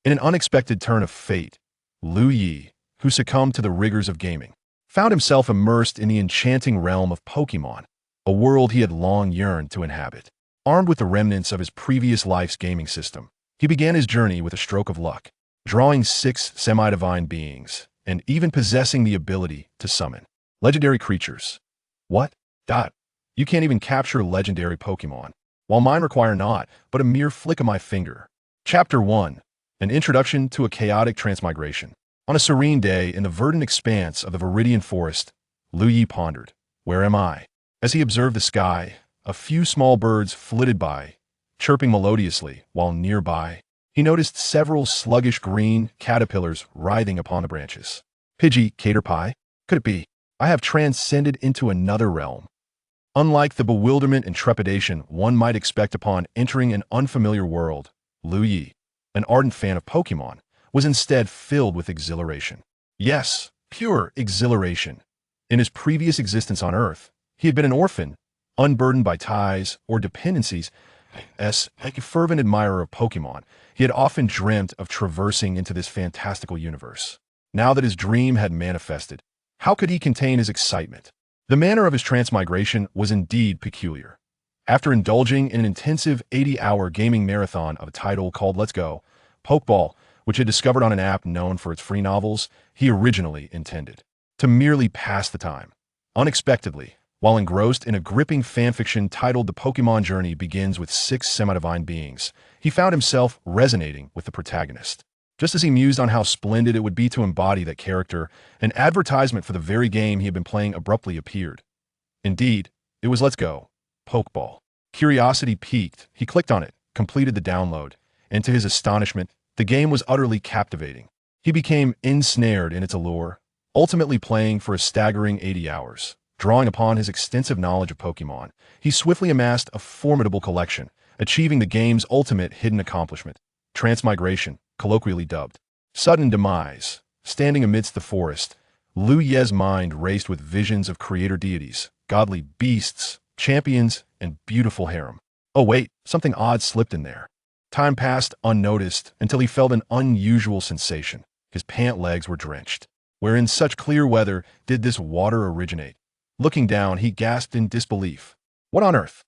In an unexpected turn of fate, Liu Ye, who succumbed to the rigors of gaming, found himself immersed in the enchanting realm of Pokemon, a world he had long yearned to inhabit. Armed with the remnants of his previous life's gaming system, he began his journey with a stroke of luck, drawing 6 semi-divine beings, and even possessing the ability to summon legendary creatures. What? You can't even capture legendary Pokemon, while mine require not but a mere flick of my finger. Chapter 1. An Introduction to a Chaotic Transmigration. On a serene day in the verdant expanse of the Viridian Forest, Liu Ye pondered, "Where am I?" As he observed the sky, a few small birds flitted by, chirping melodiously, while nearby, he noticed several sluggish green caterpillars writhing upon the branches. Pidgey, Caterpie? Could it be? I have transcended into another realm. Unlike the bewilderment and trepidation one might expect upon entering an unfamiliar world, Liu Ye, an ardent fan of Pokemon, was instead filled with exhilaration. Yes, pure exhilaration. In his previous existence on Earth, he had been an orphan, unburdened by ties or dependencies. As a fervent admirer of Pokemon, he had often dreamt of traversing into this fantastical universe. Now that his dream had manifested, how could he contain his excitement? The manner of his transmigration was indeed peculiar. After indulging in an intensive 80-hour gaming marathon of a title called Let's Go, Pokeball, which he had discovered on an app known for its free novels, he originally intended to merely pass the time. Unexpectedly, while engrossed in a gripping fanfiction titled The Pokemon Journey Begins with 6 Semi-Divine Beings, he found himself resonating with the protagonist. Just as he mused on how splendid it would be to embody that character, an advertisement for the very game he had been playing abruptly appeared. Indeed, it was Let's Go, Pokeball. Curiosity piqued, he clicked on it, completed the download, and to his astonishment, the game was utterly captivating. He became ensnared in its allure, ultimately playing for a staggering 80 hours. Drawing upon his extensive knowledge of Pokemon, he swiftly amassed a formidable collection, achieving the game's ultimate hidden accomplishment, transmigration, colloquially dubbed sudden demise. Standing amidst the forest, Liu Ye's mind raced with visions of creator deities, godly beasts, champions, and beautiful harem. Oh wait, something odd slipped in there. Time passed unnoticed until he felt an unusual sensation. His pant legs were drenched. Where in such clear weather did this water originate? Looking down, he gasped in disbelief. What on earth?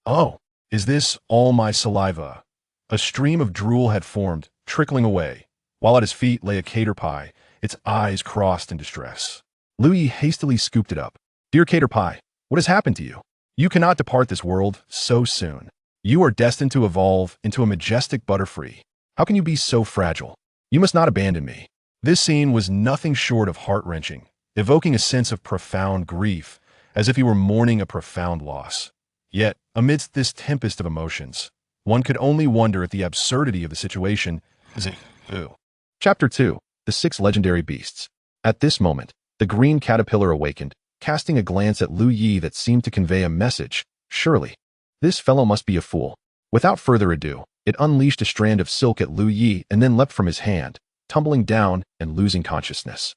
Oh, is this all my saliva? A stream of drool had formed, trickling away, while at his feet lay a Caterpie, its eyes crossed in distress. Liu Ye hastily scooped it up. Dear Caterpie, what has happened to you? You cannot depart this world so soon. You are destined to evolve into a majestic Butterfree. How can you be so fragile? You must not abandon me. This scene was nothing short of heart-wrenching, evoking a sense of profound grief, as if he were mourning a profound loss. Yet, amidst this tempest of emotions, one could only wonder at the absurdity of the situation. Chapter 2. The 6 Legendary Beasts. At this moment, the green caterpillar awakened, casting a glance at Liu Ye that seemed to convey a message. Surely, this fellow must be a fool. Without further ado, it unleashed a strand of silk at Liu Ye and then leapt from his hand, tumbling down and losing consciousness.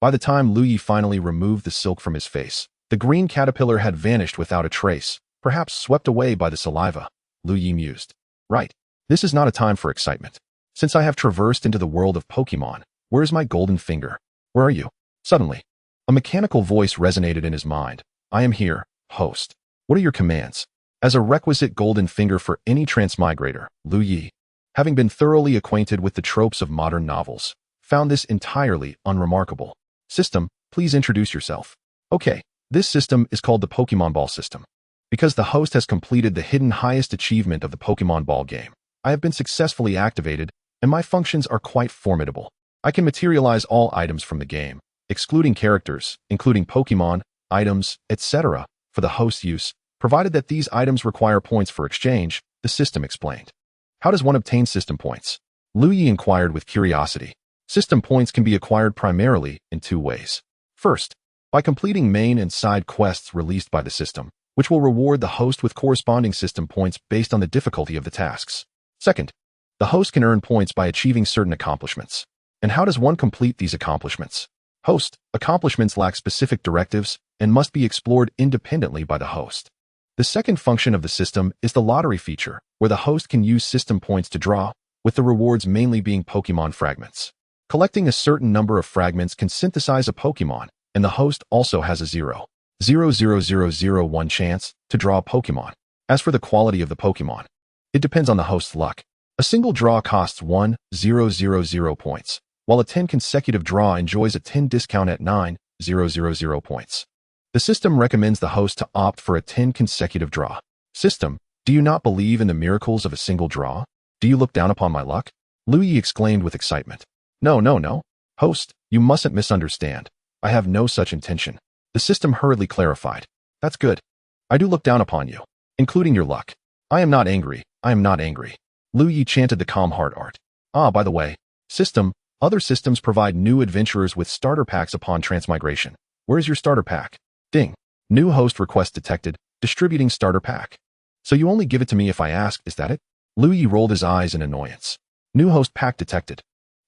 By the time Liu Ye finally removed the silk from his face, the green caterpillar had vanished without a trace, perhaps swept away by the saliva. Liu Ye mused. Right, this is not a time for excitement. Since I have traversed into the world of Pokemon, where is my golden finger? Where are you? Suddenly, a mechanical voice resonated in his mind. I am here, host. What are your commands? As a requisite golden finger for any transmigrator, Liu Ye, having been thoroughly acquainted with the tropes of modern novels, found this entirely unremarkable. System, please introduce yourself. Okay, this system is called the Pokemon Ball system. Because the host has completed the hidden highest achievement of the Pokemon Ball game, I have been successfully activated, and my functions are quite formidable. I can materialize all items from the game, excluding characters, including Pokemon, items, etc., for the host's use, provided that these items require points for exchange, the system explained. How does one obtain system points? Liu Ye inquired with curiosity. System points can be acquired primarily in 2 ways. First, by completing main and side quests released by the system, which will reward the host with corresponding system points based on the difficulty of the tasks. Second, the host can earn points by achieving certain accomplishments. And how does one complete these accomplishments? Host, accomplishments lack specific directives and must be explored independently by the host. The second function of the system is the lottery feature, where the host can use system points to draw, with the rewards mainly being Pokemon fragments. Collecting a certain number of fragments can synthesize a Pokemon, and the host also has a 0.00001 chance to draw a Pokemon. As for the quality of the Pokemon, it depends on the host's luck. A single draw costs 1,000 points, while a 10 consecutive draw enjoys a 10 discount at 9,000 points. The system recommends the host to opt for a 10 consecutive draw. System, do you not believe in the miracles of a single draw? Do you look down upon my luck? Liu Ye exclaimed with excitement. No. Host, you mustn't misunderstand. I have no such intention. The system hurriedly clarified. That's good. I do look down upon you, including your luck. I am not angry. Liu Ye chanted the calm heart art. By the way, system, other systems provide new adventurers with starter packs upon transmigration. Where's your starter pack? Ding. New host request detected. Distributing starter pack. So you only give it to me if I ask, is that it? Liu Ye rolled his eyes in annoyance. New host pack detected.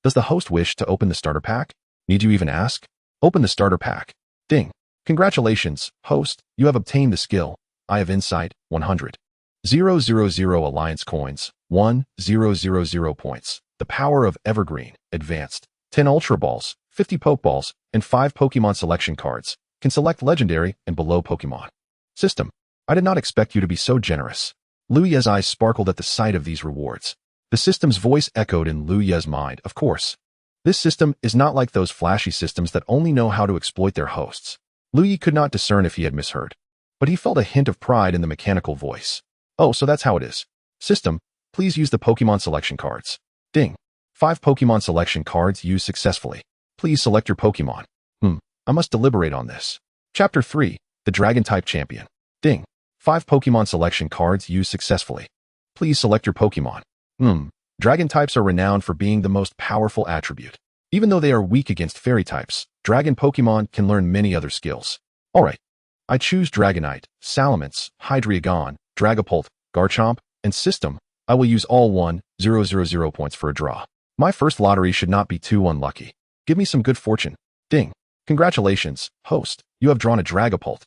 Does the host wish to open the starter pack? Need you even ask? Open the starter pack. Ding. Congratulations, host, you have obtained the skill. Eye of Insight, 100. 000 Alliance Coins, 1,000 points. The Power of Evergreen, Advanced. 10 Ultra Balls, 50 Pokeballs, and 5 Pokemon Selection Cards. Can select Legendary and below Pokemon. System, I did not expect you to be so generous. Liu Ye's eyes sparkled at the sight of these rewards. The system's voice echoed in Liu Ye's mind, of course. This system is not like those flashy systems that only know how to exploit their hosts. Liu Ye could not discern if he had misheard, but he felt a hint of pride in the mechanical voice. Oh, so that's how it is. System, please use the Pokemon selection cards. Ding. 5 Pokemon selection cards used successfully. Please select your Pokemon. I must deliberate on this. Chapter 3, the Dragon-type champion. Ding. 5 Pokemon selection cards used successfully. Please select your Pokemon. Dragon types are renowned for being the most powerful attribute. Even though they are weak against fairy types, Dragon Pokemon can learn many other skills. Alright. I choose Dragonite, Salamence, Hydreigon, Dragapult, Garchomp, and System. I will use all 1,000 points for a draw. My first lottery should not be too unlucky. Give me some good fortune. Ding. Congratulations, host. You have drawn a Dragapult.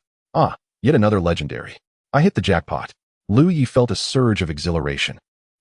Yet another legendary. I hit the jackpot. Liu Ye felt a surge of exhilaration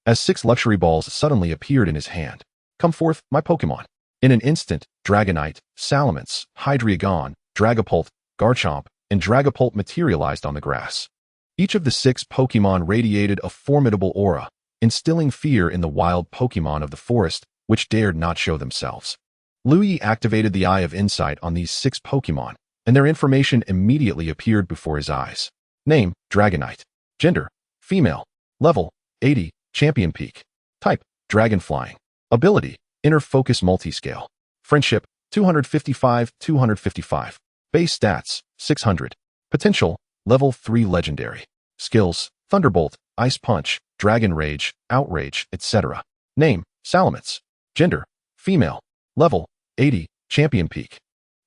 as 6 luxury balls suddenly appeared in his hand. Come forth, my Pokemon. In an instant, Dragonite, Salamence, Hydreigon, Dragapult, Garchomp, and Dragapult materialized on the grass. Each of the 6 Pokemon radiated a formidable aura, instilling fear in the wild Pokemon of the forest, which dared not show themselves. Liu Ye activated the Eye of Insight on these 6 Pokemon, and their information immediately appeared before his eyes. Name, Dragonite. Gender, female. Level, 80, Champion Peak. Type, Dragon Flying. Ability, Inner Focus Multiscale. Friendship, 255. Base stats, 600. Potential, Level 3 Legendary. Skills, Thunderbolt, Ice Punch, Dragon Rage, Outrage, etc. Name, Salamence. Gender, female. Level, 80, Champion Peak.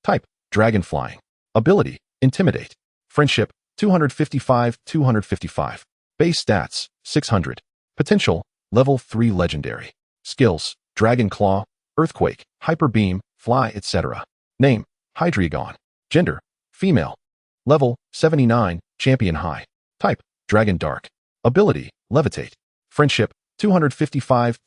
Type, Dragon Flying. Ability, Intimidate. Friendship, 255. Base stats, 600. Potential, Level 3 Legendary. Skills, Dragon Claw, Earthquake, Hyper Beam, Fly, etc. Name, Hydreigon. Gender, female. Level, 79, Champion High. Type, Dragon Dark. Ability, Levitate. Friendship, 255.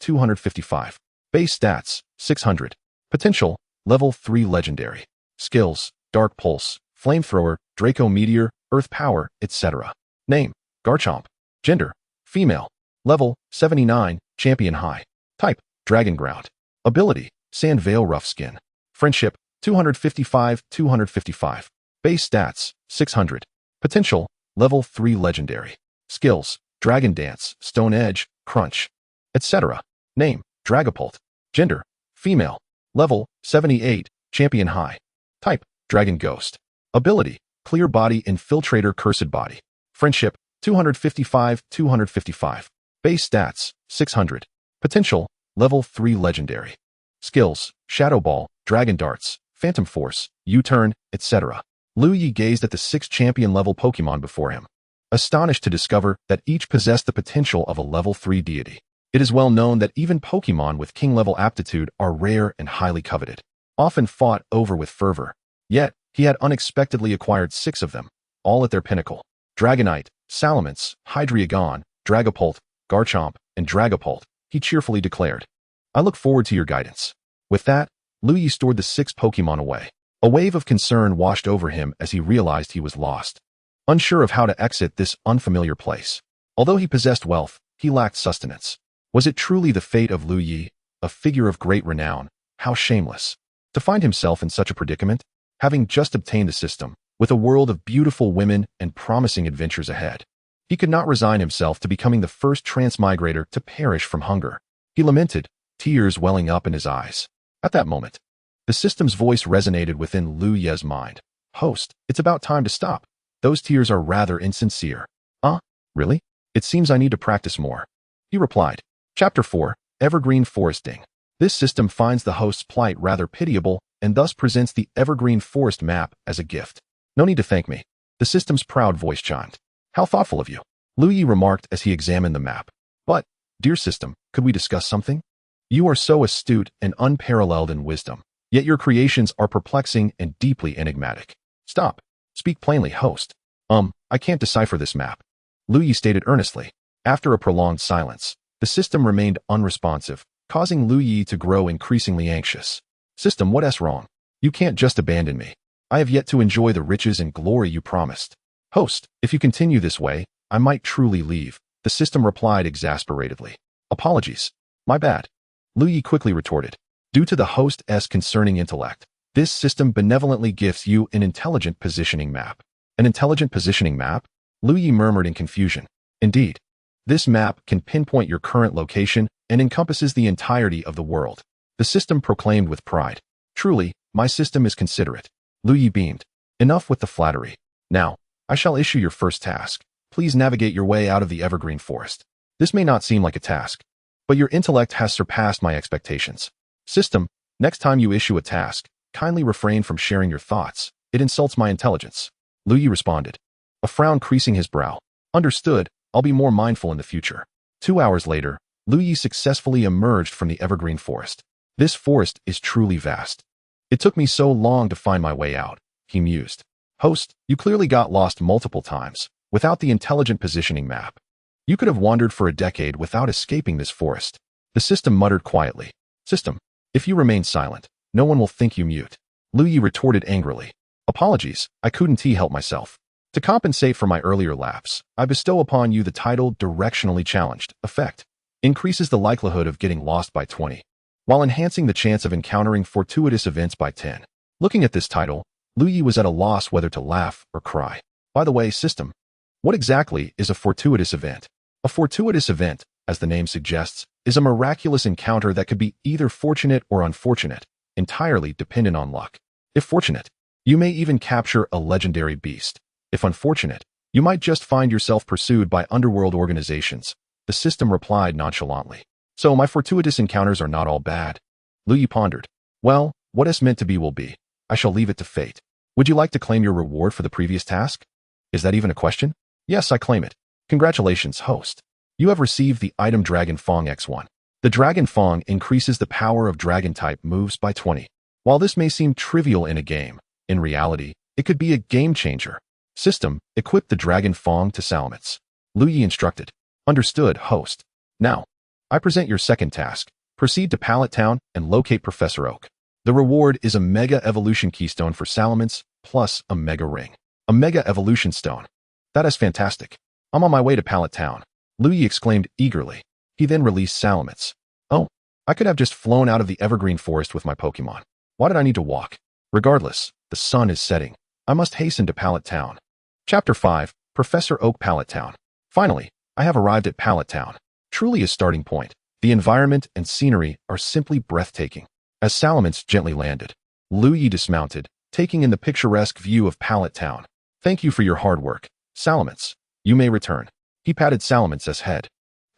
Base stats, 600. Potential, Level 3 Legendary. Skills, Dark Pulse, Flamethrower, Draco Meteor, Earth Power, etc. Name, Garchomp. Gender, female. Level, 79, Champion High. Type, Dragon Ground. Ability, Sand Veil Rough Skin. Friendship, 255. Base stats, 600. Potential, Level 3 Legendary. Skills, Dragon Dance, Stone Edge, Crunch, etc. Name, Dragapult. Gender, female. Level, 78, Champion High. Type, Dragon Ghost. Ability, Clear Body Infiltrator Cursed Body. Friendship, 255. Base stats, 600. Potential, Level 3 Legendary. Skills, Shadow Ball, Dragon Darts, Phantom Force, U-Turn, etc. Liu Ye gazed at the 6 champion-level Pokemon before him, astonished to discover that each possessed the potential of a Level 3 deity. It is well known that even Pokemon with King-level aptitude are rare and highly coveted, often fought over with fervor. Yet, he had unexpectedly acquired 6 of them, all at their pinnacle. Dragonite, Salamence, Hydreigon, Dragapult, Garchomp, and Dragapult, he cheerfully declared. I look forward to your guidance. With that, Liu Ye stored the 6 Pokemon away. A wave of concern washed over him as he realized he was lost. Unsure of how to exit this unfamiliar place. Although he possessed wealth, he lacked sustenance. Was it truly the fate of Liu Ye, a figure of great renown? How shameless. To find himself in such a predicament, having just obtained the system, with a world of beautiful women and promising adventures ahead. He could not resign himself to becoming the first transmigrator to perish from hunger. He lamented, tears welling up in his eyes. At that moment, the system's voice resonated within Liu Ye's mind. Host, it's about time to stop. Those tears are rather insincere. Really? It seems I need to practice more. He replied. Chapter 4, Evergreen Foresting. This system finds the host's plight rather pitiable and thus presents the Evergreen Forest map as a gift. No need to thank me. The system's proud voice chimed. How thoughtful of you, Liu Ye remarked as he examined the map. But, dear system, could we discuss something? You are so astute and unparalleled in wisdom, yet your creations are perplexing and deeply enigmatic. Stop. Speak plainly, host. I can't decipher this map. Liu Ye stated earnestly. After a prolonged silence, the system remained unresponsive, causing Liu Ye to grow increasingly anxious. System, what's wrong? You can't just abandon me. I have yet to enjoy the riches and glory you promised. Host, if you continue this way, I might truly leave, the system replied exasperatedly. Apologies. My bad. Liu Ye quickly retorted. Due to the host's concerning intellect, this system benevolently gifts you an intelligent positioning map. An intelligent positioning map? Liu Ye murmured in confusion. Indeed. This map can pinpoint your current location and encompasses the entirety of the world. The system proclaimed with pride. Truly, my system is considerate. Liu Ye beamed. Enough with the flattery. Now, I shall issue your first task. Please navigate your way out of the Evergreen Forest. This may not seem like a task, but your intellect has surpassed my expectations. System, next time you issue a task, kindly refrain from sharing your thoughts. It insults my intelligence. Liu Ye responded. A frown creasing his brow. Understood, I'll be more mindful in the future. 2 hours later, Liu Ye successfully emerged from the Evergreen Forest. This forest is truly vast. It took me so long to find my way out, he mused. Host, you clearly got lost multiple times, without the intelligent positioning map. You could have wandered for a decade without escaping this forest. The system muttered quietly. System, if you remain silent, no one will think you mute. Liu Ye retorted angrily. Apologies, I couldn't help myself. To compensate for my earlier lapse, I bestow upon you the title Directionally Challenged. Effect. Increases the likelihood of getting lost by 20, while enhancing the chance of encountering fortuitous events by 10. Looking at this title, Liu Ye was at a loss whether to laugh or cry. By the way, system, what exactly is a fortuitous event? A fortuitous event, as the name suggests, is a miraculous encounter that could be either fortunate or unfortunate, entirely dependent on luck. If fortunate, you may even capture a legendary beast. If unfortunate, you might just find yourself pursued by underworld organizations. The system replied nonchalantly. So my fortuitous encounters are not all bad. Liu Ye pondered. Well, what is meant to be will be. I shall leave it to fate. Would you like to claim your reward for the previous task? Is that even a question? Yes, I claim it. Congratulations, host. You have received the item Dragon Fong X1. The Dragon Fong increases the power of Dragon-type moves by 20. While this may seem trivial in a game, in reality, it could be a game-changer. System, equip the Dragon Fong to Salamence. Liu Ye instructed. Understood, host. Now, I present your second task. Proceed to Pallet Town and locate Professor Oak. The reward is a Mega Evolution Keystone for Salamence, plus a Mega Ring. A Mega Evolution Stone. That is fantastic. I'm on my way to Pallet Town. Liu Ye exclaimed eagerly. He then released Salamence. Oh, I could have just flown out of the Evergreen Forest with my Pokemon. Why did I need to walk? Regardless, the sun is setting. I must hasten to Pallet Town. Chapter 5, Professor Oak Pallet Town. Finally, I have arrived at Pallet Town. Truly a starting point. The environment and scenery are simply breathtaking. As Salamence gently landed, Liu Ye dismounted, taking in the picturesque view of Pallet Town. Thank you for your hard work, Salamence. You may return. He patted Salamance's head,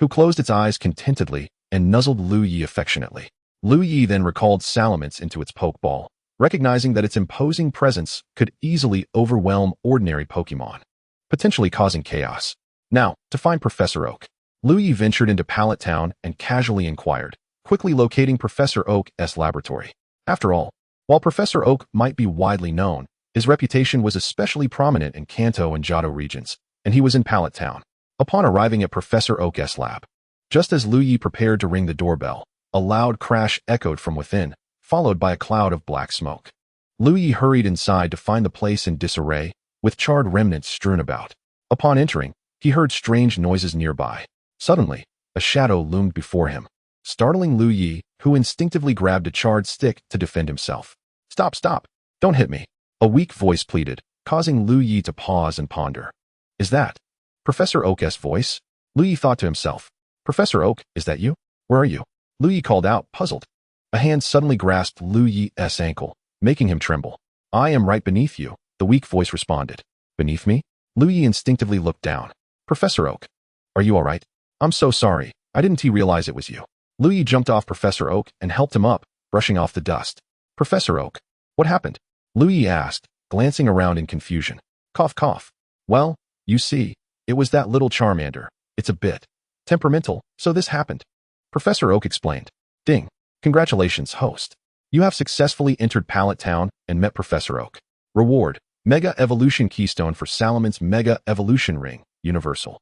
who closed its eyes contentedly and nuzzled Liu Ye affectionately. Liu Ye then recalled Salamence into its Pokeball, recognizing that its imposing presence could easily overwhelm ordinary Pokemon, potentially causing chaos. Now, to find Professor Oak. Liu Ye ventured into Pallet Town and casually inquired, quickly locating Professor Oak's laboratory. After all, while Professor Oak might be widely known, his reputation was especially prominent in Kanto and Johto regions, and he was in Pallet Town. Upon arriving at Professor Oak's lab, just as Liu Ye prepared to ring the doorbell, A loud crash echoed from within, followed by a cloud of black smoke. Liu Ye hurried inside to find the place in disarray, with charred remnants strewn about. Upon entering, he heard strange noises nearby. Suddenly, a shadow loomed before him, startling Liu Ye, who instinctively grabbed a charred stick to defend himself. "Stop, stop! Don't hit me!" A weak voice pleaded, causing Liu Ye to pause and ponder. "Is that Professor Oak's voice?" Liu Ye thought to himself. "Professor Oak, is that you? Where are you?" Liu Ye called out, puzzled. A hand suddenly grasped Liu Ye's ankle, making him tremble. "I am right beneath you," the weak voice responded. "Beneath me?" Liu Ye instinctively looked down. "Professor Oak, are you all right?" "I'm so sorry. I didn't realize it was you." Liu Ye jumped off Professor Oak and helped him up, brushing off the dust. "Professor Oak, what happened?" Liu Ye asked, glancing around in confusion. Cough, cough. "Well, you see, it was that little Charmander. It's a bit temperamental, so this happened." Professor Oak explained. "Ding. Congratulations, host. You have successfully entered Pallet Town and met Professor Oak. Reward, Mega Evolution Keystone for Salaman's Mega Evolution Ring, Universal."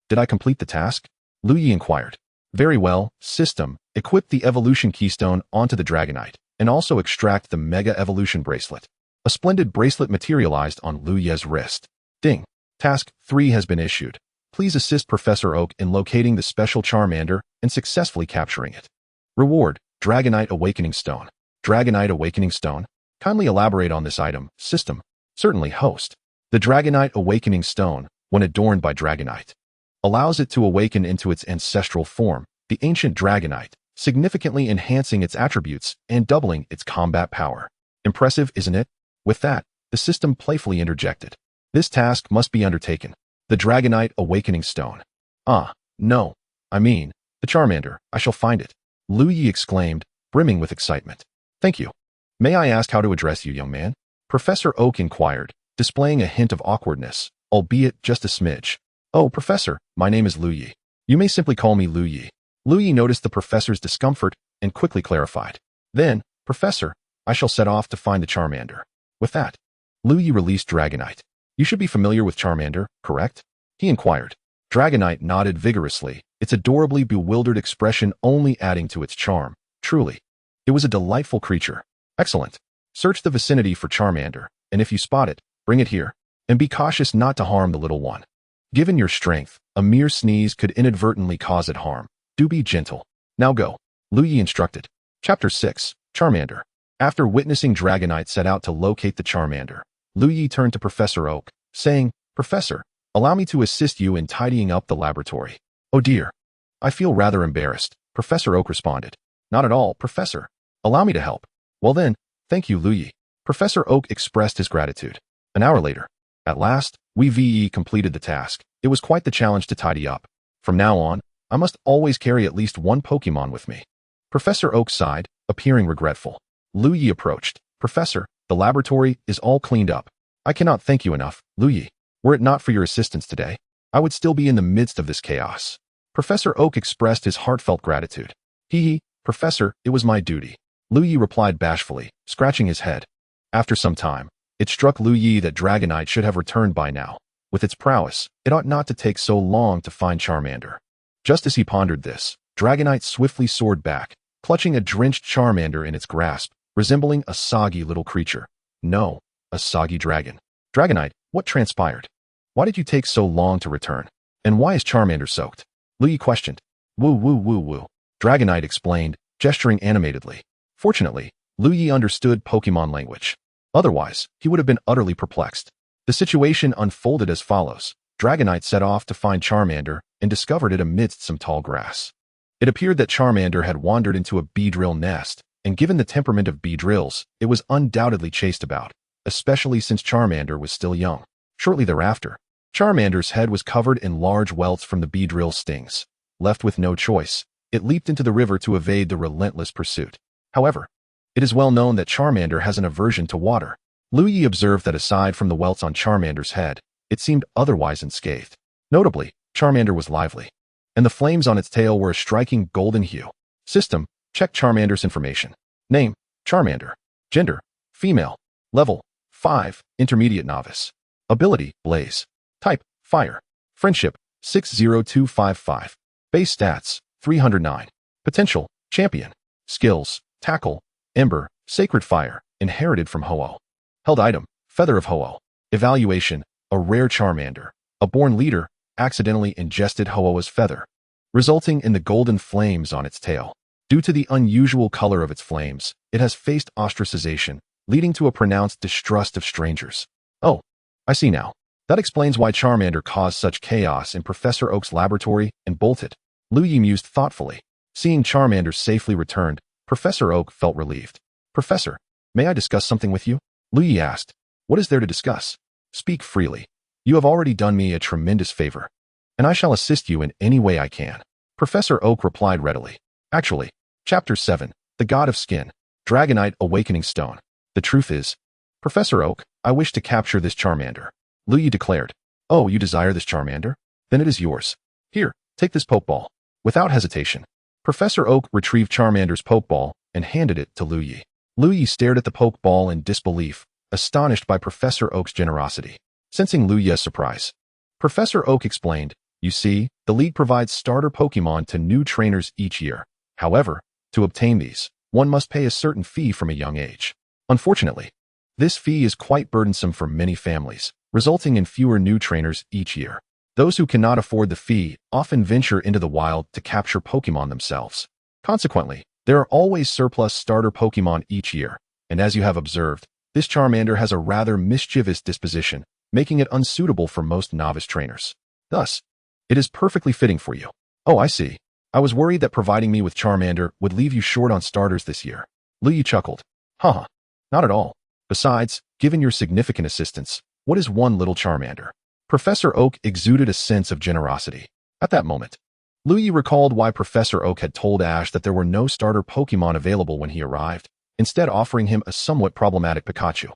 "Did I complete the task?" Liu Ye inquired. "Very well, system. Equip the Evolution Keystone onto the Dragonite, and also extract the Mega Evolution Bracelet." A splendid bracelet materialized on Liu Ye's wrist. "Ding. Task 3 has been issued. Please assist Professor Oak in locating the special Charmander and successfully capturing it. Reward, Dragonite Awakening Stone." Dragonite Awakening Stone? Kindly elaborate on this item, system. Certainly, host. The Dragonite Awakening Stone, when adorned by Dragonite, allows it to awaken into its ancestral form, the ancient Dragonite, significantly enhancing its attributes and doubling its combat power. Impressive, isn't it? With that, the system playfully interjected. "This task must be undertaken. The Dragonite Awakening Stone." "Ah, no. I mean, the Charmander. I shall find it," Liu Ye exclaimed, brimming with excitement. "Thank you. May I ask how to address you, young man?" Professor Oak inquired, displaying a hint of awkwardness, albeit just a smidge. "Oh, Professor, my name is Liu Ye. You may simply call me Liu Ye." Liu Ye noticed the professor's discomfort and quickly clarified. "Then, Professor, I shall set off to find the Charmander." With that, Liu Ye released Dragonite. "You should be familiar with Charmander, correct?" he inquired. Dragonite nodded vigorously, its adorably bewildered expression only adding to its charm. Truly, it was a delightful creature. "Excellent. Search the vicinity for Charmander, and if you spot it, bring it here. And be cautious not to harm the little one. Given your strength, a mere sneeze could inadvertently cause it harm. Do be gentle. Now go," Liu Ye instructed. Chapter 6, Charmander. After witnessing Dragonite set out to locate the Charmander, Liu Ye turned to Professor Oak, saying, "Professor, allow me to assist you in tidying up the laboratory." "Oh dear. I feel rather embarrassed," Professor Oak responded. "Not at all, Professor. Allow me to help." "Well then, thank you, Liu Ye." Professor Oak expressed his gratitude. An hour later, at last, we completed the task. It was quite the challenge to tidy up. From now on, I must always carry at least one Pokemon with me. Professor Oak sighed, appearing regretful. Liu Ye approached. "Professor, the laboratory is all cleaned up. I cannot thank you enough, Liu Ye. Were it not for your assistance today, I would still be in the midst of this chaos." Professor Oak expressed his heartfelt gratitude. "Hee, Professor, it was my duty," Liu Ye replied bashfully, scratching his head. After some time, it struck Liu Ye that Dragonite should have returned by now. With its prowess, it ought not to take so long to find Charmander. Just as he pondered this, Dragonite swiftly soared back, clutching a drenched Charmander in its grasp, resembling a soggy little creature. No, a soggy dragon. "Dragonite, what transpired? Why did you take so long to return? And why is Charmander soaked?" Liu Ye questioned. "Woo woo woo woo," Dragonite explained, gesturing animatedly. Fortunately, Liu Ye understood Pokemon language. Otherwise, he would have been utterly perplexed. The situation unfolded as follows. Dragonite set off to find Charmander and discovered it amidst some tall grass. It appeared that Charmander had wandered into a Beedrill nest, and given the temperament of Beedrills, it was undoubtedly chased about, especially since Charmander was still young. Shortly thereafter, Charmander's head was covered in large welts from the Beedrill stings. Left with no choice, it leaped into the river to evade the relentless pursuit. However, it is well known that Charmander has an aversion to water. Liu Ye observed that aside from the welts on Charmander's head, it seemed otherwise unscathed. Notably, Charmander was lively, and the flames on its tail were a striking golden hue. System, check Charmander's information. Name, Charmander. Gender, female. Level, 5, intermediate novice. Ability, Blaze. Type, Fire. Friendship, 60255. Base stats, 309. Potential, Champion. Skills. Tackle. Ember. Sacred Fire. Inherited from Ho-Oh. Held item. Feather of Ho-Oh. Evaluation. A rare Charmander. A born leader accidentally ingested Ho-Oh's feather, resulting in the golden flames on its tail. Due to the unusual color of its flames, it has faced ostracization, leading to a pronounced distrust of strangers. Oh, I see now. That explains why Charmander caused such chaos in Professor Oak's laboratory and bolted. Liu Ye mused thoughtfully. Seeing Charmander safely returned, Professor Oak felt relieved. Professor, may I discuss something with you? Liu Ye asked. What is there to discuss? Speak freely. You have already done me a tremendous favor, and I shall assist you in any way I can. Professor Oak replied readily. Actually, Chapter 7, The God of Skin, Dragonite Awakening Stone. The truth is, Professor Oak, I wish to capture this Charmander. Liu Ye declared. Oh, you desire this Charmander? Then it is yours. Here, take this Pokeball. Without hesitation, Professor Oak retrieved Charmander's Pokeball and handed it to Liu Ye. Liu Ye stared at the Pokeball in disbelief, astonished by Professor Oak's generosity. Sensing Liu Ye's surprise, Professor Oak explained, You see, the League provides starter Pokemon to new trainers each year. However, to obtain these, one must pay a certain fee from a young age. Unfortunately, this fee is quite burdensome for many families, resulting in fewer new trainers each year. Those who cannot afford the fee often venture into the wild to capture Pokemon themselves. Consequently, there are always surplus starter Pokemon each year, and as you have observed, this Charmander has a rather mischievous disposition, making it unsuitable for most novice trainers. Thus, it is perfectly fitting for you. Oh, I see. I was worried that providing me with Charmander would leave you short on starters this year. Liu Ye chuckled. Haha, not at all. Besides, given your significant assistance, what is one little Charmander? Professor Oak exuded a sense of generosity. At that moment, Liu Ye recalled why Professor Oak had told Ash that there were no starter Pokemon available when he arrived, instead offering him a somewhat problematic Pikachu.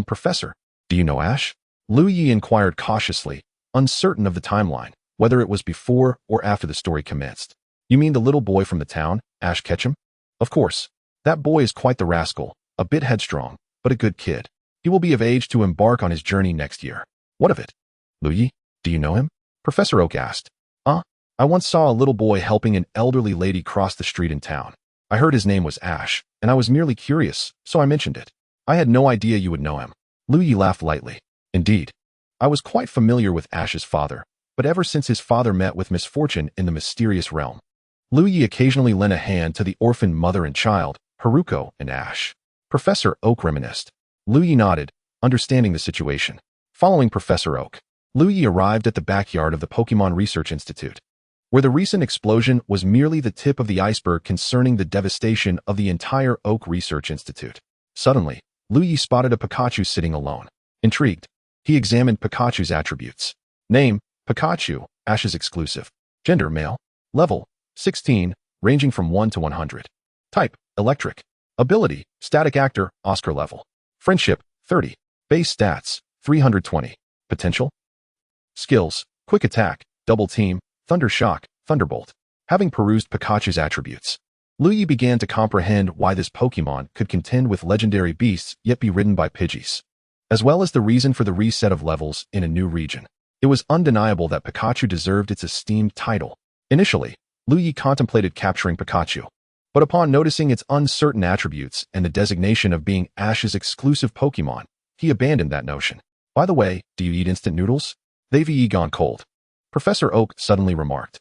Professor, do you know Ash? Liu Ye inquired cautiously, uncertain of the timeline, whether it was before or after the story commenced. You mean the little boy from the town, Ash Ketchum? Of course. That boy is quite the rascal, a bit headstrong, but a good kid. He will be of age to embark on his journey next year. What of it? Liu Ye, do you know him? Professor Oak asked. I once saw a little boy helping an elderly lady cross the street in town. I heard his name was Ash, and I was merely curious, so I mentioned it. I had no idea you would know him. Liu Ye laughed lightly. Indeed. I was quite familiar with Ash's father, but ever since his father met with misfortune in the mysterious realm, Liu Ye occasionally lent a hand to the orphaned mother and child, Haruko and Ash. Professor Oak reminisced. Liu Ye nodded, understanding the situation. Following Professor Oak, Liu Ye arrived at the backyard of the Pokemon Research Institute, where the recent explosion was merely the tip of the iceberg concerning the devastation of the entire Oak Research Institute. Suddenly, Liu Ye spotted a Pikachu sitting alone. Intrigued, he examined Pikachu's attributes. Name, Pikachu, Ash's exclusive. Gender, male. Level, 16, ranging from 1 to 100. Type, electric. Ability, static actor, Oscar level. Friendship, 30. Base stats, 320. Potential. Skills, quick attack, double team, thunder shock, thunderbolt. Having perused Pikachu's attributes, Liu Ye began to comprehend why this Pokemon could contend with legendary beasts yet be ridden by Pidgeys, as well as the reason for the reset of levels in a new region. It was undeniable that Pikachu deserved its esteemed title. Initially, Liu Ye contemplated capturing Pikachu, but upon noticing its uncertain attributes and the designation of being Ash's exclusive Pokemon, he abandoned that notion. By the way, do you eat instant noodles? They've gone cold. Professor Oak suddenly remarked.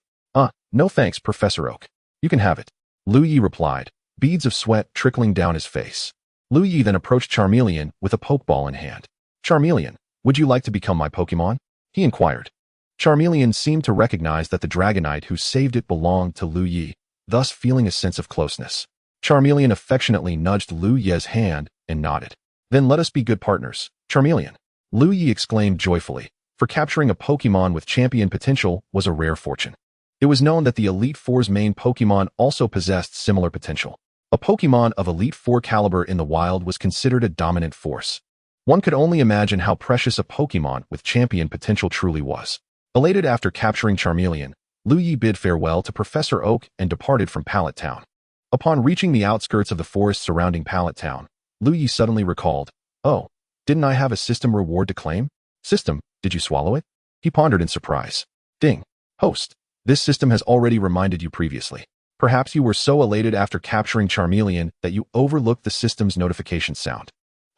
No thanks, Professor Oak. You can have it. Liu Ye replied, beads of sweat trickling down his face. Liu Ye then approached Charmeleon with a Pokeball in hand. Charmeleon, would you like to become my Pokemon? He inquired. Charmeleon seemed to recognize that the Dragonite who saved it belonged to Liu Ye, thus feeling a sense of closeness. Charmeleon affectionately nudged Liu Ye's hand and nodded. Then let us be good partners, Charmeleon. Liu Ye exclaimed joyfully, for capturing a Pokemon with champion potential was a rare fortune. It was known that the Elite Four's main Pokemon also possessed similar potential. A Pokemon of Elite Four caliber in the wild was considered a dominant force. One could only imagine how precious a Pokemon with champion potential truly was. Elated after capturing Charmeleon, Liu Ye bid farewell to Professor Oak and departed from Pallet Town. Upon reaching the outskirts of the forest surrounding Pallet Town, Liu Ye suddenly recalled, Oh, didn't I have a system reward to claim? System, did you swallow it? He pondered in surprise. Ding. Host. This system has already reminded you previously. Perhaps you were so elated after capturing Charmeleon that you overlooked the system's notification sound.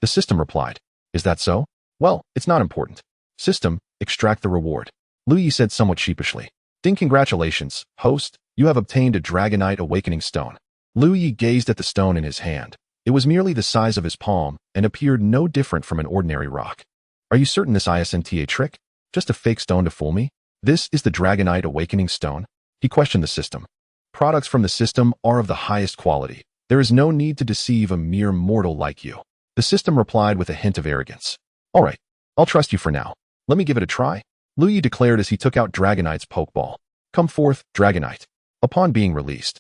The system replied, "Is that so? Well, it's not important. System, extract the reward." Liu Ye said somewhat sheepishly. "Ding, congratulations, host, you have obtained a Dragonite Awakening Stone." Liu Ye gazed at the stone in his hand. It was merely the size of his palm and appeared no different from an ordinary rock. "Are you certain this isn't a trick? Just a fake stone to fool me? This is the Dragonite Awakening Stone?" He questioned the system. "Products from the system are of the highest quality. There is no need to deceive a mere mortal like you." The system replied with a hint of arrogance. "All right, I'll trust you for now. Let me give it a try," Liu Ye declared as he took out Dragonite's Pokeball. "Come forth, Dragonite." Upon being released,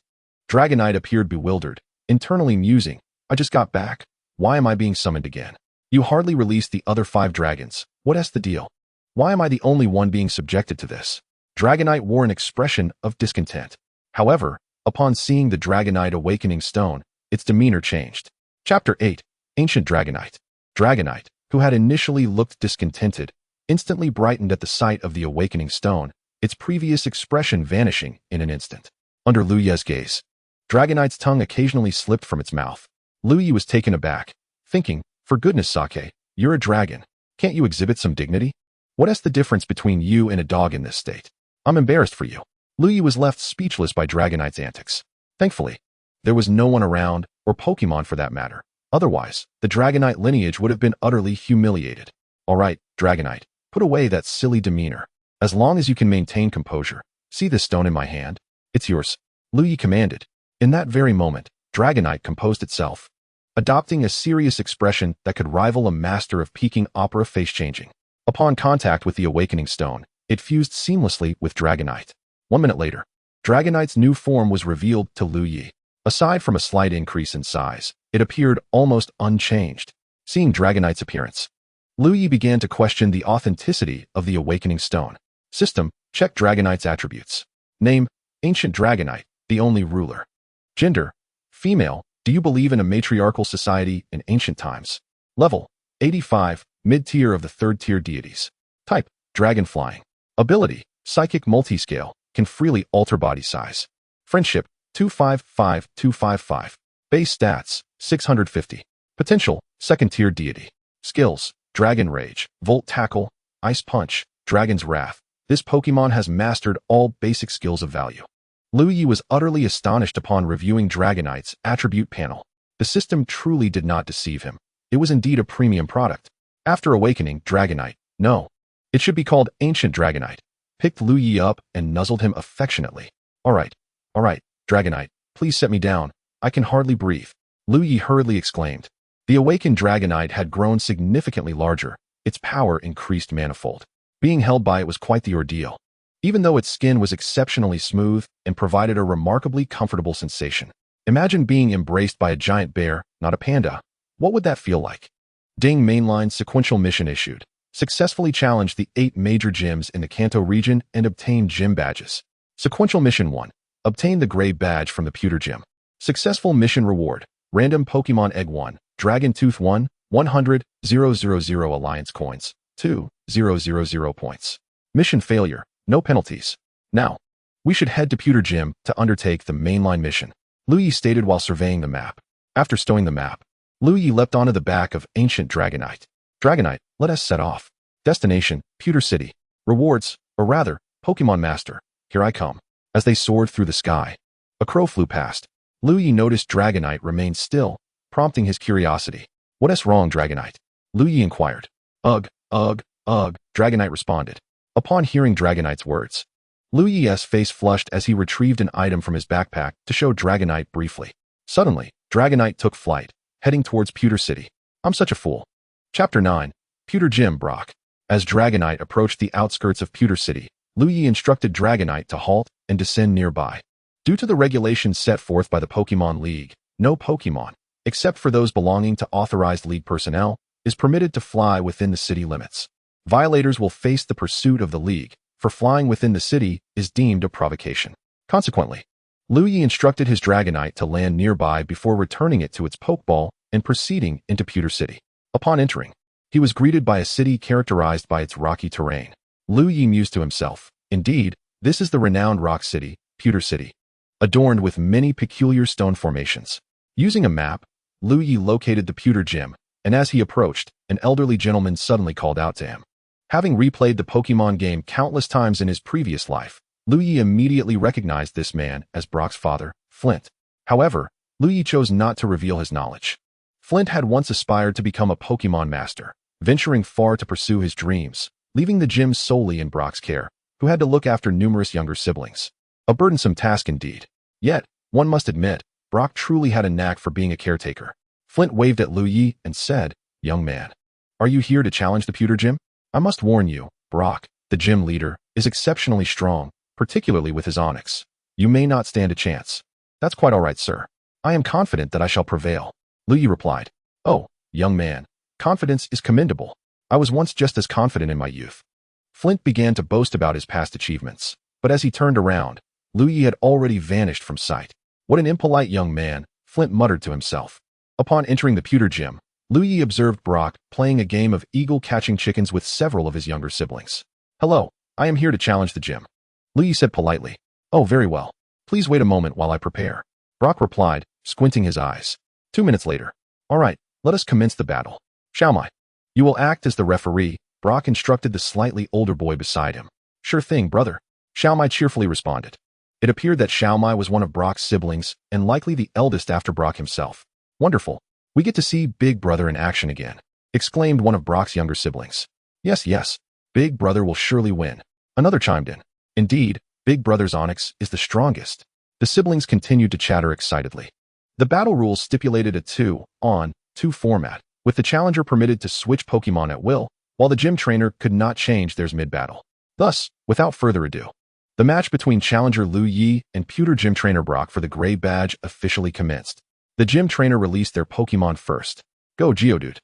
Dragonite appeared bewildered, internally musing, "I just got back. Why am I being summoned again? You hardly released the other 5 dragons. What's the deal? Why am I the only one being subjected to this?" Dragonite wore an expression of discontent. However, upon seeing the Dragonite Awakening Stone, its demeanor changed. Chapter 8. Ancient Dragonite. Dragonite, who had initially looked discontented, instantly brightened at the sight of the Awakening Stone, its previous expression vanishing in an instant. Under Liu Ye's gaze, Dragonite's tongue occasionally slipped from its mouth. Liu Ye was taken aback, thinking, "For goodness sake, you're a dragon. Can't you exhibit some dignity? What's the difference between you and a dog in this state? I'm embarrassed for you." Liu Ye was left speechless by Dragonite's antics. Thankfully, there was no one around, or Pokemon for that matter. Otherwise, the Dragonite lineage would have been utterly humiliated. "All right, Dragonite, put away that silly demeanor. As long as you can maintain composure. See this stone in my hand? It's yours," Liu Ye commanded. In that very moment, Dragonite composed itself, adopting a serious expression that could rival a master of Peking opera face-changing. Upon contact with the Awakening Stone, it fused seamlessly with Dragonite. 1 minute later, Dragonite's new form was revealed to Liu Ye. Aside from a slight increase in size, it appeared almost unchanged. Seeing Dragonite's appearance, Liu Ye began to question the authenticity of the Awakening Stone. System, check Dragonite's attributes. Name, Ancient Dragonite, the only ruler. Gender, female. Do you believe in a matriarchal society in ancient times? Level, 85, mid-tier of the 3rd-tier deities. Type, dragon flying. Ability, psychic multiscale, can freely alter body size. Friendship, 255255. Base stats, 650. Potential, 2nd-tier deity. Skills, Dragon Rage, Volt Tackle, Ice Punch, Dragon's Wrath. This Pokemon has mastered all basic skills of value. Liu Ye was utterly astonished upon reviewing Dragonite's attribute panel. The system truly did not deceive him. It was indeed a premium product. After awakening Dragonite, no, it should be called Ancient Dragonite, picked Liu Ye up and nuzzled him affectionately. All right, Dragonite, please set me down. I can hardly breathe," Liu Ye hurriedly exclaimed. The awakened Dragonite had grown significantly larger. Its power increased manifold. Being held by it was quite the ordeal. Even though its skin was exceptionally smooth and provided a remarkably comfortable sensation. Imagine being embraced by a giant bear, not a panda. What would that feel like? Ding, mainline sequential mission issued. Successfully challenged the 8 major gyms in the Kanto region and obtained gym badges. Sequential mission 1. Obtain the gray badge from the pewter gym. Successful mission reward. Random Pokemon Egg 1, Dragon Tooth 1, 100, 000 Alliance Coins, 2, 000 points. Mission failure. No penalties. Now, we should head to Pewter Gym to undertake the mainline mission, Liu Ye stated while surveying the map. After stowing the map, Liu Ye leapt onto the back of Ancient Dragonite. Dragonite, let us set off. Destination, Pewter City. Rewards, or rather, Pokemon Master, here I come. As they soared through the sky, a crow flew past. Liu Ye noticed Dragonite remained still, prompting his curiosity. What's wrong, Dragonite? Liu Ye inquired. Ugh, Dragonite responded. Upon hearing Dragonite's words, Liu Ye's face flushed as he retrieved an item from his backpack to show Dragonite briefly. Suddenly, Dragonite took flight, heading towards Pewter City. I'm such a fool. Chapter 9. Pewter Gym Brock. As Dragonite approached the outskirts of Pewter City, Liu Ye instructed Dragonite to halt and descend nearby. Due to the regulations set forth by the Pokemon League, no Pokemon, except for those belonging to authorized League personnel, is permitted to fly within the city limits. Violators will face the pursuit of the League, for flying within the city is deemed a provocation. Consequently, Liu Ye instructed his Dragonite to land nearby before returning it to its Pokeball and proceeding into Pewter City. Upon entering, he was greeted by a city characterized by its rocky terrain. Liu Ye mused to himself, indeed, this is the renowned rock city, Pewter City. adorned with many peculiar stone formations. Using a map, Liu Ye located the pewter gym, and as he approached, an elderly gentleman suddenly called out to him. Having replayed the Pokemon game countless times in his previous life, Liu Ye immediately recognized this man as Brock's father, Flint. However, Liu Ye chose not to reveal his knowledge. Flint had once aspired to become a Pokemon master, venturing far to pursue his dreams, leaving the gym solely in Brock's care, who had to look after numerous younger siblings. A burdensome task indeed. Yet, one must admit, Brock truly had a knack for being a caretaker. Flint waved at Liu Ye and said, "Young man, are you here to challenge the pewter gym? I must warn you, Brock, the gym leader, is exceptionally strong, particularly with his Onix. You may not stand a chance." "That's quite all right, sir. I am confident that I shall prevail," Liu Ye replied. "Oh, young man, confidence is commendable. I was once just as confident in my youth." Flint began to boast about his past achievements, but as he turned around, Liu Ye had already vanished from sight. "What an impolite young man," Flint muttered to himself. Upon entering the pewter gym, Liu Ye observed Brock playing a game of eagle catching chickens with several of his younger siblings. "Hello, I am here to challenge the gym," Liu Ye said politely. "Oh, very well. Please wait a moment while I prepare," Brock replied, squinting his eyes. 2 minutes later. "All right, let us commence the battle. Xiaomai, you will act as the referee," Brock instructed the slightly older boy beside him. "Sure thing, brother," Xiaomai cheerfully responded. It appeared that Xiaomai was one of Brock's siblings and likely the eldest after Brock himself. "Wonderful. We get to see Big Brother in action again," exclaimed one of Brock's younger siblings. Yes, Big Brother will surely win," another chimed in. "Indeed, Big Brother's Onix is the strongest." The siblings continued to chatter excitedly. The battle rules stipulated a 2-on-2 format, with the challenger permitted to switch Pokemon at will, while the gym trainer could not change theirs mid-battle. Thus, without further ado, the match between challenger Liu Ye and pewter gym trainer Brock for the gray badge officially commenced. The gym trainer released their Pokemon first. "Go, Geodude."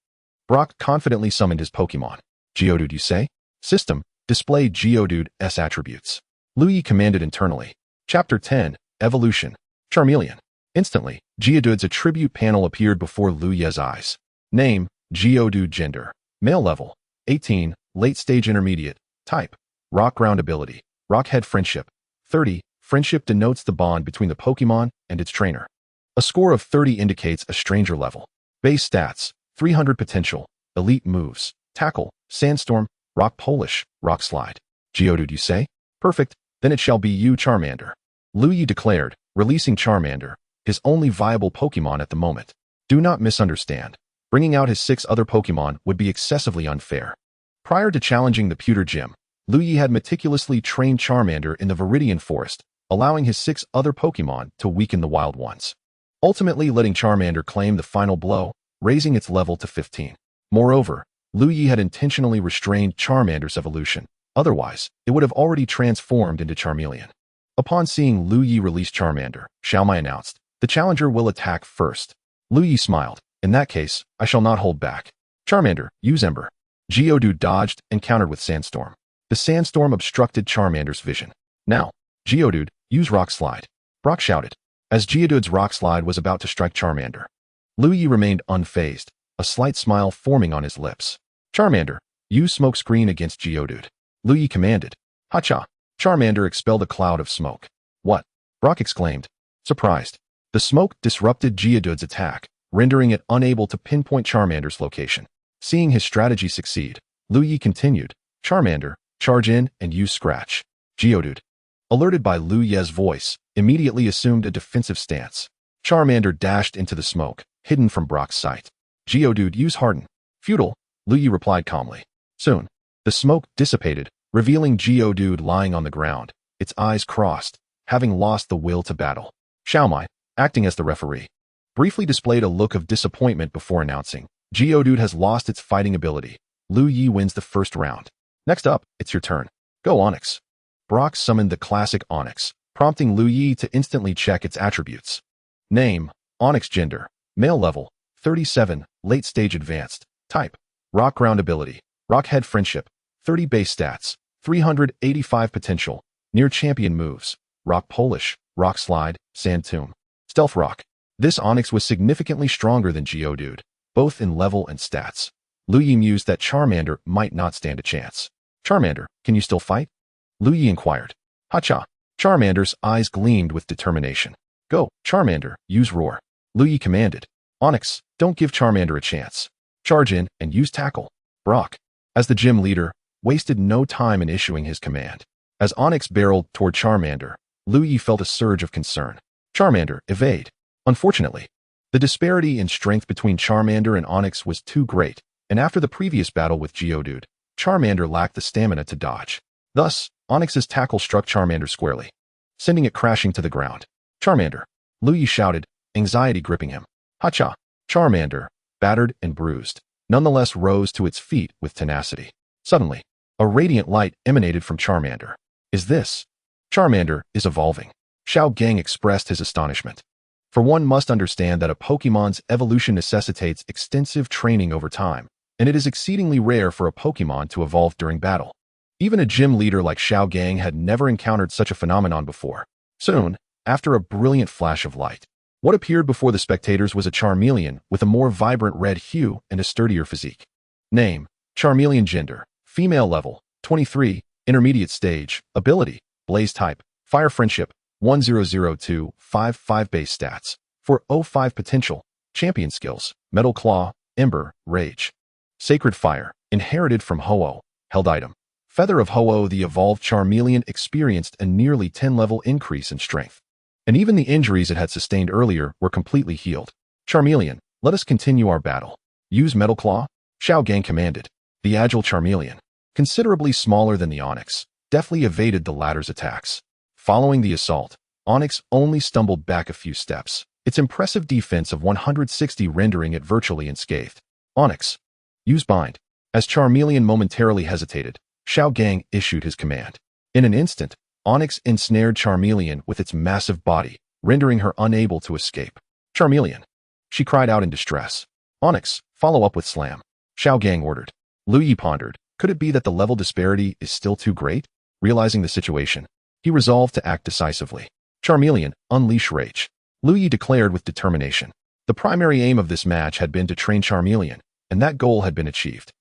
Brock confidently summoned his Pokemon. "Geodude, you say? System, display Geodude's attributes." Liu Ye commanded internally. Chapter 10, Evolution. Charmeleon. Instantly, Geodude's attribute panel appeared before Liu Ye's eyes. Name, Geodude. Gender, male. Level, 18, late stage intermediate. Type, rock ground. Ability, rock head. Friendship, 30. Friendship denotes the bond between the Pokemon and its trainer. A score of 30 indicates a stranger level. Base stats, 300 potential. Elite moves, tackle, sandstorm, rock polish, rock slide. "Geodude, you say? Perfect, then it shall be you, Charmander," Liu Ye declared, releasing Charmander, his only viable Pokemon at the moment. Do not misunderstand. Bringing out his 6 other Pokemon would be excessively unfair. Prior to challenging the pewter gym, Liu Ye had meticulously trained Charmander in the Viridian Forest, allowing his 6 other Pokemon to weaken the wild ones, ultimately letting Charmander claim the final blow, raising its level to 15. Moreover, Liu Ye had intentionally restrained Charmander's evolution, otherwise, it would have already transformed into Charmeleon. Upon seeing Liu Ye release Charmander, Xiaomai announced, "The challenger will attack first." Liu Ye smiled. "In that case, I shall not hold back. Charmander, use Ember." Geodude dodged and countered with Sandstorm. The Sandstorm obstructed Charmander's vision. "Now, Geodude, use Rock Slide," Brock shouted. As Geodude's Rock Slide was about to strike Charmander, Liu Ye remained unfazed, a slight smile forming on his lips. "Charmander, use Smoke Screen against Geodude," Liu Ye commanded. "Hacha!" Charmander expelled a cloud of smoke. "What?" Brock exclaimed, surprised. The smoke disrupted Geodude's attack, rendering it unable to pinpoint Charmander's location. Seeing his strategy succeed, Liu Ye continued, "Charmander, charge in and use Scratch." Geodude, alerted by Liu Ye's voice, immediately assumed a defensive stance. Charmander dashed into the smoke, hidden from Brock's sight. "Geodude, use Harden." "Futile," Liu Ye replied calmly. Soon, the smoke dissipated, revealing Geodude lying on the ground, its eyes crossed, having lost the will to battle. Xiaomai, acting as the referee, briefly displayed a look of disappointment before announcing, "Geodude has lost its fighting ability. Liu Ye wins the first round. Next up, it's your turn. Go, Onix." Brock summoned the classic Onix, prompting Liu Ye to instantly check its attributes. Name, Onix. Gender, male. Level, 37, late stage advanced. Type, rock ground. Ability, rock head. Friendship, 30. Base stats, 385 potential. Near champion moves, rock polish, rock slide, sand tomb, stealth rock. This Onix was significantly stronger than Geodude, both in level and stats. Liu Ye mused that Charmander might not stand a chance. "Charmander, can you still fight?" Liu Ye inquired. "Hacha!" Charmander's eyes gleamed with determination. Go, Charmander, use Roar. Liu Ye commanded. Onyx, don't give Charmander a chance. Charge in and use Tackle. Brock, as the gym leader, wasted no time in issuing his command. As Onyx barreled toward Charmander, Liu Ye felt a surge of concern. Charmander, evade. Unfortunately, the disparity in strength between Charmander and Onyx was too great, and after the previous battle with Geodude, Charmander lacked the stamina to dodge. Thus, Onyx's tackle struck Charmander squarely, sending it crashing to the ground. Charmander, Liu Ye shouted, anxiety gripping him. Hacha! Charmander, battered and bruised, nonetheless rose to its feet with tenacity. Suddenly, a radiant light emanated from Charmander. Is this? Charmander is evolving. Xiao Gang expressed his astonishment. For one must understand that a Pokemon's evolution necessitates extensive training over time, and it is exceedingly rare for a Pokemon to evolve during battle. Even a gym leader like Xiao Gang had never encountered such a phenomenon before. Soon, after a brilliant flash of light, what appeared before the spectators was a Charmeleon with a more vibrant red hue and a sturdier physique. Name, Charmeleon. Gender, female. Level, 23, intermediate stage. Ability, Blaze type, Fire. Friendship, 100255. Base stats, 405. Potential, Champion skills, Metal Claw, Ember, Rage. Sacred Fire, inherited from Ho-Oh. Held item, Feather of Ho-Oh. The evolved Charmeleon experienced a nearly 10-level increase in strength, and even the injuries it had sustained earlier were completely healed. Charmeleon, let us continue our battle. Use Metal Claw, Xiao Gang commanded. The agile Charmeleon, considerably smaller than the Onyx, deftly evaded the latter's attacks. Following the assault, Onyx only stumbled back a few steps, its impressive defense of 160 rendering it virtually unscathed. Onyx, use Bind. As Charmeleon momentarily hesitated, Xiao Gang issued his command. In an instant, Onyx ensnared Charmeleon with its massive body, rendering her unable to escape. Charmeleon, she cried out in distress. Onyx, follow up with Slam. Xiao Gang ordered. Liu Ye pondered. Could it be that the level disparity is still too great? Realizing the situation, he resolved to act decisively. Charmeleon, unleash Rage. Liu Ye declared with determination. The primary aim of this match had been to train Charmeleon, and that goal had been achieved.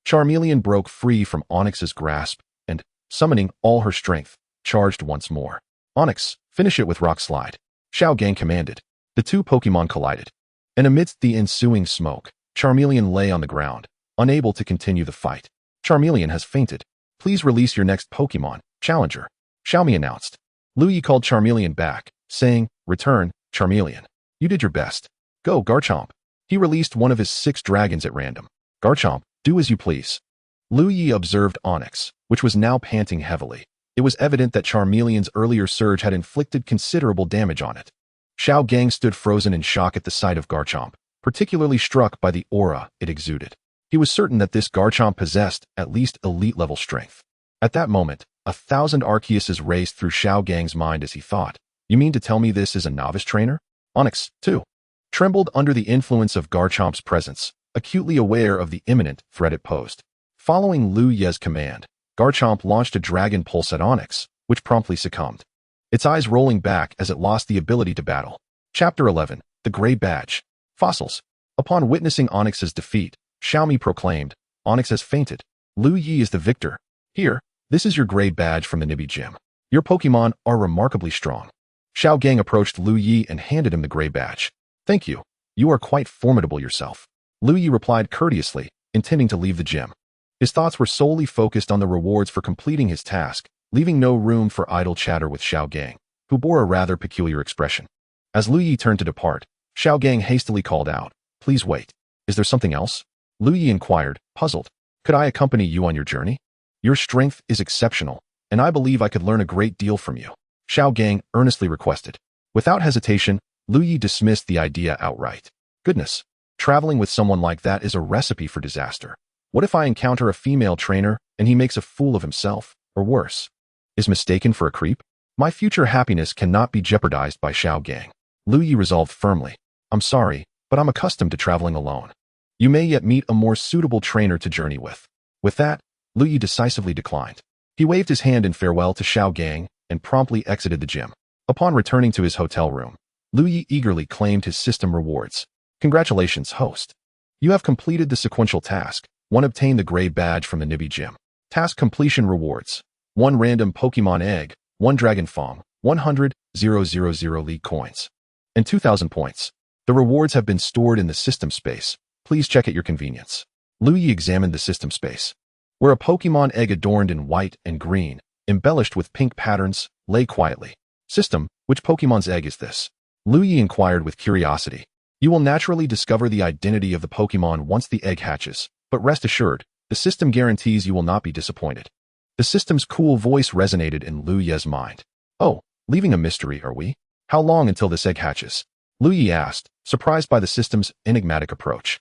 Charmeleon broke free from Onyx's grasp and, summoning all her strength, charged once more. Onyx, finish it with Rock Slide. Xiao Gang commanded. The two Pokemon collided, and amidst the ensuing smoke, Charmeleon lay on the ground, unable to continue the fight. Charmeleon has fainted. Please release your next Pokemon, Challenger. Xiaomi announced. Liu Ye called Charmeleon back, saying, return, Charmeleon. You did your best. Go, Garchomp. He released one of his 6 dragons at random. Garchomp, do as you please. Liu Ye observed Onyx, which was now panting heavily. It was evident that Charmeleon's earlier surge had inflicted considerable damage on it. Xiao Gang stood frozen in shock at the sight of Garchomp, particularly struck by the aura it exuded. He was certain that this Garchomp possessed at least elite-level strength. At that moment, 1,000 Arceuses raced through Xiao Gang's mind as he thought, you mean to tell me this is a novice trainer? Onyx, too, trembled under the influence of Garchomp's presence, acutely aware of the imminent threat it posed. Following Liu Ye's command, Garchomp launched a Dragon Pulse at Onyx, which promptly succumbed, its eyes rolling back as it lost the ability to battle. Chapter 11, The Gray Badge. Fossils. Upon witnessing Onyx's defeat, Xiaomi proclaimed, Onyx has fainted. Liu Ye is the victor. Here, this is your gray badge from the Nibi Gym. Your Pokemon are remarkably strong. Xiao Gang approached Liu Ye and handed him the gray badge. Thank you. You are quite formidable yourself. Liu Ye replied courteously, intending to leave the gym. His thoughts were solely focused on the rewards for completing his task, leaving no room for idle chatter with Xiao Gang, who bore a rather peculiar expression. As Liu Ye turned to depart, Xiao Gang hastily called out, please wait. Is there something else? Liu Ye inquired, puzzled. Could I accompany you on your journey? Your strength is exceptional, and I believe I could learn a great deal from you. Xiao Gang earnestly requested. Without hesitation, Liu Ye dismissed the idea outright. Goodness, traveling with someone like that is a recipe for disaster. What if I encounter a female trainer and he makes a fool of himself, or worse, is mistaken for a creep? My future happiness cannot be jeopardized by Xiao Gang. Liu Ye resolved firmly. I'm sorry, but I'm accustomed to traveling alone. You may yet meet a more suitable trainer to journey with. With that, Liu Ye decisively declined. He waved his hand in farewell to Xiao Gang and promptly exited the gym. Upon returning to his hotel room, Liu Ye eagerly claimed his system rewards. Congratulations, host. You have completed the sequential task. 1. Obtain the gray badge from the Nibi Gym. Task completion rewards. 1 random Pokemon egg, 1 Dragon Fong, 100,000 League coins, and 2,000 points. The rewards have been stored in the system space. Please check at your convenience. Liu Ye examined the system space, where a Pokemon egg adorned in white and green, embellished with pink patterns, lay quietly. System, which Pokemon's egg is this? Liu Ye inquired with curiosity. You will naturally discover the identity of the Pokemon once the egg hatches, but rest assured, the system guarantees you will not be disappointed. The system's cool voice resonated in Liu Ye's mind. Oh, leaving a mystery, are we? How long until this egg hatches? Liu Ye asked, surprised by the system's enigmatic approach.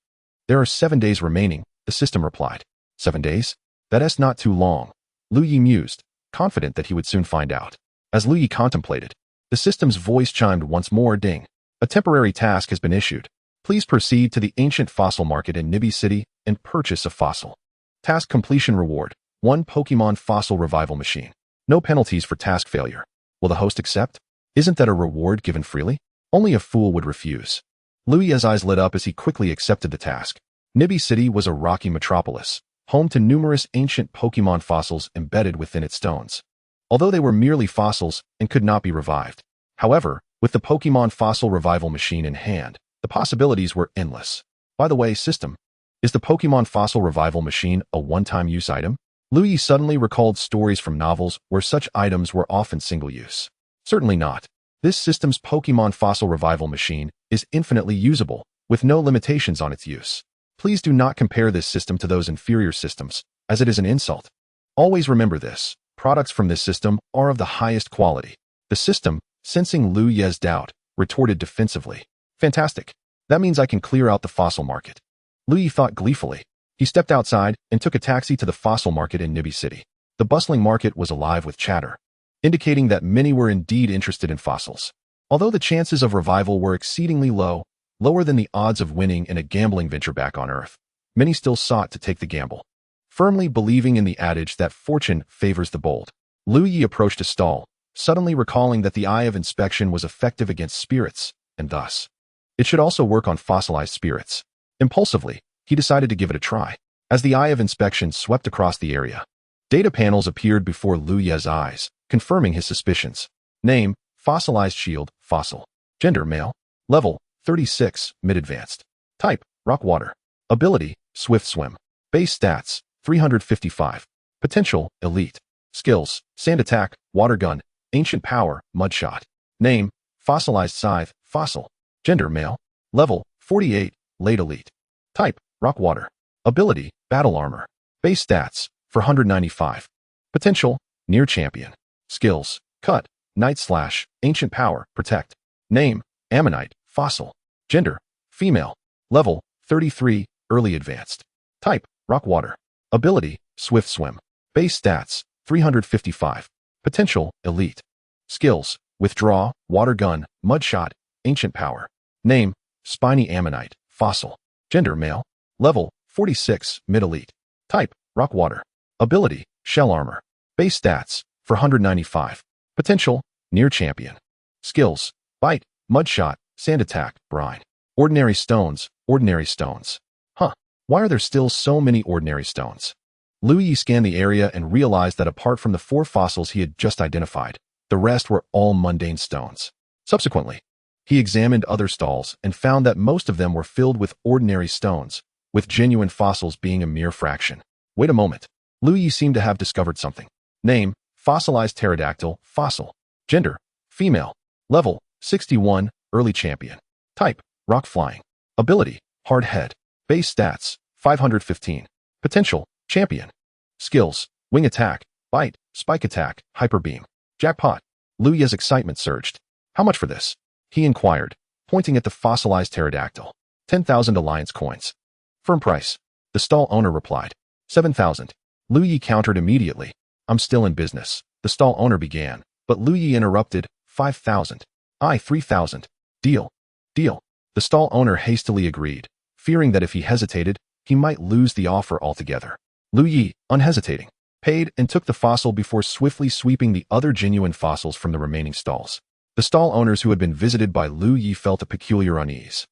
There are 7 days remaining, the system replied. 7 days? That is not too long. Liu Ye mused, confident that he would soon find out. As Liu Ye contemplated, the system's voice chimed once more. Ding. A temporary task has been issued. Please proceed to the ancient fossil market in Nibi City and purchase a fossil. Task completion reward. 1 Pokemon fossil revival machine. No penalties for task failure. Will the host accept? Isn't that a reward given freely? Only a fool would refuse. Liu Ye's eyes lit up as he quickly accepted the task. Nibi City was a rocky metropolis, home to numerous ancient Pokemon fossils embedded within its stones. Although they were merely fossils and could not be revived. However, with the Pokemon fossil revival machine in hand, the possibilities were endless. By the way, system, is the Pokemon fossil revival machine a one-time use item? Liu Ye suddenly recalled stories from novels where such items were often single-use. Certainly not. This system's Pokemon fossil revival machine is infinitely usable, with no limitations on its use. Please do not compare this system to those inferior systems, as it is an insult. Always remember this. Products from this system are of the highest quality. The system, sensing Liu Ye's doubt, retorted defensively. Fantastic. That means I can clear out the fossil market. Liu Ye thought gleefully. He stepped outside and took a taxi to the fossil market in Nibi City. The bustling market was alive with chatter, indicating that many were indeed interested in fossils. Although the chances of revival were exceedingly low, lower than the odds of winning in a gambling venture back on Earth, many still sought to take the gamble. Firmly believing in the adage that fortune favors the bold, Liu Ye approached a stall, suddenly recalling that the Eye of Inspection was effective against spirits, and thus, it should also work on fossilized spirits. Impulsively, he decided to give it a try. As the Eye of Inspection swept across the area, data panels appeared before Liu Ye's eyes, confirming his suspicions. Name, Fossilized Shield, Fossil. Gender, Male. Level, 36, Mid-Advanced. Type, Rock Water. Ability, Swift Swim. Base Stats, 355. Potential, Elite. Skills, Sand Attack, Water Gun, Ancient Power, Mud Shot. Name, Fossilized Scythe, Fossil. Gender, Male. Level, 48, Late Elite. Type, Rock Water. Ability, Battle Armor. Base Stats, 495. Potential, Near Champion. Skills, Cut, Night Slash, Ancient Power, Protect. Name, Ammonite, Fossil. Gender, Female. Level, 33, Early Advanced. Type, Rock Water. Ability, Swift Swim. Base Stats, 355. Potential, Elite. Skills, Withdraw, Water Gun, Mud Shot, Ancient Power. Name, Spiny Ammonite, Fossil. Gender, Male. Level, 46, Mid-Elite. Type, Rock Water. Ability, Shell Armor. Base Stats, 495. Potential, Near Champion. Skills, Bite, Mud Shot, Sand Attack, Brine. Ordinary Stones, Ordinary Stones. Huh, why are there still so many ordinary stones? Liu Ye scanned the area and realized that apart from the 4 fossils he had just identified, the rest were all mundane stones. Subsequently, he examined other stalls and found that most of them were filled with ordinary stones, with genuine fossils being a mere fraction. Wait a moment. Liu Ye seemed to have discovered something. Name, Fossilized Pterodactyl, Fossil. Gender, Female. Level, 61, Early Champion. Type, Rock Flying. Ability, Hard Head. Base Stats, 515. Potential, Champion. Skills, Wing Attack, Bite, Spike Attack, Hyper Beam. Jackpot. Liu Ye's excitement surged. How much for this? He inquired, pointing at the fossilized pterodactyl. 10,000 Alliance coins. Firm price. The stall owner replied. 7,000. Liu Ye countered immediately. I'm still in business. The stall owner began, but Liu Ye interrupted. 5,000. 3,000. Deal. Deal. The stall owner hastily agreed, fearing that if he hesitated, he might lose the offer altogether. Liu Ye, unhesitating, paid and took the fossil before swiftly sweeping the other genuine fossils from the remaining stalls. The stall owners who had been visited by Liu Ye felt a peculiar unease,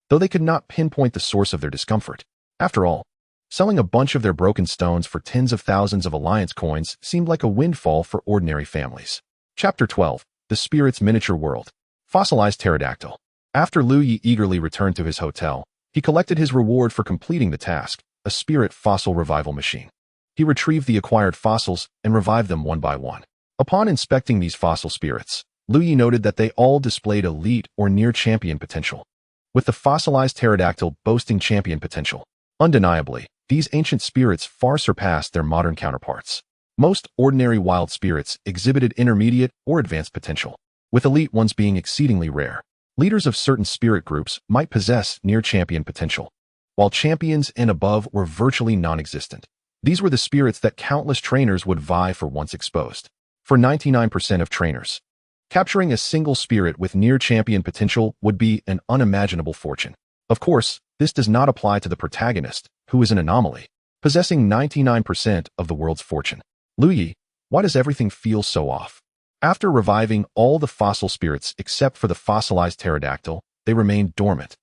though they could not pinpoint the source of their discomfort. After all, selling a bunch of their broken stones for tens of thousands of Alliance coins seemed like a windfall for ordinary families. Chapter 12. the spirit's miniature world. Fossilized pterodactyl. After Liu Ye eagerly returned to his hotel, he collected his reward for completing the task, a spirit fossil revival machine. He retrieved the acquired fossils and revived them one by one. Upon inspecting these fossil spirits, Liu Ye noted that they all displayed elite or near champion potential, with the fossilized pterodactyl boasting champion potential. Undeniably, these ancient spirits far surpassed their modern counterparts. Most ordinary wild spirits exhibited intermediate or advanced potential, with elite ones being exceedingly rare. Leaders of certain spirit groups might possess near champion potential, while champions and above were virtually non-existent. These were the spirits that countless trainers would vie for once exposed. For 99% of trainers, capturing a single spirit with near champion potential would be an unimaginable fortune. Of course, this does not apply to the protagonist, who is an anomaly, possessing 99% of the world's fortune. Liu Ye, why does everything feel so off? After reviving all the fossil spirits except for the fossilized pterodactyl, they remained dormant,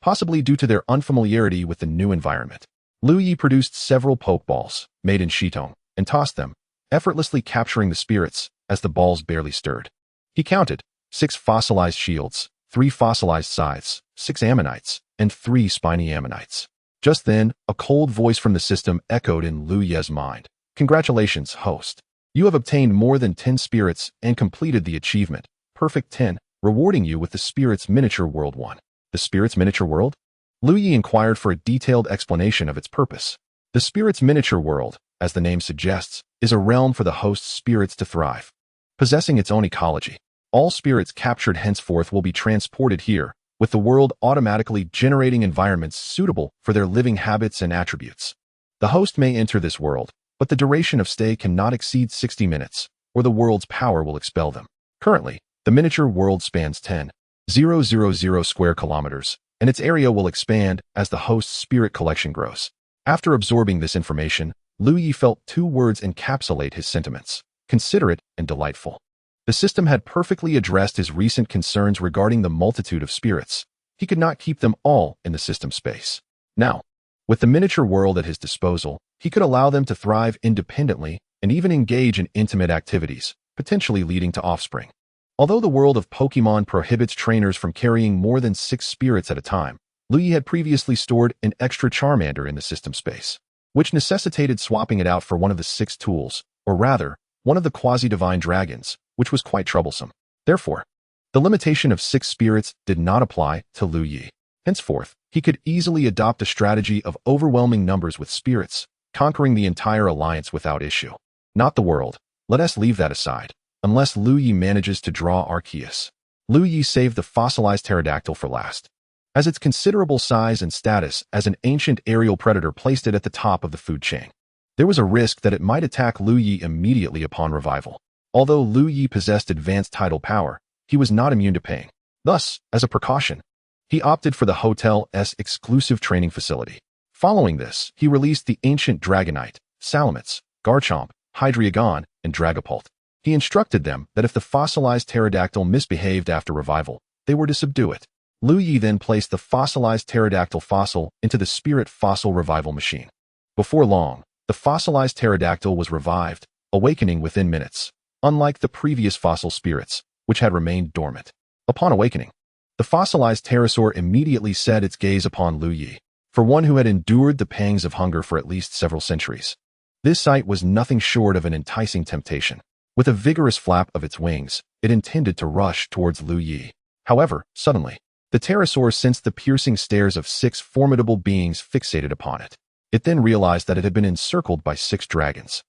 possibly due to their unfamiliarity with the new environment. Liu Ye produced several Pokeballs, made in Shitong, and tossed them, effortlessly capturing the spirits as the balls barely stirred. He counted 6 fossilized shields, 3 fossilized scythes, 6 ammonites, and 3 spiny ammonites. Just then, a cold voice from the system echoed in Liu Ye's mind. Congratulations, host. You have obtained more than 10 spirits and completed the achievement, Perfect 10, rewarding you with the Spirit's Miniature World 1. The Spirit's Miniature World? Liu Ye inquired for a detailed explanation of its purpose. The Spirit's Miniature World, as the name suggests, is a realm for the host's spirits to thrive, possessing its own ecology. All spirits captured henceforth will be transported here, with the world automatically generating environments suitable for their living habits and attributes. The host may enter this world, but the duration of stay cannot exceed 60 minutes, or the world's power will expel them. Currently, the miniature world spans 10,000 square kilometers, and its area will expand as the host's spirit collection grows. After absorbing this information, Liu Ye felt 2 words encapsulate his sentiments: considerate and delightful. The system had perfectly addressed his recent concerns regarding the multitude of spirits. He could not keep them all in the system space. Now, with the miniature world at his disposal, he could allow them to thrive independently and even engage in intimate activities, potentially leading to offspring. Although the world of Pokemon prohibits trainers from carrying more than 6 spirits at a time, Liu Ye had previously stored an extra Charmander in the system space, which necessitated swapping it out for one of the 6 tools, or rather, one of the quasi-divine dragons, which was quite troublesome. Therefore, the limitation of 6 spirits did not apply to Liu Ye. Henceforth, he could easily adopt a strategy of overwhelming numbers with spirits, conquering the entire alliance without issue. Not the world. Let us leave that aside, unless Liu Ye manages to draw Arceus. Liu Ye saved the fossilized pterodactyl for last, as its considerable size and status as an ancient aerial predator placed it at the top of the food chain. There was a risk that it might attack Liu Ye immediately upon revival. Although Liu Ye possessed advanced tidal power, he was not immune to pain. Thus, as a precaution, he opted for the hotel's exclusive training facility. Following this, he released the ancient Dragonite, Salamence, Garchomp, Hydreigon, and Dragapult. He instructed them that if the fossilized pterodactyl misbehaved after revival, they were to subdue it. Liu Ye then placed the fossilized pterodactyl fossil into the spirit fossil revival machine. Before long, the fossilized pterodactyl was revived, awakening within minutes, unlike the previous fossil spirits, which had remained dormant. Upon awakening, the fossilized pterosaur immediately set its gaze upon Liu Ye. For one who had endured the pangs of hunger for at least several centuries, this sight was nothing short of an enticing temptation. With a vigorous flap of its wings, it intended to rush towards Liu Ye. However, suddenly, the pterosaur sensed the piercing stares of 6 formidable beings fixated upon it. It then realized that it had been encircled by 6 dragons.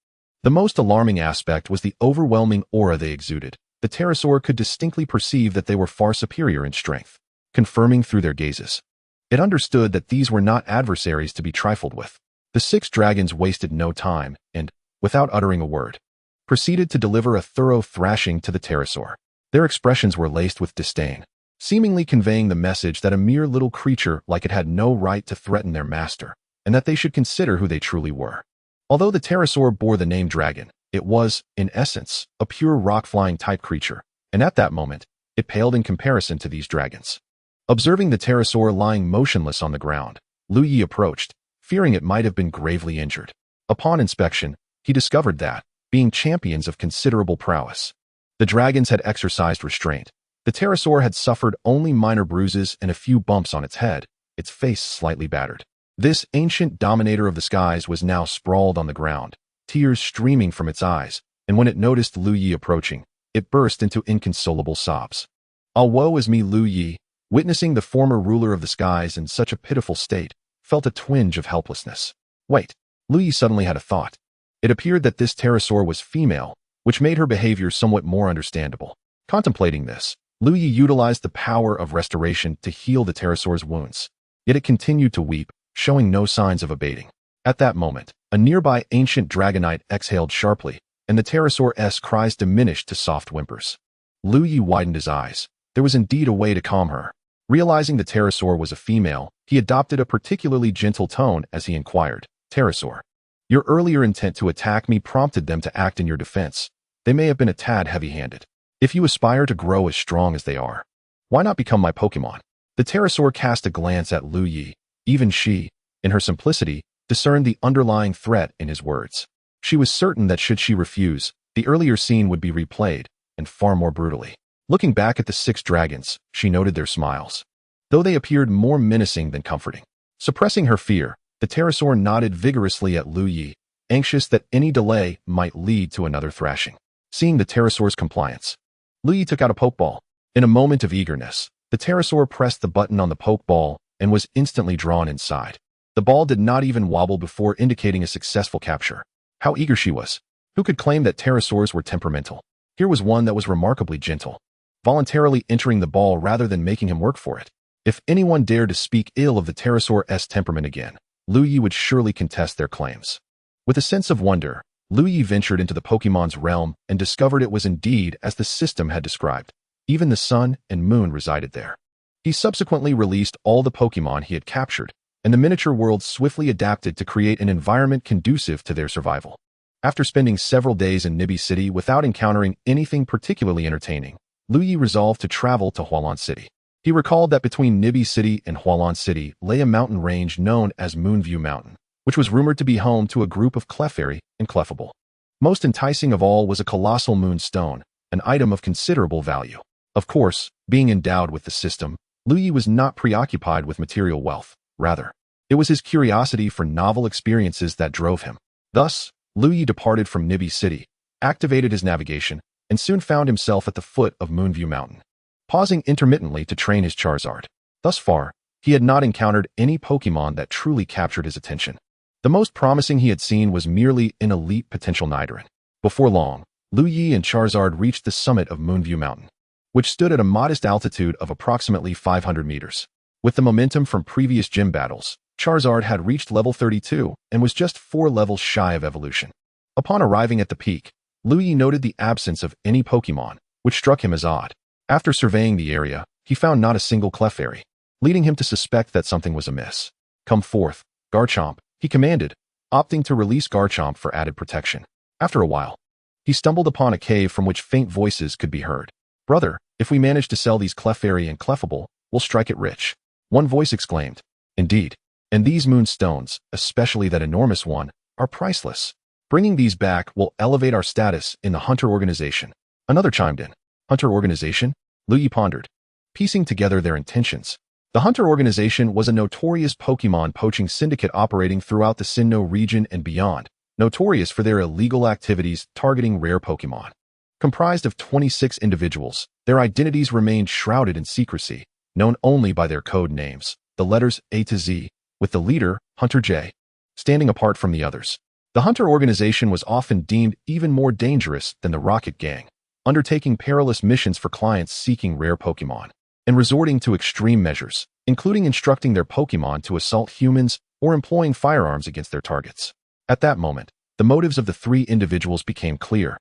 The most alarming aspect was the overwhelming aura they exuded. The pterosaur could distinctly perceive that they were far superior in strength, confirming through their gazes. It understood that these were not adversaries to be trifled with. The 6 dragons wasted no time and, without uttering a word, proceeded to deliver a thorough thrashing to the pterosaur. Their expressions were laced with disdain, seemingly conveying the message that a mere little creature like it had no right to threaten their master, and that they should consider who they truly were. Although the pterosaur bore the name dragon, it was, in essence, a pure rock-flying type creature, and at that moment, it paled in comparison to these dragons. Observing the pterosaur lying motionless on the ground, Liu Ye approached, fearing it might have been gravely injured. Upon inspection, he discovered that, being champions of considerable prowess, The dragons had exercised restraint. The pterosaur had suffered only minor bruises and a few bumps on its head, its face slightly battered. This ancient dominator of the skies was now sprawled on the ground, tears streaming from its eyes, and when it noticed Liu Ye approaching, it burst into inconsolable sobs. Ah, woe is me, Liu Ye, witnessing the former ruler of the skies in such a pitiful state, felt a twinge of helplessness. Wait, Liu Ye suddenly had a thought. It appeared that this pterosaur was female, which made her behavior somewhat more understandable. Contemplating this, Liu Ye utilized the power of restoration to heal the pterosaur's wounds. Yet it continued to weep, showing no signs of abating. At that moment, a nearby ancient dragonite exhaled sharply, and the pterosaur's cries diminished to soft whimpers. Liu Ye widened his eyes. There was indeed a way to calm her. Realizing the pterosaur was a female, he adopted a particularly gentle tone as he inquired, "Pterosaur, your earlier intent to attack me prompted them to act in your defense. They may have been a tad heavy-handed. If you aspire to grow as strong as they are, why not become my Pokemon?" The pterosaur cast a glance at Liu Ye. Even she, in her simplicity, discerned the underlying threat in his words. She was certain that should she refuse, the earlier scene would be replayed, and far more brutally. Looking back at the 6 dragons, she noted their smiles, though they appeared more menacing than comforting. Suppressing her fear, the pterosaur nodded vigorously at Liu Ye, anxious that any delay might lead to another thrashing. Seeing the pterosaur's compliance, Liu Ye took out a Pokeball. In a moment of eagerness, the pterosaur pressed the button on the Pokeball and was instantly drawn inside. The ball did not even wobble before indicating a successful capture. How eager she was! Who could claim that pterosaurs were temperamental? Here was one that was remarkably gentle, voluntarily entering the ball rather than making him work for it. If anyone dared to speak ill of the pterosaur's temperament again, Liu Ye would surely contest their claims. With a sense of wonder, Liu Ye ventured into the Pokemon's realm and discovered it was indeed as the system had described. Even the sun and moon resided there. He subsequently released all the Pokemon he had captured, and the miniature world swiftly adapted to create an environment conducive to their survival. After spending several days in Nibi City without encountering anything particularly entertaining, Liu Ye resolved to travel to Hualan City. He recalled that between Nibi City and Hualan City lay a mountain range known as Moonview Mountain, which was rumored to be home to a group of Clefairy and Clefable. Most enticing of all was a colossal moonstone, an item of considerable value. Of course, being endowed with the system, Liu Ye was not preoccupied with material wealth. Rather, it was his curiosity for novel experiences that drove him. Thus, Liu Ye departed from Nibi City, activated his navigation, and soon found himself at the foot of Moonview Mountain, pausing intermittently to train his Charizard. Thus far, he had not encountered any Pokemon that truly captured his attention. The most promising he had seen was merely an elite potential Nidoran. Before long, Liu Ye and Charizard reached the summit of Moonview Mountain, which stood at a modest altitude of approximately 500 meters. With the momentum from previous gym battles, Charizard had reached level 32 and was just 4 levels shy of evolution. Upon arriving at the peak, Liu Ye noted the absence of any Pokemon, which struck him as odd. After surveying the area, he found not a single Clefairy, leading him to suspect that something was amiss. "Come forth, Garchomp," he commanded, opting to release Garchomp for added protection. After a while, he stumbled upon a cave from which faint voices could be heard. "Brother, if we manage to sell these Clefairy and Clefable, we'll strike it rich," one voice exclaimed. "Indeed, and these moonstones, especially that enormous one, are priceless. Bringing these back will elevate our status in the Hunter Organization." Another chimed in. "Hunter Organization?" Liu Ye pondered, piecing together their intentions. The Hunter Organization was a notorious Pokemon poaching syndicate operating throughout the Sinnoh region and beyond, notorious for their illegal activities targeting rare Pokemon. Comprised of 26 individuals, their identities remained shrouded in secrecy, known only by their code names, the letters A to Z, with the leader, Hunter J, standing apart from the others. The Hunter Organization was often deemed even more dangerous than the Rocket Gang, undertaking perilous missions for clients seeking rare Pokemon, and resorting to extreme measures, including instructing their Pokemon to assault humans or employing firearms against their targets. At that moment, the motives of the 3 individuals became clear,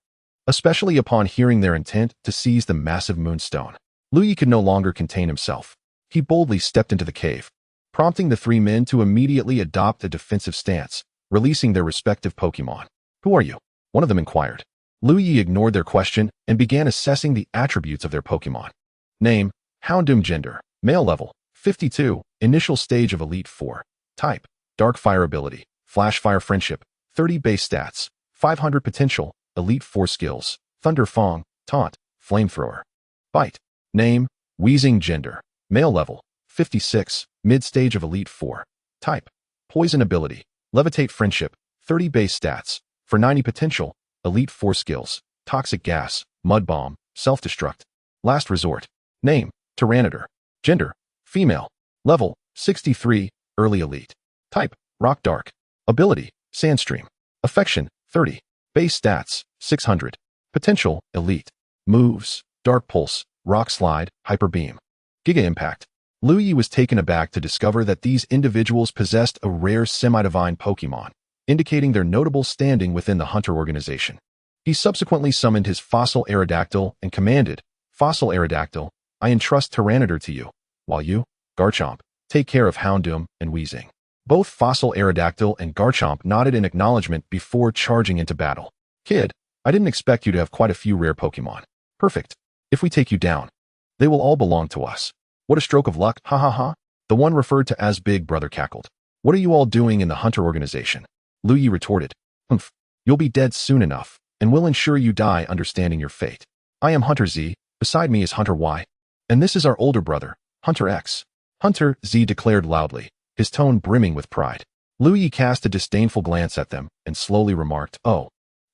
especially upon hearing their intent to seize the massive moonstone. Liu Ye could no longer contain himself. He boldly stepped into the cave, prompting the 3 men to immediately adopt a defensive stance, releasing their respective Pokemon. "Who are you?" one of them inquired. Liu Ye ignored their question and began assessing the attributes of their Pokemon. Name, Houndoom. Gender, male. Level, 52, initial stage of Elite 4. Type, Dark Fire. Ability, Flash Fire. Friendship, 30 base stats, 500 potential, Elite 4 skills, Thunder Fong, Taunt, flamethrower. Bite. Name, Wheezing. Gender, male. Level, 56, mid-stage of Elite 4. Type, poison. Ability, levitate. Friendship, 30 base stats, for 90 potential, Elite 4 skills, toxic gas, mud bomb, self-destruct. Last resort. Name, Tyranitar. Gender, female. Level, 63, early elite. Type, rock. Dark. Ability, Sandstream. Affection, 30. Base stats, 600. Potential, elite. Moves, Dark Pulse, Rock Slide, Hyper Beam. Giga Impact. Liu Ye was taken aback to discover that these individuals possessed a rare semi-divine Pokemon, indicating their notable standing within the Hunter organization. He subsequently summoned his Fossil Aerodactyl and commanded, Fossil Aerodactyl, I entrust Tyranitar to you, while you, Garchomp, take care of Houndoom and Wheezing. Both Fossil Aerodactyl and Garchomp nodded in acknowledgement before charging into battle. Kid, I didn't expect you to have quite a few rare Pokemon. Perfect. If we take you down, they will all belong to us. What a stroke of luck, ha ha ha. The one referred to as Big Brother cackled. What are you all doing in the Hunter organization? Liu Ye retorted. Humph, you'll be dead soon enough, and we'll ensure you die understanding your fate. I am Hunter Z, beside me is Hunter Y, and this is our older brother, Hunter X. Hunter Z declared loudly, his tone brimming with pride. Liu Ye cast a disdainful glance at them and slowly remarked, Oh,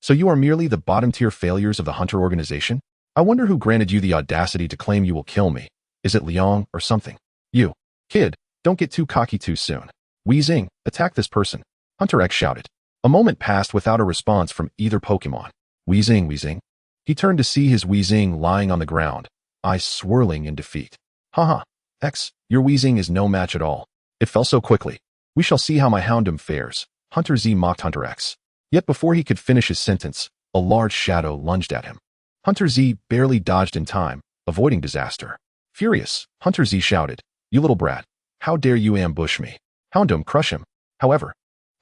so you are merely the bottom-tier failures of the Hunter organization? I wonder who granted you the audacity to claim you will kill me. Is it Liang or something? You, kid, don't get too cocky too soon. Wheezing, attack this person. Hunter X shouted. A moment passed without a response from either Pokemon. Wheezing, Wheezing. He turned to see his Wheezing lying on the ground, eyes swirling in defeat. Haha, X, your Wheezing is no match at all. It fell so quickly. We shall see how my Houndoom fares. Hunter Z mocked Hunter X. Yet before he could finish his sentence, a large shadow lunged at him. Hunter Z barely dodged in time, avoiding disaster. Furious, Hunter Z shouted, You little brat, how dare you ambush me? Houndoom, crush him. However,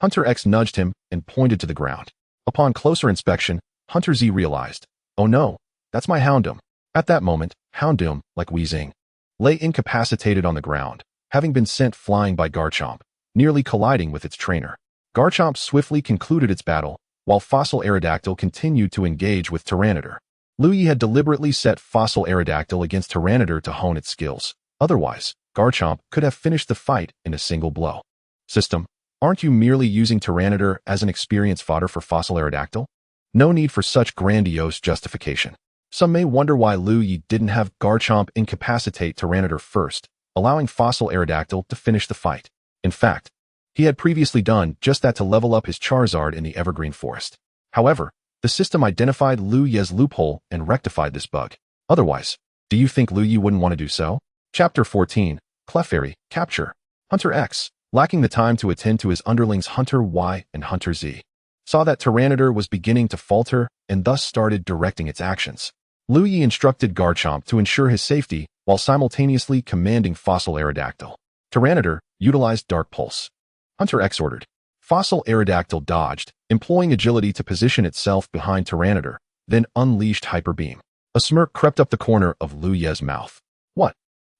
Hunter X nudged him and pointed to the ground. Upon closer inspection, Hunter Z realized, Oh no, that's my Houndoom. At that moment, Houndoom, like Wheezing, lay incapacitated on the ground, having been sent flying by Garchomp, nearly colliding with its trainer. Garchomp swiftly concluded its battle, while Fossil Aerodactyl continued to engage with Tyranitar. Liu Ye had deliberately set Fossil Aerodactyl against Tyranitar to hone its skills. Otherwise, Garchomp could have finished the fight in a single blow. System, aren't you merely using Tyranitar as an experience fodder for Fossil Aerodactyl? No need for such grandiose justification. Some may wonder why Liu Ye didn't have Garchomp incapacitate Tyranitar first, allowing Fossil Aerodactyl to finish the fight. In fact, he had previously done just that to level up his Charizard in the Evergreen Forest. However, the system identified Liu Ye's loophole and rectified this bug. Otherwise, do you think Liu Ye wouldn't want to do so? Chapter 14, Clefairy, Capture. Hunter X, lacking the time to attend to his underlings Hunter Y and Hunter Z, saw that Tyranitar was beginning to falter and thus started directing its actions. Liu Ye instructed Garchomp to ensure his safety while simultaneously commanding Fossil Aerodactyl. Tyranitar utilized Dark Pulse. Hunter X ordered. Fossil Aerodactyl dodged, employing agility to position itself behind Tyranitar, then unleashed Hyper Beam. A smirk crept up the corner of Liu Ye's mouth. What?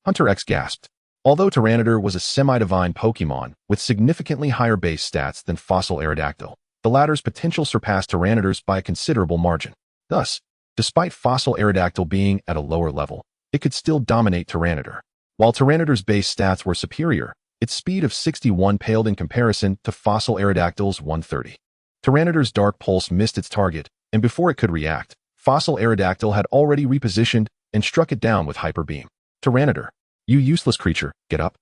Hunter X gasped. Although Tyranitar was a semi-divine Pokemon with significantly higher base stats than Fossil Aerodactyl, the latter's potential surpassed Tyranitar's by a considerable margin. Thus, despite Fossil Aerodactyl being at a lower level, it could still dominate Tyranitar. While Tyranitar's base stats were superior, its speed of 61 paled in comparison to Fossil Aerodactyl's 130. Tyranitar's Dark Pulse missed its target, and before it could react, Fossil Aerodactyl had already repositioned and struck it down with Hyper Beam. Tyranitar, you useless creature, get up.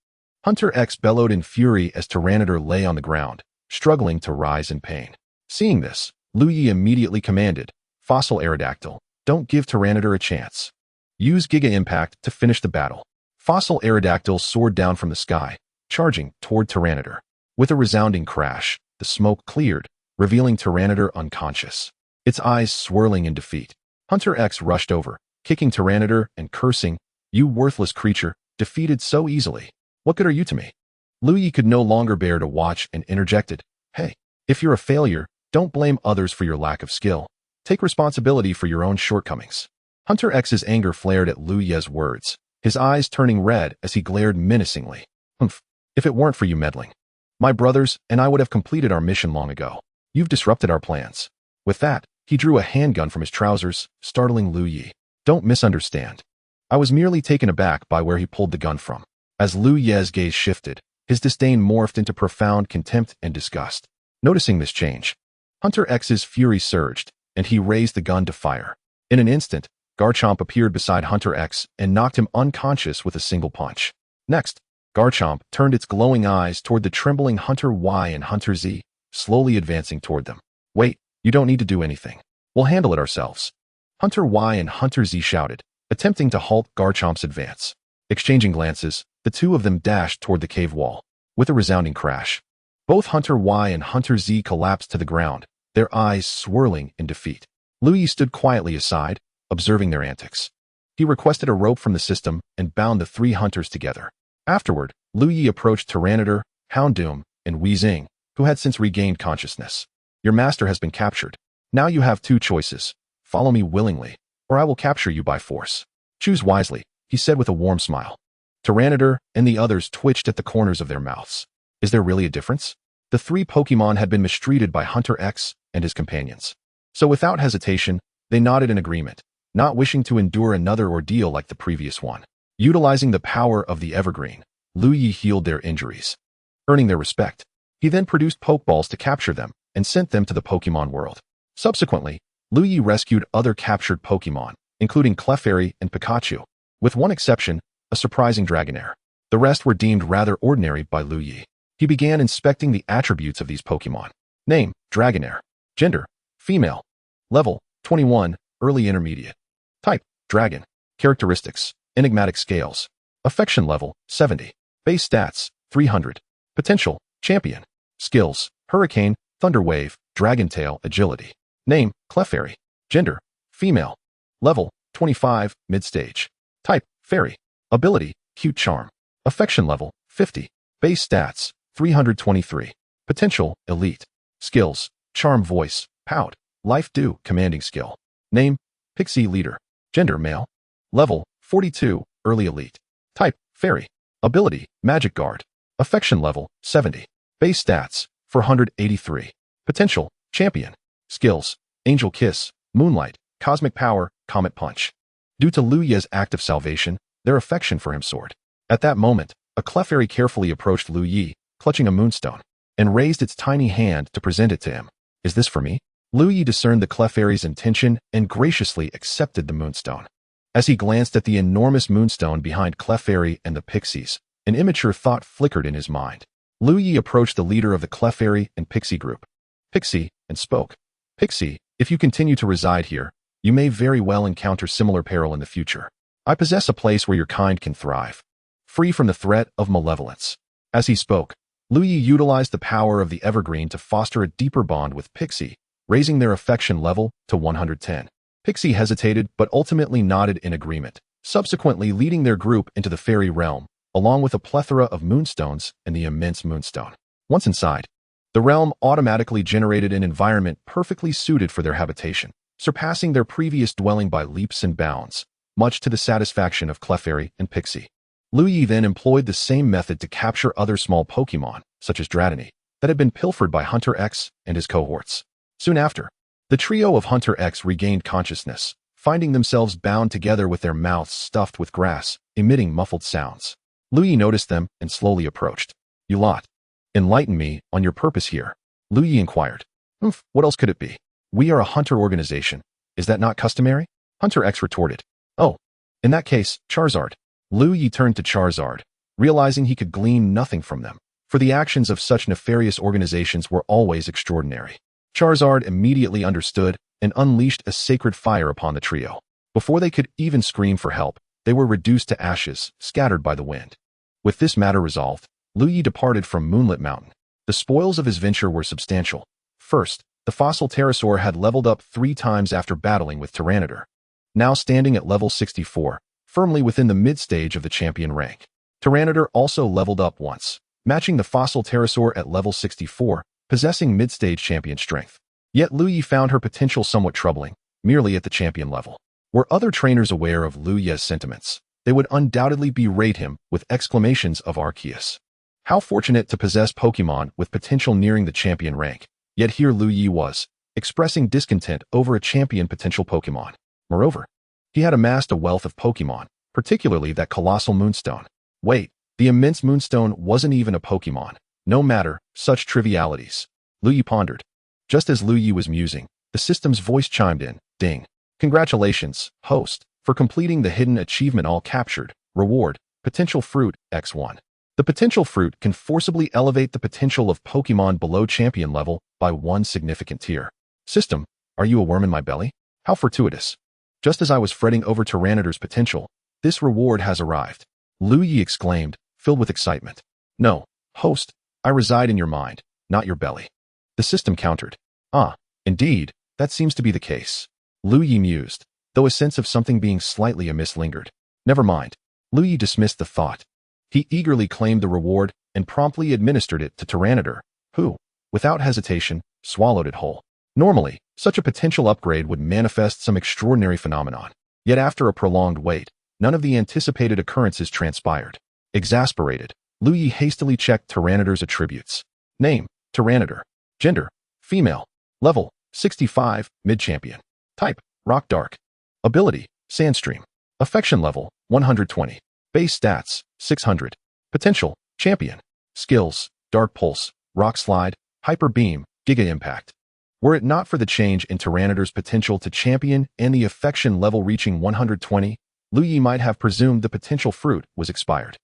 Hunter X bellowed in fury as Tyranitar lay on the ground, struggling to rise in pain. Seeing this, Liu Ye immediately commanded, Fossil Aerodactyl, don't give Tyranitar a chance. Use Giga Impact to finish the battle. Fossil Aerodactyl soared down from the sky, charging toward Tyranitar. With a resounding crash, the smoke cleared, revealing Tyranitar unconscious, its eyes swirling in defeat. Hunter X rushed over, kicking Tyranitar and cursing, You worthless creature, defeated so easily. What good are you to me? Liu Ye could no longer bear to watch and interjected, Hey, if you're a failure, don't blame others for your lack of skill. Take responsibility for your own shortcomings. Hunter X's anger flared at Liu Ye's words, his eyes turning red as he glared menacingly. Humph, if it weren't for you meddling, my brothers and I would have completed our mission long ago. You've disrupted our plans. With that, he drew a handgun from his trousers, startling Liu Ye. Don't misunderstand. I was merely taken aback by where he pulled the gun from. As Liu Ye's gaze shifted, his disdain morphed into profound contempt and disgust. Noticing this change, Hunter X's fury surged, and he raised the gun to fire. In an instant, Garchomp appeared beside Hunter X and knocked him unconscious with a single punch. Next, Garchomp turned its glowing eyes toward the trembling Hunter Y and Hunter Z, slowly advancing toward them. Wait, you don't need to do anything. We'll handle it ourselves. Hunter Y and Hunter Z shouted, attempting to halt Garchomp's advance. Exchanging glances, the two of them dashed toward the cave wall. With a resounding crash, both Hunter Y and Hunter Z collapsed to the ground, their eyes swirling in defeat. Liu Ye stood quietly aside, observing their antics. He requested a rope from the system and bound the three hunters together. Afterward, Liu Ye approached Tyranitar, Houndoom, and Weezing, who had since regained consciousness. Your master has been captured. Now you have two choices. Follow me willingly, or I will capture you by force. Choose wisely, he said with a warm smile. Tyranitar and the others twitched at the corners of their mouths. Is there really a difference? The three Pokemon had been mistreated by Hunter X and his companions. So without hesitation, they nodded in agreement, not wishing to endure another ordeal like the previous one. Utilizing the power of the Evergreen, Liu Ye healed their injuries, earning their respect. He then produced Pokeballs to capture them and sent them to the Pokemon world. Subsequently, Liu Ye rescued other captured Pokemon, including Clefairy and Pikachu, with one exception, a surprising Dragonair. The rest were deemed rather ordinary by Liu Ye. He began inspecting the attributes of these Pokemon. Name, Dragonair. Gender, female. Level, 21, early intermediate. Type, Dragon. Characteristics, enigmatic scales. Affection level, 70. Base stats, 300. Potential, champion. Skills, Hurricane, Thunder Wave, Dragon Tail, Agility. Name, Clefairy. Gender, female. Level, 25, mid-stage. Type, Fairy. Ability, Cute Charm. Affection level, 50. Base stats, 323. Potential, Elite. Skills, Charm Voice, Pout. Life Dew, Commanding Skill. Name, Pixie Leader. Gender, male. Level, 42, early elite. Type, Fairy. Ability, Magic Guard. Affection level, 70. Base stats, 483. Potential, Champion. Skills, Angel Kiss, Moonlight, Cosmic Power, Comet Punch. Due to Liu Ye's act of salvation, their affection for him soared. At that moment, a Clefairy carefully approached Liu Ye, clutching a moonstone, and raised its tiny hand to present it to him. Is this for me? Liu Ye discerned the Clefairy's intention and graciously accepted the moonstone. As he glanced at the enormous moonstone behind Clefairy and the pixies, an immature thought flickered in his mind. Liu Ye approached the leader of the Clefairy and Pixie group, Pixie, and spoke. Pixie, if you continue to reside here, you may very well encounter similar peril in the future. I possess a place where your kind can thrive, free from the threat of malevolence. As he spoke, Liu Ye utilized the power of the Evergreen to foster a deeper bond with Pixie, raising their affection level to 110. Pixie hesitated but ultimately nodded in agreement, subsequently leading their group into the fairy realm, along with a plethora of moonstones and the immense moonstone. Once inside, the realm automatically generated an environment perfectly suited for their habitation, surpassing their previous dwelling by leaps and bounds, much to the satisfaction of Clefairy and Pixie. Liu Ye then employed the same method to capture other small Pokemon, such as Dratini, that had been pilfered by Hunter X and his cohorts. Soon after, the trio of Hunter X regained consciousness, finding themselves bound together with their mouths stuffed with grass, emitting muffled sounds. Liu Ye noticed them and slowly approached. You lot, enlighten me on your purpose here, Liu Ye inquired. What else could it be? We are a hunter organization. Is that not customary? Hunter X retorted. Oh, in that case, Charizard. Liu Ye turned to Charizard, realizing he could glean nothing from them, for the actions of such nefarious organizations were always extraordinary. Charizard immediately understood and unleashed a sacred fire upon the trio. Before they could even scream for help, they were reduced to ashes, scattered by the wind. With this matter resolved, Liu Ye departed from Moonlit Mountain. The spoils of his venture were substantial. First, the fossil pterosaur had leveled up 3 times after battling with Tyranitar. Now standing at level 64, firmly within the mid-stage of the champion rank. Tyranitar also leveled up once, matching the fossil pterosaur at level 64, possessing mid-stage champion strength. Yet Liu Ye found her potential somewhat troubling, merely at the champion level. Were other trainers aware of Liu Ye's sentiments, they would undoubtedly berate him with exclamations of Arceus. How fortunate to possess Pokemon with potential nearing the champion rank, yet here Liu Ye was, expressing discontent over a champion potential Pokemon. Moreover, He had amassed a wealth of Pokemon, particularly that colossal Moonstone. Wait, the immense Moonstone wasn't even a Pokemon. No matter, such trivialities. Liu Ye pondered. Just as Liu Ye was musing, the system's voice chimed in. Ding. Congratulations, host, for completing the hidden achievement all captured. Reward, potential fruit, X1. The potential fruit can forcibly elevate the potential of Pokemon below champion level by one significant tier. System, are you a worm in my belly? How fortuitous. Just as I was fretting over Tyranitar's potential, this reward has arrived. Liu Ye exclaimed, filled with excitement. No, host, I reside in your mind, not your belly. The system countered. Ah, indeed, that seems to be the case. Liu Ye mused, though a sense of something being slightly amiss lingered. Never mind. Liu Ye dismissed the thought. He eagerly claimed the reward and promptly administered it to Tyranitar, who, without hesitation, swallowed it whole. Normally, such a potential upgrade would manifest some extraordinary phenomenon. Yet after a prolonged wait, none of the anticipated occurrences transpired. Exasperated, Liu Ye hastily checked Tyranitar's attributes. Name, Tyranitar. Gender, female. Level, 65, mid-champion. Type, rock dark. Ability, sandstream. Affection level, 120. Base stats, 600. Potential, champion. Skills, dark pulse, rock slide, hyper beam, giga impact. Were it not for the change in Tyranitar's potential to champion and the affection level reaching 120, Liu Ye might have presumed the potential fruit was expired.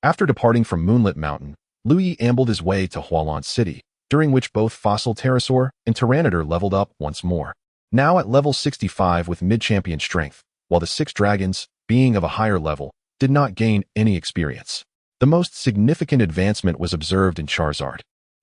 After departing from Moonlit Mountain, Liu Ye ambled his way to Hualan City, during which both Fossil Pterosaur and Tyranitar leveled up once more. Now at level 65 with mid-champion strength, while the 6 dragons, being of a higher level, did not gain any experience. The most significant advancement was observed in Charizard,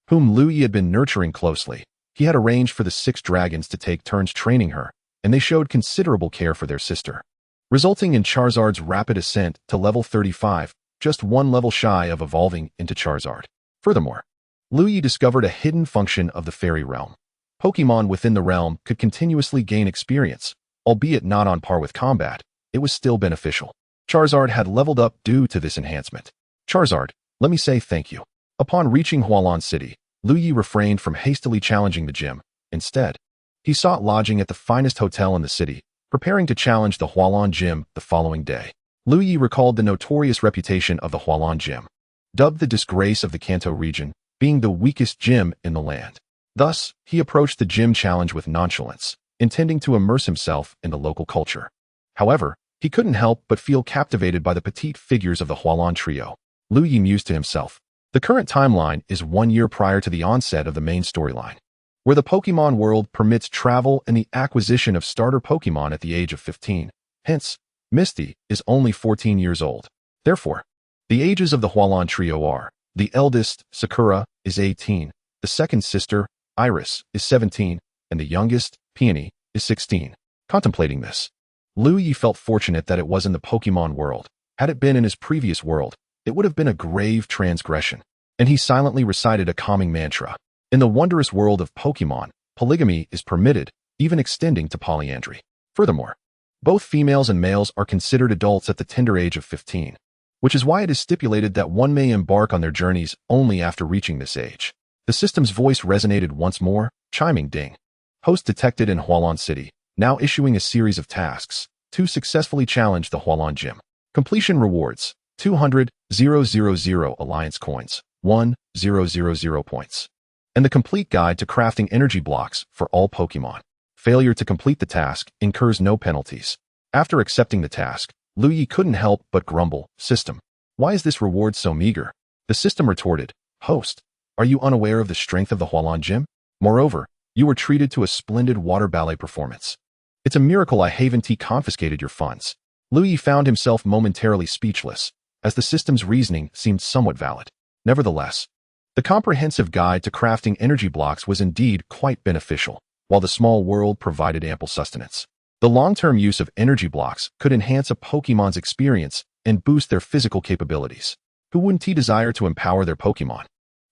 whom Liu Ye had been nurturing closely. He had arranged for the 6 dragons to take turns training her, and they showed considerable care for their sister, resulting in Charizard's rapid ascent to level 35, just one level shy of evolving into Charizard. Furthermore, Liu Ye discovered a hidden function of the fairy realm. Pokemon within the realm could continuously gain experience, albeit not on par with combat. It was still beneficial. Charizard had leveled up due to this enhancement. Charizard, let me say thank you. Upon reaching Hualan City, Liu Ye refrained from hastily challenging the gym. Instead, he sought lodging at the finest hotel in the city, preparing to challenge the Hualan Gym the following day. Liu Ye recalled the notorious reputation of the Hualan Gym, dubbed the disgrace of the Kanto region, being the weakest gym in the land. Thus, he approached the gym challenge with nonchalance, intending to immerse himself in the local culture. However, he couldn't help but feel captivated by the petite figures of the Hualan trio. Liu Ye mused to himself. The current timeline is 1 year prior to the onset of the main storyline, where the Pokemon world permits travel and the acquisition of starter Pokemon at the age of 15. Hence, Misty is only 14 years old. Therefore, the ages of the Hualan trio are: the eldest, Sakura, is 18, the second sister, Iris, is 17, and the youngest, Peony, is 16. Contemplating this, Liu Ye felt fortunate that it was in the Pokemon world. Had it been in his previous world, it would have been a grave transgression, and he silently recited a calming mantra. In the wondrous world of Pokemon, polygamy is permitted, even extending to polyandry. Furthermore, both females and males are considered adults at the tender age of 15, which is why it is stipulated that one may embark on their journeys only after reaching this age. The system's voice resonated once more, chiming ding. Host detected in Hualan City, now issuing a series of tasks to successfully challenge the Hualan Gym. Completion rewards: 200,000 Alliance coins, 1,000 points. And the complete guide to crafting energy blocks for all Pokemon. Failure to complete the task incurs no penalties. After accepting the task, Liu Ye couldn't help but grumble, "System, why is this reward so meager?" The system retorted, "Host, are you unaware of the strength of the Hualan Gym? Moreover, you were treated to a splendid water ballet performance. It's a miracle I haven't confiscated your funds." Liu Ye found himself momentarily speechless, as the system's reasoning seemed somewhat valid. Nevertheless, the comprehensive guide to crafting energy blocks was indeed quite beneficial, while the small world provided ample sustenance. The long-term use of energy blocks could enhance a Pokemon's experience and boost their physical capabilities. Who wouldn't desire to empower their Pokemon?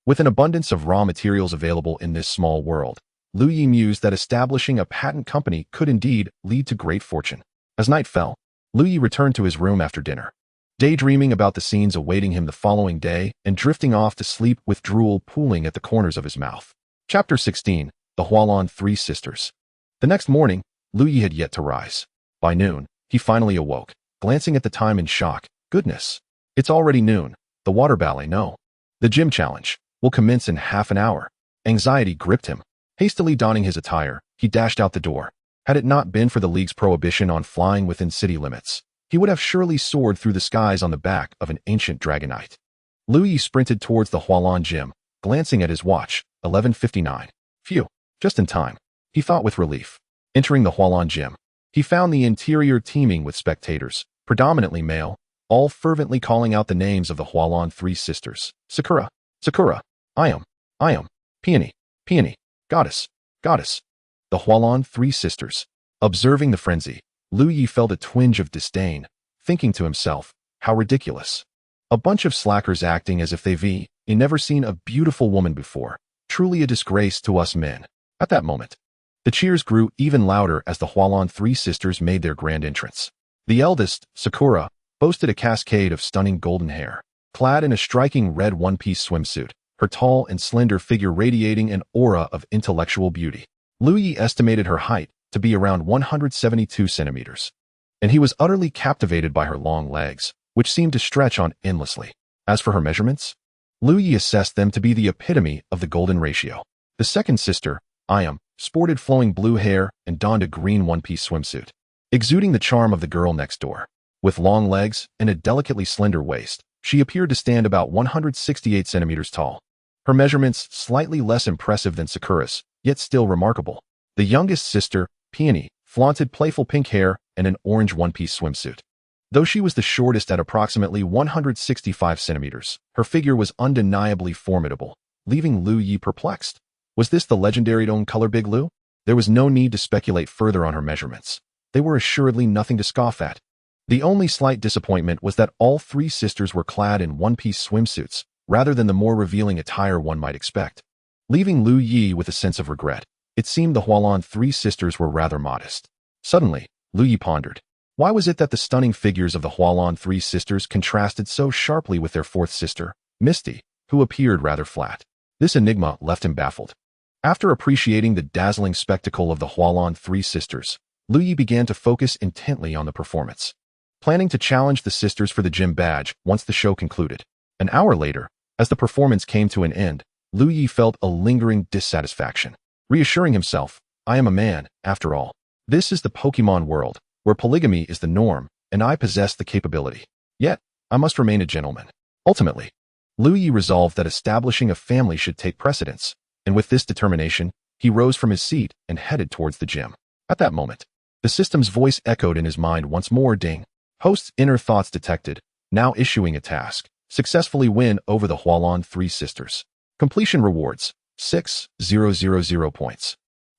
With an abundance of raw materials available in this small world, Liu Ye mused that establishing a patent company could indeed lead to great fortune. As night fell, Liu Ye returned to his room after dinner, daydreaming about the scenes awaiting him the following day and drifting off to sleep with drool pooling at the corners of his mouth. Chapter 16. The Hualan Three Sisters. The next morning, Liu Ye had yet to rise. By noon, He finally awoke, glancing at the time in shock. Goodness. It's already noon. The water ballet, no. The gym challenge will commence in half an hour. Anxiety gripped him. Hastily donning his attire, he dashed out the door. Had it not been for the league's prohibition on flying within city limits, he would have surely soared through the skies on the back of an ancient dragonite. Liu Ye sprinted towards the Hualan gym, glancing at his watch, 11:59. Phew, just in time, he thought with relief. Entering the Hualan gym, he found the interior teeming with spectators, predominantly male, all fervently calling out the names of the Hualan three sisters. Sakura, Sakura, I am, Peony, Peony, Goddess, Goddess. The Hualan three sisters. Observing the frenzy, Liu Ye felt a twinge of disdain, thinking to himself, how ridiculous. A bunch of slackers acting as if they've never seen a beautiful woman before. Truly a disgrace to us men. At that moment, the cheers grew even louder as the Hualan three sisters made their grand entrance. The eldest, Sakura, boasted a cascade of stunning golden hair. Clad in a striking red one-piece swimsuit, her tall and slender figure radiating an aura of intellectual beauty. Liu Ye estimated her height to be around 172 centimeters, and he was utterly captivated by her long legs, which seemed to stretch on endlessly. As for her measurements, Liu Ye assessed them to be the epitome of the golden ratio. The second sister, Ayam, sported flowing blue hair and donned a green one-piece swimsuit, exuding the charm of the girl next door. With long legs and a delicately slender waist, she appeared to stand about 168 centimeters tall. Her measurements slightly less impressive than Sakura's, yet still remarkable. The youngest sister, Peony, flaunted playful pink hair and an orange one-piece swimsuit. Though she was the shortest at approximately 165 centimeters, her figure was undeniably formidable, leaving Liu Ye perplexed. Was this the legendary own color Big Liu? There was no need to speculate further on her measurements. They were assuredly nothing to scoff at. The only slight disappointment was that all three sisters were clad in one-piece swimsuits, rather than the more revealing attire one might expect. Leaving Liu Ye with a sense of regret, it seemed the Hualan three sisters were rather modest. Suddenly, Liu Ye pondered. Why was it that the stunning figures of the Hualan three sisters contrasted so sharply with their fourth sister, Misty, who appeared rather flat? This enigma left him baffled. After appreciating the dazzling spectacle of the Hualan three sisters, Liu Ye began to focus intently on the performance, planning to challenge the sisters for the gym badge once the show concluded. An hour later, as the performance came to an end, Liu Ye felt a lingering dissatisfaction. Reassuring himself, I am a man, after all. This is the Pokemon world, where polygamy is the norm, and I possess the capability. Yet, I must remain a gentleman. Ultimately, Liu Ye resolved that establishing a family should take precedence, and with this determination, he rose from his seat and headed towards the gym. At that moment, the system's voice echoed in his mind once more. Ding. Host's inner thoughts detected, now issuing a task. Successfully win over the Hualan three sisters. Completion rewards, 6,000 points.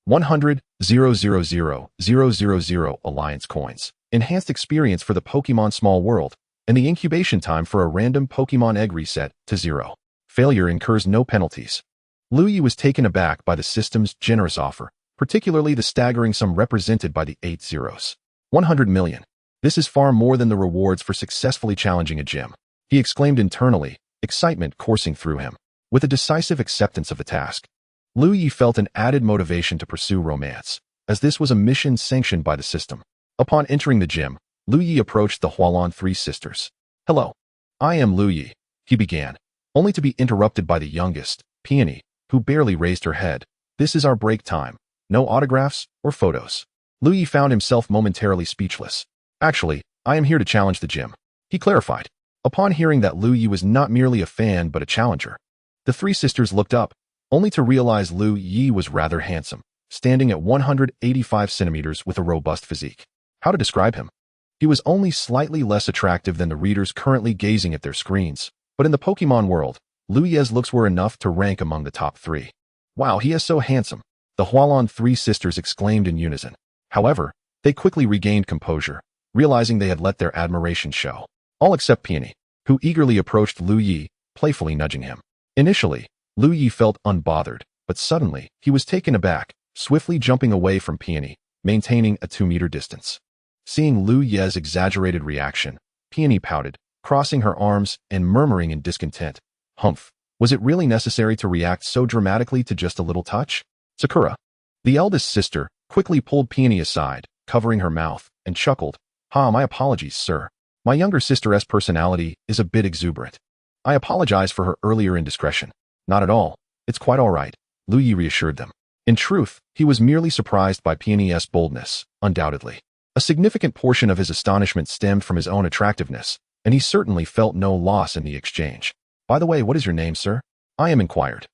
100,000,000 Alliance coins. Enhanced experience for the Pokemon Small World, and the incubation time for a random Pokemon egg reset to 0. Failure incurs no penalties. Liu Ye was taken aback by the system's generous offer, particularly the staggering sum represented by the 8 zeros. 100 million. This is far more than the rewards for successfully challenging a gym. He exclaimed internally, excitement coursing through him. With a decisive acceptance of the task, Liu Ye felt an added motivation to pursue romance, as this was a mission sanctioned by the system. Upon entering the gym, Liu Ye approached the Hualan three sisters. Hello. I am Liu Ye, he began, only to be interrupted by the youngest, Peony, who barely raised her head. This is our break time. No autographs or photos. Liu Ye found himself momentarily speechless. Actually, I am here to challenge the gym, he clarified. Upon hearing that Liu Ye was not merely a fan but a challenger, the three sisters looked up, only to realize Liu Ye was rather handsome, standing at 185 centimeters with a robust physique. How to describe him? He was only slightly less attractive than the readers currently gazing at their screens, but in the Pokemon world, Liu Ye's looks were enough to rank among the top 3. Wow, he is so handsome, the Hualan three sisters exclaimed in unison. However, they quickly regained composure, realizing they had let their admiration show. All except Peony, who eagerly approached Liu Ye, playfully nudging him. Initially, Liu Ye felt unbothered, but suddenly, he was taken aback, swiftly jumping away from Peony, maintaining a 2-meter distance. Seeing Liu Ye's exaggerated reaction, Peony pouted, crossing her arms and murmuring in discontent. Humph, was it really necessary to react so dramatically to just a little touch? Sakura, the eldest sister, quickly pulled Peony aside, covering her mouth, and chuckled. My apologies, sir. My younger sister's personality is a bit exuberant. I apologize for her earlier indiscretion. Not at all. It's quite all right, Liu Ye reassured them. In truth, he was merely surprised by Peony's boldness, undoubtedly. A significant portion of his astonishment stemmed from his own attractiveness, and he certainly felt no loss in the exchange. By the way, what is your name, sir? I am inquired.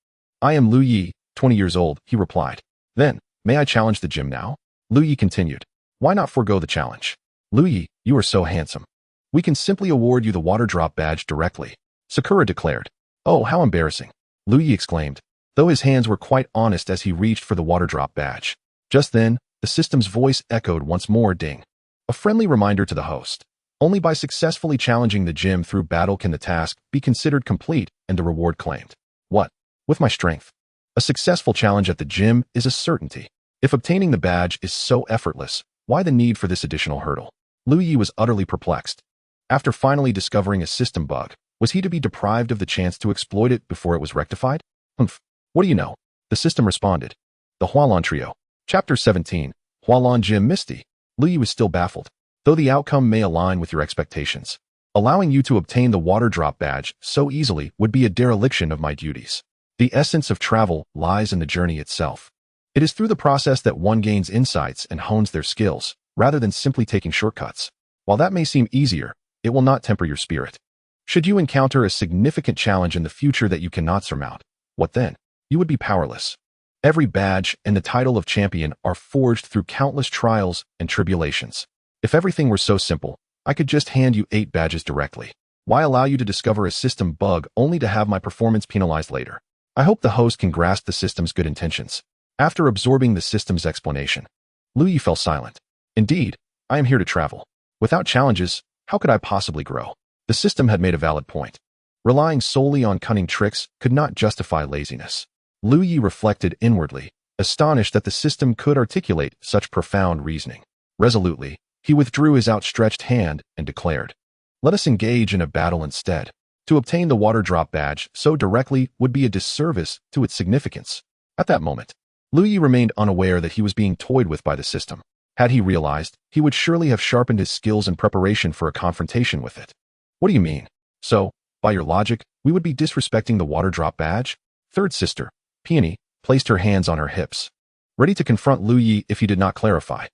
I am Liu Ye, 20 years old, he replied. Then, may I challenge the gym now? Liu Ye continued. Why not forego the challenge? Liu Ye, you are so handsome. We can simply award you the water drop badge directly, Sakura declared. Oh, how embarrassing, Liu Ye exclaimed, though his hands were quite honest as he reached for the water drop badge. Just then, the system's voice echoed once more, ding. A friendly reminder to the host. Only by successfully challenging the gym through battle can the task be considered complete and the reward claimed. What? With my strength. A successful challenge at the gym is a certainty. If obtaining the badge is so effortless, why the need for this additional hurdle? Liu Ye was utterly perplexed. After finally discovering a system bug, was he to be deprived of the chance to exploit it before it was rectified? Humph. What do you know? The system responded. The Hualon Trio. Chapter 17. Hualon Gym Misty. Liu Ye was still baffled. Though the outcome may align with your expectations, allowing you to obtain the water drop badge so easily would be a dereliction of my duties. The essence of travel lies in the journey itself. It is through the process that one gains insights and hones their skills, rather than simply taking shortcuts. While that may seem easier, it will not temper your spirit. Should you encounter a significant challenge in the future that you cannot surmount, what then? You would be powerless. Every badge and the title of champion are forged through countless trials and tribulations. If everything were so simple, I could just hand you 8 badges directly. Why allow you to discover a system bug only to have my performance penalized later? I hope the host can grasp the system's good intentions. After absorbing the system's explanation, Liu Ye fell silent. Indeed, I am here to travel. Without challenges, how could I possibly grow? The system had made a valid point. Relying solely on cunning tricks could not justify laziness. Liu Ye reflected inwardly, astonished that the system could articulate such profound reasoning. Resolutely, he withdrew his outstretched hand and declared, let us engage in a battle instead. To obtain the water drop badge so directly would be a disservice to its significance. At that moment, Liu Ye remained unaware that he was being toyed with by the system. Had he realized, he would surely have sharpened his skills in preparation for a confrontation with it. What do you mean? So, by your logic, we would be disrespecting the water drop badge? Third sister, Peony, placed her hands on her hips, ready to confront Liu Ye if he did not clarify.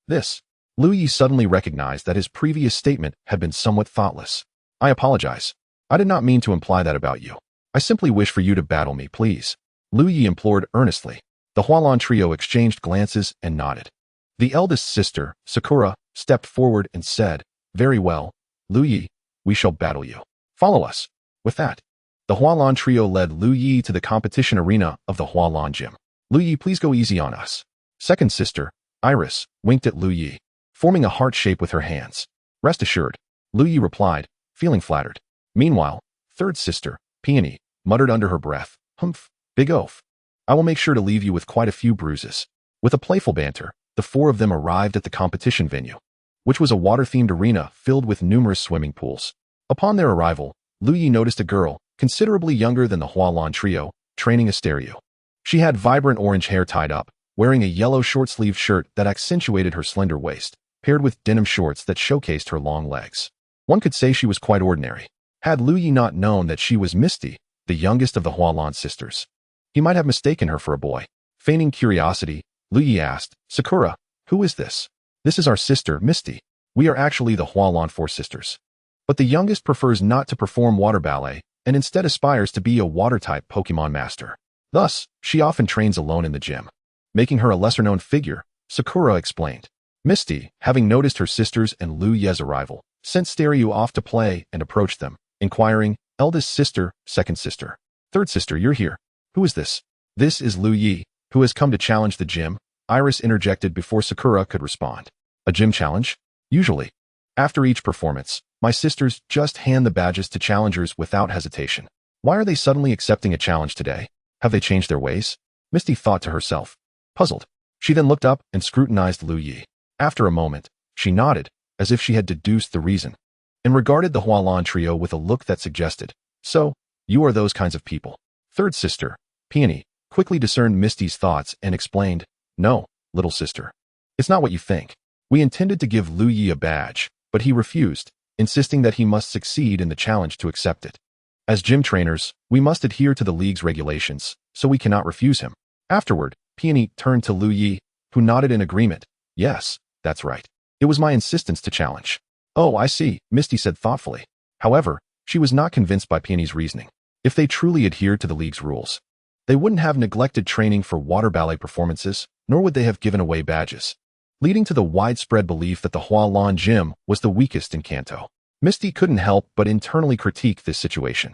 This. Liu Ye suddenly recognized that his previous statement had been somewhat thoughtless. I apologize. I did not mean to imply that about you. I simply wish for you to battle me, please. Liu Ye implored earnestly. The Hualon trio exchanged glances and nodded. The eldest sister, Sakura, stepped forward and said, very well, Liu Ye, we shall battle you. Follow us. With that, the Hualon trio led Liu Ye to the competition arena of the Hualon gym. Liu Ye, please go easy on us. Second sister, Iris, winked at Liu Ye, forming a heart shape with her hands. Rest assured, Liu Ye replied, feeling flattered. Meanwhile, third sister, Peony, muttered under her breath, humph, big oaf. I will make sure to leave you with quite a few bruises. With a playful banter, the 4 of them arrived at the competition venue, which was a water-themed arena filled with numerous swimming pools. Upon their arrival, Liu Ye noticed a girl, considerably younger than the Hualon trio, training a stereo. She had vibrant orange hair tied up, wearing a yellow short-sleeved shirt that accentuated her slender waist, paired with denim shorts that showcased her long legs. One could say she was quite ordinary. Had Liu Ye not known that she was Misty, the youngest of the Hualon sisters, he might have mistaken her for a boy. Feigning curiosity, Liu Ye asked, Sakura, who is this? This is our sister, Misty. We are actually the Hualon 4 sisters. But the youngest prefers not to perform water ballet and instead aspires to be a water-type Pokemon master. Thus, she often trains alone in the gym. Making her a lesser-known figure, Sakura explained. Misty, having noticed her sisters and Liu Ye's arrival, sent Stereo off to play and approached them, inquiring, eldest sister, second sister. Third sister, you're here. Who is this? This is Liu Ye, who has come to challenge the gym, Iris interjected before Sakura could respond. A gym challenge? Usually. After each performance, my sisters just hand the badges to challengers without hesitation. Why are they suddenly accepting a challenge today? Have they changed their ways? Misty thought to herself. Puzzled, she then looked up and scrutinized Liu Ye. After a moment, she nodded, as if she had deduced the reason, and regarded the Hualon trio with a look that suggested, so, you are those kinds of people. Third sister, Peony, quickly discerned Misty's thoughts and explained, no, little sister. It's not what you think. We intended to give Liu Ye a badge, but he refused, insisting that he must succeed in the challenge to accept it. As gym trainers, we must adhere to the league's regulations, so we cannot refuse him. Afterward, Peony turned to Liu Ye, who nodded in agreement. Yes, that's right. It was my insistence to challenge. Oh, I see, Misty said thoughtfully. However, she was not convinced by Peony's reasoning. If they truly adhered to the league's rules, they wouldn't have neglected training for water ballet performances, nor would they have given away badges, leading to the widespread belief that the Hualan Gym was the weakest in Kanto. Misty couldn't help but internally critique this situation,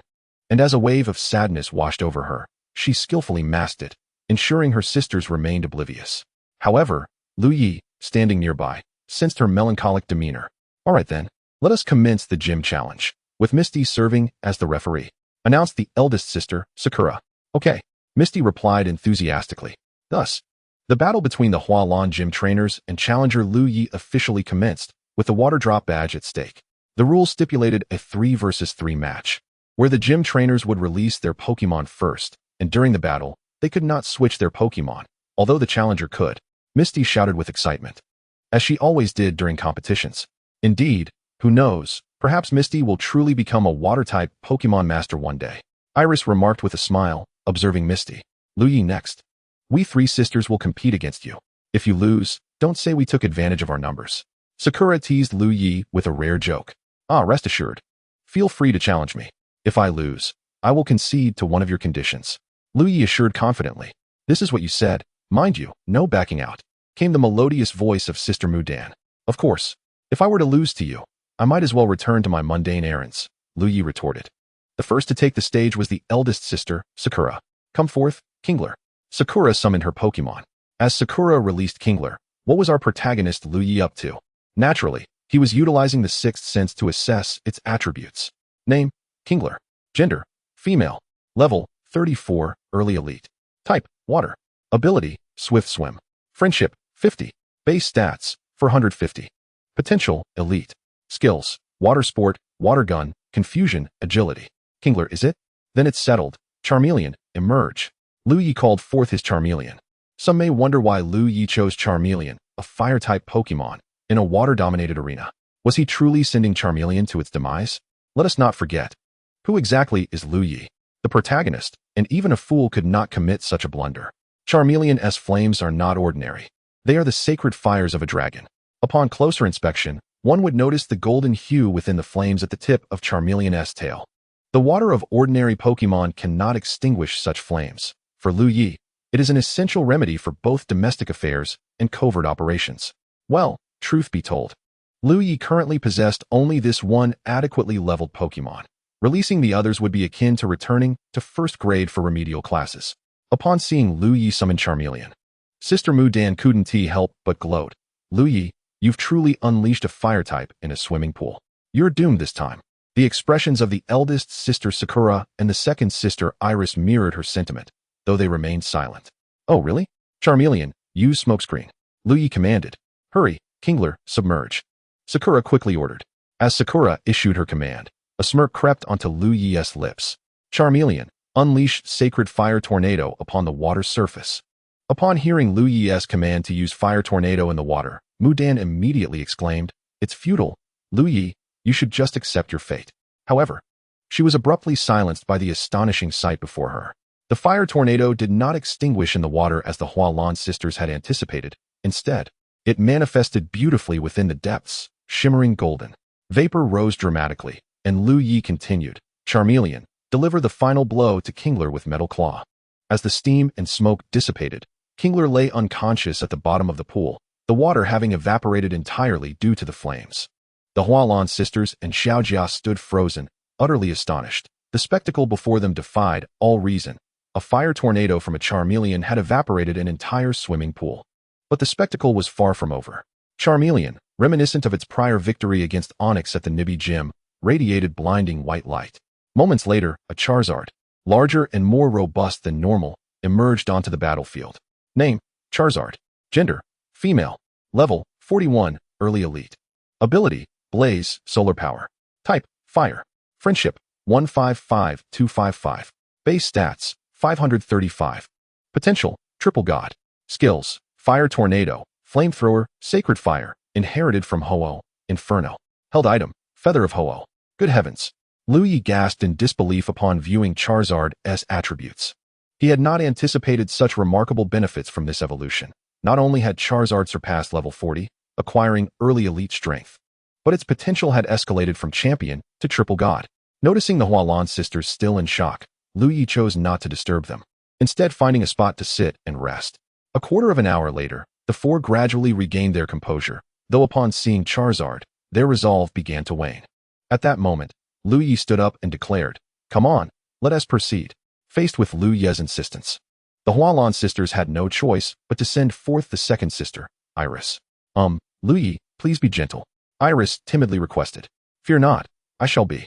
and as a wave of sadness washed over her, she skillfully masked it, ensuring her sisters remained oblivious. However, Liu Ye, standing nearby, sensed her melancholic demeanor. All right then, let us commence the gym challenge, with Misty serving as the referee, announced the eldest sister, Sakura. Okay, Misty replied enthusiastically. Thus, the battle between the Hualan Gym trainers and challenger Liu Ye officially commenced, with the water drop badge at stake. The rules stipulated a 3 versus 3 match, where the gym trainers would release their Pokemon first, and during the battle, they could not switch their Pokemon, although the challenger could. Misty shouted with excitement, as she always did during competitions. Indeed, who knows, perhaps Misty will truly become a water-type Pokemon master one day. Iris remarked with a smile, observing Misty. Liu Ye next. We 3 sisters will compete against you. If you lose, don't say we took advantage of our numbers. Sakura teased Liu Ye with a rare joke. Rest assured. Feel free to challenge me. If I lose, I will concede to one of your conditions. Liu Ye assured confidently. This is what you said. Mind you, no backing out. Came the melodious voice of Sister Mudan. Of course. If I were to lose to you, I might as well return to my mundane errands, Liu Ye retorted. The first to take the stage was the eldest sister, Sakura. Come forth, Kingler. Sakura summoned her Pokemon. As Sakura released Kingler, what was our protagonist Liu Ye up to? Naturally, he was utilizing the 6th sense to assess its attributes. Name, Kingler. Gender, female. Level, 34, early elite. Type, water. Ability, swift swim. Friendship, 50. Base stats, 450. Potential, elite. Skills, water sport, water gun, confusion, agility. Kingler, is it? Then it's settled. Charmeleon, emerge. Liu Ye called forth his Charmeleon. Some may wonder why Liu Ye chose Charmeleon, a fire-type Pokemon, in a water-dominated arena. Was he truly sending Charmeleon to its demise? Let us not forget. Who exactly is Liu Ye? The protagonist, and even a fool could not commit such a blunder. Charmeleon's flames are not ordinary. They are the sacred fires of a dragon. Upon closer inspection, one would notice the golden hue within the flames at the tip of Charmeleon's tail. The water of ordinary Pokemon cannot extinguish such flames. For Liu Ye, it is an essential remedy for both domestic affairs and covert operations. Well, truth be told, Liu Ye currently possessed only this one adequately leveled Pokemon. Releasing the others would be akin to returning to 1st grade for remedial classes. Upon seeing Liu Ye summon Charmeleon, Sister Mudan couldn't help but gloat. Liu Ye, you've truly unleashed a fire type in a swimming pool. You're doomed this time. The expressions of the eldest sister Sakura and the second sister Iris mirrored her sentiment, though they remained silent. Oh really? Charmeleon, use smokescreen. Liu Ye commanded. Hurry, Kingler, submerge. Sakura quickly ordered. As Sakura issued her command, a smirk crept onto Liu Ye's lips. Charmeleon, unleash Sacred Fire Tornado upon the water's surface. Upon hearing Liu Ye's command to use Fire Tornado in the water, Mudan immediately exclaimed, It's futile. Liu Ye, you should just accept your fate. However, she was abruptly silenced by the astonishing sight before her. The fire tornado did not extinguish in the water as the Hualan sisters had anticipated. Instead, it manifested beautifully within the depths, shimmering golden. Vapor rose dramatically, and Liu Ye continued. Charmeleon, deliver the final blow to Kingler with Metal Claw. As the steam and smoke dissipated, Kingler lay unconscious at the bottom of the pool, the water having evaporated entirely due to the flames. The Hualan sisters and Xiaojia stood frozen, utterly astonished. The spectacle before them defied all reason. A fire tornado from a Charmeleon had evaporated an entire swimming pool. But the spectacle was far from over. Charmeleon, reminiscent of its prior victory against Onyx at the Nibi Gym, radiated blinding white light. Moments later, a Charizard, larger and more robust than normal, emerged onto the battlefield. Name, Charizard. Gender, female. Level, 41, early elite. Ability, Blaze, solar power. Type, fire. Friendship, 155255. Base stats, 535. Potential, triple god. Skills, Fire Tornado, Flamethrower, Sacred Fire, Inherited from Ho-Oh. Inferno. Held item. Feather of Ho-Oh. Good heavens. Liu Ye gasped in disbelief upon viewing Charizard's attributes. He had not anticipated such remarkable benefits from this evolution. Not only had Charizard surpassed level 40, acquiring early elite strength, but its potential had escalated from champion to triple god. Noticing the Hualan sisters still in shock, Liu Ye chose not to disturb them, instead finding a spot to sit and rest. A quarter of an hour later, the four gradually regained their composure, though upon seeing Charizard, their resolve began to wane. At that moment, Liu Ye stood up and declared, "Come on, let us proceed." Faced with Liu Ye's insistence, the Hualan sisters had no choice but to send forth the second sister, Iris. Liu Ye, please be gentle," Iris timidly requested. "Fear not, I shall be,"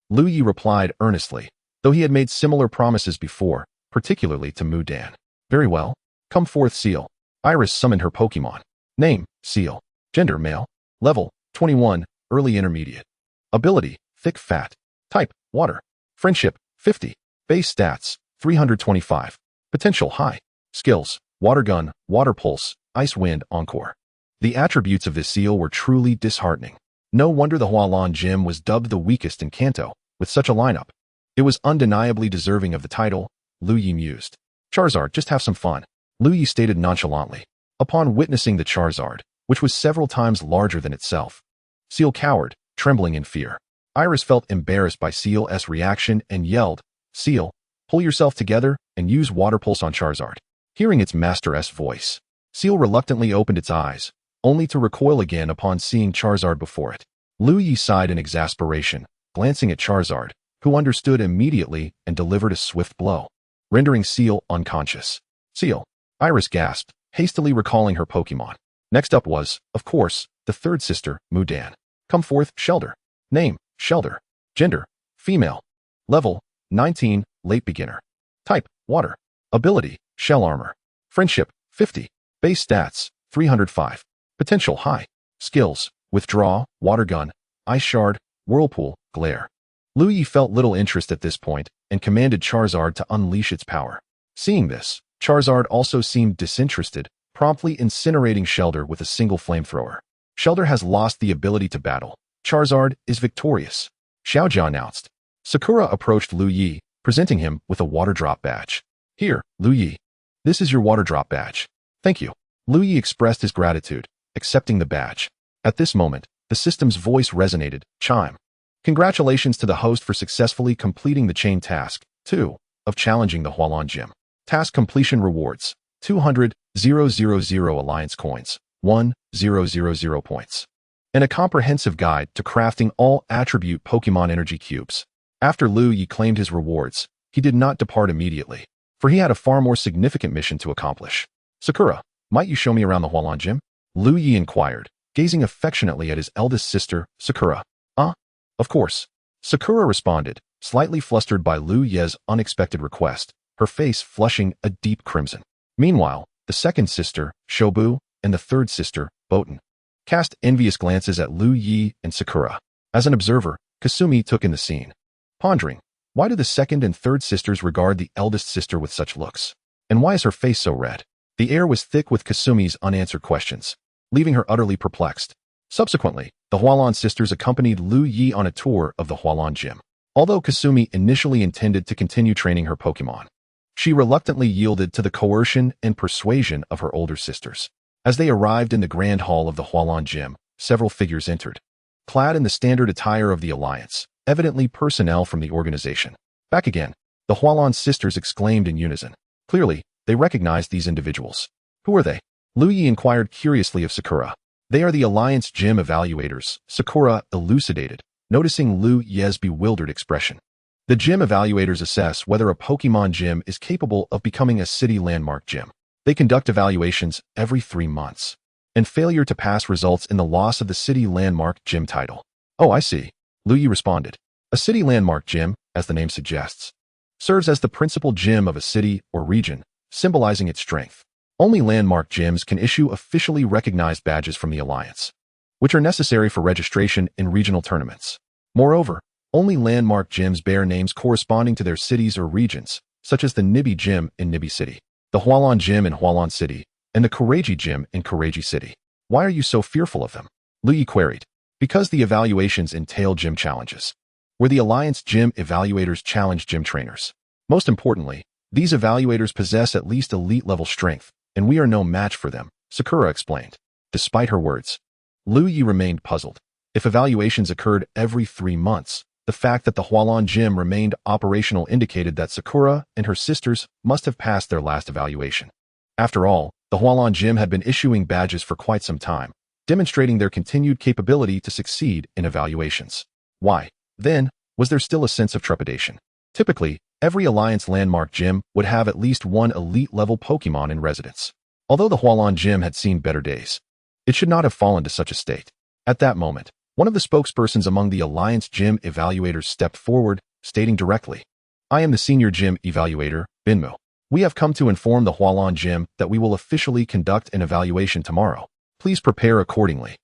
Liu Ye replied earnestly, though he had made similar promises before, particularly to Mudan. "Very well. Come forth, Seal." Iris summoned her Pokemon. Name, Seal. Gender, male. Level, 21, early intermediate. Ability, thick fat. Type, water. Friendship, 50. Base stats, 325. Potential, high. Skills, water gun, water pulse, ice wind, encore. The attributes of this seal were truly disheartening. No wonder the Hualan Gym was dubbed the weakest in Kanto, with such a lineup. It was undeniably deserving of the title, Liu Ye mused. "Charizard, just have some fun," Liu Ye stated nonchalantly. Upon witnessing the Charizard, which was several times larger than itself, Seal cowered, trembling in fear. Iris felt embarrassed by Seal's reaction and yelled, "Seal, pull yourself together and use Water Pulse on Charizard." Hearing its master's voice, Seal reluctantly opened its eyes, only to recoil again upon seeing Charizard before it. Liu Ye sighed in exasperation, glancing at Charizard, who understood immediately and delivered a swift blow, rendering Seal unconscious. "Seal," Iris gasped, hastily recalling her Pokemon. Next up was, of course, the third sister, Mudan. "Come forth, Shelder." Name, Shelder. Gender, female. Level, 19, late beginner. Type, water. Ability, shell armor. Friendship, 50. Base stats, 305. Potential, high. Skills, withdraw, water gun, ice shard, whirlpool, glare. Liu Ye felt little interest at this point and commanded Charizard to unleash its power. Seeing this, Charizard also seemed disinterested, promptly incinerating Shelder with a single flamethrower. Shelder has lost the ability to battle. Charizard is victorious, Xiaojia announced. Sakura approached Liu Ye, presenting him with a water drop badge. "Here, Liu Ye. This is your water drop badge." "Thank you." Liu Ye expressed his gratitude, accepting the badge. At this moment, the system's voice resonated, chime. "Congratulations to the host for successfully completing the chain task, 2, of challenging the Hualan Gym. Task completion rewards, 200,000 Alliance coins, 1,000 points. And a comprehensive guide to crafting all attribute Pokemon energy cubes." After Liu Ye claimed his rewards, he did not depart immediately, for he had a far more significant mission to accomplish. "Sakura, might you show me around the Hualan Gym?" Liu Ye inquired, gazing affectionately at his eldest sister, Sakura. Of course." Sakura responded, slightly flustered by Liu Ye's unexpected request, her face flushing a deep crimson. Meanwhile, the second sister, Shobu, and the third sister, Botan, cast envious glances at Liu Ye and Sakura. As an observer, Kasumi took in the scene, pondering, why do the second and third sisters regard the eldest sister with such looks? And why is her face so red? The air was thick with Kasumi's unanswered questions, leaving her utterly perplexed. Subsequently, the Hualan sisters accompanied Liu Ye on a tour of the Hualan Gym. Although Kasumi initially intended to continue training her Pokemon, she reluctantly yielded to the coercion and persuasion of her older sisters. As they arrived in the grand hall of the Hualan Gym, several figures entered, clad in the standard attire of the Alliance, evidently personnel from the organization. "Back again," the Hualan sisters exclaimed in unison. Clearly, they recognized these individuals. "Who are they?" Liu Ye inquired curiously of Sakura. "They are the Alliance Gym evaluators," Sakura elucidated, noticing Liu Ye's bewildered expression. "The gym evaluators assess whether a Pokemon gym is capable of becoming a city landmark gym. They conduct evaluations every 3 months, and failure to pass results in the loss of the city landmark gym title." "Oh, I see," Liu Ye responded. "A city landmark gym, as the name suggests, serves as the principal gym of a city or region, symbolizing its strength. Only landmark gyms can issue officially recognized badges from the Alliance, which are necessary for registration in regional tournaments. Moreover, only landmark gyms bear names corresponding to their cities or regions, such as the Nibi Gym in Nibi City, the Hualan Gym in Hualan City, and the Karaji Gym in Karaji City. Why are you so fearful of them?" Liu Ye queried. Because the evaluations entail gym challenges, where the Alliance gym evaluators challenge gym trainers. Most importantly, these evaluators possess at least elite-level strength, and we are no match for them, Sakura explained. Despite her words, Liu Ye remained puzzled. If evaluations occurred every 3 months, the fact that the Hualan gym remained operational indicated that Sakura and her sisters must have passed their last evaluation. After all, the Hualan gym had been issuing badges for quite some time, demonstrating their continued capability to succeed in evaluations. Why, then, was there still a sense of trepidation? Typically, every Alliance landmark gym would have at least one elite-level Pokemon in residence. Although the Hualan gym had seen better days, it should not have fallen to such a state. At that moment, one of the spokespersons among the Alliance gym evaluators stepped forward, stating directly, "I am the senior gym evaluator, Binmu. We have come to inform the Hualan gym that we will officially conduct an evaluation tomorrow. Please prepare accordingly."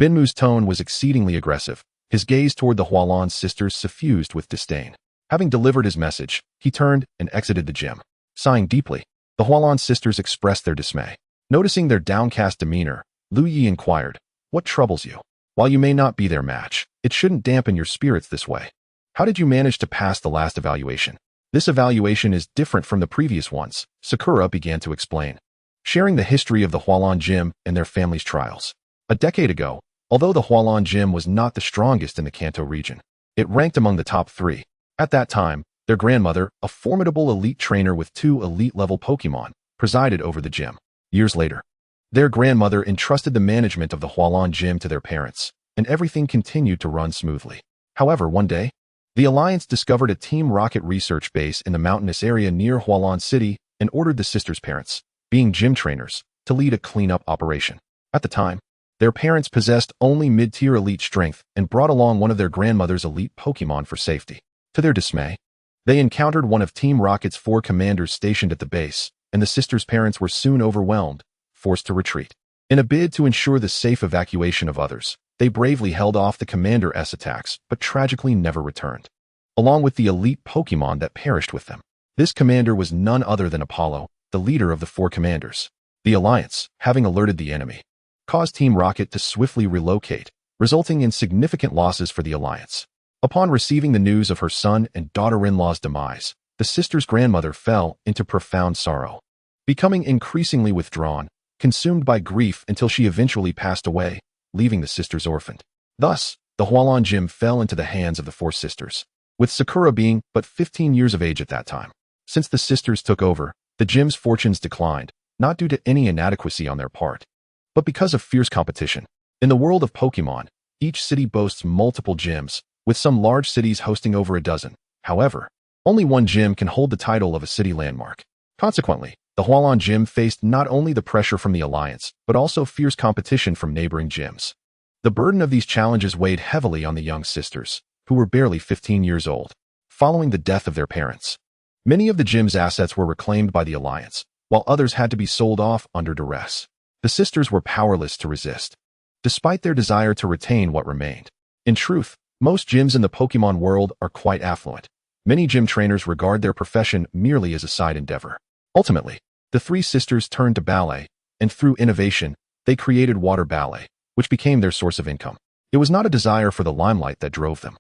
Binmu's tone was exceedingly aggressive, his gaze toward the Hualan sisters suffused with disdain. Having delivered his message, he turned and exited the gym. Sighing deeply, the Hualan sisters expressed their dismay. Noticing their downcast demeanor, Liu Ye inquired, "What troubles you? While you may not be their match, it shouldn't dampen your spirits this way. How did you manage to pass the last evaluation?" "This evaluation is different from the previous ones," Sakura began to explain, sharing the history of the Hualan gym and their family's trials. A decade ago, although the Hualan gym was not the strongest in the Kanto region, it ranked among the top 3. At that time, their grandmother, a formidable elite trainer with 2 elite-level Pokemon, presided over the gym. Years later, their grandmother entrusted the management of the Hualan gym to their parents, and everything continued to run smoothly. However, one day, the Alliance discovered a Team Rocket research base in the mountainous area near Hualan City and ordered the sisters' parents, being gym trainers, to lead a cleanup operation. At the time, their parents possessed only mid-tier elite strength and brought along one of their grandmother's elite Pokemon for safety. To their dismay, they encountered one of Team Rocket's 4 commanders stationed at the base, and the sisters' parents were soon overwhelmed, forced to retreat. In a bid to ensure the safe evacuation of others, they bravely held off the Commander-S attacks, but tragically never returned, along with the elite Pokemon that perished with them. This commander was none other than Apollo, the leader of the 4 commanders. The Alliance, having alerted the enemy, caused Team Rocket to swiftly relocate, resulting in significant losses for the Alliance. Upon receiving the news of her son and daughter-in-law's demise, the sister's grandmother fell into profound sorrow, becoming increasingly withdrawn, consumed by grief until she eventually passed away, leaving the sisters orphaned. Thus, the Hualan gym fell into the hands of the 4 sisters, with Sakura being but 15 years of age at that time. Since the sisters took over, the gym's fortunes declined, not due to any inadequacy on their part, but because of fierce competition. In the world of Pokemon, each city boasts multiple gyms, with some large cities hosting over a dozen. However, only one gym can hold the title of a city landmark. Consequently, the Hualan gym faced not only the pressure from the Alliance, but also fierce competition from neighboring gyms. The burden of these challenges weighed heavily on the young sisters, who were barely 15 years old. Following the death of their parents, many of the gym's assets were reclaimed by the Alliance, while others had to be sold off under duress. The sisters were powerless to resist, despite their desire to retain what remained. In truth, most gyms in the Pokemon world are quite affluent. Many gym trainers regard their profession merely as a side endeavor. Ultimately, the 3 sisters turned to ballet, and through innovation, they created water ballet, which became their source of income. It was not a desire for the limelight that drove them.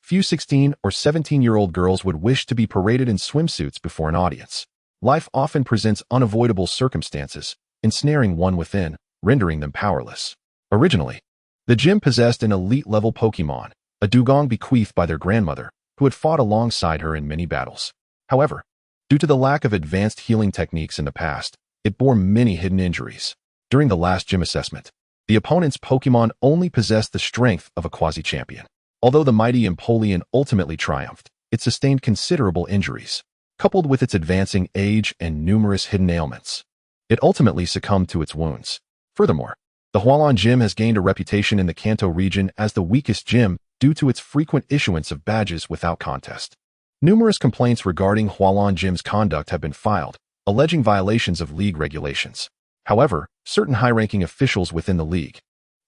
Few 16 or 17-year-old girls would wish to be paraded in swimsuits before an audience. Life often presents unavoidable circumstances, ensnaring one within, rendering them powerless. Originally, the gym possessed an elite-level Pokemon, a dugong bequeathed by their grandmother, who had fought alongside her in many battles. However, due to the lack of advanced healing techniques in the past, it bore many hidden injuries. During the last gym assessment, the opponent's Pokemon only possessed the strength of a quasi-champion. Although the mighty Empoleon ultimately triumphed, it sustained considerable injuries. Coupled with its advancing age and numerous hidden ailments, it ultimately succumbed to its wounds. Furthermore, the Hualan gym has gained a reputation in the Kanto region as the weakest gym due to its frequent issuance of badges without contest. Numerous complaints regarding Hualan gym's conduct have been filed, alleging violations of league regulations. However, certain high-ranking officials within the league,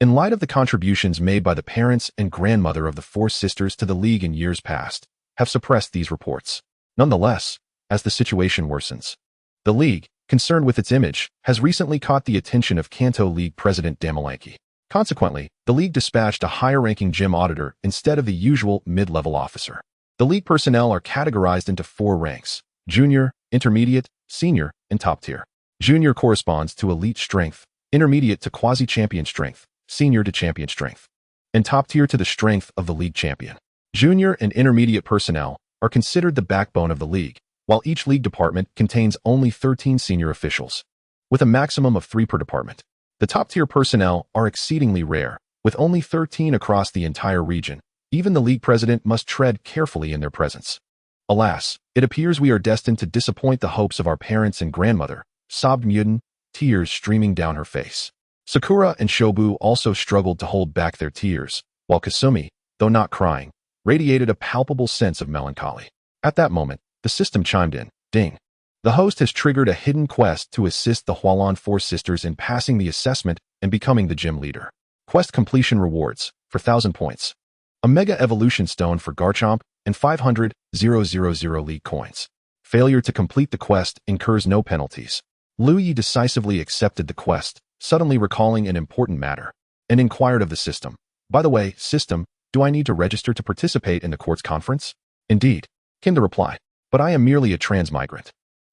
in light of the contributions made by the parents and grandmother of the 4 sisters to the league in years past, have suppressed these reports. Nonetheless, as the situation worsens, the league, concerned with its image, has recently caught the attention of Kanto League President Damalanki. Consequently, the league dispatched a higher-ranking gym auditor instead of the usual mid-level officer. The league personnel are categorized into 4 ranks: junior, intermediate, senior, and top tier. Junior corresponds to elite strength, intermediate to quasi-champion strength, senior to champion strength, and top tier to the strength of the league champion. Junior and intermediate personnel are considered the backbone of the league, while each league department contains only 13 senior officials, with a maximum of 3 per department. The top-tier personnel are exceedingly rare, with only 13 across the entire region. Even the league president must tread carefully in their presence. Alas, it appears we are destined to disappoint the hopes of our parents and grandmother, sobbed Muden, tears streaming down her face. Sakura and Shobu also struggled to hold back their tears, while Kasumi, though not crying, radiated a palpable sense of melancholy. At that moment, the system chimed in. Ding. The host has triggered a hidden quest to assist the Hualan Four Sisters in passing the assessment and becoming the gym leader. Quest completion rewards for 1,000 points. A Mega Evolution Stone for Garchomp and 500,000 League coins. Failure to complete the quest incurs no penalties. Liu Ye decisively accepted the quest, suddenly recalling an important matter, and inquired of the system. By the way, system, do I need to register to participate in the court's conference? Indeed, came the reply, but I am merely a transmigrant.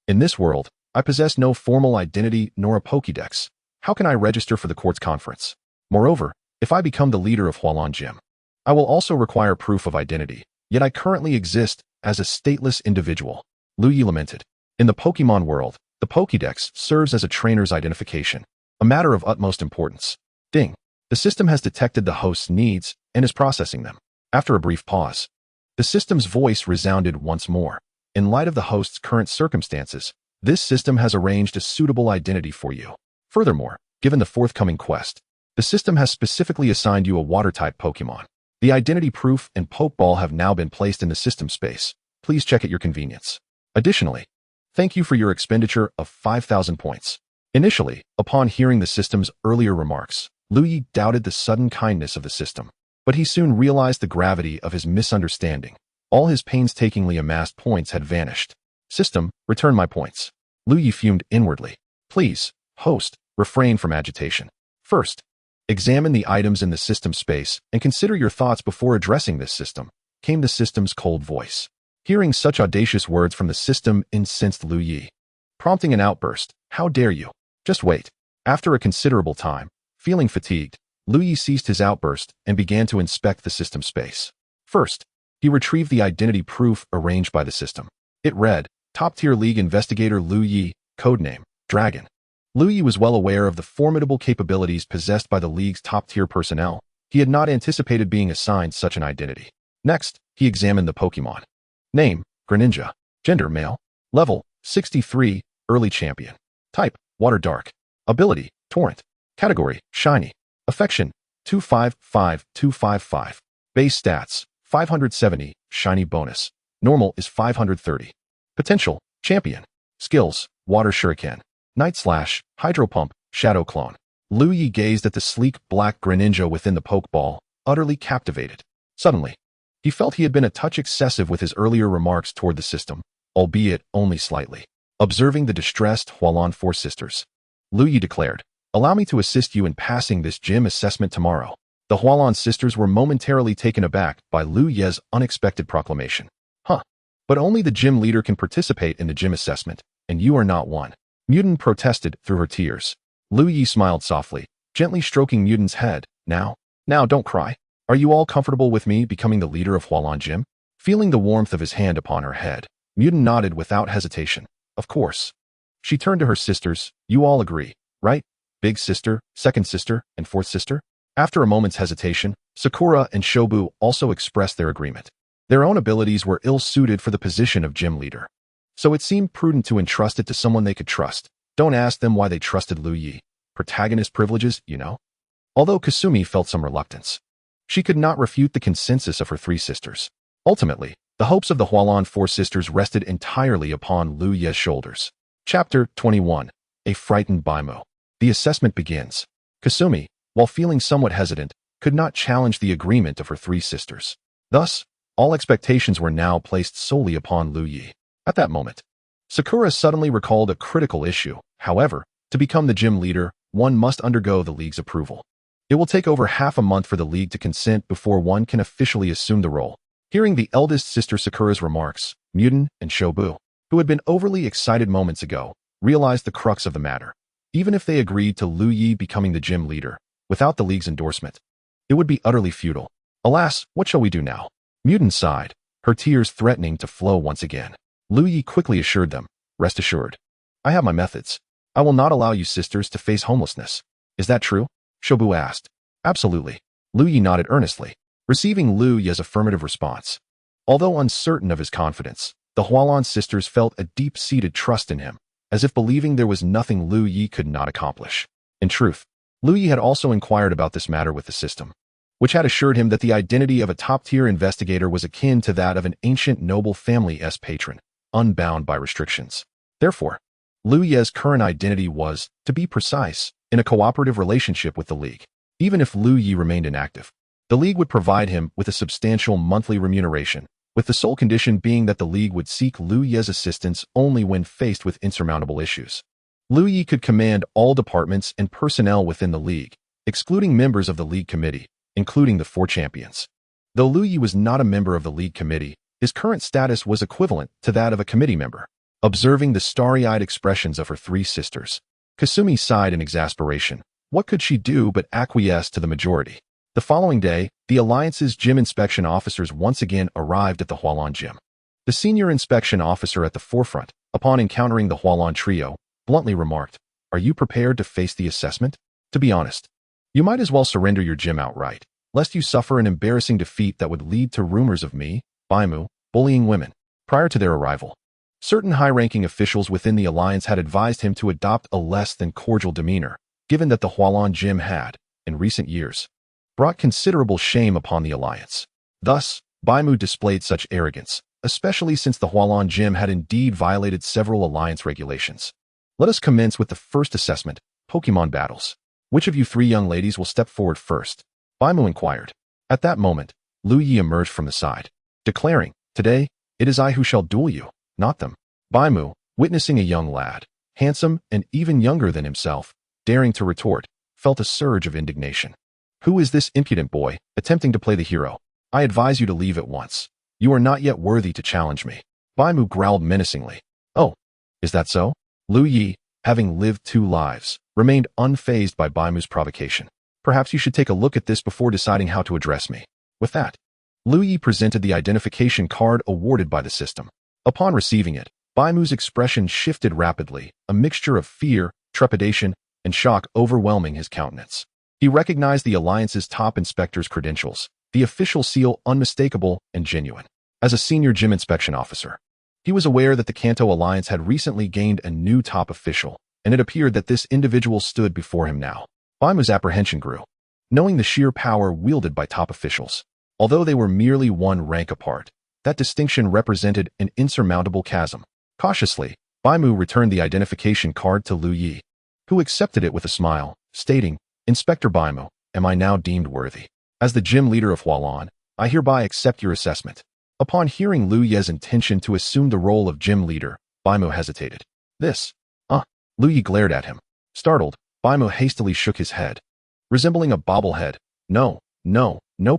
In this world, I possess no formal identity nor a Pokédex. How can I register for the court's conference? Moreover, if I become the leader of Hualan Gym, I will also require proof of identity, yet I currently exist as a stateless individual. Liu Ye lamented. In the Pokemon world, the Pokédex serves as a trainer's identification, a matter of utmost importance. Ding. The system has detected the host's needs and is processing them. After a brief pause, the system's voice resounded once more. In light of the host's current circumstances, this system has arranged a suitable identity for you. Furthermore, given the forthcoming quest, the system has specifically assigned you a water-type Pokemon. The identity proof and Pokeball have now been placed in the system space. Please check at your convenience. Additionally, thank you for your expenditure of 5,000 points. Initially, upon hearing the system's earlier remarks, Liu Ye doubted the sudden kindness of the system, but he soon realized the gravity of his misunderstanding. All his painstakingly amassed points had vanished. System, return my points. Liu Ye fumed inwardly. Please, host, refrain from agitation. First, examine the items in the system space and consider your thoughts before addressing this system, came the system's cold voice. Hearing such audacious words from the system incensed Liu Ye, prompting an outburst. How dare you? Just wait. After a considerable time, feeling fatigued, Liu Ye ceased his outburst and began to inspect the system space. First, he retrieved the identity proof arranged by the system. It read, Top-tier League Investigator Liu Ye, codename, Dragon. Liu Ye was well aware of the formidable capabilities possessed by the League's top-tier personnel. He had not anticipated being assigned such an identity. Next, he examined the Pokemon. Name, Greninja. Gender, male. Level, 63, early champion. Type, Water Dark. Ability, Torrent. Category, Shiny. Affection, 255,255. Base stats, 570, Shiny bonus. Normal is 530. Potential, Champion. Skills, Water Shuriken. Night Slash, Hydro Pump, Shadow Clone. Liu Ye gazed at the sleek black Greninja within the Pokeball, utterly captivated. Suddenly, he felt he had been a touch excessive with his earlier remarks toward the system, albeit only slightly. Observing the distressed Hualan Four Sisters, Liu Ye declared, Allow me to assist you in passing this gym assessment tomorrow. The Hualan sisters were momentarily taken aback by Liu Ye's unexpected proclamation. Huh. But only the gym leader can participate in the gym assessment, and you are not one. Muden protested through her tears. Liu Ye smiled softly, gently stroking Muden's head. Now, don't cry. Are you all comfortable with me becoming the leader of Hualan Gym? Feeling the warmth of his hand upon her head, Muden nodded without hesitation. Of course. She turned to her sisters. You all agree, right? Big sister, second sister, and fourth sister? After a moment's hesitation, Sakura and Shobu also expressed their agreement. Their own abilities were ill-suited for the position of gym leader, so it seemed prudent to entrust it to someone they could trust. Don't ask them why they trusted Liu Ye. Protagonist privileges, you know? Although Kasumi felt some reluctance, she could not refute the consensus of her 3 sisters. Ultimately, the hopes of the Hualan Four Sisters rested entirely upon Liu Ye's shoulders. Chapter 21. A Frightened Baimou. The assessment begins. Kasumi, while feeling somewhat hesitant, could not challenge the agreement of her 3 sisters. Thus, all expectations were now placed solely upon Liu Ye. At that moment, Sakura suddenly recalled a critical issue. However, to become the gym leader, one must undergo the league's approval. It will take over half a month for the league to consent before one can officially assume the role. Hearing the eldest sister Sakura's remarks, Muten and Shobu, who had been overly excited moments ago, realized the crux of the matter. Even if they agreed to Liu Ye becoming the gym leader, without the league's endorsement, it would be utterly futile. Alas, what shall we do now? Muten sighed, her tears threatening to flow once again. Liu Ye quickly assured them, rest assured. I have my methods. I will not allow you sisters to face homelessness. Is that true? Shobu asked. Absolutely. Liu Ye nodded earnestly, receiving Liu Ye's affirmative response. Although uncertain of his confidence, the Hualan sisters felt a deep-seated trust in him, as if believing there was nothing Liu Ye could not accomplish. In truth, Liu Ye had also inquired about this matter with the system, which had assured him that the identity of a top-tier investigator was akin to that of an ancient noble family's patron, unbound by restrictions. Therefore, Liu Ye's current identity was, to be precise, in a cooperative relationship with the League. Even if Liu Ye remained inactive, the League would provide him with a substantial monthly remuneration, with the sole condition being that the League would seek Liu Ye's assistance only when faced with insurmountable issues. Liu Ye could command all departments and personnel within the League, excluding members of the League Committee, including the 4 champions. Though Liu Ye was not a member of the League Committee, his current status was equivalent to that of a committee member. Observing the starry-eyed expressions of her 3 sisters, Kasumi sighed in exasperation. What could she do but acquiesce to the majority? The following day, the Alliance's gym inspection officers once again arrived at the Hualan gym. The senior inspection officer at the forefront, upon encountering the Hualan trio, bluntly remarked, "Are you prepared to face the assessment? To be honest, you might as well surrender your gym outright, lest you suffer an embarrassing defeat that would lead to rumors of me, Baimu, bullying women." Prior to their arrival, certain high-ranking officials within the Alliance had advised him to adopt a less than cordial demeanor, given that the Hualan gym had, in recent years, brought considerable shame upon the Alliance. Thus, Baimu displayed such arrogance, especially since the Hualan gym had indeed violated several Alliance regulations. Let us commence with the first assessment, Pokemon battles. Which of you 3 young ladies will step forward first? Baimu inquired. At that moment, Liu Ye emerged from the side, declaring, "Today, it is I who shall duel you, not them." Baimu, witnessing a young lad, handsome and even younger than himself, daring to retort, felt a surge of indignation. Who is this impudent boy, attempting to play the hero? I advise you to leave at once. You are not yet worthy to challenge me. Baimu growled menacingly. Oh, is that so? Liu Ye, having lived 2 lives, remained unfazed by Baimu's provocation. Perhaps you should take a look at this before deciding how to address me. With that, Liu Ye presented the identification card awarded by the system. Upon receiving it, Baimu's expression shifted rapidly, a mixture of fear, trepidation, and shock overwhelming his countenance. He recognized the Alliance's top inspector's credentials, the official seal unmistakable and genuine. As a senior gym inspection officer, he was aware that the Kanto Alliance had recently gained a new top official, and it appeared that this individual stood before him now. Baimu's apprehension grew, knowing the sheer power wielded by top officials. Although they were merely 1 rank apart, that distinction represented an insurmountable chasm. Cautiously, Baimu returned the identification card to Liu Ye, who accepted it with a smile, stating, "Inspector Baimu, am I now deemed worthy? As the gym leader of Hualan, I hereby accept your assessment." Upon hearing Liu Ye's intention to assume the role of gym leader, Baimu hesitated. This? Liu Ye glared at him. Startled, Baimu hastily shook his head, resembling a bobblehead. No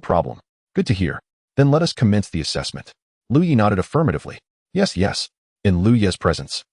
problem. Good to hear. Then let us commence the assessment. Liu Ye nodded affirmatively. Yes. In Liu Ye's presence,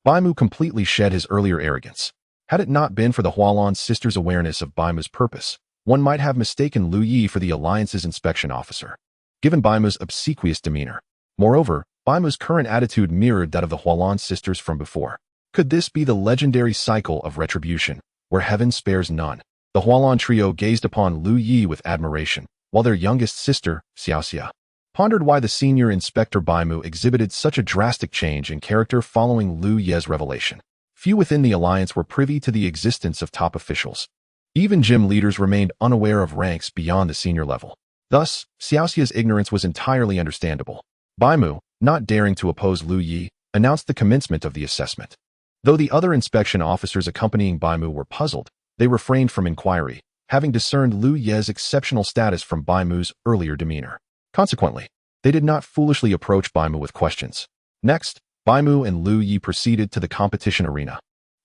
Baimu completely shed his earlier arrogance. Had it not been for the Hualan sisters' awareness of Baimu's purpose, one might have mistaken Liu Ye for the Alliance's inspection officer, given Baimu's obsequious demeanor. Moreover, Baimu's current attitude mirrored that of the Hualan sisters from before. Could this be the legendary cycle of retribution, where heaven spares none? The Hualan trio gazed upon Liu Ye with admiration, while their youngest sister, Xiaoxia, pondered why the senior inspector Baimu exhibited such a drastic change in character following Liu Ye's revelation. Few within the Alliance were privy to the existence of top officials. Even gym leaders remained unaware of ranks beyond the senior level. Thus, Xiaoxia's ignorance was entirely understandable. Baimu, not daring to oppose Liu Ye, announced the commencement of the assessment. Though the other inspection officers accompanying Baimu were puzzled, they refrained from inquiry, having discerned Liu Ye's exceptional status from Baimu's earlier demeanor. Consequently, they did not foolishly approach Baimu with questions. Next, Baimu and Liu Ye proceeded to the competition arena,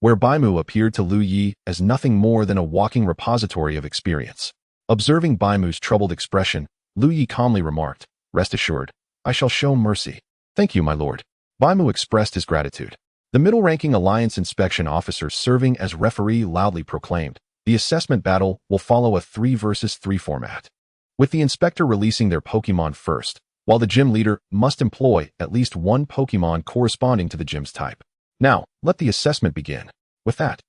where Baimu appeared to Liu Ye as nothing more than a walking repository of experience. Observing Baimu's troubled expression, Liu Ye calmly remarked, "Rest assured, I shall show mercy." "Thank you, my lord." Baimu expressed his gratitude. The middle-ranking Alliance inspection officer serving as referee loudly proclaimed, "The assessment battle will follow a 3 versus 3 format, with the inspector releasing their Pokemon first, while the gym leader must employ at least one Pokemon corresponding to the gym's type. Now, let the assessment begin." With that,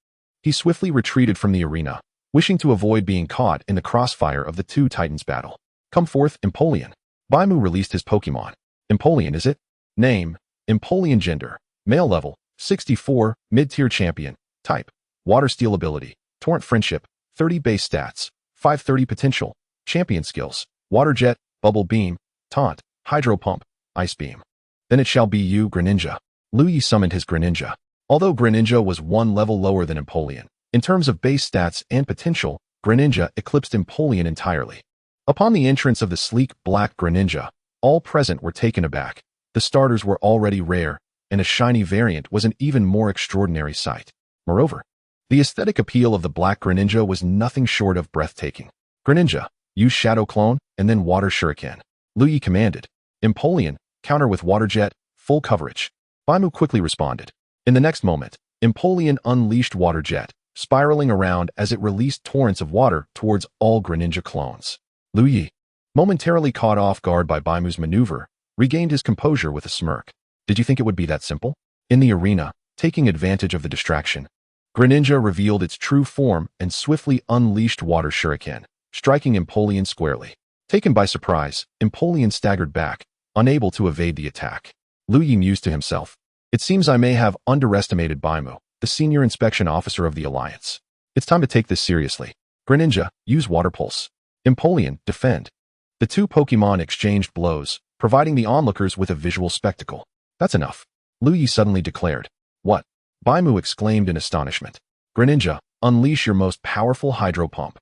he swiftly retreated from the arena, wishing to avoid being caught in the crossfire of the two titans' battle. "Come forth, Empoleon." Baimu released his Pokemon. Empoleon, is it? Name, Empoleon. Gender, male. Level, 64, mid-tier champion. Type, water. Steel ability, Torrent. Friendship, 30 base stats, 530 potential. Champion skills, Water Jet, Bubble Beam, Taunt, Hydro Pump, Ice Beam. "Then it shall be you, Greninja." Liu Ye summoned his Greninja. Although Greninja was one level lower than Empoleon, in terms of base stats and potential, Greninja eclipsed Empoleon entirely. Upon the entrance of the sleek black Greninja, all present were taken aback. The starters were already rare, and a shiny variant was an even more extraordinary sight. Moreover, the aesthetic appeal of the black Greninja was nothing short of breathtaking. "Greninja, use Shadow Clone, and then Water Shuriken," Liu Ye commanded. "Empoleon, counter with Water Jet, full coverage." Baimu quickly responded. In the next moment, Empoleon unleashed Water Jet, spiraling around as it released torrents of water towards all Greninja clones. Liu Ye, momentarily caught off guard by Baimu's maneuver, regained his composure with a smirk. "Did you think it would be that simple?" In the arena, taking advantage of the distraction, Greninja revealed its true form and swiftly unleashed Water Shuriken, striking Empoleon squarely. Taken by surprise, Empoleon staggered back, unable to evade the attack. Liu Ye mused to himself, "It seems I may have underestimated Baimu, the senior inspection officer of the Alliance. It's time to take this seriously." "Greninja, use Water Pulse." Empoleon, defend. The two Pokemon exchanged blows, providing the onlookers with a visual spectacle. "That's enough," Liu Ye suddenly declared. "What?" Baimu exclaimed in astonishment. "Greninja, unleash your most powerful Hydro Pump."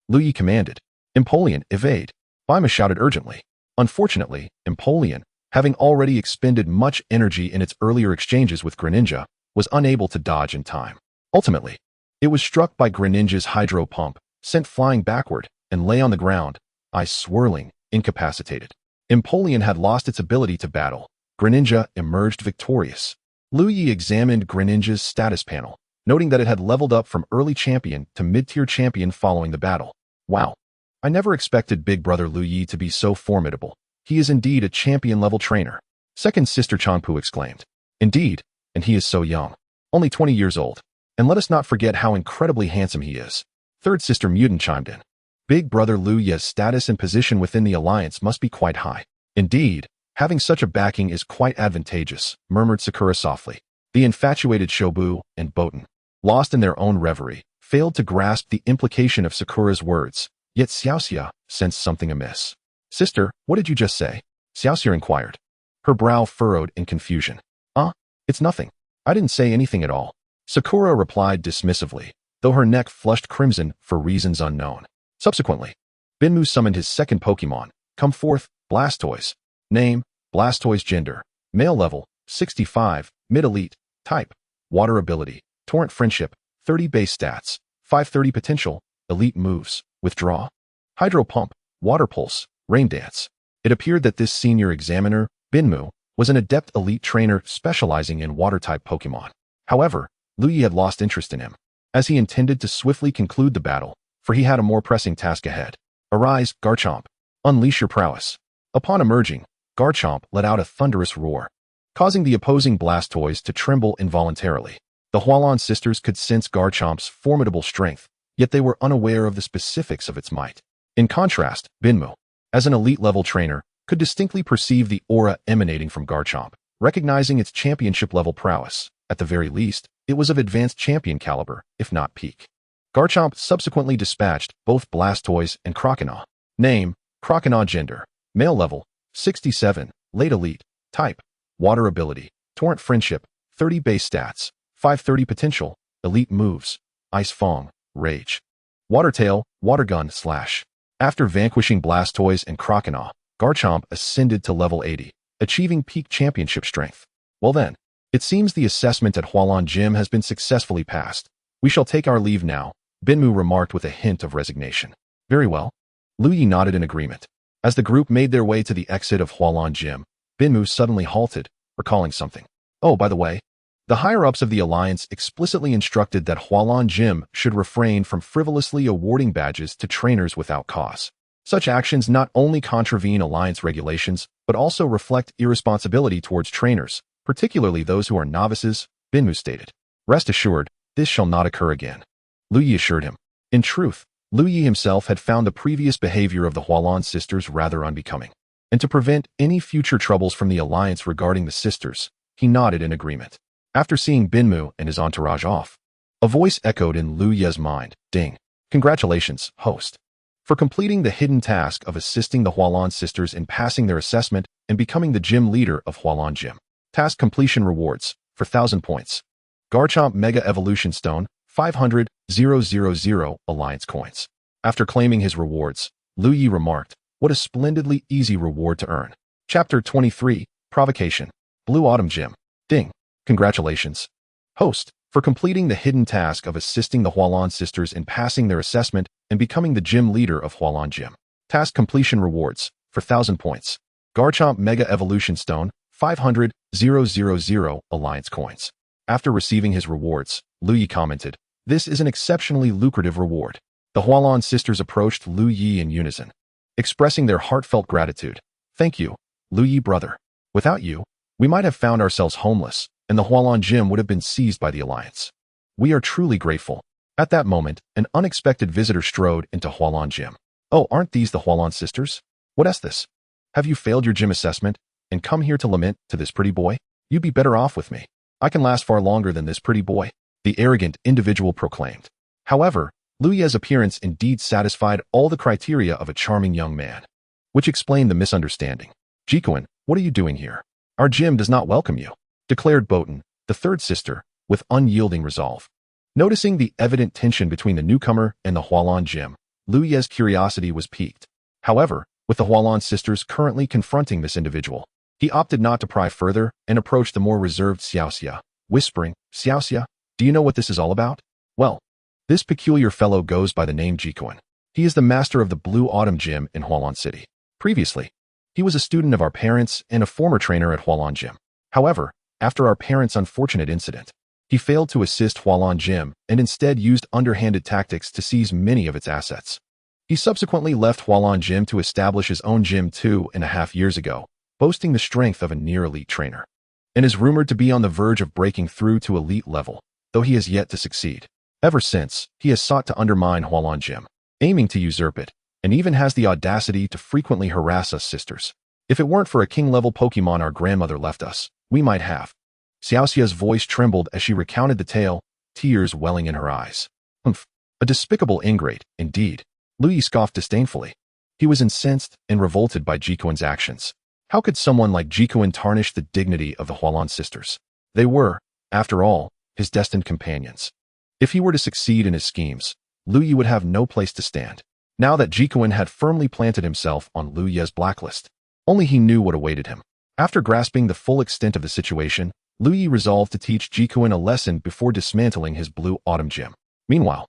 Liu Ye commanded. "Empoleon, evade." Baimu shouted urgently. Unfortunately, Empoleon, having already expended much energy in its earlier exchanges with Greninja, was unable to dodge in time. Ultimately, it was struck by Greninja's Hydro Pump, sent flying backward, and lay on the ground, eyes swirling, incapacitated. Empoleon had lost its ability to battle. Greninja emerged victorious. Liu Ye examined Greninja's status panel, noting that it had leveled up from early champion to mid-tier champion following the battle. "Wow. I never expected Big Brother Liu Ye to be so formidable. He is indeed a champion-level trainer." Second sister Chanpu exclaimed. "Indeed, and he is so young. Only 20 years old. And let us not forget how incredibly handsome he is." Third sister Mutant chimed in. "Big Brother Liu Ye's status and position within the Alliance must be quite high." "Indeed, having such a backing is quite advantageous," murmured Sakura softly. The infatuated Shobu and Botan, lost in their own reverie, failed to grasp the implication of Sakura's words, yet Xiaoxia sensed something amiss. "Sister, what did you just say?" Xiaoxia inquired. Her brow furrowed in confusion. It's nothing. I didn't say anything at all." Sakura replied dismissively, though her neck flushed crimson for reasons unknown. Subsequently, Binmu summoned his second Pokemon. "Come forth, Blastoise." Name, Blastoise. Gender, male. Level, 65, mid-elite. Type, water. Ability, Torrent. Friendship, 30 base stats, 530 potential. Elite moves, Withdraw, Hydro Pump, Water Pulse, Rain Dance. It appeared that this senior examiner, Binmu, was an adept elite trainer specializing in water-type Pokemon. However, Liu Ye had lost interest in him, as he intended to swiftly conclude the battle, for he had a more pressing task ahead. "Arise, Garchomp. Unleash your prowess." Upon emerging, Garchomp let out a thunderous roar, causing the opposing Blastoise to tremble involuntarily. The Hualon sisters could sense Garchomp's formidable strength, yet they were unaware of the specifics of its might. In contrast, Binmu, as an elite-level trainer, could distinctly perceive the aura emanating from Garchomp, recognizing its championship-level prowess. At the very least, it was of advanced champion caliber, if not peak. Garchomp subsequently dispatched both Blastoise and Croconaw. Name, Croconaw. Gender, male. Level, 67, late elite. Type, water. Ability, Torrent. Friendship, 30 base stats, 530 potential. Elite moves, Ice Fong, Rage, Water Tail, Water Gun, Slash. After vanquishing Blastoise and Croconaw, Garchomp ascended to level 80, achieving peak championship strength. Well then, It seems the assessment at Hualan Gym has been successfully passed. We shall take our leave now, Binmu remarked with a hint of resignation. Very well. Liu Ye nodded in agreement. As the group made their way to the exit of Hualan Gym, Binmu suddenly halted, recalling something. Oh, by the way, the higher-ups of the Alliance explicitly instructed that Hualan Gym should refrain from frivolously awarding badges to trainers without cause. Such actions not only contravene Alliance regulations, but also reflect irresponsibility towards trainers, particularly those who are novices, Binmu stated. Rest assured, this shall not occur again, Liu Ye assured him. In truth, Liu Ye himself had found the previous behavior of the Hualan sisters rather unbecoming. And to prevent any future troubles from the Alliance regarding the sisters, he nodded in agreement. After seeing Binmu and his entourage off, a voice echoed in Liu Ye's mind. Ding. Congratulations, host, for completing the hidden task of assisting the Hualan sisters in passing their assessment and becoming the gym leader of Hualan Gym. Task completion rewards, for 1,000 points. Garchomp Mega Evolution Stone, 500,000 Alliance coins. After claiming his rewards, Liu Ye remarked, what a splendidly easy reward to earn. Chapter 23, Provocation. Blue Autumn Gym. Ding. Congratulations, host, for completing the hidden task of assisting the Hualan sisters in passing their assessment and becoming the gym leader of Hualan Gym. Task completion rewards, for 1,000 points. Garchomp Mega Evolution Stone, 500,000 Alliance coins. After receiving his rewards, Liu Ye commented, this is an exceptionally lucrative reward. The Hualan sisters approached Liu Ye in unison, expressing their heartfelt gratitude. Thank you, Liu Ye brother. Without you, we might have found ourselves homeless, and the Hualan Gym would have been seized by the Alliance. We are truly grateful. At that moment, an unexpected visitor strode into Hualan Gym. Oh, aren't these the Hualan sisters? What is this? Have you failed your gym assessment and come here to lament to this pretty boy? You'd be better off with me. I can last far longer than this pretty boy, the arrogant individual proclaimed. However, Liu Ye's appearance indeed satisfied all the criteria of a charming young man, which explained the misunderstanding. Jikuin, what are you doing here? Our gym does not welcome you, declared Botan, the third sister, with unyielding resolve. Noticing the evident tension between the newcomer and the Hualan Gym, Liu Ye's curiosity was piqued. However, with the Hualan sisters currently confronting this individual, he opted not to pry further and approached the more reserved Xiaoxia, whispering, Xiaoxia, do you know what this is all about? Well, this peculiar fellow goes by the name Jikuin. He is the master of the Blue Autumn Gym in Hualan City. Previously, he was a student of our parents and a former trainer at Hualan Gym. However, after our parents' unfortunate incident, he failed to assist Hualan Gym and instead used underhanded tactics to seize many of its assets. He subsequently left Hualan Gym to establish his own gym 2.5 years ago, boasting the strength of a near-elite trainer, and is rumored to be on the verge of breaking through to elite level, though he has yet to succeed. Ever since, he has sought to undermine Hualan Gym, aiming to usurp it, and even has the audacity to frequently harass us sisters. If it weren't for a king-level Pokemon our grandmother left us, we might have. Xiaoxia's voice trembled as she recounted the tale, tears welling in her eyes. Humph, a despicable ingrate, indeed. Liu Ye scoffed disdainfully. He was incensed and revolted by Jikuin's actions. How could someone like Jikuin tarnish the dignity of the Hualan sisters? They were, after all, his destined companions. If he were to succeed in his schemes, Liu Ye would have no place to stand. Now that Jikuin had firmly planted himself on Liu Ye's blacklist, only he knew what awaited him. After grasping the full extent of the situation, Liu Ye resolved to teach Jikuin a lesson before dismantling his Blue Autumn Gym. Meanwhile,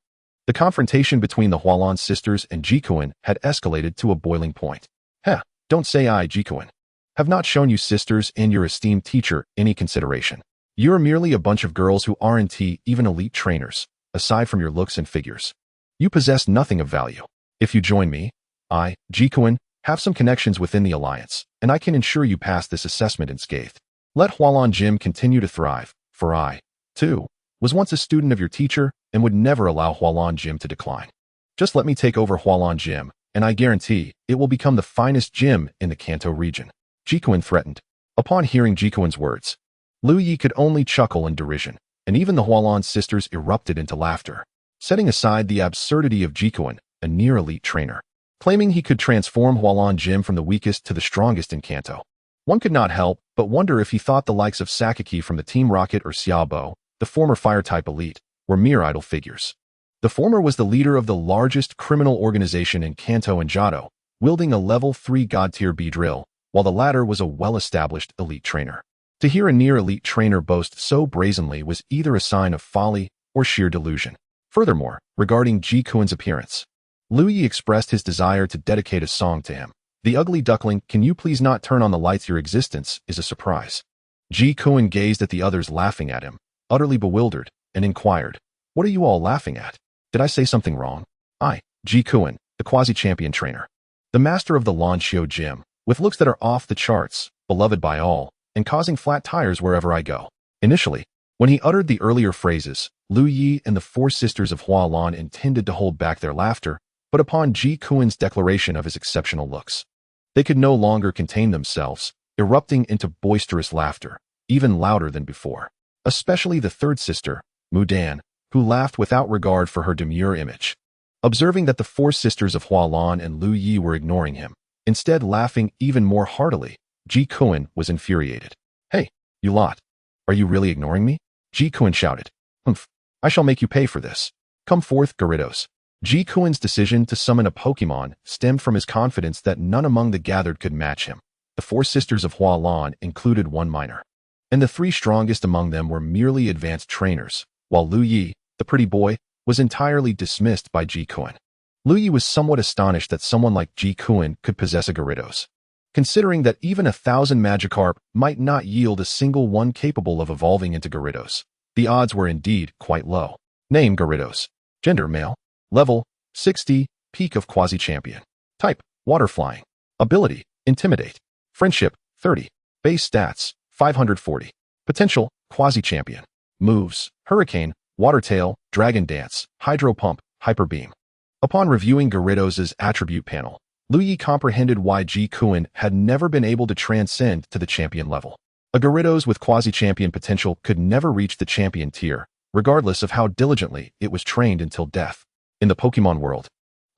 the confrontation between the Hualan sisters and Jikuin had escalated to a boiling point. Heh, don't say I, Jikuin, have not shown you sisters and your esteemed teacher any consideration. You're merely a bunch of girls who aren't even elite trainers, aside from your looks and figures. You possess nothing of value. If you join me, I, Jikuin, have some connections within the Alliance, and I can ensure you pass this assessment unscathed. Let Hualan Gym continue to thrive, for I, too, was once a student of your teacher and would never allow Hualan Gym to decline. Just let me take over Hualan Gym, and I guarantee it will become the finest gym in the Kanto region. Jikuin threatened. Upon hearing Jikuin's words, Liu Ye could only chuckle in derision, and even the Hualan sisters erupted into laughter. Setting aside the absurdity of Jikuin, a near-elite trainer, claiming he could transform Hualan Gym from the weakest to the strongest in Kanto, one could not help but wonder if he thought the likes of Sakaki from the Team Rocket or Xiaobo, the former Fire-type elite, were mere idle figures. The former was the leader of the largest criminal organization in Kanto and Johto, wielding a level 3 God-tier B drill, while the latter was a well-established elite trainer. To hear a near-elite trainer boast so brazenly was either a sign of folly or sheer delusion. Furthermore, regarding Ji Kuen's appearance, Liu Ye expressed his desire to dedicate a song to him. The ugly duckling, can you please not turn on the lights? Your existence is a surprise. Ji Kuen gazed at the others laughing at him, utterly bewildered, and inquired, what are you all laughing at? Did I say something wrong? I, Ji Kuen, the quasi-champion trainer, the master of the Lanxiu gym, with looks that are off the charts, beloved by all, and causing flat tires wherever I go. Initially, when he uttered the earlier phrases, Liu Ye and the four sisters of Hualan intended to hold back their laughter, but upon Ji Kuen's declaration of his exceptional looks, they could no longer contain themselves, erupting into boisterous laughter, even louder than before. Especially the third sister, Mu Dan, who laughed without regard for her demure image. Observing that the four sisters of Hualan and Liu Ye were ignoring him, instead laughing even more heartily, Ji Kuen was infuriated. Hey, you lot. Are you really ignoring me? Ji Kuen shouted. Humph, I shall make you pay for this. Come forth, Gyarados. Ji Kuen's decision to summon a Pokemon stemmed from his confidence that none among the gathered could match him. The four sisters of Hualan included one minor, and the three strongest among them were merely advanced trainers, while Liu Ye, the pretty boy, was entirely dismissed by Ji Kuen. Liu Ye was somewhat astonished that someone like Ji Kuen could possess a Gyarados, considering that even 1,000 Magikarp might not yield a single one capable of evolving into Gyarados. The odds were indeed quite low. Name Gyarados. Gender male. Level 60, peak of quasi-champion. Type water flying. Ability intimidate. Friendship 30. Base stats 540. Potential quasi-champion. Moves Hurricane, Water Tail, Dragon Dance, Hydro Pump, Hyper Beam. Upon reviewing Gyarados' attribute panel, Liu Ye comprehended why Ji Kuen had never been able to transcend to the champion level. A Gyarados with quasi-champion potential could never reach the champion tier, regardless of how diligently it was trained until death. In the Pokemon world,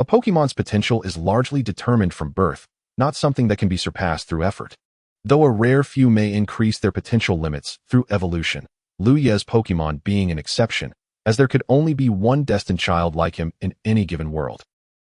a Pokemon's potential is largely determined from birth, not something that can be surpassed through effort. Though a rare few may increase their potential limits through evolution, Liu Ye's Pokemon being an exception, as there could only be one destined child like him in any given world.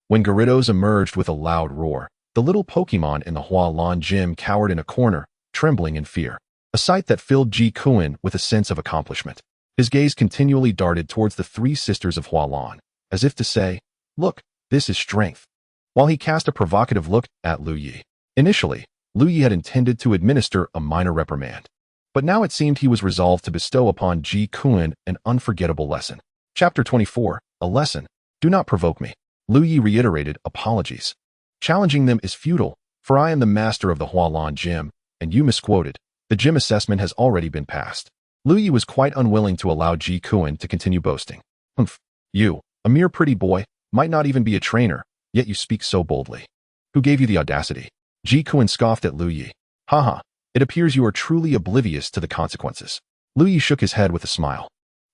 When Gyarados emerged with a loud roar, the little Pokemon in the Hualan gym cowered in a corner, trembling in fear, a sight that filled Ji Kuen with a sense of accomplishment. His gaze continually darted towards the three sisters of Hualan, as if to say, look, this is strength, while he cast a provocative look at Liu Ye. Initially, Liu Ye had intended to administer a minor reprimand, but now it seemed he was resolved to bestow upon Ji Kuen an unforgettable lesson. Chapter 24, A Lesson. Do not provoke me. Liu Ye reiterated apologies. Challenging them is futile, for I am the master of the Hualan gym, and you misquoted. The gym assessment has already been passed. Liu Ye was quite unwilling to allow Ji Kuen to continue boasting. Humph, you, a mere pretty boy, might not even be a trainer, yet you speak so boldly. Who gave you the audacity? Ji Kuen scoffed at Liu Ye. Haha, it appears you are truly oblivious to the consequences. Liu Ye shook his head with a smile.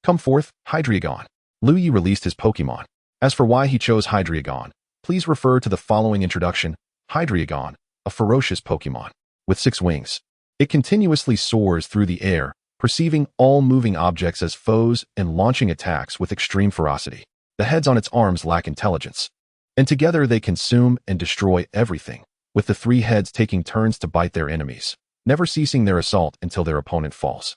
Come forth, Hydreigon. Liu Ye released his Pokemon. As for why he chose Hydreigon, please refer to the following introduction. Hydreigon, a ferocious Pokemon. With 6 wings, it continuously soars through the air, perceiving all moving objects as foes and launching attacks with extreme ferocity. The heads on its arms lack intelligence, and together they consume and destroy everything, with the 3 heads taking turns to bite their enemies, never ceasing their assault until their opponent falls.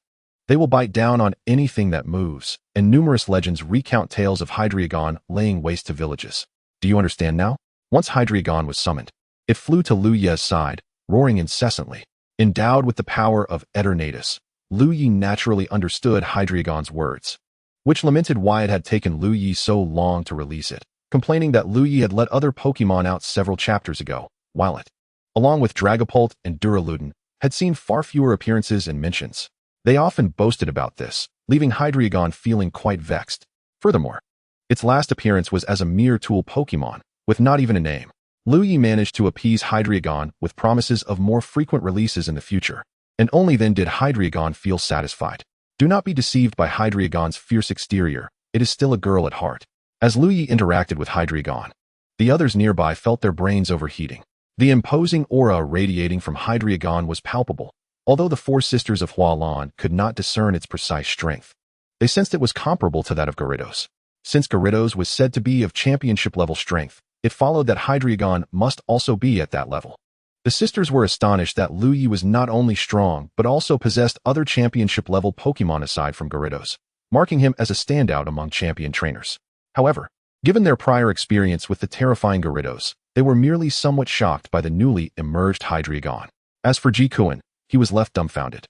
They will bite down on anything that moves, and numerous legends recount tales of Hydreigon laying waste to villages. Do you understand now? Once Hydreigon was summoned, it flew to Liu Ye's side, roaring incessantly. Endowed with the power of Eternatus, Liu Ye naturally understood Hydreigon's words, which lamented why it had taken Liu Ye so long to release it, complaining that Liu Ye had let other Pokemon out several chapters ago, while it, along with Dragapult and Duraludon, had seen far fewer appearances and mentions. They often boasted about this, leaving Hydreigon feeling quite vexed. Furthermore, its last appearance was as a mere tool Pokemon, with not even a name. Liu Ye managed to appease Hydreigon with promises of more frequent releases in the future, and only then did Hydreigon feel satisfied. Do not be deceived by Hydreigon's fierce exterior, it is still a girl at heart. As Liu Ye interacted with Hydreigon, the others nearby felt their brains overheating. The imposing aura radiating from Hydreigon was palpable, although the 4 sisters of Hualan could not discern its precise strength. They sensed it was comparable to that of Gyarados. Since Gyarados was said to be of championship-level strength, it followed that Hydreigon must also be at that level. The sisters were astonished that Liu Ye was not only strong but also possessed other championship-level Pokemon aside from Gyarados, marking him as a standout among champion trainers. However, given their prior experience with the terrifying Gyarados, they were merely somewhat shocked by the newly emerged Hydreigon. As for Jikuin, he was left dumbfounded.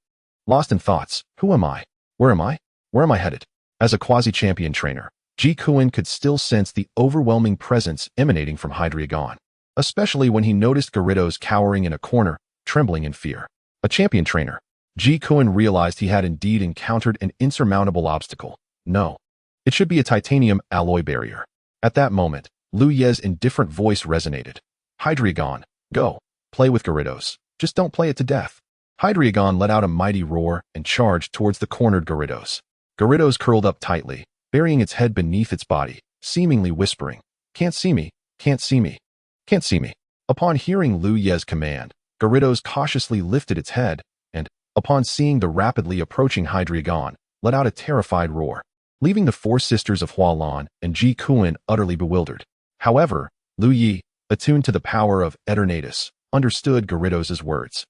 Lost in thoughts, who am I? Where am I? Where am I headed? As a quasi-champion trainer, Jikuin could still sense the overwhelming presence emanating from Hydreigon, especially when he noticed Gyarados cowering in a corner, trembling in fear. A champion trainer, Jikuin realized he had indeed encountered an insurmountable obstacle. No, it should be a titanium alloy barrier. At that moment, Liu Ye's indifferent voice resonated. Hydreigon, go, play with Gyarados. Just don't play it to death. Hydreigon let out a mighty roar and charged towards the cornered Gyarados. Gyarados curled up tightly, burying its head beneath its body, seemingly whispering, "Can't see me, can't see me, can't see me." Upon hearing Liu Ye's command, Gyarados cautiously lifted its head and, upon seeing the rapidly approaching Hydreigon, let out a terrified roar, leaving the four sisters of Hualan and Jikuin utterly bewildered. However, Liu Ye, attuned to the power of Eternatus, understood Gyarados' words,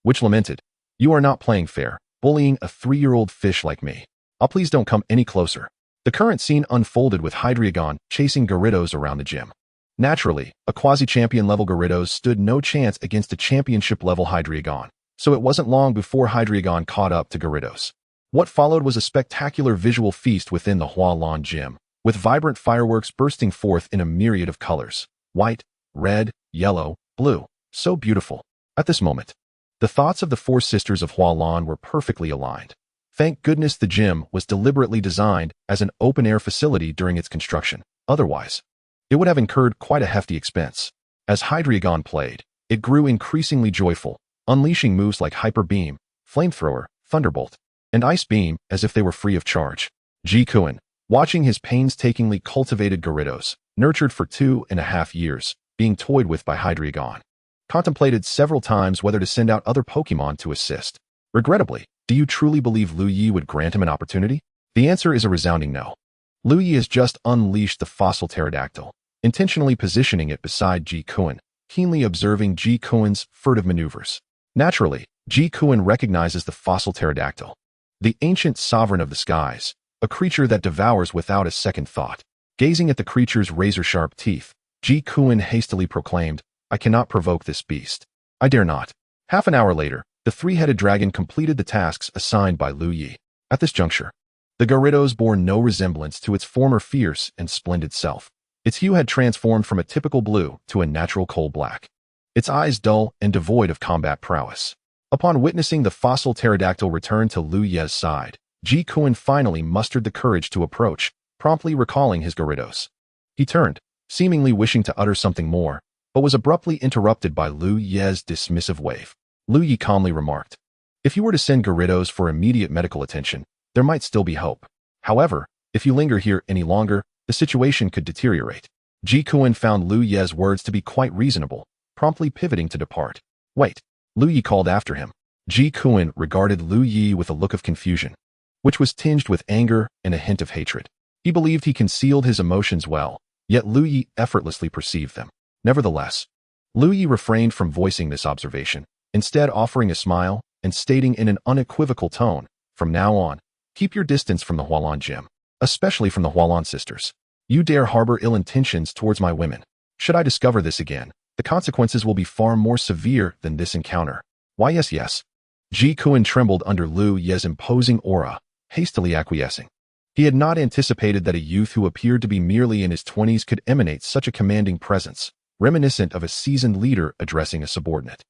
which lamented, "You are not playing fair, bullying a 3-year-old fish like me. Please don't come any closer." The current scene unfolded with Hydreigon chasing Gyarados around the gym. Naturally, a quasi-champion level Gyarados stood no chance against a championship-level Hydreigon, so it wasn't long before Hydreigon caught up to Gyarados. What followed was a spectacular visual feast within the Hualan gym, with vibrant fireworks bursting forth in a myriad of colors: white, red, yellow, blue. So beautiful. At this moment, the thoughts of the four sisters of Hualan were perfectly aligned. Thank goodness the gym was deliberately designed as an open-air facility during its construction. Otherwise, it would have incurred quite a hefty expense. As Hydreigon played, it grew increasingly joyful, unleashing moves like Hyper Beam, Flamethrower, Thunderbolt, and Ice Beam as if they were free of charge. Jikuin, watching his painstakingly cultivated Gyarados, nurtured for 2.5 years, being toyed with by Hydreigon, contemplated several times whether to send out other Pokemon to assist. Regrettably, do you truly believe Liu Ye would grant him an opportunity? The answer is a resounding no. Liu Ye has just unleashed the fossil pterodactyl, intentionally positioning it beside Jikuin, keenly observing Jikuin's furtive maneuvers. Naturally, Jikuin recognizes the fossil pterodactyl, the ancient sovereign of the skies, a creature that devours without a second thought. Gazing at the creature's razor-sharp teeth, Jikuin hastily proclaimed, "I cannot provoke this beast. I dare not." Half an hour later, the three-headed dragon completed the tasks assigned by Liu Ye. At this juncture, the Gyarados bore no resemblance to its former fierce and splendid self. Its hue had transformed from a typical blue to a natural coal black, its eyes dull and devoid of combat prowess. Upon witnessing the fossil pterodactyl return to Liu Ye's side, Jikuin finally mustered the courage to approach, promptly recalling his Gyarados. He turned, seemingly wishing to utter something more, but was abruptly interrupted by Liu Ye's dismissive wave. Liu Ye calmly remarked, "If you were to send Gyarados for immediate medical attention, there might still be hope. However, if you linger here any longer, the situation could deteriorate." Jikuin found Liu Ye's words to be quite reasonable, promptly pivoting to depart. "Wait," Liu Ye called after him. Jikuin regarded Liu Ye with a look of confusion, which was tinged with anger and a hint of hatred. He believed he concealed his emotions well, yet Liu Ye effortlessly perceived them. Nevertheless, Liu Ye refrained from voicing this observation, instead offering a smile and stating in an unequivocal tone, "From now on, keep your distance from the Hualan gym, especially from the Hualan sisters. You dare harbor ill intentions towards my women. Should I discover this again, the consequences will be far more severe than this encounter." "Why, yes." Jikuin trembled under Liu Ye's imposing aura, hastily acquiescing. He had not anticipated that a youth who appeared to be merely in his 20s could emanate such a commanding presence, reminiscent of a seasoned leader addressing a subordinate.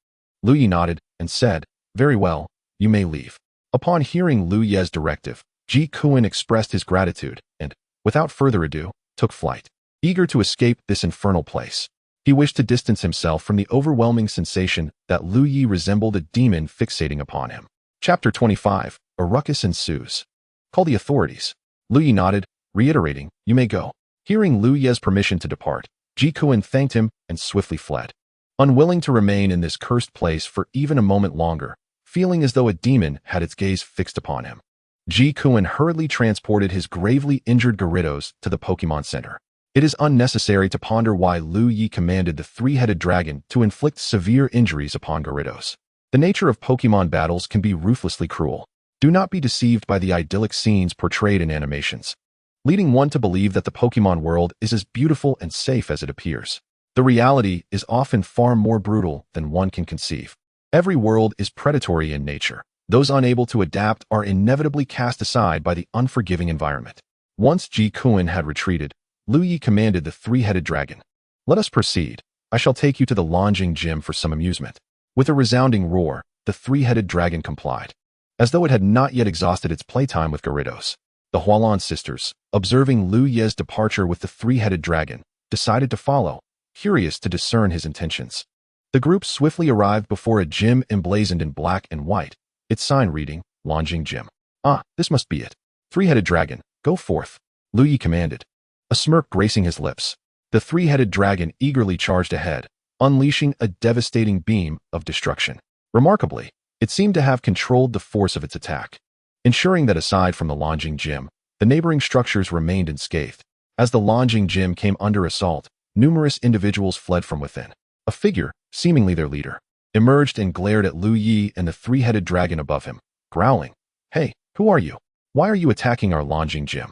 Liu Ye nodded and said, "Very well, you may leave." Upon hearing Liu Ye's directive, Jikuin expressed his gratitude and, without further ado, took flight. Eager to escape this infernal place, he wished to distance himself from the overwhelming sensation that Liu Ye resembled a demon fixating upon him. Chapter 25. A ruckus ensues. "Call the authorities." Liu Ye nodded, reiterating, "You may go." Hearing Liu Ye's permission to depart, Jikuin thanked him and swiftly fled. Unwilling to remain in this cursed place for even a moment longer, feeling as though a demon had its gaze fixed upon him, Jikuin hurriedly transported his gravely injured Gyarados to the Pokemon Center. It is unnecessary to ponder why Liu Ye commanded the three-headed dragon to inflict severe injuries upon Gyarados. The nature of Pokemon battles can be ruthlessly cruel. Do not be deceived by the idyllic scenes portrayed in animations, leading one to believe that the Pokemon world is as beautiful and safe as it appears. The reality is often far more brutal than one can conceive. Every world is predatory in nature. Those unable to adapt are inevitably cast aside by the unforgiving environment. Once Ji Kuan had retreated, Liu Ye commanded the three-headed dragon. Let us proceed. I shall take you to the Longjing Gym for some amusement. With a resounding roar, the three-headed dragon complied. As though it had not yet exhausted its playtime with Gyarados, the Hualan sisters, observing Liu Ye's departure with the three-headed dragon, decided to follow, curious to discern his intentions. The group swiftly arrived before a gym emblazoned in black and white, its sign reading, Longjing Gym. Ah, this must be it. Three-headed dragon, go forth, Liu Ye commanded. A smirk gracing his lips, the three-headed dragon eagerly charged ahead, unleashing a devastating beam of destruction. Remarkably, it seemed to have controlled the force of its attack, ensuring that aside from the Longjing Gym, the neighboring structures remained unscathed. As the Longjing Gym came under assault, numerous individuals fled from within. A figure, seemingly their leader, emerged and glared at Liu Ye and the three-headed dragon above him, growling, "Hey, who are you? Why are you attacking our Longjing Gym?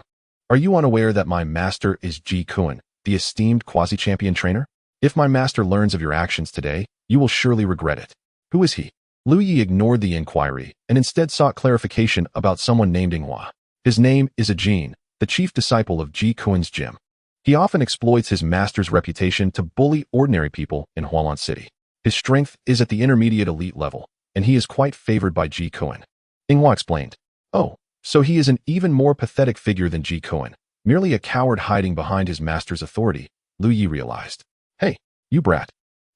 Are you unaware that my master is Ji Kuan, the esteemed quasi-champion trainer? If my master learns of your actions today, you will surely regret it." Who is he? Liu Ye ignored the inquiry and instead sought clarification about someone named Inghua. His name is Ajin, the chief disciple of Ji Kuan's gym. He often exploits his master's reputation to bully ordinary people in Hualan City. His strength is at the intermediate elite level, and he is quite favored by Ji Kuan. Inghua explained. Oh, so he is an even more pathetic figure than Ji Kuan, merely a coward hiding behind his master's authority, Liu Ye realized. Hey, you brat.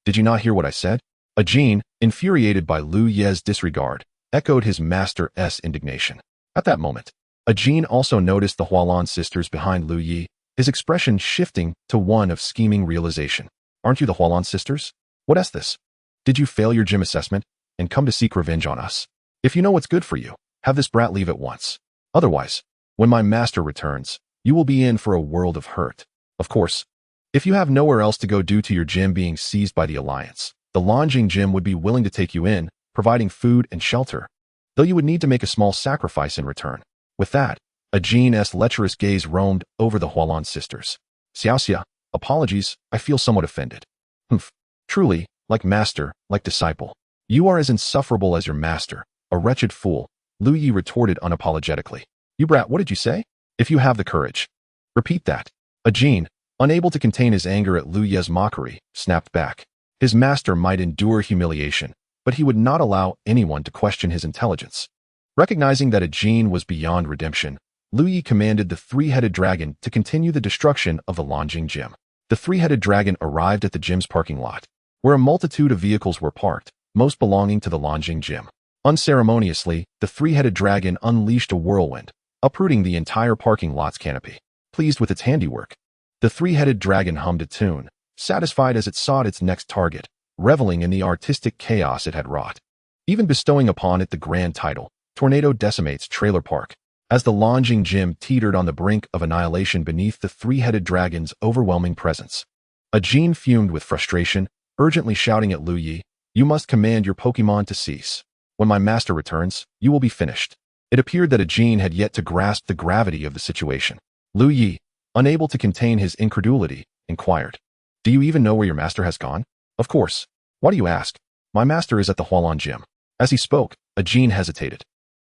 Did you not hear what I said? Ajin, infuriated by Liu Ye's disregard, echoed his master's indignation. At that moment, Ajin also noticed the Hualan sisters behind Liu Ye, his expression shifting to one of scheming realization. Aren't you the Hualan sisters? What is this? Did you fail your gym assessment and come to seek revenge on us? If you know what's good for you, have this brat leave at once. Otherwise, when my master returns, you will be in for a world of hurt. Of course, if you have nowhere else to go due to your gym being seized by the Alliance, the Longjing Gym would be willing to take you in, providing food and shelter, though you would need to make a small sacrifice in return. With that, Ajin's lecherous gaze roamed over the Hualan sisters. Xiaoxia, apologies, I feel somewhat offended. Humph. Truly, like master, like disciple. You are as insufferable as your master, a wretched fool, Liu Ye retorted unapologetically. You brat, what did you say? If you have the courage. Repeat that. Ajin, unable to contain his anger at Liu Ye's mockery, snapped back. His master might endure humiliation, but he would not allow anyone to question his intelligence. Recognizing that Ajin was beyond redemption, Liu Ye commanded the three-headed dragon to continue the destruction of the Longjing Gym. The three-headed dragon arrived at the gym's parking lot, where a multitude of vehicles were parked, most belonging to the Longjing Gym. Unceremoniously, the three-headed dragon unleashed a whirlwind, uprooting the entire parking lot's canopy. Pleased with its handiwork, the three-headed dragon hummed a tune, satisfied as it sought its next target, reveling in the artistic chaos it had wrought. Even bestowing upon it the grand title, Tornado Decimates Trailer Park, as the Longjing Gym teetered on the brink of annihilation beneath the three-headed dragon's overwhelming presence. Ajin fumed with frustration, urgently shouting at Liu Ye, "You must command your Pokemon to cease. When my master returns, you will be finished." It appeared that Ajin had yet to grasp the gravity of the situation. Liu Ye, unable to contain his incredulity, inquired, "Do you even know where your master has gone?" "Of course. Why do you ask? My master is at the Hualan Gym." As he spoke, Ajin hesitated,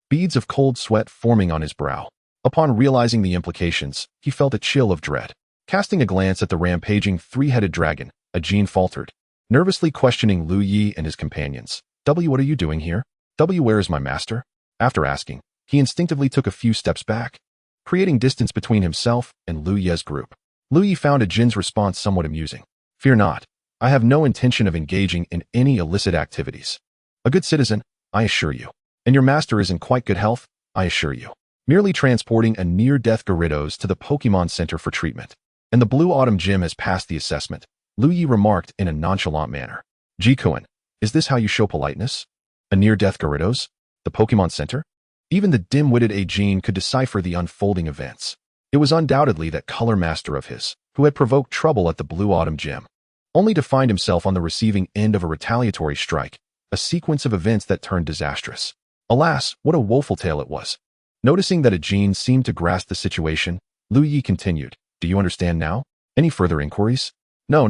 beads of cold sweat forming on his brow. Upon realizing the implications, he felt a chill of dread. Casting a glance at the rampaging three-headed dragon, Ajin faltered, nervously questioning Liu Ye and his companions. What are you doing here? Where is my master?" After asking, he instinctively took a few steps back, creating distance between himself and Liu Ye's group. Liu Ye found Ajin's response somewhat amusing. "Fear not. I have no intention of engaging in any illicit activities. A good citizen, I assure you. And your master is in quite good health, I assure you. Merely transporting a near-death Gyarados to the Pokemon Center for treatment. And the Blue Autumn Gym has passed the assessment," Liu Ye remarked in a nonchalant manner. "Ji Kuan, is this how you show politeness? A near-death Gyarados? The Pokemon Center?" Even the dim-witted Ajin could decipher the unfolding events. It was undoubtedly that color master of his, who had provoked trouble at the Blue Autumn Gym, only to find himself on the receiving end of a retaliatory strike, a sequence of events that turned disastrous. Alas, what a woeful tale it was. Noticing that Ajin seemed to grasp the situation, Liu Ye continued, "Do you understand now? Any further inquiries?" No.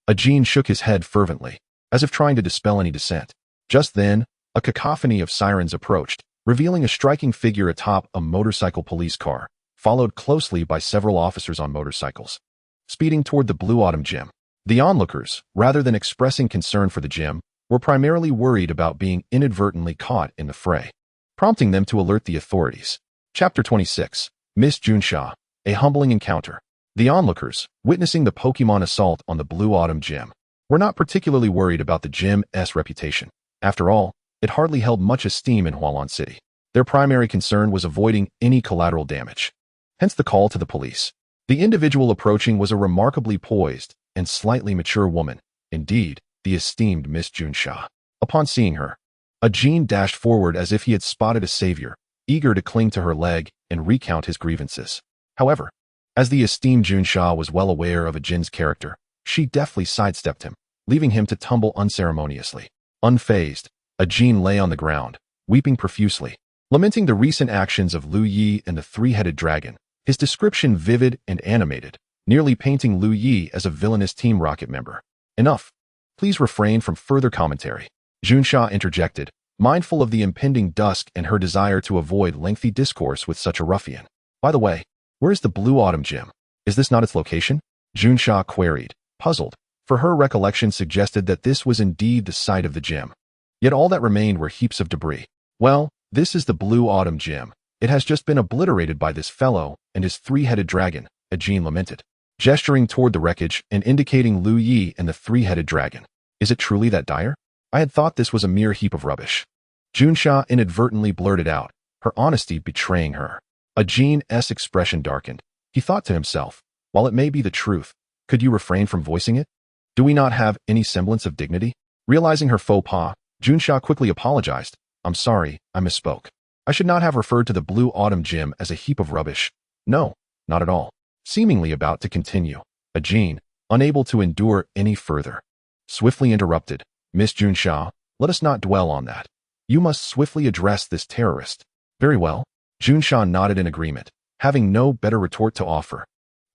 Ajin shook his head fervently, as if trying to dispel any dissent. Just then, a cacophony of sirens approached, revealing a striking figure atop a motorcycle police car, followed closely by several officers on motorcycles, speeding toward the Blue Autumn Gym. The onlookers, rather than expressing concern for the gym, were primarily worried about being inadvertently caught in the fray, prompting them to alert the authorities. Chapter 26. Miss Junsha, a humbling encounter. The onlookers, witnessing the Pokemon assault on the Blue Autumn Gym, were not particularly worried about the gym's reputation. After all, it hardly held much esteem in Hualan City. Their primary concern was avoiding any collateral damage. Hence the call to the police. The individual approaching was a remarkably poised and slightly mature woman, indeed, the esteemed Miss Junsha. Upon seeing her, Ajin dashed forward as if he had spotted a savior, eager to cling to her leg and recount his grievances. However, as the esteemed Junsha was well aware of Ajin's character, she deftly sidestepped him, leaving him to tumble unceremoniously. Unfazed, Ajin lay on the ground, weeping profusely, lamenting the recent actions of Liu Ye and the three-headed dragon, his description vivid and animated, nearly painting Liu Ye as a villainous Team Rocket member. Enough. Please refrain from further commentary. Junsha interjected, mindful of the impending dusk and her desire to avoid lengthy discourse with such a ruffian. By the way, where is the Blue Autumn Gym? Is this not its location? Junsha queried, puzzled, for her recollection suggested that this was indeed the site of the gym. Yet all that remained were heaps of debris. Well, this is the Blue Autumn Gym. It has just been obliterated by this fellow and his three-headed dragon, Ajin lamented, gesturing toward the wreckage and indicating Liu Ye and the three-headed dragon. Is it truly that dire? I had thought this was a mere heap of rubbish. Junsha inadvertently blurted out, her honesty betraying her. Ajin's expression darkened. He thought to himself, while it may be the truth, could you refrain from voicing it? Do we not have any semblance of dignity? Realizing her faux pas, Junsha quickly apologized. I'm sorry, I misspoke. I should not have referred to the Blue Autumn Gym as a heap of rubbish. No, not at all. Seemingly about to continue, Ajin, unable to endure any further, swiftly interrupted. Miss Junsha, let us not dwell on that. You must swiftly address this terrorist. Very well. Junsha nodded in agreement, having no better retort to offer,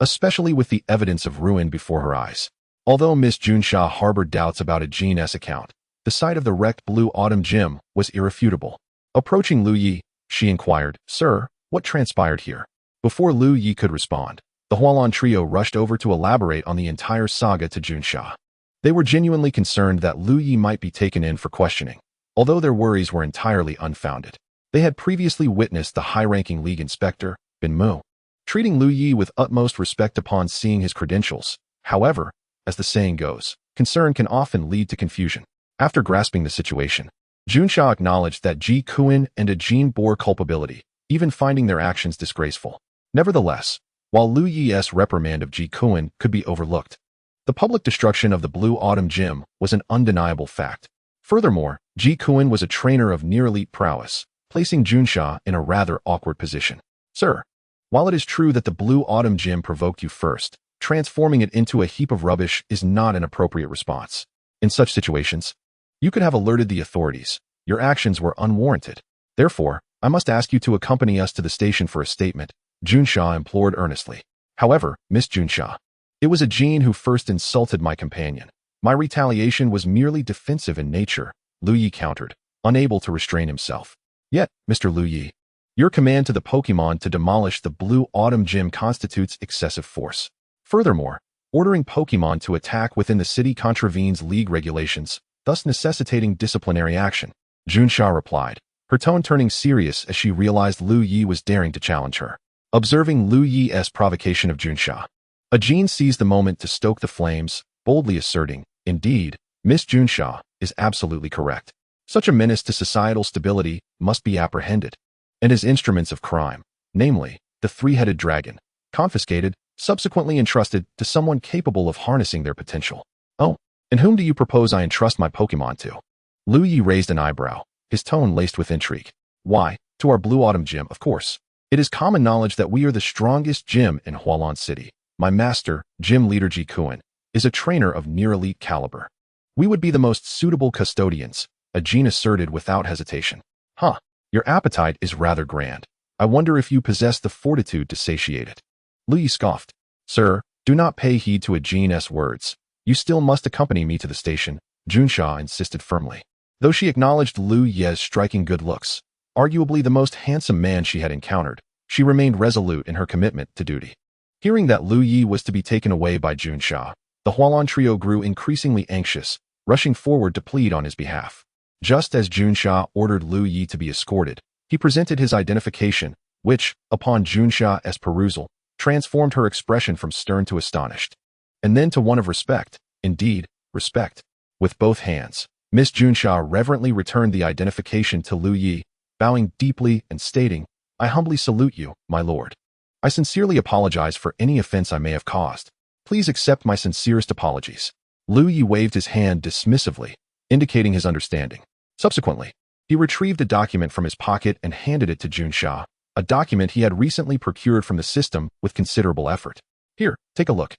especially with the evidence of ruin before her eyes. Although Miss Junsha harbored doubts about Ajin's account, the site of the wrecked Blue Autumn Gym was irrefutable. Approaching Liu Ye, she inquired, Sir, what transpired here? Before Liu Ye could respond, the Hualan trio rushed over to elaborate on the entire saga to Junsha. They were genuinely concerned that Liu Ye might be taken in for questioning, although their worries were entirely unfounded. They had previously witnessed the high-ranking league inspector, Bin Mu, treating Liu Ye with utmost respect upon seeing his credentials. However, as the saying goes, concern can often lead to confusion. After grasping the situation, Junsha acknowledged that Ji Kuan and Ajin bore culpability, even finding their actions disgraceful. Nevertheless, while Liu Ye's reprimand of Ji Kuan could be overlooked, the public destruction of the Blue Autumn Gym was an undeniable fact. Furthermore, Ji Kuan was a trainer of near-elite prowess, placing Junsha in a rather awkward position. Sir, while it is true that the Blue Autumn Gym provoked you first, transforming it into a heap of rubbish is not an appropriate response. In such situations, you could have alerted the authorities. Your actions were unwarranted. Therefore, I must ask you to accompany us to the station for a statement, Junsha implored earnestly. However, Miss Junsha, it was Ajin who first insulted my companion. My retaliation was merely defensive in nature, Liu Ye countered, unable to restrain himself. Yet, Mr. Liu Ye, your command to the Pokemon to demolish the Blue Autumn Gym constitutes excessive force. Furthermore, ordering Pokemon to attack within the city contravenes league regulations, thus necessitating disciplinary action, Junsha replied, her tone turning serious as she realized Liu Ye was daring to challenge her. Observing Liu Ye's provocation of Junsha, Ajin seized the moment to stoke the flames, boldly asserting, indeed, Miss Junsha is absolutely correct. Such a menace to societal stability must be apprehended, and his instruments of crime, namely, the three-headed dragon, confiscated, subsequently entrusted to someone capable of harnessing their potential. Oh, and whom do you propose I entrust my Pokemon to? Liu Ye raised an eyebrow, his tone laced with intrigue. Why, to our Blue Autumn Gym, of course. It is common knowledge that we are the strongest gym in Hualan City. My master, gym leader Ji Kuan, is a trainer of near-elite caliber. We would be the most suitable custodians, Ajin asserted without hesitation. Huh, your appetite is rather grand. I wonder if you possess the fortitude to satiate it. Liu Ye scoffed. Sir, do not pay heed to Ajin's words. You still must accompany me to the station, Junsha insisted firmly. Though she acknowledged Liu Ye's striking good looks, arguably the most handsome man she had encountered, she remained resolute in her commitment to duty. Hearing that Liu Ye was to be taken away by Junsha, the Hualan trio grew increasingly anxious, rushing forward to plead on his behalf. Just as Junsha ordered Liu Ye to be escorted, he presented his identification, which, upon Junsha's perusal, transformed her expression from stern to astonished, and then to one of respect, indeed, respect. With both hands, Miss Junsha reverently returned the identification to Liu Ye, bowing deeply and stating, I humbly salute you, my lord. I sincerely apologize for any offense I may have caused. Please accept my sincerest apologies. Liu Ye waved his hand dismissively, indicating his understanding. Subsequently, he retrieved a document from his pocket and handed it to Junsha, a document he had recently procured from the system with considerable effort. Here, take a look.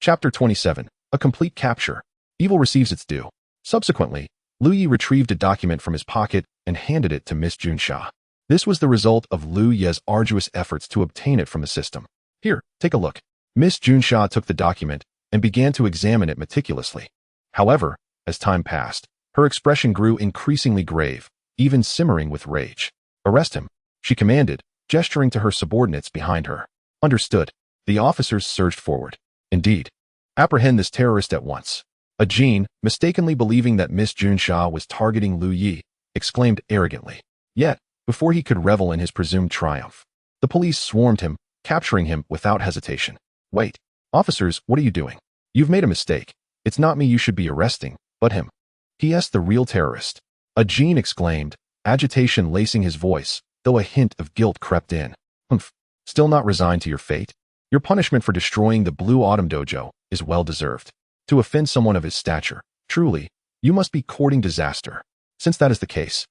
Chapter 27, A Complete Capture. Evil receives its due. Subsequently, Liu Ye retrieved a document from his pocket and handed it to Miss Junsha. This was the result of Liu Ye's arduous efforts to obtain it from the system. Here, take a look. Miss Junsha took the document and began to examine it meticulously. However, as time passed, her expression grew increasingly grave, even simmering with rage. Arrest him, she commanded, gesturing to her subordinates behind her. Understood. The officers surged forward. Indeed. Apprehend this terrorist at once. Ajin, mistakenly believing that Miss Junsha was targeting Liu Ye, exclaimed arrogantly. Yet, before he could revel in his presumed triumph, the police swarmed him, capturing him without hesitation. Wait. Officers, what are you doing? You've made a mistake. It's not me you should be arresting, but him. P.S. the real terrorist. Ajin exclaimed, agitation lacing his voice, though a hint of guilt crept in. Humph. Still not resigned to your fate? Your punishment for destroying the Blue Autumn Dojo is well deserved. To offend someone of his stature, truly, you must be courting disaster. Since that is the case,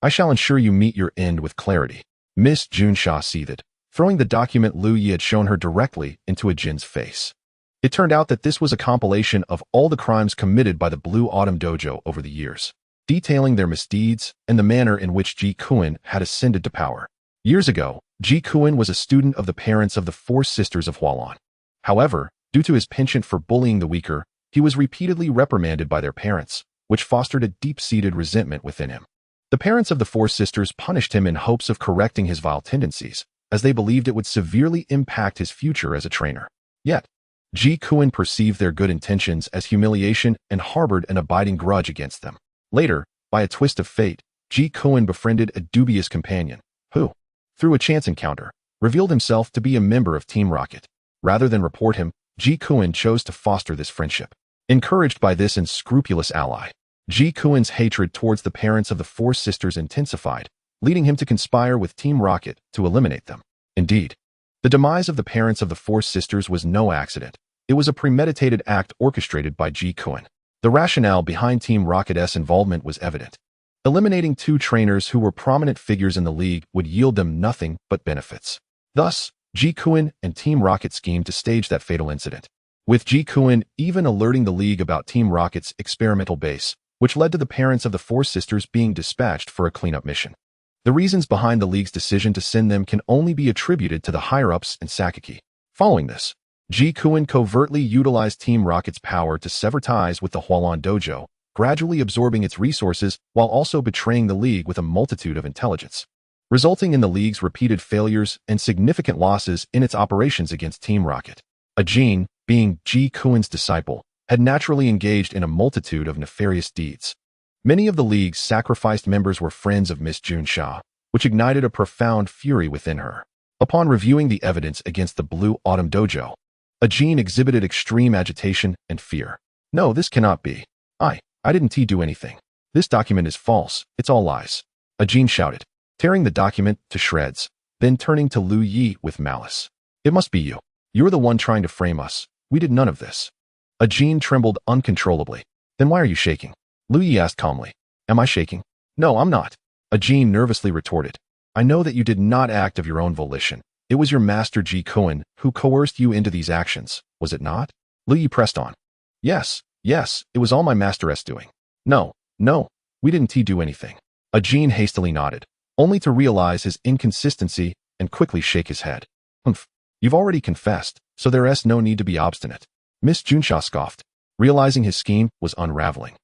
I shall ensure you meet your end with clarity. Miss Junsha seethed, throwing the document Liu Ye had shown her directly into Ajin's face. It turned out that this was a compilation of all the crimes committed by the Blue Autumn Dojo over the years, detailing their misdeeds and the manner in which Ji Kuan had ascended to power. Years ago, Ji Kuan was a student of the parents of the four sisters of Hualan. However, due to his penchant for bullying the weaker, he was repeatedly reprimanded by their parents, which fostered a deep-seated resentment within him. The parents of the four sisters punished him in hopes of correcting his vile tendencies, as they believed it would severely impact his future as a trainer. Yet, Ji Kuan perceived their good intentions as humiliation and harbored an abiding grudge against them. Later, by a twist of fate, Ji Kuan befriended a dubious companion, who, through a chance encounter, revealed himself to be a member of Team Rocket. Rather than report him, Ji Kuan chose to foster this friendship. Encouraged by this unscrupulous ally, Ji Kuan's hatred towards the parents of the four sisters intensified, leading him to conspire with Team Rocket to eliminate them. Indeed, the demise of the parents of the four sisters was no accident. It was a premeditated act orchestrated by Ji Kuan. The rationale behind Team Rocket's involvement was evident. Eliminating two trainers who were prominent figures in the league would yield them nothing but benefits. Thus, Ji Kuan and Team Rocket schemed to stage that fatal incident, with Ji Kuan even alerting the league about Team Rocket's experimental base, which led to the parents of the four sisters being dispatched for a cleanup mission. The reasons behind the league's decision to send them can only be attributed to the higher-ups in Sakaki. Following this, Ji Kuan covertly utilized Team Rocket's power to sever ties with the Hualan Dojo, gradually absorbing its resources while also betraying the league with a multitude of intelligence, resulting in the league's repeated failures and significant losses in its operations against Team Rocket. Ajin, being Ji Kuan's disciple, had naturally engaged in a multitude of nefarious deeds. Many of the league's sacrificed members were friends of Miss Junsha, which ignited a profound fury within her. Upon reviewing the evidence against the Blue Autumn Dojo, Ajin exhibited extreme agitation and fear. No, this cannot be. I didn't do anything. This document is false. It's all lies. Ajin shouted, tearing the document to shreds, then turning to Liu Ye with malice. It must be you. You're the one trying to frame us. We did none of this. Ajin trembled uncontrollably. Then why are you shaking? Liu Ye asked calmly. Am I shaking? No, I'm not. Ajin nervously retorted. I know that you did not act of your own volition. It was your master Ji Kuan who coerced you into these actions. was it not? Liu Ye pressed on. Yes, it was all my Master S doing. No, we didn't do anything. Ajin hastily nodded, only to realize his inconsistency and quickly shake his head. Humph, you've already confessed, so there's no need to be obstinate. Miss Junsha scoffed, realizing his scheme was unraveling.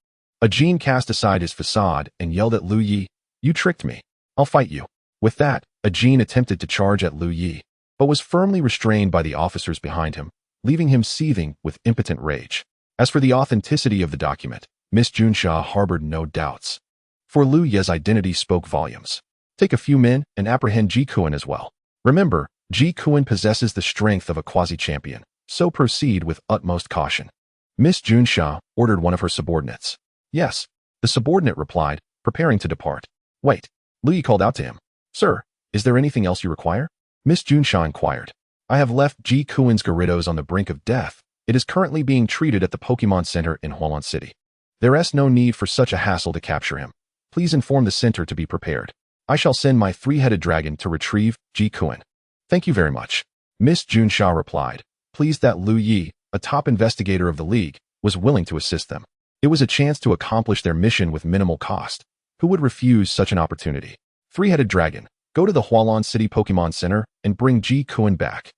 Ajin cast aside his facade and yelled at Liu Ye, "You tricked me. I'll fight you." With that, Ajin attempted to charge at Liu Ye, but was firmly restrained by the officers behind him, leaving him seething with impotent rage. As for the authenticity of the document, Miss Junsha harbored no doubts. For Liu Ye's identity spoke volumes. Take a few men and apprehend Ji Kuan as well. Remember, Ji Kuan possesses the strength of a quasi-champion, so proceed with utmost caution. Miss Junsha ordered one of her subordinates. Yes, the subordinate replied, preparing to depart. Wait, Liu Ye called out to him. Sir, is there anything else you require? Miss Junsha inquired. I have left Ji Kuan's Gyarados on the brink of death. It is currently being treated at the Pokemon Center in Hualan City. There is no need for such a hassle to capture him. Please inform the center to be prepared. I shall send my three-headed dragon to retrieve Ji Kuan. Thank you very much. Miss Junsha replied, pleased that Liu Ye, a top investigator of the League, was willing to assist them. It was a chance to accomplish their mission with minimal cost. Who would refuse such an opportunity? Three-headed dragon, go to the Hualan City Pokemon Center and bring Ji Kuan back.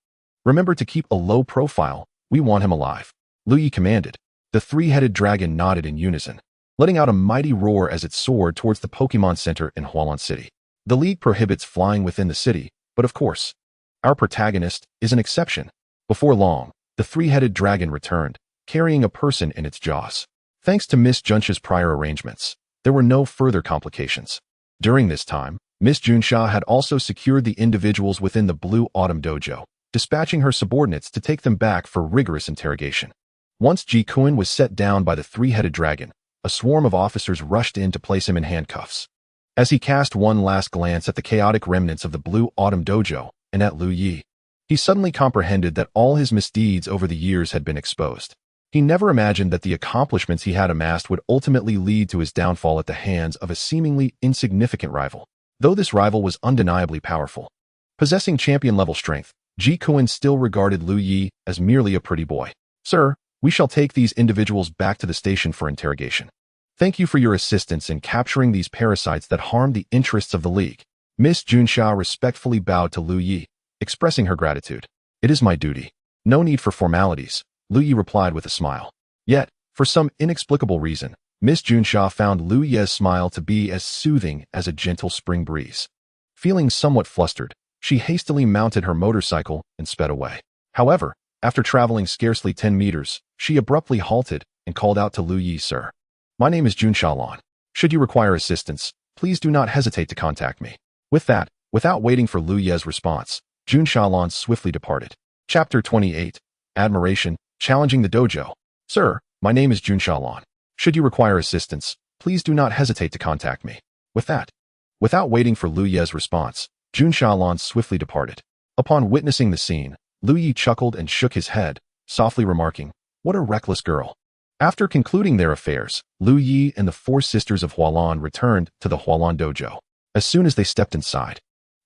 Remember to keep a low profile. We want him alive. Liu Ye commanded. The three-headed dragon nodded in unison, letting out a mighty roar as it soared towards the Pokemon Center in Hualan City. The League prohibits flying within the city, but of course, our protagonist is an exception. Before long, the three-headed dragon returned, carrying a person in its jaws. Thanks to Miss Junsha's prior arrangements, there were no further complications. During this time, Miss Junsha had also secured the individuals within the Blue Autumn Dojo, dispatching her subordinates to take them back for rigorous interrogation. Once Ji Kuan was set down by the three-headed dragon, a swarm of officers rushed in to place him in handcuffs. As he cast one last glance at the chaotic remnants of the Blue Autumn Dojo and at Liu Ye, he suddenly comprehended that all his misdeeds over the years had been exposed. He never imagined that the accomplishments he had amassed would ultimately lead to his downfall at the hands of a seemingly insignificant rival. Though this rival was undeniably powerful, possessing champion-level strength, Ji Kuan still regarded Liu Ye as merely a pretty boy. Sir, we shall take these individuals back to the station for interrogation. Thank you for your assistance in capturing these parasites that harm the interests of the League. Miss Junsha respectfully bowed to Liu Ye, expressing her gratitude. It is my duty. No need for formalities, Liu Ye replied with a smile. Yet, for some inexplicable reason, Miss Junsha found Liu Ye's smile to be as soothing as a gentle spring breeze. Feeling somewhat flustered, she hastily mounted her motorcycle and sped away. However, after traveling scarcely 10 meters, she abruptly halted and called out to Liu Ye, Sir. My name is Junsha Lan. Should you require assistance, please do not hesitate to contact me. With that, without waiting for Liu Ye's response, Junsha Lan swiftly departed. Chapter 28. Admiration, challenging the dojo. Sir, my name is Junsha Lan. Should you require assistance, please do not hesitate to contact me. With that, without waiting for Liu Ye's response, Junsha Lan swiftly departed. Upon witnessing the scene, Liu Ye chuckled and shook his head, softly remarking, what a reckless girl. After concluding their affairs, Liu Ye and the four sisters of Hualan returned to the Hualan dojo. As soon as they stepped inside,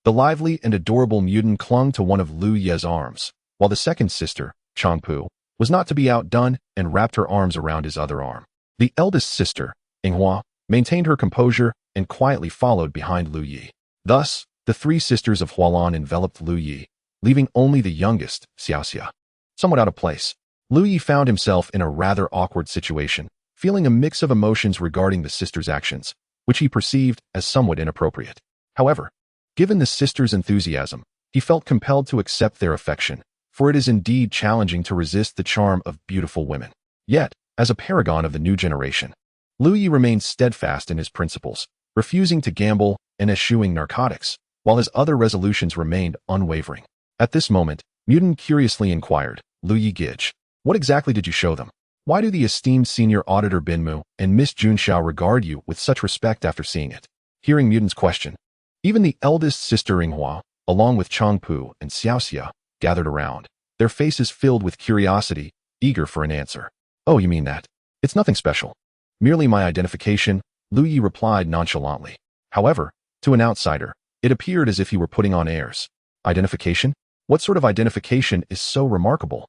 the lively and adorable Muden clung to one of Liu Ye's arms, while the second sister, Changpu, was not to be outdone and wrapped her arms around his other arm. The eldest sister, Yinghua, maintained her composure and quietly followed behind Liu Ye. Thus, the three sisters of Hualan enveloped Liu Ye, leaving only the youngest, Xiaoxia. Somewhat out of place, Liu Ye found himself in a rather awkward situation, feeling a mix of emotions regarding the sisters' actions, which he perceived as somewhat inappropriate. However, given the sisters' enthusiasm, he felt compelled to accept their affection, for it is indeed challenging to resist the charm of beautiful women. Yet, as a paragon of the new generation, Liu Ye remained steadfast in his principles, refusing to gamble and eschewing narcotics, while his other resolutions remained unwavering. At this moment, Muden curiously inquired, Liu Ye Gij, what exactly did you show them? Why do the esteemed senior auditor Binmu and Miss Junsha regard you with such respect after seeing it? Hearing Muden's question, even the eldest sister Yinghua, along with Changpu and Xiaoxia, gathered around, their faces filled with curiosity, eager for an answer. Oh, you mean that? It's nothing special. Merely my identification, Liu Ye replied nonchalantly. However, to an outsider, it appeared as if he were putting on airs. Identification? What sort of identification is so remarkable?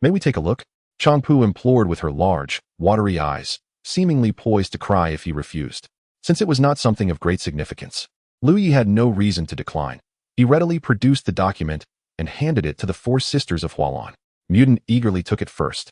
May we take a look? Changpu implored with her large, watery eyes, seemingly poised to cry if he refused. Since it was not something of great significance, Liu Ye had no reason to decline. He readily produced the document and handed it to the four sisters of Hualan. Mutant eagerly took it first.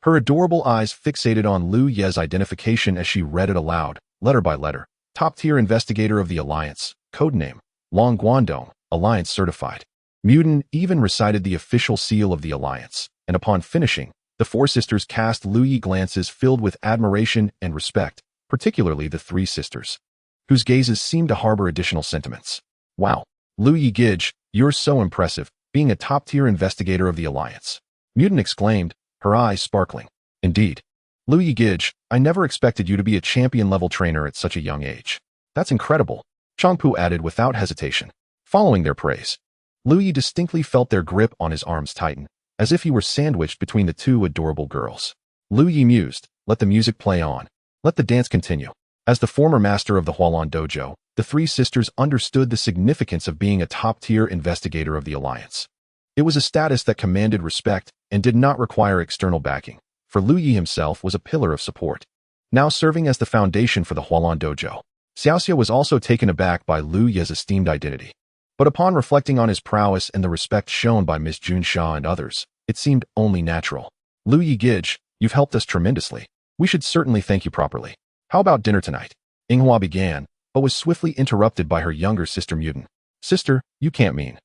Her adorable eyes fixated on Liu Ye's identification as she read it aloud, letter by letter. Top-tier investigator of the Alliance, codename, Long Guangdong, Alliance certified. Mutant even recited the official seal of the Alliance, and upon finishing, the four sisters cast Liu Ye glances filled with admiration and respect, particularly the three sisters, whose gazes seemed to harbor additional sentiments. Wow, Liu Ye Gij, you're so impressive, being a top-tier investigator of the Alliance. Mutant exclaimed, her eyes sparkling. Indeed. Liu Ye Gij, I never expected you to be a champion-level trainer at such a young age. That's incredible, Changpu added without hesitation. Following their praise, Liu Ye distinctly felt their grip on his arms tighten, as if he were sandwiched between the two adorable girls. Liu Ye mused, let the music play on. Let the dance continue. As the former master of the Hualan Dojo, the three sisters understood the significance of being a top-tier investigator of the Alliance. It was a status that commanded respect and did not require external backing, for Liu Ye himself was a pillar of support, now serving as the foundation for the Hualan Dojo. Xiaoxia was also taken aback by Liu Ye's esteemed identity. But upon reflecting on his prowess and the respect shown by Miss Junsha and others, it seemed only natural. Liu Ye Gij, you've helped us tremendously. We should certainly thank you properly. How about dinner tonight? Yinghua began, but was swiftly interrupted by her younger sister Mutant. Sister, you can't mean.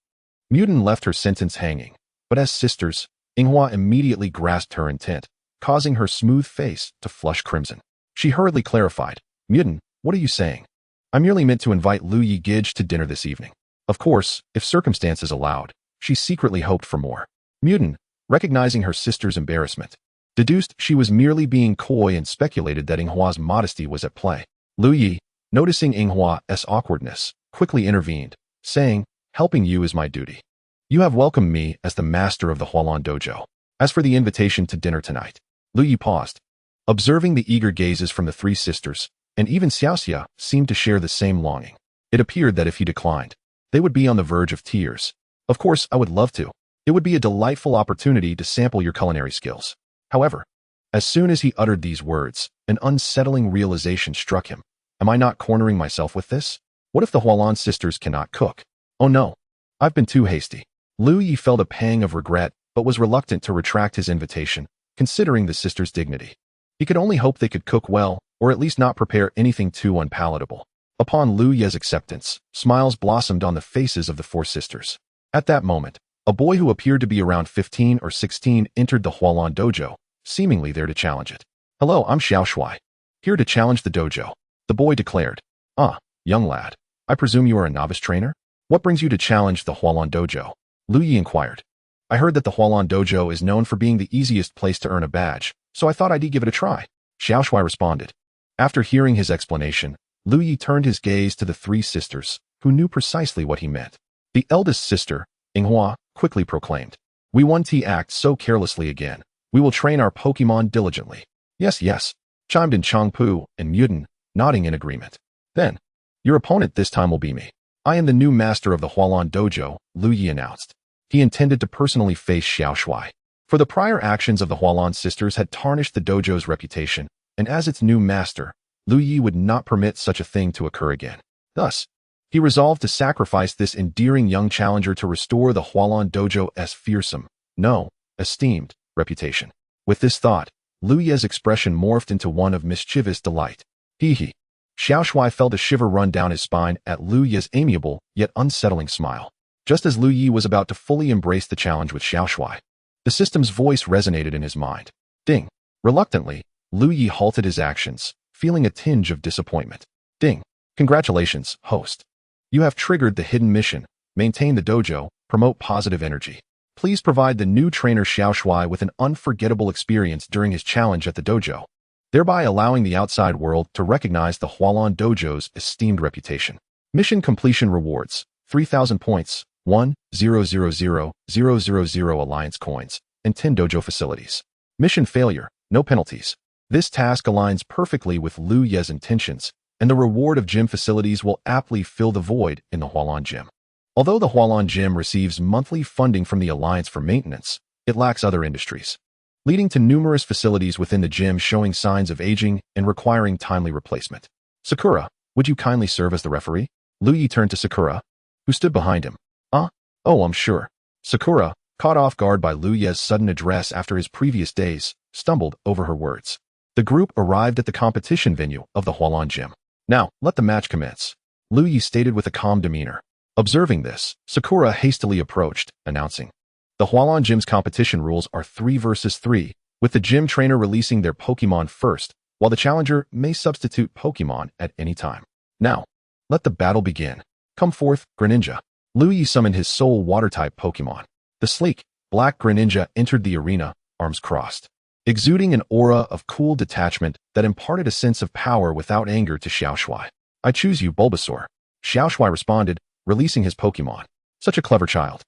Mutant left her sentence hanging, but as sisters, Yinghua immediately grasped her intent, causing her smooth face to flush crimson. She hurriedly clarified, Mutant, what are you saying? I merely meant to invite Liu Ye Gij to dinner this evening. Of course, if circumstances allowed, she secretly hoped for more. Mutant, recognizing her sister's embarrassment, deduced she was merely being coy and speculated that Yinghua's modesty was at play. Liu Ye, noticing Yinghua's awkwardness, quickly intervened, saying, helping you is my duty. You have welcomed me as the master of the Hualan Dojo. As for the invitation to dinner tonight, Liu Ye paused. Observing the eager gazes from the three sisters, and even Xiaoxia seemed to share the same longing. It appeared that if he declined, they would be on the verge of tears. Of course, I would love to. It would be a delightful opportunity to sample your culinary skills. However, as soon as he uttered these words, an unsettling realization struck him. Am I not cornering myself with this? What if the Hualan sisters cannot cook? Oh no, I've been too hasty. Liu Ye felt a pang of regret, but was reluctant to retract his invitation, considering the sisters' dignity. He could only hope they could cook well, or at least not prepare anything too unpalatable. Upon Liu Ye's acceptance, smiles blossomed on the faces of the four sisters. At that moment, a boy who appeared to be around 15 or 16 entered the Hualan Dojo, seemingly there to challenge it. Hello, I'm Xiao Shuai. Here to challenge the dojo, the boy declared. Ah, young lad, I presume you are a novice trainer? What brings you to challenge the Hualan Dojo? Liu Ye inquired. I heard that the Hualan Dojo is known for being the easiest place to earn a badge, so I thought I'd give it a try. Xiao Shuai responded. After hearing his explanation, Liu Ye turned his gaze to the three sisters, who knew precisely what he meant. The eldest sister, Yinghua, quickly proclaimed, we won't act so carelessly again. We will train our Pokemon diligently. Yes, yes, chimed in Changpu and Mutant, nodding in agreement. Then, your opponent this time will be me. I am the new master of the Hualan Dojo, Liu Ye announced. He intended to personally face Xiao Shuai. For the prior actions of the Hualan sisters had tarnished the dojo's reputation, and as its new master, Liu Ye would not permit such a thing to occur again. Thus, he resolved to sacrifice this endearing young challenger to restore the Hualan Dojo's fearsome, no, esteemed, reputation. With this thought, Liu Ye's expression morphed into one of mischievous delight. Hee hee. Xiao Shuai felt a shiver run down his spine at Liu Ye's amiable, yet unsettling smile. Just as Liu Ye was about to fully embrace the challenge with Xiao Shuai, the system's voice resonated in his mind. Ding. Reluctantly, Liu Ye halted his actions, feeling a tinge of disappointment. Ding. Congratulations, host. You have triggered the hidden mission. Maintain the dojo, promote positive energy. Please provide the new trainer Xiao Shuai with an unforgettable experience during his challenge at the dojo, thereby allowing the outside world to recognize the Hualan Dojo's esteemed reputation. Mission completion rewards, 3,000 points, 1,000,000 Alliance coins, and 10 dojo facilities. Mission failure, no penalties. This task aligns perfectly with Liu Ye's intentions, and the reward of gym facilities will aptly fill the void in the Hualan Gym. Although the Hualan Gym receives monthly funding from the Alliance for maintenance, it lacks other industries. leading to numerous facilities within the gym showing signs of aging and requiring timely replacement. Sakura, would you kindly serve as the referee? Liu Ye turned to Sakura, who stood behind him. Oh, I'm sure. Sakura, caught off guard by Liu Ye's sudden address after his previous days, stumbled over her words. The group arrived at the competition venue of the Hualan Gym. Now, let the match commence, Liu Ye stated with a calm demeanor. Observing this, Sakura hastily approached, announcing, the Hualan Gym's competition rules are 3 versus 3, with the gym trainer releasing their Pokemon first, while the challenger may substitute Pokemon at any time. Now, let the battle begin. Come forth, Greninja. Liu Ye summoned his sole Water-type Pokemon. The sleek, black Greninja entered the arena, arms crossed, exuding an aura of cool detachment that imparted a sense of power without anger to Xiaoshui. I choose you, Bulbasaur. Xiaoshui responded, releasing his Pokemon. Such a clever child.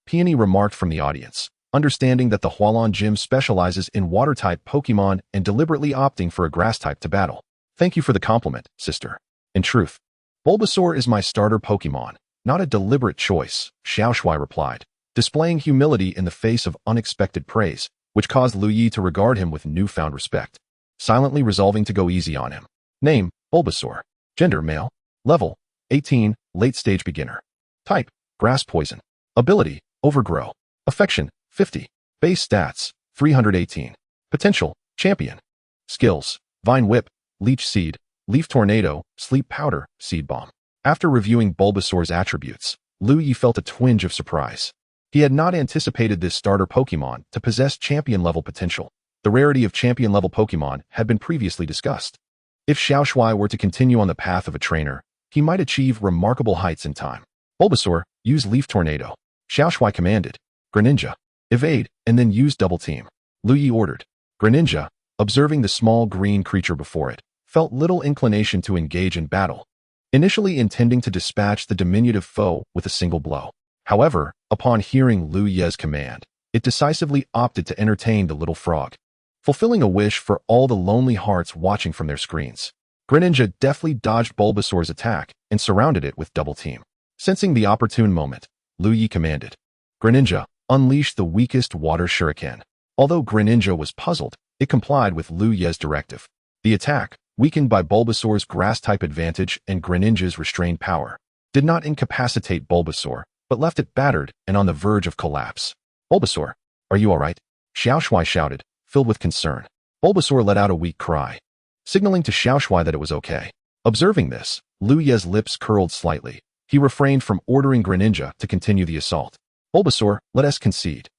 Peony remarked from the audience, understanding that the Hualan Gym specializes in Water-type Pokemon and deliberately opting for a Grass-type to battle. Thank you for the compliment, sister. In truth, Bulbasaur is my starter Pokemon, not a deliberate choice, Xiaoshui replied, displaying humility in the face of unexpected praise, which caused Liu Ye to regard him with newfound respect, silently resolving to go easy on him. Name, Bulbasaur. Gender, male. Level, 18, late-stage beginner. Type, grass poison. Ability, overgrow. Affection, 50. Base stats, 318. Potential, champion. Skills, vine whip, leech seed, leaf tornado, sleep powder, seed bomb. After reviewing Bulbasaur's attributes, Liu Ye felt a twinge of surprise. He had not anticipated this starter Pokemon to possess champion-level potential. The rarity of champion-level Pokemon had been previously discussed. If Xiaoshui were to continue on the path of a trainer, he might achieve remarkable heights in time. Bulbasaur, use Leaf Tornado. Xiaoshui commanded. Greninja, evade, and then use Double Team. Liu Ye ordered. Greninja, observing the small green creature before it, felt little inclination to engage in battle, initially intending to dispatch the diminutive foe with a single blow. However, upon hearing Liu Ye's command, it decisively opted to entertain the little frog, fulfilling a wish for all the lonely hearts watching from their screens. Greninja deftly dodged Bulbasaur's attack and surrounded it with Double Team. Sensing the opportune moment, Liu Ye commanded. Greninja, unleash the weakest water shuriken. Although Greninja was puzzled, it complied with Liu Ye's directive. The attack, weakened by Bulbasaur's grass-type advantage and Greninja's restrained power, did not incapacitate Bulbasaur, but left it battered and on the verge of collapse. Bulbasaur, are you alright? Xiaoshui shouted, filled with concern. Bulbasaur let out a weak cry, signaling to Xiaoshui that it was okay. Observing this, Liu Ye's lips curled slightly. He refrained from ordering Greninja to continue the assault. Bulbasaur, let us concede.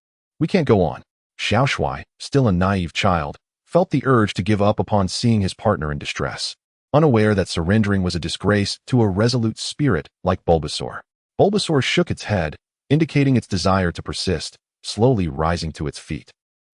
We can't go on. Xiaoshui, still a naive child, felt the urge to give up upon seeing his partner in distress, unaware that surrendering was a disgrace to a resolute spirit like Bulbasaur. Bulbasaur shook its head, indicating its desire to persist, slowly rising to its feet.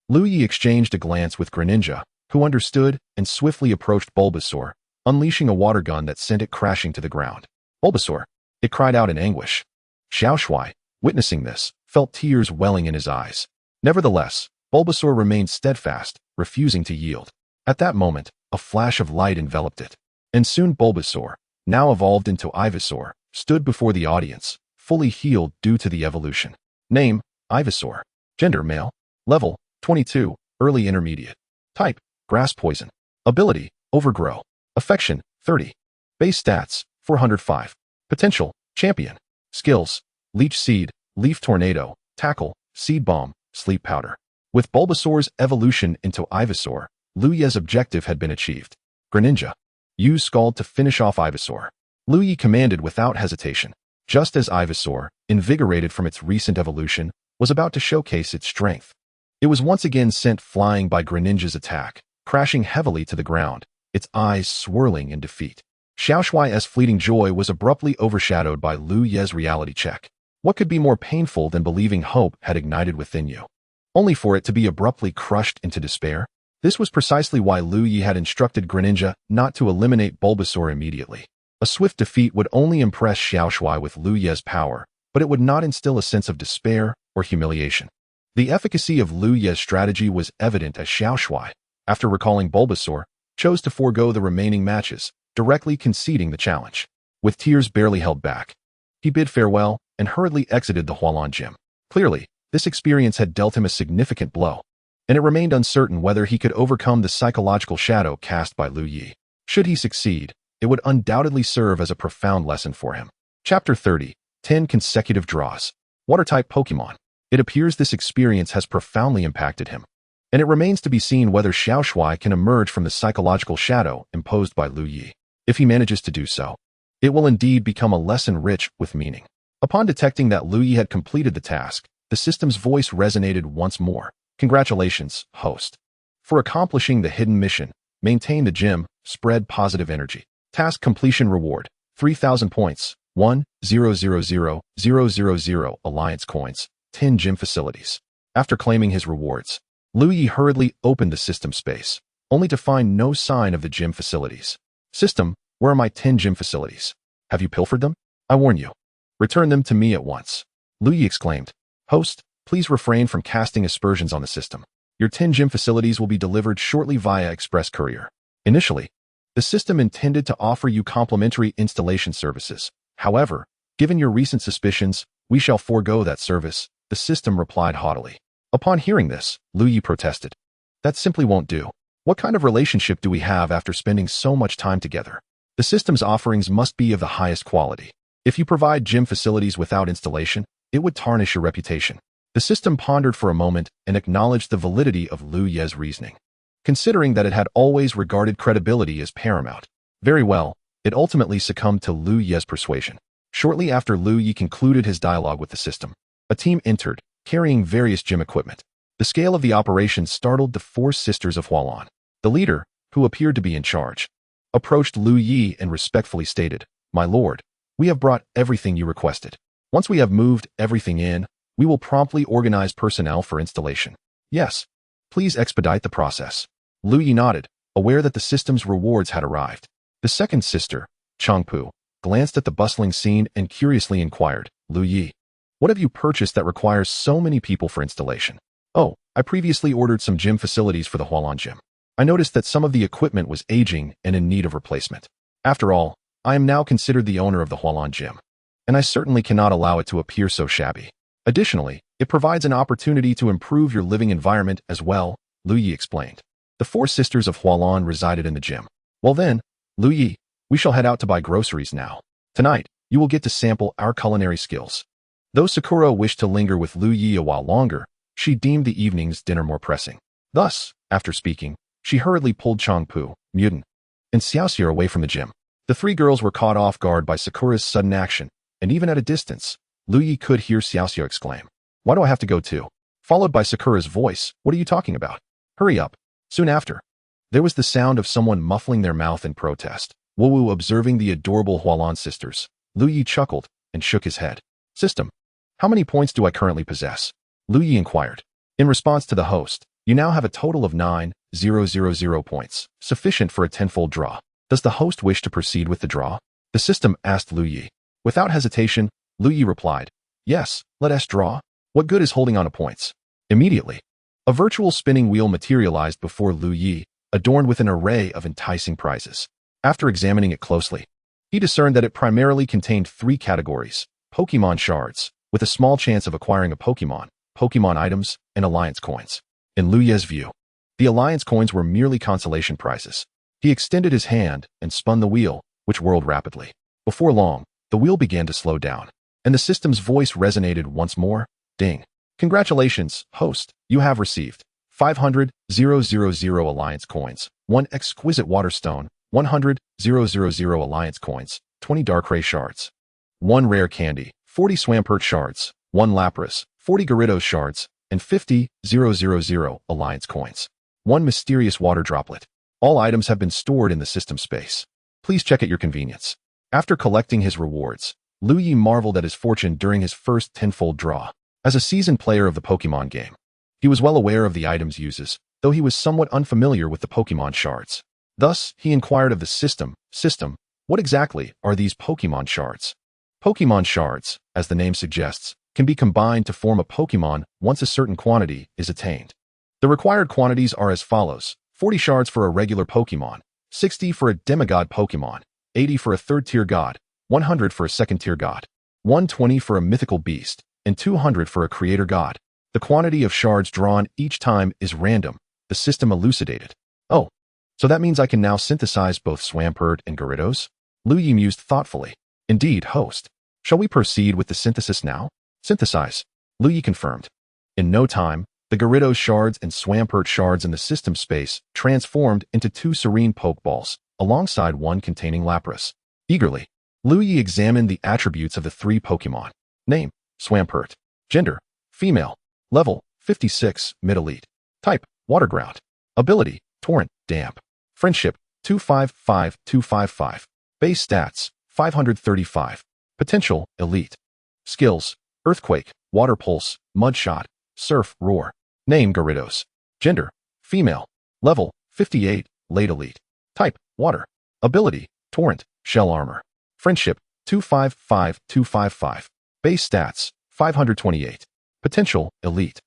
Liu Ye exchanged a glance with Greninja, who understood and swiftly approached Bulbasaur, unleashing a water gun that sent it crashing to the ground. Bulbasaur, it cried out in anguish. Xiaoshui, witnessing this, felt tears welling in his eyes. Nevertheless, Bulbasaur remained steadfast, refusing to yield. At that moment, a flash of light enveloped it, and soon Bulbasaur, now evolved into Ivysaur, stood before the audience, fully healed due to the evolution. Name, Ivysaur. Gender, male. Level, 22, early intermediate. Type, grass poison. Ability, overgrow. Affection, 30. Base stats, 405. Potential, champion. Skills, leech seed, leaf tornado, tackle, seed bomb, sleep powder. With Bulbasaur's evolution into Ivysaur, Liu Ye's objective had been achieved. Greninja, use Scald to finish off Ivysaur. Liu Ye commanded without hesitation, just as Ivysaur, invigorated from its recent evolution, was about to showcase its strength. It was once again sent flying by Greninja's attack, crashing heavily to the ground, its eyes swirling in defeat. Xiaoshui's fleeting joy was abruptly overshadowed by Liu Ye's reality check. What could be more painful than believing hope had ignited within you, only for it to be abruptly crushed into despair? This was precisely why Liu Ye had instructed Greninja not to eliminate Bulbasaur immediately. A swift defeat would only impress Xiaoshui with Liu Ye's power, but it would not instill a sense of despair or humiliation. The efficacy of Liu Ye's strategy was evident as Xiaoshui, after recalling Bulbasaur, chose to forego the remaining matches, directly conceding the challenge. With tears barely held back, he bid farewell and hurriedly exited the Hualan Gym. Clearly, this experience had dealt him a significant blow. and it remained uncertain whether he could overcome the psychological shadow cast by Liu Ye. Should he succeed, it would undoubtedly serve as a profound lesson for him. Chapter 30. 10 Consecutive Draws. Water-type Pokemon. It appears this experience has profoundly impacted him, and it remains to be seen whether Xiao Shui can emerge from the psychological shadow imposed by Liu Ye. If he manages to do so, it will indeed become a lesson rich with meaning. Upon detecting that Liu Ye had completed the task, the system's voice resonated once more. Congratulations, host. For accomplishing the hidden mission, maintain the gym, spread positive energy. Task completion reward, 3,000 points, 1,000,000 Alliance coins, 10 gym facilities. After claiming his rewards, Liu Ye hurriedly opened the system space, only to find no sign of the gym facilities. System, where are my 10 gym facilities? Have you pilfered them? I warn you. Return them to me at once. Liu Ye exclaimed. Host, please refrain from casting aspersions on the system. Your 10 gym facilities will be delivered shortly via express courier. Initially, the system intended to offer you complimentary installation services. However, given your recent suspicions, we shall forego that service, the system replied haughtily. Upon hearing this, Liu Ye protested. That simply won't do. What kind of relationship do we have after spending so much time together? The system's offerings must be of the highest quality. If you provide gym facilities without installation, it would tarnish your reputation. The system pondered for a moment and acknowledged the validity of Liu Ye's reasoning, considering that it had always regarded credibility as paramount. Very well, it ultimately succumbed to Liu Ye's persuasion. Shortly after Liu Ye concluded his dialogue with the system, a team entered, carrying various gym equipment. The scale of the operation startled the 4 sisters of Hualan. The leader, who appeared to be in charge, approached Liu Ye and respectfully stated, My lord, we have brought everything you requested. Once we have moved everything in, we will promptly organize personnel for installation. Yes, please expedite the process. Liu Ye nodded, aware that the system's rewards had arrived. The second sister, Changpu, glanced at the bustling scene and curiously inquired, Liu Ye, what have you purchased that requires so many people for installation? Oh, I previously ordered some gym facilities for the Hualan gym. I noticed that some of the equipment was aging and in need of replacement. After all, I am now considered the owner of the Hualan gym, and I certainly cannot allow it to appear so shabby. Additionally, it provides an opportunity to improve your living environment as well, Liu Ye explained. The 4 sisters of Hualan resided in the gym. Well then, Liu Ye, we shall head out to buy groceries now. Tonight, you will get to sample our culinary skills. Though Sakura wished to linger with Liu Ye a while longer, she deemed the evening's dinner more pressing. Thus, after speaking, she hurriedly pulled Changpu, Mutant, and Xiaoxia away from the gym. The 3 girls were caught off guard by Sakura's sudden action, and even at a distance, Liu Ye could hear Xiaoxia exclaim, Why do I have to go too? Followed by Sakura's voice, What are you talking about? Hurry up. Soon after, there was the sound of someone muffling their mouth in protest. Wu observing the adorable Hualan sisters, Liu Ye chuckled and shook his head. System, how many points do I currently possess? Liu Ye inquired. In response to the host, you now have a total of 9,000 points, sufficient for a 10-fold draw. Does the host wish to proceed with the draw? The system asked Liu Ye. Without hesitation, Liu Ye replied, Yes, let us draw. What good is holding on to points? Immediately, a virtual spinning wheel materialized before Liu Ye, adorned with an array of enticing prizes. After examining it closely, he discerned that it primarily contained 3 categories: Pokemon shards, with a small chance of acquiring a Pokemon, Pokemon items, and Alliance coins. In Liu Ye's view, the Alliance coins were merely consolation prizes. He extended his hand and spun the wheel, which whirled rapidly. Before long, the wheel began to slow down, and the system's voice resonated once more. Ding. Congratulations, host. You have received 500,000 Alliance coins, 1 exquisite water stone, 100,000 Alliance coins, 20 Darkrai shards, 1 rare candy, 40 Swampert shards, 1 Lapras, 40 Gyarados shards, and 50,000 Alliance coins. 1 mysterious water droplet. All items have been stored in the system space. Please check at your convenience. After collecting his rewards, Liu Ye marveled at his fortune during his first 10-fold draw. As a seasoned player of the Pokemon game, he was well aware of the item's uses, though he was somewhat unfamiliar with the Pokemon shards. Thus, he inquired of the system, what exactly are these Pokemon shards? Pokemon shards, as the name suggests, can be combined to form a Pokemon once a certain quantity is attained. The required quantities are as follows: 40 shards for a regular Pokemon, 60 for a demigod Pokemon, 80 for a 3rd-tier god, 100 for a 2nd-tier god, 120 for a mythical beast, and 200 for a creator god. The The quantity of shards drawn each time is random, the system elucidated. Oh, so that means I can now synthesize both Swampert and Gyarados? Liu Ye mused thoughtfully. Indeed, host. Shall we proceed with the synthesis now? Synthesize. Liu Ye confirmed. In no time, the Gyarados shards and Swampert shards in the system space transformed into 2 serene Pokeballs, alongside one containing Lapras. Eagerly, Liu Ye examined the attributes of the 3 Pokemon. Name, Swampert. Gender, female. Level, 56, mid-elite. Type, waterground. Ability, torrent, damp. Friendship, 255-255. Base stats, 535. Potential, elite. Skills, earthquake, water pulse, mud shot, surf, roar. Name, Gyarados. Gender, female. Level, 58, late elite. Type, water. Ability, torrent, shell armor. Friendship, 255-255. Base stats, 528. Potential, elite.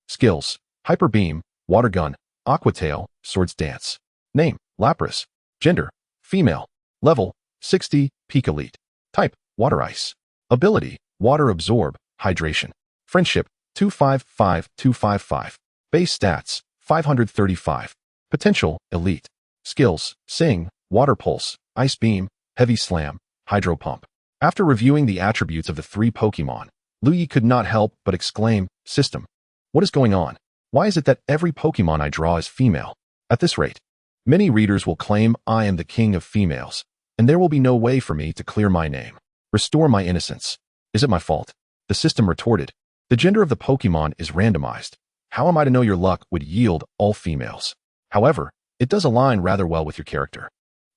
Skills, hyper beam, water gun, aqua tail, swords dance. Name, Lapras. Gender, female. Level, 60, peak elite. Type, water ice. Ability, water absorb, hydration. Friendship, 255-255. Base stats, 535. Potential, elite. Skills, sing, water pulse, ice beam, heavy slam, hydro pump. After reviewing the attributes of the 3 Pokemon, Liu Ye could not help but exclaim, System. What is going on? Why is it that every Pokemon I draw is female? At this rate, many readers will claim I am the king of females, and there will be no way for me to clear my name. Restore my innocence. Is it my fault? The system retorted. The gender of the Pokemon is randomized. How am I to know your luck would yield all females? However, it does align rather well with your character.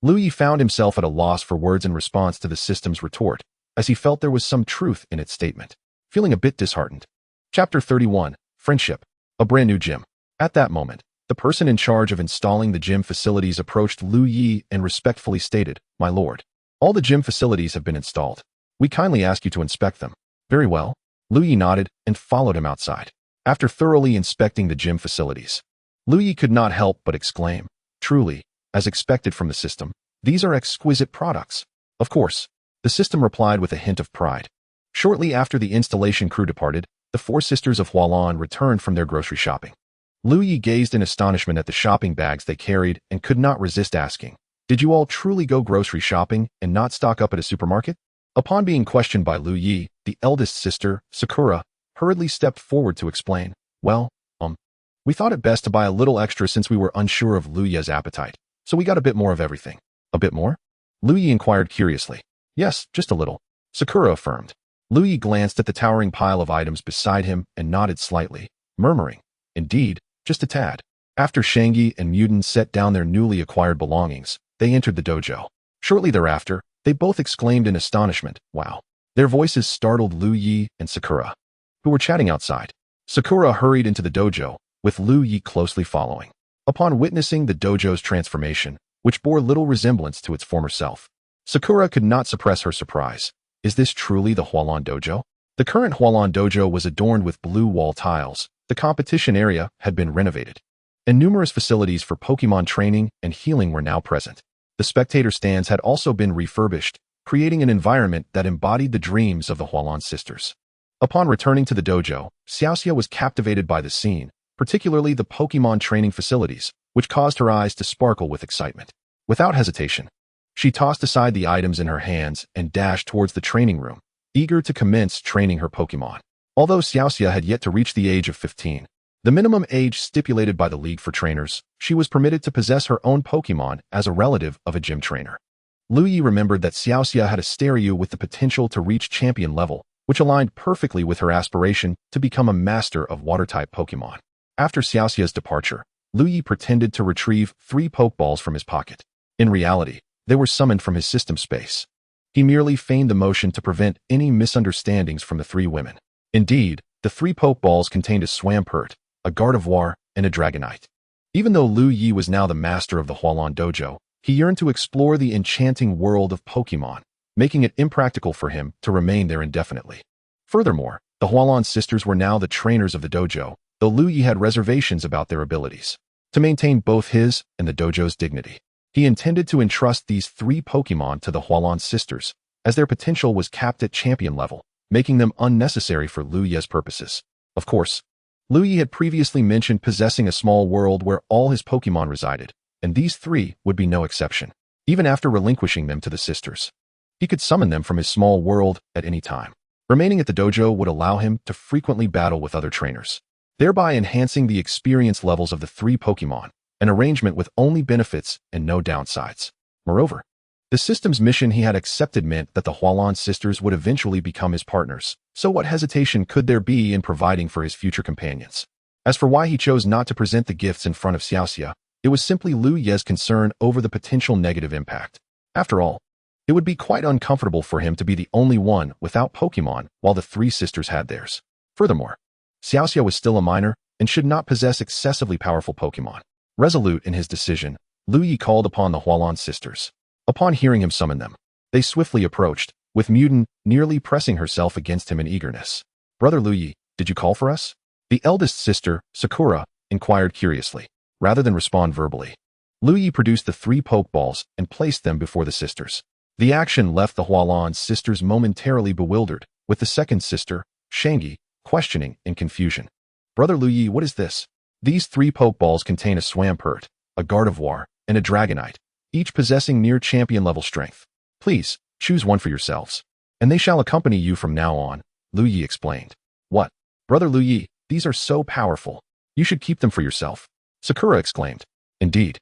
Liu Ye found himself at a loss for words in response to the system's retort, as he felt there was some truth in its statement. Feeling a bit disheartened. Chapter 31, Friendship. A brand new gym. At that moment, the person in charge of installing the gym facilities approached Liu Ye and respectfully stated, My lord, all the gym facilities have been installed. We kindly ask you to inspect them. Very well. Liu Ye nodded and followed him outside. After thoroughly inspecting the gym facilities, Liu Ye could not help but exclaim, Truly, as expected from the system, these are exquisite products. Of course, the system replied with a hint of pride. Shortly after the installation crew departed, the 4 sisters of Hualan returned from their grocery shopping. Liu Ye gazed in astonishment at the shopping bags they carried and could not resist asking, Did you all truly go grocery shopping and not stock up at a supermarket? Upon being questioned by Liu Ye, the eldest sister, Sakura, hurriedly stepped forward to explain, Well, we thought it best to buy a little extra since we were unsure of Liu Ye's appetite, so we got a bit more of everything. A bit more? Liu Ye inquired curiously. Yes, just a little. Sakura affirmed. Liu Ye glanced at the towering pile of items beside him and nodded slightly, murmuring, Indeed, just a tad. After Shangi and Muden set down their newly acquired belongings, they entered the dojo. Shortly thereafter, they both exclaimed in astonishment, Wow. Their voices startled Liu Ye and Sakura, who were chatting outside. Sakura hurried into the dojo, with Liu Ye closely following. Upon witnessing the dojo's transformation, which bore little resemblance to its former self, Sakura could not suppress her surprise. Is this truly the Hualan dojo? The current Hualan dojo was adorned with blue wall tiles, the competition area had been renovated, and numerous facilities for Pokemon training and healing were now present. The spectator stands had also been refurbished, creating an environment that embodied the dreams of the Hualan sisters. Upon returning to the dojo, Xiaoxia was captivated by the scene, particularly the Pokemon training facilities, which caused her eyes to sparkle with excitement. Without hesitation, she tossed aside the items in her hands and dashed towards the training room, eager to commence training her Pokemon. Although Xiaoxia had yet to reach the age of 15, the minimum age stipulated by the League for Trainers, she was permitted to possess her own Pokemon as a relative of a gym trainer. Liu Ye remembered that Xiaoxia had a Staryu with the potential to reach champion level, which aligned perfectly with her aspiration to become a master of water-type Pokemon. After Xiaoxia's departure, Liu Ye pretended to retrieve 3 Pokeballs from his pocket. In reality, they were summoned from his system space. He merely feigned the motion to prevent any misunderstandings from the 3 women. Indeed, the 3 Pokeballs contained a Swampert, a Gardevoir, and a Dragonite. Even though Liu Ye was now the master of the Hualan dojo, he yearned to explore the enchanting world of Pokemon, making it impractical for him to remain there indefinitely. Furthermore, the Hualan sisters were now the trainers of the dojo, though Liu Ye had reservations about their abilities. To maintain both his and the dojo's dignity, he intended to entrust these 3 Pokemon to the Hualan sisters, as their potential was capped at champion level, making them unnecessary for Liu Ye's purposes. Of course, Liu Ye had previously mentioned possessing a small world where all his Pokemon resided, and these three would be no exception. Even after relinquishing them to the sisters, he could summon them from his small world at any time. Remaining at the dojo would allow him to frequently battle with other trainers, thereby enhancing the experience levels of the three Pokemon, an arrangement with only benefits and no downsides. Moreover, the system's mission he had accepted meant that the Hualan sisters would eventually become his partners, so what hesitation could there be in providing for his future companions? As for why he chose not to present the gifts in front of Xiaoxia, it was simply Liu Ye's concern over the potential negative impact. After all, it would be quite uncomfortable for him to be the only one without Pokemon while the three sisters had theirs. Furthermore, Xiaoxia was still a minor and should not possess excessively powerful Pokemon. Resolute in his decision, Liu Ye called upon the Hualan sisters. Upon hearing him summon them, they swiftly approached, with Muden nearly pressing herself against him in eagerness. "Brother Liu Ye, did you call for us?" The eldest sister, Sakura, inquired curiously. Rather than respond verbally, Liu Ye produced the three Pokeballs and placed them before the sisters. The action left the Hualan sisters momentarily bewildered, with the second sister, Shangi, questioning in confusion. "Brother Liu Ye, what is this?" These three Pokeballs contain a Swampert, a Gardevoir, and a Dragonite, each possessing near champion level strength. "Please, choose one for yourselves, and they shall accompany you from now on," Liu Ye explained. "What? Brother Liu Ye, these are so powerful. You should keep them for yourself," Sakura exclaimed. "Indeed.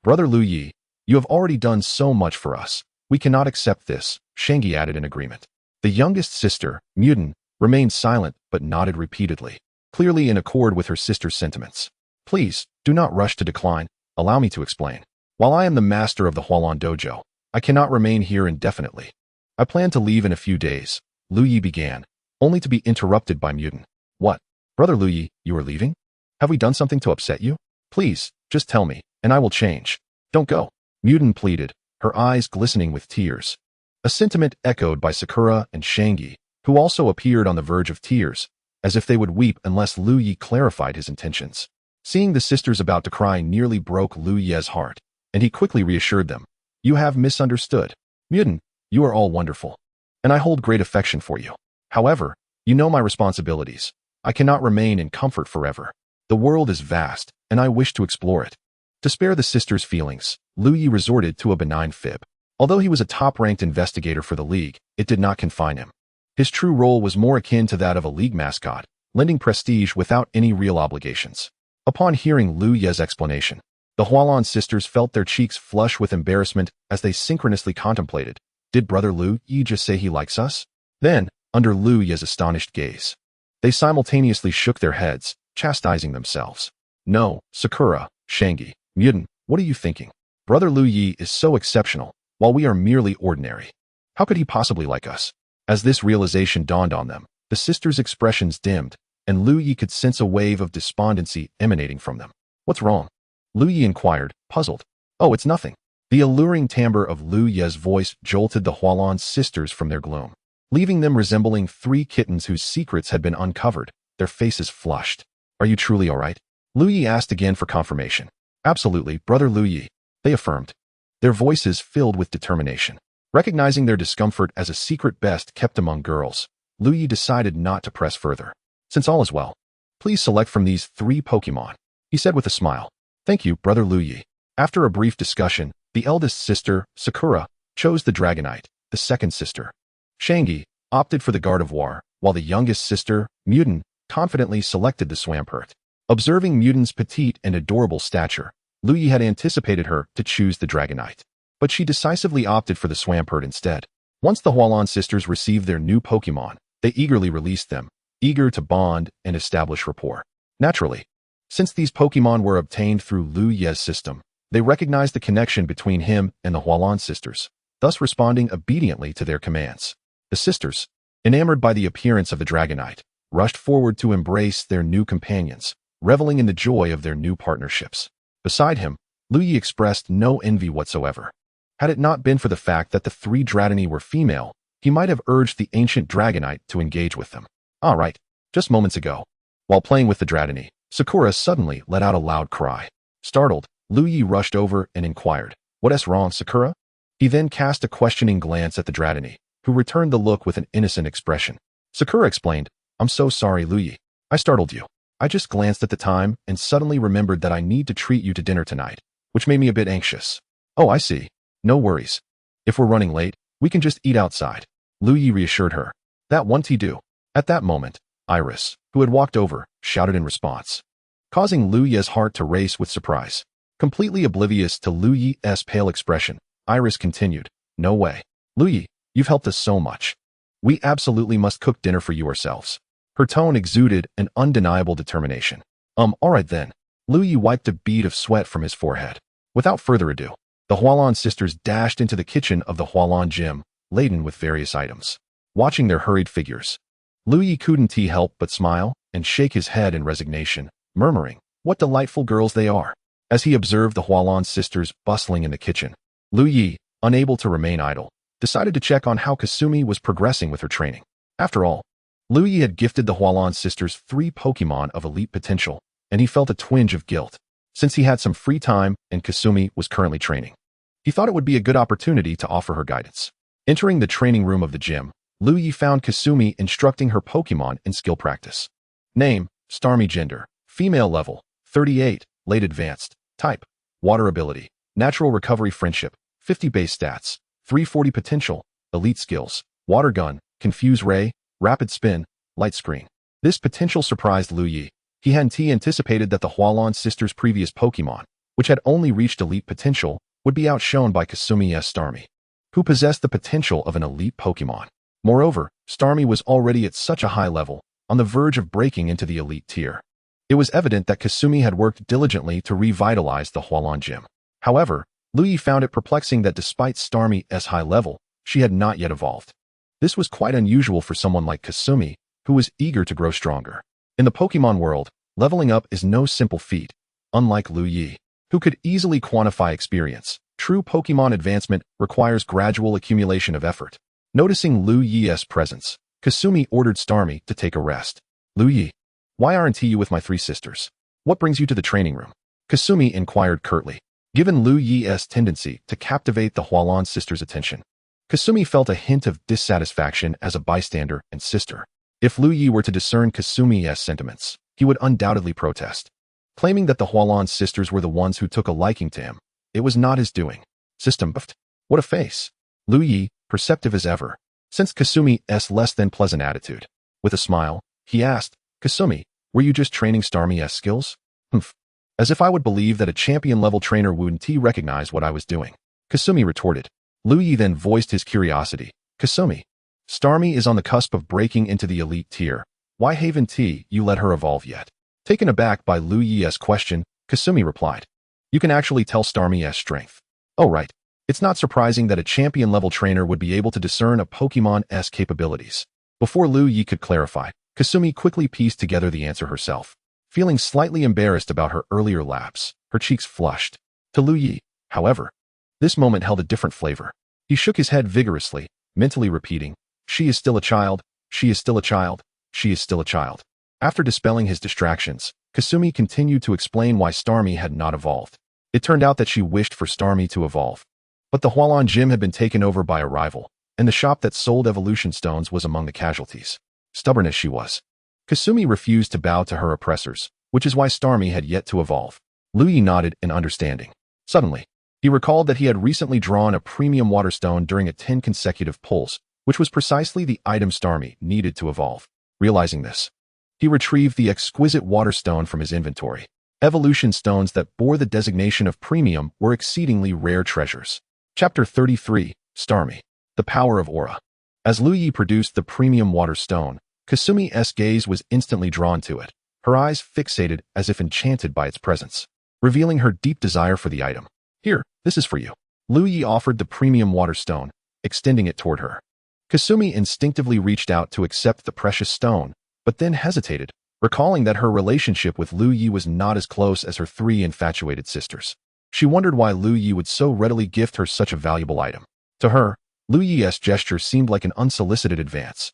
Brother Liu Ye, you have already done so much for us. We cannot accept this," Shangi added in agreement. The youngest sister, Muden, remained silent but nodded repeatedly, clearly in accord with her sister's sentiments. "Please, do not rush to decline. Allow me to explain. While I am the master of the Hualan Dojo, I cannot remain here indefinitely. I plan to leave in a few days," Liu Ye began, only to be interrupted by Muden. "What? Brother Liu Ye, you are leaving? Have we done something to upset you? Please, just tell me, and I will change. Don't go," Muden pleaded, her eyes glistening with tears. A sentiment echoed by Sakura and Shangi, who also appeared on the verge of tears, as if they would weep unless Liu Ye clarified his intentions. Seeing the sisters about to cry nearly broke Liu Ye's heart, and he quickly reassured them. "You have misunderstood. Muden, you are all wonderful, and I hold great affection for you. However, you know my responsibilities. I cannot remain in comfort forever. The world is vast, and I wish to explore it." To spare the sisters' feelings, Liu Ye resorted to a benign fib. Although he was a top-ranked investigator for the League, it did not confine him. His true role was more akin to that of a League mascot, lending prestige without any real obligations. Upon hearing Liu Ye's explanation, the Hualan sisters felt their cheeks flush with embarrassment as they synchronously contemplated, "Did Brother Liu Ye just say he likes us?" Then, under Liu Ye's astonished gaze, they simultaneously shook their heads, chastising themselves. "No, Sakura, Shangi, Muden, what are you thinking? Brother Liu Ye is so exceptional, while we are merely ordinary. How could he possibly like us?" As this realization dawned on them, the sisters' expressions dimmed, and Liu Ye could sense a wave of despondency emanating from them. "What's wrong?" Liu Ye inquired, puzzled. "Oh, it's nothing." The alluring timbre of Liu Ye's voice jolted the Hualan sisters from their gloom, leaving them resembling three kittens whose secrets had been uncovered, their faces flushed. "Are you truly all right?" Liu Ye asked again for confirmation. "Absolutely, Brother Liu Ye," they affirmed, their voices filled with determination. Recognizing their discomfort as a secret best kept among girls, Liu Ye decided not to press further. "Since all is well, please select from these three Pokemon," he said with a smile. "Thank you, Brother Liu Ye." After a brief discussion, the eldest sister, Sakura, chose the Dragonite. The second sister, Shangi, opted for the Gardevoir, while the youngest sister, Muden, confidently selected the Swampert. Observing Muden's petite and adorable stature, Liu Ye had anticipated her to choose the Dragonite, but she decisively opted for the Swampert instead. Once the Hualan sisters received their new Pokemon, they eagerly released them, eager to bond and establish rapport. Naturally, since these Pokemon were obtained through Liu Ye's system, they recognized the connection between him and the Hualan sisters, thus responding obediently to their commands. The sisters, enamored by the appearance of the Dragonite, rushed forward to embrace their new companions, reveling in the joy of their new partnerships. Beside him, Liu Ye expressed no envy whatsoever. Had it not been for the fact that the three Dratini were female, he might have urged the ancient Dragonite to engage with them. "All right, just moments ago, while playing with the Dratini, Sakura suddenly let out a loud cry. Startled, Liu Ye rushed over and inquired, "What's wrong, Sakura?" He then cast a questioning glance at the Dratini, who returned the look with an innocent expression. Sakura explained, "I'm so sorry, Liu Ye. I startled you." I just glanced at the time and suddenly remembered that I need to treat you to dinner tonight, which made me a bit anxious. Oh, I see. No worries. If we're running late, we can just eat outside. Liu Ye reassured her. That won't he do. At that moment, Iris, who had walked over, shouted in response, causing Liu Ye's heart to race with surprise. Completely oblivious to Liu Ye's pale expression, Iris continued, No way. Liu Ye, you've helped us so much. We absolutely must cook dinner for you ourselves. Her tone exuded an undeniable determination. Alright then. Liu Ye wiped a bead of sweat from his forehead. Without further ado, the Hualan sisters dashed into the kitchen of the Hualan gym, laden with various items. Watching their hurried figures, Liu Ye couldn't help but smile and shake his head in resignation, murmuring, What delightful girls they are. As he observed the Hualan sisters bustling in the kitchen, Liu Ye, unable to remain idle, decided to check on how Kasumi was progressing with her training. After all, Liu Ye had gifted the Hualan sisters 3 Pokemon of elite potential, and he felt a twinge of guilt, since he had some free time and Kasumi was currently training. He thought it would be a good opportunity to offer her guidance. Entering the training room of the gym, Liu Ye found Kasumi instructing her Pokemon in skill practice. Name, Starmie. Gender, female. Level, 38, late advanced. Type, water. Ability, natural recovery. Friendship, 50 base stats, 340 potential. Elite skills, water gun, confuse ray, rapid spin, light screen. This potential surprised Liu Ye. He hadn't anticipated that the Hualan sisters' previous Pokemon, which had only reached elite potential, would be outshone by Kasumi's Starmie, who possessed the potential of an elite Pokemon. Moreover, Starmie was already at such a high level, on the verge of breaking into the elite tier. It was evident that Kasumi had worked diligently to revitalize the Hualan gym. However, Liu Ye found it perplexing that despite Starmie's high level, she had not yet evolved. This was quite unusual for someone like Kasumi, who was eager to grow stronger. In the Pokemon world, leveling up is no simple feat. Unlike Liu Ye, who could easily quantify experience, true Pokemon advancement requires gradual accumulation of effort. Noticing Liu Ye's presence, Kasumi ordered Starmie to take a rest. Liu Ye, why aren't you with my 3 sisters? What brings you to the training room? Kasumi inquired curtly. Given Liu Ye's tendency to captivate the Hualan sisters' attention, Kasumi felt a hint of dissatisfaction as a bystander and sister. If Liu Ye were to discern Kasumi's sentiments, he would undoubtedly protest, claiming that the Hualan sisters were the ones who took a liking to him. It was not his doing. System buffed. What a face. Liu Ye, perceptive as ever, sensed Kasumi's less than pleasant attitude. With a smile, he asked, Kasumi, were you just training Starmie's skills? Humph. As if I would believe that a champion-level trainer wouldn't recognize what I was doing. Kasumi retorted. Liu Ye then voiced his curiosity. Kasumi, Starmie is on the cusp of breaking into the elite tier. Why haven't you let her evolve yet? Taken aback by Liu Ye's question, Kasumi replied. You can actually tell Starmie's strength. Oh right. It's not surprising that a champion-level trainer would be able to discern a Pokemon's capabilities. Before Liu Ye could clarify, Kasumi quickly pieced together the answer herself. Feeling slightly embarrassed about her earlier lapse, her cheeks flushed. To Liu Ye, however, this moment held a different flavor. He shook his head vigorously, mentally repeating, She is still a child, she is still a child, she is still a child. After dispelling his distractions, Kasumi continued to explain why Starmie had not evolved. It turned out that she wished for Starmie to evolve. But the Hualan gym had been taken over by a rival, and the shop that sold evolution stones was among the casualties. Stubborn as she was, Kasumi refused to bow to her oppressors, which is why Starmie had yet to evolve. Liu Ye nodded in understanding. Suddenly, he recalled that he had recently drawn a premium water stone during a 10 consecutive pulls, which was precisely the item Starmie needed to evolve. Realizing this, he retrieved the exquisite water stone from his inventory. Evolution stones that bore the designation of premium were exceedingly rare treasures. Chapter 33, Starmie, the Power of Aura. As Liu Ye produced the premium water stone, Kasumi's gaze was instantly drawn to it, her eyes fixated as if enchanted by its presence, revealing her deep desire for the item. Here, this is for you. Liu Ye offered the premium water stone, extending it toward her. Kasumi instinctively reached out to accept the precious stone, but then hesitated, recalling that her relationship with Liu Ye was not as close as her 3 infatuated sisters. She wondered why Liu Ye would so readily gift her such a valuable item. To her, Liu Ye's gesture seemed like an unsolicited advance,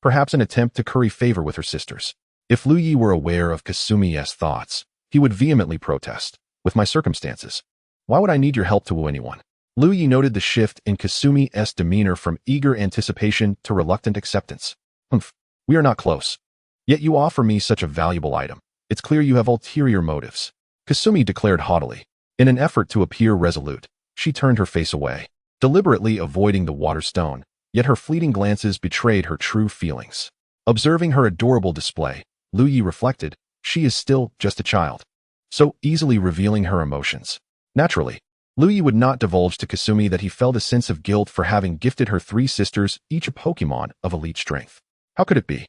perhaps an attempt to curry favor with her sisters. If Liu Ye were aware of Kasumi's thoughts, he would vehemently protest. With my circumstances, why would I need your help to woo anyone? Liu Ye noted the shift in Kasumi's demeanor from eager anticipation to reluctant acceptance. Humph, we are not close. Yet you offer me such a valuable item. It's clear you have ulterior motives, Kasumi declared haughtily. In an effort to appear resolute, she turned her face away, deliberately avoiding the water stone, yet her fleeting glances betrayed her true feelings. Observing her adorable display, Liu Ye reflected, she is still just a child, so easily revealing her emotions. Naturally, Liu Ye would not divulge to Kasumi that he felt a sense of guilt for having gifted her 3 sisters each a Pokemon of elite strength. How could it be?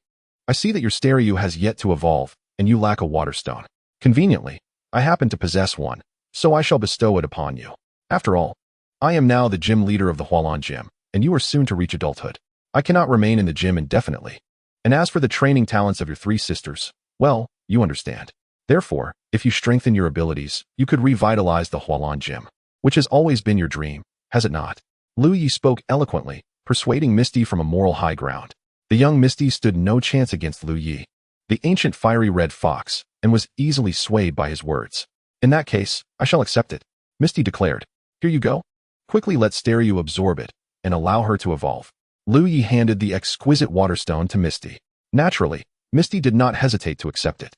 I see that your Staryu has yet to evolve, and you lack a water stone. Conveniently, I happen to possess one, so I shall bestow it upon you. After all, I am now the gym leader of the Hualan Gym, and you are soon to reach adulthood. I cannot remain in the gym indefinitely. And as for the training talents of your 3 sisters, well, you understand. Therefore, if you strengthen your abilities, you could revitalize the Hualan Gym, which has always been your dream, has it not? Liu Ye spoke eloquently, persuading Misty from a moral high ground. The young Misty stood no chance against Liu Ye, the ancient fiery red fox, and was easily swayed by his words. In that case, I shall accept it, Misty declared. Here you go. Quickly let Staryu absorb it, and allow her to evolve. Liu Ye handed the exquisite water stone to Misty. Naturally, Misty did not hesitate to accept it.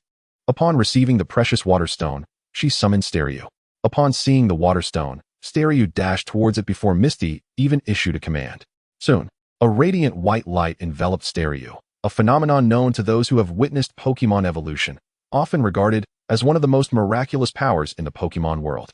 Upon receiving the precious water stone, she summoned Staryu. Upon seeing the water stone, Staryu dashed towards it before Misty even issued a command. Soon, a radiant white light enveloped Staryu, a phenomenon known to those who have witnessed Pokemon evolution, often regarded as one of the most miraculous powers in the Pokemon world.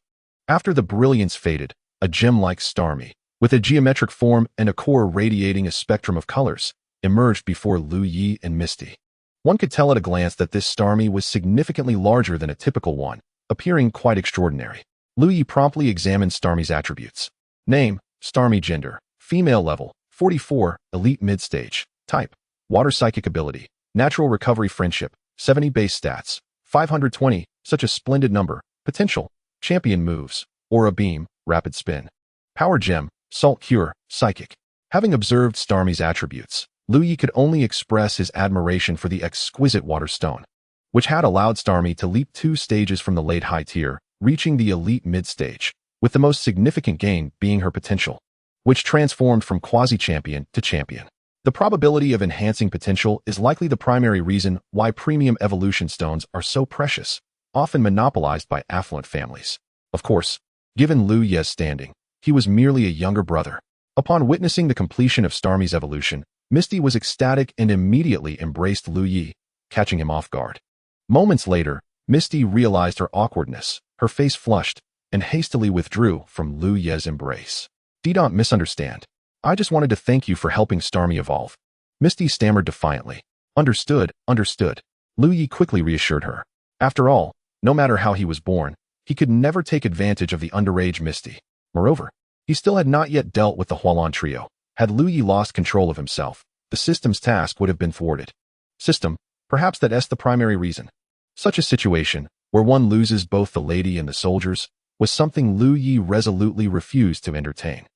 After the brilliance faded, a gem-like Starmie, with a geometric form and a core radiating a spectrum of colors, emerged before Liu Ye and Misty. One could tell at a glance that this Starmie was significantly larger than a typical one, appearing quite extraordinary. Liu Ye promptly examined Starmie's attributes. Name, Starmie gender, female level, 44, elite mid-stage, type, water psychic ability, natural recovery friendship, 70 base stats, 520, such a splendid number, potential, champion moves, aura beam, rapid spin. Power gem, salt cure, psychic. Having observed Starmie's attributes, Liu Ye could only express his admiration for the exquisite water stone, which had allowed Starmie to leap 2 stages from the late high tier, reaching the elite mid-stage, with the most significant gain being her potential, which transformed from quasi-champion to champion. The probability of enhancing potential is likely the primary reason why premium evolution stones are so precious, often monopolized by affluent families. Of course, given Liu Ye's standing, he was merely a younger brother. Upon witnessing the completion of Starmie's evolution, Misty was ecstatic and immediately embraced Liu Ye, catching him off guard. Moments later, Misty realized her awkwardness, her face flushed, and hastily withdrew from Liu Ye's embrace. Don't misunderstand. I just wanted to thank you for helping Starmie evolve. Misty stammered defiantly. Understood, understood. Liu Ye quickly reassured her. After all, no matter how he was born, he could never take advantage of the underage Misty. Moreover, he still had not yet dealt with the Hualan trio. Had Liu Ye lost control of himself, the system's task would have been thwarted. System, perhaps that's the primary reason. Such a situation, where one loses both the lady and the soldiers, was something Liu Ye resolutely refused to entertain.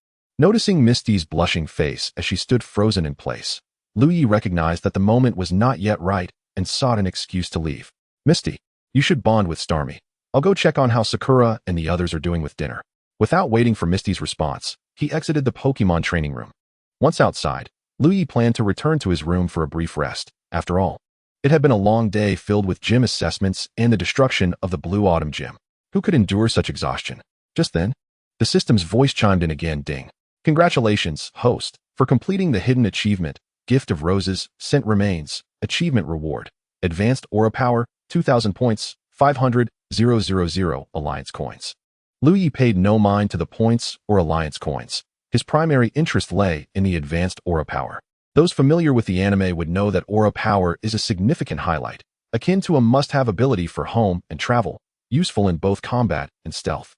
Noticing Misty's blushing face as she stood frozen in place, Liu Ye recognized that the moment was not yet right and sought an excuse to leave. Misty, you should bond with Starmie. I'll go check on how Sakura and the others are doing with dinner. Without waiting for Misty's response, he exited the Pokemon training room. Once outside, Liu Ye planned to return to his room for a brief rest. After all, it had been a long day filled with gym assessments and the destruction of the Blue Autumn Gym. Who could endure such exhaustion? Just then, the system's voice chimed in again. Ding. Congratulations, host, for completing the hidden achievement, Gift of Roses, Scent Remains, Achievement Reward, Advanced Aura Power, 2,000 points, 500, 000 Alliance coins. Liu Ye paid no mind to the points or Alliance coins. His primary interest lay in the advanced aura power. Those familiar with the anime would know that aura power is a significant highlight, akin to a must-have ability for home and travel, useful in both combat and stealth.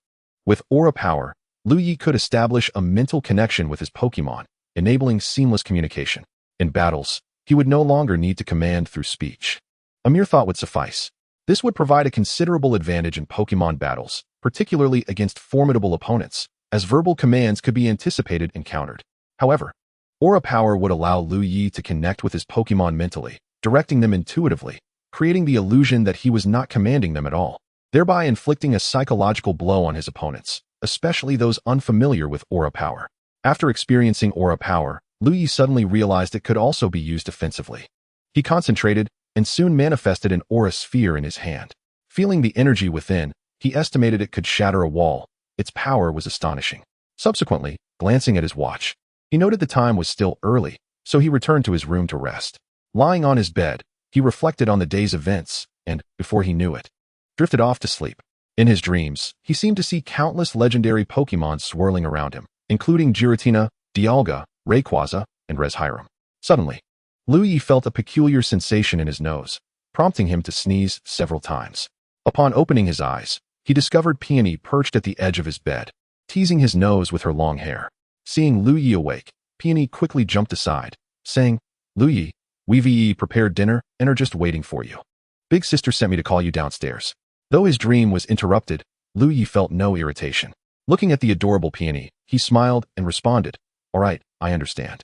With aura power, Liu Ye could establish a mental connection with his Pokemon, enabling seamless communication. In battles, he would no longer need to command through speech. A mere thought would suffice. This would provide a considerable advantage in Pokemon battles, particularly against formidable opponents, as verbal commands could be anticipated and countered. However, aura power would allow Liu Ye to connect with his Pokemon mentally, directing them intuitively, creating the illusion that he was not commanding them at all, thereby inflicting a psychological blow on his opponents, especially those unfamiliar with aura power. After experiencing aura power, Liu Ye suddenly realized it could also be used offensively. He concentrated, and soon manifested an aura sphere in his hand. Feeling the energy within, he estimated it could shatter a wall. Its power was astonishing. Subsequently, glancing at his watch, he noted the time was still early, so he returned to his room to rest. Lying on his bed, he reflected on the day's events and, before he knew it, drifted off to sleep. In his dreams, he seemed to see countless legendary Pokemon swirling around him, including Giratina, Dialga, Rayquaza, and Reshiram. Suddenly, Liu Ye felt a peculiar sensation in his nose, prompting him to sneeze several times. Upon opening his eyes, he discovered Peony perched at the edge of his bed, teasing his nose with her long hair. Seeing Liu Ye awake, Peony quickly jumped aside, saying, "Liu Ye, we've prepared dinner and are just waiting for you. Big sister sent me to call you downstairs." Though his dream was interrupted, Liu Ye felt no irritation. Looking at the adorable Peony, he smiled and responded, "All right, I understand.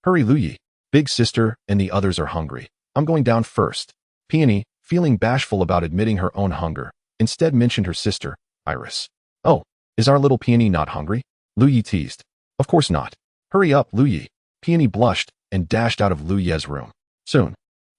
Hurry, Liu Ye. Big sister and the others are hungry. I'm going down first." Peony, feeling bashful about admitting her own hunger, instead mentioned her sister, Iris. "Oh, is our little Peony not hungry?" Liu Ye teased. "Of course not. Hurry up, Liu Ye." Peony blushed and dashed out of Liu Ye's room. Soon,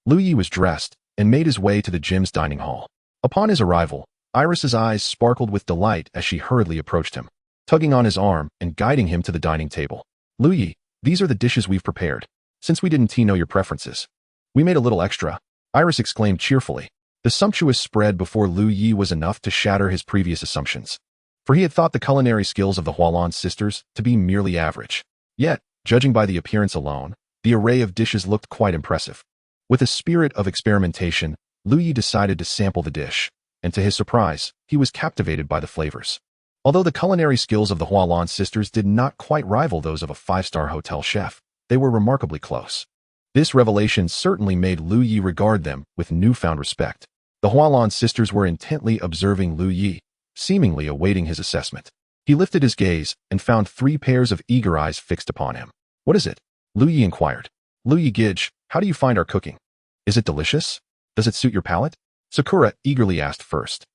Liu Ye was dressed and made his way to the gym's dining hall. Upon his arrival, Iris's eyes sparkled with delight as she hurriedly approached him, tugging on his arm and guiding him to the dining table. "Liu Ye, these are the dishes we've prepared. Since we didn't know your preferences, we made a little extra," Iris exclaimed cheerfully. The sumptuous spread before Liu Ye was enough to shatter his previous assumptions, for he had thought the culinary skills of the Hualan sisters to be merely average. Yet, judging by the appearance alone, the array of dishes looked quite impressive. With a spirit of experimentation, Liu Ye decided to sample the dish, and to his surprise, he was captivated by the flavors. Although the culinary skills of the Hualan sisters did not quite rival those of a five-star hotel chef, they were remarkably close. This revelation certainly made Liu Ye regard them with newfound respect. The Hualan sisters were intently observing Liu Ye, seemingly awaiting his assessment. He lifted his gaze and found 3 pairs of eager eyes fixed upon him. "What is it?" Liu Ye inquired. "Liu Ye Gidge, how do you find our cooking? Is it delicious? Does it suit your palate?" Sakura eagerly asked first.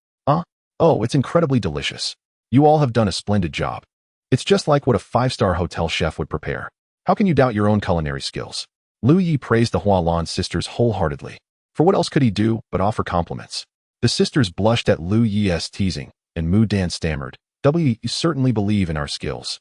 Oh, it's incredibly delicious. You all have done a splendid job. It's just like what a 5-star hotel chef would prepare. How can you doubt your own culinary skills?" Liu Ye praised the Hualan sisters wholeheartedly. For what else could he do but offer compliments? The sisters blushed at Liu Ye's teasing, and Mu Dan stammered, "You certainly believe in our skills.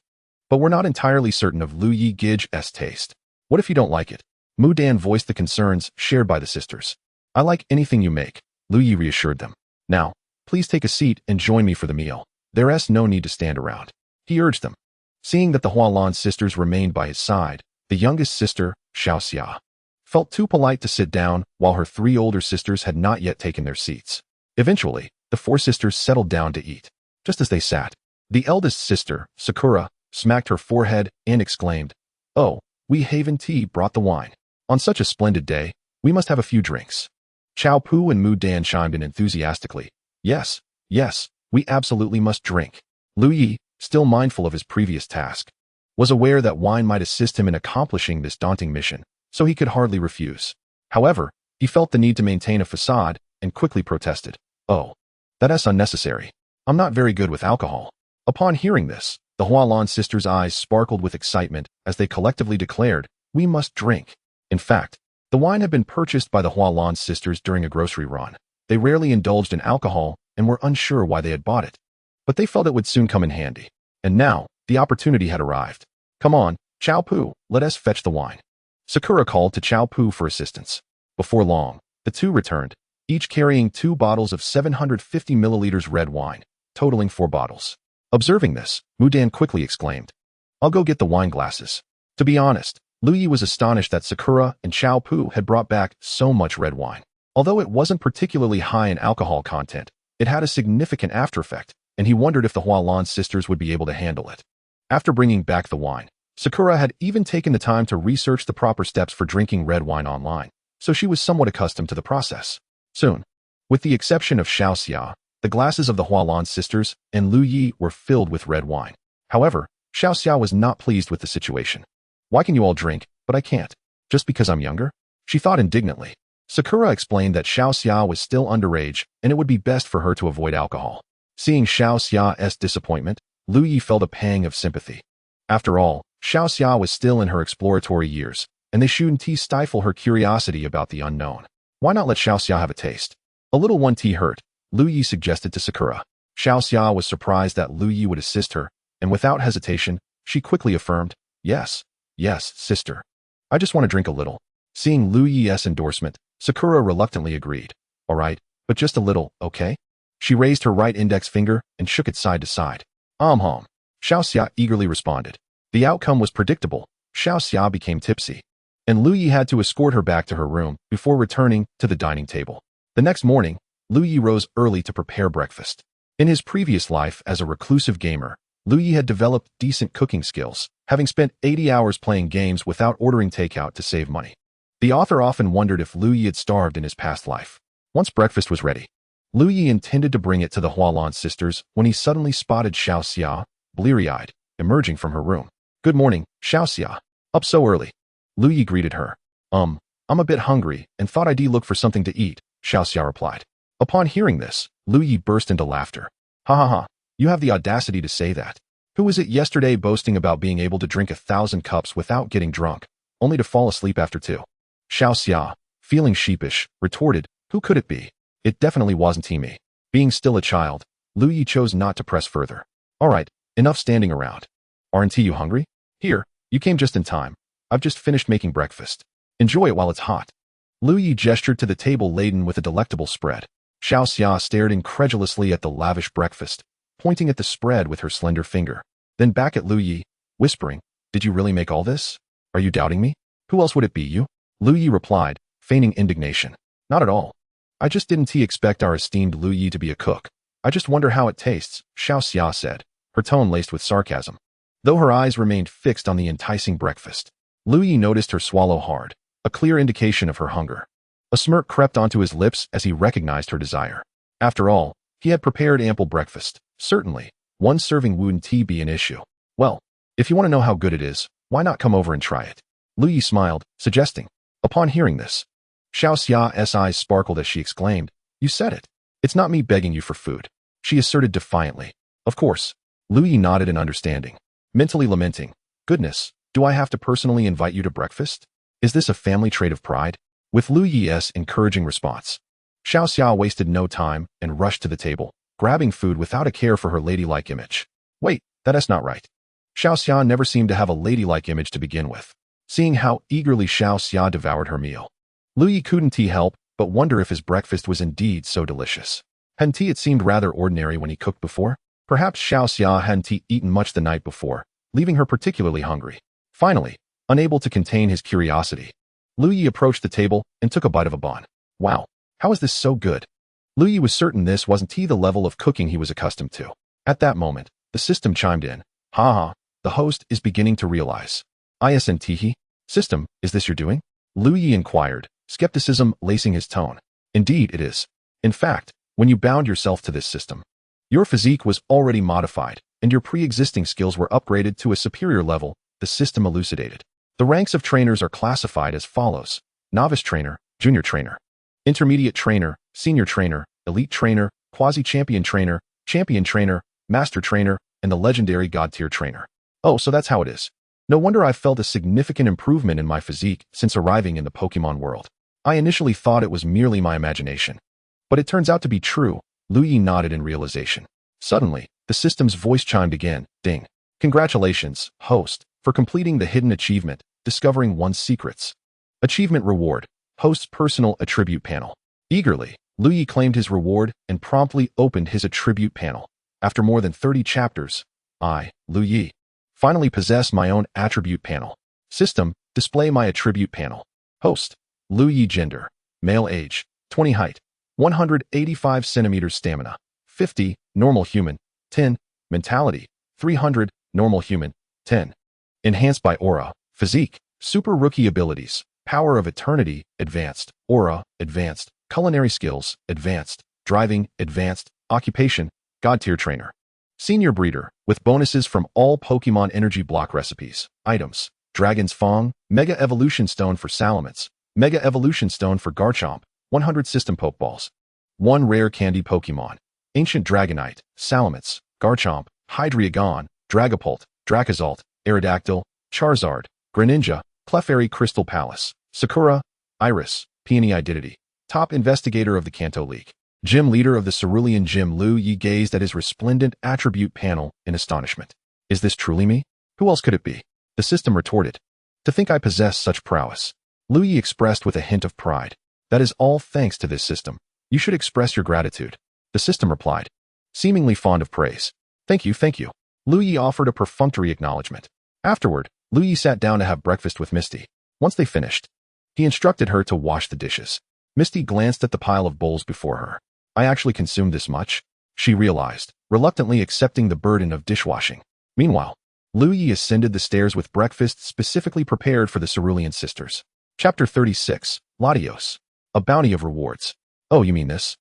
But we're not entirely certain of Liu Ye Gidge's taste. What if you don't like it?" Mu Dan voiced the concerns shared by the sisters. "I like anything you make," Liu Ye reassured them. "Now, please take a seat and join me for the meal. There's no need to stand around," he urged them. Seeing that the Hualan sisters remained by his side, the youngest sister, Xiaoxia, felt too polite to sit down while her 3 older sisters had not yet taken their seats. Eventually, the 4 sisters settled down to eat. Just as they sat, the eldest sister, Sakura, smacked her forehead and exclaimed, "Oh, we Haven Tea brought the wine. On such a splendid day, we must have a few drinks." Chao Pu and Mu Dan chimed in enthusiastically. Yes, we absolutely must drink." Liu Ye, still mindful of his previous task, was aware that wine might assist him in accomplishing this daunting mission, so he could hardly refuse. However, he felt the need to maintain a facade and quickly protested. "Oh, that's unnecessary. I'm not very good with alcohol." Upon hearing this, the Hualan sisters' eyes sparkled with excitement as they collectively declared, "We must drink." In fact, the wine had been purchased by the Hualan sisters during a grocery run. They rarely indulged in alcohol and were unsure why they had bought it, but they felt it would soon come in handy. And now, the opportunity had arrived. "Come on, Chao Pu, let us fetch the wine." Sakura called to Chao Pu for assistance. Before long, the two returned, each carrying 2 bottles of 750 milliliters red wine, totaling 4 bottles. Observing this, Mu Dan quickly exclaimed, "I'll go get the wine glasses." To be honest, Liu Ye was astonished that Sakura and Chao Pu had brought back so much red wine. Although it wasn't particularly high in alcohol content, it had a significant after effect, and he wondered if the Hualan sisters would be able to handle it. After bringing back the wine, Sakura had even taken the time to research the proper steps for drinking red wine online, so she was somewhat accustomed to the process. Soon, with the exception of Xiaoxia, the glasses of the Hualan sisters and Liu Ye were filled with red wine. However, Xiaoxia was not pleased with the situation. "Why can you all drink, but I can't? Just because I'm younger?" she thought indignantly. Sakura explained that Xiaoxia was still underage and it would be best for her to avoid alcohol. Seeing Xiaoxia's disappointment, Liu Ye felt a pang of sympathy. After all, Xiaoxia was still in her exploratory years, and they shouldn't stifle her curiosity about the unknown. Why not let Xiaoxia have a taste? A little one tea hurt, Liu Ye suggested to Sakura. Xiaoxia was surprised that Liu Ye would assist her, and without hesitation, she quickly affirmed, yes, sister. I just want to drink a little. Seeing Liu Ye's endorsement, Sakura reluctantly agreed. All right, but just a little, okay? She raised her right index finger and shook it side to side. Xiaoxia eagerly responded. The outcome was predictable. Xiaoxia became tipsy, and Liu Ye had to escort her back to her room before returning to the dining table. The next morning, Liu Ye rose early to prepare breakfast. In his previous life as a reclusive gamer, Liu Ye had developed decent cooking skills, having spent 80 hours playing games without ordering takeout to save money. The author often wondered if Liu Ye had starved in his past life. Once breakfast was ready, Liu Ye intended to bring it to the Hualan sisters when he suddenly spotted Xiaoxia, bleary-eyed, emerging from her room. Good morning, Xiaoxia. Up so early. Liu Ye greeted her. I'm a bit hungry and thought I'd look for something to eat, Xiaoxia replied. Upon hearing this, Liu Ye burst into laughter. Ha ha ha, you have the audacity to say that. Who was it yesterday boasting about being able to drink 1,000 cups without getting drunk, only to fall asleep after 2? Xiaoxia, feeling sheepish, retorted, who could it be? It definitely wasn't me. Being still a child, Liu Ye chose not to press further. All right, enough standing around. Aren't you hungry? Here, you came just in time. I've just finished making breakfast. Enjoy it while it's hot. Liu Ye gestured to the table laden with a delectable spread. Xiaoxia stared incredulously at the lavish breakfast, pointing at the spread with her slender finger. Then back at Liu Ye, whispering, did you really make all this? Are you doubting me? Who else would it be, you? Liu Ye replied, feigning indignation. Not at all. I just didn't expect our esteemed Liu Ye to be a cook. I just wonder how it tastes, Xiaoxia said, her tone laced with sarcasm. Though her eyes remained fixed on the enticing breakfast, Liu Ye noticed her swallow hard, a clear indication of her hunger. A smirk crept onto his lips as he recognized her desire. After all, he had prepared ample breakfast. Certainly, one serving wouldn't be an issue. Well, if you want to know how good it is, why not come over and try it? Liu Ye smiled, suggesting. Upon hearing this, Xiaoxia's eyes sparkled as she exclaimed, you said it. It's not me begging you for food, she asserted defiantly. Of course. Liu Ye nodded in understanding, mentally lamenting, goodness, do I have to personally invite you to breakfast? Is this a family trait of pride? With Liu Ye's encouraging response, Xiaoxia wasted no time and rushed to the table, grabbing food without a care for her ladylike image. Wait, that's not right. Xiaoxia never seemed to have a ladylike image to begin with. Seeing how eagerly Xiaoxia devoured her meal, Liu Ye couldn't help but wonder if his breakfast was indeed so delicious. Hadn't it seemed rather ordinary when he cooked before? Perhaps Xiaoxia hadn't eaten much the night before, leaving her particularly hungry. Finally, unable to contain his curiosity, Liu Ye approached the table and took a bite of a bun. Wow, how is this so good? Liu Ye was certain this wasn't the level of cooking he was accustomed to. At that moment, the system chimed in. Ha ha, the host is beginning to realize. Isn't system, is this your doing? Liu Ye inquired, skepticism lacing his tone. Indeed it is. In fact, when you bound yourself to this system, your physique was already modified, and your pre-existing skills were upgraded to a superior level, the system elucidated. The ranks of trainers are classified as follows: novice trainer, junior trainer, intermediate trainer, senior trainer, elite trainer, quasi-champion trainer, champion trainer, master trainer, and the legendary god-tier trainer. Oh, so that's how it is. No wonder I've felt a significant improvement in my physique since arriving in the Pokemon world. I initially thought it was merely my imagination, but it turns out to be true. Liu Ye nodded in realization. Suddenly, the system's voice chimed again. Ding. Congratulations, host, for completing the hidden achievement, discovering one's secrets. Achievement reward, host's personal attribute panel. Eagerly, Liu Ye claimed his reward and promptly opened his attribute panel. After more than 30 chapters, I, Liu Ye, finally possess my own attribute panel. System, display my attribute panel. Host, Liu Ye. Gender, male. Age, 20. Height, 185 centimeters. Stamina, 50. Normal human, 10. Mentality, 300. Normal human, 10. Enhanced by aura. Physique, super rookie abilities, power of eternity, advanced, aura, advanced, culinary skills, advanced, driving, advanced, occupation, god tier trainer. Senior breeder, with bonuses from all Pokemon energy block recipes, items, Dragon's Fong, Mega Evolution Stone for Salamence, Mega Evolution Stone for Garchomp, 100 System Pokeballs. 1 Rare Candy Pokemon, Ancient Dragonite, Salamence, Garchomp, Hydreigon, Dragapult, Dracozolt, Aerodactyl, Charizard, Greninja, Clefairy Crystal Palace, Sakura, Iris, Peony Identity. top investigator of the Kanto League. Gym leader of the Cerulean Gym Liu Ye gazed at his resplendent attribute panel in astonishment. Is this truly me? Who else could it be? The system retorted. To think I possess such prowess. Liu Ye expressed with a hint of pride. That is all thanks to this system. You should express your gratitude. The system replied, seemingly fond of praise. Thank you, thank you. Liu Ye offered a perfunctory acknowledgement. Afterward, Liu Ye sat down to have breakfast with Misty. Once they finished, he instructed her to wash the dishes. Misty glanced at the pile of bowls before her. I actually consumed this much? She realized, reluctantly accepting the burden of dishwashing. Meanwhile, Liu Ye ascended the stairs with breakfast specifically prepared for the Cerulean sisters. Chapter 36, Latios. A bounty of rewards. Oh, you mean this?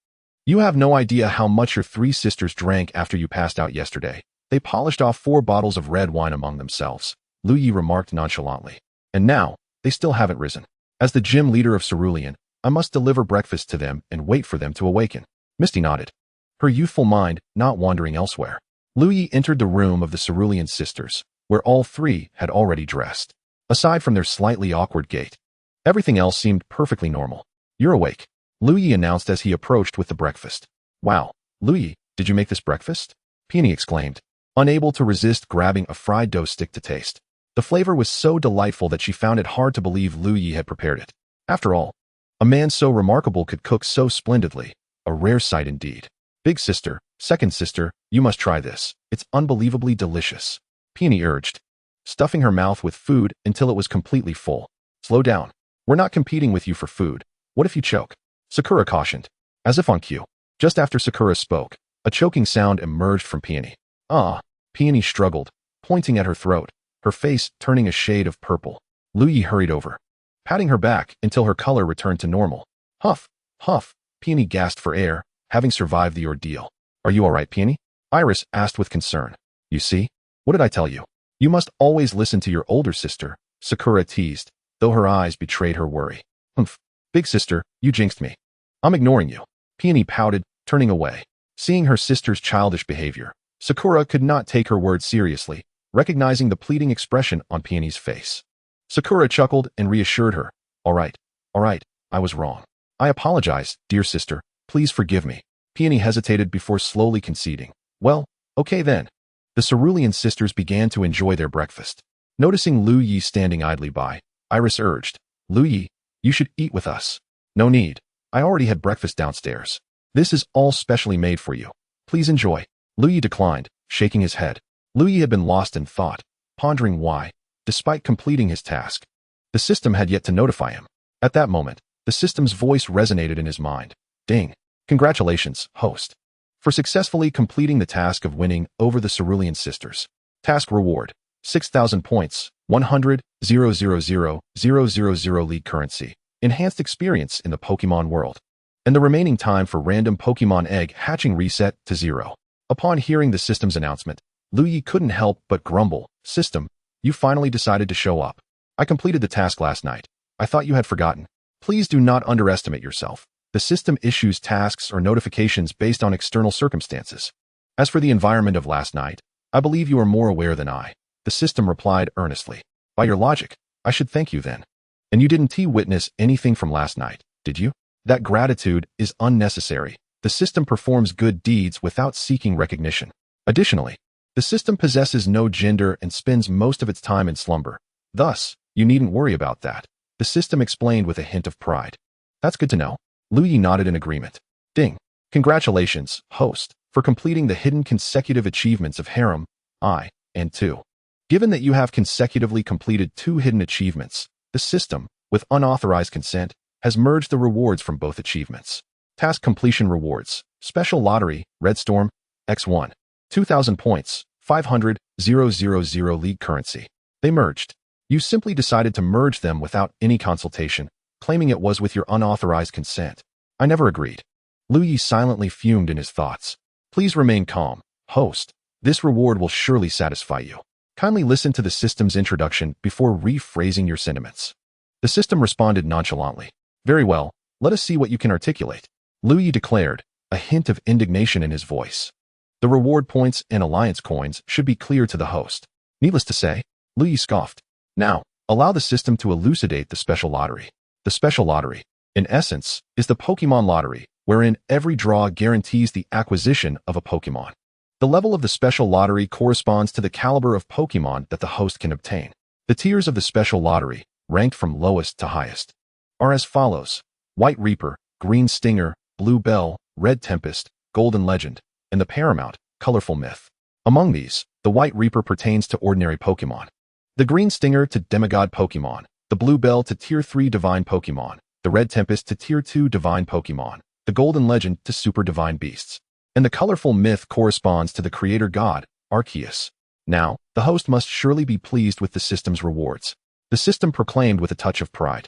You have no idea how much your three sisters drank after you passed out yesterday. They polished off 4 bottles of red wine among themselves, Liu Ye remarked nonchalantly. And now, they still haven't risen. As the gym leader of Cerulean, I must deliver breakfast to them and wait for them to awaken. Misty nodded, her youthful mind not wandering elsewhere. Liu Ye entered the room of the Cerulean sisters, where all 3 had already dressed. Aside from their slightly awkward gait, everything else seemed perfectly normal. You're awake, Liu Ye announced as he approached with the breakfast. Wow, Liu Ye, did you make this breakfast? Peony exclaimed, unable to resist grabbing a fried dough stick to taste. The flavor was so delightful that she found it hard to believe Liu Ye had prepared it. After all, a man so remarkable could cook so splendidly, a rare sight indeed. Big sister, second sister, you must try this. It's unbelievably delicious, Peony urged, stuffing her mouth with food until it was completely full. Slow down. We're not competing with you for food. What if you choke? Sakura cautioned. As if on cue, just after Sakura spoke, a choking sound emerged from Peony. Ah, Peony struggled, pointing at her throat, her face turning a shade of purple. Liu Ye hurried over, patting her back until her color returned to normal. Huff, huff, Peony gasped for air, having survived the ordeal. Are you all right, Peony? Iris asked with concern. You see? What did I tell you? You must always listen to your older sister, Sakura teased, though her eyes betrayed her worry. Humph, big sister, you jinxed me. I'm ignoring you. Peony pouted, turning away. Seeing her sister's childish behavior, Sakura could not take her words seriously, recognizing the pleading expression on Peony's face. Sakura chuckled and reassured her. All right, I was wrong. I apologize, dear sister, please forgive me. Peony hesitated before slowly conceding. Well, okay then. The Cerulean sisters began to enjoy their breakfast. Noticing Liu Ye standing idly by, Iris urged, Liu Ye, you should eat with us. No need. I already had breakfast downstairs. This is all specially made for you. Please enjoy. Liu Ye declined, shaking his head. Liu Ye had been lost in thought, pondering why, despite completing his task, the system had yet to notify him. At that moment, the system's voice resonated in his mind. Ding. Congratulations, host, for successfully completing the task of winning over the Cerulean sisters. Task reward, 6,000 points, 100,000,000 league currency, enhanced experience in the Pokemon world, and the remaining time for random Pokemon egg hatching reset to 0. Upon hearing the system's announcement, Liu Ye couldn't help but grumble. System, you finally decided to show up. I completed the task last night. I thought you had forgotten. Please do not underestimate yourself. The system issues tasks or notifications based on external circumstances. As for the environment of last night, I believe you are more aware than I. The system replied earnestly. By your logic, I should thank you then. And you didn't witness anything from last night, did you? That gratitude is unnecessary. The system performs good deeds without seeking recognition. Additionally, the system possesses no gender and spends most of its time in slumber. Thus, you needn't worry about that. The system explained with a hint of pride. That's good to know. Liu Ye nodded in agreement. Ding. Congratulations, host, for completing the hidden consecutive achievements of Harem, I, and 2. Given that you have consecutively completed 2 hidden achievements, the system, with unauthorized consent, has merged the rewards from both achievements. Task completion rewards, special lottery, Red Storm, X1, 2,000 points, 500,000 league currency. They merged. You simply decided to merge them without any consultation, claiming it was with your unauthorized consent. I never agreed. Liu Ye silently fumed in his thoughts. Please remain calm, host. This reward will surely satisfy you. Kindly listen to the system's introduction before rephrasing your sentiments. The system responded nonchalantly. Very well, let us see what you can articulate. Liu Ye declared, a hint of indignation in his voice. The reward points and alliance coins should be clear to the host. Needless to say, Liu Ye scoffed. Now, allow the system to elucidate the special lottery. The special lottery. in essence, is the Pokemon lottery, wherein every draw guarantees the acquisition of a Pokemon. The level of the special lottery corresponds to the caliber of Pokemon that the host can obtain. The tiers of the special lottery, ranked from lowest to highest, are as follows: White Reaper, Green Stinger, Blue Bell, Red Tempest, Golden Legend, and the paramount, Colorful Myth. Among these, the White Reaper pertains to ordinary Pokemon, the Green Stinger to Demigod Pokemon, the Blue Bell to Tier 3 Divine Pokemon, the Red Tempest to Tier 2 Divine Pokemon, the Golden Legend to Super Divine Beasts, and the Colorful Myth corresponds to the creator god, Arceus. Now, the host must surely be pleased with the system's rewards. The system proclaimed with a touch of pride.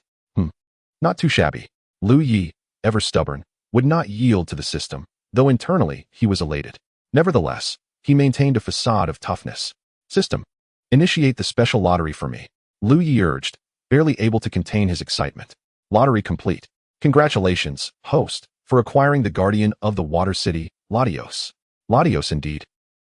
Not too shabby. Liu Ye, ever stubborn, would not yield to the system, though internally he was elated. Nevertheless, he maintained a facade of toughness. System, initiate the special lottery for me, Liu Ye urged, barely able to contain his excitement. Lottery complete. Congratulations, host, for acquiring the guardian of the Water City, Latios. Latios indeed,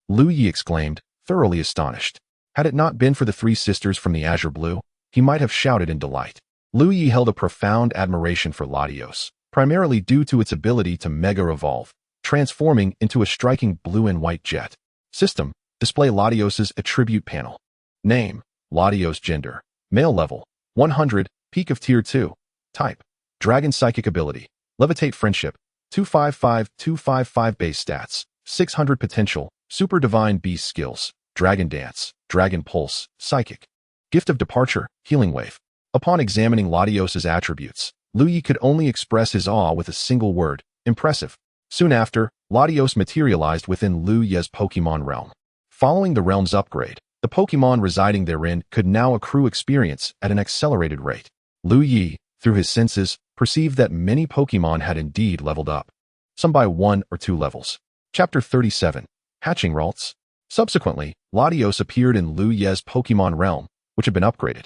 Liu Ye exclaimed, thoroughly astonished. Had it not been for the three sisters from the Azure Blue, he might have shouted in delight. Liu Ye held a profound admiration for Latios, primarily due to its ability to mega-evolve, transforming into a striking blue and white jet. System, display Latios's attribute panel. Name, Latios. Gender, male. Level, 100, peak of Tier 2. Type, Dragon. Psychic ability, Levitate. Friendship, 255 base stats, 600 potential, Super Divine Beast skills, Dragon Dance, Dragon Pulse, Psychic. Gift of Departure, Healing Wave. Upon examining Latios's attributes, Liu Ye could only express his awe with a single word: impressive. Soon after, Latios materialized within Liu Ye's Pokemon realm. Following the realm's upgrade, the Pokemon residing therein could now accrue experience at an accelerated rate. Liu Ye, through his senses, perceived that many Pokemon had indeed leveled up, some by 1 or 2 levels. Chapter 37, Hatching Ralts. Subsequently, Latios appeared in Liu Ye's Pokemon realm, which had been upgraded,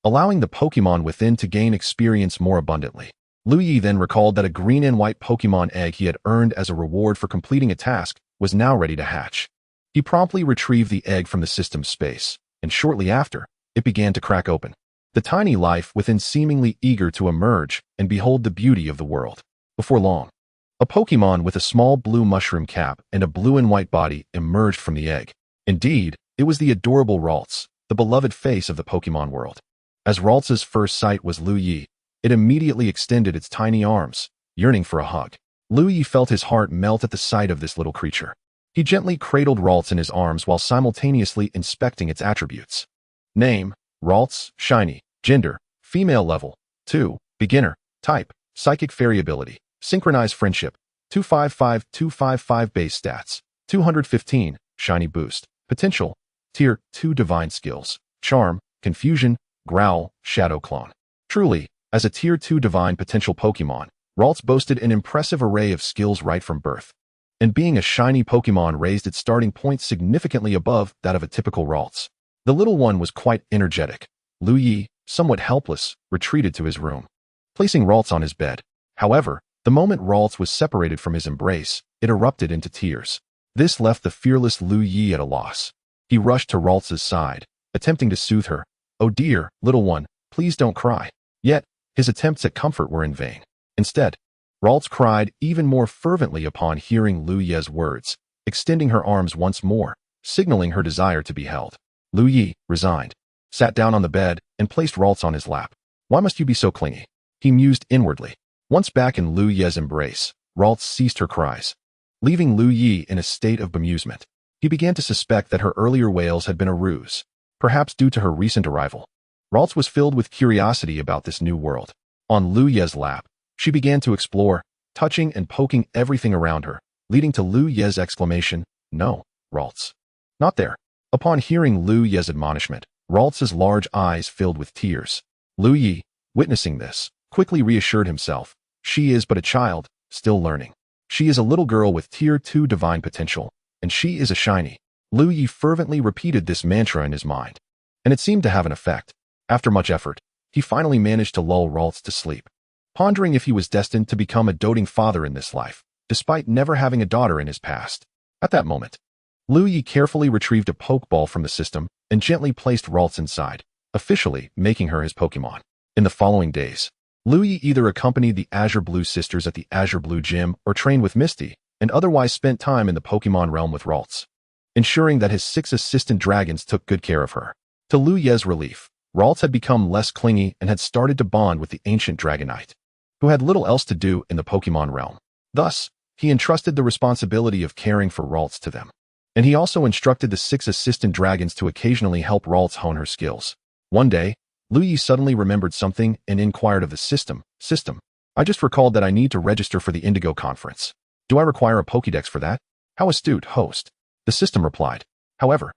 allowing the Pokemon within to gain experience more abundantly. Liu Ye then recalled that a green and white Pokemon egg he had earned as a reward for completing a task was now ready to hatch. He promptly retrieved the egg from the system's space, and shortly after, it began to crack open. The tiny life within seemingly eager to emerge and behold the beauty of the world. Before long, a Pokemon with a small blue mushroom cap and a blue and white body emerged from the egg. Indeed, it was the adorable Ralts, the beloved face of the Pokemon world. As Ralts's first sight was Liu Ye, it immediately extended its tiny arms, yearning for a hug. Liu Ye felt his heart melt at the sight of this little creature. He gently cradled Ralts in his arms while simultaneously inspecting its attributes. Name, Ralts, Shiny. Gender, female. Level, 2, beginner. Type, Psychic. Fairy ability, Synchronize Friendship, 255 base stats, 215, Shiny Boost. Potential, Tier 2 Divine Skills, Charm, Confusion, Growl, Shadow Clone. Truly, as a Tier 2 Divine Potential Pokemon, Ralts boasted an impressive array of skills right from birth. And being a shiny Pokemon raised its starting point significantly above that of a typical Ralts. The little one was quite energetic. Liu Ye, somewhat helpless, retreated to his room, placing Ralts on his bed. However, the moment Ralts was separated from his embrace, it erupted into tears. This left the fearless Liu Ye at a loss. He rushed to Ralts's side, attempting to soothe her. "Oh dear, little one, please don't cry." Yet, his attempts at comfort were in vain. Instead, Ralts cried even more fervently upon hearing Liu Ye's words, extending her arms once more, signaling her desire to be held. Liu Ye, resigned, sat down on the bed and placed Ralts on his lap. "Why must you be so clingy?" he mused inwardly. Once back in Liu Ye's embrace, Ralts ceased her cries, leaving Liu Ye in a state of bemusement. He began to suspect that her earlier wails had been a ruse, perhaps due to her recent arrival. Ralts was filled with curiosity about this new world. On Liu Ye's lap, she began to explore, touching and poking everything around her, leading to Liu Ye's exclamation, "No, Ralts. Not there." Upon hearing Liu Ye's admonishment, Ralts's large eyes filled with tears. Liu Ye, witnessing this, quickly reassured himself. She is but a child, still learning. She is a little girl with Tier 2 Divine Potential, and she is a shiny. Liu Ye fervently repeated this mantra in his mind, and it seemed to have an effect. After much effort, he finally managed to lull Ralts to sleep, pondering if he was destined to become a doting father in this life, despite never having a daughter in his past. At that moment, Liu Ye carefully retrieved a Pokeball from the system and gently placed Ralts inside, officially making her his Pokemon. In the following days, Liu Ye either accompanied the Azure Blue sisters at the Azure Blue gym or trained with Misty, and otherwise spent time in the Pokemon realm with Ralts, ensuring that his 6 assistant dragons took good care of her. To Liu Ye's relief, Ralts had become less clingy and had started to bond with the ancient Dragonite, who had little else to do in the Pokemon realm. Thus, he entrusted the responsibility of caring for Ralts to them. And he also instructed the 6 assistant dragons to occasionally help Ralts hone her skills. One day, Liu Ye suddenly remembered something and inquired of the system. I just recalled that I need to register for the Indigo Conference. Do I require a Pokédex for that? How astute, host. The system replied. However,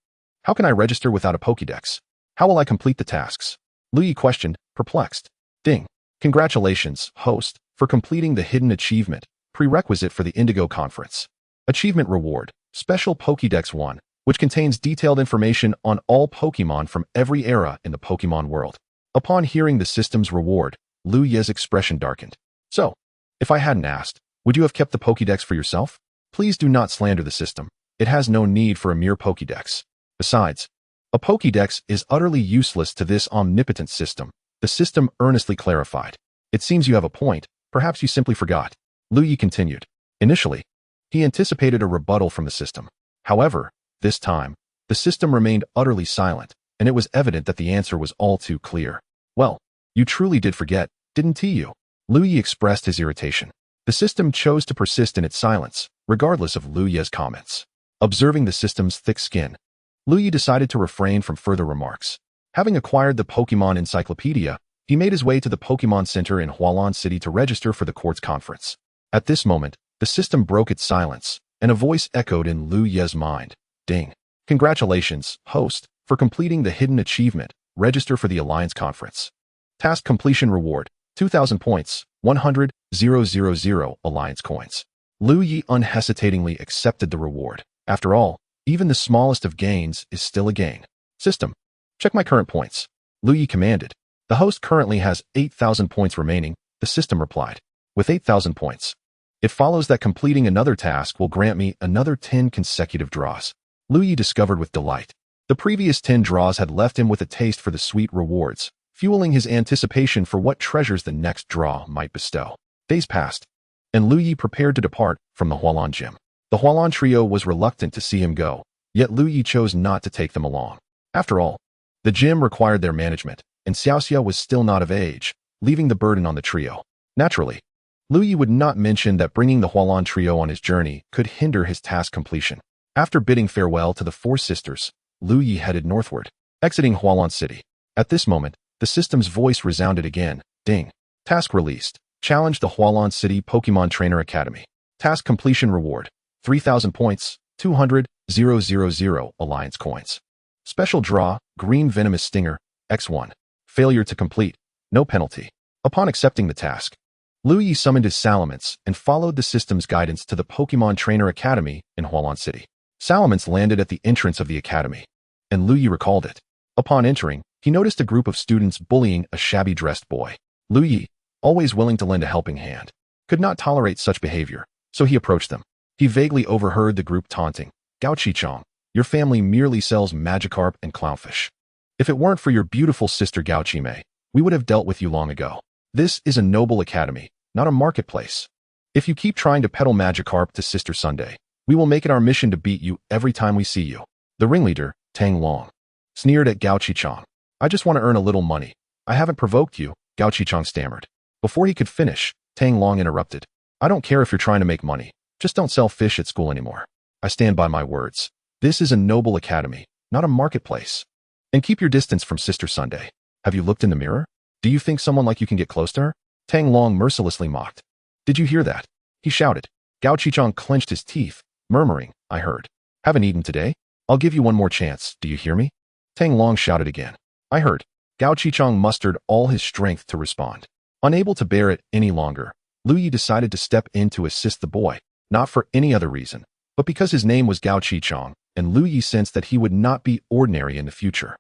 how can I register without a Pokédex? How will I complete the tasks? Liu Ye questioned, perplexed. Ding. Congratulations, host, for completing the hidden achievement, prerequisite for the Indigo Conference. Achievement reward, Special Pokédex 1, which contains detailed information on all Pokemon from every era in the Pokemon world. Upon hearing the system's reward, Liu Ye's expression darkened. So, if I hadn't asked, would you have kept the Pokédex for yourself? Please do not slander the system. It has no need for a mere Pokédex. Besides, a Pokédex is utterly useless to this omnipotent system, the system earnestly clarified. It seems you have a point, perhaps you simply forgot. Liu Ye continued. Initially, he anticipated a rebuttal from the system. However, this time, the system remained utterly silent, and it was evident that the answer was all too clear. Well, you truly did forget, didn't you? Liu Ye expressed his irritation. The system chose to persist in its silence, regardless of Liu Ye's comments. Observing the system's thick skin, Liu Ye decided to refrain from further remarks. Having acquired the Pokemon Encyclopedia, he made his way to the Pokemon Center in Hualan City to register for the court's conference. At this moment, the system broke its silence, and a voice echoed in Liu Ye's mind. Ding. Congratulations, host, for completing the hidden achievement. Register for the Alliance Conference. Task completion reward, 2,000 points, 100,000 Alliance coins. Liu Ye unhesitatingly accepted the reward. After all, even the smallest of gains is still a gain. System. Check my current points. Liu Ye commanded. The host currently has 8,000 points remaining, the system replied. With 8,000 points, it follows that completing another task will grant me another 10 consecutive draws. Liu Ye discovered with delight. The previous 10 draws had left him with a taste for the sweet rewards, fueling his anticipation for what treasures the next draw might bestow. Days passed, and Liu Ye prepared to depart from the Hualan gym. The Hualan trio was reluctant to see him go, yet Liu Ye chose not to take them along. After all, the gym required their management, and Xiaoxia was still not of age, leaving the burden on the trio. Naturally, Liu Ye would not mention that bringing the Hualan trio on his journey could hinder his task completion. After bidding farewell to the 4 sisters, Liu Ye headed northward, exiting Hualan City. At this moment, the system's voice resounded again. Ding. Task released. Challenge the Hualan City Pokemon Trainer Academy. Task completion reward, 3,000 points, 200,000 Alliance coins. Special draw, Green Venomous Stinger, X1. Failure to complete. No penalty. Upon accepting the task, Liu Ye summoned his Salamence and followed the system's guidance to the Pokemon Trainer Academy in Hualan City. Salamence landed at the entrance of the academy, and Liu Ye recalled it. Upon entering, he noticed a group of students bullying a shabby-dressed boy. Liu Ye, always willing to lend a helping hand, could not tolerate such behavior, so he approached them. He vaguely overheard the group taunting, Gao Qichong, your family merely sells Magikarp and Clownfish. If it weren't for your beautiful sister Gao Qimei, we would have dealt with you long ago. This is a noble academy, not a marketplace. If you keep trying to peddle Magikarp to Sister Sunday, we will make it our mission to beat you every time we see you. The ringleader, Tang Long, sneered at Gao Qichong. I just want to earn a little money. I haven't provoked you, Gao Qichong stammered. Before he could finish, Tang Long interrupted. I don't care if you're trying to make money. Just don't sell fish at school anymore. I stand by my words. This is a noble academy, not a marketplace. And keep your distance from Sister Sunday. Have you looked in the mirror? Do you think someone like you can get close to her? Tang Long mercilessly mocked. Did you hear that? He shouted. Gao Qichong clenched his teeth, murmuring, I heard. Haven't eaten today? I'll give you one more chance, do you hear me? Tang Long shouted again. I heard. Gao Qichong mustered all his strength to respond. Unable to bear it any longer, Liu Ye decided to step in to assist the boy, not for any other reason, but because his name was Gao Qichong, and Liu Ye sensed that he would not be ordinary in the future.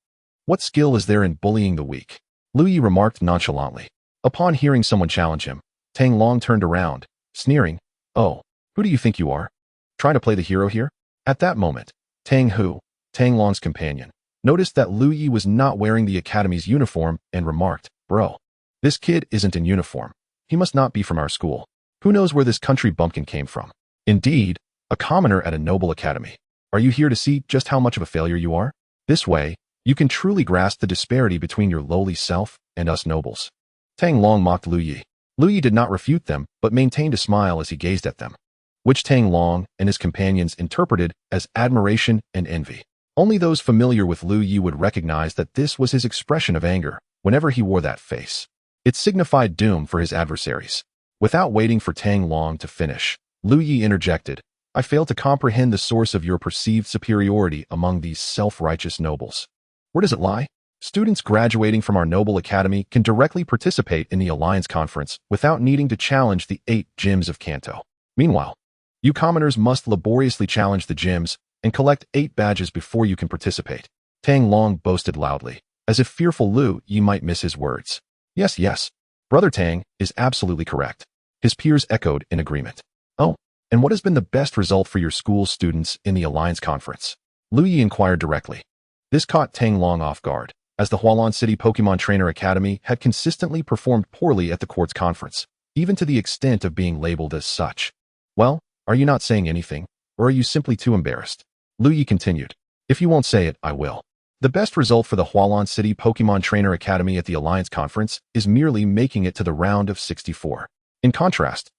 What skill is there in bullying the weak? Liu Ye remarked nonchalantly. Upon hearing someone challenge him, Tang Long turned around, sneering, Oh, who do you think you are? Trying to play the hero here? At that moment, Tang Hu, Tang Long's companion, noticed that Liu Ye was not wearing the academy's uniform and remarked, Bro, This kid isn't in uniform. He must not be from our school. Who knows where this country bumpkin came from? Indeed, a commoner at a noble academy. Are you here to see just how much of a failure you are? This way, you can truly grasp the disparity between your lowly self and us nobles. Tang Long mocked Liu Ye. Liu Ye did not refute them, but maintained a smile as he gazed at them, which Tang Long and his companions interpreted as admiration and envy. Only those familiar with Liu Ye would recognize that this was his expression of anger whenever he wore that face. It signified doom for his adversaries. Without waiting for Tang Long to finish, Liu Ye interjected, I fail to comprehend the source of your perceived superiority among these self-righteous nobles. Where does it lie? Students graduating from our noble academy can directly participate in the Alliance Conference without needing to challenge the 8 gyms of Kanto. Meanwhile, you commoners must laboriously challenge the gyms and collect 8 badges before you can participate. Tang Long boasted loudly, as if fearful Liu Ye might miss his words. Yes, Brother Tang is absolutely correct. His peers echoed in agreement. Oh, and what has been the best result for your school's students in the Alliance Conference? Liu Ye inquired directly. This caught Tang Long off guard, as the Hualan City Pokemon Trainer Academy had consistently performed poorly at the court's conference, even to the extent of being labeled as such. Well, are you not saying anything, or are you simply too embarrassed? Liu Ye continued. If you won't say it, I will. The best result for the Hualan City Pokemon Trainer Academy at the Alliance Conference is merely making it to the round of 64. In contrast,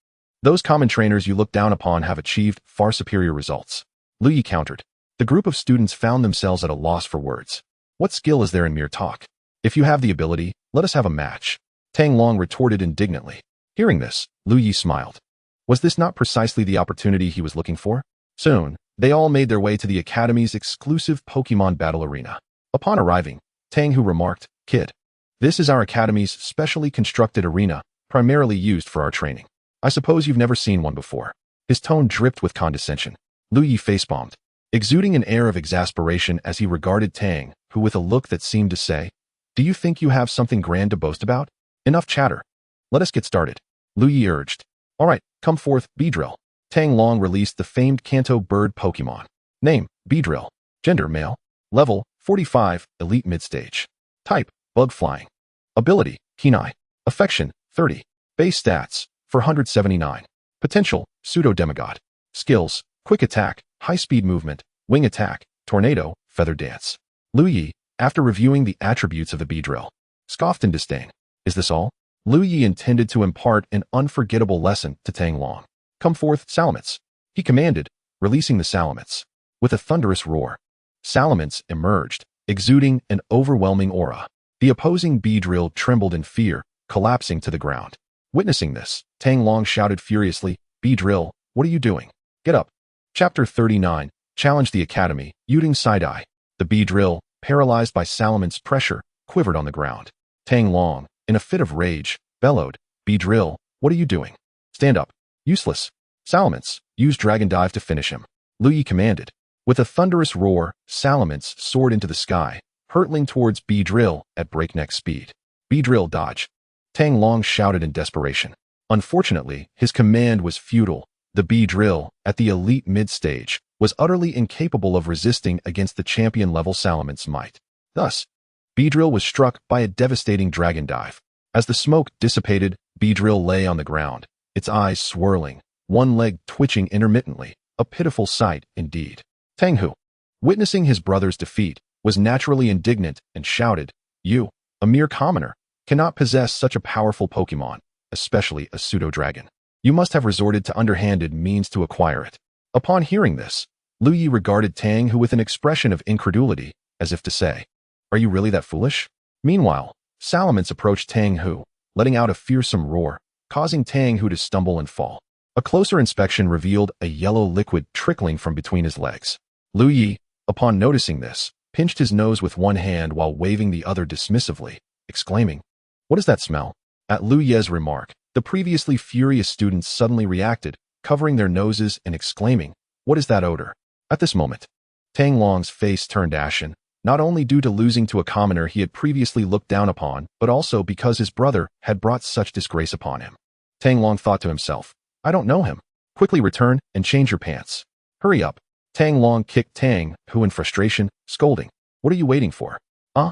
those common trainers you look down upon have achieved far superior results. Liu Ye countered. The group of students found themselves at a loss for words. What skill is there in mere talk? If you have the ability, let us have a match. Tang Long retorted indignantly. Hearing this, Liu Ye smiled. Was this not precisely the opportunity he was looking for? Soon, they all made their way to the Academy's exclusive Pokemon Battle Arena. Upon arriving, Tang Hu remarked, Kid, this is our Academy's specially constructed arena, primarily used for our training. I suppose you've never seen one before. His tone dripped with condescension. Liu Ye facepalmed, exuding an air of exasperation as he regarded Tang, who with a look that seemed to say, Do you think you have something grand to boast about? Enough chatter. Let us get started. Liu Ye urged. All right, come forth, Beedrill. Tang Long released the famed Kanto bird Pokemon. Name, Beedrill. Gender, male. Level, 45, elite mid-stage. Type, bug flying. Ability, keen eye. Affection, 30. Base stats, 479. Potential, pseudo-demigod. Skills, quick attack, high-speed movement, wing attack, tornado, feather dance. Liu Ye, after reviewing the attributes of the Beedrill, scoffed in disdain. Is this all? Liu Ye intended to impart an unforgettable lesson to Tang Long. Come forth, Salamence. He commanded, releasing the Salamence. With a thunderous roar, Salamence emerged, exuding an overwhelming aura. The opposing Beedrill trembled in fear, collapsing to the ground. Witnessing this, Tang Long shouted furiously, Beedrill, what are you doing? Get up. Chapter 39, Challenge the Academy, Yuding Side-Eye. The Beedrill, paralyzed by Salamance's pressure, quivered on the ground. Tang Long, in a fit of rage, bellowed, Beedrill, what are you doing? Stand up. Useless. Salamence, use Dragon Dive to finish him. Liu Ye commanded. With a thunderous roar, Salamence soared into the sky, hurtling towards Beedrill at breakneck speed. Beedrill dodge. Tang Long shouted in desperation. Unfortunately, his command was futile. The Beedrill, at the elite mid-stage, was utterly incapable of resisting against the champion-level Salamance's might. Thus, Beedrill was struck by a devastating Dragon Dive. As the smoke dissipated, Beedrill lay on the ground, its eyes swirling, one leg twitching intermittently, a pitiful sight indeed. Tang Hu, witnessing his brother's defeat, was naturally indignant and shouted, You, a mere commoner, cannot possess such a powerful Pokemon, especially a pseudo-dragon. You must have resorted to underhanded means to acquire it. Upon hearing this, Liu Ye regarded Tang Hu with an expression of incredulity, as if to say, Are you really that foolish? Meanwhile, Salamence approached Tang Hu, letting out a fearsome roar, causing Tang Hu to stumble and fall. A closer inspection revealed a yellow liquid trickling from between his legs. Liu Ye, upon noticing this, pinched his nose with one hand while waving the other dismissively, exclaiming, What is that smell? At Liu Ye's remark, the previously furious students suddenly reacted, covering their noses and exclaiming, What is that odor? At this moment, Tang Long's face turned ashen, not only due to losing to a commoner he had previously looked down upon, but also because his brother had brought such disgrace upon him. Tang Long thought to himself, I don't know him. Quickly return and change your pants. Hurry up. Tang Long kicked Tang Hu in frustration, scolding, What are you waiting for? All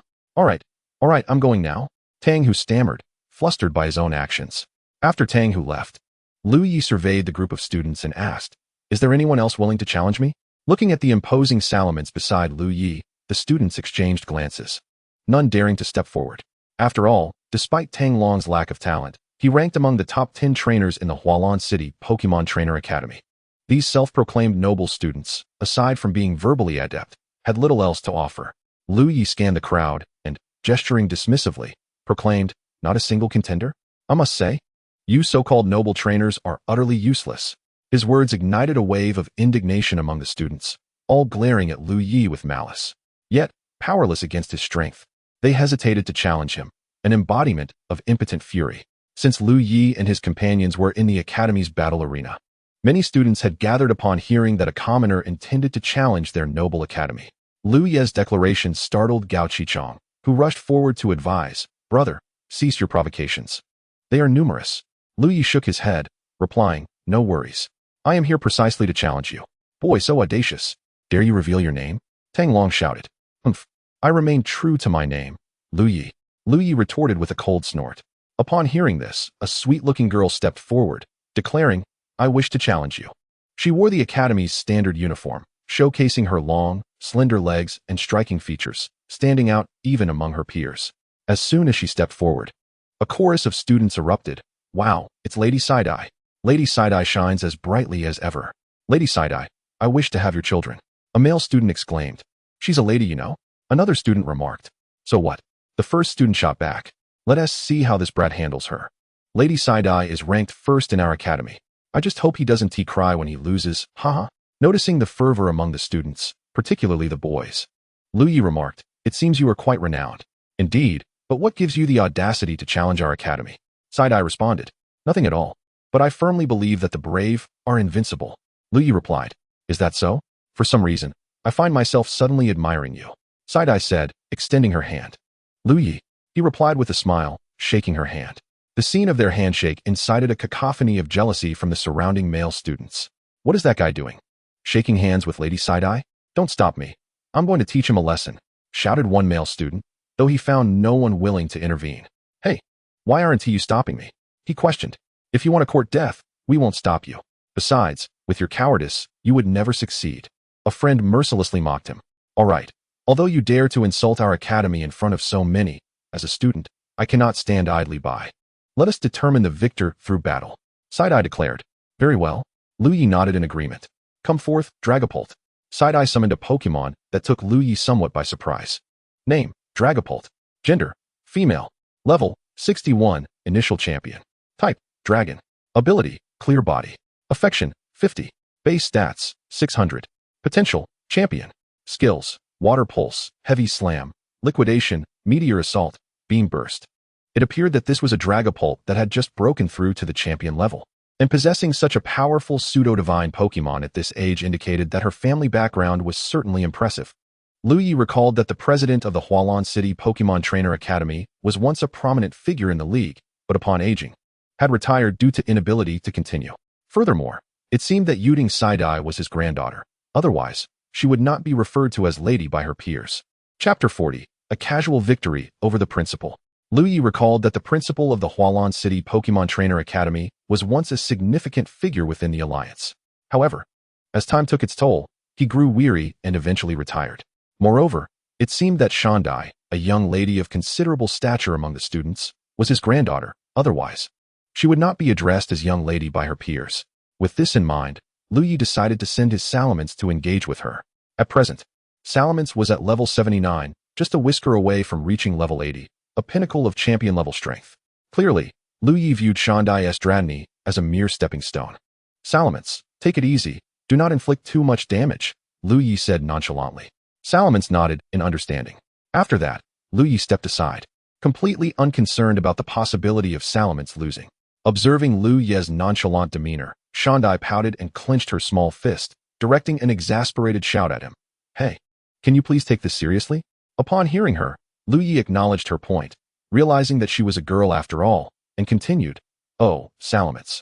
right, I'm going now. Tang Hu stammered, flustered by his own actions. After Tang Hu left, Liu Ye surveyed the group of students and asked, "Is there anyone else willing to challenge me?" Looking at the imposing salamence beside Liu Ye, the students exchanged glances, none daring to step forward. After all, despite Tang Long's lack of talent, he ranked among the top 10 trainers in the Hualan City Pokemon Trainer Academy. These self-proclaimed noble students, aside from being verbally adept, had little else to offer. Liu Ye scanned the crowd and, gesturing dismissively, proclaimed, "Not a single contender? I must say, you so-called noble trainers are utterly useless." His words ignited a wave of indignation among the students, all glaring at Liu Ye with malice. Yet, powerless against his strength, they hesitated to challenge him, an embodiment of impotent fury. Since Liu Ye and his companions were in the academy's battle arena, many students had gathered upon hearing that a commoner intended to challenge their noble academy. Liu Ye's declaration startled Gao Qichong, who rushed forward to advise, "Brother, cease your provocations. They are numerous." Liu Ye shook his head, replying, "No worries. I am here precisely to challenge you." "Boy, so audacious. Dare you reveal your name?" Tang Long shouted. "Humph. I remain true to my name, Liu Ye." Liu Ye retorted with a cold snort. Upon hearing this, a sweet-looking girl stepped forward, declaring, "I wish to challenge you." She wore the academy's standard uniform, showcasing her long, slender legs and striking features, standing out even among her peers. As soon as she stepped forward, a chorus of students erupted. "Wow, it's Lady Side-Eye. Lady Side-Eye shines as brightly as ever. Lady Side-Eye, I wish to have your children." A male student exclaimed. "She's a lady, you know." Another student remarked. "So what?" The first student shot back. "Let us see how this brat handles her. Lady Side-Eye is ranked first in our academy. I just hope he doesn't cry when he loses, haha." Noticing the fervor among the students, particularly the boys, Liu Ye remarked, "It seems you are quite renowned." "Indeed, but what gives you the audacity to challenge our academy?" Side-Eye responded, "Nothing at all, but I firmly believe that the brave are invincible." Liu Ye replied, "Is that so? For some reason, I find myself suddenly admiring you." Side-Eye said, extending her hand. "Liu Ye," he replied with a smile, shaking her hand. The scene of their handshake incited a cacophony of jealousy from the surrounding male students. "What is that guy doing? Shaking hands with Lady Side-Eye? Don't stop me. I'm going to teach him a lesson," shouted one male student, though he found no one willing to intervene. "Hey, why aren't you stopping me?" he questioned. "If you want to court death, we won't stop you. Besides, with your cowardice, you would never succeed." A friend mercilessly mocked him. "All right, although you dare to insult our academy in front of so many, as a student, I cannot stand idly by. Let us determine the victor through battle," Side-Eye declared. "Very well." Liu Ye nodded in agreement. "Come forth, Dragapult." Side-Eye summoned a Pokemon that took Liu Ye somewhat by surprise. Name, Dragapult. Gender, female. Level, 61, initial champion. Type, dragon. Ability, clear body. Affection, 50. Base stats, 600. Potential, champion. Skills, water pulse, heavy slam, liquidation, meteor assault, beam burst. It appeared that this was a Dragapult that had just broken through to the champion level, and possessing such a powerful pseudo-divine Pokemon at this age indicated that her family background was certainly impressive. Liu Ye recalled that the president of the Hualan City Pokemon Trainer Academy was once a prominent figure in the league, but upon aging, had retired due to inability to continue. Furthermore, it seemed that Yuding Side-Eye was his granddaughter. Otherwise, she would not be referred to as lady by her peers. Chapter 40. A casual victory over the principal. Liu Ye recalled that the principal of the Hualan City Pokemon Trainer Academy was once a significant figure within the alliance. However, as time took its toll, he grew weary and eventually retired. Moreover, it seemed that Shandai, a young lady of considerable stature among the students, was his granddaughter. Otherwise, she would not be addressed as young lady by her peers. With this in mind, Liu Ye decided to send his Salamence to engage with her. At present, Salamence was at level 79, just a whisker away from reaching level 80. A pinnacle of champion-level strength. Clearly, Liu Ye viewed Shandai Estradny as a mere stepping stone. "Salamence, take it easy. Do not inflict too much damage," Liu Ye said nonchalantly. Salamence nodded in understanding. After that, Liu Ye stepped aside, completely unconcerned about the possibility of Salamence losing. Observing Liu Ye's nonchalant demeanor, Shandai pouted and clenched her small fist, directing an exasperated shout at him. "Hey, can you please take this seriously?" Upon hearing her, Liu Ye acknowledged her point, realizing that she was a girl after all, and continued, "Oh, Salamence,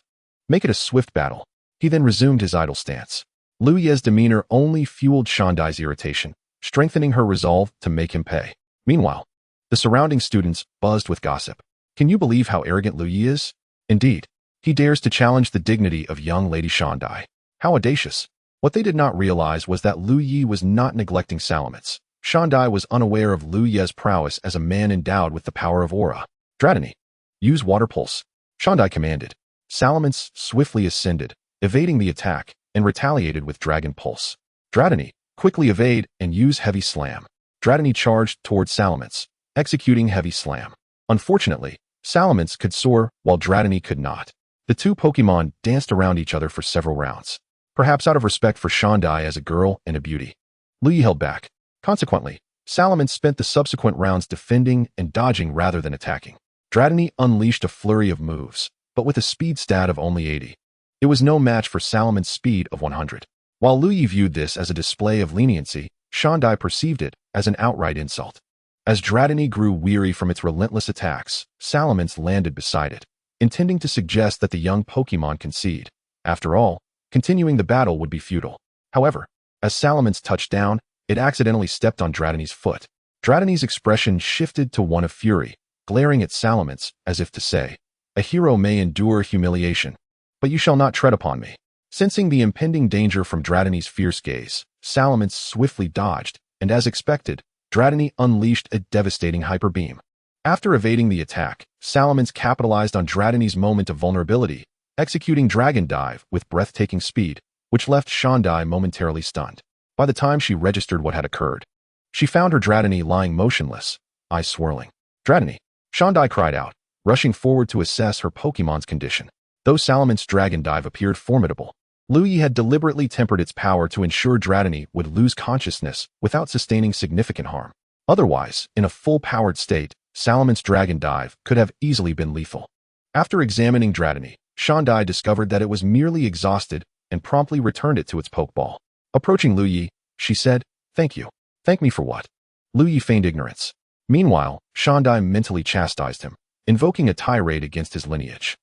make it a swift battle." He then resumed his idle stance. Liu Ye's demeanor only fueled Shandai's irritation, strengthening her resolve to make him pay. Meanwhile, the surrounding students buzzed with gossip. Can you believe how arrogant Liu Ye is? Indeed, he dares to challenge the dignity of young Lady Shandai. How audacious. What they did not realize was that Liu Ye was not neglecting Salamence. Shandai was unaware of Liu Ye's prowess as a man endowed with the power of aura. Dratini, use water pulse. Shandai commanded. Salamence swiftly ascended, evading the attack, and retaliated with dragon pulse. Dratini, quickly evade and use heavy slam. Dratini charged toward Salamence, executing heavy slam. Unfortunately, Salamence could soar while Dratini could not. The two Pokemon danced around each other for several rounds, perhaps out of respect for Shandai as a girl and a beauty. Liu Ye held back. Consequently, Salamence spent the subsequent rounds defending and dodging rather than attacking. Dratini unleashed a flurry of moves, but with a speed stat of only 80. It was no match for Salamence's speed of 100. While Liu Ye viewed this as a display of leniency, Shandai perceived it as an outright insult. As Dratini grew weary from its relentless attacks, Salamence landed beside it, intending to suggest that the young Pokemon concede. After all, continuing the battle would be futile. However, as Salamence touched down, it accidentally stepped on Dratini's foot. Dratini's expression shifted to one of fury, glaring at Salamence as if to say, "A hero may endure humiliation, but you shall not tread upon me." Sensing the impending danger from Dratini's fierce gaze, Salamence swiftly dodged, and as expected, Dratini unleashed a devastating hyper beam. After evading the attack, Salamence capitalized on Dratini's moment of vulnerability, executing Dragon Dive with breathtaking speed, which left Shandai momentarily stunned. By the time she registered what had occurred, she found her Dratini lying motionless, eyes swirling. "Dratini!" Shandai cried out, rushing forward to assess her Pokemon's condition. Though Salamence's Dragon Dive appeared formidable, Liu Ye had deliberately tempered its power to ensure Dratini would lose consciousness without sustaining significant harm. Otherwise, in a full-powered state, Salamence's Dragon Dive could have easily been lethal. After examining Dratini, Shandai discovered that it was merely exhausted and promptly returned it to its Pokeball. Approaching Liu Ye, she said, "Thank you." "Thank me for what?" Liu Ye feigned ignorance. Meanwhile, Shandai mentally chastised him, invoking a tirade against his lineage.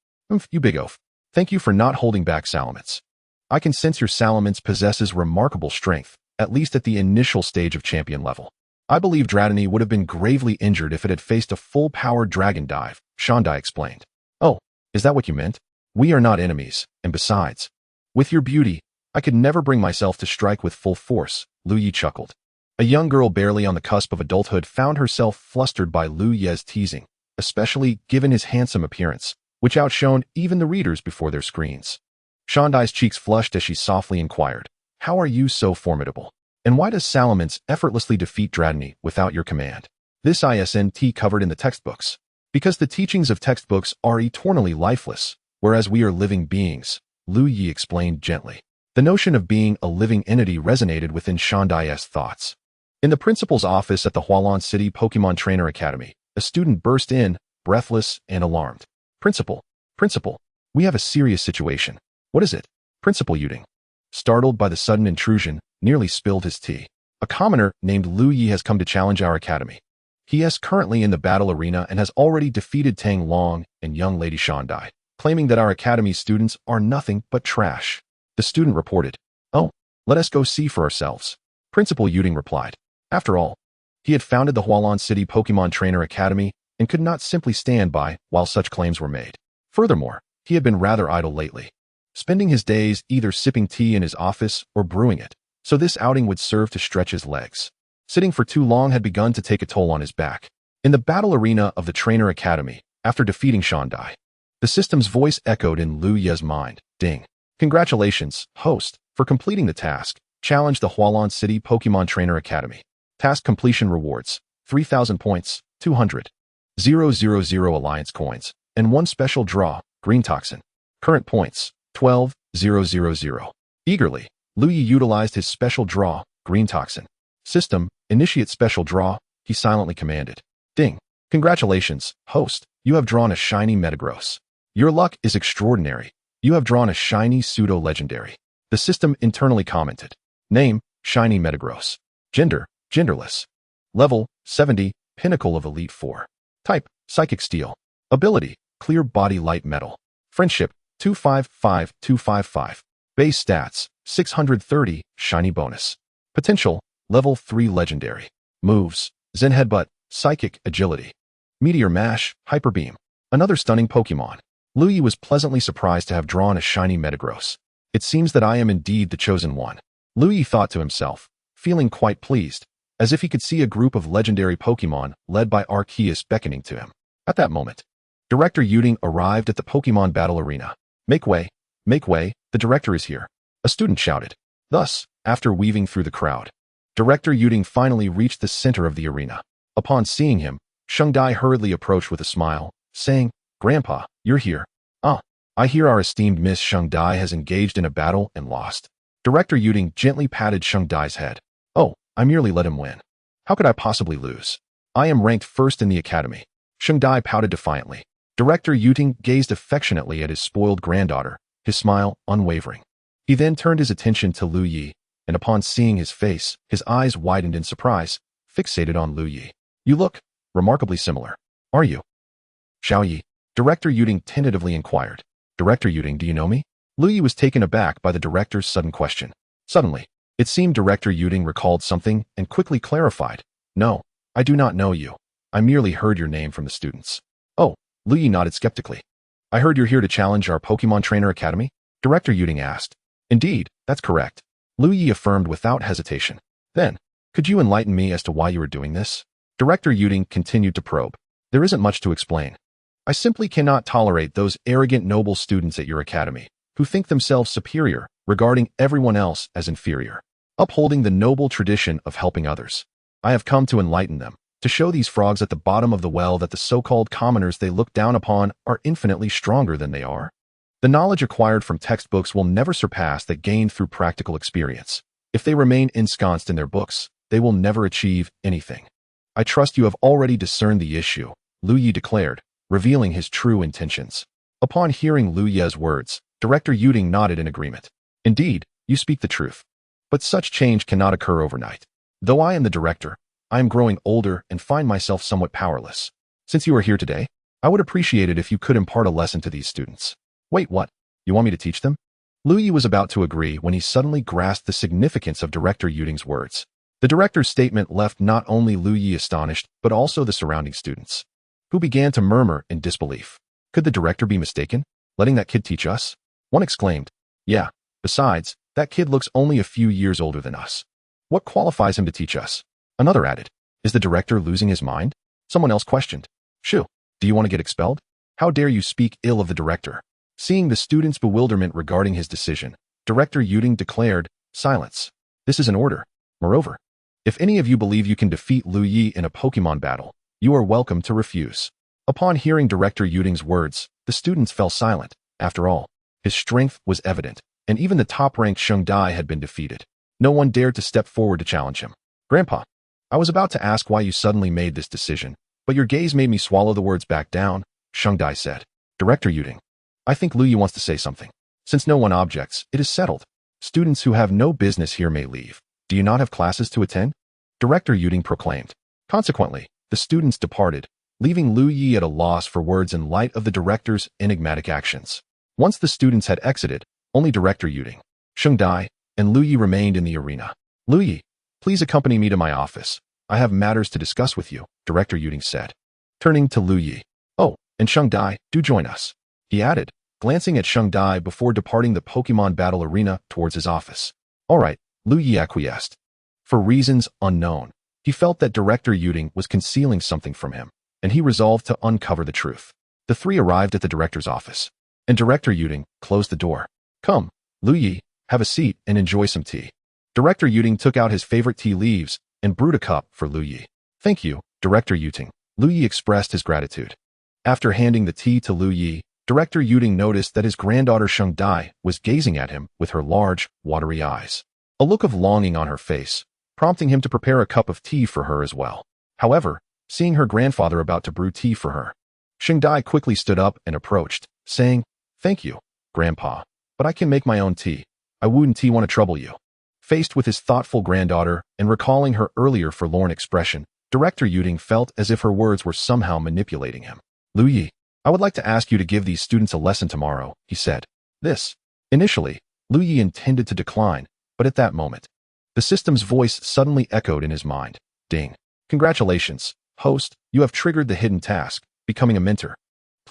"You big oaf. Thank you for not holding back Salamence. I can sense your Salamence possesses remarkable strength, at least at the initial stage of champion level. I believe Dratini would have been gravely injured if it had faced a full-powered Dragon Dive," Shandai explained. "Oh, is that what you meant? We are not enemies, and besides, with your beauty, I could never bring myself to strike with full force," Liu Ye chuckled. A young girl barely on the cusp of adulthood found herself flustered by Liu Ye's teasing, especially given his handsome appearance, which outshone even the readers before their screens. Shandai's cheeks flushed as she softly inquired, "How are you so formidable? And why does Salamence effortlessly defeat Dratini without your command?" This isn't covered in the textbooks. Because the teachings of textbooks are eternally lifeless, whereas we are living beings, Liu Ye explained gently. The notion of being a living entity resonated within Shandai's thoughts. In the principal's office at the Hualan City Pokemon Trainer Academy, a student burst in, breathless and alarmed. Principal, we have a serious situation." "What is it?" Principal Yuding, startled by the sudden intrusion, nearly spilled his tea. "A commoner named Liu Ye has come to challenge our academy. He is currently in the battle arena and has already defeated Tang Long and young Lady Shandai, claiming that our academy's students are nothing but trash." The student reported. "Oh, let us go see for ourselves," Principal Yuding replied. After all, he had founded the Hualan City Pokemon Trainer Academy and could not simply stand by while such claims were made. Furthermore, he had been rather idle lately, spending his days either sipping tea in his office or brewing it, so this outing would serve to stretch his legs. Sitting for too long had begun to take a toll on his back. In the battle arena of the Trainer Academy, after defeating Shandai, the system's voice echoed in Liu Ye's mind. "Ding. Congratulations, host, for completing the task. Challenge the Hualan City Pokemon Trainer Academy. Task completion rewards, 3,000 points, 200,000 Alliance coins, and 1 special draw, Green Toxin. Current points, 12,000. Eagerly, Liu Ye utilized his special draw, Green Toxin. "System, initiate special draw," he silently commanded. "Ding. Congratulations, host, you have drawn a shiny Metagross. Your luck is extraordinary. You have drawn a shiny pseudo-legendary." The system internally commented. Name, Shiny Metagross. Gender, genderless. Level, 70, Pinnacle of Elite 4. Type, Psychic Steel. Ability, Clear Body Light Metal. Friendship, 255,255. Base stats, 630, Shiny Bonus. Potential, Level 3 Legendary. Moves, Zen Headbutt, Psychic Agility. Meteor Mash, Hyper Beam. Another stunning Pokemon. Liu Ye was pleasantly surprised to have drawn a shiny Metagross. It seems that I am indeed the chosen one. Liu Ye thought to himself, feeling quite pleased, as if he could see a group of legendary Pokemon led by Arceus beckoning to him. At that moment, Director Yuding arrived at the Pokemon Battle Arena. Make way, the director is here, a student shouted. Thus, after weaving through the crowd, Director Yuding finally reached the center of the arena. Upon seeing him, Shengdai hurriedly approached with a smile, saying, Grandpa, you're here. I hear our esteemed Miss Shengdai has engaged in a battle and lost. Director Yuding gently patted Shengdai's head. Oh, I merely let him win. How could I possibly lose? I am ranked first in the academy. Shengdai pouted defiantly. Director Yuding gazed affectionately at his spoiled granddaughter, his smile unwavering. He then turned his attention to Liu Ye, and upon seeing his face, his eyes widened in surprise, fixated on Liu Ye. You look remarkably similar. Are you? Xiao Yi, Director Yuding tentatively inquired. Director Yuding, do you know me? Liu Ye was taken aback by the director's sudden question. Suddenly, it seemed Director Yuding recalled something and quickly clarified. No, I do not know you. I merely heard your name from the students. Oh, Liu Ye nodded skeptically. I heard you're here to challenge our Pokemon Trainer Academy? Director Yuding asked. Indeed, that's correct. Liu Ye affirmed without hesitation. Then, could you enlighten me as to why you are doing this? Director Yuding continued to probe. There isn't much to explain. I simply cannot tolerate those arrogant noble students at your academy, who think themselves superior, regarding everyone else as inferior, upholding the noble tradition of helping others. I have come to enlighten them, to show these frogs at the bottom of the well that the so-called commoners they look down upon are infinitely stronger than they are. The knowledge acquired from textbooks will never surpass that gained through practical experience. If they remain ensconced in their books, they will never achieve anything. I trust you have already discerned the issue, Liu Ye declared, revealing his true intentions. Upon hearing Liu Ye's words, Director Yuding nodded in agreement. Indeed, you speak the truth. But such change cannot occur overnight. Though I am the director, I am growing older and find myself somewhat powerless. Since you are here today, I would appreciate it if you could impart a lesson to these students. Wait, what? You want me to teach them? Liu Ye was about to agree when he suddenly grasped the significance of Director Yuding's words. The director's statement left not only Liu Ye astonished, but also the surrounding students, who began to murmur in disbelief. Could the director be mistaken, letting that kid teach us? One exclaimed, yeah, besides, that kid looks only a few years older than us. What qualifies him to teach us? Another added, is the director losing his mind? Someone else questioned, Shu, do you want to get expelled? How dare you speak ill of the director? Seeing the students' bewilderment regarding his decision, Director Yuding declared, silence. This is an order. Moreover, if any of you believe you can defeat Liu Ye in a Pokemon battle, you are welcome to refuse. Upon hearing Director Yuding's words, the students fell silent. After all, his strength was evident, and even the top-ranked Shengdai had been defeated. No one dared to step forward to challenge him. Grandpa, I was about to ask why you suddenly made this decision, but your gaze made me swallow the words back down, Shengdai said. Director Yuding, I think Liu Ye wants to say something. Since no one objects, it is settled. Students who have no business here may leave. Do you not have classes to attend? Director Yuding proclaimed. Consequently, the students departed, leaving Liu Ye at a loss for words in light of the director's enigmatic actions. Once the students had exited, only Director Yuding, Shengdai, and Liu Ye remained in the arena. Liu Ye, please accompany me to my office. I have matters to discuss with you, Director Yuding said. Turning to Liu Ye. Oh, and Shengdai, do join us, he added, glancing at Shengdai before departing the Pokemon Battle Arena towards his office. All right, Liu Ye acquiesced. For reasons unknown, he felt that Director Yuding was concealing something from him, and he resolved to uncover the truth. The three arrived at the director's office, and Director Yuding closed the door. Come, Liu Ye, have a seat and enjoy some tea. Director Yuding took out his favorite tea leaves and brewed a cup for Liu Ye. Thank you, Director Yuding. Liu Ye expressed his gratitude. After handing the tea to Liu Ye, Director Yuding noticed that his granddaughter Shengdai was gazing at him with her large, watery eyes. A look of longing on her face, prompting him to prepare a cup of tea for her as well. However, seeing her grandfather about to brew tea for her, Shengdai quickly stood up and approached, saying, Thank you, Grandpa, but I can make my own tea. I wouldn't want to trouble you. Faced with his thoughtful granddaughter and recalling her earlier forlorn expression, Director Yuding felt as if her words were somehow manipulating him. Liu Ye, I would like to ask you to give these students a lesson tomorrow, he said. Initially, Liu Ye intended to decline, but at that moment, the system's voice suddenly echoed in his mind. Ding. Congratulations, host, you have triggered the hidden task, becoming a mentor.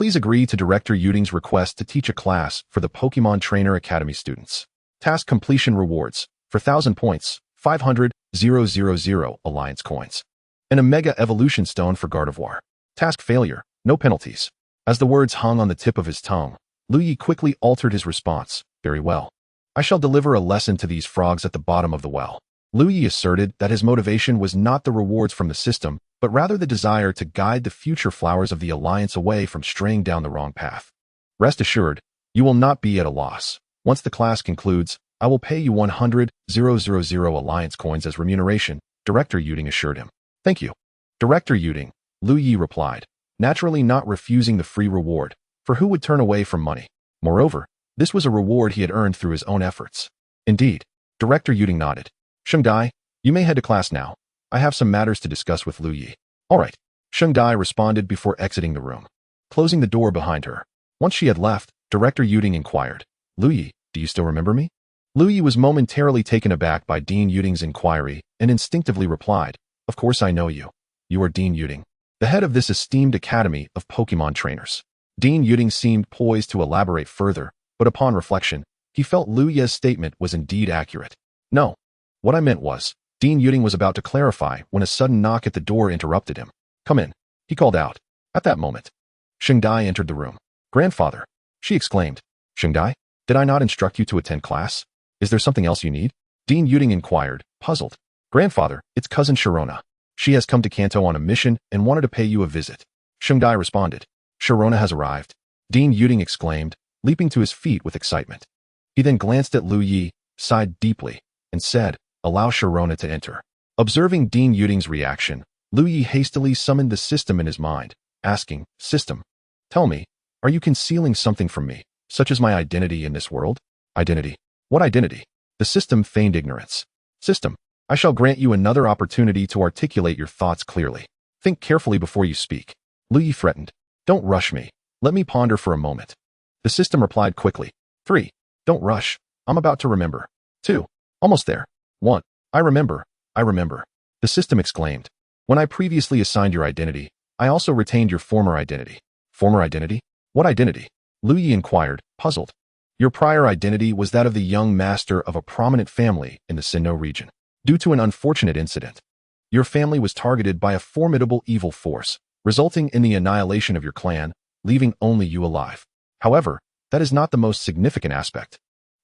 Please agree to Director Yuding's request to teach a class for the Pokemon Trainer Academy students. Task completion rewards for 1,000 points, 500,000 Alliance coins, and a Mega Evolution Stone for Gardevoir. Task failure, no penalties. As the words hung on the tip of his tongue, Liu Ye quickly altered his response. Very well. I shall deliver a lesson to these frogs at the bottom of the well. Liu Ye asserted that his motivation was not the rewards from the system, but rather the desire to guide the future flowers of the Alliance away from straying down the wrong path. Rest assured, you will not be at a loss. Once the class concludes, I will pay you 100,000 Alliance coins as remuneration, Director Yuding assured him. Thank you. Director Yuding, Liu Ye replied, naturally not refusing the free reward, for who would turn away from money? Moreover, this was a reward he had earned through his own efforts. Indeed, Director Yuding nodded. Sheng Dai, you may head to class now. I have some matters to discuss with Liu Ye. All right, Sheng Dai responded before exiting the room, closing the door behind her. Once she had left, Director Yuding inquired, Liu Ye, do you still remember me? Liu Ye was momentarily taken aback by Dean Yuding's inquiry and instinctively replied, of course I know you. You are Dean Yuding, the head of this esteemed academy of Pokemon trainers. Dean Yuding seemed poised to elaborate further, but upon reflection, he felt Liu Ye's statement was indeed accurate. No. What I meant was, Dean Yuding was about to clarify when a sudden knock at the door interrupted him. Come in, he called out. At that moment, Sheng Dai entered the room. Grandfather, she exclaimed. Sheng Dai, did I not instruct you to attend class? Is there something else you need? Dean Yuding inquired, puzzled. Grandfather, it's cousin Sharona. She has come to Kanto on a mission and wanted to pay you a visit. Sheng Dai responded. Sharona has arrived. Dean Yuding exclaimed, leaping to his feet with excitement. He then glanced at Liu Ye, sighed deeply, and said, allow Sharona to enter. Observing Dean Yuding's reaction, Liu Ye hastily summoned the system in his mind, asking, System, tell me, are you concealing something from me, such as my identity in this world? Identity? What identity? The system feigned ignorance. System, I shall grant you another opportunity to articulate your thoughts clearly. Think carefully before you speak. Liu Ye threatened. Don't rush me. Let me ponder for a moment. The system replied quickly. 3. Don't rush. I'm about to remember. 2. Almost there. 1. I remember. The system exclaimed. When I previously assigned your identity, I also retained your former identity. Former identity? What identity? Liu Ye inquired, puzzled. Your prior identity was that of the young master of a prominent family in the Sinnoh region. Due to an unfortunate incident, your family was targeted by a formidable evil force, resulting in the annihilation of your clan, leaving only you alive. However, that is not the most significant aspect.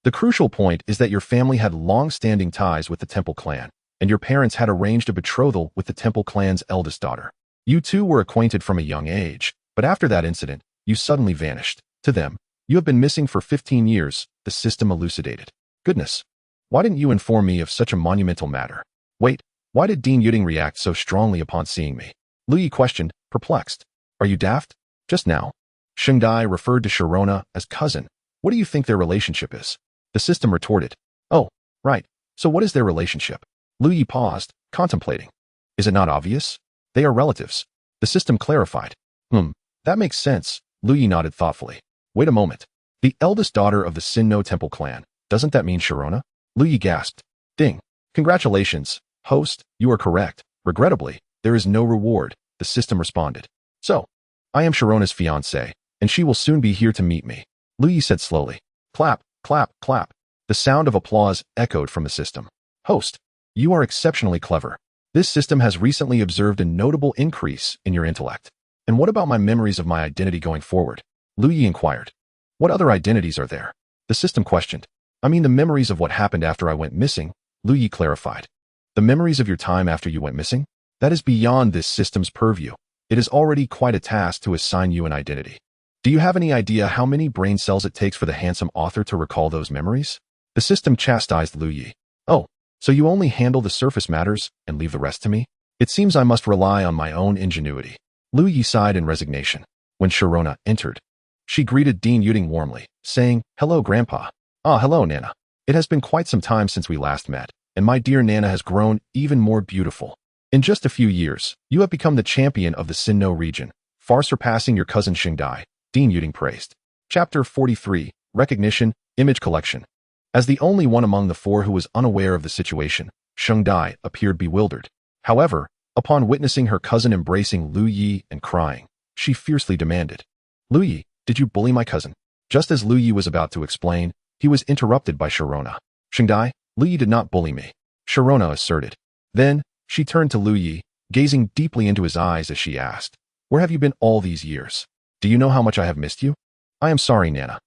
The crucial point is that your family had long-standing ties with the Temple clan, and your parents had arranged a betrothal with the Temple clan's eldest daughter. You two were acquainted from a young age, but after that incident, you suddenly vanished. To them, you have been missing for 15 years, the system elucidated. Goodness. Why didn't you inform me of such a monumental matter? Wait, why did Dean Yuding react so strongly upon seeing me? Liu Ye questioned, perplexed. Are you daft? Just now, Sheng Dai referred to Sharona as cousin. What do you think their relationship is? The system retorted. Oh, right. So what is their relationship? Liu Ye paused, contemplating. Is it not obvious? They are relatives. The system clarified. That makes sense. Liu Ye nodded thoughtfully. Wait a moment. The eldest daughter of the Sinnoh Temple clan. Doesn't that mean Sharona? Liu Ye gasped. Ding. Congratulations, host. You are correct. Regrettably, there is no reward, the system responded. So, I am Sharona's fiancé, and she will soon be here to meet me. Liu Ye said slowly. Clap, clap, clap. The sound of applause echoed from the system. Host, you are exceptionally clever. This system has recently observed a notable increase in your intellect. And what about my memories of my identity going forward? Liu Ye inquired. What other identities are there? The system questioned. I mean the memories of what happened after I went missing, Liu Ye clarified. The memories of your time after you went missing? That is beyond this system's purview. It is already quite a task to assign you an identity. Do you have any idea how many brain cells it takes for the handsome author to recall those memories? The system chastised Liu Ye. Oh, so you only handle the surface matters and leave the rest to me? It seems I must rely on my own ingenuity. Liu Ye sighed in resignation. When Sharona entered, she greeted Dean Yuding warmly, saying, Hello, Grandpa. Ah, hello, Nana. It has been quite some time since we last met, and my dear Nana has grown even more beautiful. In just a few years, you have become the champion of the Sinnoh region, far surpassing your cousin Sheng Dai, Dean Yuding praised. Chapter 43, Recognition, Image Collection. As the only one among the four who was unaware of the situation, Sheng Dai appeared bewildered. However, upon witnessing her cousin embracing Liu Ye and crying, she fiercely demanded, Liu Ye, did you bully my cousin? Just as Liu Ye was about to explain, he was interrupted by Sharona. Shengdai, Liu Ye did not bully me, Sharona asserted. Then, she turned to Liu Ye, gazing deeply into his eyes as she asked, where have you been all these years? Do you know how much I have missed you? I am sorry, Nana.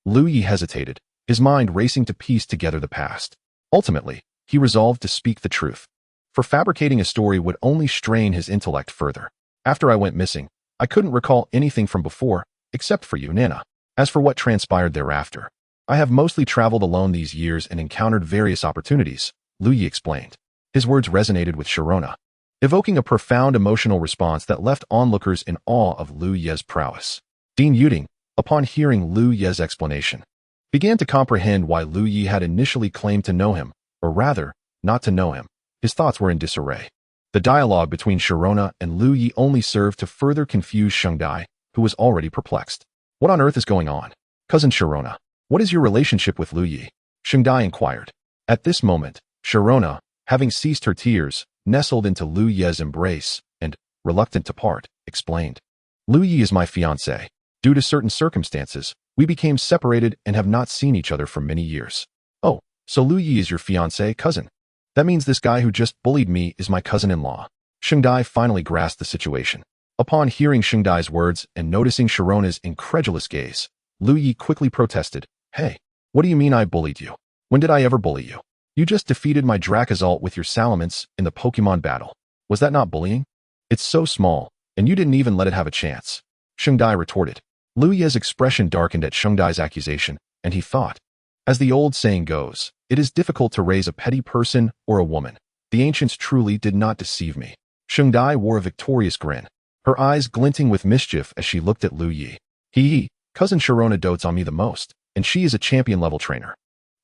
Liu Ye hesitated, his mind racing to piece together the past. Ultimately, he resolved to speak the truth. For fabricating a story would only strain his intellect further. After I went missing, I couldn't recall anything from before, except for you, Nana. As for what transpired thereafter, I have mostly traveled alone these years and encountered various opportunities, Liu Ye explained. His words resonated with Sharona, evoking a profound emotional response that left onlookers in awe of Liu Ye's prowess. Dean Yuding, upon hearing Liu Ye's explanation, began to comprehend why Liu Ye had initially claimed to know him, or rather, not to know him. His thoughts were in disarray. The dialogue between Sharona and Liu Ye only served to further confuse Shengdai, who was already perplexed. What on earth is going on? Cousin Sharona, what is your relationship with Liu Ye? Shengdai inquired. At this moment, Sharona, having ceased her tears, nestled into Liu Ye's embrace and, reluctant to part, explained. Liu Ye is my fiancé. Due to certain circumstances, we became separated and have not seen each other for many years. Oh, so Liu Ye is your fiancé cousin? That means this guy who just bullied me is my cousin-in-law. Shengdai finally grasped the situation. Upon hearing Shengdai's words and noticing Sharona's incredulous gaze, Liu Ye quickly protested. Hey, what do you mean I bullied you? When did I ever bully you? You just defeated my Drakazalt with your Salamence in the Pokemon battle. Was that not bullying? It's so small, and you didn't even let it have a chance. Shengdai retorted. Liu Ye's expression darkened at Shengdai's accusation, and he thought, as the old saying goes, it is difficult to raise a petty person or a woman. The ancients truly did not deceive me. Shengdai wore a victorious grin, her eyes glinting with mischief as she looked at Liu Ye. Cousin Sharona dotes on me the most, and she is a champion-level trainer.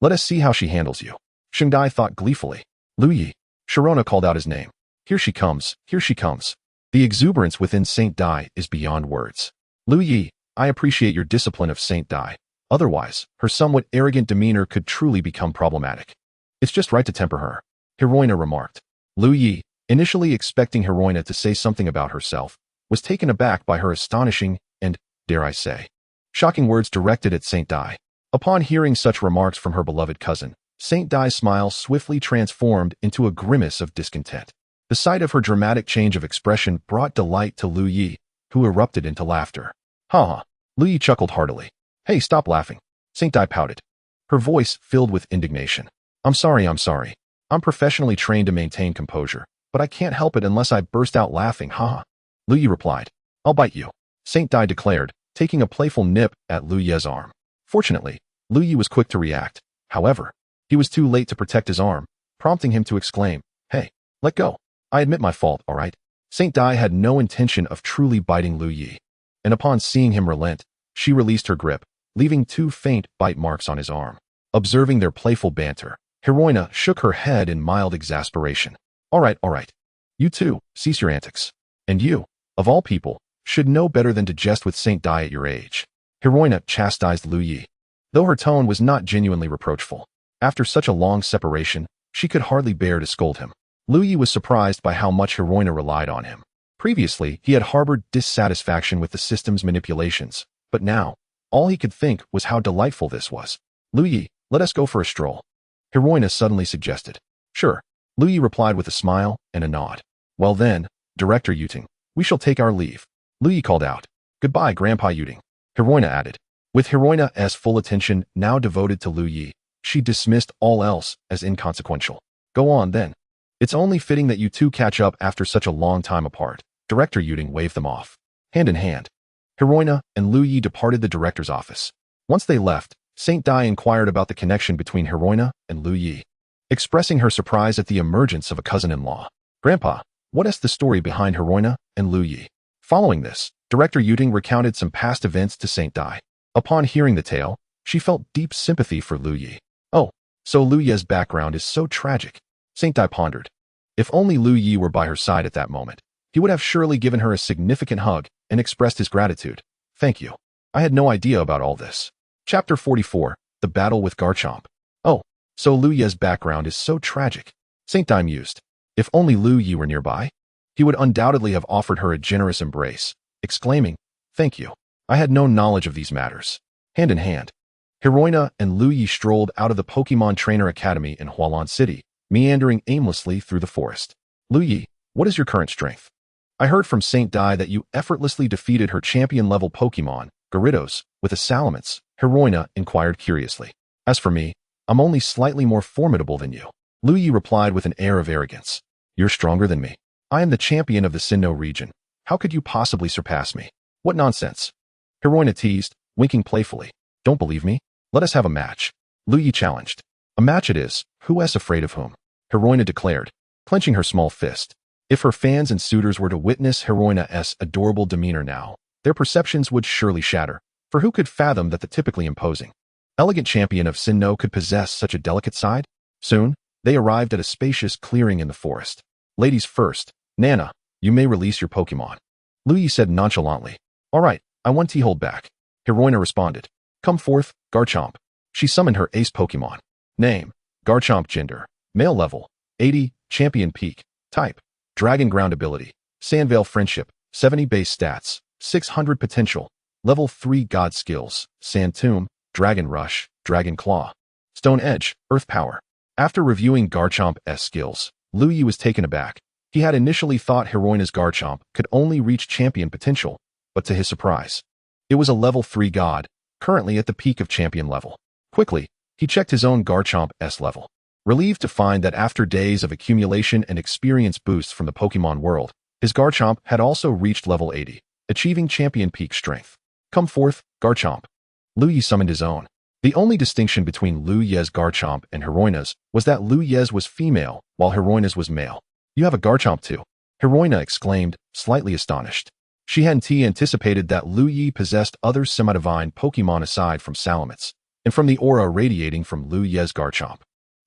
Let us see how she handles you. Shengdai thought gleefully. Liu Ye. Sharona called out his name. Here she comes, here she comes. The exuberance within Saint Dai is beyond words. Liu Ye, I appreciate your discipline of Saint Dai. Otherwise, her somewhat arrogant demeanor could truly become problematic. It's just right to temper her, Heroina remarked. Liu Ye, initially expecting Heroina to say something about herself, was taken aback by her astonishing and, dare I say, shocking words directed at Saint Dai. Upon hearing such remarks from her beloved cousin, Saint Dai's smile swiftly transformed into a grimace of discontent. The sight of her dramatic change of expression brought delight to Liu Ye, who erupted into laughter. Ha ha! Liu Ye chuckled heartily. Hey, stop laughing. Saint Dai pouted, her voice filled with indignation. I'm sorry. I'm professionally trained to maintain composure, but I can't help it unless I burst out laughing, haha. Liu Ye replied. I'll bite you, Saint Dai declared, taking a playful nip at Liu Ye's arm. Fortunately, Liu Ye was quick to react. However, he was too late to protect his arm, prompting him to exclaim, Hey, let go. I admit my fault, all right? Saint Dai had no intention of truly biting Liu Ye, and upon seeing him relent, she released her grip, leaving 2 faint bite marks on his arm. Observing their playful banter, Heroina shook her head in mild exasperation. All right. You two, cease your antics. And you, of all people, should know better than to jest with Saint Dai at your age. Heroina chastised Liu Ye, though her tone was not genuinely reproachful. After such a long separation, she could hardly bear to scold him. Liu Ye was surprised by how much Heroina relied on him. Previously, he had harbored dissatisfaction with the system's manipulations, but now, all he could think was how delightful this was. Liu Ye, let us go for a stroll. Heroina suddenly suggested. Sure. Liu Ye replied with a smile and a nod. Well then, Director Yuting, we shall take our leave. Liu Ye called out. Goodbye, Grandpa Yuting. Heroina added. With Heroina's full attention now devoted to Liu Ye, she dismissed all else as inconsequential. Go on then. It's only fitting that you two catch up after such a long time apart. Director Yuting waved them off. Hand in hand, Heroina and Liu Ye departed the director's office. Once they left, Saint Dai inquired about the connection between Heroina and Liu Ye, expressing her surprise at the emergence of a cousin-in-law. Grandpa, what is the story behind Heroina and Liu Ye? Following this, Director Yuting recounted some past events to Saint Dai. Upon hearing the tale, she felt deep sympathy for Liu Ye. Oh, so Liu Ye's background is so tragic. Saint Dai pondered. If only Liu Ye were by her side at that moment, he would have surely given her a significant hug and expressed his gratitude. Thank you. I had no idea about all this. Chapter 44, The Battle with Garchomp. Oh, so Liu Ye's background is so tragic. Saint Dai mused. If only Liu Ye were nearby, he would undoubtedly have offered her a generous embrace, exclaiming, Thank you. I had no knowledge of these matters. Hand in hand, Hiroina and Liu Ye strolled out of the Pokemon Trainer Academy in Hualan City, meandering aimlessly through the forest. Liu Ye, what is your current strength? I heard from Saint Dai that you effortlessly defeated her champion-level Pokemon, Gyarados, with a Salamence, Hiroina inquired curiously. As for me, I'm only slightly more formidable than you. Liu Ye replied with an air of arrogance. You're stronger than me. I am the champion of the Sinnoh region. How could you possibly surpass me? What nonsense. Hiroina teased, winking playfully. Don't believe me? Let us have a match. Liu Ye challenged. A match it is. Who is afraid of whom? Hiroina declared, clenching her small fist. If her fans and suitors were to witness Hiroina's adorable demeanor now, their perceptions would surely shatter, for who could fathom that the typically imposing, elegant champion of Sinnoh could possess such a delicate side? Soon, they arrived at a spacious clearing in the forest. Ladies first. Nana, you may release your Pokemon. Liu Ye said nonchalantly. All right, I want to hold back. Hiroina responded. Come forth, Garchomp. She summoned her ace Pokemon. Name, Garchomp. Gender, male. Level, 80, champion. Peak, type, Dragon. Ground ability, Sandvale. Friendship, 70 base stats, 600 potential, level 3. God skills, Sand Tomb, Dragon Rush, Dragon Claw, Stone Edge, Earth Power. After reviewing Garchomp's skills, Liu Ye was taken aback. He had initially thought Hiroina's Garchomp could only reach champion potential, but to his surprise, it was a level 3 god, currently at the peak of champion level. Quickly, he checked his own Garchomp's level. Relieved to find that after days of accumulation and experience boosts from the Pokemon world, his Garchomp had also reached level 80, achieving champion peak strength. Come forth, Garchomp. Liu Ye summoned his own. The only distinction between Liu Ye's Garchomp and Hiroina's was that Liu Ye's was female, while Hiroina's was male. You have a Garchomp too, Hiroina exclaimed, slightly astonished. She hadn't anticipated that Liu Ye possessed other semi-divine Pokemon aside from Salamence, and from the aura radiating from Liu Ye's Garchomp,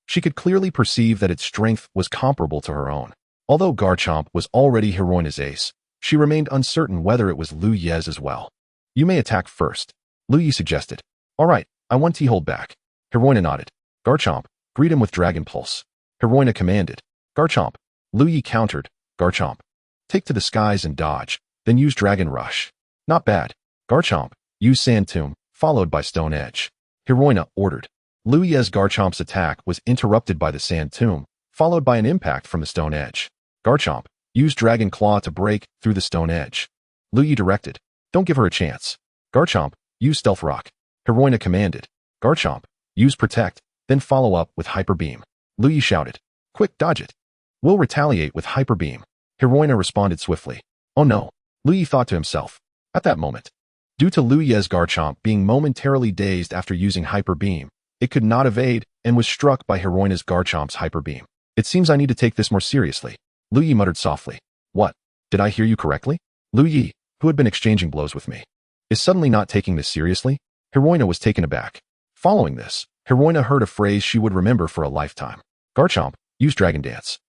she could clearly perceive that its strength was comparable to her own. Although Garchomp was already Hiroina's ace, she remained uncertain whether it was Liu Ye's as well. You may attack first, Liu Ye suggested. All right, I want to hold back. Hiroina nodded. Garchomp, greet him with Dragon Pulse. Hiroina commanded. Garchomp. Liu Ye countered. Garchomp. Take to the skies and dodge, then use Dragon Rush. Not bad. Garchomp, use Sand Tomb, followed by Stone Edge. Hiroina ordered. Liu Ye's Garchomp's attack was interrupted by the Sand Tomb, followed by an impact from the Stone Edge. Garchomp, use Dragon Claw to break through the Stone Edge. Liu Ye directed. Don't give her a chance. Garchomp, use Stealth Rock. Hiroina commanded. Garchomp, use Protect, then follow up with Hyper Beam. Liu Ye shouted. Quick, dodge it. We'll retaliate with Hyper Beam. Hiroina responded swiftly. Oh no, Liu Ye thought to himself. At that moment, due to Liu Ye's Garchomp being momentarily dazed after using Hyper Beam, it could not evade and was struck by Hiroina's Garchomp's Hyper Beam. It seems I need to take this more seriously, Liu Ye muttered softly. What? Did I hear you correctly? Liu Ye, who had been exchanging blows with me, is suddenly not taking this seriously? Hiroina was taken aback. Following this, Hiroina heard a phrase she would remember for a lifetime. Garchomp, use Dragon Dance.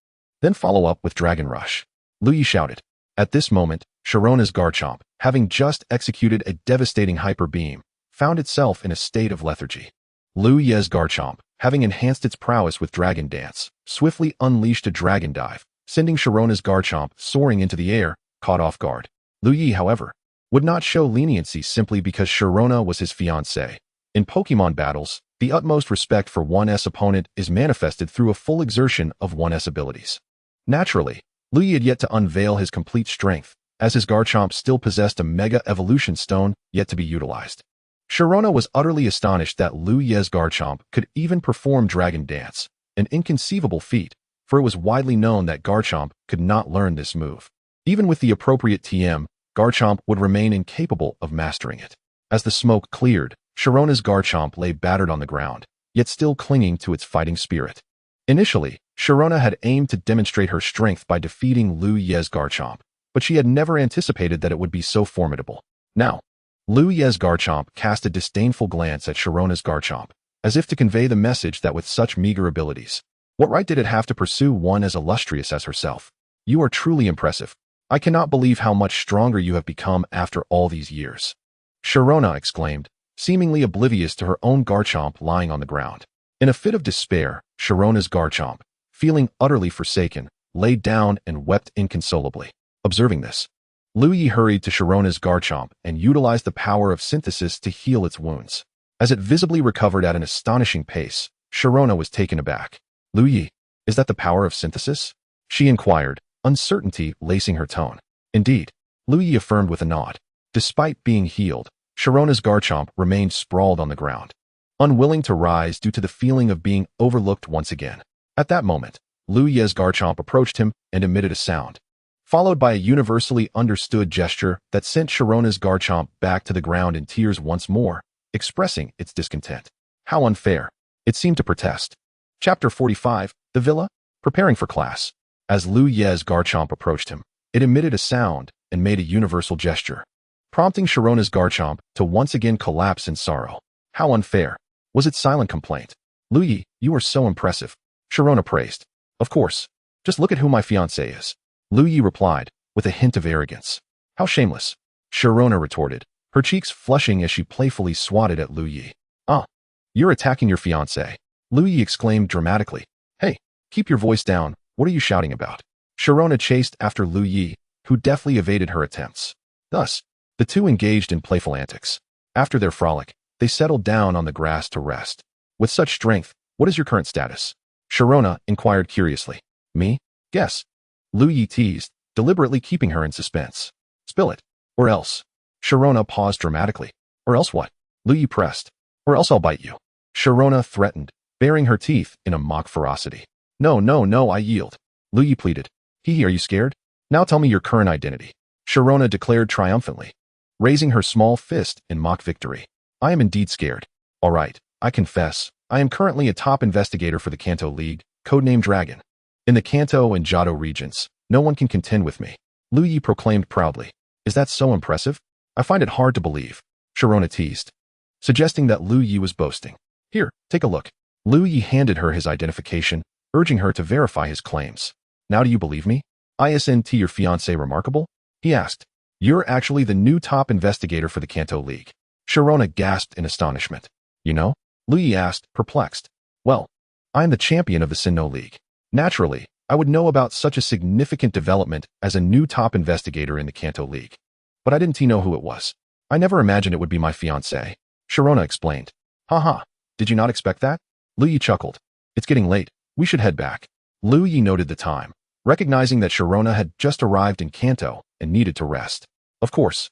Then follow up with Dragon Rush. Liu Ye shouted. At this moment, Sharona's Garchomp, having just executed a devastating Hyper Beam, found itself in a state of lethargy. Liu Ye's Garchomp, having enhanced its prowess with Dragon Dance, swiftly unleashed a Dragon Dive, sending Sharona's Garchomp soaring into the air, caught off guard. Liu Ye, however, would not show leniency simply because Sharona was his fiancée. In Pokemon battles, the utmost respect for one's opponent is manifested through a full exertion of one's abilities. Naturally, Liu Ye had yet to unveil his complete strength, as his Garchomp still possessed a Mega Evolution Stone yet to be utilized. Sharona was utterly astonished that Liu Ye's Garchomp could even perform Dragon Dance, an inconceivable feat, for it was widely known that Garchomp could not learn this move. Even with the appropriate TM, Garchomp would remain incapable of mastering it. As the smoke cleared, Sharona's Garchomp lay battered on the ground, yet still clinging to its fighting spirit. Initially, Sharona had aimed to demonstrate her strength by defeating Liu Ye's Garchomp, but she had never anticipated that it would be so formidable. Now, Liu Ye's Garchomp cast a disdainful glance at Sharona's Garchomp, as if to convey the message that with such meager abilities, what right did it have to pursue one as illustrious as herself? You are truly impressive. I cannot believe how much stronger you have become after all these years. Sharona exclaimed, seemingly oblivious to her own Garchomp lying on the ground. In a fit of despair, Sharona's Garchomp, feeling utterly forsaken, laid down and wept inconsolably. Observing this, Liu Ye hurried to Sharona's Garchomp and utilized the power of synthesis to heal its wounds. As it visibly recovered at an astonishing pace, Sharona was taken aback. Liu Ye, is that the power of synthesis? She inquired, uncertainty lacing her tone. Indeed, Liu Ye affirmed with a nod. Despite being healed, Sharona's Garchomp remained sprawled on the ground, unwilling to rise due to the feeling of being overlooked once again. At that moment, Liu Ye's Garchomp approached him and emitted a sound, followed by a universally understood gesture that sent Sharona's Garchomp back to the ground in tears once more, expressing its discontent. How unfair! It seemed to protest. Chapter 45, The Villa? Preparing for class. As Liu Ye's Garchomp approached him, it emitted a sound and made a universal gesture, prompting Sharona's Garchomp to once again collapse in sorrow. How unfair! Was its silent complaint. Liu Ye, you are so impressive. Sharona praised. Of course. Just look at who my fiancé is. Liu Ye replied, with a hint of arrogance. How shameless. Sharona retorted, her cheeks flushing as she playfully swatted at Liu Ye. Ah, you're attacking your fiancé. Liu Ye exclaimed dramatically. Hey, keep your voice down, what are you shouting about? Sharona chased after Liu Ye, who deftly evaded her attempts. Thus, the two engaged in playful antics. After their frolic, they settled down on the grass to rest. With such strength, what is your current status? Sharona inquired curiously. Me? Guess. Liu Ye teased, deliberately keeping her in suspense. Spill it. Or else. Sharona paused dramatically. Or else what? Liu Ye pressed. Or else I'll bite you. Sharona threatened, baring her teeth in a mock ferocity. No, I yield. Liu Ye pleaded. Are you scared? Now tell me your current identity. Sharona declared triumphantly, raising her small fist in mock victory. I am indeed scared. All right, I confess, I am currently a top investigator for the Kanto League, codenamed Dragon. In the Kanto and Johto regions, no one can contend with me. Liu Ye proclaimed proudly. Is that so impressive? I find it hard to believe. Sharona teased, suggesting that Liu Ye was boasting. Here, take a look. Liu Ye handed her his identification, urging her to verify his claims. Now do you believe me? Isn't your fiancé remarkable? He asked. You're actually the new top investigator for the Kanto League. Sharona gasped in astonishment. You know? Liu Ye asked, perplexed. Well, I am the champion of the Sinnoh League. Naturally, I would know about such a significant development as a new top investigator in the Kanto League. But I didn't know who it was. I never imagined it would be my fiancé. Sharona explained. Haha, did you not expect that? Liu Ye chuckled. It's getting late. We should head back. Liu Ye noted the time, recognizing that Sharona had just arrived in Kanto and needed to rest. Of course.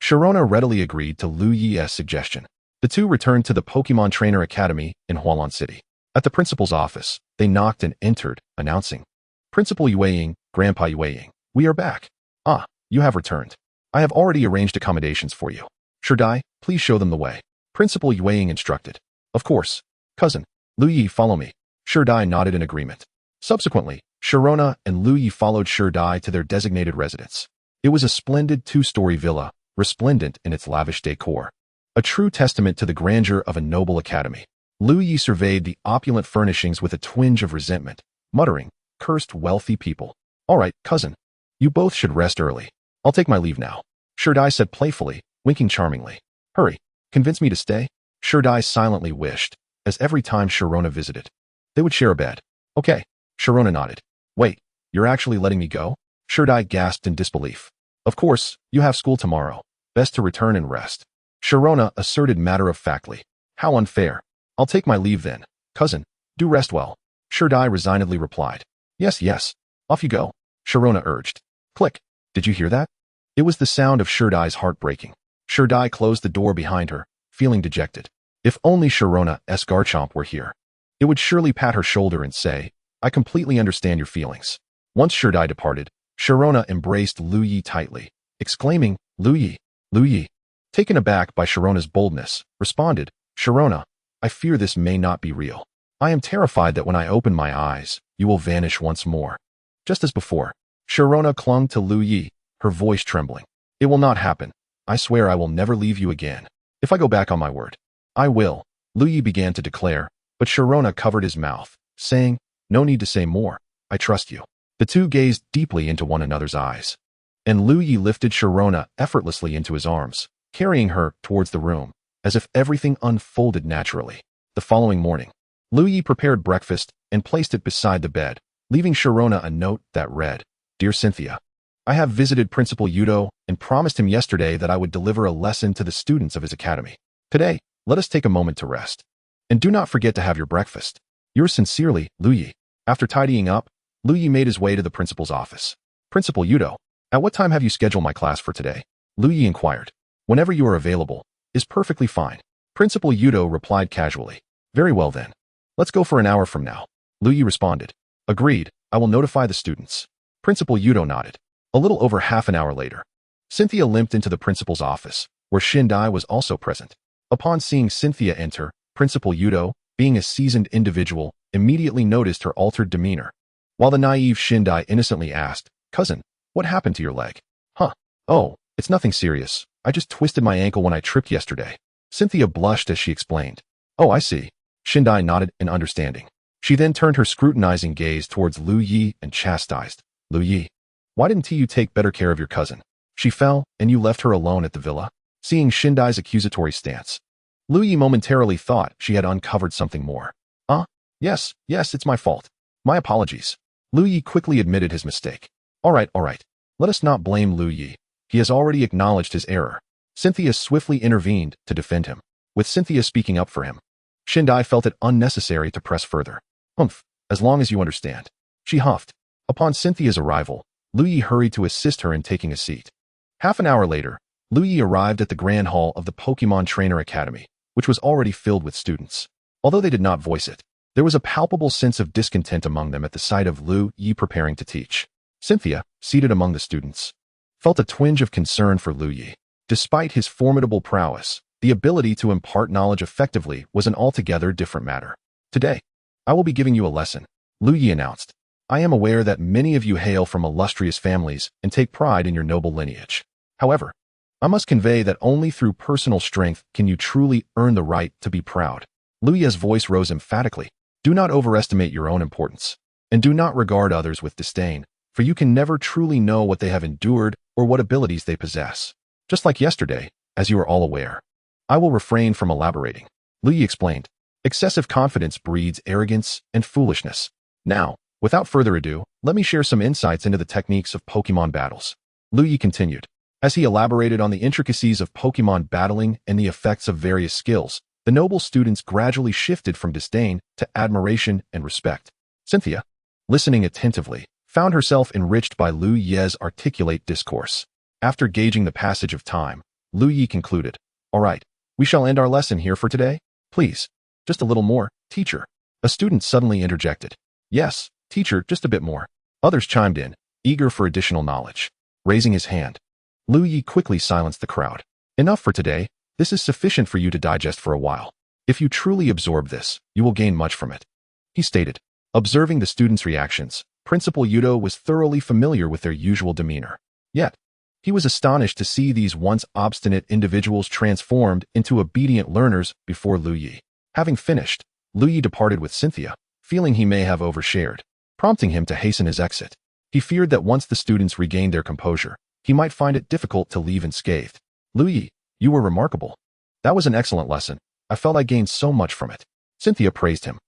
Sharona readily agreed to Liu Ye's suggestion. The two returned to the Pokemon Trainer Academy in Hualan City. At the principal's office, they knocked and entered, announcing, Principal Yueying, Grandpa Yueying, we are back. Ah, you have returned. I have already arranged accommodations for you. Sherdai, please show them the way. Principal Yueying instructed. Of course. Cousin, Liu Ye, follow me. Sherdai nodded in agreement. Subsequently, Sharona and Liu Ye followed Sherdai to their designated residence. It was a splendid two-story villa, resplendent in its lavish decor. A true testament to the grandeur of a noble academy. Liu Ye surveyed the opulent furnishings with a twinge of resentment, muttering, cursed wealthy people. All right, cousin. You both should rest early. I'll take my leave now. Sherdai said playfully, winking charmingly. Hurry. Convince me to stay? Sherdai silently wished, as every time Sharona visited, they would share a bed. Okay. Sharona nodded. Wait, you're actually letting me go? Sherdai gasped in disbelief. Of course, you have school tomorrow. Best to return and rest. Sharona asserted matter-of-factly. How unfair. I'll take my leave then. Cousin, do rest well. Sherdai resignedly replied. Yes. Off you go. Sharona urged. Click. Did you hear that? It was the sound of Sherdai's heart breaking. Sherdai closed the door behind her, feeling dejected. If only Sharona's Garchomp were here. It would surely pat her shoulder and say, I completely understand your feelings. Once Sherdai departed, Sharona embraced Liu Ye tightly, exclaiming, Liu Ye. Taken aback by Sharona's boldness, responded, Sharona, I fear this may not be real. I am terrified that when I open my eyes, you will vanish once more. Just as before, Sharona clung to Liu Ye, her voice trembling. It will not happen. I swear I will never leave you again. If I go back on my word, I will. Liu Ye began to declare, but Sharona covered his mouth, saying, No need to say more. I trust you. The two gazed deeply into one another's eyes. And Liu Ye lifted Sharona effortlessly into his arms, carrying her towards the room, as if everything unfolded naturally. The following morning, Liu Ye prepared breakfast and placed it beside the bed, leaving Sharona a note that read, Dear Cynthia, I have visited Principal Yudo and promised him yesterday that I would deliver a lesson to the students of his academy. Today, let us take a moment to rest. And do not forget to have your breakfast. Yours sincerely, Liu Ye. After tidying up, Liu Ye made his way to the principal's office. Principal Yudo, at what time have you scheduled my class for today? Liu Ye inquired. Whenever you are available, is perfectly fine. Principal Yudo replied casually. Very well then. Let's go for an hour from now. Liu Ye responded. Agreed, I will notify the students. Principal Yudo nodded. A little over half an hour later, Cynthia limped into the principal's office, where Shindai was also present. Upon seeing Cynthia enter, Principal Yudo, being a seasoned individual, immediately noticed her altered demeanor. While the naive Shindai innocently asked, Cousin, what happened to your leg? Huh. Oh, it's nothing serious. I just twisted my ankle when I tripped yesterday. Cynthia blushed as she explained. Oh, I see. Shindai nodded in understanding. She then turned her scrutinizing gaze towards Liu Ye and chastised. Liu Ye, why didn't you take better care of your cousin? She fell, and you left her alone at the villa? Seeing Shindai's accusatory stance, Liu Ye momentarily thought she had uncovered something more. Yes, it's my fault. My apologies. Liu Ye quickly admitted his mistake. All right. Let us not blame Liu Ye. He has already acknowledged his error. Cynthia swiftly intervened to defend him. With Cynthia speaking up for him, Shindai felt it unnecessary to press further. As long as you understand. She huffed. Upon Cynthia's arrival, Liu Ye hurried to assist her in taking a seat. Half an hour later, Liu Ye arrived at the Grand Hall of the Pokemon Trainer Academy, which was already filled with students. Although they did not voice it, there was a palpable sense of discontent among them at the sight of Liu Ye preparing to teach. Cynthia, seated among the students, felt a twinge of concern for Liu Ye. Despite his formidable prowess, the ability to impart knowledge effectively was an altogether different matter. Today, I will be giving you a lesson, Liu Ye announced. I am aware that many of you hail from illustrious families and take pride in your noble lineage. However, I must convey that only through personal strength can you truly earn the right to be proud. Liu Ye's voice rose emphatically. Do not overestimate your own importance, and do not regard others with disdain, for you can never truly know what they have endured or what abilities they possess. Just like yesterday, as you are all aware. I will refrain from elaborating. Liu Ye explained. Excessive confidence breeds arrogance and foolishness. Now, without further ado, let me share some insights into the techniques of Pokemon battles. Liu Ye continued. As he elaborated on the intricacies of Pokemon battling and the effects of various skills, the noble students gradually shifted from disdain to admiration and respect. Cynthia, listening attentively, found herself enriched by Liu Ye's articulate discourse. After gauging the passage of time, Liu Ye concluded, All right, we shall end our lesson here for today. Please, just a little more, teacher. A student suddenly interjected. Yes, teacher, just a bit more. Others chimed in, eager for additional knowledge. Raising his hand, Liu Ye quickly silenced the crowd. Enough for today. This is sufficient for you to digest for a while. If you truly absorb this, you will gain much from it, he stated. Observing the students' reactions, Principal Yudo was thoroughly familiar with their usual demeanor. Yet, he was astonished to see these once obstinate individuals transformed into obedient learners before Liu Ye. Having finished, Liu Ye departed with Cynthia, feeling he may have overshared, prompting him to hasten his exit. He feared that once the students regained their composure, he might find it difficult to leave unscathed. Liu Ye, you were remarkable. That was an excellent lesson. I felt I gained so much from it. Cynthia praised him.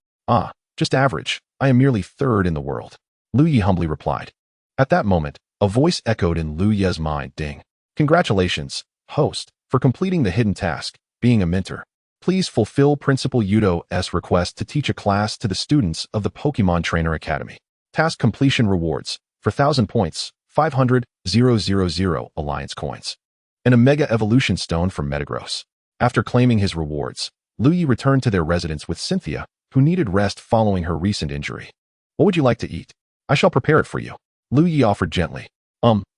Just average. I am merely third in the world. Liu Ye humbly replied. At that moment, a voice echoed in Liu Ye's mind, ding. Congratulations, host, for completing the hidden task, being a mentor. Please fulfill Principal Yudo's request to teach a class to the students of the Pokemon Trainer Academy. Task completion rewards, for 1,000 points, 500,000 Alliance coins, and a Mega Evolution Stone from Metagross. After claiming his rewards, Liu Ye returned to their residence with Cynthia, who needed rest following her recent injury. What would you like to eat? I shall prepare it for you. Liu Ye offered gently.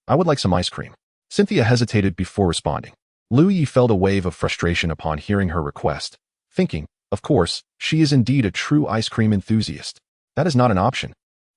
I would like some ice cream. Cynthia hesitated before responding. Liu Ye felt a wave of frustration upon hearing her request, thinking, of course, she is indeed a true ice cream enthusiast. That is not an option.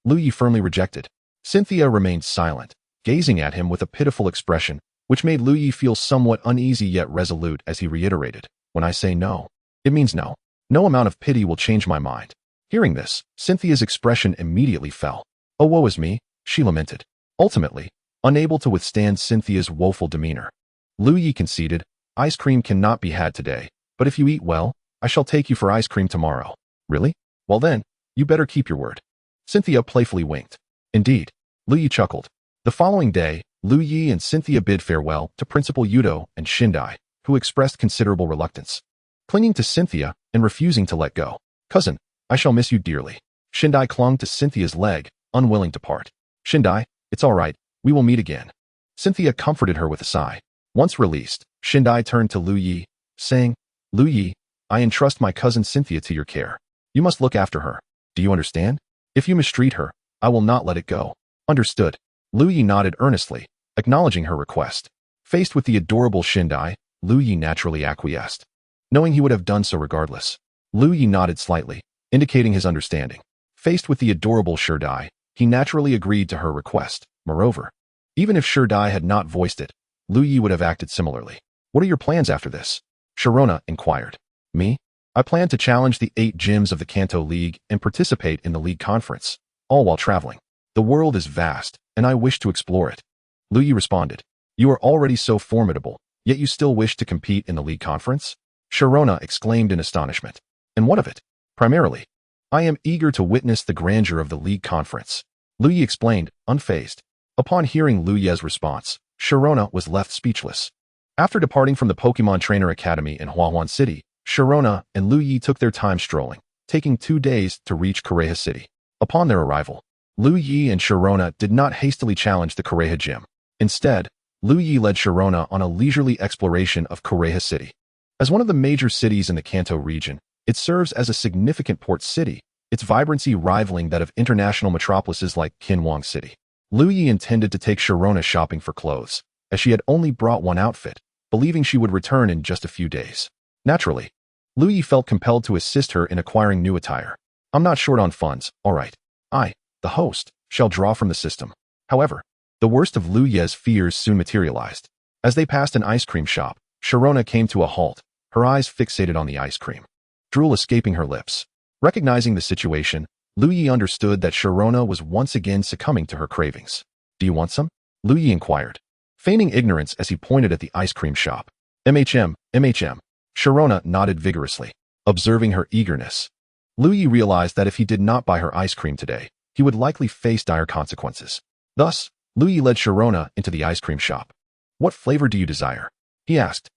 Liu Ye firmly rejected. Cynthia remained silent, gazing at him with a pitiful expression, which made Liu Ye feel somewhat uneasy yet resolute as he reiterated, When I say no, it means no. No amount of pity will change my mind. Hearing this, Cynthia's expression immediately fell. Oh, woe is me, she lamented. Ultimately, unable to withstand Cynthia's woeful demeanor, Liu Ye conceded, Ice cream cannot be had today, but if you eat well, I shall take you for ice cream tomorrow. Really? Well then, you better keep your word. Cynthia playfully winked. Indeed, Liu Ye chuckled. The following day, Liu Ye and Cynthia bid farewell to Principal Yudo and Shindai, who expressed considerable reluctance, clinging to Cynthia and refusing to let go. "Cousin, I shall miss you dearly." Shindai clung to Cynthia's leg, unwilling to part. "Shindai, it's all right, we will meet again." Cynthia comforted her with a sigh. Once released, Shindai turned to Liu Ye, saying, "Liu Ye, I entrust my cousin Cynthia to your care. You must look after her. Do you understand? If you mistreat her, I will not let it go." "Understood." Liu Ye nodded earnestly, acknowledging her request. Faced with the adorable Shindai, Liu Ye naturally acquiesced, knowing he would have done so regardless. Liu Ye nodded slightly, indicating his understanding. Faced with the adorable Shindai, he naturally agreed to her request. Moreover, even if Shindai had not voiced it, Liu Ye would have acted similarly. "What are your plans after this?" Sharona inquired. "Me? I plan to challenge the 8 gyms of the Kanto League and participate in the league conference, all while traveling. The world is vast, and I wish to explore it." Liu Ye responded. "You are already so formidable, yet you still wish to compete in the league conference?" Sharona exclaimed in astonishment. "And what of it?" "Primarily, I am eager to witness the grandeur of the league conference," Liu Ye explained, unfazed. Upon hearing Liu Ye's response, Sharona was left speechless. After departing from the Pokemon Trainer Academy in Huahuan City, Sharona and Liu Ye took their time strolling, taking 2 days to reach Koreha City. Upon their arrival, Liu Ye and Sharona did not hastily challenge the Koreha gym. Instead, Liu Ye led Sharona on a leisurely exploration of Koreha City. As one of the major cities in the Kanto region, it serves as a significant port city, its vibrancy rivaling that of international metropolises like Kinwang City. Liu Ye intended to take Sharona shopping for clothes, as she had only brought one outfit, believing she would return in just a few days. Naturally, Liu Ye felt compelled to assist her in acquiring new attire. "I'm not short on funds, all right. I, the host, shall draw from the system." However, the worst of Liu Ye's fears soon materialized. As they passed an ice cream shop, Sharona came to a halt, her eyes fixated on the ice cream, drool escaping her lips. Recognizing the situation, Liu Ye understood that Sharona was once again succumbing to her cravings. "Do you want some?" Liu Ye inquired, feigning ignorance as he pointed at the ice cream shop. "MHM, MHM." Sharona nodded vigorously, observing her eagerness. Liu Ye realized that if he did not buy her ice cream today, he would likely face dire consequences. Thus, Liu Ye led Sharona into the ice cream shop. "What flavor do you desire?" he asked.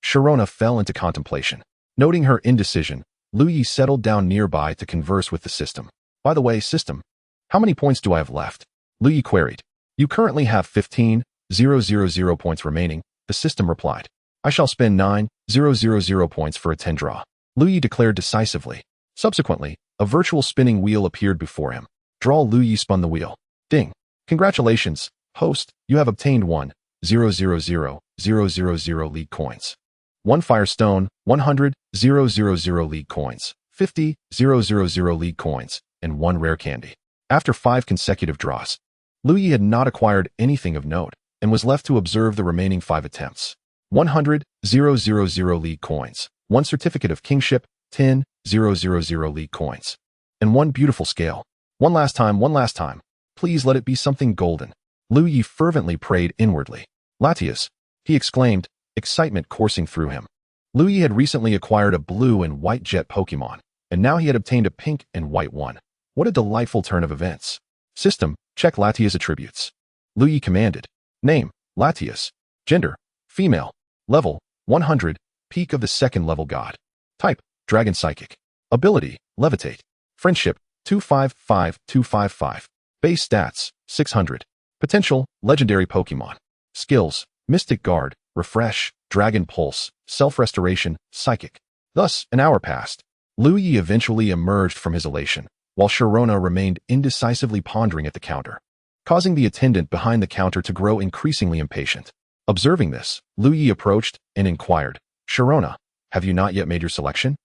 Sharona fell into contemplation. Noting her indecision, Liu Ye settled down nearby to converse with the system. "By the way, system, how many points do I have left?" Liu Ye queried. "You currently have 15,000 points remaining," the system replied. "I shall spend 9,000 points for a 10 draw," Liu Ye declared decisively. Subsequently, a virtual spinning wheel appeared before him. Liu Ye spun the wheel. Ding! "Congratulations, host, you have obtained 1,000,000 league coins. 1 Firestone, 100,000 league coins, 50,000 league coins, and 1 rare candy." After 5 consecutive draws, Liu Ye had not acquired anything of note and was left to observe the remaining 5 attempts. 100,000 league coins, 1 certificate of kingship, 10,000 league coins, and 1 beautiful scale. One last time. Please let it be something golden," Liu Ye fervently prayed inwardly. "Latias," he exclaimed, excitement coursing through him. Liu Ye had recently acquired a blue and white jet Pokemon, and now he had obtained a pink and white one. What a delightful turn of events. "System, check Latias' attributes," Liu Ye commanded. "Name, Latias. Gender, female. Level, 100, peak of the 2nd level god. Type, Dragon Psychic. Ability, Levitate. Friendship, 255,255. Base stats, 600. Potential, Legendary Pokemon. Skills, Mystic Guard, Refresh, Dragon Pulse, Self-Restoration, Psychic." Thus, an hour passed. Liu Ye eventually emerged from his elation, while Sharona remained indecisively pondering at the counter, causing the attendant behind the counter to grow increasingly impatient. Observing this, Liu Ye approached and inquired, "Sharona, have you not yet made your selection?"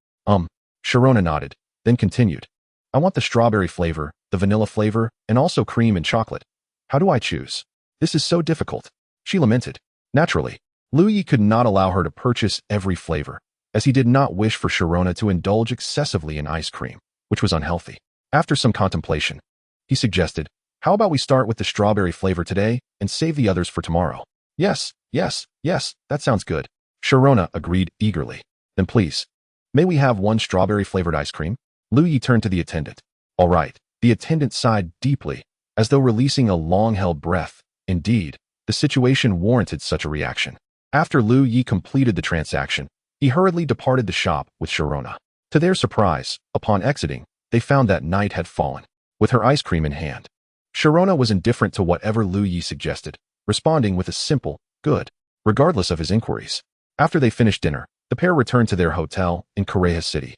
Sharona nodded, then continued, "I want the strawberry flavor, the vanilla flavor, and also cream and chocolate. How do I choose? This is so difficult," she lamented. Naturally, Liu Ye could not allow her to purchase every flavor, as he did not wish for Sharona to indulge excessively in ice cream, which was unhealthy. After some contemplation, he suggested, "How about we start with the strawberry flavor today and save the others for tomorrow?" Yes, that sounds good," Sharona agreed eagerly. "Then please, may we have 1 strawberry-flavored ice cream?" Liu Ye turned to the attendant. "All right." The attendant sighed deeply, as though releasing a long-held breath. Indeed, The situation warranted such a reaction. After Liu Ye completed the transaction, he hurriedly departed the shop with Sharona. To their surprise, upon exiting, they found that night had fallen, with her ice cream in hand. Sharona was indifferent to whatever Liu Ye suggested, responding with a simple, good, regardless of his inquiries. After they finished dinner, the pair returned to their hotel in Korea City,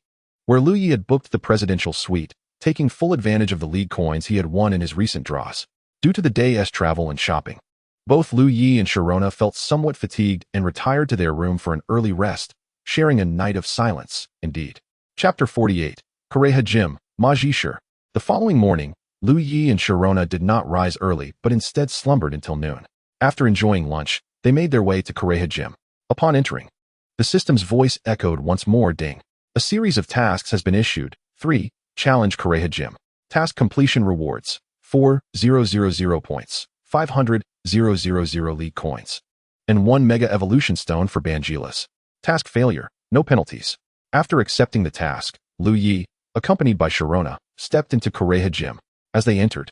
where Liu Ye had booked the presidential suite, taking full advantage of the league coins he had won in his recent draws. Due to the day's travel and shopping, both Liu Ye and Sharona felt somewhat fatigued and retired to their room for an early rest, sharing a night of silence, indeed. Chapter 48, Korea Gym, Majishir. The following morning, Liu Ye and Sharona did not rise early but instead slumbered until noon. After enjoying lunch, they made their way to Korea Gym. Upon entering, the system's voice echoed once more, ding. A series of tasks has been issued. 3. Challenge Korea Gym. Task completion rewards. 4,000 points. 500,000 league coins. And 1 Mega Evolution Stone for Bangilas. Task failure. No penalties. After accepting the task, Liu Ye, accompanied by Sharona, stepped into Korea Gym. As they entered,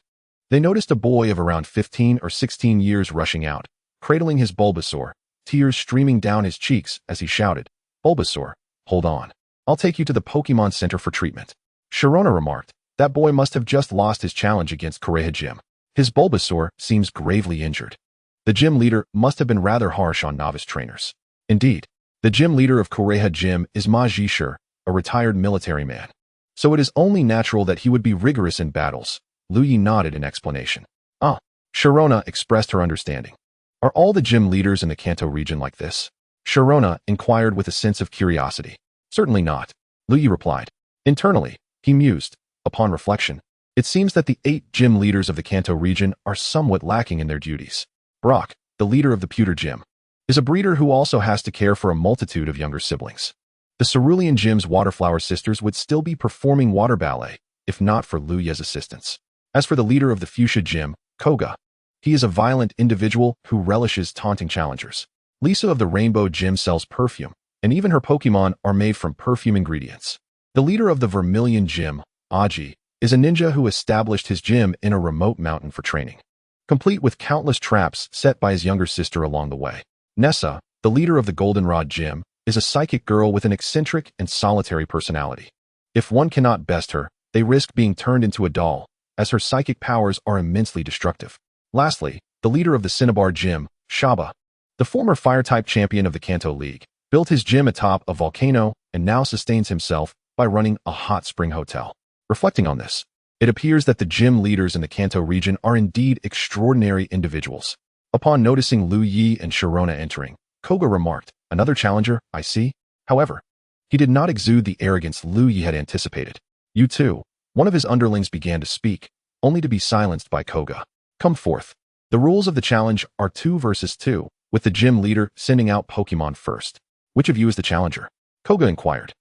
they noticed a boy of around 15 or 16 years rushing out, cradling his Bulbasaur, tears streaming down his cheeks as he shouted, "Bulbasaur, hold on. I'll take you to the Pokemon Center for treatment." Sharona remarked, "That boy must have just lost his challenge against Korea Gym. His Bulbasaur seems gravely injured. The gym leader must have been rather harsh on novice trainers." Indeed, the gym leader of Korea Gym is Majishir, a retired military man. So it is only natural that he would be rigorous in battles. Liu Ye nodded in explanation. Ah, Sharona expressed her understanding. Are all the gym leaders in the Kanto region like this? Sharona inquired with a sense of curiosity. Certainly not, Liu Ye replied. Internally, he mused. Upon reflection, it seems that the 8 gym leaders of the Kanto region are somewhat lacking in their duties. Brock, the leader of the pewter gym, is a breeder who also has to care for a multitude of younger siblings. The Cerulean Gym's Waterflower sisters would still be performing water ballet, if not for Liu Ye's assistance. As for the leader of the Fuchsia Gym, Koga, he is a violent individual who relishes taunting challengers. Lisa of the Rainbow Gym sells perfume, and even her Pokemon are made from perfume ingredients. The leader of the Vermilion Gym, Aji, is a ninja who established his gym in a remote mountain for training, complete with countless traps set by his younger sister along the way. Nessa, the leader of the Goldenrod Gym, is a psychic girl with an eccentric and solitary personality. If one cannot best her, they risk being turned into a doll, as her psychic powers are immensely destructive. Lastly, the leader of the Cinnabar Gym, Shaba, the former fire-type champion of the Kanto League, built his gym atop a volcano and now sustains himself by running a hot spring hotel. Reflecting on this, it appears that the gym leaders in the Kanto region are indeed extraordinary individuals. Upon noticing Liu Ye and Sharona entering, Koga remarked, "Another challenger, I see." However, he did not exude the arrogance Liu Ye had anticipated. "You too." One of his underlings began to speak, only to be silenced by Koga. "Come forth." The rules of the challenge are 2 versus 2, with the gym leader sending out Pokemon first. "Which of you is the challenger?" Koga inquired.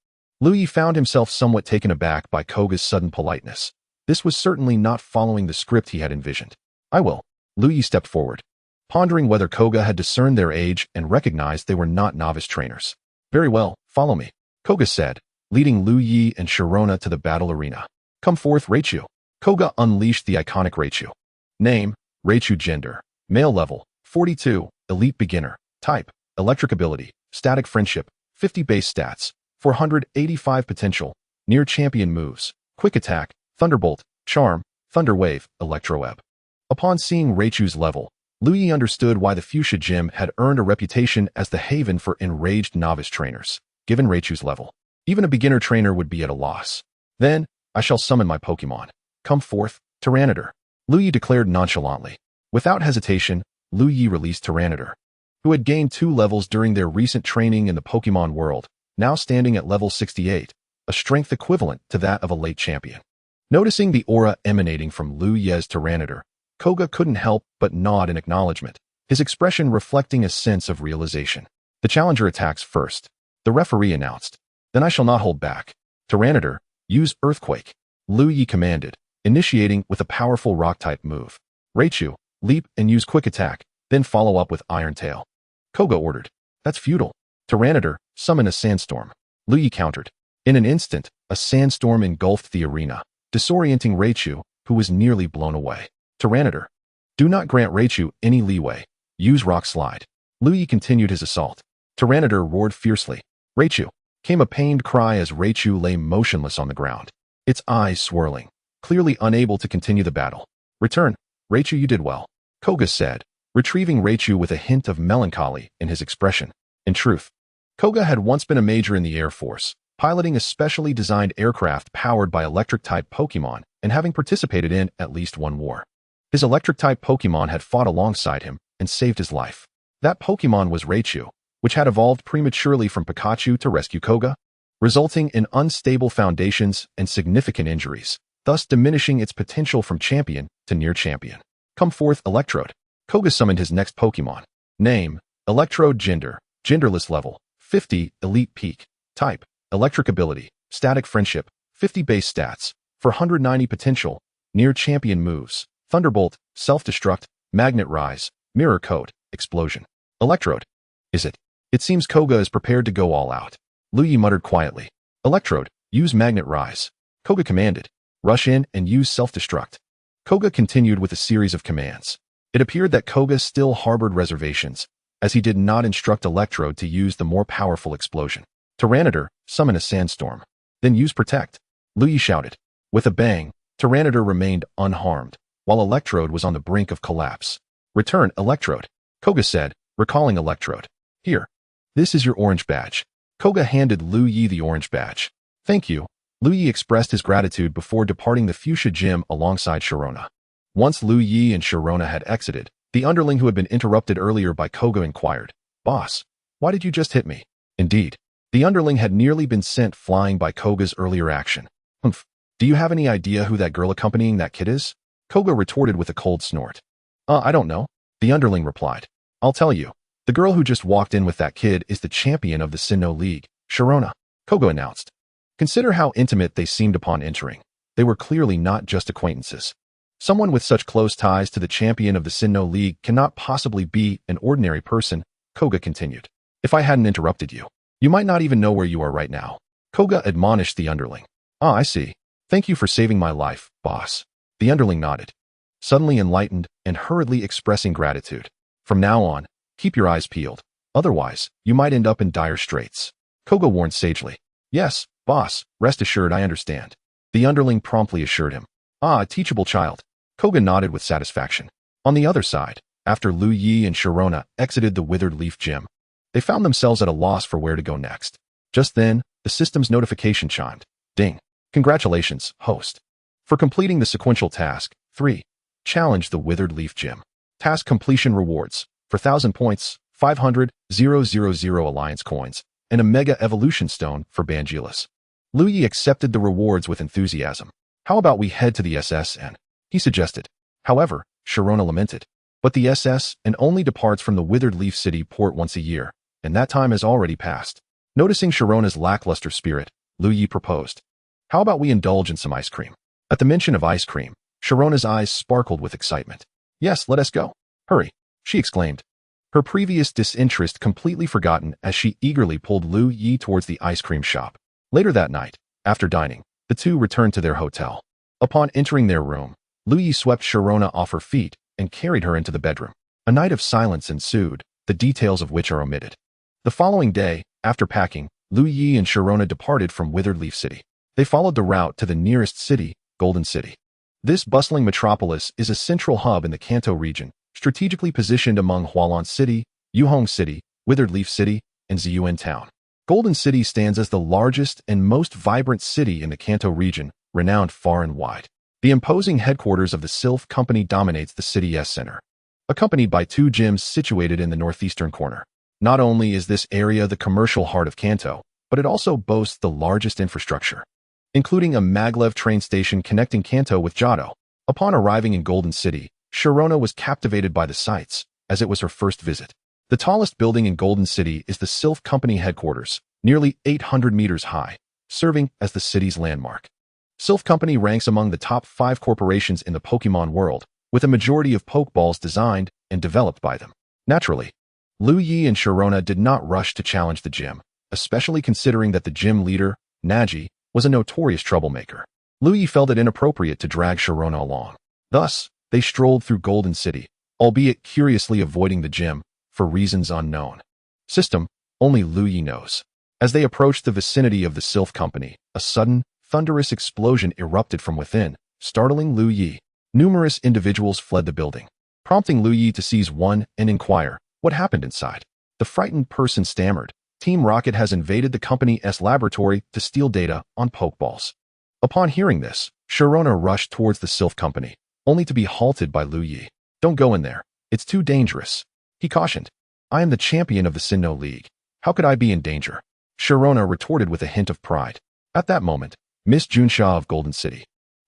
Liu Ye found himself somewhat taken aback by Koga's sudden politeness. This was certainly not following the script he had envisioned. "I will." Liu Ye stepped forward, pondering whether Koga had discerned their age and recognized they were not novice trainers. "Very well, follow me," Koga said, leading Liu Ye and Sharona to the battle arena. "Come forth, Raichu." Koga unleashed the iconic Raichu. Name, Raichu. Gender, male. Level, 42, elite beginner. Type, electric. Ability, static friendship. 50 base stats, 485 potential. Near champion moves, quick attack, thunderbolt, charm, thunder wave, electro web. Upon seeing Raichu's level, Liu Ye understood why the Fuchsia Gym had earned a reputation as the haven for enraged novice trainers. Given Raichu's level, even a beginner trainer would be at a loss. "Then, I shall summon my Pokemon. Come forth, Tyranitar," Liu Ye declared nonchalantly. Without hesitation, Liu Ye released Tyranitar, who had gained 2 levels during their recent training in the Pokemon world, now standing at level 68, a strength equivalent to that of a late champion. Noticing the aura emanating from Liu Ye's Tyranitar, Koga couldn't help but nod in acknowledgement, his expression reflecting a sense of realization. "The challenger attacks first," the referee announced. "Then I shall not hold back. Tyranitar, use Earthquake," Liu Ye commanded, initiating with a powerful rock-type move. "Raichu, leap and use quick attack, then follow up with Iron Tail," Koga ordered. "That's futile." Tyranitar, summon a sandstorm," Liu Ye countered. In an instant, a sandstorm engulfed the arena, disorienting Raichu, who was nearly blown away. "Tyranitar, do not grant Raichu any leeway. Use Rock Slide. Liu Ye continued his assault. Tyranitar roared fiercely. Raichu! Came a pained cry as Raichu lay motionless on the ground, its eyes swirling, clearly unable to continue the battle. Return, Raichu, you did well, Koga said, retrieving Raichu with a hint of melancholy in his expression. In truth, Koga had once been a major in the Air Force, piloting a specially designed aircraft powered by electric-type Pokémon and having participated in at least one war. His electric-type Pokémon had fought alongside him and saved his life. That Pokémon was Raichu, which had evolved prematurely from Pikachu to rescue Koga, resulting in unstable foundations and significant injuries, thus diminishing its potential from champion to near champion. Come forth, Electrode. Koga summoned his next Pokémon. Name, Electrode. Gender, genderless. Level, 50, elite. Peak, type, electric. Ability, static. Friendship, 50 base stats, 490 potential, near champion moves, Thunderbolt, self-destruct, magnet rise, mirror coat, explosion. Electrode. Is it? It seems Koga is prepared to go all out. Liu Ye muttered quietly. Electrode, use magnet rise. Koga commanded. Rush in and use self-destruct. Koga continued with a series of commands. It appeared that Koga still harbored reservations, as he did not instruct Electrode to use the more powerful explosion. Tyranitar, summon a sandstorm. Then use protect. Liu Ye shouted. With a bang, Tyranitar remained unharmed, while Electrode was on the brink of collapse. Return, Electrode, Koga said, recalling Electrode. Here. This is your orange badge. Koga handed Liu Ye the orange badge. Thank you. Liu Ye expressed his gratitude before departing the Fuchsia Gym alongside Sharona. Once Liu Ye and Sharona had exited, the underling who had been interrupted earlier by Koga inquired, Boss, why did you just hit me? Indeed, the underling had nearly been sent flying by Koga's earlier action. Humph. Do you have any idea who that girl accompanying that kid is? Koga retorted with a cold snort. I don't know. The underling replied. I'll tell you. The girl who just walked in with that kid is the champion of the Sinnoh League, Sharona, Koga announced. Consider how intimate they seemed upon entering. They were clearly not just acquaintances. Someone with such close ties to the champion of the Sinnoh League cannot possibly be an ordinary person, Koga continued. If I hadn't interrupted you, you might not even know where you are right now. Koga admonished the underling. I see. Thank you for saving my life, boss. The underling nodded, suddenly enlightened and hurriedly expressing gratitude. From now on, keep your eyes peeled. Otherwise, you might end up in dire straits. Koga warned sagely. Yes, boss, rest assured I understand. The underling promptly assured him. A teachable child. Koga nodded with satisfaction. On the other side, after Liu Ye and Sharona exited the Withered Leaf Gym, they found themselves at a loss for where to go next. Just then, the system's notification chimed. Ding. Congratulations, host. For completing the sequential task, 3. Challenge the Withered Leaf Gym. Task completion rewards. For 1,000 points, 500, 000 Alliance coins, and a Mega Evolution Stone for Bangelis. Liu Ye accepted the rewards with enthusiasm. How about we head to the SSN? He suggested. However, Sharona lamented. But the SSN only departs from the Withered Leaf City port once a year, and that time has already passed. Noticing Sharona's lackluster spirit, Liu Ye proposed. How about we indulge in some ice cream? At the mention of ice cream, Sharona's eyes sparkled with excitement. Yes, let us go. Hurry, she exclaimed. Her previous disinterest completely forgotten as she eagerly pulled Liu Ye towards the ice cream shop. Later that night, after dining, the two returned to their hotel. Upon entering their room, Liu Ye swept Sharona off her feet and carried her into the bedroom. A night of silence ensued, the details of which are omitted. The following day, after packing, Liu Ye and Sharona departed from Withered Leaf City. They followed the route to the nearest city, Golden City. This bustling metropolis is a central hub in the Kanto region, strategically positioned among Hualan City, Yuhong City, Withered Leaf City, and Ziyuan Town. Golden City stands as the largest and most vibrant city in the Kanto region, renowned far and wide. The imposing headquarters of the Sylph Company dominates the city's center, accompanied by 2 gyms situated in the northeastern corner. Not only is this area the commercial heart of Kanto, but it also boasts the largest infrastructure, including a maglev train station connecting Kanto with Johto. Upon arriving in Golden City, Sharona was captivated by the sights, as it was her first visit. The tallest building in Golden City is the Sylph Company headquarters, nearly 800 meters high, serving as the city's landmark. Sylph Company ranks among the top 5 corporations in the Pokemon world, with a majority of Pokeballs designed and developed by them. Naturally, Liu Ye and Sharona did not rush to challenge the gym, especially considering that the gym leader, Naji, was a notorious troublemaker. Liu Ye felt it inappropriate to drag Sharona along. Thus, they strolled through Golden City, albeit curiously avoiding the gym for reasons unknown. System, only Liu Ye knows. As they approached the vicinity of the Sylph Company, a sudden, thunderous explosion erupted from within, startling Liu Ye. Numerous individuals fled the building, prompting Liu Ye to seize one and inquire what happened inside. The frightened person stammered, Team Rocket has invaded the company's laboratory to steal data on Pokeballs. Upon hearing this, Sharona rushed towards the Sylph Company, only to be halted by Liu Ye. Don't go in there. It's too dangerous. He cautioned. I am the champion of the Sinnoh League. How could I be in danger? Sharona retorted with a hint of pride. At that moment, Miss Junsha of Golden City,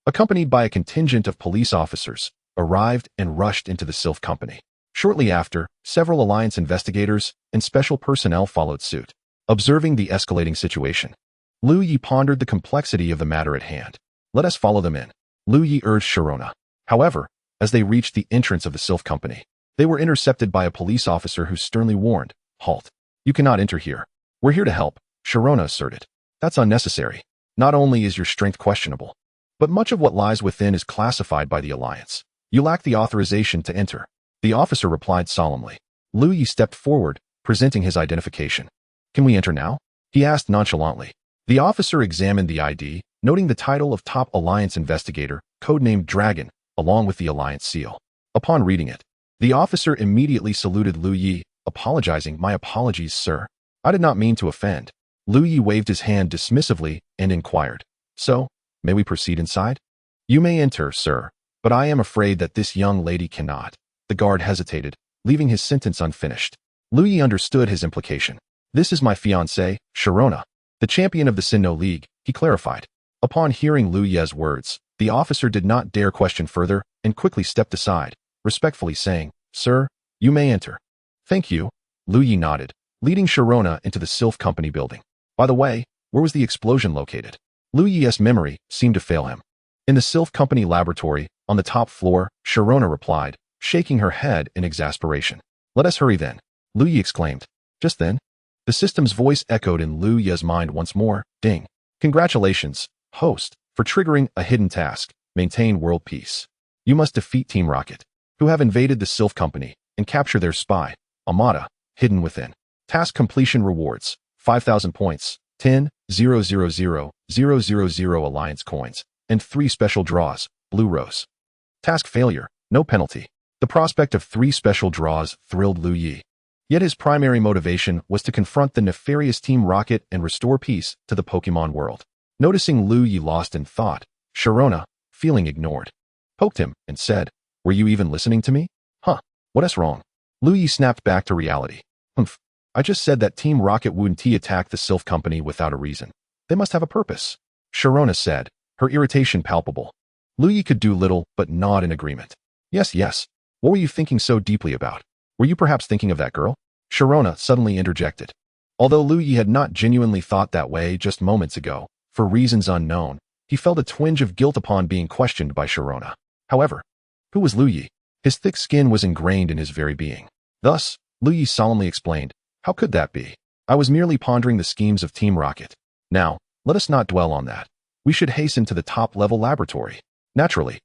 accompanied by a contingent of police officers, arrived and rushed into the Sylph Company. Shortly after, several Alliance investigators and special personnel followed suit. Observing the escalating situation, Liu Ye pondered the complexity of the matter at hand. Let us follow them in, Liu Ye urged Sharona. However, as they reached the entrance of the Sylph Company, they were intercepted by a police officer who sternly warned, Halt. You cannot enter here. We're here to help, Sharona asserted. That's unnecessary. Not only is your strength questionable, but much of what lies within is classified by the Alliance. You lack the authorization to enter. The officer replied solemnly. Liu Ye stepped forward, presenting his identification. Can we enter now? He asked nonchalantly. The officer examined the ID, noting the title of Top Alliance Investigator, codenamed Dragon, along with the Alliance seal. Upon reading it, the officer immediately saluted Liu Ye, apologizing. My apologies, sir. I did not mean to offend. Liu Ye waved his hand dismissively and inquired. So, may we proceed inside? You may enter, sir, but I am afraid that this young lady cannot. The guard hesitated, leaving his sentence unfinished. Liu Ye understood his implication. This is my fiancée, Sharona, the champion of the Sinnoh League, he clarified. Upon hearing Liu Ye's words, the officer did not dare question further and quickly stepped aside, respectfully saying, Sir, you may enter. Thank you, Liu Ye nodded, leading Sharona into the Sylph Company building. By the way, where was the explosion located? Liu Ye's memory seemed to fail him. In the Sylph Company laboratory, on the top floor, Sharona replied, shaking her head in exasperation. Let us hurry then, Liu Ye exclaimed. Just then, the system's voice echoed in Liu Ye's mind once more. Ding. Congratulations, host, for triggering a hidden task. Maintain world peace. You must defeat Team Rocket, who have invaded the Sylph Company, and capture their spy, Amada, hidden within. Task completion rewards, 5,000 points, 10,000,000 Alliance coins, and 3 special draws, Blue Rose. Task failure, no penalty. The prospect of 3 special draws thrilled Liu Ye. Yet his primary motivation was to confront the nefarious Team Rocket and restore peace to the Pokemon world. Noticing Liu Ye lost in thought, Sharona, feeling ignored, poked him and said, Were you even listening to me? Huh, what's wrong? Liu Ye snapped back to reality. Humph, I just said that Team Rocket wouldn't attack the Sylph Company without a reason. They must have a purpose, Sharona said, her irritation palpable. Liu Ye could do little but nod in agreement. Yes. What were you thinking so deeply about? Were you perhaps thinking of that girl? Sharona suddenly interjected. Although Liu Ye had not genuinely thought that way just moments ago, for reasons unknown, he felt a twinge of guilt upon being questioned by Sharona. However, who was Liu Ye? His thick skin was ingrained in his very being. Thus, Liu Ye solemnly explained, How could that be? I was merely pondering the schemes of Team Rocket. Now, let us not dwell on that. We should hasten to the top-level laboratory. Naturally,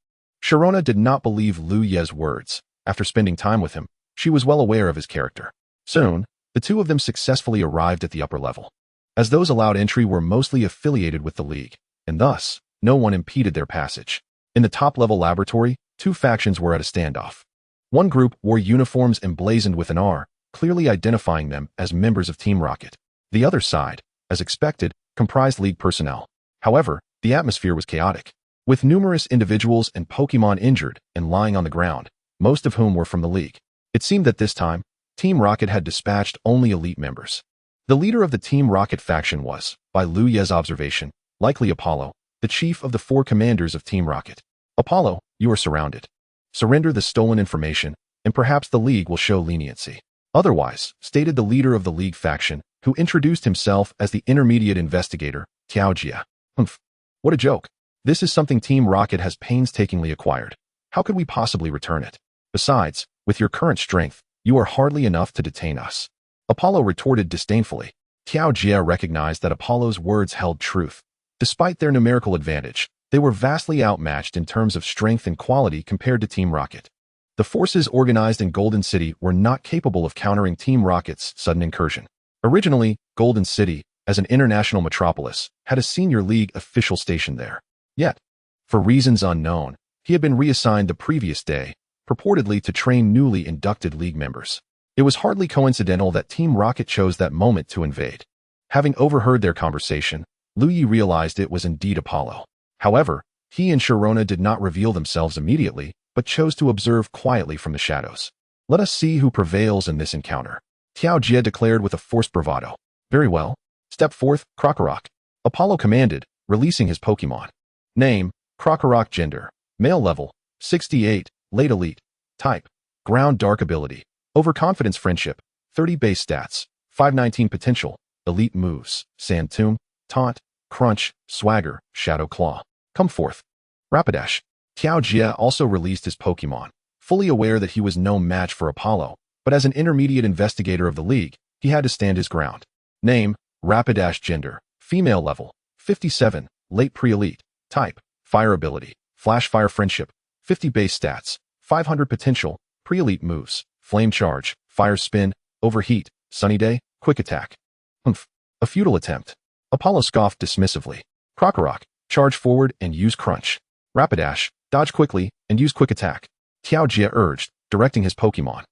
Sharona did not believe Liu Ye's words. After spending time with him, she was well aware of his character. Soon, the two of them successfully arrived at the upper level, as those allowed entry were mostly affiliated with the League, and thus, no one impeded their passage. In the top-level laboratory, 2 factions were at a standoff. One group wore uniforms emblazoned with an R, clearly identifying them as members of Team Rocket. The other side, as expected, comprised League personnel. However, the atmosphere was chaotic, with numerous individuals and Pokemon injured and lying on the ground, most of whom were from the League. It seemed that this time, Team Rocket had dispatched only elite members. The leader of the Team Rocket faction was, by Liu Ye's observation, likely Apollo, the chief of the 4 commanders of Team Rocket. Apollo, you are surrounded. Surrender the stolen information, and perhaps the League will show leniency. Otherwise, stated the leader of the League faction, who introduced himself as the intermediate investigator, Liu Ye. Humph. What a joke. This is something Team Rocket has painstakingly acquired. How could we possibly return it? Besides, with your current strength, you are hardly enough to detain us. Apollo retorted disdainfully. Liu Ye recognized that Apollo's words held truth. Despite their numerical advantage, they were vastly outmatched in terms of strength and quality compared to Team Rocket. The forces organized in Golden City were not capable of countering Team Rocket's sudden incursion. Originally, Golden City, as an international metropolis, had a senior league official stationed there. Yet, for reasons unknown, he had been reassigned the previous day, purportedly to train newly inducted league members. It was hardly coincidental that Team Rocket chose that moment to invade. Having overheard their conversation, Liu Ye realized it was indeed Apollo. However, he and Sharona did not reveal themselves immediately, but chose to observe quietly from the shadows. Let us see who prevails in this encounter, Tiao Jie declared with a forced bravado. Very well. Step forth, Krokorok. Apollo commanded, releasing his Pokemon. Name, Krokorok. Gender, male. Level, 68, late elite. Type, ground. Dark ability, overconfidence. Friendship, 30 base stats, 519 potential. Elite moves, Sand Tomb, Taunt, Crunch, Swagger, Shadow Claw. Come forth. Rapidash. Tiao Jie also released his Pokemon, fully aware that he was no match for Apollo, but as an intermediate investigator of the league, he had to stand his ground. Name, Rapidash. Gender, female. Level, 57, late pre-elite. Type, fire ability, Flash Fire. Friendship, 50 base stats, 500 potential. Pre-elite moves, Flame Charge, Fire Spin, Overheat, Sunny Day, Quick Attack. A futile attempt. Apollo scoffed dismissively. Krokorok, charge forward and use Crunch. Rapidash, dodge quickly and use Quick Attack. Tiao Jie urged, directing his Pokemon.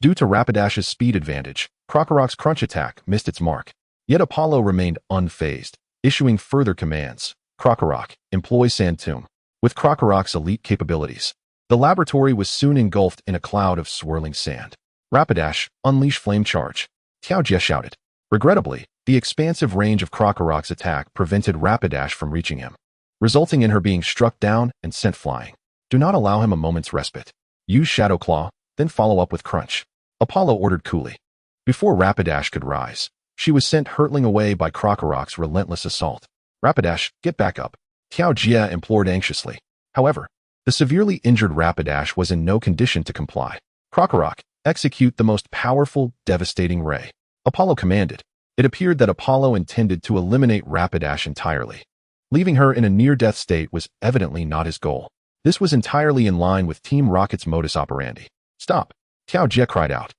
Due to Rapidash's speed advantage, Krokorok's Crunch attack missed its mark. Yet Apollo remained unfazed, issuing further commands. Krokorok, employ Sand Tomb. With Krokorok's elite capabilities, the laboratory was soon engulfed in a cloud of swirling sand. Rapidash, unleash Flame Charge. Tiao Jie shouted. Regrettably, the expansive range of Krokorok's attack prevented Rapidash from reaching him, resulting in her being struck down and sent flying. Do not allow him a moment's respite. Use Shadow Claw, then follow up with Crunch. Apollo ordered coolly. Before Rapidash could rise, she was sent hurtling away by Krokorok's relentless assault. Rapidash, get back up, Tiao Jie implored anxiously. However, the severely injured Rapidash was in no condition to comply. Krokorok, execute the most powerful, devastating ray, Apollo commanded. It appeared that Apollo intended to eliminate Rapidash entirely. Leaving her in a near-death state was evidently not his goal. This was entirely in line with Team Rocket's modus operandi. Stop, Tiao Jie cried out.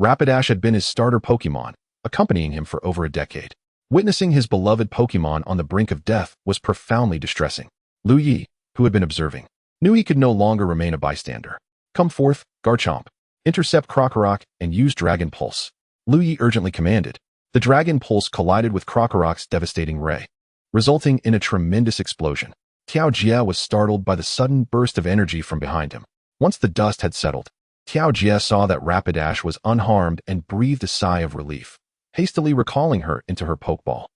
Rapidash had been his starter Pokemon, accompanying him for over a decade. Witnessing his beloved Pokemon on the brink of death was profoundly distressing. Liu Ye, who had been observing, knew he could no longer remain a bystander. Come forth, Garchomp. Intercept Krokorok and use Dragon Pulse. Liu Ye urgently commanded. The Dragon Pulse collided with Krokorok's devastating ray, resulting in a tremendous explosion. Tiao Jie was startled by the sudden burst of energy from behind him. Once the dust had settled, Tiao Jie saw that Rapidash was unharmed and breathed a sigh of relief, hastily recalling her into her Pokeball.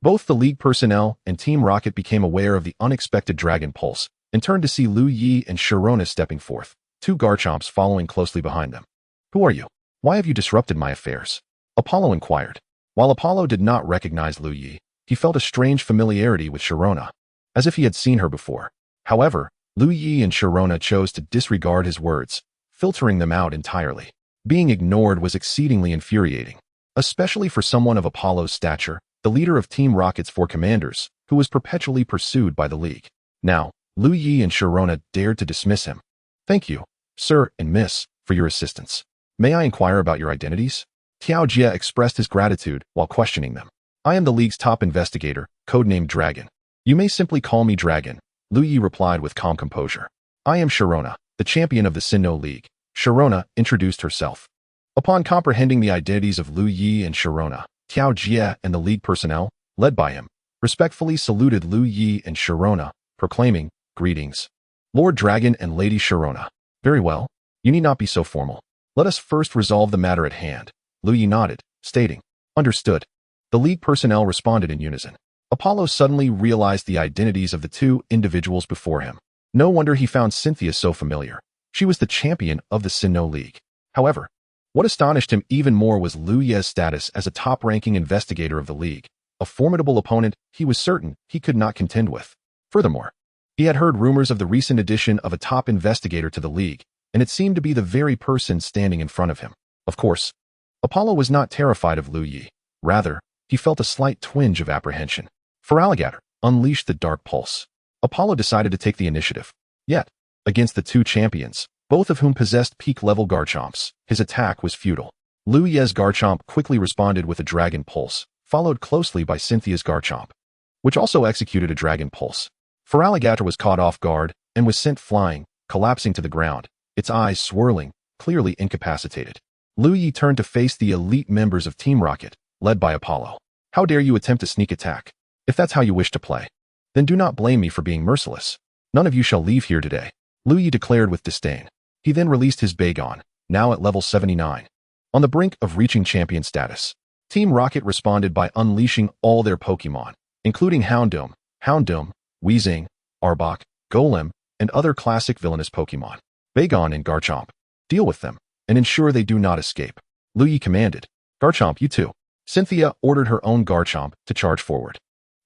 Both the League personnel and Team Rocket became aware of the unexpected Dragon Pulse and turned to see Liu Ye and Sharona stepping forth, two Garchomps following closely behind them. Who are you? Why have you disrupted my affairs? Apollo inquired. While Apollo did not recognize Liu Ye, he felt a strange familiarity with Sharona, as if he had seen her before. However, Liu Ye and Sharona chose to disregard his words, filtering them out entirely. Being ignored was exceedingly infuriating, especially for someone of Apollo's stature, the leader of Team Rocket's 4 commanders, who was perpetually pursued by the League. Now, Liu Ye and Sharona dared to dismiss him. Thank you, sir and miss, for your assistance. May I inquire about your identities? Tiao Jie expressed his gratitude while questioning them. I am the League's top investigator, codenamed Dragon. You may simply call me Dragon, Liu Ye replied with calm composure. I am Sharona, the champion of the Sinnoh League. Sharona introduced herself. Upon comprehending the identities of Liu Ye and Sharona, Tiao Jie and the League personnel, led by him, respectfully saluted Liu Ye and Sharona, proclaiming, Greetings, Lord Dragon and Lady Sharona. Very well, you need not be so formal. Let us first resolve the matter at hand. Liu Ye nodded, stating, Understood. The League personnel responded in unison. Apollo suddenly realized the identities of the 2 individuals before him. No wonder he found Cynthia so familiar. She was the champion of the Sinnoh League. However, what astonished him even more was Liu Ye's status as a top-ranking investigator of the League, a formidable opponent he was certain he could not contend with. Furthermore, he had heard rumors of the recent addition of a top investigator to the League, and it seemed to be the very person standing in front of him. Of course, Apollo was not terrified of Liu Ye. Rather, he felt a slight twinge of apprehension. Feraligatr unleashed the Dark Pulse. Apollo decided to take the initiative. Yet, against the 2 champions, both of whom possessed peak-level Garchomps. His attack was futile. Liu Ye's Garchomp quickly responded with a Dragon Pulse, followed closely by Cynthia's Garchomp, which also executed a Dragon Pulse. Feraligatr was caught off guard and was sent flying, collapsing to the ground, its eyes swirling, clearly incapacitated. Liu Ye turned to face the elite members of Team Rocket, led by Apollo. How dare you attempt a sneak attack? If that's how you wish to play, then do not blame me for being merciless. None of you shall leave here today, Liu Ye declared with disdain. He then released his Bagon, now at level 79. On the brink of reaching champion status, Team Rocket responded by unleashing all their Pokémon, including Houndoom, Weezing, Arbok, Golem, and other classic villainous Pokémon. Bagon and Garchomp. Deal with them, and ensure they do not escape. Liu Ye commanded. Garchomp, you too. Cynthia ordered her own Garchomp to charge forward.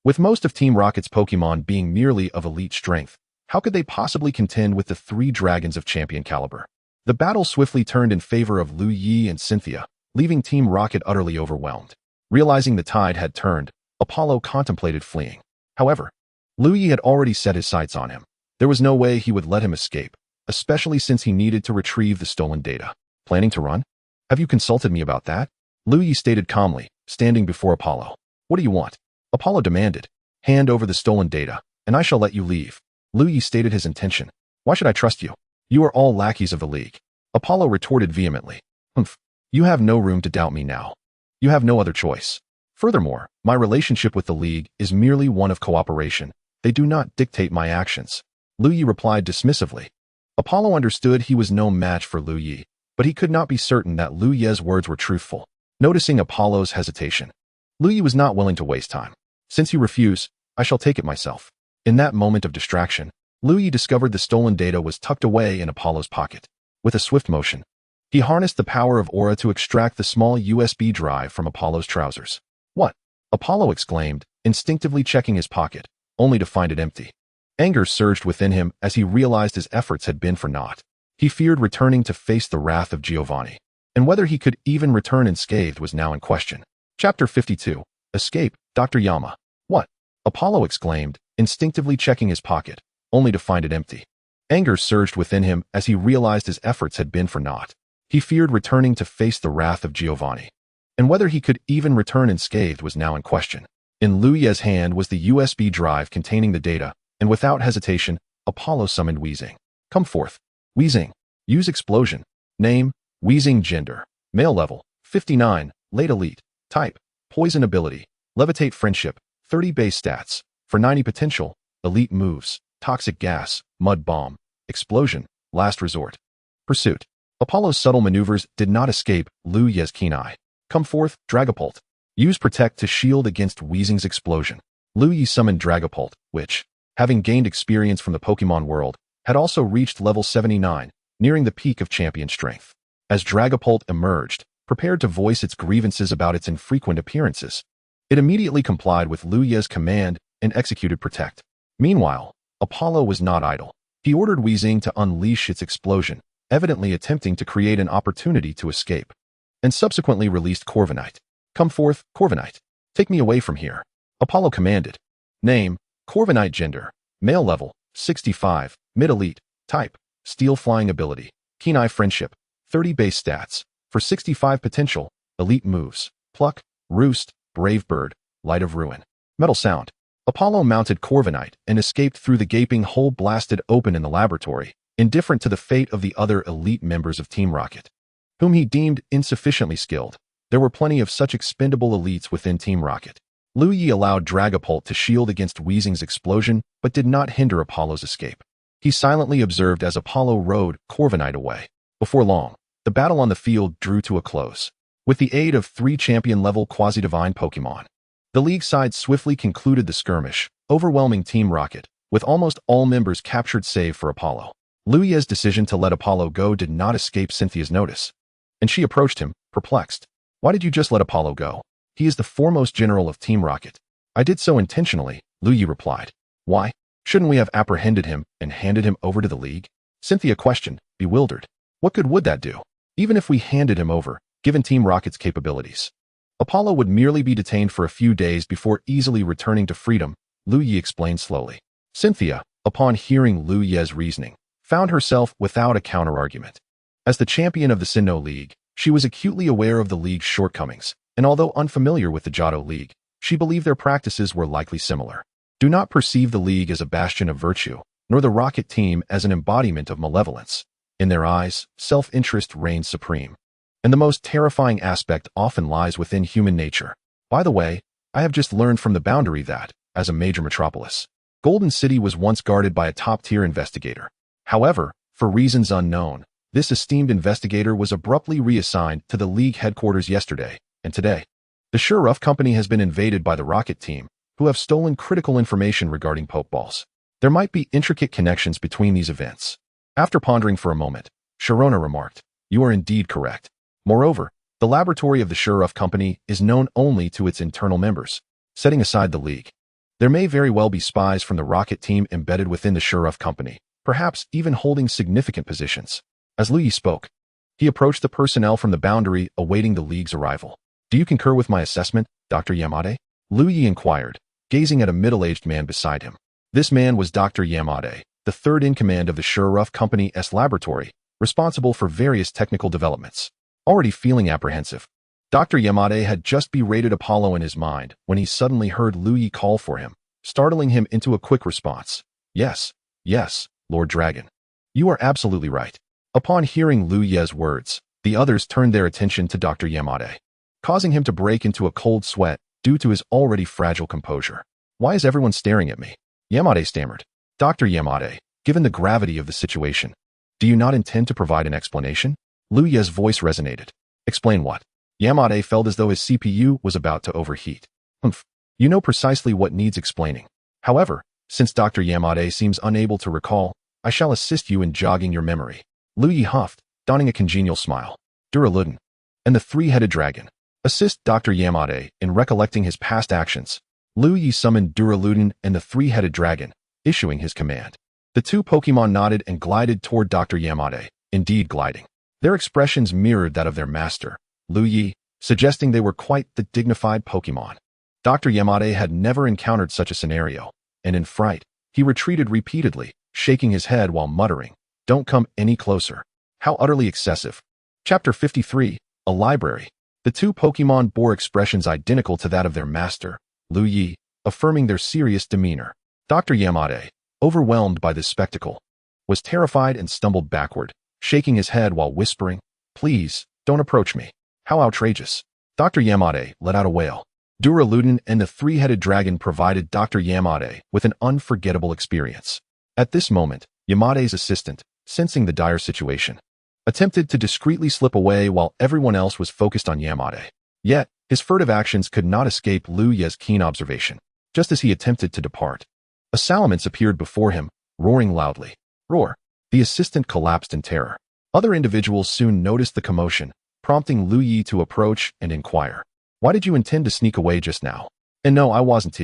With most of Team Rocket's Pokémon being merely of elite strength, how could they possibly contend with the 3 dragons of champion caliber? The battle swiftly turned in favor of Liu Ye and Cynthia, leaving Team Rocket utterly overwhelmed. Realizing the tide had turned, Apollo contemplated fleeing. However, Liu Ye had already set his sights on him. There was no way he would let him escape, especially since he needed to retrieve the stolen data. Planning to run? Have you consulted me about that? Liu Ye stated calmly, standing before Apollo. What do you want? Apollo demanded. Hand over the stolen data, and I shall let you leave. Liu Ye stated his intention. Why should I trust you? You are all lackeys of the League. Apollo retorted vehemently. Humph. You have no room to doubt me now. You have no other choice. Furthermore, my relationship with the League is merely one of cooperation. They do not dictate my actions. Liu Ye replied dismissively. Apollo understood he was no match for Liu Ye, but he could not be certain that Liu Ye's words were truthful. Noticing Apollo's hesitation, Liu Ye was not willing to waste time. Since you refuse, I shall take it myself. In that moment of distraction, Liu Ye discovered the stolen data was tucked away in Apollo's pocket. With a swift motion, he harnessed the power of Aura to extract the small USB drive from Apollo's trousers. What? Apollo exclaimed, instinctively checking his pocket, only to find it empty. Anger surged within him as he realized his efforts had been for naught. He feared returning to face the wrath of Giovanni, and whether he could even return unscathed was now in question. Chapter 52. Escape, Dr. Yama. What? Apollo exclaimed, instinctively checking his pocket, only to find it empty. Anger surged within him as he realized his efforts had been for naught. He feared returning to face the wrath of Giovanni, and whether he could even return unscathed was now in question. In Liu Ye's hand was the USB drive containing the data, and without hesitation, Apollo summoned Weezing. Come forth. Weezing. Use explosion. Name, Weezing. Gender, male level, 59, late elite. Type, poison ability. Levitate friendship, 30 base stats. For 90 potential, elite moves. Toxic gas, mud bomb. Explosion, last resort. Pursuit. Apollo's subtle maneuvers did not escape Liu Ye's keen eye. Come forth, Dragapult. Use protect to shield against Weezing's explosion. Liu Ye summoned Dragapult, which, having gained experience from the Pokemon world, had also reached level 79, nearing the peak of champion strength. As Dragapult emerged, prepared to voice its grievances about its infrequent appearances, it immediately complied with Liu Ye's command and executed Protect. Meanwhile, Apollo was not idle. He ordered Weezing to unleash its explosion, evidently attempting to create an opportunity to escape, and subsequently released Corviknight. Come forth, Corviknight. Take me away from here. Apollo commanded. Name, Corviknight. Gender, male level, 65, mid-elite. Type, steel flying ability. Keen eye friendship, 30 base stats. For 65 potential, elite moves. Pluck, Roost, Brave Bird, Light of Ruin. Metal sound. Apollo mounted Corviknight and escaped through the gaping hole blasted open in the laboratory, indifferent to the fate of the other elite members of Team Rocket, whom he deemed insufficiently skilled. There were plenty of such expendable elites within Team Rocket. Liu Ye allowed Dragapult to shield against Weezing's explosion, but did not hinder Apollo's escape. He silently observed as Apollo rode Corviknight away. Before long, the battle on the field drew to a close. With the aid of 3 champion-level quasi-divine Pokemon, the League side swiftly concluded the skirmish, overwhelming Team Rocket, with almost all members captured save for Apollo. Liu Ye's decision to let Apollo go did not escape Cynthia's notice, and she approached him, perplexed. Why did you just let Apollo go? He is the foremost general of Team Rocket. I did so intentionally, Liu Ye replied. Why? Shouldn't we have apprehended him and handed him over to the League? Cynthia questioned, bewildered. What good would that do? Even if we handed him over, given Team Rocket's capabilities, Apollo would merely be detained for a few days before easily returning to freedom, Liu Ye explained slowly. Cynthia, upon hearing Liu Ye's reasoning, found herself without a counterargument. As the champion of the Sinnoh League, she was acutely aware of the league's shortcomings, and although unfamiliar with the Johto League, she believed their practices were likely similar. Do not perceive the league as a bastion of virtue, nor the Rocket Team as an embodiment of malevolence. In their eyes, self-interest reigns supreme. And the most terrifying aspect often lies within human nature. By the way, I have just learned from the Boundary that, as a major metropolis, Golden City was once guarded by a top-tier investigator. However, for reasons unknown, this esteemed investigator was abruptly reassigned to the League headquarters yesterday, and today, the Sure Company has been invaded by the Rocket Team, who have stolen critical information regarding Pokeballs. There might be intricate connections between these events. After pondering for a moment, Sharona remarked, "You are indeed correct. Moreover, the laboratory of the Sure Company is known only to its internal members, setting aside the League. There may very well be spies from the Rocket Team embedded within the Sure Company, perhaps even holding significant positions." As Liu Ye spoke, he approached the personnel from the Boundary awaiting the League's arrival. "Do you concur with my assessment, Dr. Yamade?" Liu Ye inquired, gazing at a middle-aged man beside him. This man was Dr. Yamade, the third in command of the Sure Company's laboratory, responsible for various technical developments. Already feeling apprehensive, Dr. Yamade had just berated Apollo in his mind when he suddenly heard Liu Ye call for him, startling him into a quick response. Yes, Lord Dragon. You are absolutely right." Upon hearing Liu Ye's words, the others turned their attention to Dr. Yamade, causing him to break into a cold sweat due to his already fragile composure. "Why is everyone staring at me?" Yamade stammered. "Dr. Yamade, given the gravity of the situation, do you not intend to provide an explanation?" Liu Ye's voice resonated. "Explain what?" Yamade felt as though his CPU was about to overheat. You know precisely what needs explaining. However, since Dr. Yamade seems unable to recall, I shall assist you in jogging your memory." Liu Ye huffed, donning a congenial smile. "Duraludin and the three-headed dragon. Assist Dr. Yamade in recollecting his past actions." Liu Ye summoned Duraludin and the three-headed dragon, issuing his command. The two Pokemon nodded and glided toward Dr. Yamade, indeed gliding. Their expressions mirrored that of their master, Liu Ye, suggesting they were quite the dignified Pokemon. Dr. Yamade had never encountered such a scenario, and in fright, he retreated repeatedly, shaking his head while muttering, "Don't come any closer." How utterly excessive. Chapter 53, A Library. The two Pokemon bore expressions identical to that of their master, Liu Ye, affirming their serious demeanor. Dr. Yamade, overwhelmed by this spectacle, was terrified and stumbled backward, shaking his head while whispering, "Please, don't approach me." How outrageous. Dr. Yamade let out a wail. Duraludin and the three-headed dragon provided Dr. Yamade with an unforgettable experience. At this moment, Yamade's assistant, sensing the dire situation, attempted to discreetly slip away while everyone else was focused on Yamade. Yet, his furtive actions could not escape Liu Ye's keen observation. Just as he attempted to depart, a salamence appeared before him, roaring loudly. Roar! The assistant collapsed in terror. Other individuals soon noticed the commotion, prompting Liu Ye to approach and inquire. "Why did you intend to sneak away just now?" "And no, I wasn't,"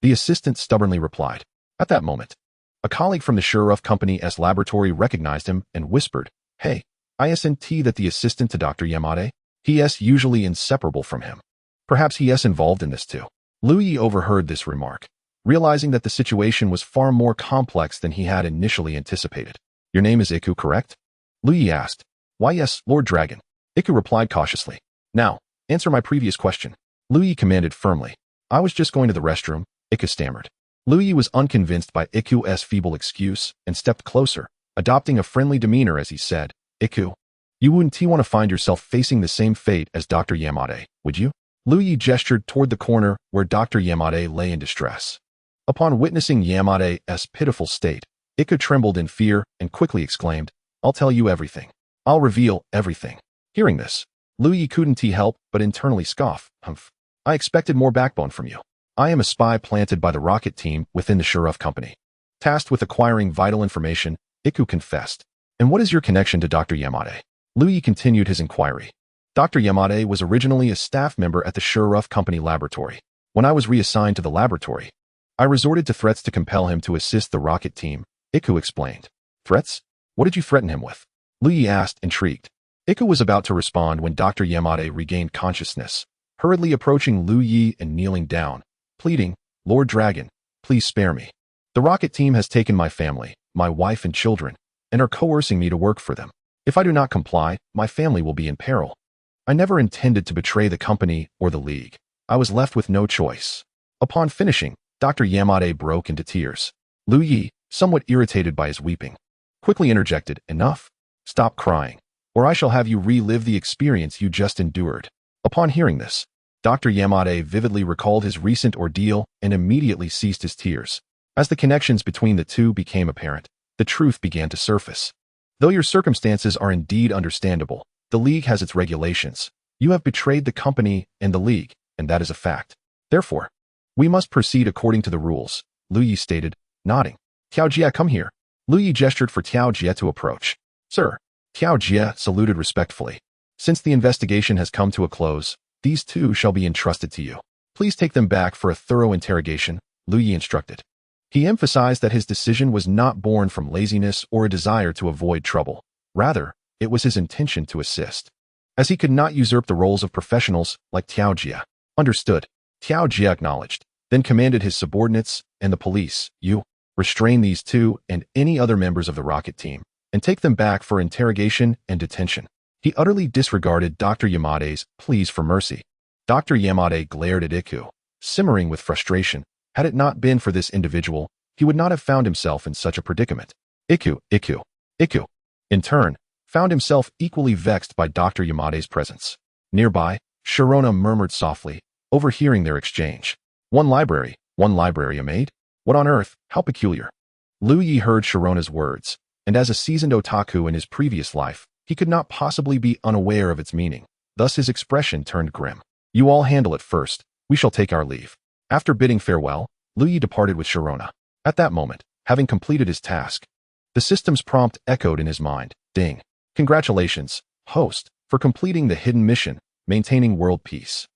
the assistant stubbornly replied. At that moment, a colleague from the Sure Company's laboratory recognized him and whispered, "Hey, isn't that the assistant to Dr. Yamade? He's usually inseparable from him. Perhaps he's involved in this too." Liu Ye overheard this remark, realizing that the situation was far more complex than he had initially anticipated. "Your name is Iku, correct?" Liu Ye asked. "Why, yes, Lord Dragon." Iku replied cautiously. "Now, answer my previous question." Liu Ye commanded firmly. "I was just going to the restroom," Iku stammered. Liu Ye was unconvinced by Iku's feeble excuse and stepped closer, adopting a friendly demeanor as he said, "Iku, you wouldn't want to find yourself facing the same fate as Dr. Yamade, would you?" Liu Ye gestured toward the corner where Dr. Yamade lay in distress. Upon witnessing Yamade's pitiful state, Iku trembled in fear and quickly exclaimed, "I'll tell you everything. I'll reveal everything." Hearing this, Liu Ye couldn't help but internally scoff. "I expected more backbone from you. I am a spy planted by the Rocket Team within the Sure Company." Tasked with acquiring vital information, Iku confessed. "And what is your connection to Dr. Yamade?" Liu Ye continued his inquiry. "Dr. Yamade was originally a staff member at the Sure Company laboratory. When I was reassigned to the laboratory, I resorted to threats to compel him to assist the Rocket Team," Iku explained. "Threats? What did you threaten him with?" Liu Ye asked, intrigued. Iku was about to respond when Dr. Yamade regained consciousness, hurriedly approaching Liu Ye and kneeling down, pleading, "Lord Dragon, please spare me. The Rocket Team has taken my family, my wife and children, and are coercing me to work for them. If I do not comply, my family will be in peril. I never intended to betray the company or the league. I was left with no choice. Upon finishing, Dr. Yamade broke into tears. Liu Ye, somewhat irritated by his weeping, quickly interjected, "Enough. Stop crying, or I shall have you relive the experience you just endured." Upon hearing this, Dr. Yamade vividly recalled his recent ordeal and immediately ceased his tears. As the connections between the two became apparent, the truth began to surface. Though your circumstances are indeed understandable, the League has its regulations. You have betrayed the company and the League, and that is a fact. Therefore, we must proceed according to the rules, Liu Ye stated, nodding. "Tiao Jie, come here." Liu Ye gestured for Tiao Jie to approach. "Sir." Tiao Jie saluted respectfully. "Since the investigation has come to a close, these two shall be entrusted to you. Please take them back for a thorough interrogation," Liu Ye instructed. He emphasized that his decision was not born from laziness or a desire to avoid trouble. Rather, it was his intention to assist, as he could not usurp the roles of professionals like Tiao Jie. "Understood," Tiao Jie acknowledged, then commanded his subordinates and the police, "You restrain these two and any other members of the rocket team, and take them back for interrogation and detention." He utterly disregarded Dr. Yamade's pleas for mercy. Dr. Yamade glared at Iku, simmering with frustration. Had it not been for this individual, he would not have found himself in such a predicament. Iku, in turn, found himself equally vexed by Dr. Yamade's presence. Nearby, Sharona murmured softly, overhearing their exchange. One library, a maid? What on earth? How peculiar." Liu Ye heard Sharona's words, and as a seasoned otaku in his previous life, he could not possibly be unaware of its meaning. Thus his expression turned grim. "You all handle it first. We shall take our leave." After bidding farewell, Liu Ye departed with Sharona. At that moment, having completed his task, the system's prompt echoed in his mind. Ding. "Congratulations, host, for completing the hidden mission, maintaining world peace.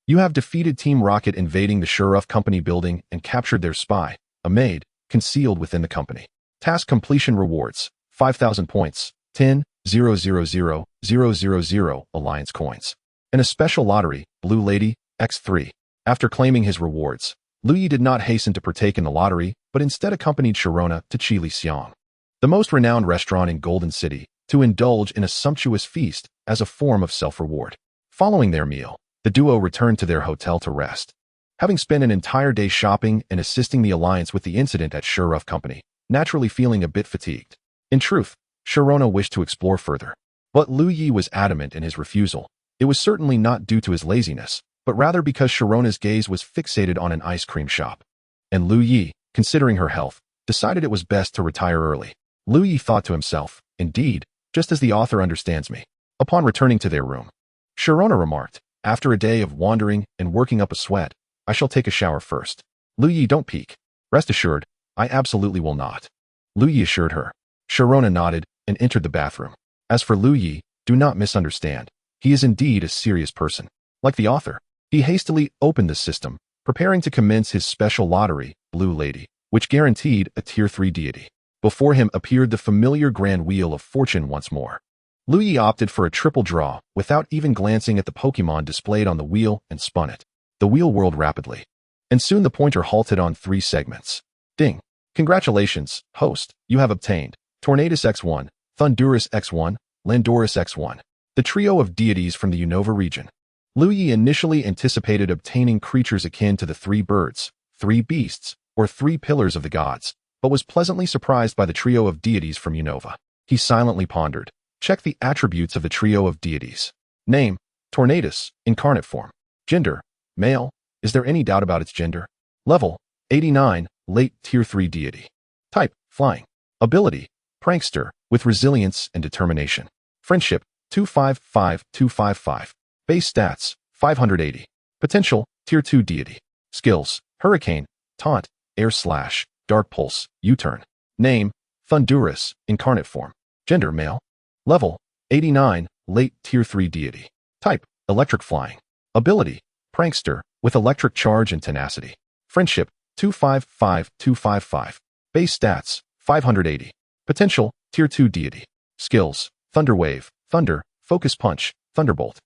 You have defeated Team Rocket invading the Shuruf Company building and captured their spy, a maid, concealed within the company. Task completion rewards, 5,000 points, 10,000,000 Alliance coins, and a special lottery, Blue Lady, X3. After claiming his rewards, Liu Ye did not hasten to partake in the lottery, but instead accompanied Sharona to Chili Xiang, the most renowned restaurant in Golden City, to indulge in a sumptuous feast as a form of self-reward. Following their meal, the duo returned to their hotel to rest. Having spent an entire day shopping and assisting the Alliance with the incident at Shuruf Company, naturally feeling a bit fatigued. In truth, Sharona wished to explore further, but Liu Ye was adamant in his refusal. It was certainly not due to his laziness, but rather because Sharona's gaze was fixated on an ice cream shop. And Liu Ye, considering her health, decided it was best to retire early. Liu Ye thought to himself, "Indeed, just as the author understands me." Upon returning to their room, Sharona remarked, "After a day of wandering and working up a sweat, I shall take a shower first." "Liu Ye, don't peek. Rest assured, I absolutely will not," Liu Ye assured her. Sharona nodded and entered the bathroom. As for Liu Ye, do not misunderstand. He is indeed a serious person. Like the author, he hastily opened the system, preparing to commence his special lottery, Blue Lady, which guaranteed a Tier 3 deity. Before him appeared the familiar grand wheel of fortune once more. Liu Ye opted for a triple draw without even glancing at the Pokemon displayed on the wheel and spun it. The wheel whirled rapidly, and soon the pointer halted on 3 segments. Ding. "Congratulations, host, you have obtained Tornadus X1, Thundurus X1, Landorus X1, the trio of deities from the Unova region." Liu Ye initially anticipated obtaining creatures akin to the 3 birds, 3 beasts, or 3 pillars of the gods, but was pleasantly surprised by the trio of deities from Unova. He silently pondered. Check the attributes of the trio of deities. Name, Tornadus, incarnate form. Gender, male. Is there any doubt about its gender? Level, 89, late Tier 3 deity. Type, flying. Ability, prankster, with resilience and determination. Friendship, 255-255. Base stats, 580. Potential, Tier 2 deity. Skills, Hurricane, Taunt, Air Slash, Dark Pulse, U-Turn. Name, Thundurus, incarnate form. Gender, male. Level, 89, late Tier 3 deity. Type, electric flying. Ability, prankster, with electric charge and tenacity. Friendship, 255-255. Base stats, 580. Potential, Tier 2 deity. Skills, Thunder Wave, Thunder, Focus Punch, Thunderbolt.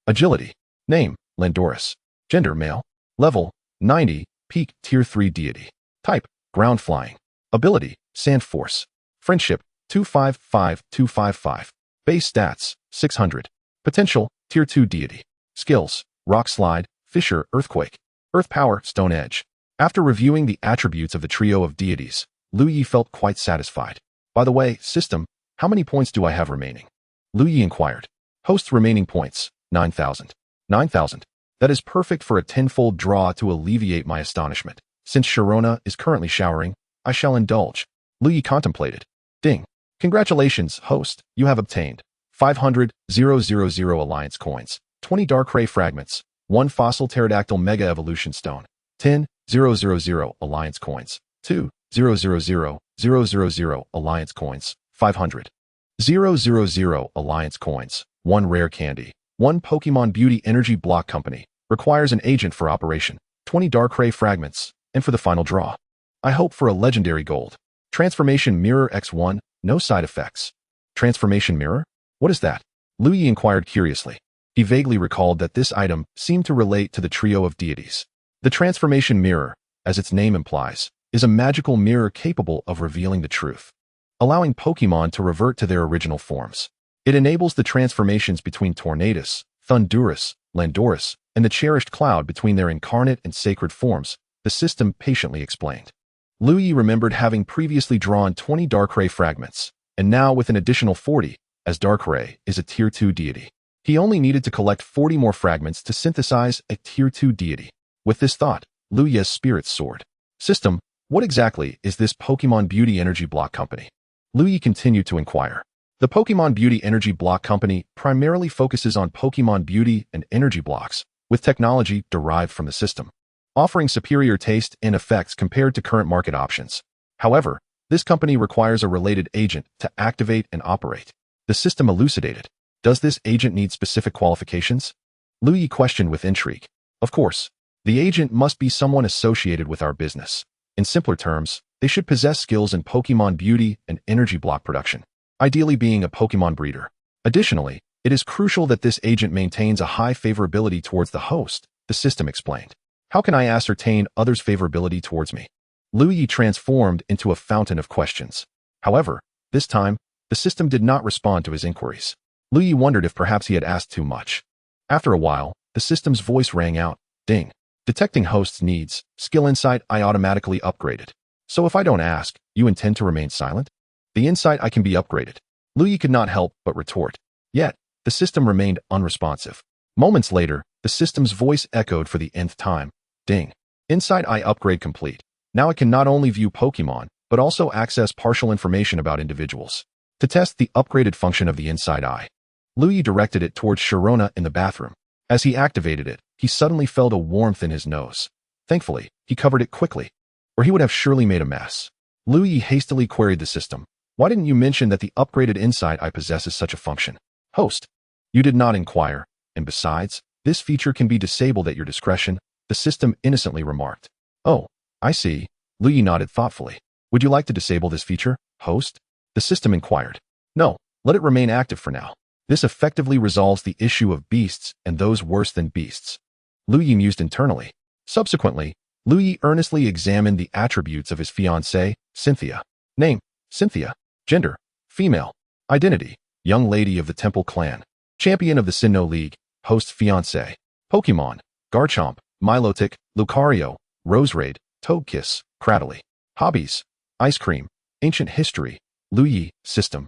Agility. Name, Landorus. Gender, male. Level, 90, peak Tier 3 deity. Type, ground flying. Ability, Sand Force. Friendship, 255-255. Base stats, 600. Potential, Tier 2 deity. Skills, Rock Slide, Fissure, Earthquake. Earth Power, Stone Edge. After reviewing the attributes of the trio of deities, Liu Ye felt quite satisfied. By the way, system, how many points do I have remaining? Liu Ye inquired. Host's remaining points, 9,000. 9,000. That is perfect for a tenfold draw to alleviate my astonishment. Since Sharona is currently showering, I shall indulge. Liu Ye contemplated. Ding. Congratulations, host, you have obtained 500,000 Alliance coins, 20 Darkrai fragments, 1 Fossil Pterodactyl Mega Evolution Stone, 10,000 Alliance coins, 2,000 Alliance coins, 500,000 Alliance coins, 1 Rare Candy, 1 Pokemon Beauty Energy Block Company, requires an agent for operation, 20 Darkrai fragments, and for the final draw. I hope for a legendary gold. Transformation Mirror X1, no side effects. Transformation Mirror? What is that? Liu Ye inquired curiously. He vaguely recalled that this item seemed to relate to the trio of deities. The Transformation Mirror, as its name implies, is a magical mirror capable of revealing the truth, allowing Pokemon to revert to their original forms. It enables the transformations between Tornadus, Thundurus, Landorus, and the cherished Cloud between their incarnate and sacred forms, the system patiently explained. Liu Ye remembered having previously drawn 20 Darkrai fragments, and now with an additional 40, as Darkrai is a Tier 2 deity. He only needed to collect 40 more fragments to synthesize a Tier 2 deity. With this thought, Liu Ye's spirits soared. System, what exactly is this Pokemon Beauty Energy Block Company? Liu Ye continued to inquire. The Pokemon Beauty Energy Block Company primarily focuses on Pokemon Beauty and Energy Blocks, with technology derived from the system, offering superior taste and effects compared to current market options. However, this company requires a related agent to activate and operate. The system elucidated. Does this agent need specific qualifications? Liu Ye questioned with intrigue. Of course. The agent must be someone associated with our business. In simpler terms, they should possess skills in Pokemon Beauty and Energy Block production, ideally being a Pokemon breeder. Additionally, it is crucial that this agent maintains a high favorability towards the host, the system explained. How can I ascertain others' favorability towards me? Liu Ye transformed into a fountain of questions. However, this time, the system did not respond to his inquiries. Liu Ye wondered if perhaps he had asked too much. After a while, the system's voice rang out. Ding. Detecting host's needs, skill insight I automatically upgraded. So if I don't ask, you intend to remain silent? The insight I can be upgraded. Liu Ye could not help but retort. Yet, the system remained unresponsive. Moments later, the system's voice echoed for the nth time. Ding. Insight I upgrade complete. Now I can not only view Pokemon, but also access partial information about individuals. To test the upgraded function of the Inside Eye, Liu Ye directed it towards Sharona in the bathroom. As he activated it, he suddenly felt a warmth in his nose. Thankfully, he covered it quickly, or he would have surely made a mess. Liu Ye hastily queried the system. Why didn't you mention that the upgraded Insight Eye possesses such a function? Host. You did not inquire, and besides, this feature can be disabled at your discretion, the system innocently remarked. Oh, I see. Liu Ye nodded thoughtfully. Would you like to disable this feature, host? The system inquired. No, let it remain active for now. This effectively resolves the issue of beasts and those worse than beasts. Liu Ye mused internally. Subsequently, Liu Ye earnestly examined the attributes of his fiancée, Cynthia. Name, Cynthia. Gender, female. Identity, young lady of the Temple Clan. Champion of the Sinnoh League, host fiancé. Pokemon, Garchomp, Milotic, Lucario, Roserade, Togekiss, Cradily. Hobbies, ice cream. Ancient history, Liu Ye, system.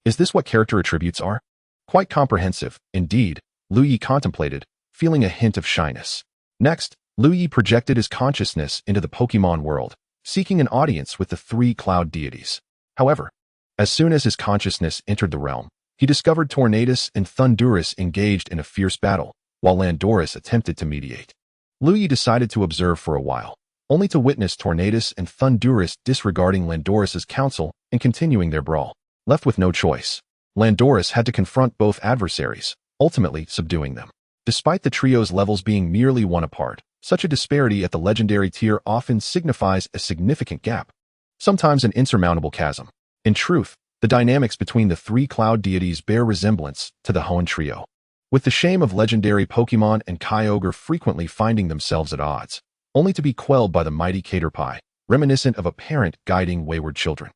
Is this what character attributes are? Quite comprehensive, indeed, Liu Ye contemplated, feeling a hint of shyness. Next, Liu Ye projected his consciousness into the Pokemon world, seeking an audience with the 3 cloud deities. However, as soon as his consciousness entered the realm, he discovered Tornadus and Thundurus engaged in a fierce battle, while Landorus attempted to mediate. Liu Ye decided to observe for a while, only to witness Tornadus and Thundurus disregarding Landorus's counsel and continuing their brawl. Left with no choice, Landorus had to confront both adversaries, ultimately subduing them. Despite the trio's levels being merely 1 apart, such a disparity at the legendary tier often signifies a significant gap, sometimes an insurmountable chasm. In truth, the dynamics between the 3 cloud deities bear resemblance to the Hoenn trio, with the shame of legendary Pokemon and Kyogre frequently finding themselves at odds, only to be quelled by the mighty Caterpie, reminiscent of a parent guiding wayward children.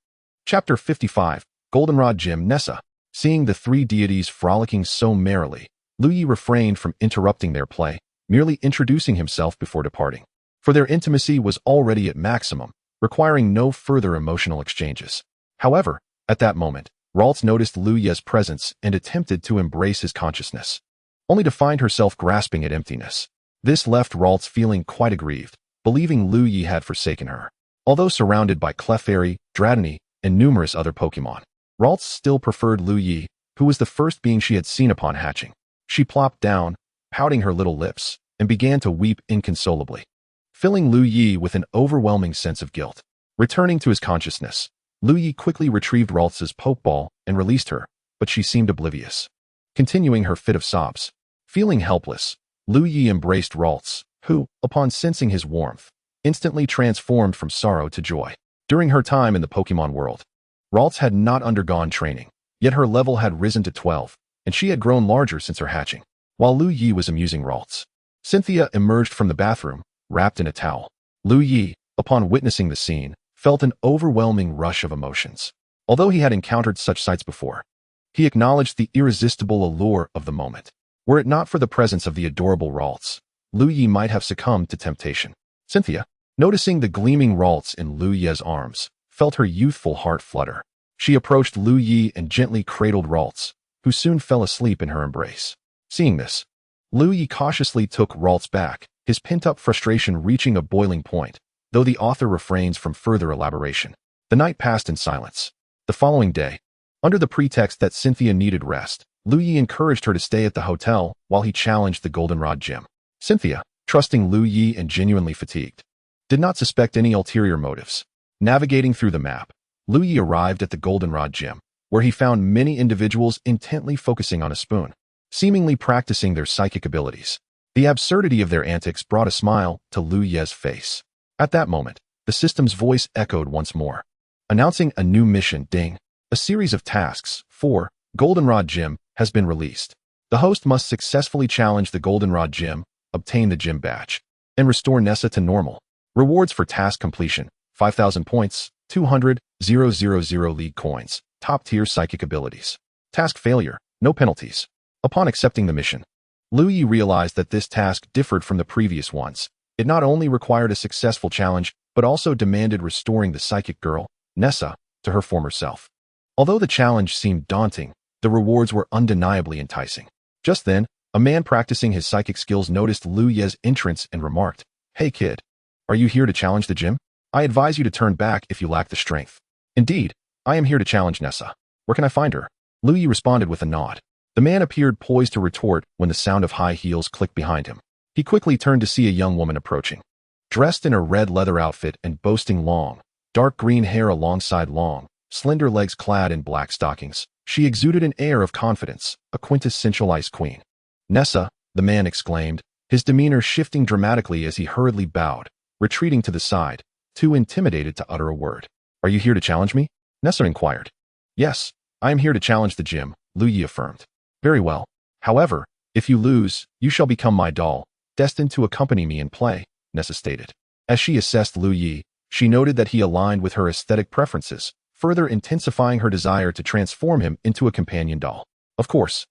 Chapter 55, Goldenrod Gym Nessa. Seeing the three deities frolicking so merrily, Liu Ye refrained from interrupting their play, merely introducing himself before departing. For their intimacy was already at maximum, requiring no further emotional exchanges. However, at that moment, Ralts noticed Liu Ye's presence and attempted to embrace his consciousness, only to find herself grasping at emptiness. This left Ralts feeling quite aggrieved, believing Liu Ye had forsaken her. Although surrounded by Clefairy, Dratini, and numerous other Pokemon, Ralts still preferred Liu Ye, who was the first being she had seen upon hatching. She plopped down, pouting her little lips, and began to weep inconsolably, filling Liu Ye with an overwhelming sense of guilt. Returning to his consciousness, Liu Ye quickly retrieved Ralts's Pokeball and released her, but she seemed oblivious, continuing her fit of sobs. Feeling helpless, Liu Ye embraced Ralts, who, upon sensing his warmth, instantly transformed from sorrow to joy. During her time in the Pokemon world, Ralts had not undergone training, yet her level had risen to 12, and she had grown larger since her hatching. While Liu Ye was amusing Ralts, Cynthia emerged from the bathroom, wrapped in a towel. Liu Ye, upon witnessing the scene, felt an overwhelming rush of emotions. Although he had encountered such sights before, he acknowledged the irresistible allure of the moment. Were it not for the presence of the adorable Ralts, Liu Ye might have succumbed to temptation. Cynthia, noticing the gleaming Ralts in Liu Ye's arms, felt her youthful heart flutter. She approached Liu Ye and gently cradled Ralts, who soon fell asleep in her embrace. Seeing this, Liu Ye cautiously took Ralts back, his pent-up frustration reaching a boiling point, though the author refrains from further elaboration. The night passed in silence. The following day, under the pretext that Cynthia needed rest, Liu Ye encouraged her to stay at the hotel while he challenged the Goldenrod Gym. Cynthia, trusting Liu Ye and genuinely fatigued, did not suspect any ulterior motives. Navigating through the map, Liu Ye arrived at the Goldenrod Gym, where he found many individuals intently focusing on a spoon, seemingly practicing their psychic abilities. The absurdity of their antics brought a smile to Liu Ye's face. At that moment, the system's voice echoed once more, announcing a new mission. Ding! A series of tasks for Goldenrod Gym has been released. The host must successfully challenge the Goldenrod Gym, obtain the gym badge, and restore Nessa to normal. Rewards for task completion: 5,000 points, 200,000 league coins, top-tier psychic abilities. Task failure: no penalties. Upon accepting the mission, Liu Ye realized that this task differed from the previous ones. It not only required a successful challenge, but also demanded restoring the psychic girl, Nessa, to her former self. Although the challenge seemed daunting, the rewards were undeniably enticing. Just then, a man practicing his psychic skills noticed Liu Ye's entrance and remarked, "Hey kid, are you here to challenge the gym? I advise you to turn back if you lack the strength." "Indeed, I am here to challenge Nessa. Where can I find her?" Liu Ye responded with a nod. The man appeared poised to retort when the sound of high heels clicked behind him. He quickly turned to see a young woman approaching. Dressed in a red leather outfit and boasting long, dark green hair alongside long, slender legs clad in black stockings, she exuded an air of confidence, a quintessential ice queen. "Nessa," the man exclaimed, his demeanor shifting dramatically as he hurriedly bowed, retreating to the side, too intimidated to utter a word. "Are you here to challenge me?" Nessa inquired. "Yes, I am here to challenge the gym," Liu Ye affirmed. "Very well. However, if you lose, you shall become my doll, destined to accompany me in play," Nessa stated. As she assessed Liu Ye, she noted that he aligned with her aesthetic preferences, further intensifying her desire to transform him into a companion doll. "Of course,"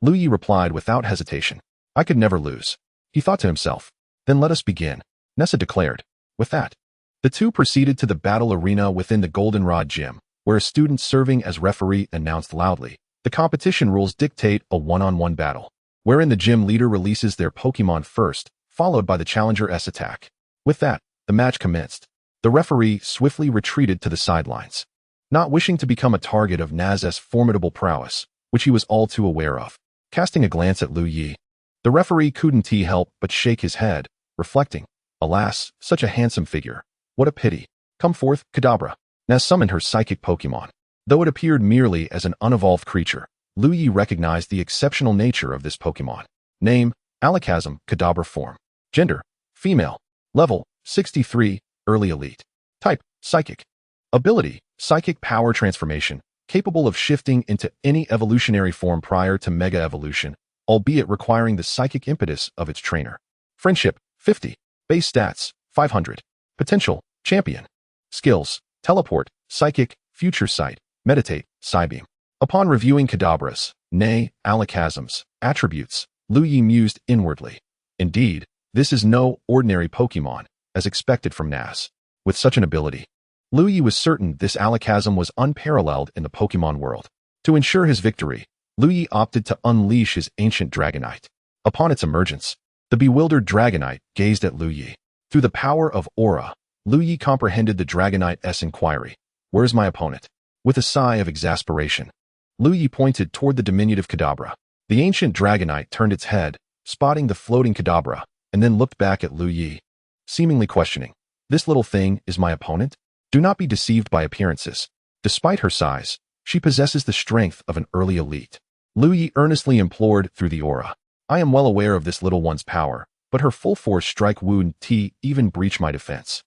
Liu Ye replied without hesitation. "I could never lose," he thought to himself. "Then let us begin," Nessa declared. With that, the two proceeded to the battle arena within the Goldenrod Gym, where a student serving as referee announced loudly, "The competition rules dictate a one-on-one battle, wherein the gym leader releases their Pokemon first, followed by the challenger's attack." With that, the match commenced. The referee swiftly retreated to the sidelines, not wishing to become a target of Naz's formidable prowess, which he was all too aware of. Casting a glance at Liu Ye, the referee couldn't help but shake his head, reflecting, "Alas, such a handsome figure. What a pity. Come forth, Kadabra." Naz summoned her psychic Pokemon. Though it appeared merely as an unevolved creature, Liu Ye recognized the exceptional nature of this Pokemon. Name: Alakazam, Kadabra form. Gender: female. Level: 63, early elite. Type: psychic. Ability: psychic power transformation, capable of shifting into any evolutionary form prior to mega evolution, albeit requiring the psychic impetus of its trainer. Friendship: 50. Base stats: 500. Potential: champion. Skills: teleport, psychic, future sight, Meditate, Psybeam. Upon reviewing Kadabra's, nay, Alakazam's, attributes, Liu Ye mused inwardly. Indeed, this is no ordinary Pokémon, as expected from Naz. With such an ability, Liu Ye was certain this Alakazam was unparalleled in the Pokémon world. To ensure his victory, Liu Ye opted to unleash his ancient Dragonite. Upon its emergence, the bewildered Dragonite gazed at Liu Ye. Through the power of aura, Liu Ye comprehended the Dragonite's inquiry. Where's my opponent? With a sigh of exasperation, Liu Ye pointed toward the diminutive Kadabra. The ancient Dragonite turned its head, spotting the floating Kadabra, and then looked back at Liu Ye, seemingly questioning. This little thing is my opponent? Do not be deceived by appearances. Despite her size, she possesses the strength of an early elite. Liu Ye earnestly implored through the aura. I am well aware of this little one's power, but her full force strike wound even breach my defense.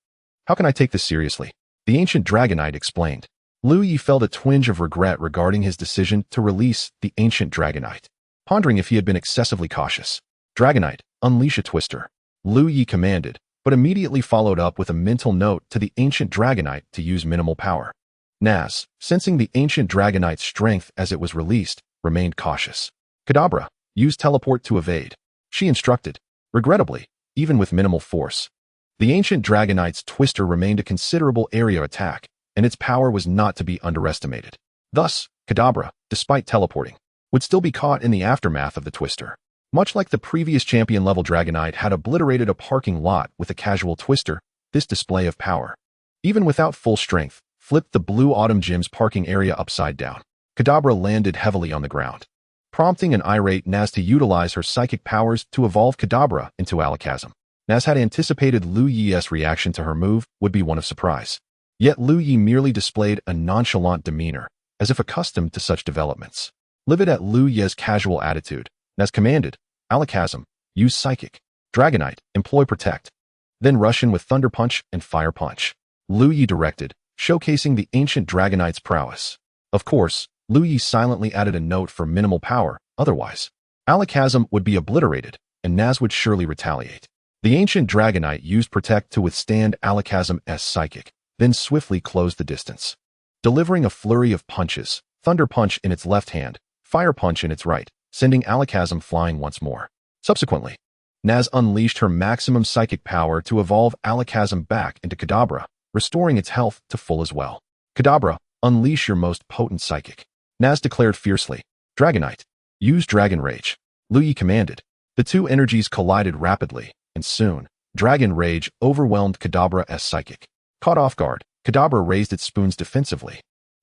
How can I take this seriously? The ancient Dragonite explained. Liu Ye felt a twinge of regret regarding his decision to release the ancient Dragonite, pondering if he had been excessively cautious. Dragonite, unleash a twister, Liu Ye commanded, but immediately followed up with a mental note to the ancient Dragonite to use minimal power. Naz, sensing the ancient Dragonite's strength as it was released, remained cautious. Kadabra, use teleport to evade, she instructed. Regrettably, even with minimal force, the ancient Dragonite's twister remained a considerable area attack, and its power was not to be underestimated. Thus, Kadabra, despite teleporting, would still be caught in the aftermath of the twister. Much like the previous champion-level Dragonite had obliterated a parking lot with a casual twister, this display of power, even without full strength, flipped the Blue Autumn Gym's parking area upside down. Kadabra landed heavily on the ground, prompting an irate Naz to utilize her psychic powers to evolve Kadabra into Alakazam. Naz had anticipated Liu Ye's reaction to her move would be one of surprise. Yet Liu Ye merely displayed a nonchalant demeanor, as if accustomed to such developments. Livid at Liu Ye's casual attitude, Naz commanded, Alakazam, use Psychic. Dragonite, employ Protect. Then rush in with Thunder Punch and Fire Punch. Liu Ye directed, showcasing the ancient Dragonite's prowess. Of course, Liu Ye silently added a note for minimal power, otherwise, Alakazam would be obliterated, and Naz would surely retaliate. The ancient Dragonite used Protect to withstand Alakazam's Psychic, then swiftly closed the distance. Delivering a flurry of punches, Thunder Punch in its left hand, Fire Punch in its right, sending Alakazam flying once more. Subsequently, Naz unleashed her maximum psychic power to evolve Alakazam back into Kadabra, restoring its health to full as well. Kadabra, unleash your most potent psychic, Naz declared fiercely. Dragonite, use Dragon Rage, Liu Ye commanded. The two energies collided rapidly, and soon, Dragon Rage overwhelmed Kadabra's psychic. Caught off guard, Kadabra raised its spoons defensively.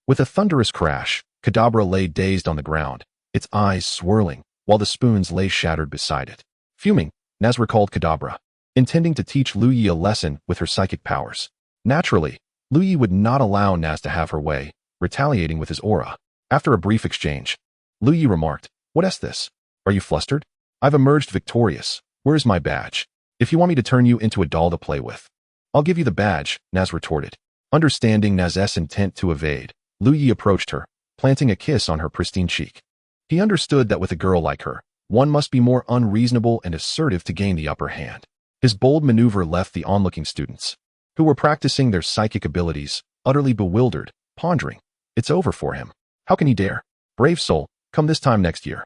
With a thunderous crash, Kadabra lay dazed on the ground, its eyes swirling, while the spoons lay shattered beside it. Fuming, Naz recalled Kadabra, intending to teach Liu Ye a lesson with her psychic powers. Naturally, Liu Ye would not allow Naz to have her way, retaliating with his aura. After a brief exchange, Liu Ye remarked, What's this? Are you flustered? I've emerged victorious. Where's my badge? If you want me to turn you into a doll to play with, I'll give you the badge, Naz retorted. Understanding Naz's intent to evade, Liu Ye approached her, planting a kiss on her pristine cheek. He understood that with a girl like her, one must be more unreasonable and assertive to gain the upper hand. His bold maneuver left the onlooking students, who were practicing their psychic abilities, utterly bewildered, pondering, it's over for him. How can he dare? Brave soul, come this time next year,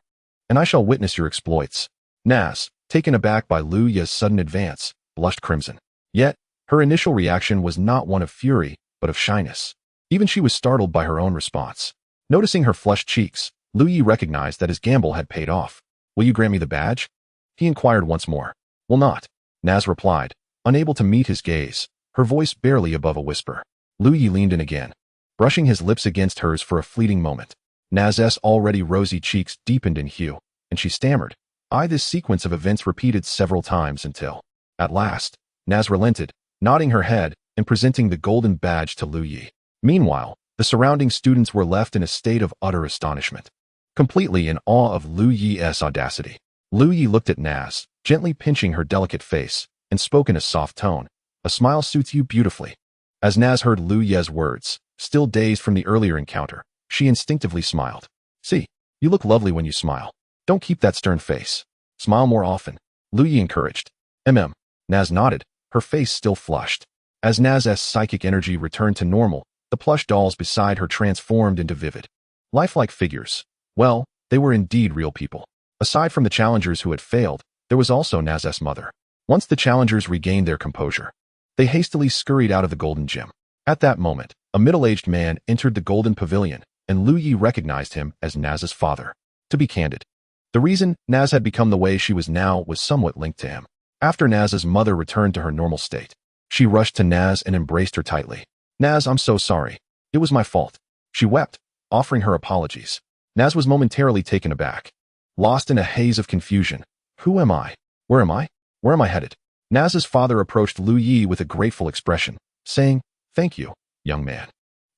and I shall witness your exploits. Naz, taken aback by Liu Ye's sudden advance, blushed crimson. Yet, her initial reaction was not one of fury, but of shyness. Even she was startled by her own response. Noticing her flushed cheeks, Liu Ye recognized that his gamble had paid off. Will you grant me the badge? He inquired once more. Will not, Naz replied, unable to meet his gaze, her voice barely above a whisper. Liu Ye leaned in again, brushing his lips against hers for a fleeting moment. Naz's already rosy cheeks deepened in hue, and she stammered. This sequence of events repeated several times until, at last, Naz relented, nodding her head and presenting the golden badge to Liu Ye. Meanwhile, the surrounding students were left in a state of utter astonishment, completely in awe of Liu Ye's audacity. Liu Ye looked at Naz, gently pinching her delicate face, and spoke in a soft tone. A smile suits you beautifully. As Naz heard Liu Ye's words, still dazed from the earlier encounter, she instinctively smiled. See, you look lovely when you smile. Don't keep that stern face. Smile more often, Liu Ye encouraged. Naz nodded, her face still flushed. As Naz's psychic energy returned to normal, The plush dolls beside her transformed into vivid, lifelike figures. Well, they were indeed real people. Aside from the challengers who had failed, there was also Naz's mother. Once the challengers regained their composure, they hastily scurried out of the golden gym. At that moment, a middle-aged man entered the golden pavilion, and Liu Ye recognized him as Naz's father. To be candid, the reason Naz had become the way she was now was somewhat linked to him. After Naz's mother returned to her normal state, she rushed to Naz and embraced her tightly. "Naz, I'm so sorry. It was my fault." She wept, offering her apologies. Naz was momentarily taken aback, lost in a haze of confusion. Who am I? Where am I? Where am I headed? Naz's father approached Liu Ye with a grateful expression, saying, "Thank you, young man.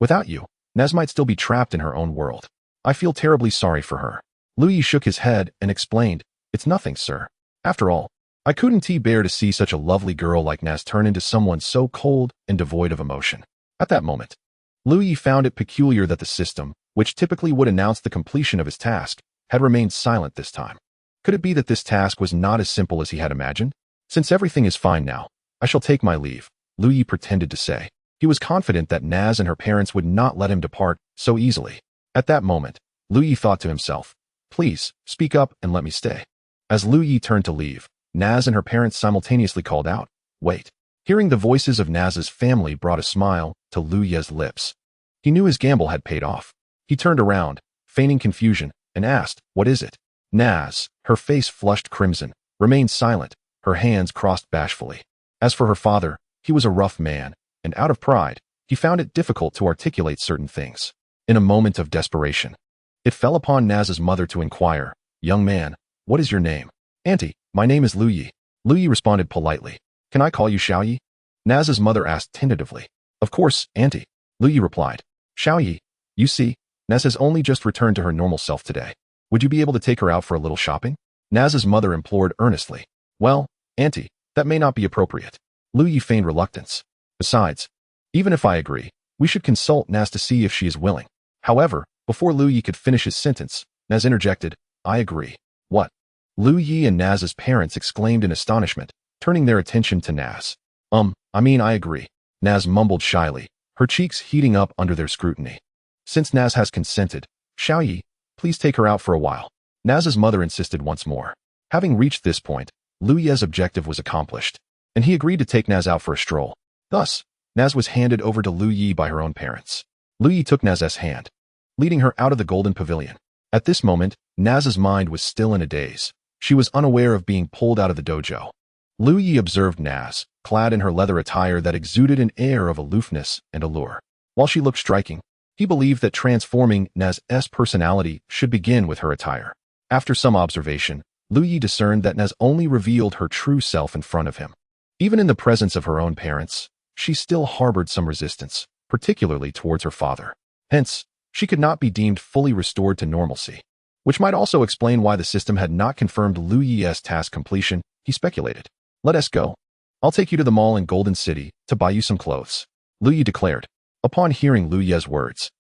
Without you, Naz might still be trapped in her own world. I feel terribly sorry for her." Liu Ye shook his head and explained, "It's nothing, sir. After all, I couldn't bear to see such a lovely girl like Naz turn into someone so cold and devoid of emotion." At that moment, Liu Ye found it peculiar that the system, which typically would announce the completion of his task, had remained silent this time. Could it be that this task was not as simple as he had imagined? "Since everything is fine now, I shall take my leave," Liu Ye pretended to say. He was confident that Naz and her parents would not let him depart so easily. At that moment, Liu Ye thought to himself, "Please, speak up and let me stay." As Liu Ye turned to leave, Naz and her parents simultaneously called out, "Wait." Hearing the voices of Naz's family brought a smile to Liu Ye's lips. He knew his gamble had paid off. He turned around, feigning confusion, and asked, "What is it?" Naz, her face flushed crimson, remained silent, her hands crossed bashfully. As for her father, he was a rough man, and out of pride, he found it difficult to articulate certain things. In a moment of desperation, it fell upon Naz's mother to inquire, "Young man, what is your name?" "Auntie, my name is Liu Ye." Liu Ye responded politely. "Can I call you Xiao Ye?" Naz's mother asked tentatively. "Of course, Auntie," Liu Ye replied. "Xiao Ye, you see, Naz has only just returned to her normal self today. Would you be able to take her out for a little shopping?" Naz's mother implored earnestly. "Well, Auntie, that may not be appropriate." Liu Ye feigned reluctance. "Besides, even if I agree, we should consult Naz to see if she is willing." However, before Liu Ye could finish his sentence, Naz interjected, "I agree." "What?" Liu Ye and Naz's parents exclaimed in astonishment, turning their attention to Naz. I agree," Naz mumbled shyly, her cheeks heating up under their scrutiny. "Since Naz has consented, Xiao Ye, please take her out for a while." Naz's mother insisted once more. Having reached this point, Liu Ye's objective was accomplished, and he agreed to take Naz out for a stroll. Thus, Naz was handed over to Liu Ye by her own parents. Liu Ye took Naz's hand, leading her out of the golden pavilion. At this moment, Naz's mind was still in a daze. She was unaware of being pulled out of the dojo. Liu Ye observed Naz, clad in her leather attire that exuded an air of aloofness and allure. While she looked striking, he believed that transforming Naz's personality should begin with her attire. After some observation, Liu Ye discerned that Naz only revealed her true self in front of him. Even in the presence of her own parents, she still harbored some resistance, particularly towards her father. Hence, she could not be deemed fully restored to normalcy, which might also explain why the system had not confirmed Liu Ye's task completion, he speculated. "Let us go. I'll take you to the mall in Golden City to buy you some clothes," Liu Ye declared. Upon hearing Liu Ye's words,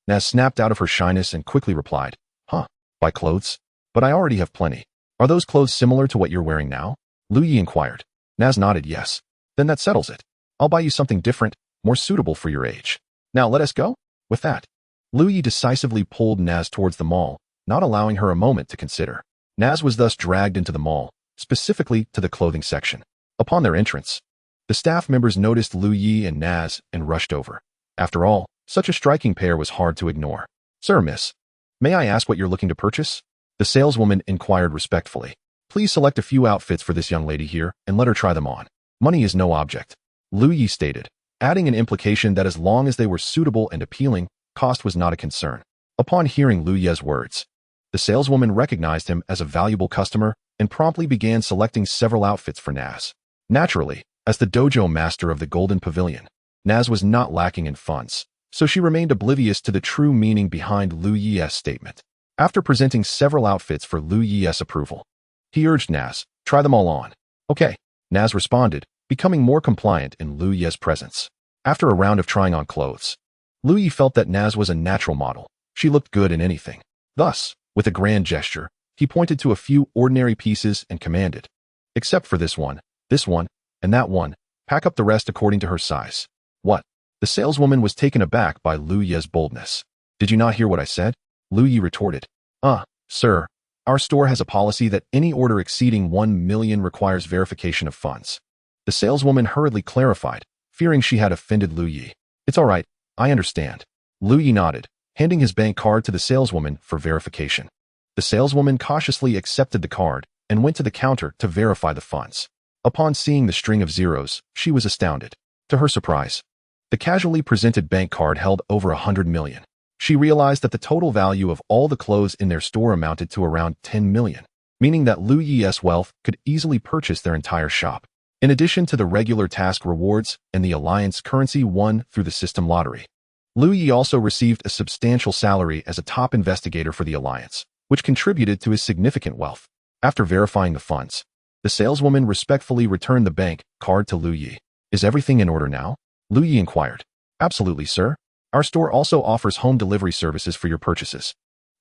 Naz snapped out of her shyness and quickly replied, "Huh, buy clothes? But I already have plenty. Are those clothes similar to what you're wearing now?" Liu Ye inquired. Naz nodded yes. "Then that settles it. I'll buy you something different, more suitable for your age. Now let us go?" With that, Liu Ye decisively pulled Naz towards the mall, not allowing her a moment to consider. Naz was thus dragged into the mall, specifically to the clothing section. Upon their entrance, the staff members noticed Liu Ye and Naz and rushed over. After all, such a striking pair was hard to ignore. "Sir, miss, may I ask what you're looking to purchase?" The saleswoman inquired respectfully. "Please select a few outfits for this young lady here and let her try them on. Money is no object," Liu Ye stated, adding an implication that as long as they were suitable and appealing, cost was not a concern. Upon hearing Liu Ye's words, the saleswoman recognized him as a valuable customer and promptly began selecting several outfits for Naz. Naturally, as the dojo master of the Golden Pavilion, Naz was not lacking in funds, so she remained oblivious to the true meaning behind Liu Ye's statement. After presenting several outfits for Liu Ye's approval, he urged Naz, "Try them all on." "Okay," Naz responded, becoming more compliant in Liu Ye's presence. After a round of trying on clothes, Liu Ye felt that Naz was a natural model. She looked good in anything. Thus, with a grand gesture, he pointed to a few ordinary pieces and commanded, "Except for this one, and that one, pack up the rest according to her size." "What?" The saleswoman was taken aback by Liu Ye's boldness. Did you not hear what I said? Liu Ye retorted. Sir, our store has a policy that any order exceeding 1 million requires verification of funds. The saleswoman hurriedly clarified, fearing she had offended Liu Ye. It's all right, I understand. Liu Ye nodded, handing his bank card to the saleswoman for verification. The saleswoman cautiously accepted the card and went to the counter to verify the funds. Upon seeing the string of zeros, she was astounded. To her surprise, the casually presented bank card held over 100 million. She realized that the total value of all the clothes in their store amounted to around 10 million, meaning that Liu Ye's wealth could easily purchase their entire shop. In addition to the regular task rewards and the alliance currency won through the system lottery, Liu Ye also received a substantial salary as a top investigator for the alliance, which contributed to his significant wealth. After verifying the funds, the saleswoman respectfully returned the bank card to Liu Ye. Is everything in order now? Liu Ye inquired. Absolutely, sir. Our store also offers home delivery services for your purchases.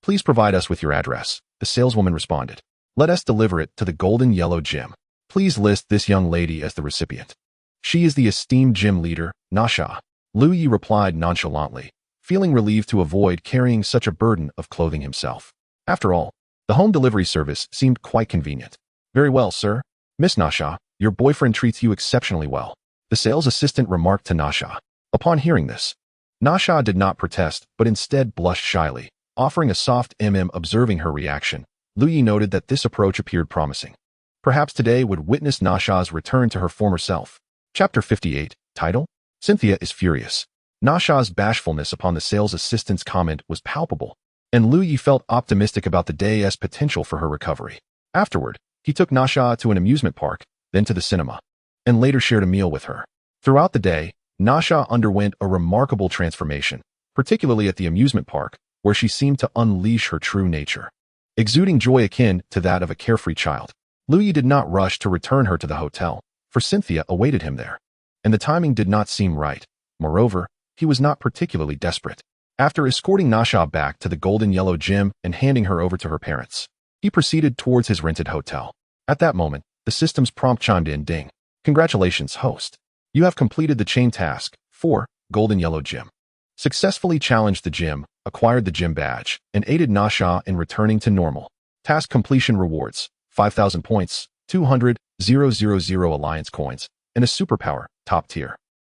Please provide us with your address, the saleswoman responded. Let us deliver it to the Golden Yellow Gym. Please list this young lady as the recipient. She is the esteemed gym leader, Nasha. Liu Ye replied nonchalantly, feeling relieved to avoid carrying such a burden of clothing himself. After all, the home delivery service seemed quite convenient. Very well, sir. Miss Nasha, your boyfriend treats you exceptionally well, the sales assistant remarked to Nasha. Upon hearing this, Nasha did not protest, but instead blushed shyly, offering a soft Observing her reaction, Liu Ye noted that this approach appeared promising. Perhaps today would witness Nasha's return to her former self. Chapter 58, Title? Cynthia is furious. Nasha's bashfulness upon the sales assistant's comment was palpable, and Liu Ye felt optimistic about the day's potential for her recovery. Afterward, he took Nasha to an amusement park, then to the cinema, and later shared a meal with her. Throughout the day, Nasha underwent a remarkable transformation, particularly at the amusement park, where she seemed to unleash her true nature. Exuding joy akin to that of a carefree child, Liu Ye did not rush to return her to the hotel, for Cynthia awaited him there. And the timing did not seem right. Moreover, he was not particularly desperate. After escorting Nasha back to the Golden Yellow Gym and handing her over to her parents, he proceeded towards his rented hotel. At that moment, the system's prompt chimed in. Ding. Congratulations, host. You have completed the chain task 4, Golden Yellow Gym. Successfully challenged the gym, acquired the gym badge, and aided Nasha in returning to normal. Task completion rewards, 5,000 points, 200,000 alliance coins, and a superpower, top tier.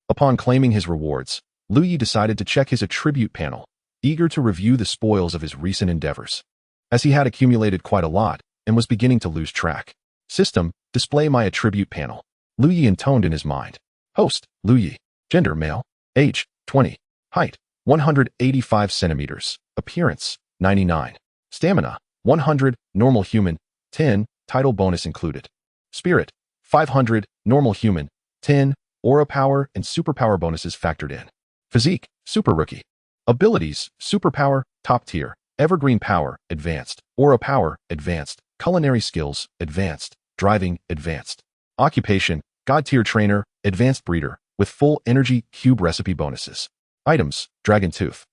Upon claiming his rewards, Liu Ye decided to check his attribute panel, eager to review the spoils of his recent endeavors. As he had accumulated quite a lot and was beginning to lose track. System, display my attribute panel. Liu Ye intoned in his mind. Host, Liu Ye. Gender, male. Age, 20. Height, 185 centimeters. Appearance, 99. Stamina, 100. Normal human, 10. Title bonus included. Spirit, 500. Normal human, 10. Aura power and superpower bonuses factored in. Physique, super rookie. Abilities, superpower, top tier. Evergreen power, advanced. Aura power, advanced. Culinary skills, advanced. Driving, advanced. Occupation, God tier trainer, advanced breeder, with full energy cube recipe bonuses. Items, Dragon Tooth.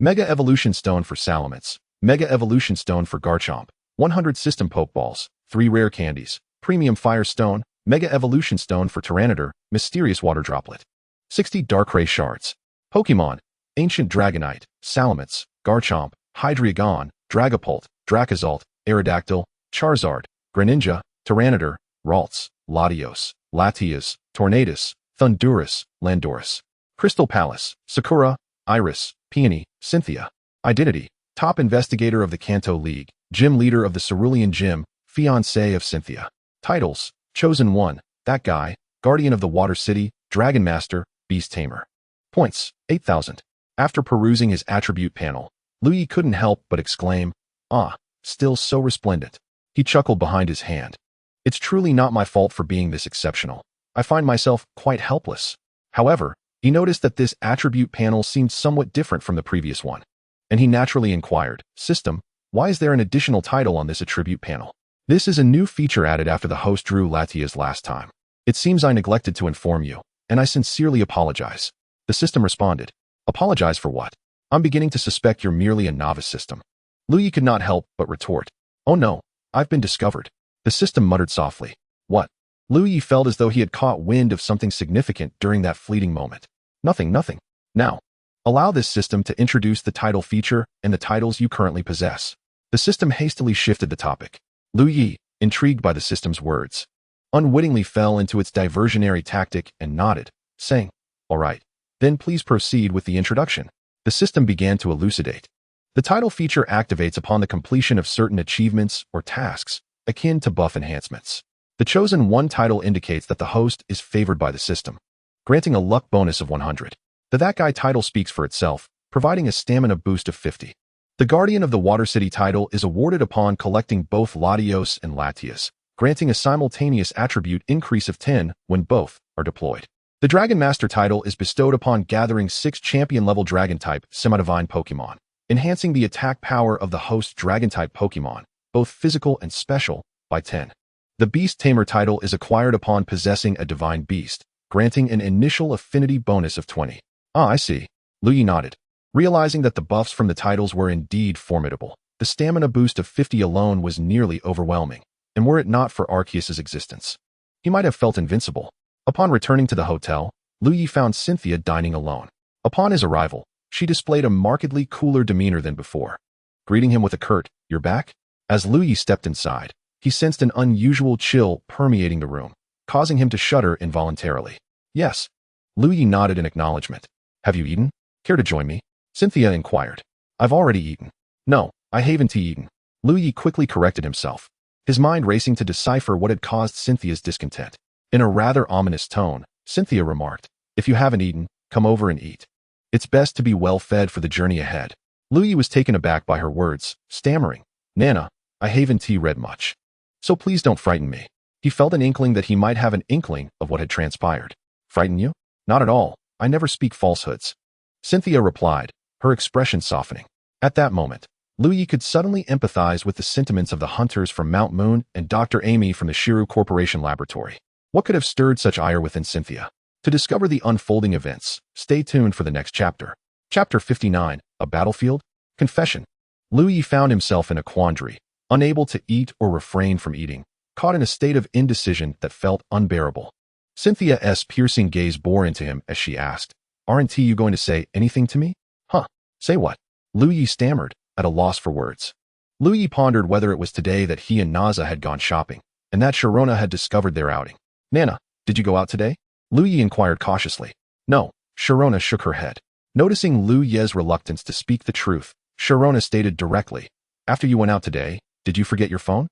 Mega Evolution Stone for Salamence. Mega Evolution Stone for Garchomp. 100 System Pokeballs. 3 Rare Candies. Premium Fire Stone. Mega Evolution Stone for Tyranitar. Mysterious Water Droplet. 60 Darkrai Shards. Pokemon. Ancient Dragonite. Salamence. Garchomp. Hydreigon. Dragapult. Drakazalt. Aerodactyl. Charizard. Greninja. Tyranitar. Ralts. Latios. Latias. Tornadus. Thundurus. Landorus. Crystal Palace. Sakura. Iris. Peony. Cynthia. Identity. Top investigator of the Kanto League. Gym leader of the Cerulean Gym. Fiancé of Cynthia. Titles. Chosen One. That Guy. Guardian of the Water City. Dragon Master. Beast Tamer. Points. 8,000. After perusing his attribute panel, Liu Ye couldn't help but exclaim, "Ah, still so resplendent." He chuckled behind his hand. It's truly not my fault for being this exceptional. I find myself quite helpless. However, he noticed that this attribute panel seemed somewhat different from the previous one, and he naturally inquired, System, why is there an additional title on this attribute panel? This is a new feature added after the host drew Latias last time. It seems I neglected to inform you, and I sincerely apologize. The system responded. Apologize for what? I'm beginning to suspect you're merely a novice system. Liu Ye could not help but retort. Oh no, I've been discovered. The system muttered softly. What? Liu Ye felt as though he had caught wind of something significant during that fleeting moment. Nothing. Now, allow this system to introduce the title feature and the titles you currently possess. The system hastily shifted the topic. Liu Ye, intrigued by the system's words, unwittingly fell into its diversionary tactic and nodded, saying, "All right, then please proceed with the introduction." The system began to elucidate. The title feature activates upon the completion of certain achievements or tasks, akin to buff enhancements. The chosen one title indicates that the host is favored by the system, granting a luck bonus of 100. The That Guy title speaks for itself, providing a stamina boost of 50. The Guardian of the Water City title is awarded upon collecting both Latios and Latias, granting a simultaneous attribute increase of 10 when both are deployed. The Dragon Master title is bestowed upon gathering 6 champion-level Dragon-type semi-divine Pokemon, enhancing the attack power of the host Dragon-type Pokemon, both physical and special, by 10. The Beast Tamer title is acquired upon possessing a Divine Beast, granting an initial affinity bonus of 20. Ah, I see. Liu Ye nodded, realizing that the buffs from the titles were indeed formidable. The stamina boost of 50 alone was nearly overwhelming, and were it not for Arceus's existence, he might have felt invincible. Upon returning to the hotel, Liu Ye found Cynthia dining alone. Upon his arrival, she displayed a markedly cooler demeanor than before, greeting him with a curt, "You're back?" As Liu Ye stepped inside, he sensed an unusual chill permeating the room, causing him to shudder involuntarily. "Yes." Liu Ye nodded in acknowledgement. "Have you eaten? Care to join me?" Cynthia inquired. "I've already eaten." "No, I haven't eaten." Liu Ye quickly corrected himself, his mind racing to decipher what had caused Cynthia's discontent. In a rather ominous tone, Cynthia remarked, "If you haven't eaten, come over and eat. It's best to be well fed for the journey ahead." Liu Ye was taken aback by her words, stammering, "Nana, I haven't read much, so please don't frighten me." He felt an inkling that he might have an inkling of what had transpired. "Frighten you? Not at all. I never speak falsehoods," Cynthia replied, her expression softening. At that moment, Liu Ye could suddenly empathize with the sentiments of the hunters from Mount Moon and Dr. Amy from the Shiru Corporation Laboratory. What could have stirred such ire within Cynthia? To discover the unfolding events, stay tuned for the next chapter. Chapter 59, A Battlefield? Confession. Liu Ye found himself in a quandary, unable to eat or refrain from eating, caught in a state of indecision that felt unbearable. Cynthia's piercing gaze bore into him as she asked, "Aren't you going to say anything to me?" "Huh? Say what?" Liu Ye stammered, at a loss for words. Liu Ye pondered whether it was today that he and Naza had gone shopping, and that Sharona had discovered their outing. "Nana, did you go out today?" Liu Ye inquired cautiously. "No," Sharona shook her head. Noticing Liu Ye's reluctance to speak the truth, Sharona stated directly, "After you went out today, did you forget your phone?"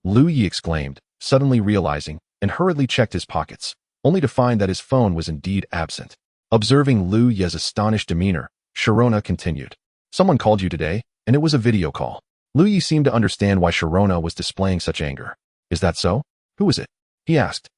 Liu Ye exclaimed, suddenly realizing, and hurriedly checked his pockets, only to find that his phone was indeed absent. Observing Liu Ye's astonished demeanor, Sharona continued, "Someone called you today, and it was a video call." Liu Ye seemed to understand why Sharona was displaying such anger. "Is that so? Who is it?" he asked.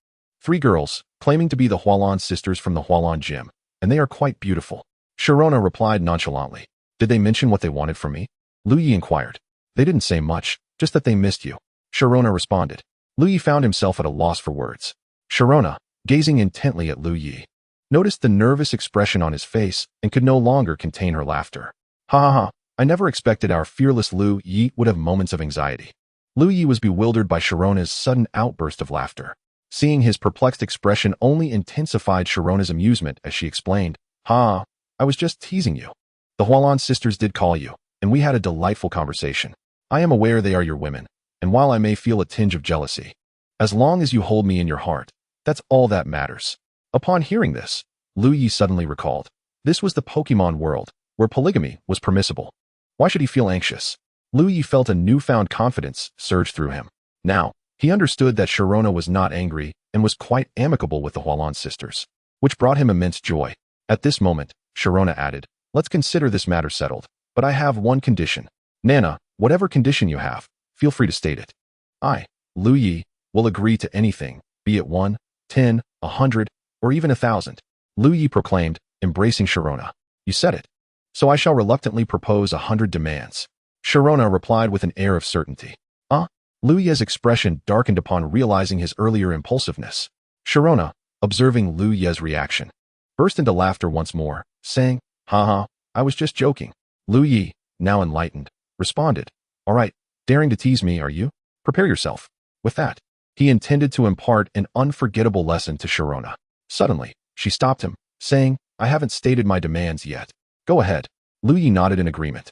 "3 girls, claiming to be the Hualan sisters from the Hualan gym, and they are quite beautiful," Sharona replied nonchalantly. "Did they mention what they wanted from me?" Liu Ye inquired. "They didn't say much, just that they missed you," Sharona responded. Liu Ye found himself at a loss for words. Sharona, gazing intently at Liu Ye, noticed the nervous expression on his face and could no longer contain her laughter. "Ha ha ha, I never expected our fearless Liu Ye would have moments of anxiety." Liu Ye was bewildered by Sharona's sudden outburst of laughter. Seeing his perplexed expression only intensified Sharona's amusement as she explained, "Ha, I was just teasing you. The Hualan sisters did call you, and we had a delightful conversation. I am aware they are your women, and while I may feel a tinge of jealousy, as long as you hold me in your heart, that's all that matters." Upon hearing this, Liu Ye suddenly recalled, this was the Pokemon world, where polygamy was permissible. Why should he feel anxious? Liu Ye felt a newfound confidence surge through him. Now, he understood that Sharona was not angry and was quite amicable with the Hualan sisters, which brought him immense joy. At this moment, Sharona added, "Let's consider this matter settled, but I have one condition." "Nana, whatever condition you have, feel free to state it." "I, Liu Ye, will agree to anything, be it 1, 10, 100, or even 1,000, Liu Ye proclaimed, embracing Sharona. "You said it. So I shall reluctantly propose 100 demands." Sharona replied with an air of certainty. Liu Ye's expression darkened upon realizing his earlier impulsiveness. Sharona, observing Liu Ye's reaction, burst into laughter once more, saying, "Ha ha, I was just joking." Liu Ye, now enlightened, responded, "All right, daring to tease me, are you? Prepare yourself." With that, he intended to impart an unforgettable lesson to Sharona. Suddenly, she stopped him, saying, I haven't stated my demands yet. Go ahead. Liu Ye nodded in agreement.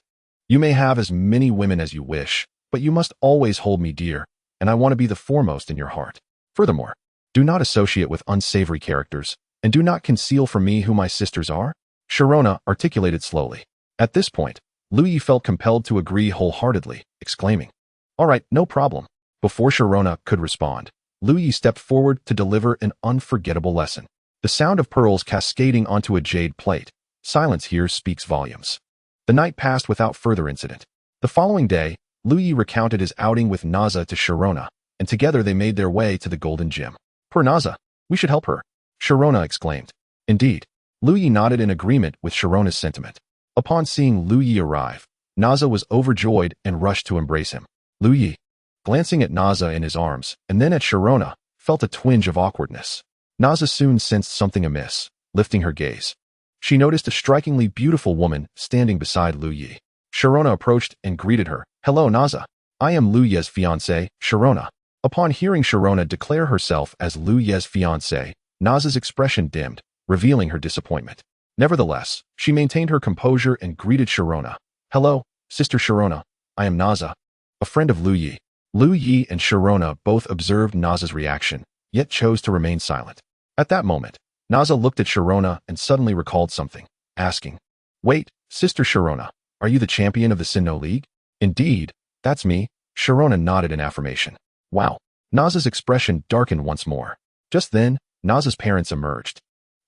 You may have as many women as you wish, but you must always hold me dear, and I want to be the foremost in your heart. Furthermore, do not associate with unsavory characters, and do not conceal from me who my sisters are, Sharona articulated slowly. At this point, Liu Ye felt compelled to agree wholeheartedly, exclaiming, All right, no problem. Before Sharona could respond, Liu Ye stepped forward to deliver an unforgettable lesson. The sound of pearls cascading onto a jade plate. Silence here speaks volumes. The night passed without further incident. The following day, Liu Ye recounted his outing with Naza to Sharona, and together they made their way to the Golden Gym. Poor Naza, we should help her, Sharona exclaimed. Indeed, Liu Ye nodded in agreement with Sharona's sentiment. Upon seeing Liu Ye arrive, Naza was overjoyed and rushed to embrace him. Liu Ye, glancing at Naza in his arms and then at Sharona, felt a twinge of awkwardness. Naza soon sensed something amiss, lifting her gaze. She noticed a strikingly beautiful woman standing beside Liu Ye. Sharona approached and greeted her. Hello, Naza. I am Liu Ye's fiancée, Sharona. Upon hearing Sharona declare herself as Liu Ye's fiancée, Naza's expression dimmed, revealing her disappointment. Nevertheless, she maintained her composure and greeted Sharona. Hello, Sister Sharona. I am Naza, a friend of Liu Ye. Liu Ye and Sharona both observed Naza's reaction, yet chose to remain silent. At that moment, Naza looked at Sharona and suddenly recalled something, asking, Wait, Sister Sharona, are you the champion of the Sinnoh League? Indeed, that's me, Sharona nodded in affirmation. Wow. Naza's expression darkened once more. Just then, Naza's parents emerged.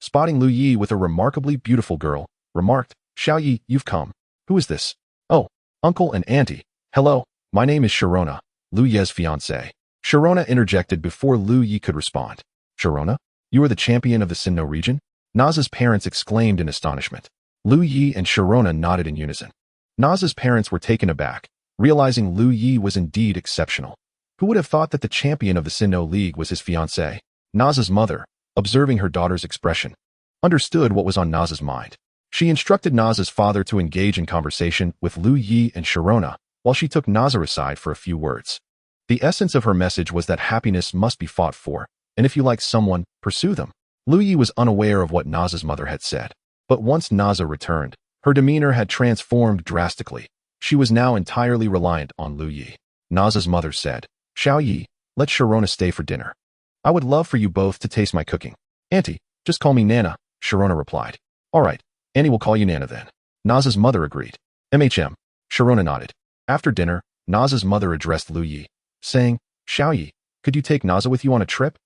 Spotting Liu Ye with a remarkably beautiful girl, remarked, Xiao Yi, you've come. Who is this? Oh, uncle and auntie. Hello, my name is Sharona, Liu Ye's fiancée. Sharona interjected before Liu Ye could respond. Sharona, you are the champion of the Sinnoh region? Naza's parents exclaimed in astonishment. Liu Ye and Sharona nodded in unison. Naza's parents were taken aback, realizing Liu Ye was indeed exceptional. Who would have thought that the champion of the Sinnoh League was his fiancée? Naza's mother, observing her daughter's expression, understood what was on Naza's mind. She instructed Naza's father to engage in conversation with Liu Ye and Sharona, while she took Naza aside for a few words. The essence of her message was that happiness must be fought for, and if you like someone, pursue them. Liu Ye was unaware of what Naza's mother had said, but once Naza returned, her demeanor had transformed drastically. She was now entirely reliant on Liu Ye. Naza's mother said, Xiao Yi, let Sharona stay for dinner. I would love for you both to taste my cooking. Auntie, just call me Nana, Sharona replied. All right, Annie will call you Nana then. Naza's mother agreed. MHM, Sharona nodded. After dinner, Naza's mother addressed Liu Ye, saying, Xiao Yi, could you take Naza with you on a trip?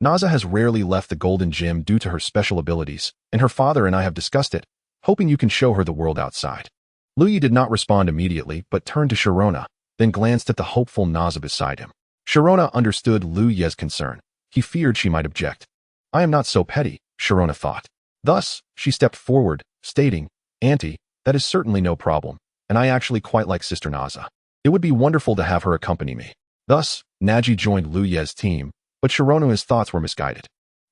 Naza has rarely left the Golden Gym due to her special abilities, and her father and I have discussed it, hoping you can show her the world outside. Liu Ye did not respond immediately but turned to Sharona, then glanced at the hopeful Naza beside him. Sharona understood Liu Ye's concern. He feared she might object. I am not so petty, Sharona thought. Thus, she stepped forward, stating, Auntie, that is certainly no problem, and I actually quite like Sister Naza. It would be wonderful to have her accompany me. Thus, Naji joined Liu Ye's team, but Sharona's thoughts were misguided.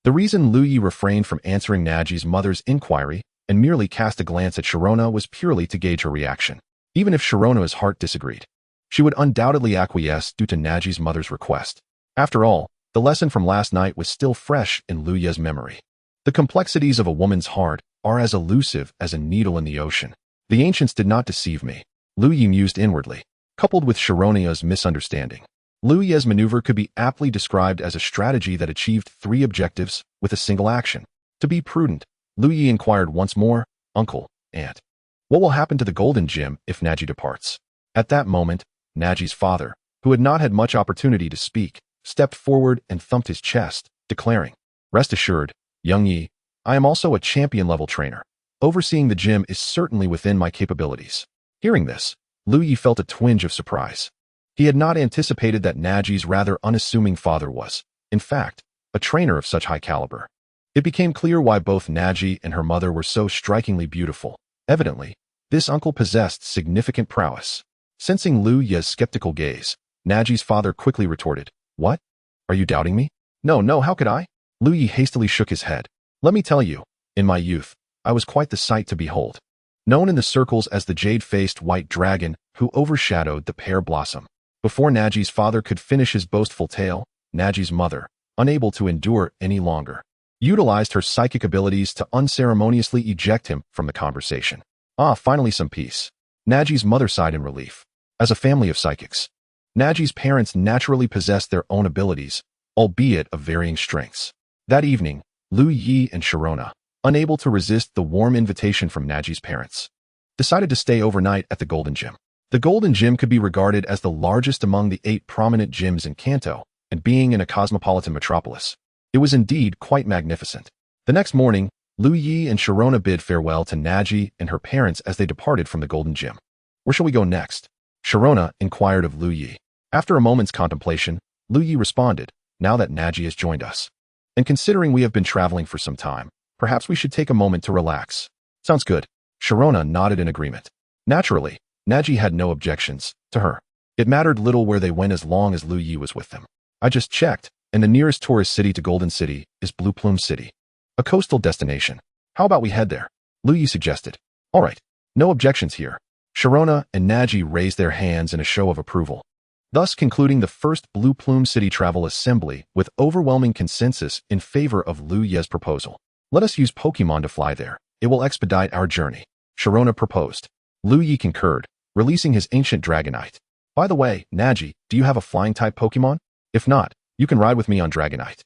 The reason Liu Ye refrained from answering Naji's mother's inquiry and merely cast a glance at Sharona was purely to gauge her reaction. Even if Sharona's heart disagreed, she would undoubtedly acquiesce due to Naji's mother's request. After all, the lesson from last night was still fresh in Liu Ye's memory. The complexities of a woman's heart are as elusive as a needle in the ocean. The ancients did not deceive me, Liu Ye mused inwardly. Coupled with Sharona's misunderstanding, Liu Ye's maneuver could be aptly described as a strategy that achieved 3 objectives with a single action. To be prudent, Liu Ye inquired once more, Uncle, Aunt, what will happen to the Golden Gym if Naji departs? At that moment, Naji's father, who had not had much opportunity to speak, stepped forward and thumped his chest, declaring, Rest assured, young Yi, I am also a champion-level trainer. Overseeing the gym is certainly within my capabilities. Hearing this, Liu Ye felt a twinge of surprise. He had not anticipated that Naji's rather unassuming father was, in fact, a trainer of such high caliber. It became clear why both Naji and her mother were so strikingly beautiful. Evidently, this uncle possessed significant prowess. Sensing Liu Ye's skeptical gaze, Naji's father quickly retorted, What? Are you doubting me? No, how could I? Liu Ye hastily shook his head. Let me tell you, in my youth, I was quite the sight to behold. Known in the circles as the jade-faced white dragon who overshadowed the pear blossom. Before Naji's father could finish his boastful tale, Naji's mother, unable to endure any longer, utilized her psychic abilities to unceremoniously eject him from the conversation. Ah, finally some peace. Naji's mother sighed in relief. As a family of psychics, Naji's parents naturally possessed their own abilities, albeit of varying strengths. That evening, Liu Ye and Sharona, unable to resist the warm invitation from Naji's parents, decided to stay overnight at the Golden Gym. The Golden Gym could be regarded as the largest among the 8 prominent gyms in Kanto, and being in a cosmopolitan metropolis, it was indeed quite magnificent. The next morning, Liu Ye and Sharona bid farewell to Naji and her parents as they departed from the Golden Gym. Where shall we go next? Sharona inquired of Liu Ye. After a moment's contemplation, Liu Ye responded, now that Naji has joined us, and considering we have been traveling for some time, perhaps we should take a moment to relax. Sounds good. Sharona nodded in agreement. Naturally, Naji had no objections. To her, it mattered little where they went as long as Liu Ye was with them. I just checked, and the nearest tourist city to Golden City is Blue Plume City, a coastal destination. How about we head there? Liu Ye suggested. All right, no objections here. Sharona and Naji raised their hands in a show of approval, thus concluding the first Blue Plume City travel assembly with overwhelming consensus in favor of Liu Ye's proposal. Let us use Pokemon to fly there. It will expedite our journey, Sharona proposed. Liu Ye concurred, releasing his ancient Dragonite. By the way, Naji, do you have a flying-type Pokemon? If not, you can ride with me on Dragonite.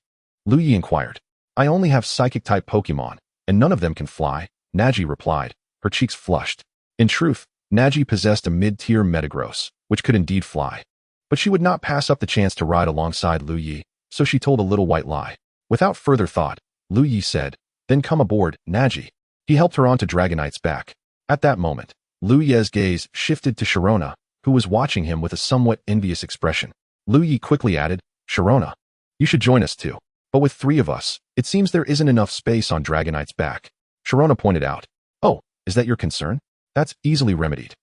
Liu Ye inquired. I only have psychic-type Pokemon, and none of them can fly, Naji replied, her cheeks flushed. In truth, Naji possessed a mid-tier Metagross, which could indeed fly. But she would not pass up the chance to ride alongside Liu Ye, so she told a little white lie. Without further thought, Liu Ye said, then come aboard, Naji. He helped her onto Dragonite's back. At that moment, Liu Ye's gaze shifted to Sharona, who was watching him with a somewhat envious expression. Liu Ye quickly added, Sharona, you should join us too. But with 3 of us, it seems there isn't enough space on Dragonite's back. Sharona pointed out. Oh, is that your concern? That's easily remedied.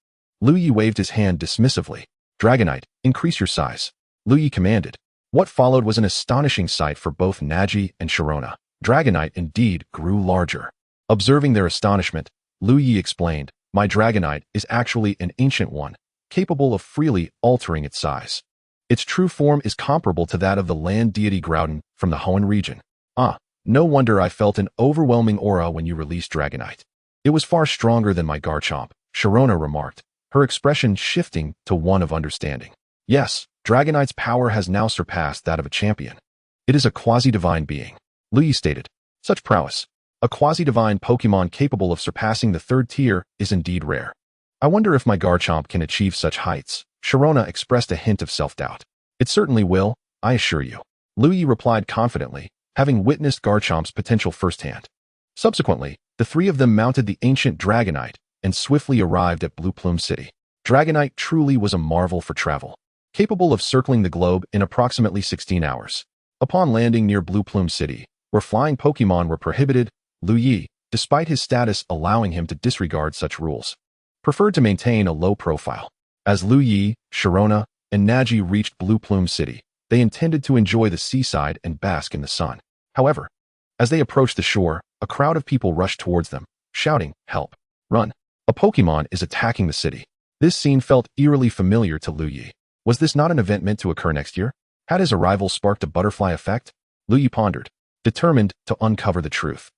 Liu Ye waved his hand dismissively. Dragonite, increase your size. Liu Ye commanded. What followed was an astonishing sight for both Naji and Sharona. Dragonite indeed grew larger. Observing their astonishment, Liu Ye explained, my Dragonite is actually an ancient one, capable of freely altering its size. Its true form is comparable to that of the land deity Groudon from the Hoenn region. Ah, no wonder I felt an overwhelming aura when you released Dragonite. It was far stronger than my Garchomp, Sharona remarked, her expression shifting to one of understanding. Yes, Dragonite's power has now surpassed that of a champion. It is a quasi-divine being, Liu Ye stated. Such prowess, a quasi-divine Pokemon capable of surpassing the 3rd tier, is indeed rare. I wonder if my Garchomp can achieve such heights. Sharona expressed a hint of self-doubt. It certainly will, I assure you. Liu Ye replied confidently, having witnessed Garchomp's potential firsthand. Subsequently, the 3 of them mounted the ancient Dragonite and swiftly arrived at Blue Plume City. Dragonite truly was a marvel for travel, capable of circling the globe in approximately 16 hours. Upon landing near Blue Plume City, where flying Pokemon were prohibited, Liu Ye, despite his status allowing him to disregard such rules, preferred to maintain a low profile. As Liu Ye, Sharona, and Naji reached Blue Plume City, they intended to enjoy the seaside and bask in the sun. However, as they approached the shore, a crowd of people rushed towards them, shouting, help, run. A Pokemon is attacking the city. This scene felt eerily familiar to Liu Ye. Was this not an event meant to occur next year? Had his arrival sparked a butterfly effect? Liu Ye pondered, determined to uncover the truth.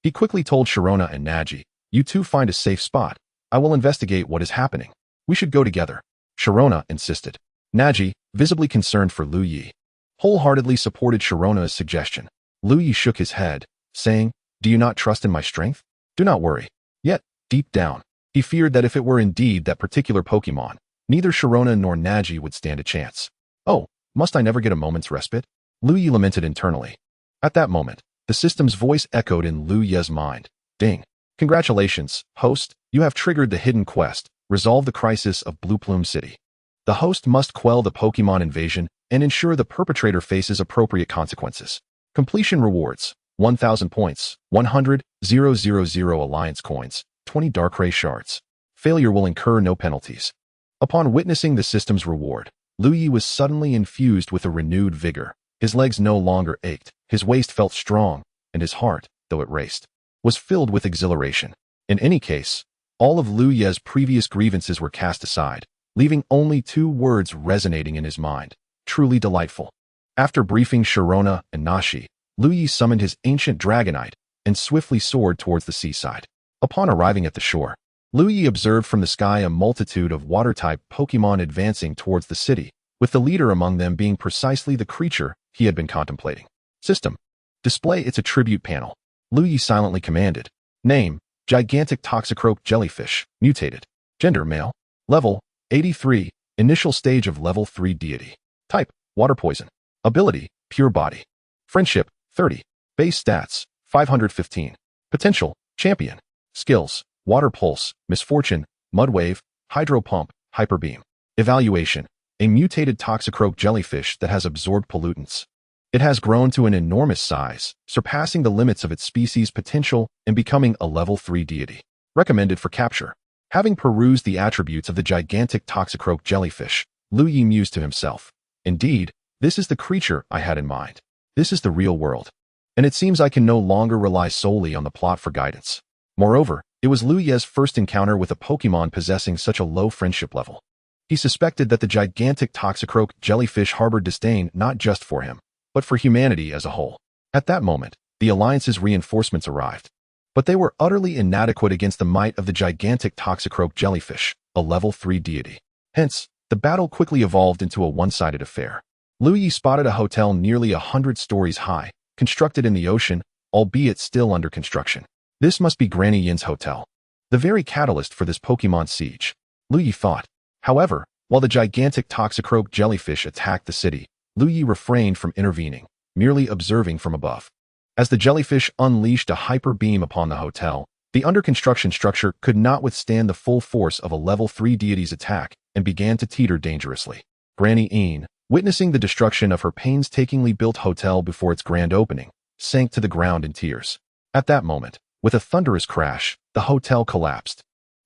He quickly told Sharona and Naji, you two find a safe spot. I will investigate what is happening. We should go together. Sharona insisted. Naji, visibly concerned for Liu Ye, wholeheartedly supported Sharona's suggestion. Liu Ye shook his head, saying, do you not trust in my strength? Do not worry. Yet, deep down, he feared that if it were indeed that particular Pokemon, neither Sharona nor Naji would stand a chance. Oh, must I never get a moment's respite? Liu Ye lamented internally. At that moment, the system's voice echoed in Liu Ye's mind. Ding. Congratulations, host, you have triggered the hidden quest, resolve the crisis of Blue Plume City. The host must quell the Pokemon invasion and ensure the perpetrator faces appropriate consequences. Completion rewards, 1,000 points, 100,000 Alliance coins, 20 Darkrai shards. Failure will incur no penalties. Upon witnessing the system's reward, Liu Ye was suddenly infused with a renewed vigor. His legs no longer ached, his waist felt strong, and his heart, though it raced, was filled with exhilaration. In any case, all of Liu Ye's previous grievances were cast aside, leaving only 2 words resonating in his mind. Truly delightful. After briefing Sharona and Nashi, Liu Ye summoned his ancient Dragonite and swiftly soared towards the seaside. Upon arriving at the shore, Liu Ye observed from the sky a multitude of water-type Pokemon advancing towards the city, with the leader among them being precisely the creature he had been contemplating. System. Display its attribute panel. Liu Ye silently commanded. Name, Gigantic Toxicroak Jellyfish, mutated. Gender, male. Level, 83, initial stage of level 3 deity. Type, water poison. Ability, pure body. Friendship, 30. Base stats, 515. Potential, champion. Skills, water pulse, misfortune, mud wave, hydro pump, hyper beam. Evaluation, a mutated Toxicroak jellyfish that has absorbed pollutants. It has grown to an enormous size, surpassing the limits of its species' potential and becoming a level 3 deity. Recommended for capture. Having perused the attributes of the gigantic Toxicroak jellyfish, Liu Ye mused to himself. Indeed, this is the creature I had in mind. This is the real world. And it seems I can no longer rely solely on the plot for guidance. Moreover, it was Liu Ye's first encounter with a Pokemon possessing such a low friendship level. He suspected that the gigantic Toxicroak jellyfish harbored disdain not just for him, but for humanity as a whole. At that moment, the Alliance's reinforcements arrived. But they were utterly inadequate against the might of the gigantic Toxicroak jellyfish, a level 3 deity. Hence, the battle quickly evolved into a one-sided affair. Liu Ye spotted a hotel nearly 100 stories high, constructed in the ocean, albeit still under construction. This must be Granny Yin's hotel. The very catalyst for this Pokemon siege, Liu Ye thought. However, while the gigantic Toxicroak jellyfish attacked the city, Liu Ye refrained from intervening, merely observing from above. As the jellyfish unleashed a hyper beam upon the hotel, the under-construction structure could not withstand the full force of a level 3 deity's attack and began to teeter dangerously. Granny Yin, witnessing the destruction of her painstakingly built hotel before its grand opening, sank to the ground in tears. At that moment, with a thunderous crash, the hotel collapsed.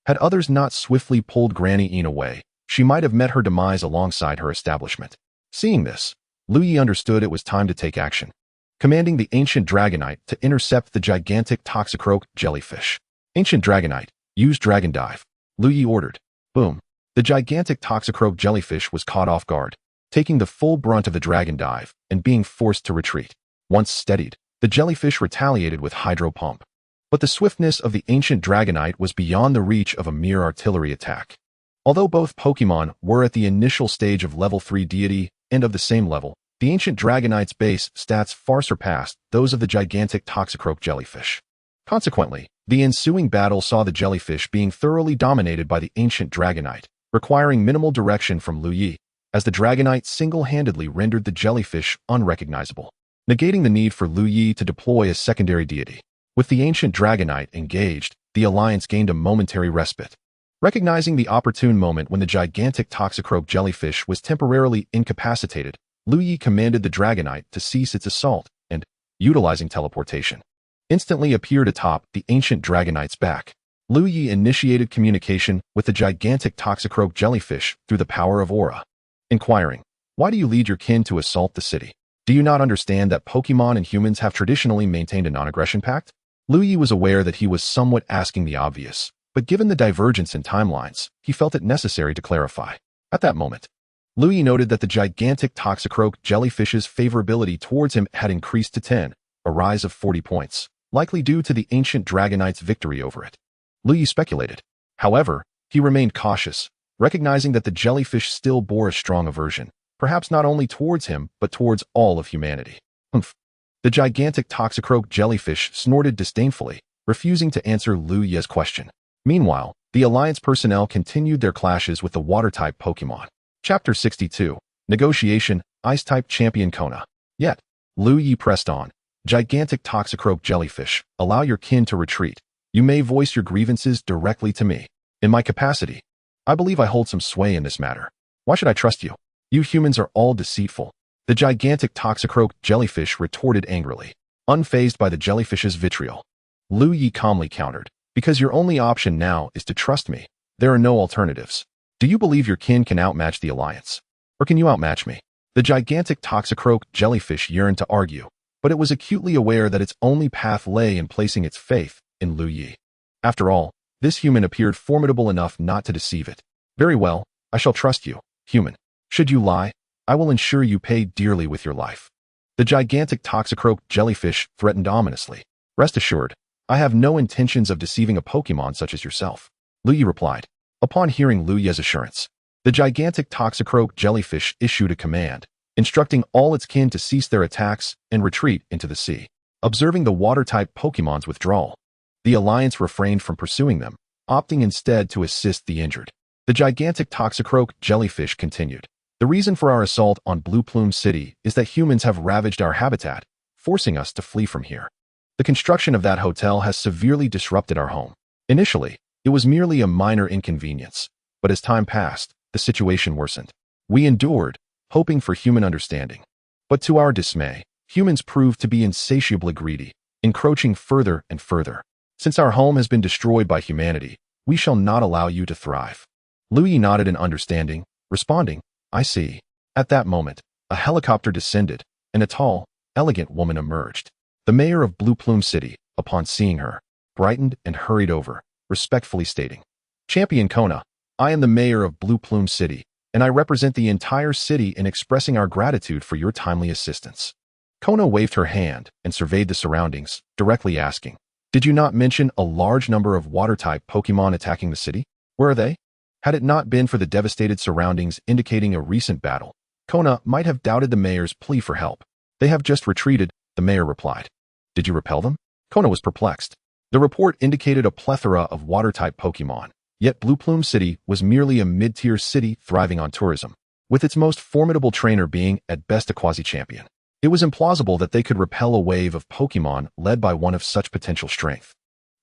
Had others not swiftly pulled Granny Yin away, she might have met her demise alongside her establishment. Seeing this, Liu Ye understood it was time to take action. Commanding the ancient Dragonite to intercept the gigantic Toxicroak jellyfish. Ancient Dragonite, use Dragon Dive. Liu Ye ordered. Boom. The gigantic Toxicroak jellyfish was caught off guard, taking the full brunt of the Dragon Dive and being forced to retreat. Once steadied, the jellyfish retaliated with Hydro Pump. But the swiftness of the ancient Dragonite was beyond the reach of a mere artillery attack. Although both Pokemon were at the initial stage of level 3 deity and of the same level, the ancient Dragonite's base stats far surpassed those of the gigantic Toxicroak jellyfish. Consequently, the ensuing battle saw the jellyfish being thoroughly dominated by the ancient Dragonite, requiring minimal direction from Liu Ye, as the Dragonite single-handedly rendered the jellyfish unrecognizable, negating the need for Liu Ye to deploy a secondary deity. With the ancient Dragonite engaged, the Alliance gained a momentary respite. Recognizing the opportune moment when the gigantic Toxicroak jellyfish was temporarily incapacitated, Liu Ye commanded the Dragonite to cease its assault and, utilizing teleportation, instantly appeared atop the ancient Dragonite's back. Liu Ye initiated communication with the gigantic Toxicroak jellyfish through the power of aura, inquiring, "Why do you lead your kin to assault the city? Do you not understand that Pokemon and humans have traditionally maintained a non-aggression pact?" Liu Ye was aware that he was somewhat asking the obvious, but given the divergence in timelines, he felt it necessary to clarify. At that moment, Liu Ye noted that the gigantic Toxicroak jellyfish's favorability towards him had increased to 10, a rise of 40 points, likely due to the ancient Dragonite's victory over it. Liu Ye speculated. However, he remained cautious, recognizing that the jellyfish still bore a strong aversion, perhaps not only towards him, but towards all of humanity. Humph. The gigantic Toxicroak jellyfish snorted disdainfully, refusing to answer Liu Ye's question. Meanwhile, the Alliance personnel continued their clashes with the Water-type Pokemon. Chapter 62. Negotiation, Ice-type Champion Kona. Yet, Liu Ye pressed on. Gigantic Toxicroak jellyfish, allow your kin to retreat. You may voice your grievances directly to me. In my capacity, I believe I hold some sway in this matter. Why should I trust you? You humans are all deceitful. The gigantic Toxicroak jellyfish retorted angrily, unfazed by the jellyfish's vitriol. Liu Ye calmly countered. Because your only option now is to trust me. There are no alternatives. Do you believe your kin can outmatch the Alliance? Or can you outmatch me? The gigantic Toxicroak jellyfish yearned to argue, but it was acutely aware that its only path lay in placing its faith in Liu Ye. After all, this human appeared formidable enough not to deceive it. Very well, I shall trust you, human. Should you lie, I will ensure you pay dearly with your life. The gigantic Toxicroak jellyfish threatened ominously. Rest assured, I have no intentions of deceiving a Pokemon such as yourself, Liu Ye replied. Upon hearing Liu Ye's assurance, the gigantic Toxicroak jellyfish issued a command, instructing all its kin to cease their attacks and retreat into the sea. Observing the water-type Pokemon's withdrawal, the Alliance refrained from pursuing them, opting instead to assist the injured. The gigantic Toxicroak jellyfish continued. The reason for our assault on Blue Plume City is that humans have ravaged our habitat, forcing us to flee from here. The construction of that hotel has severely disrupted our home. Initially, it was merely a minor inconvenience, but as time passed, the situation worsened. We endured, hoping for human understanding. But to our dismay, humans proved to be insatiably greedy, encroaching further and further. Since our home has been destroyed by humanity, we shall not allow you to thrive. Liu Ye nodded in understanding, responding, I see. At that moment, a helicopter descended, and a tall, elegant woman emerged. The mayor of Blue Plume City, upon seeing her, brightened and hurried over, respectfully stating, Champion Kona, I am the mayor of Blue Plume City, and I represent the entire city in expressing our gratitude for your timely assistance. Kona waved her hand and surveyed the surroundings, directly asking, Did you not mention a large number of water-type Pokemon attacking the city? Where are they? Had it not been for the devastated surroundings indicating a recent battle, Kona might have doubted the mayor's plea for help. They have just retreated, the mayor replied. Did you repel them? Kona was perplexed. The report indicated a plethora of water-type Pokemon, yet Blue Plume City was merely a mid-tier city thriving on tourism, with its most formidable trainer being, at best, a quasi-champion. It was implausible that they could repel a wave of Pokemon led by one of such potential strength,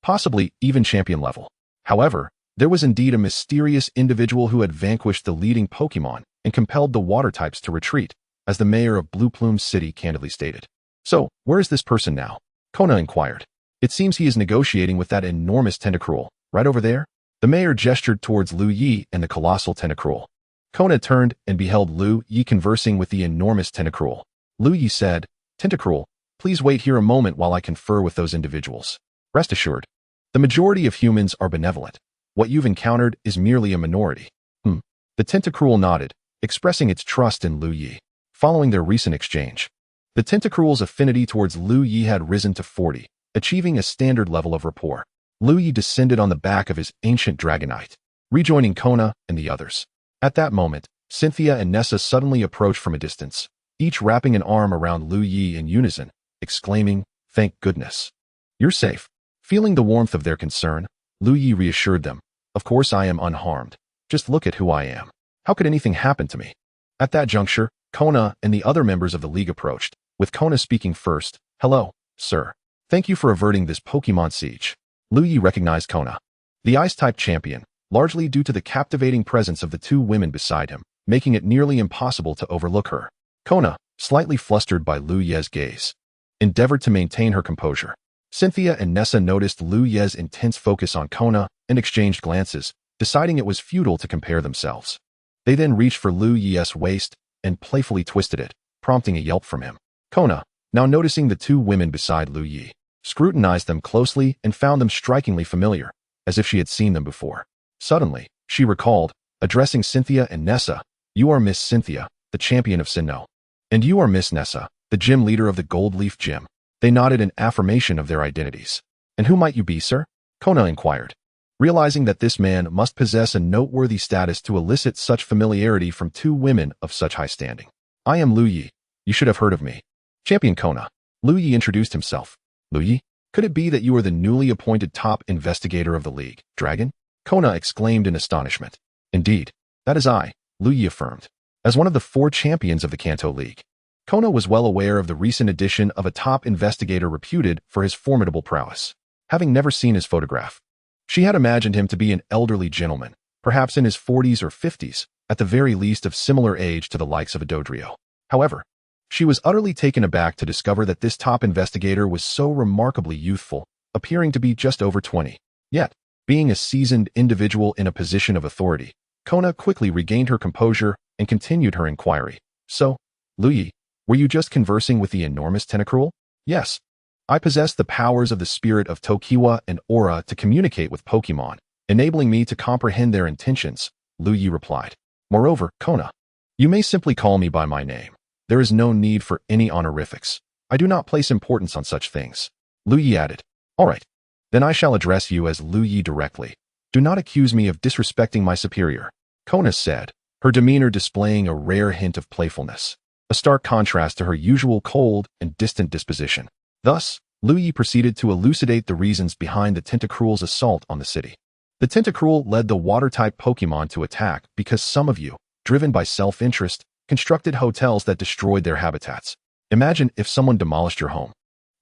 possibly even champion level. However, there was indeed a mysterious individual who had vanquished the leading Pokemon and compelled the water types to retreat, as the mayor of Blue Plume City candidly stated. So, where is this person now? Kona inquired. It seems he is negotiating with that enormous Tentacruel, right over there? The mayor gestured towards Liu Ye and the colossal Tentacruel. Kona turned and beheld Liu Ye conversing with the enormous Tentacruel. Liu Ye said, Tentacruel, please wait here a moment while I confer with those individuals. Rest assured, the majority of humans are benevolent. What you've encountered is merely a minority. The Tentacruel nodded, expressing its trust in Liu Ye. Following their recent exchange, the Tentacruel's affinity towards Liu Ye had risen to 40, achieving a standard level of rapport. Liu Ye descended on the back of his ancient Dragonite, rejoining Kona and the others. At that moment, Cynthia and Nessa suddenly approached from a distance, each wrapping an arm around Liu Ye in unison, exclaiming, Thank goodness. You're safe. Feeling the warmth of their concern, Liu Ye reassured them, Of course I am unharmed. Just look at who I am. How could anything happen to me? At that juncture, Kona and the other members of the league approached, with Kona speaking first. Hello, sir. Thank you for averting this Pokemon siege. Liu Ye recognized Kona, the Ice-type champion, largely due to the captivating presence of the two women beside him, making it nearly impossible to overlook her. Kona, slightly flustered by Liu Ye's gaze, endeavored to maintain her composure. Cynthia and Nessa noticed Liu Ye's intense focus on Kona and exchanged glances, deciding it was futile to compare themselves. They then reached for Liu Ye's waist and playfully twisted it, prompting a yelp from him. Kona, now noticing the two women beside Liu Ye, scrutinized them closely and found them strikingly familiar, as if she had seen them before. Suddenly, she recalled, addressing Cynthia and Nessa, You are Miss Cynthia, the champion of Sinnoh. And you are Miss Nessa, the gym leader of the Gold Leaf Gym. They nodded in affirmation of their identities. And who might you be, sir? Kona inquired, realizing that this man must possess a noteworthy status to elicit such familiarity from two women of such high standing. I am Liu Ye. You should have heard of me. Champion Kona. Liu Ye introduced himself. Liu Ye, could it be that you are the newly appointed top investigator of the league, Dragon? Kona exclaimed in astonishment. Indeed, that is I, Liu Ye affirmed. As one of the 4 champions of the Kanto League, Kona was well aware of the recent addition of a top investigator reputed for his formidable prowess. Having never seen his photograph, she had imagined him to be an elderly gentleman, perhaps in his 40s or 50s, at the very least of similar age to the likes of a Dodrio. However, she was utterly taken aback to discover that this top investigator was so remarkably youthful, appearing to be just over 20. Yet, being a seasoned individual in a position of authority, Kona quickly regained her composure and continued her inquiry. So, Liu Ye, were you just conversing with the enormous Tentacruel? Yes. I possess the powers of the spirit of Tokiwa and Aura to communicate with Pokemon, enabling me to comprehend their intentions, Liu Ye replied. Moreover, Kona, you may simply call me by my name. There is no need for any honorifics. I do not place importance on such things. Liu Ye added. All right. Then I shall address you as Liu Ye directly. Do not accuse me of disrespecting my superior, Kona said, her demeanor displaying a rare hint of playfulness, a stark contrast to her usual cold and distant disposition. Thus, Liu Ye proceeded to elucidate the reasons behind the Tentacruel's assault on the city. The Tentacruel led the water-type Pokemon to attack because some of you, driven by self-interest, constructed hotels that destroyed their habitats. Imagine if someone demolished your home,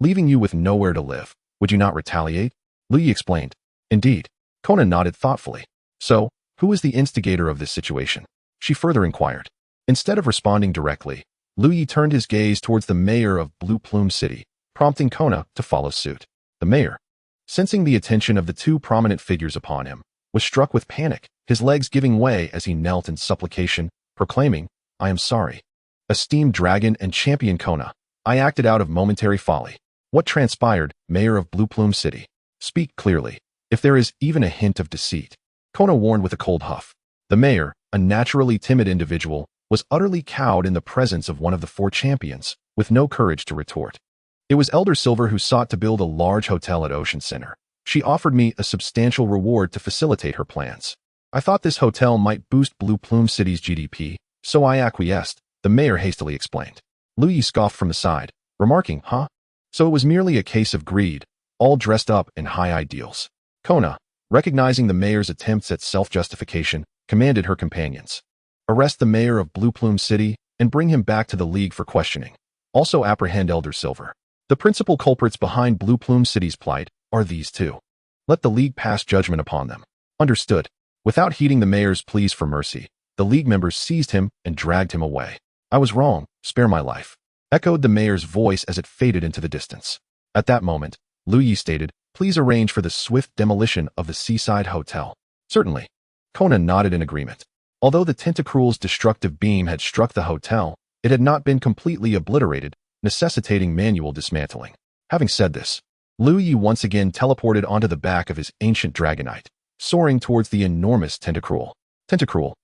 leaving you with nowhere to live. Would you not retaliate? Liu Ye explained. Indeed. Kona nodded thoughtfully. So, who is the instigator of this situation? She further inquired. Instead of responding directly, Liu Ye turned his gaze towards the mayor of Blue Plume City, prompting Kona to follow suit. The mayor, sensing the attention of the two prominent figures upon him, was struck with panic, his legs giving way as he knelt in supplication, proclaiming, I am sorry. Esteemed dragon and champion Kona, I acted out of momentary folly. What transpired, mayor of Blue Plume City? Speak clearly, if there is even a hint of deceit. Kona warned with a cold huff. The mayor, a naturally timid individual, was utterly cowed in the presence of one of the four champions, with no courage to retort. It was Elder Silver who sought to build a large hotel at Ocean Center. She offered me a substantial reward to facilitate her plans. I thought this hotel might boost Blue Plume City's GDP, so I acquiesced, the mayor hastily explained. Liu Ye scoffed from the side, remarking, huh? So it was merely a case of greed, all dressed up in high ideals. Kona, recognizing the mayor's attempts at self-justification, commanded her companions. Arrest the mayor of Blue Plume City and bring him back to the League for questioning. Also apprehend Elder Silver. The principal culprits behind Blue Plume City's plight are these two. Let the League pass judgment upon them. Understood. Without heeding the mayor's pleas for mercy, the League members seized him and dragged him away. I was wrong, spare my life, echoed the mayor's voice as it faded into the distance. At that moment, Liu Ye stated, please arrange for the swift demolition of the seaside hotel. Certainly. Kona nodded in agreement. Although the Tentacruel's destructive beam had struck the hotel, it had not been completely obliterated, necessitating manual dismantling. Having said this, Liu Ye once again teleported onto the back of his ancient Dragonite, soaring towards the enormous Tentacruel. Tentacruel,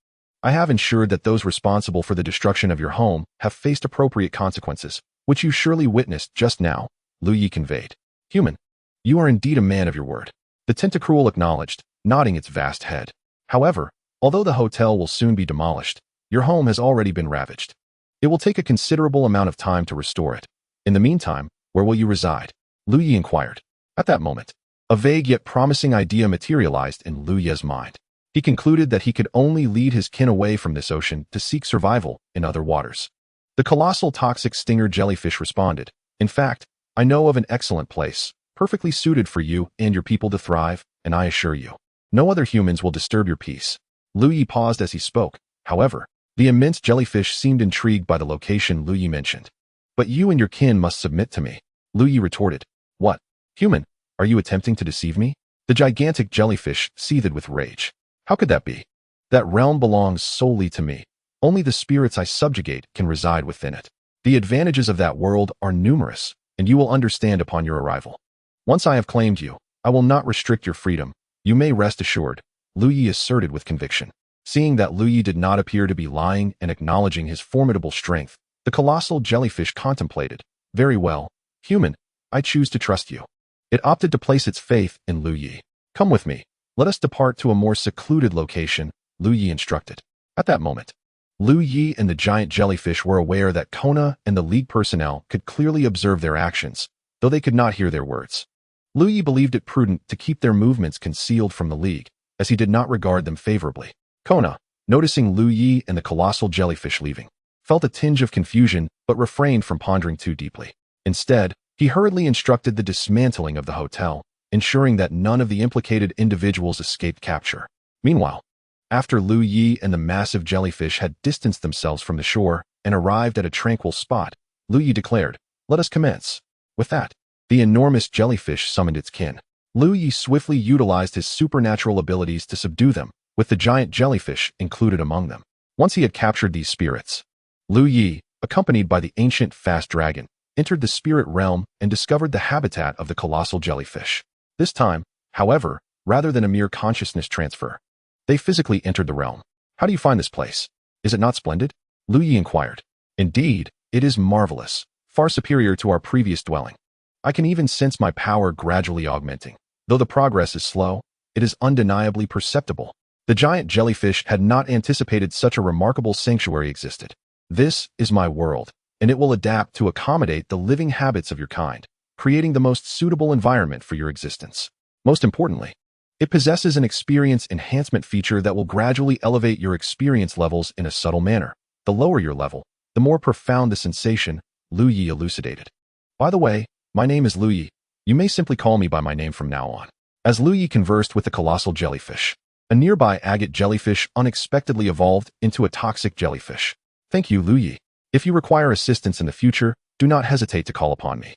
I have ensured that those responsible for the destruction of your home have faced appropriate consequences, which you surely witnessed just now, Liu Ye conveyed. Human, you are indeed a man of your word. The Tentacruel acknowledged, nodding its vast head. However, although the hotel will soon be demolished, your home has already been ravaged. It will take a considerable amount of time to restore it. In the meantime, where will you reside? Liu Ye inquired. At that moment, a vague yet promising idea materialized in Liu Ye's mind. He concluded that he could only lead his kin away from this ocean to seek survival in other waters. The colossal toxic stinger jellyfish responded, in fact, I know of an excellent place, perfectly suited for you and your people to thrive, and I assure you, no other humans will disturb your peace. Liu Ye paused as he spoke. However, the immense jellyfish seemed intrigued by the location Liu Ye mentioned. But you and your kin must submit to me. Liu Ye retorted. What? Human, are you attempting to deceive me? The gigantic jellyfish seethed with rage. How could that be? That realm belongs solely to me. Only the spirits I subjugate can reside within it. The advantages of that world are numerous, and you will understand upon your arrival. Once I have claimed you, I will not restrict your freedom. You may rest assured, Liu Ye asserted with conviction. Seeing that Liu Ye did not appear to be lying and acknowledging his formidable strength, the colossal jellyfish contemplated. Very well, human, I choose to trust you. It opted to place its faith in Liu Ye. Come with me. Let us depart to a more secluded location, Liu Ye instructed. At that moment, Liu Ye and the giant jellyfish were aware that Kona and the League personnel could clearly observe their actions, though they could not hear their words. Liu Ye believed it prudent to keep their movements concealed from the League, as he did not regard them favorably. Kona, noticing Liu Ye and the colossal jellyfish leaving, felt a tinge of confusion but refrained from pondering too deeply. Instead, he hurriedly instructed the dismantling of the hotel, ensuring that none of the implicated individuals escaped capture. Meanwhile, after Liu Ye and the massive jellyfish had distanced themselves from the shore and arrived at a tranquil spot, Liu Ye declared, let us commence. With that, the enormous jellyfish summoned its kin. Liu Ye swiftly utilized his supernatural abilities to subdue them, with the giant jellyfish included among them. Once he had captured these spirits, Liu Ye, accompanied by the ancient fast dragon, entered the spirit realm and discovered the habitat of the colossal jellyfish. This time, however, rather than a mere consciousness transfer, they physically entered the realm. How do you find this place? Is it not splendid? Liu Ye inquired. Indeed, It is marvelous, far superior to our previous dwelling. I can even sense my power gradually augmenting. Though the progress is slow, it is undeniably perceptible. The giant jellyfish had not anticipated such a remarkable sanctuary existed. This is my world, and it will adapt to accommodate the living habits of your kind, creating the most suitable environment for your existence. Most importantly, it possesses an experience enhancement feature that will gradually elevate your experience levels in a subtle manner. The lower your level, the more profound the sensation, Liu Ye elucidated. By the way, my name is Liu Ye. You may simply call me by my name from now on. As Liu Ye conversed with the colossal jellyfish, a nearby agate jellyfish unexpectedly evolved into a toxic jellyfish. Thank you, Liu Ye. If you require assistance in the future, do not hesitate to call upon me.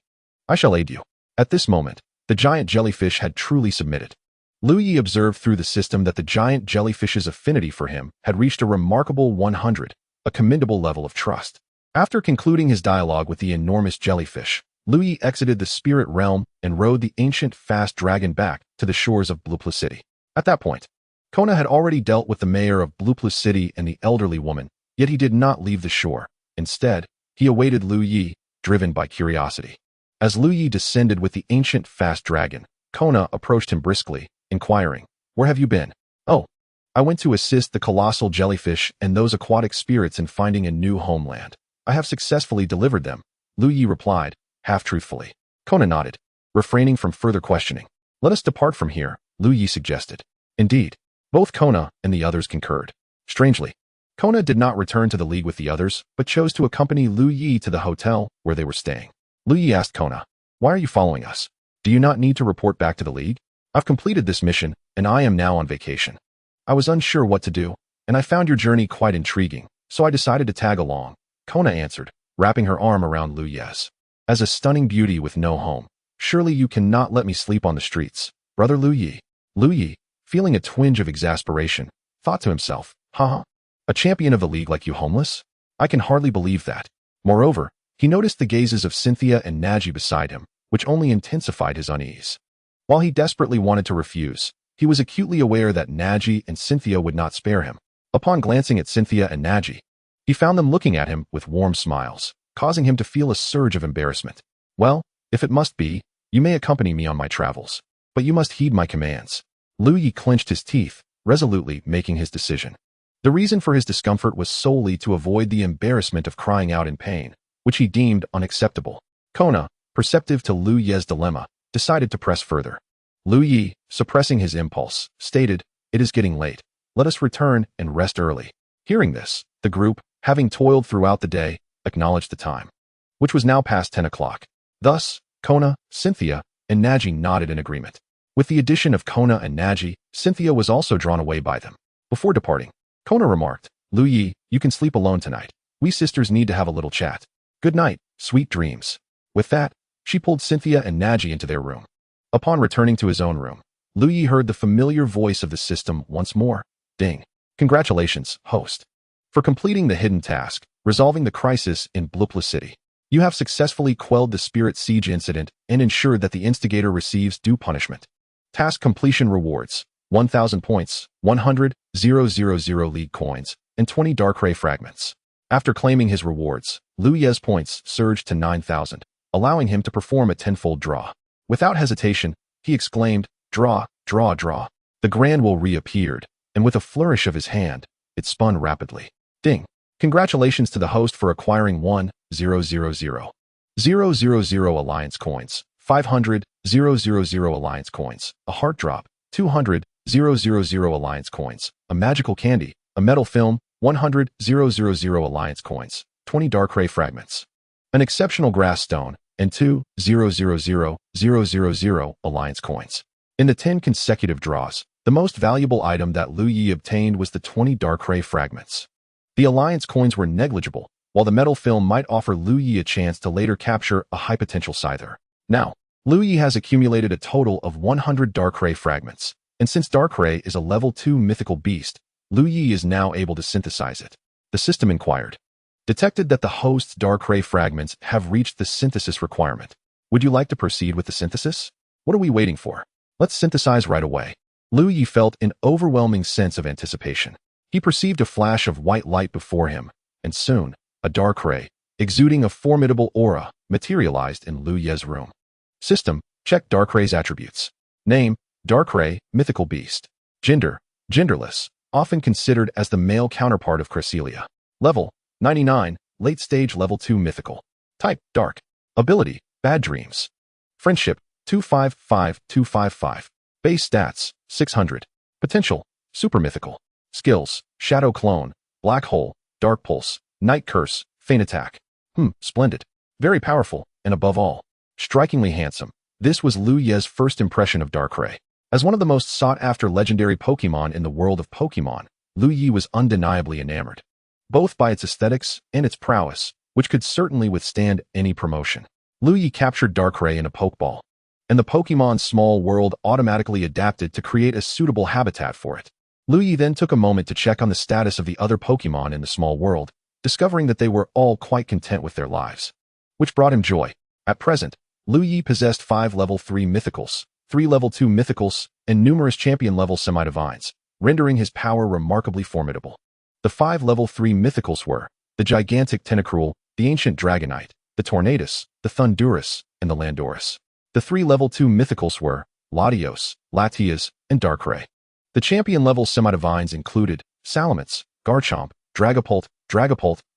I shall aid you. At this moment, the giant jellyfish had truly submitted. Liu Ye observed through the system that the giant jellyfish's affinity for him had reached a remarkable 100, a commendable level of trust. After concluding his dialogue with the enormous jellyfish, Liu Ye exited the spirit realm and rode the ancient fast dragon back to the shores of Blue City. At that point, Kona had already dealt with the mayor of Blue City and the elderly woman, yet he did not leave the shore. Instead, he awaited Liu Ye, driven by curiosity. As Liu Ye descended with the ancient fast dragon, Kona approached him briskly, inquiring, "Where have you been?" "Oh, I went to assist the colossal jellyfish and those aquatic spirits in finding a new homeland. I have successfully delivered them," Liu Ye replied, half-truthfully. Kona nodded, refraining from further questioning. "Let us depart from here," Liu Ye suggested. Indeed, both Kona and the others concurred. Strangely, Kona did not return to the league with the others, but chose to accompany Liu Ye to the hotel where they were staying. Liu Ye asked Kona, "Why are you following us? Do you not need to report back to the league? I've completed this mission, and I am now on vacation. I was unsure what to do, and I found your journey quite intriguing, so I decided to tag along," Kona answered, wrapping her arm around Liu Ye's. "As a stunning beauty with no home, surely you cannot let me sleep on the streets, brother Liu Ye." Liu Ye, feeling a twinge of exasperation, thought to himself, "Haha, a champion of the league like you homeless? I can hardly believe that." Moreover, he noticed the gazes of Cynthia and Naji beside him, which only intensified his unease. While he desperately wanted to refuse, he was acutely aware that Naji and Cynthia would not spare him. Upon glancing at Cynthia and Naji, he found them looking at him with warm smiles, causing him to feel a surge of embarrassment. "Well, if it must be, you may accompany me on my travels, but you must heed my commands." Liu Ye clenched his teeth, resolutely making his decision. The reason for his discomfort was solely to avoid the embarrassment of crying out in pain, which he deemed unacceptable. Kona, perceptive to Liu Ye's dilemma, decided to press further. Liu Ye, suppressing his impulse, stated, "It is getting late. Let us return and rest early." Hearing this, the group, having toiled throughout the day, acknowledged the time, which was now past 10 o'clock. Thus, Kona, Cynthia, and Naji nodded in agreement. With the addition of Kona and Naji, Cynthia was also drawn away by them. Before departing, Kona remarked, "Liu Ye, you can sleep alone tonight. We sisters need to have a little chat. Good night, sweet dreams." With that, she pulled Cynthia and Naji into their room. Upon returning to his own room, Liu Ye heard the familiar voice of the system once more. "Ding. Congratulations, host, for completing the hidden task, resolving the crisis in Blue City. You have successfully quelled the spirit siege incident and ensured that the instigator receives due punishment. Task completion rewards: 1,000 points, 100,000 league coins, and 20 dark ray fragments." After claiming his rewards, Liu Ye's points surged to 9,000, allowing him to perform a tenfold draw. Without hesitation, he exclaimed, "Draw, draw, draw." The grand will reappeared, and with a flourish of his hand, it spun rapidly. Ding. Congratulations to the host for acquiring 1,000,000 alliance coins, 500,000 alliance coins, a heart drop, 200,000 alliance coins, a magical candy, a metal film, 100,000 alliance coins, 20 dark ray fragments, an exceptional grass stone, and 2,000,000 alliance coins. In the 10 consecutive draws, the most valuable item that Liu Ye obtained was the 20 dark ray fragments. The alliance coins were negligible, while the metal film might offer Liu Ye a chance to later capture a high-potential scyther. Now, Liu Ye has accumulated a total of 100 dark ray fragments, and since dark ray is a level 2 mythical beast, Liu Ye is now able to synthesize it. The system inquired. Detected that the host's dark ray fragments have reached the synthesis requirement. Would you like to proceed with the synthesis? What are we waiting for? Let's synthesize right away. Liu Ye felt an overwhelming sense of anticipation. He perceived a flash of white light before him, and soon, a dark ray, exuding a formidable aura, materialized in Liu Ye's room. System: check Darkray's attributes. Name: Darkray, mythical beast. Gender: genderless, often considered as the male counterpart of Cresselia. Level: 99, late stage level 2 mythical. Type: dark. Ability: bad dreams. Friendship: 255-255. Base stats: 600. Potential: super mythical. Skills: shadow clone, black hole, dark pulse, night curse, feint attack. Splendid. Very powerful, and above all, strikingly handsome. This was Liu Ye's first impression of Darkray. As one of the most sought-after legendary Pokemon in the world of Pokemon, Liu Ye was undeniably enamored, both by its aesthetics and its prowess, which could certainly withstand any promotion. Liu Ye captured Darkray in a Pokeball, and the Pokemon's small world automatically adapted to create a suitable habitat for it. Liu Ye then took a moment to check on the status of the other Pokemon in the small world, discovering that they were all quite content with their lives, which brought him joy. At present, Liu Ye possessed 5 level 3 mythicals, 3 level 2 mythicals, and numerous champion-level semi-divines, rendering his power remarkably formidable. The 5 level 3 mythicals were the gigantic Tentacruel, the ancient Dragonite, the Tornadus, the Thundurus, and the Landorus. The 3 level 2 mythicals were Latios, Latias, and Darkray. The champion-level semi-divines included Salamence, Garchomp, Dragapult,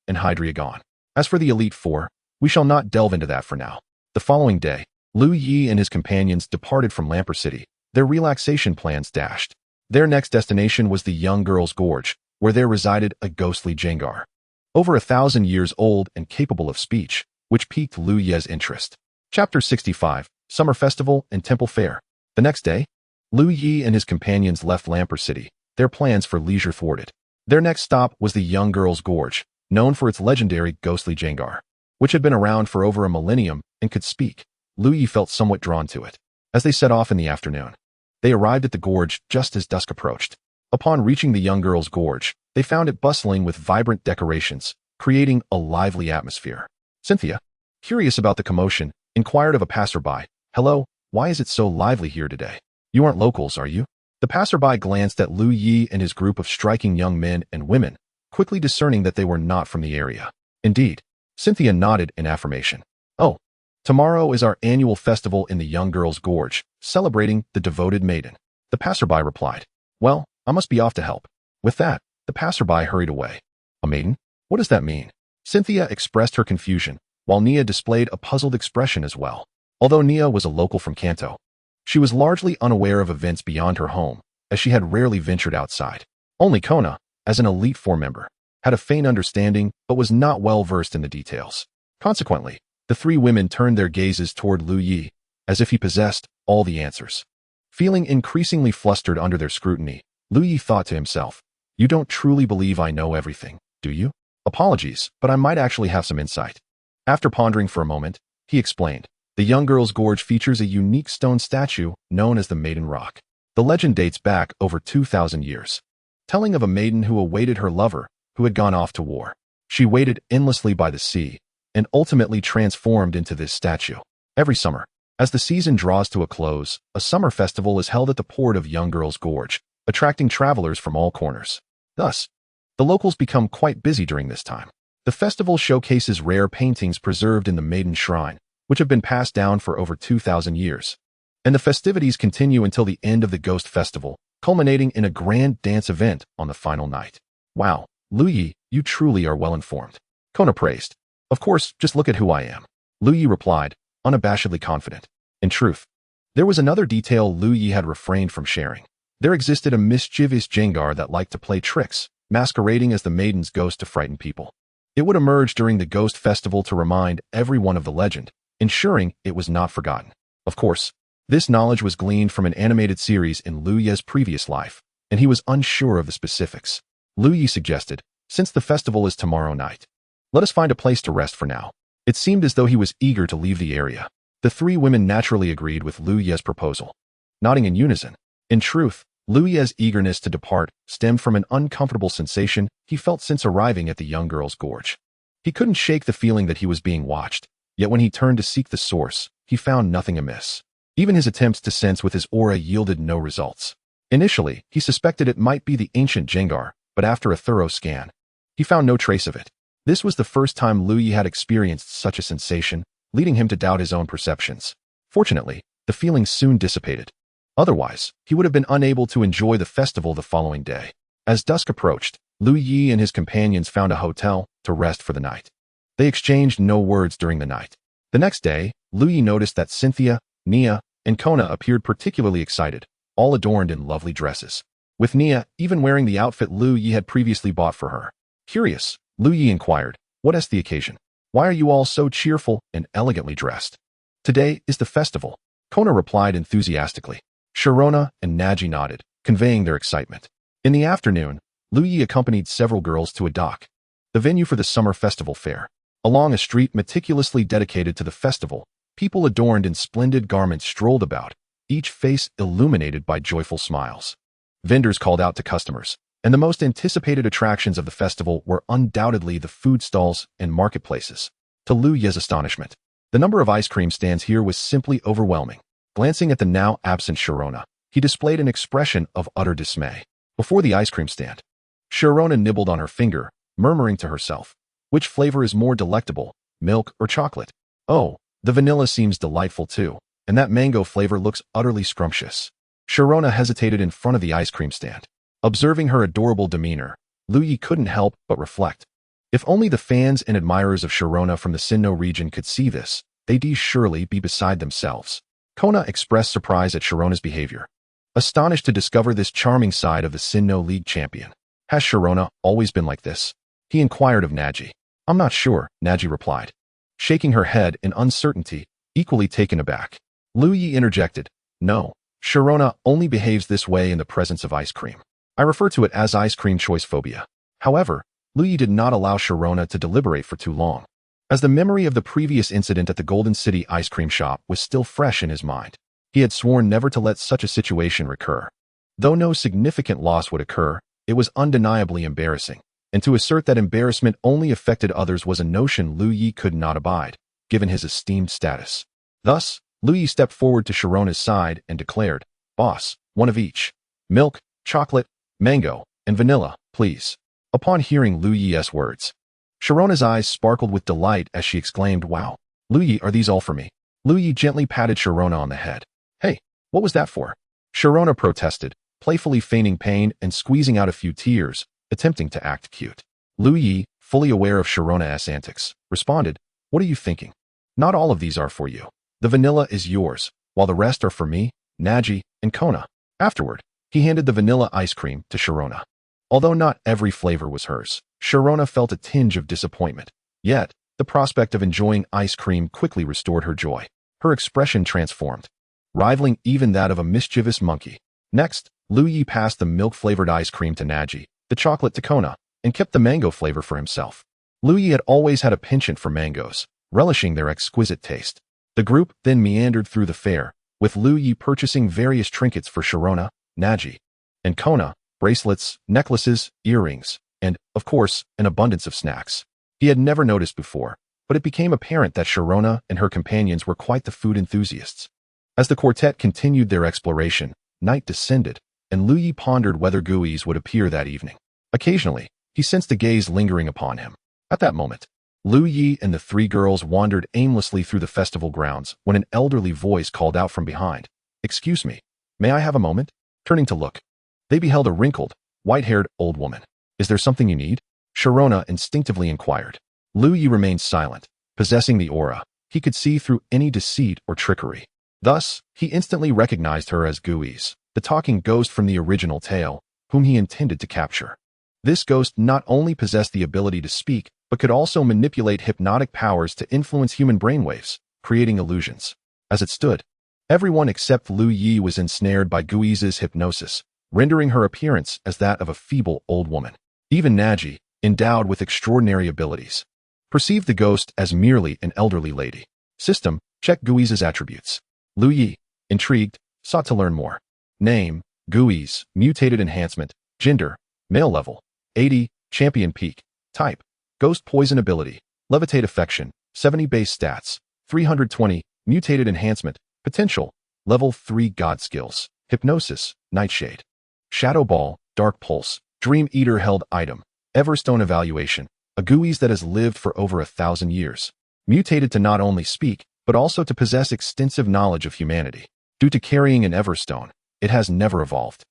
and Hydreigon. As for the Elite Four, we shall not delve into that for now. The following day, Liu Ye and his companions departed from Lamper City, their relaxation plans dashed. Their next destination was the Young Girl's Gorge, where there resided a ghostly Jengar, over 1,000 years old and capable of speech, which piqued Liu Ye's interest. Chapter 65, Summer Festival and Temple Fair. The next day, Liu Ye and his companions left Lamper City, their plans for leisure thwarted. Their next stop was the Young Girl's Gorge, known for its legendary ghostly Jengar, which had been around for over a millennium and could speak. Liu Ye felt somewhat drawn to it. As they set off in the afternoon, they arrived at the gorge just as dusk approached. Upon reaching the Young Girl's Gorge, they found it bustling with vibrant decorations, creating a lively atmosphere. Cynthia, curious about the commotion, inquired of a passerby, "Hello, why is it so lively here today? You aren't locals, are you?" The passerby glanced at Liu Ye and his group of striking young men and women, quickly discerning that they were not from the area. Indeed, Cynthia nodded in affirmation. "Oh, tomorrow is our annual festival in the Young Girl's Gorge, celebrating the devoted maiden." The passerby replied, "Well, I must be off to help." With that, the passerby hurried away. "A maiden? What does that mean?" Cynthia expressed her confusion, while Nia displayed a puzzled expression as well. Although Nia was a local from Kanto, she was largely unaware of events beyond her home, as she had rarely ventured outside. Only Kona, as an Elite Four member, had a faint understanding but was not well versed in the details. Consequently, the three women turned their gazes toward Liu Ye, as if he possessed all the answers. Feeling increasingly flustered under their scrutiny, Liu Ye thought to himself, "You don't truly believe I know everything, do you? Apologies, but I might actually have some insight." After pondering for a moment, he explained, "The Young Girl's Gorge features a unique stone statue known as the Maiden Rock. The legend dates back over 2,000 years, telling of a maiden who awaited her lover, who had gone off to war. She waited endlessly by the sea, and ultimately transformed into this statue. Every summer, as the season draws to a close, a summer festival is held at the port of Young Girl's Gorge, attracting travelers from all corners. Thus, the locals become quite busy during this time. The festival showcases rare paintings preserved in the Maiden Shrine, which have been passed down for over 2,000 years. And the festivities continue until the end of the Ghost Festival, culminating in a grand dance event on the final night." "Wow, Liu Ye, you truly are well informed," Kona praised. "Of course, just look at who I am," Liu Ye replied, unabashedly confident. In truth, there was another detail Liu Ye had refrained from sharing. There existed a mischievous Jengar that liked to play tricks, masquerading as the maiden's ghost to frighten people. It would emerge during the Ghost Festival to remind everyone of the legend, ensuring it was not forgotten. Of course, this knowledge was gleaned from an animated series in Liu Ye's previous life, and he was unsure of the specifics. Liu Ye suggested, "Since the festival is tomorrow night, let us find a place to rest for now." It seemed as though he was eager to leave the area. The three women naturally agreed with Liu Ye's proposal, nodding in unison. In truth, Liu Ye's eagerness to depart stemmed from an uncomfortable sensation he felt since arriving at the Young Girl's Gorge. He couldn't shake the feeling that he was being watched, yet when he turned to seek the source, he found nothing amiss. Even his attempts to sense with his aura yielded no results. Initially, he suspected it might be the ancient Jengar, but after a thorough scan, he found no trace of it. This was the first time Liu Ye had experienced such a sensation, leading him to doubt his own perceptions. Fortunately, the feeling soon dissipated. Otherwise, he would have been unable to enjoy the festival the following day. As dusk approached, Liu Ye and his companions found a hotel to rest for the night. They exchanged no words during the night. The next day, Liu Ye noticed that Cynthia, Nia, and Kona appeared particularly excited, all adorned in lovely dresses. With Nia even wearing the outfit Liu Ye had previously bought for her. Curious, Liu Ye inquired, "What is the occasion? Why are you all so cheerful and elegantly dressed?" "Today is the festival," Kona replied enthusiastically. Sharona and Naji nodded, conveying their excitement. In the afternoon, Liu Ye accompanied several girls to a dock, the venue for the summer festival fair. Along a street meticulously dedicated to the festival, people adorned in splendid garments strolled about, each face illuminated by joyful smiles. Vendors called out to customers, and the most anticipated attractions of the festival were undoubtedly the food stalls and marketplaces. To Liu Ye's astonishment, the number of ice cream stands here was simply overwhelming. Glancing at the now absent Sharona, he displayed an expression of utter dismay. Before the ice cream stand, Sharona nibbled on her finger, murmuring to herself, "Which flavor is more delectable, milk or chocolate? Oh, the vanilla seems delightful too, and that mango flavor looks utterly scrumptious." Sharona hesitated in front of the ice cream stand. Observing her adorable demeanor, Liu Ye couldn't help but reflect. If only the fans and admirers of Sharona from the Sinnoh region could see this, they'd surely be beside themselves. Kona expressed surprise at Sharona's behavior, astonished to discover this charming side of the Sinnoh League champion. "Has Sharona always been like this?" he inquired of Naji. "I'm not sure," Naji replied, shaking her head in uncertainty, equally taken aback. Liu Ye interjected, "No, Sharona only behaves this way in the presence of ice cream. I refer to it as ice cream choice phobia." However, Liu Ye did not allow Sharona to deliberate for too long, as the memory of the previous incident at the Golden City ice cream shop was still fresh in his mind. He had sworn never to let such a situation recur. Though no significant loss would occur, it was undeniably embarrassing, and to assert that embarrassment only affected others was a notion Liu Ye could not abide, given his esteemed status. Thus, Liu Ye stepped forward to Sharona's side and declared, "Boss, one of each. Milk, chocolate, mango, and vanilla, please." Upon hearing Liu Ye's words, Sharona's eyes sparkled with delight as she exclaimed, "Wow, Liu Ye, are these all for me?" Liu Ye gently patted Sharona on the head. "Hey, what was that for?" Sharona protested, playfully feigning pain and squeezing out a few tears, attempting to act cute. Liu Ye, fully aware of Sharona's antics, responded, "What are you thinking? Not all of these are for you. The vanilla is yours, while the rest are for me, Naji, and Kona." Afterward, he handed the vanilla ice cream to Sharona. Although not every flavor was hers, Sharona felt a tinge of disappointment. Yet, the prospect of enjoying ice cream quickly restored her joy. Her expression transformed, rivaling even that of a mischievous monkey. Next, Liu Ye passed the milk-flavored ice cream to Naji, the chocolate to Kona, and kept the mango flavor for himself. Liu Ye had always had a penchant for mangoes, relishing their exquisite taste. The group then meandered through the fair, with Liu Ye purchasing various trinkets for Sharona, Naji, and Kona, bracelets, necklaces, earrings, and, of course, an abundance of snacks. He had never noticed before, but it became apparent that Sharona and her companions were quite the food enthusiasts. As the quartet continued their exploration, night descended, and Liu Ye pondered whether Gui's would appear that evening. Occasionally, he sensed a gaze lingering upon him. At that moment, Liu Ye and the three girls wandered aimlessly through the festival grounds when an elderly voice called out from behind, "Excuse me, may I have a moment?" Turning to look, they beheld a wrinkled, white-haired old woman. "Is there something you need?" Sharona instinctively inquired. Liu Ye remained silent, possessing the aura. He could see through any deceit or trickery. Thus, he instantly recognized her as Gui's, the talking ghost from the original tale, whom he intended to capture. This ghost not only possessed the ability to speak, but could also manipulate hypnotic powers to influence human brainwaves, creating illusions. As it stood, everyone except Liu Ye was ensnared by Gui's hypnosis, rendering her appearance as that of a feeble old woman. Even Naji, endowed with extraordinary abilities, perceived the ghost as merely an elderly lady. System, check Gui's attributes. Liu Ye, intrigued, sought to learn more. Name, Gui's, mutated enhancement, gender, male level, 80, champion peak, type, ghost poison ability, levitate affection, 70 base stats, 320, mutated enhancement, potential, level 3 god skills, hypnosis, nightshade, shadow ball, dark pulse, dream eater held item, everstone evaluation, a Guise that has lived for over 1,000 years, mutated to not only speak, but also to possess extensive knowledge of humanity. Due to carrying an Everstone, it has never evolved.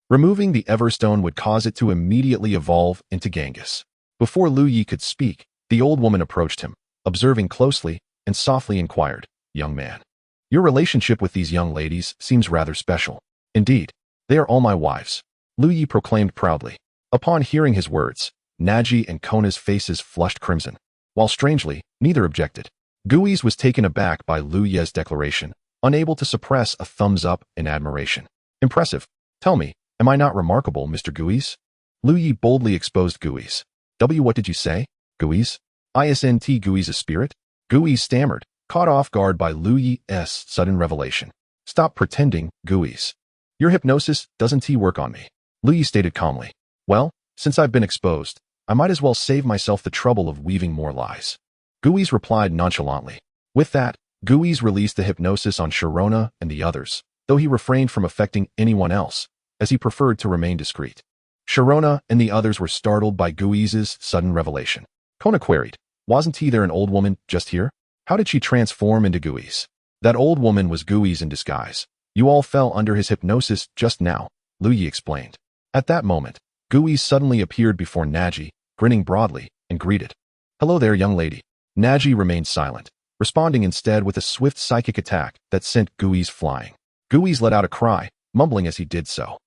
Removing the Everstone would cause it to immediately evolve into Genghis. Before Liu Ye could speak, the old woman approached him, observing closely, and softly inquired, "Young man, your relationship with these young ladies seems rather special. Indeed, they are all my wives," Liu Ye proclaimed proudly. Upon hearing his words, Naji and Kona's faces flushed crimson, while strangely, neither objected. Guise was taken aback by Liu Ye's declaration, unable to suppress a thumbs up in admiration. "Impressive. Tell me, am I not remarkable, Mr. Guise?" Liu Ye boldly exposed Guise. What did you say? Guise? Isn't Guise a spirit?" Guise stammered, caught off guard by Liu Ye's sudden revelation. "Stop pretending, Guise. Your hypnosis doesn't work on me," Liu Ye stated calmly. "Well, since I've been exposed, I might as well save myself the trouble of weaving more lies." Guise replied nonchalantly. With that, Guise released the hypnosis on Sharona and the others, though he refrained from affecting anyone else, as he preferred to remain discreet. Sharona and the others were startled by Guise's sudden revelation. Kona queried, "Wasn't there an old woman just here? How did she transform into Guise?" "That old woman was Guise in disguise. You all fell under his hypnosis just now," Liu Ye explained. At that moment, Guise suddenly appeared before Naji, grinning broadly, and greeted, "Hello there, young lady." Naji remained silent, responding instead with a swift psychic attack that sent Guise flying. Guise let out a cry, mumbling as he did so.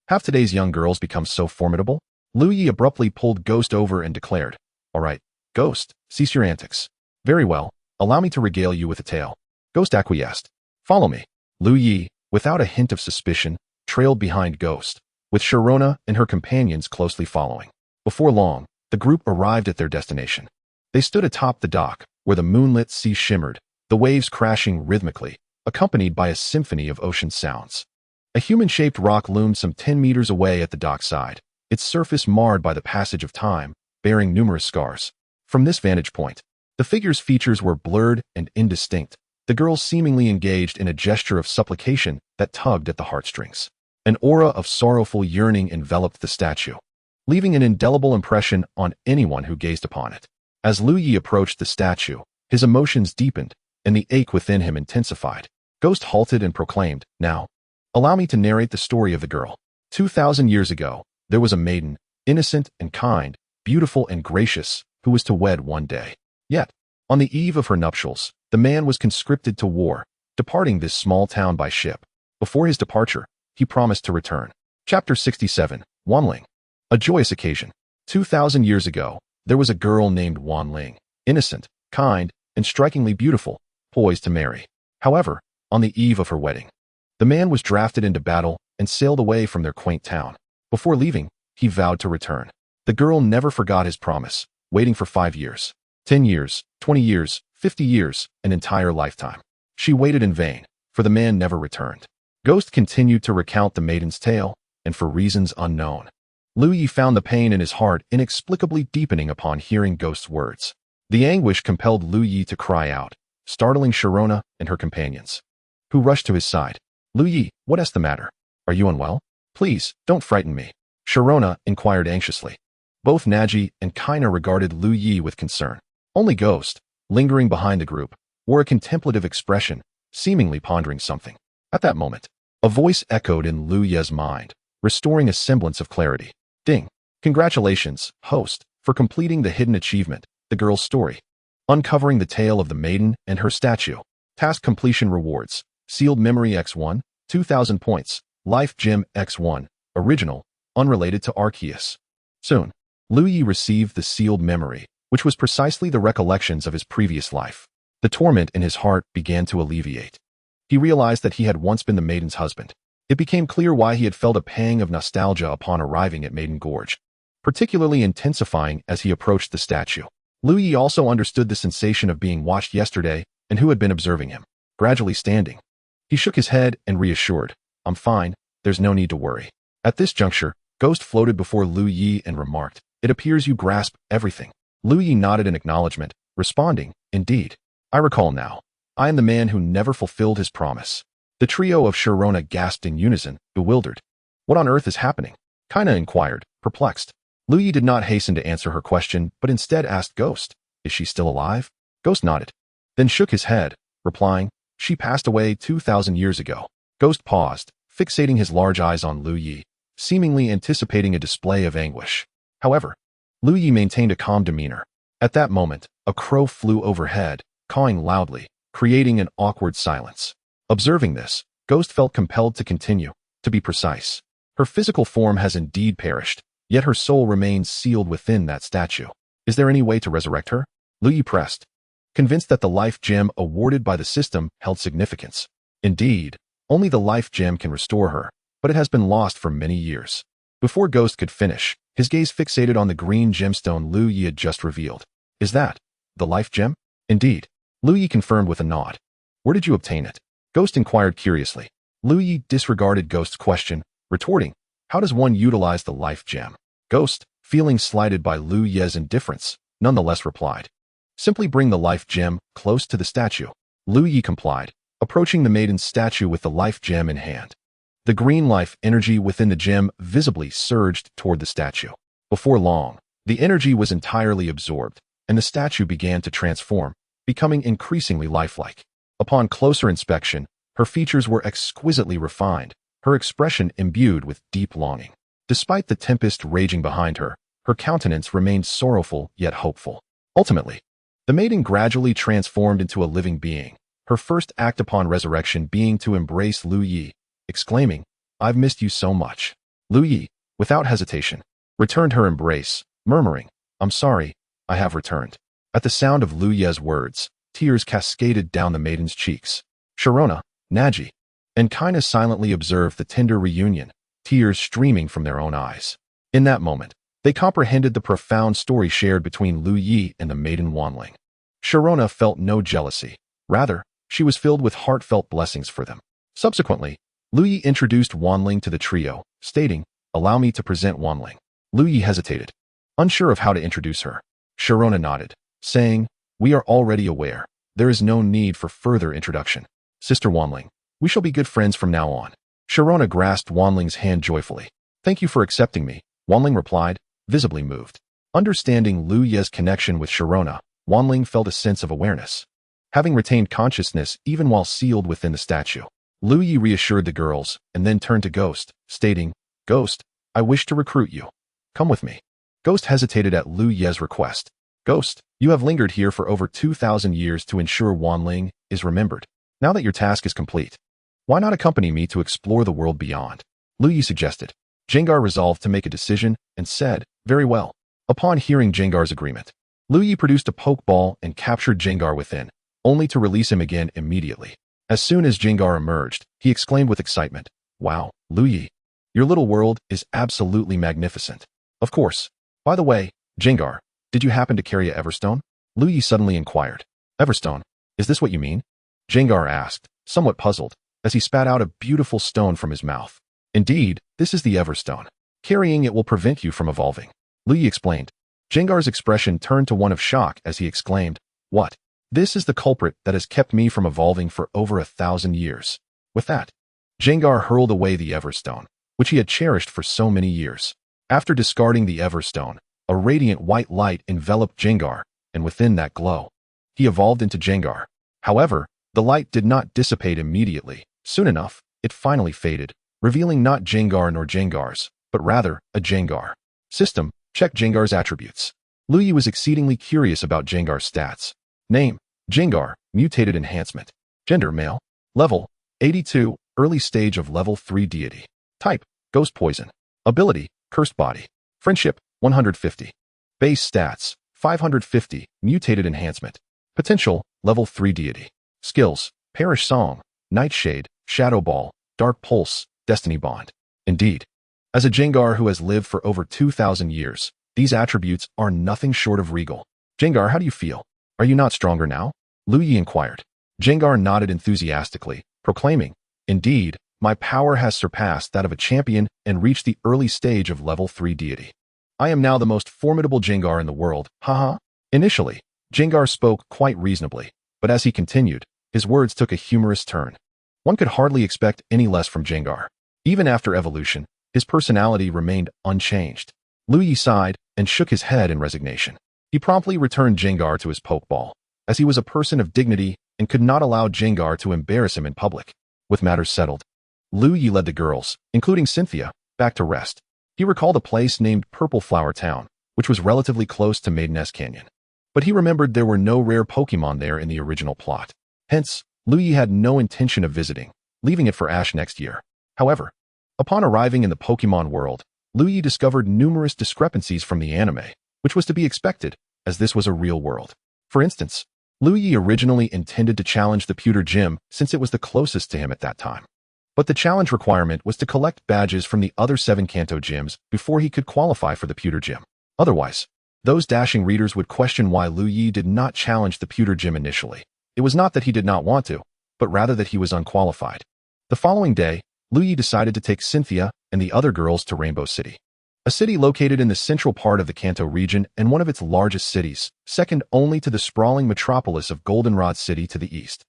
"Have today's young girls become so formidable?" Liu Ye abruptly pulled Ghost over and declared, "All right, Ghost, cease your antics. Very well, allow me to regale you with a tale." Ghost acquiesced. "Follow me." Liu Ye, without a hint of suspicion, trailed behind Ghost, with Sharona and her companions closely following. Before long, the group arrived at their destination. They stood atop the dock, where the moonlit sea shimmered, the waves crashing rhythmically, accompanied by a symphony of ocean sounds. A human-shaped rock loomed some 10 meters away at the dockside, its surface marred by the passage of time, bearing numerous scars. From this vantage point, the figure's features were blurred and indistinct, the girl seemingly engaged in a gesture of supplication that tugged at the heartstrings. An aura of sorrowful yearning enveloped the statue, leaving an indelible impression on anyone who gazed upon it. As Liu Ye approached the statue, his emotions deepened, and the ache within him intensified. Ghost halted and proclaimed, "Now, allow me to narrate the story of the girl. 2,000 years ago, there was a maiden, innocent and kind, beautiful and gracious, who was to wed one day. Yet, on the eve of her nuptials, the man was conscripted to war, departing this small town by ship. Before his departure, he promised to return." Chapter 67, Wanling. A joyous occasion. 2,000 years ago, there was a girl named Wanling, innocent, kind, and strikingly beautiful, poised to marry. However, on the eve of her wedding, the man was drafted into battle and sailed away from their quaint town. Before leaving, he vowed to return. The girl never forgot his promise, waiting for 5 years, 10 years, 20 years, 50 years, an entire lifetime. She waited in vain, for the man never returned. Ghost continued to recount the maiden's tale, and for reasons unknown, Liu Ye found the pain in his heart inexplicably deepening upon hearing Ghost's words. The anguish compelled Liu Ye to cry out, startling Sharona and her companions, who rushed to his side. "Liu Ye, what is the matter? Are you unwell? Please, don't frighten me," Sharona inquired anxiously. Both Naji and Kaina regarded Liu Ye with concern. Only Ghost, lingering behind the group, wore a contemplative expression, seemingly pondering something. At that moment, a voice echoed in Liu Ye's mind, restoring a semblance of clarity. "Ding! Congratulations, host, for completing the hidden achievement, the girl's story. Uncovering the tale of the maiden and her statue. Task completion rewards. Sealed memory X1, 2,000 points. Life gem X1, original, unrelated to Arceus." Soon, Liu Ye received the sealed memory, which was precisely the recollections of his previous life. The torment in his heart began to alleviate. He realized that he had once been the maiden's husband. It became clear why he had felt a pang of nostalgia upon arriving at Maiden Gorge, particularly intensifying as he approached the statue. Liu Ye also understood the sensation of being watched yesterday and who had been observing him. Gradually standing, he shook his head and reassured, "I'm fine, there's no need to worry." At this juncture, Ghost floated before Liu Ye and remarked, "It appears you grasp everything." Liu Ye nodded in acknowledgement, responding, "Indeed. I recall now. I am the man who never fulfilled his promise." The trio of Sharona gasped in unison, bewildered. "What on earth is happening?" Kaina inquired, perplexed. Liu Ye did not hasten to answer her question, but instead asked Ghost, "Is she still alive?" Ghost nodded, then shook his head, replying, "She passed away 2,000 years ago." Ghost paused, fixating his large eyes on Liu Ye, seemingly anticipating a display of anguish. However, Liu Ye maintained a calm demeanor. At that moment, a crow flew overhead, cawing loudly, creating an awkward silence. Observing this, Ghost felt compelled to continue. To be precise, her physical form has indeed perished, yet her soul remains sealed within that statue. Is there any way to resurrect her? Liu Ye pressed, convinced that the life gem awarded by the system held significance. Indeed, only the life gem can restore her, but it has been lost for many years. Before Ghost could finish, his gaze fixated on the green gemstone Liu Ye had just revealed. Is that the life gem? Indeed. Liu Ye confirmed with a nod. Where did you obtain it? Ghost inquired curiously. Liu Ye disregarded Ghost's question, retorting, how does one utilize the life gem? Ghost, feeling slighted by Liu Ye's indifference, nonetheless replied, simply bring the life gem close to the statue. Liu Ye complied, approaching the maiden's statue with the life gem in hand. The green life energy within the gem visibly surged toward the statue. Before long, the energy was entirely absorbed, and the statue began to transform, becoming increasingly lifelike. Upon closer inspection, her features were exquisitely refined, her expression imbued with deep longing. Despite the tempest raging behind her, her countenance remained sorrowful yet hopeful. Ultimately, the maiden gradually transformed into a living being, her first act upon resurrection being to embrace Liu Ye, exclaiming, "I've missed you so much." Liu Ye, without hesitation, returned her embrace, murmuring, "I'm sorry, I have returned." At the sound of Liu Ye's words, tears cascaded down the maiden's cheeks. Sharona, Naji, and Kaina silently observed the tender reunion, tears streaming from their own eyes. In that moment, they comprehended the profound story shared between Liu Ye and the maiden Wanling. Sharona felt no jealousy. Rather, she was filled with heartfelt blessings for them. Subsequently, Liu Ye introduced Wanling to the trio, stating, "Allow me to present Wanling." Liu Ye hesitated, unsure of how to introduce her. Sharona nodded, saying, "We are already aware. There is no need for further introduction. Sister Wanling, we shall be good friends from now on." Sharona grasped Wanling's hand joyfully. "Thank you for accepting me," Wanling replied, visibly moved. Understanding Liu Ye's connection with Sharona, Wanling felt a sense of awareness. Having retained consciousness even while sealed within the statue, Liu Ye reassured the girls and then turned to Ghost, stating, "Ghost, I wish to recruit you. Come with me." Ghost hesitated at Liu Ye's request. "Ghost, you have lingered here for over 2,000 years to ensure Wanling is remembered. Now that your task is complete, why not accompany me to explore the world beyond?" Liu Ye suggested. Jengar resolved to make a decision and said, "Very well." Upon hearing Jengar's agreement, Liu Ye produced a Pokeball and captured Jengar within, only to release him again immediately. As soon as Jengar emerged, he exclaimed with excitement, "Wow, Liu Ye, your little world is absolutely magnificent." Of course. By the way, Jengar, did you happen to carry a Everstone? Liu Ye suddenly inquired. "Everstone? Is this what you mean?" Jengar asked, somewhat puzzled, as he spat out a beautiful stone from his mouth. "Indeed, this is the Everstone. Carrying it will prevent you from evolving," Liu Ye explained. Jengar's expression turned to one of shock as he exclaimed, "What? This is the culprit that has kept me from evolving for over 1,000 years." With that, Jengar hurled away the Everstone, which he had cherished for so many years. After discarding the Everstone, a radiant white light enveloped Jengar, and within that glow, he evolved into Jengar. However, the light did not dissipate immediately. Soon enough, it finally faded, revealing not Jengar nor Jengars, but rather a Jengar. System, check Jengar's attributes. Liu Ye was exceedingly curious about Jengar's stats. Name, Jengar, mutated enhancement. Gender, male. Level, 82, early stage of level 3 deity. Type, ghost poison. Ability, cursed body. Friendship, 150. Base stats, 550, mutated enhancement. Potential, level 3 deity. Skills, Perish Song, Nightshade, Shadow Ball, Dark Pulse, Destiny Bond. Indeed, as a Jengar who has lived for over 2,000 years, these attributes are nothing short of regal. Jengar, how do you feel? Are you not stronger now? Liu Ye inquired. Jengar nodded enthusiastically, proclaiming, "Indeed, my power has surpassed that of a champion and reached the early stage of level 3 deity. I am now the most formidable Jengar in the world, haha." Initially, Jengar spoke quite reasonably, but as he continued, his words took a humorous turn. One could hardly expect any less from Jengar. Even after evolution, his personality remained unchanged. Liu Ye sighed and shook his head in resignation. He promptly returned Jengar to his pokeball, as he was a person of dignity and could not allow Jengar to embarrass him in public. With matters settled, Liu Ye led the girls, including Cynthia, back to rest. He recalled a place named Purple Flower Town, which was relatively close to Maideness Canyon. But he remembered there were no rare Pokemon there in the original plot. Hence, Liu Ye had no intention of visiting, leaving it for Ash next year. However, upon arriving in the Pokemon world, Liu Ye discovered numerous discrepancies from the anime, which was to be expected, as this was a real world. For instance, Liu Ye originally intended to challenge the Pewter Gym since it was the closest to him at that time. But the challenge requirement was to collect badges from the other 7 Kanto gyms before he could qualify for the Pewter Gym. Otherwise, those dashing readers would question why Liu Ye did not challenge the Pewter Gym initially. It was not that he did not want to, but rather that he was unqualified. The following day, Liu Ye decided to take Cynthia and the other girls to Rainbow City, a city located in the central part of the Kanto region and one of its largest cities, second only to the sprawling metropolis of Goldenrod City to the east.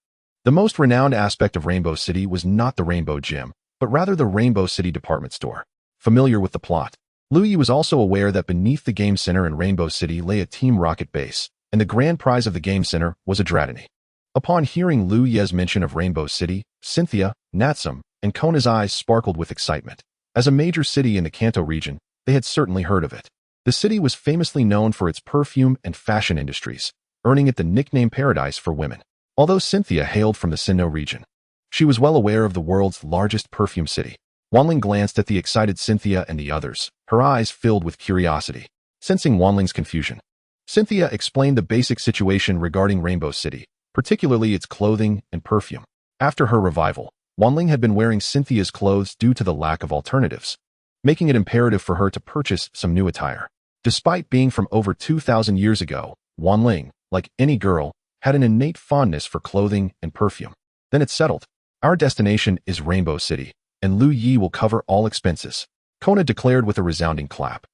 The most renowned aspect of Rainbow City was not the Rainbow Gym, but rather the Rainbow City department store. Familiar with the plot, Liu Ye was also aware that beneath the Game Center in Rainbow City lay a Team Rocket base, and the grand prize of the Game Center was a Dratini. Upon hearing Liu Ye's mention of Rainbow City, Cynthia, Natsum, and Kona's eyes sparkled with excitement. As a major city in the Kanto region, they had certainly heard of it. The city was famously known for its perfume and fashion industries, earning it the nickname Paradise for Women. Although Cynthia hailed from the Sinnoh region, she was well aware of the world's largest perfume city. Wanling glanced at the excited Cynthia and the others, her eyes filled with curiosity. Sensing Wanling's confusion, Cynthia explained the basic situation regarding Rainbow City, particularly its clothing and perfume. After her revival, Wanling had been wearing Cynthia's clothes due to the lack of alternatives, making it imperative for her to purchase some new attire. Despite being from over 2,000 years ago, Wanling, like any girl, had an innate fondness for clothing and perfume. Then it's settled. Our destination is Rainbow City, and Liu Ye will cover all expenses, Kona declared with a resounding clap.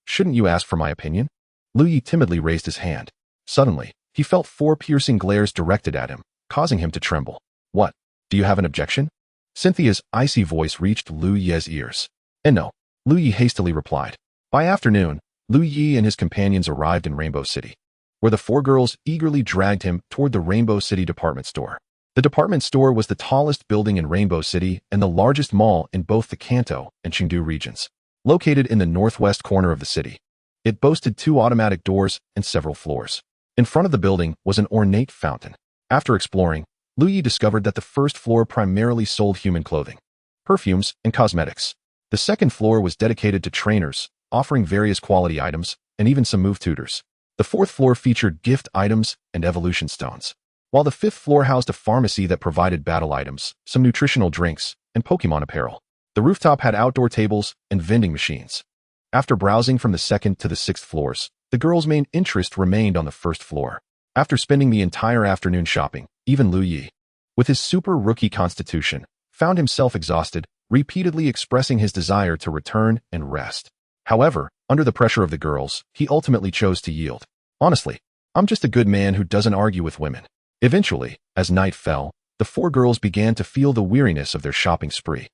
Shouldn't you ask for my opinion? Liu Ye timidly raised his hand. Suddenly, he felt 4 piercing glares directed at him, causing him to tremble. What? Do you have an objection? Cynthia's icy voice reached Liu Ye's ears. And no, Liu Ye hastily replied. By afternoon, Liu Ye and his companions arrived in Rainbow City, where the 4 girls eagerly dragged him toward the Rainbow City department store. The department store was the tallest building in Rainbow City and the largest mall in both the Kanto and Chengdu regions. Located in the northwest corner of the city, it boasted 2 automatic doors and several floors. In front of the building was an ornate fountain. After exploring, Liu Ye discovered that the first floor primarily sold human clothing, perfumes, and cosmetics. The second floor was dedicated to trainers, offering various quality items and even some move tutors. The fourth floor featured gift items and evolution stones, while the fifth floor housed a pharmacy that provided battle items, some nutritional drinks, and Pokemon apparel. The rooftop had outdoor tables and vending machines. After browsing from the second to the sixth floors, the girls' main interest remained on the first floor. After spending the entire afternoon shopping, even Liu Ye, with his super rookie constitution, found himself exhausted, repeatedly expressing his desire to return and rest. However, under the pressure of the girls, he ultimately chose to yield. Honestly, I'm just a good man who doesn't argue with women. Eventually, as night fell, the 4 girls began to feel the weariness of their shopping spree.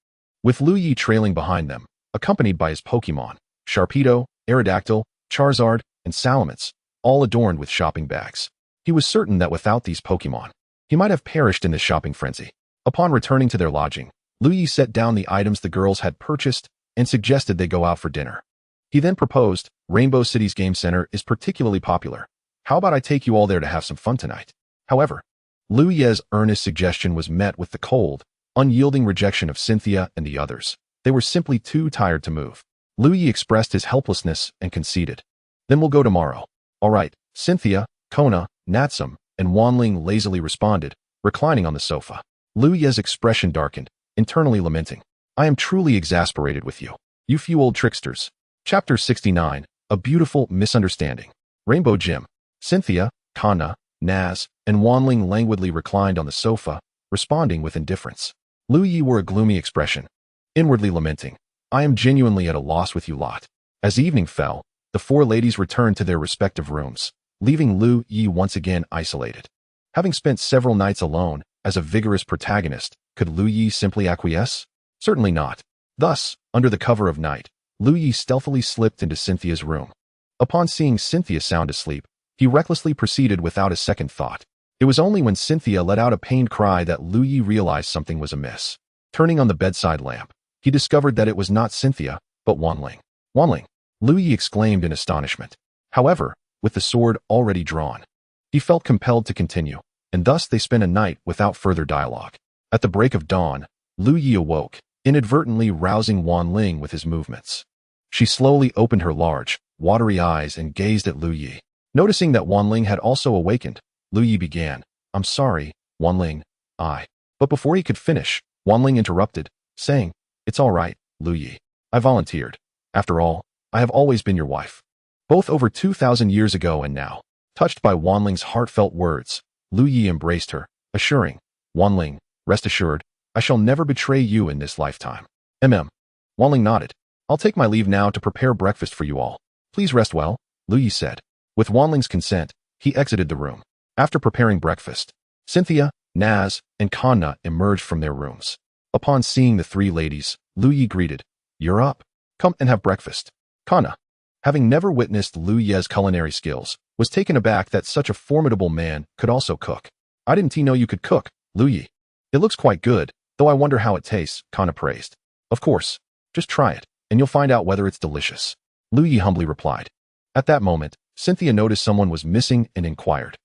With Liu Ye trailing behind them, accompanied by his Pokemon, Sharpedo, Aerodactyl, Charizard, and Salamence, all adorned with shopping bags. He was certain that without these Pokemon, he might have perished in this shopping frenzy. Upon returning to their lodging, Liu Ye set down the items the girls had purchased and suggested they go out for dinner. He then proposed, Rainbow City's game center is particularly popular. How about I take you all there to have some fun tonight? However, Liu Ye's earnest suggestion was met with the cold, unyielding rejection of Cynthia and the others. They were simply too tired to move. Liu Ye expressed his helplessness and conceded. Then we'll go tomorrow. All right, Cynthia, Kona, Natsum, and Wanling lazily responded, reclining on the sofa. Liu Ye's expression darkened, internally lamenting. I am truly exasperated with you. You few old tricksters. Chapter 69, A Beautiful Misunderstanding. Rainbow Gym. Cynthia, Kana, Naz, and Wanling languidly reclined on the sofa, responding with indifference. Liu Ye wore a gloomy expression, inwardly lamenting. I am genuinely at a loss with you lot. As evening fell, the 4 ladies returned to their respective rooms, leaving Liu Ye once again isolated. Having spent several nights alone, as a vigorous protagonist, could Liu Ye simply acquiesce? Certainly not. Thus, under the cover of night, Liu Ye stealthily slipped into Cynthia's room. Upon seeing Cynthia sound asleep, he recklessly proceeded without a second thought. It was only when Cynthia let out a pained cry that Liu Ye realized something was amiss. Turning on the bedside lamp, he discovered that it was not Cynthia, but Wanling. Wanling! Liu Ye exclaimed in astonishment. However, with the sword already drawn, he felt compelled to continue, and thus they spent a night without further dialogue. At the break of dawn, Liu Ye awoke, inadvertently rousing Wanling with his movements. She slowly opened her large, watery eyes and gazed at Liu Ye. Noticing that Wanling had also awakened, Liu Ye began, "I'm sorry, Wanling, I..." But before he could finish, Wanling interrupted, saying, "It's all right, Liu Ye. I volunteered. After all, I have always been your wife. Both over 2,000 years ago and now." Touched by Wanling's heartfelt words, Liu Ye embraced her, assuring, "Wanling, rest assured, I shall never betray you in this lifetime." Wanling nodded. "I'll take my leave now to prepare breakfast for you all. Please rest well," Liu Ye said. With Wanling's consent, he exited the room. After preparing breakfast, Cynthia, Naz, and Kanna emerged from their rooms. Upon seeing the three ladies, Liu Ye greeted, "You're up. Come and have breakfast." Kanna, having never witnessed Liu Ye's culinary skills, was taken aback that such a formidable man could also cook. "I didn't know you could cook, Liu Ye. It looks quite good, though I wonder how it tastes," Kanna praised. "Of course. Just try it, and you'll find out whether it's delicious," Liu Ye humbly replied. At that moment, Cynthia noticed someone was missing and inquired,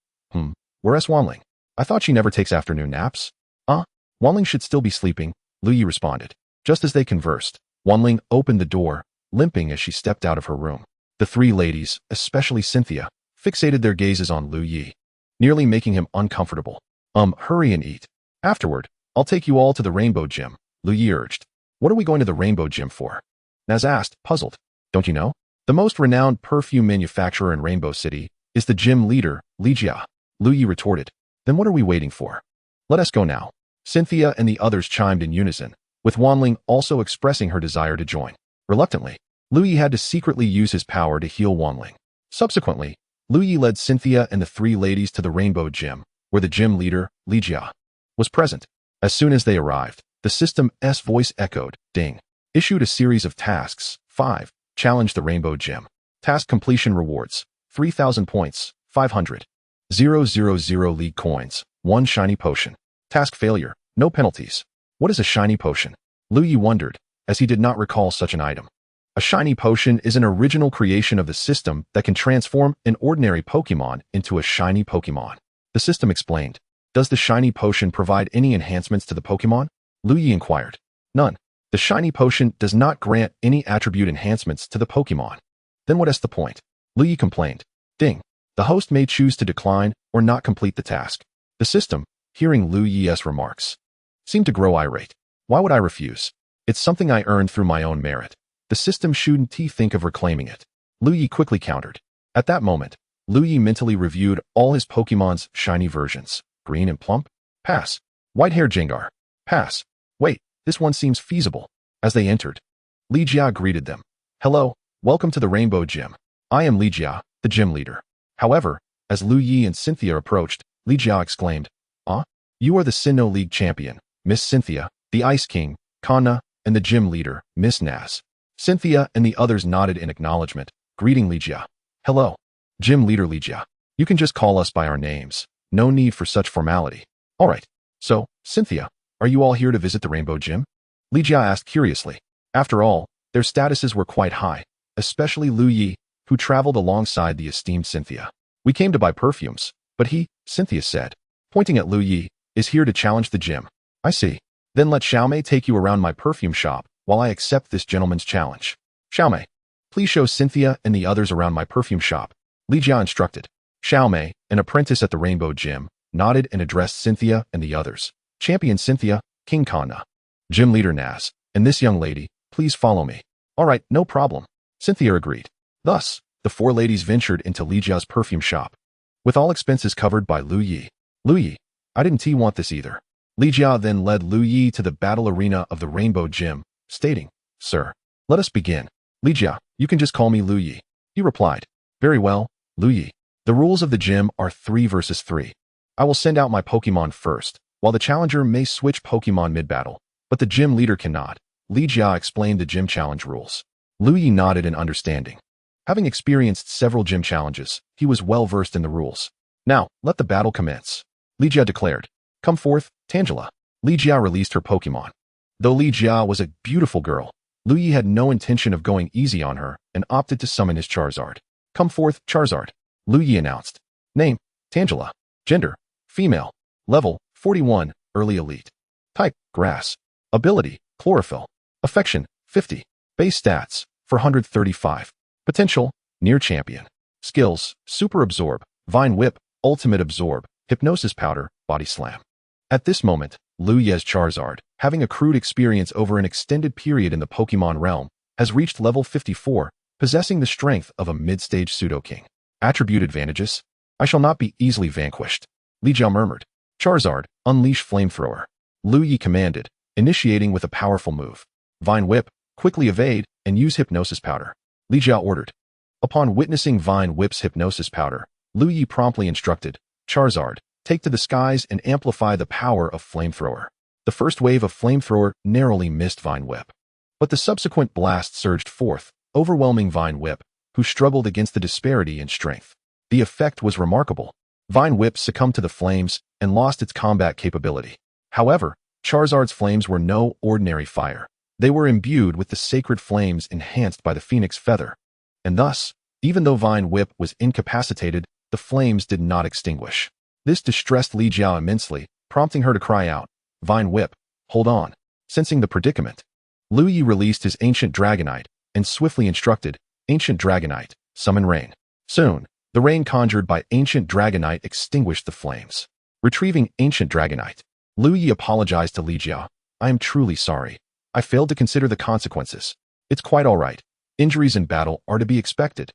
"Where's Wanling? I thought she never takes afternoon naps." Wanling should still be sleeping," Liu Ye responded. Just as they conversed, Wanling opened the door, limping as she stepped out of her room. The three ladies, especially Cynthia, fixated their gazes on Liu Ye, nearly making him uncomfortable. Hurry and eat. Afterward, I'll take you all to the Rainbow Gym," Liu Ye urged. "What are we going to the Rainbow Gym for?" Naz asked, puzzled. "Don't you know? The most renowned perfume manufacturer in Rainbow City is the gym leader, Liu Ye," Liu Ye retorted. "Then what are we waiting for? Let us go now." Cynthia and the others chimed in unison, with Wanling also expressing her desire to join. Reluctantly, Liu Ye had to secretly use his power to heal Wanling. Subsequently, Liu Ye led Cynthia and the three ladies to the Rainbow Gym, where the gym leader, Liu Ye, was present. As soon as they arrived, the system's voice echoed, "Ding." Issued a series of tasks. 5. Challenge the Rainbow Gym. Task completion rewards, 3,000 points, 500. 000 league coins, 1 shiny potion. Task failure, no penalties. What is a shiny potion? Liu Ye wondered, as he did not recall such an item. A shiny potion is an original creation of the system that can transform an ordinary Pokemon into a shiny Pokemon. The system explained. "Does the shiny potion provide any enhancements to the Pokemon?" Liu Ye inquired. "None. The shiny potion does not grant any attribute enhancements to the Pokemon." "Then what is the point?" Liu Ye complained. "Ding. The host may choose to decline or not complete the task." The system, hearing Liu Ye's remarks, seemed to grow irate. "Why would I refuse? It's something I earned through my own merit. The system shouldn't think of reclaiming it," Liu Ye quickly countered. At that moment, Liu Ye mentally reviewed all his Pokemon's shiny versions. Green and plump? Pass. White-haired Jengar? Pass. Wait, this one seems feasible. As they entered, Liu Ye greeted them. "Hello, welcome to the Rainbow Gym. I am Liu Ye, the gym leader." However, as Liu Ye and Cynthia approached, Liu Ye exclaimed, "You are the Sinnoh League champion, Miss Cynthia, the Ice King, Kanna, and the gym leader, Miss Naz." Cynthia and the others nodded in acknowledgement, greeting Liu Ye. "Hello, gym leader Liu Ye. You can just call us by our names. No need for such formality." "All right. So, Cynthia, are you all here to visit the Rainbow Gym?" Liu Ye asked curiously. After all, their statuses were quite high, especially Liu Ye, who traveled alongside the esteemed Cynthia. "We came to buy perfumes, but he," Cynthia said, pointing at Liu Ye, "is here to challenge the gym." "I see. Then let Xiaomei take you around my perfume shop while I accept this gentleman's challenge." "Xiaomei, please show Cynthia and the others around my perfume shop," Liu Ye instructed. Xiaomei, an apprentice at the Rainbow Gym, nodded and addressed Cynthia and the others. "Champion Cynthia, King Kanna, Gym Leader Naz, and this young lady, please follow me." "All right, no problem," Cynthia agreed. Thus, the four ladies ventured into Liu Ye's perfume shop, with all expenses covered by Liu Ye. "Liu Ye, I didn't want this either." Liu Ye then led Liu Ye to the battle arena of the Rainbow Gym, stating, "Sir, let us begin." "Liu Ye, you can just call me Liu Ye," he replied. "Very well, Liu Ye. The rules of the gym are 3 versus 3. I will send out my Pokemon first, while the challenger may switch Pokemon mid-battle, but the gym leader cannot." Liu Ye explained the gym challenge rules. Liu Ye nodded in understanding. Having experienced several gym challenges, he was well versed in the rules. Now, let the battle commence. Li Jia declared. Come forth, Tangela. Li Jia released her Pokemon. Though Li Jia was a beautiful girl, Liu Ye had no intention of going easy on her and opted to summon his Charizard. Come forth, Charizard. Liu Ye announced. Name, Tangela. Gender, female. Level, 41, early elite. Type, grass. Ability, chlorophyll. Affection, 50. Base stats, 435. Potential, near champion. Skills, super absorb, vine whip, ultimate absorb, hypnosis powder, body slam. At this moment, Liu Ye's Charizard, having accrued experience over an extended period in the Pokemon realm, has reached level 54, possessing the strength of a mid-stage pseudo-king. Attribute advantages? I shall not be easily vanquished. Li Jia murmured. Charizard, unleash flamethrower. Liu Ye commanded, initiating with a powerful move. Vine whip, quickly evade, and use hypnosis powder. Li Jia ordered. Upon witnessing Vine Whip's hypnosis powder, Liu Ye promptly instructed, Charizard, take to the skies and amplify the power of Flamethrower. The first wave of Flamethrower narrowly missed Vine Whip. But the subsequent blast surged forth, overwhelming Vine Whip, who struggled against the disparity in strength. The effect was remarkable. Vine Whip succumbed to the flames and lost its combat capability. However, Charizard's flames were no ordinary fire. They were imbued with the sacred flames enhanced by the Phoenix Feather. And thus, even though Vine Whip was incapacitated, the flames did not extinguish. This distressed Li Jia immensely, prompting her to cry out, Vine Whip, hold on. Sensing the predicament, Liu Ye released his Ancient Dragonite and swiftly instructed, Ancient Dragonite, summon rain. Soon, the rain conjured by Ancient Dragonite extinguished the flames. Retrieving Ancient Dragonite, Liu Ye apologized to Li Jia. I am truly sorry. I failed to consider the consequences. It's quite all right. Injuries in battle are to be expected.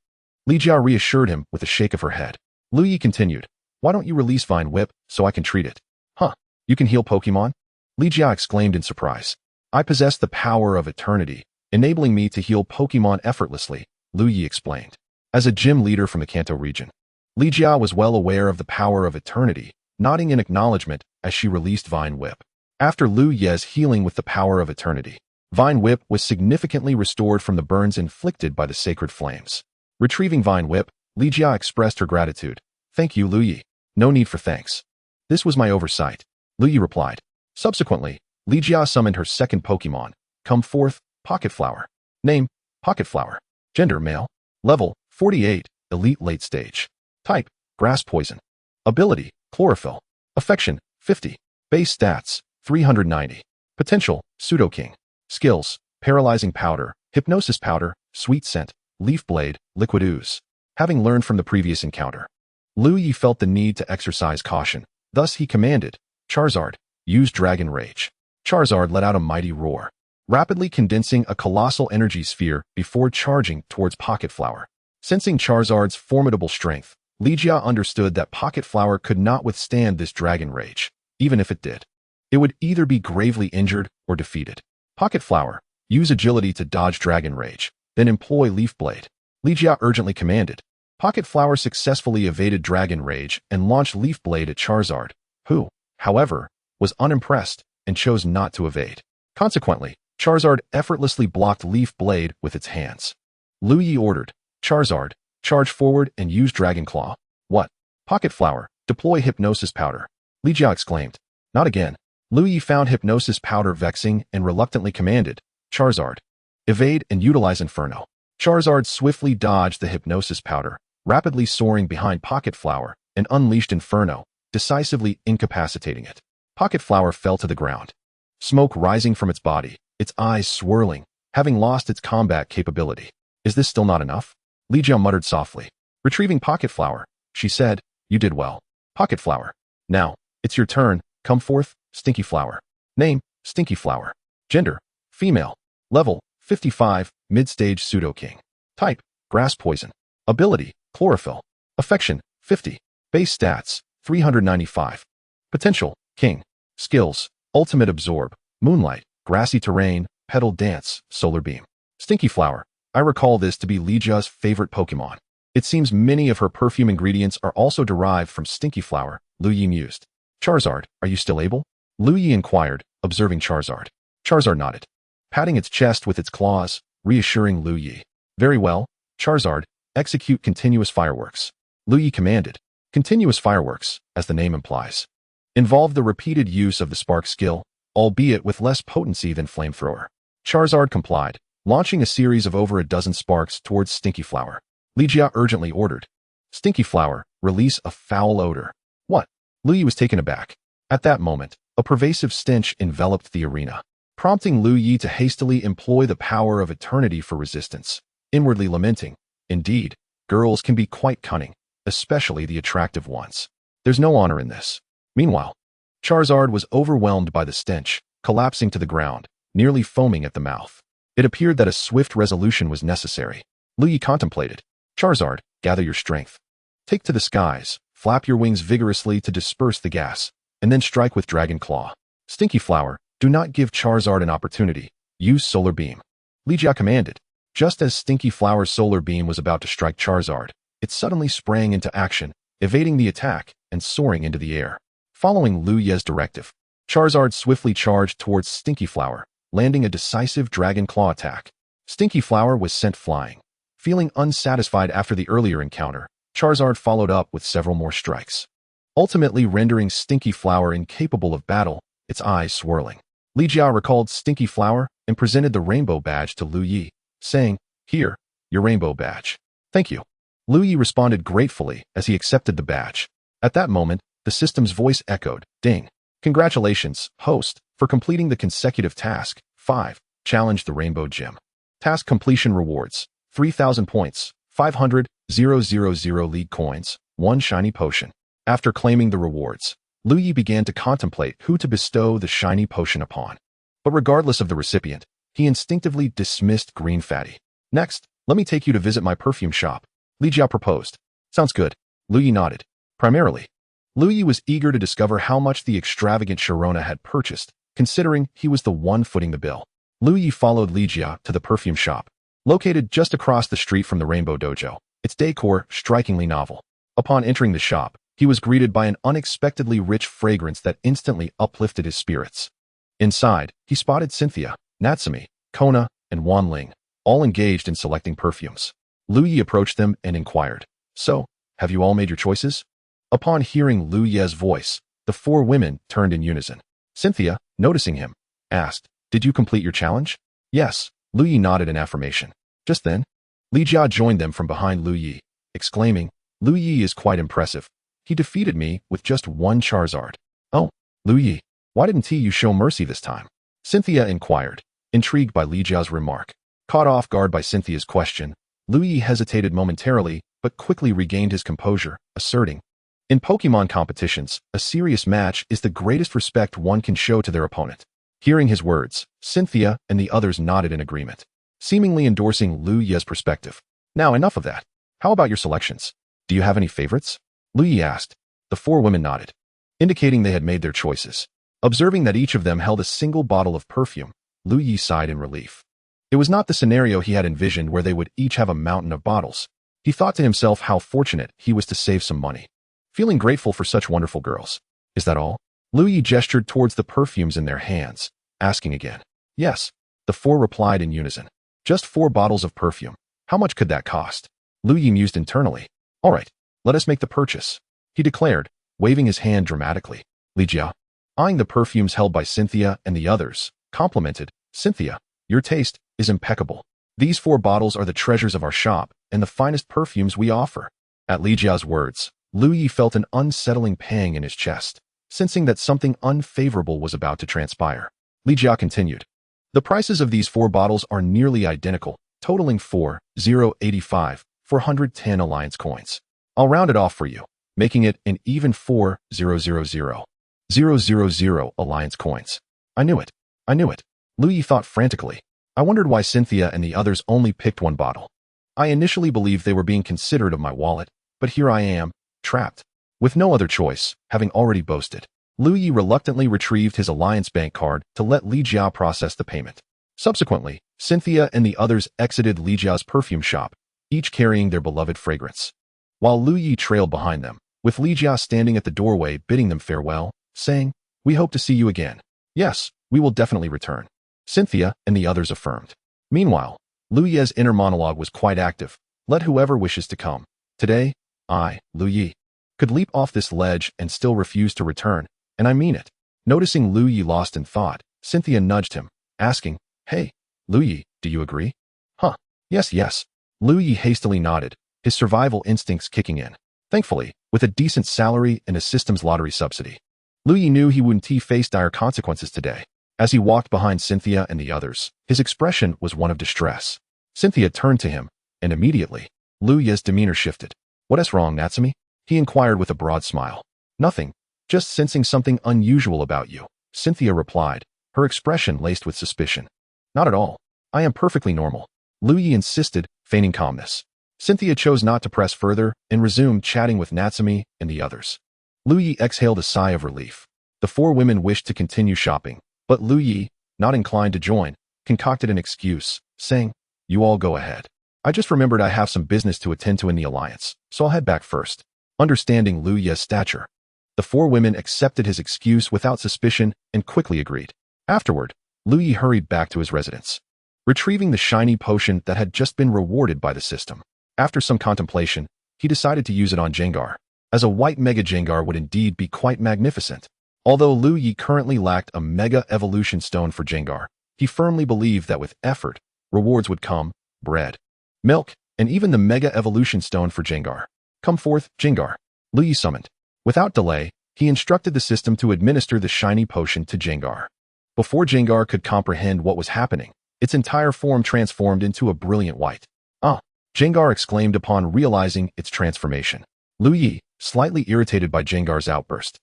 Li Jia reassured him with a shake of her head. Liu Ye continued, why don't you release Vine Whip so I can treat it? Huh, you can heal Pokemon? Li Jia exclaimed in surprise. I possess the power of eternity, enabling me to heal Pokemon effortlessly, Liu Ye explained. As a gym leader from the Kanto region, Li Jia was well aware of the power of eternity, nodding in acknowledgement as she released Vine Whip. After Liu Ye's healing with the power of eternity, Vine Whip was significantly restored from the burns inflicted by the sacred flames. Retrieving Vine Whip, Li Jia expressed her gratitude. Thank you, Liu Ye. No need for thanks. This was my oversight, Liu Ye replied. Subsequently, Li Jia summoned her second Pokemon. Come forth, Pocket Flower. Name, Pocket Flower. Gender, male. Level, 48, elite late stage. Type, grass poison. Ability, chlorophyll. Affection, 50. Base stats, 390. Potential, pseudo-king. Skills, paralyzing powder, hypnosis powder, sweet scent, leaf blade, liquid ooze. Having learned from the previous encounter, Liu Ye felt the need to exercise caution. Thus he commanded, Charizard, use Dragon Rage. Charizard let out a mighty roar, rapidly condensing a colossal energy sphere before charging towards Pocket Flower. Sensing Charizard's formidable strength, Li Jia understood that Pocket Flower could not withstand this Dragon Rage. Even if it did, it would either be gravely injured or defeated. Pocket Flower, use agility to dodge Dragon Rage, then employ Leaf Blade. Li Jia urgently commanded. Pocket Flower successfully evaded Dragon Rage and launched Leaf Blade at Charizard, who, however, was unimpressed and chose not to evade. Consequently, Charizard effortlessly blocked Leaf Blade with its hands. Liu Ye ordered, Charizard, charge forward and use Dragon Claw. What? Pocket Flower, deploy Hypnosis Powder. Li Jia exclaimed. Not again. Liu Ye found Hypnosis Powder vexing and reluctantly commanded, Charizard, evade and utilize Inferno. Charizard swiftly dodged the Hypnosis Powder, rapidly soaring behind Pocket Flower, and unleashed Inferno, decisively incapacitating it. Pocket Flower fell to the ground, smoke rising from its body, its eyes swirling, having lost its combat capability. Is this still not enough? Li Jia muttered softly. Retrieving Pocket Flower, she said, you did well. Pocket Flower. Now, it's your turn. Come forth, Stinky Flower. Name, Stinky Flower. Gender, female. Level, 55, mid-stage pseudo-king. Type, grass poison. Ability, chlorophyll. Affection, 50. Base stats, 395. Potential, king. Skills, ultimate absorb, moonlight, grassy terrain, petal dance, solar beam. Stinky Flower. I recall this to be Li Jia's favorite Pokemon. It seems many of her perfume ingredients are also derived from Stinky Flower, Liu Ye mused. Charizard, are you still able? Liu Ye inquired, observing Charizard. Charizard nodded. Patting its chest with its claws, reassuring Liu Ye. Very well, Charizard, execute continuous fireworks. Liu Ye commanded. Continuous fireworks, as the name implies, involve the repeated use of the spark skill, albeit with less potency than flamethrower. Charizard complied, launching a series of over a dozen sparks towards Stinky Flower. Liu Ye urgently ordered. Stinky Flower, release a foul odor. What? Liu Ye was taken aback. At that moment, a pervasive stench enveloped the arena, prompting Liu Ye to hastily employ the power of eternity for resistance, inwardly lamenting, indeed, girls can be quite cunning, especially the attractive ones. There's no honor in this. Meanwhile, Charizard was overwhelmed by the stench, collapsing to the ground, nearly foaming at the mouth. It appeared that a swift resolution was necessary. Liu Ye contemplated. Charizard, gather your strength. Take to the skies, flap your wings vigorously to disperse the gas, and then strike with Dragon Claw. Stinky Flower, do not give Charizard an opportunity. Use Solar Beam. Liu Ye commanded. Just as Stinky Flower's Solar Beam was about to strike Charizard, it suddenly sprang into action, evading the attack and soaring into the air. Following Liu Ye's directive, Charizard swiftly charged towards Stinky Flower, landing a decisive Dragon Claw attack. Stinky Flower was sent flying. Feeling unsatisfied after the earlier encounter, Charizard followed up with several more strikes, ultimately rendering Stinky Flower incapable of battle, its eyes swirling. Liu Ye recalled Stinky Flower and presented the rainbow badge to Liu Ye, saying, "Here, your rainbow badge." "Thank you." Liu Ye responded gratefully as he accepted the badge. At that moment, the system's voice echoed, "Ding. Congratulations, host, for completing the consecutive task. 5. Challenge the Rainbow Gym. Task completion rewards, 3,000 points, 500,000 league coins, 1 shiny potion." After claiming the rewards, Liu Ye began to contemplate who to bestow the shiny potion upon. But regardless of the recipient, he instinctively dismissed Green Fatty. "Next, let me take you to visit my perfume shop," Liu Ye proposed. "Sounds good." Liu Ye nodded. Primarily, Liu Ye was eager to discover how much the extravagant Sharona had purchased, considering he was the one footing the bill. Liu Ye followed Liu Ye to the perfume shop, located just across the street from the Rainbow Dojo, its decor strikingly novel. Upon entering the shop, he was greeted by an unexpectedly rich fragrance that instantly uplifted his spirits. Inside, he spotted Cynthia, Natsumi, Kona, and Wan Ling, all engaged in selecting perfumes. Liu Ye approached them and inquired, "So, have you all made your choices?" Upon hearing Liu Ye's voice, the 4 women turned in unison. Cynthia, noticing him, asked, "Did you complete your challenge?" "Yes," Liu Ye nodded in affirmation. Just then, Liu Ye joined them from behind Liu Ye, exclaiming, "Liu Ye is quite impressive. He defeated me with just 1 Charizard." "Oh, Liu Ye, why didn't you show mercy this time?" Cynthia inquired, intrigued by Liu Ye's remark. Caught off guard by Cynthia's question, Liu Ye hesitated momentarily but quickly regained his composure, asserting, "In Pokemon competitions, a serious match is the greatest respect one can show to their opponent." Hearing his words, Cynthia and the others nodded in agreement, seemingly endorsing Liu Ye's perspective. "Now enough of that. How about your selections? Do you have any favorites?" Liu Ye asked. The 4 women nodded, indicating they had made their choices. Observing that each of them held a single bottle of perfume, Liu Ye sighed in relief. It was not the scenario he had envisioned where they would each have a mountain of bottles. He thought to himself how fortunate he was to save some money, feeling grateful for such wonderful girls. "Is that all?" Liu Ye gestured towards the perfumes in their hands, asking again. "Yes," the 4 replied in unison. "Just 4 bottles of perfume. How much could that cost?" Liu Ye mused internally. "All right, let us make the purchase," he declared, waving his hand dramatically. Liu Ye, eyeing the perfumes held by Cynthia and the others, complimented, "Cynthia, your taste is impeccable. These 4 bottles are the treasures of our shop and the finest perfumes we offer." At Liu Ye's words, Liu Ye felt an unsettling pang in his chest, sensing that something unfavorable was about to transpire. Liu Ye continued, "The prices of these 4 bottles are nearly identical, totaling 4,085,410 alliance coins. I'll round it off for you, making it an even 4,000,000 alliance coins." I knew it. Liu Ye thought frantically. I wondered why Cynthia and the others only picked 1 bottle. I initially believed they were being considerate of my wallet, but here I am, trapped, with no other choice, having already boasted. Liu Ye reluctantly retrieved his Alliance Bank card to let Liu Ye process the payment. Subsequently, Cynthia and the others exited Liu Ye's perfume shop, each carrying their beloved fragrance, while Liu Ye trailed behind them, with Liu Ye standing at the doorway bidding them farewell, saying, "We hope to see you again." "Yes, we will definitely return," Cynthia and the others affirmed. Meanwhile, Liu Ye's inner monologue was quite active. Let whoever wishes to come. Today, I, Liu Ye, could leap off this ledge and still refuse to return, and I mean it. Noticing Liu Ye lost in thought, Cynthia nudged him, asking, Hey, Liu Ye, do you agree? Huh. Yes, yes. Liu Ye hastily nodded, his survival instincts kicking in. Thankfully, with a decent salary and a systems lottery subsidy, Liu Ye knew he wouldn't face dire consequences today. As he walked behind Cynthia and the others, his expression was one of distress. Cynthia turned to him, and immediately, Liu Ye's demeanor shifted. What is wrong, Natsumi? He inquired with a broad smile. Nothing. Just sensing something unusual about you, Cynthia replied, her expression laced with suspicion. Not at all. I am perfectly normal. Liu Ye insisted, feigning calmness. Cynthia chose not to press further and resumed chatting with Natsumi and the others. Liu Ye exhaled a sigh of relief. The four women wished to continue shopping, but Liu Ye, not inclined to join, concocted an excuse, saying, You all go ahead. I just remembered I have some business to attend to in the alliance, so I'll head back first. Understanding Liu Ye's stature, the four women accepted his excuse without suspicion and quickly agreed. Afterward, Liu Ye hurried back to his residence, retrieving the shiny potion that had just been rewarded by the system. After some contemplation, he decided to use it on Jengar, as a white Mega Jengar would indeed be quite magnificent. Although Liu Ye currently lacked a Mega Evolution Stone for Jengar, he firmly believed that with effort, rewards would come, bread, milk, and even the Mega Evolution Stone for Jengar. Come forth, Jengar. Liu Ye summoned. Without delay, he instructed the system to administer the shiny potion to Jengar. Before Jengar could comprehend what was happening, its entire form transformed into a brilliant white. Ah! Jengar exclaimed upon realizing its transformation. Liu Ye, slightly irritated by Jengar's outburst,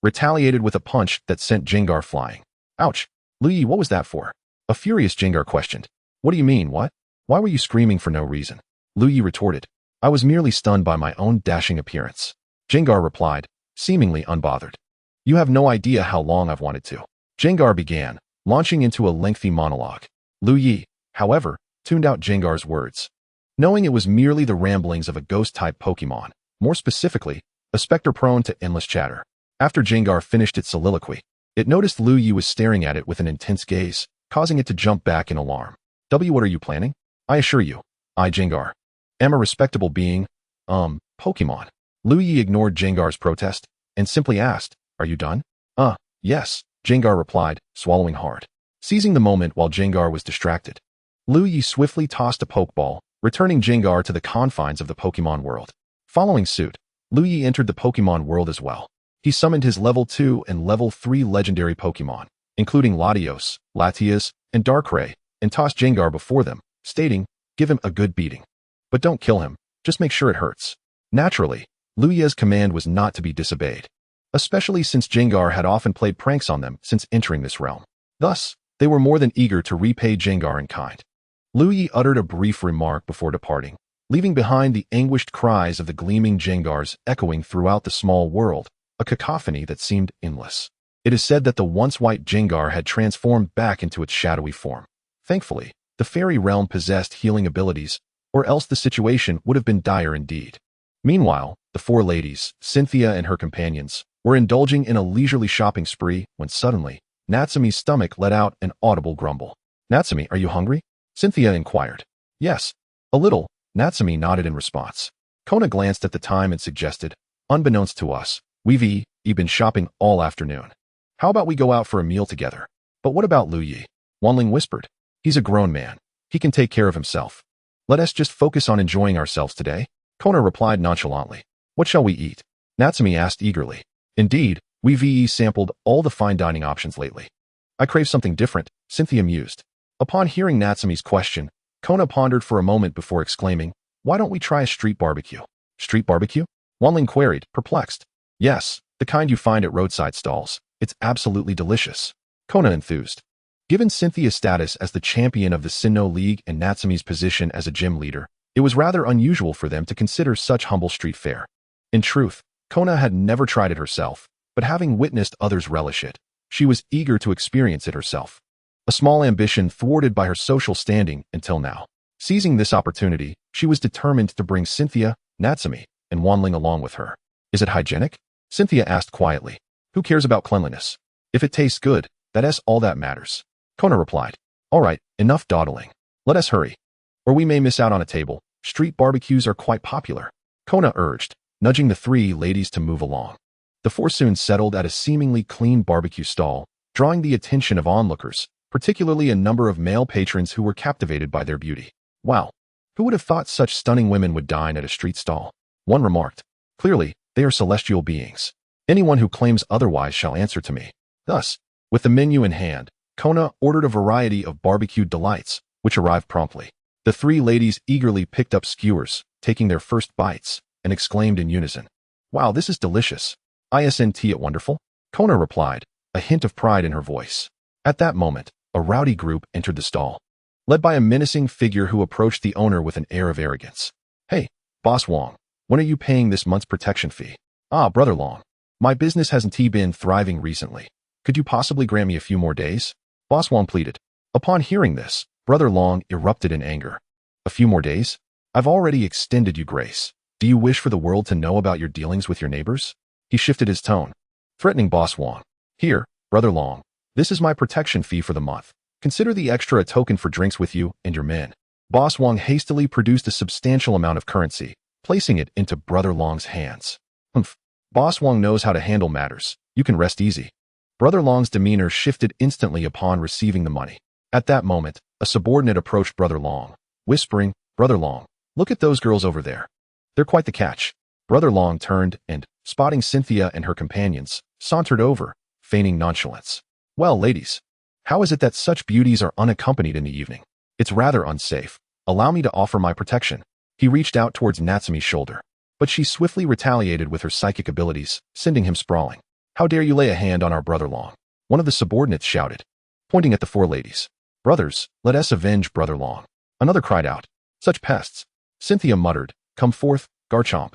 retaliated with a punch that sent Jengar flying. Ouch! Liu Ye, what was that for? A furious Jengar questioned. What do you mean, what? Why were you screaming for no reason? Liu Ye retorted. I was merely stunned by my own dashing appearance. Jengar replied, seemingly unbothered. You have no idea how long I've wanted to. Jengar began, launching into a lengthy monologue. Liu Ye, however, tuned out Jengar's words. Knowing it was merely the ramblings of a ghost-type Pokemon, more specifically, a specter prone to endless chatter. After Jengar finished its soliloquy, it noticed Liu Ye was staring at it with an intense gaze, causing it to jump back in alarm. What are you planning? I assure you, I, Jengar, am a respectable being, Pokemon. Liu Ye ignored Jengar's protest, and simply asked, Are you done? Yes, Jengar replied, swallowing hard. Seizing the moment while Jengar was distracted, Liu Ye swiftly tossed a Pokeball, returning Jengar to the confines of the Pokemon world. Following suit, Liu Ye entered the Pokemon world as well. He summoned his level 2 and level 3 legendary Pokemon, including Latios, Latias, and Darkrai, and tossed Jengar before them, stating, Give him a good beating. But don't kill him, just make sure it hurts. Naturally, Liu Ye's command was not to be disobeyed, especially since Jengar had often played pranks on them since entering this realm. Thus, they were more than eager to repay Jengar in kind. Liu Ye uttered a brief remark before departing, leaving behind the anguished cries of the gleaming Jengars echoing throughout the small world, a cacophony that seemed endless. It is said that the once white Jengar had transformed back into its shadowy form. Thankfully, the fairy realm possessed healing abilities, or else the situation would have been dire indeed. Meanwhile, the four ladies, Cynthia and her companions, were indulging in a leisurely shopping spree when suddenly, Natsumi's stomach let out an audible grumble. Natsumi, are you hungry? Cynthia inquired. Yes, a little, Natsumi nodded in response. Kona glanced at the time and suggested, Unbeknownst to us, we've been shopping all afternoon. How about we go out for a meal together? But what about Liu Ye? Wanling whispered. He's a grown man. He can take care of himself. Let us just focus on enjoying ourselves today. Kona replied nonchalantly. What shall we eat? Natsumi asked eagerly. Indeed, we've sampled all the fine dining options lately. I crave something different, Cynthia mused. Upon hearing Natsumi's question, Kona pondered for a moment before exclaiming, Why don't we try a street barbecue? Street barbecue? Wanling queried, perplexed. Yes, the kind you find at roadside stalls. It's absolutely delicious. Kona enthused. Given Cynthia's status as the champion of the Sinnoh League and Natsumi's position as a gym leader, it was rather unusual for them to consider such humble street fare. In truth, Kona had never tried it herself, but having witnessed others relish it, she was eager to experience it herself. A small ambition thwarted by her social standing until now. Seizing this opportunity, she was determined to bring Cynthia, Natsumi, and Wanling along with her. Is it hygienic? Cynthia asked quietly. Who cares about cleanliness? If it tastes good, that's all that matters. Kona replied. All right, enough dawdling. Let us hurry. or we may miss out on a table. Street barbecues are quite popular, Kona urged, nudging the three ladies to move along. The four soon settled at a seemingly clean barbecue stall, drawing the attention of onlookers, particularly a number of male patrons who were captivated by their beauty. Wow, who would have thought such stunning women would dine at a street stall? One remarked. Clearly, they are celestial beings. Anyone who claims otherwise shall answer to me. Thus, with the menu in hand, Kona ordered a variety of barbecued delights, which arrived promptly. The three ladies eagerly picked up skewers, taking their first bites, and exclaimed in unison, "Wow, this is delicious. Isn't it wonderful?" Kona replied, a hint of pride in her voice. At that moment, a rowdy group entered the stall, led by a menacing figure who approached the owner with an air of arrogance. "Hey, Boss Wong, when are you paying this month's protection fee?" "Ah, Brother Long, my business hasn't been thriving recently. Could you possibly grant me a few more days?" Boss Wong pleaded. Upon hearing this, Brother Long erupted in anger. "A few more days? I've already extended you grace. Do you wish for the world to know about your dealings with your neighbors?" He shifted his tone, threatening Boss Wong. "Here, Brother Long, this is my protection fee for the month. Consider the extra a token for drinks with you and your men." Boss Wong hastily produced a substantial amount of currency, placing it into Brother Long's hands. "Humph, Boss Wong knows how to handle matters. You can rest easy." Brother Long's demeanor shifted instantly upon receiving the money. At that moment, a subordinate approached Brother Long, whispering, "Brother Long, look at those girls over there. They're quite the catch." Brother Long turned and, spotting Cynthia and her companions, sauntered over, feigning nonchalance. "Well, ladies, how is it that such beauties are unaccompanied in the evening? It's rather unsafe. Allow me to offer my protection." He reached out towards Natsume's shoulder, but she swiftly retaliated with her psychic abilities, sending him sprawling. "How dare you lay a hand on our Brother Long?" one of the subordinates shouted, pointing at the four ladies. "Brothers, let us avenge Brother Long." Another cried out, "Such pests." Cynthia muttered, "Come forth, Garchomp."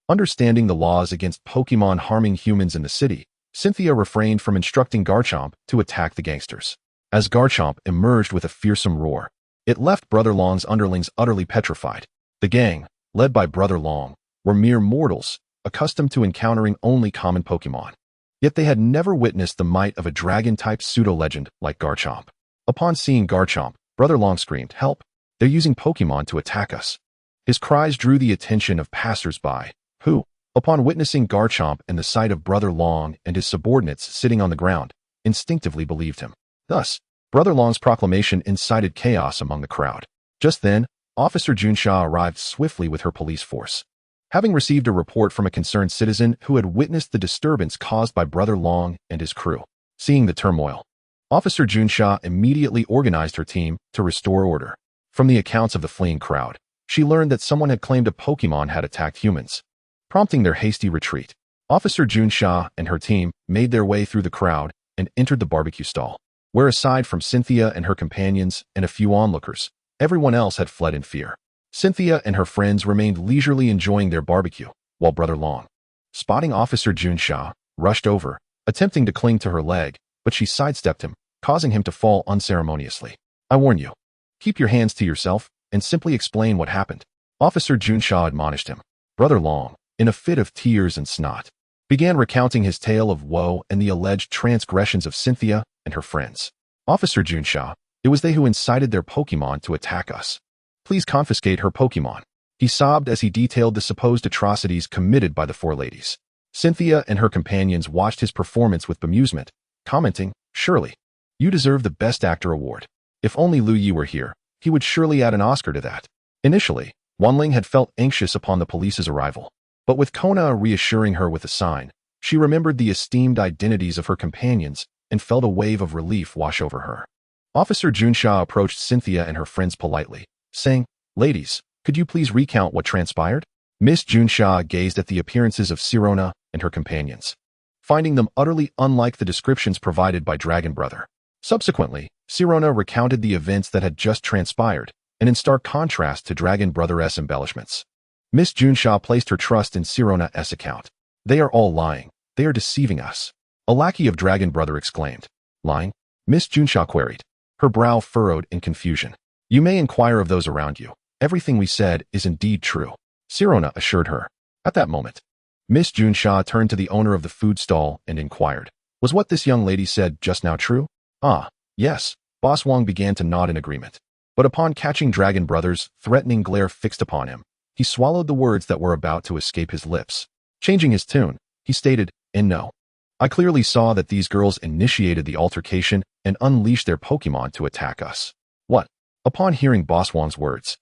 Understanding the laws against Pokemon harming humans in the city, Cynthia refrained from instructing Garchomp to attack the gangsters. As Garchomp emerged with a fearsome roar, it left Brother Long's underlings utterly petrified. The gang, led by Brother Long, were mere mortals, accustomed to encountering only common Pokemon. Yet they had never witnessed the might of a dragon-type pseudo-legend like Garchomp. Upon seeing Garchomp, Brother Long screamed, "Help! They're using Pokemon to attack us." His cries drew the attention of passers-by, who, upon witnessing Garchomp and the sight of Brother Long and his subordinates sitting on the ground, instinctively believed him. Thus, Brother Long's proclamation incited chaos among the crowd. Just then, Officer Junsha arrived swiftly with her police force. Having received a report from a concerned citizen who had witnessed the disturbance caused by Brother Long and his crew. Seeing the turmoil, Officer Junsha immediately organized her team to restore order. From the accounts of the fleeing crowd, she learned that someone had claimed a Pokemon had attacked humans, prompting their hasty retreat. Officer Junsha and her team made their way through the crowd and entered the barbecue stall, where aside from Cynthia and her companions and a few onlookers, everyone else had fled in fear. Cynthia and her friends remained leisurely enjoying their barbecue, while Brother Long, spotting Officer Junsha, rushed over, attempting to cling to her leg, but she sidestepped him, causing him to fall unceremoniously. "I warn you, keep your hands to yourself and simply explain what happened," Officer Junsha admonished him. Brother Long, in a fit of tears and snot, began recounting his tale of woe and the alleged transgressions of Cynthia and her friends. "Officer Junsha, it was they who incited their Pokemon to attack us. Please confiscate her Pokemon." He sobbed as he detailed the supposed atrocities committed by the four ladies. Cynthia and her companions watched his performance with bemusement, commenting, "Surely, you deserve the Best Actor award. If only Liu Ye were here, he would surely add an Oscar to that." Initially, Wanling had felt anxious upon the police's arrival, but with Kona reassuring her with a sign, she remembered the esteemed identities of her companions and felt a wave of relief wash over her. Officer Junsha approached Cynthia and her friends politely, saying, "Ladies, could you please recount what transpired?" Miss Junsha gazed at the appearances of Sirona and her companions, finding them utterly unlike the descriptions provided by Dragon Brother. Subsequently, Sirona recounted the events that had just transpired, and in stark contrast to Dragon Brother's embellishments. Miss Junsha placed her trust in Sirona's account. "They are all lying. They are deceiving us," a lackey of Dragon Brother exclaimed. "Lying?" Miss Junsha queried, her brow furrowed in confusion. "You may inquire of those around you. Everything we said is indeed true," Sirona assured her. At that moment, Miss Junsha turned to the owner of the food stall and inquired, "Was what this young lady said just now true?" "Ah, yes," Boss Wong began to nod in agreement. But upon catching Dragon Brother's threatening glare fixed upon him, he swallowed the words that were about to escape his lips. Changing his tune, he stated, "And no. I clearly saw that these girls initiated the altercation and unleashed their Pokemon to attack us." What? Upon hearing Boss Wong's words,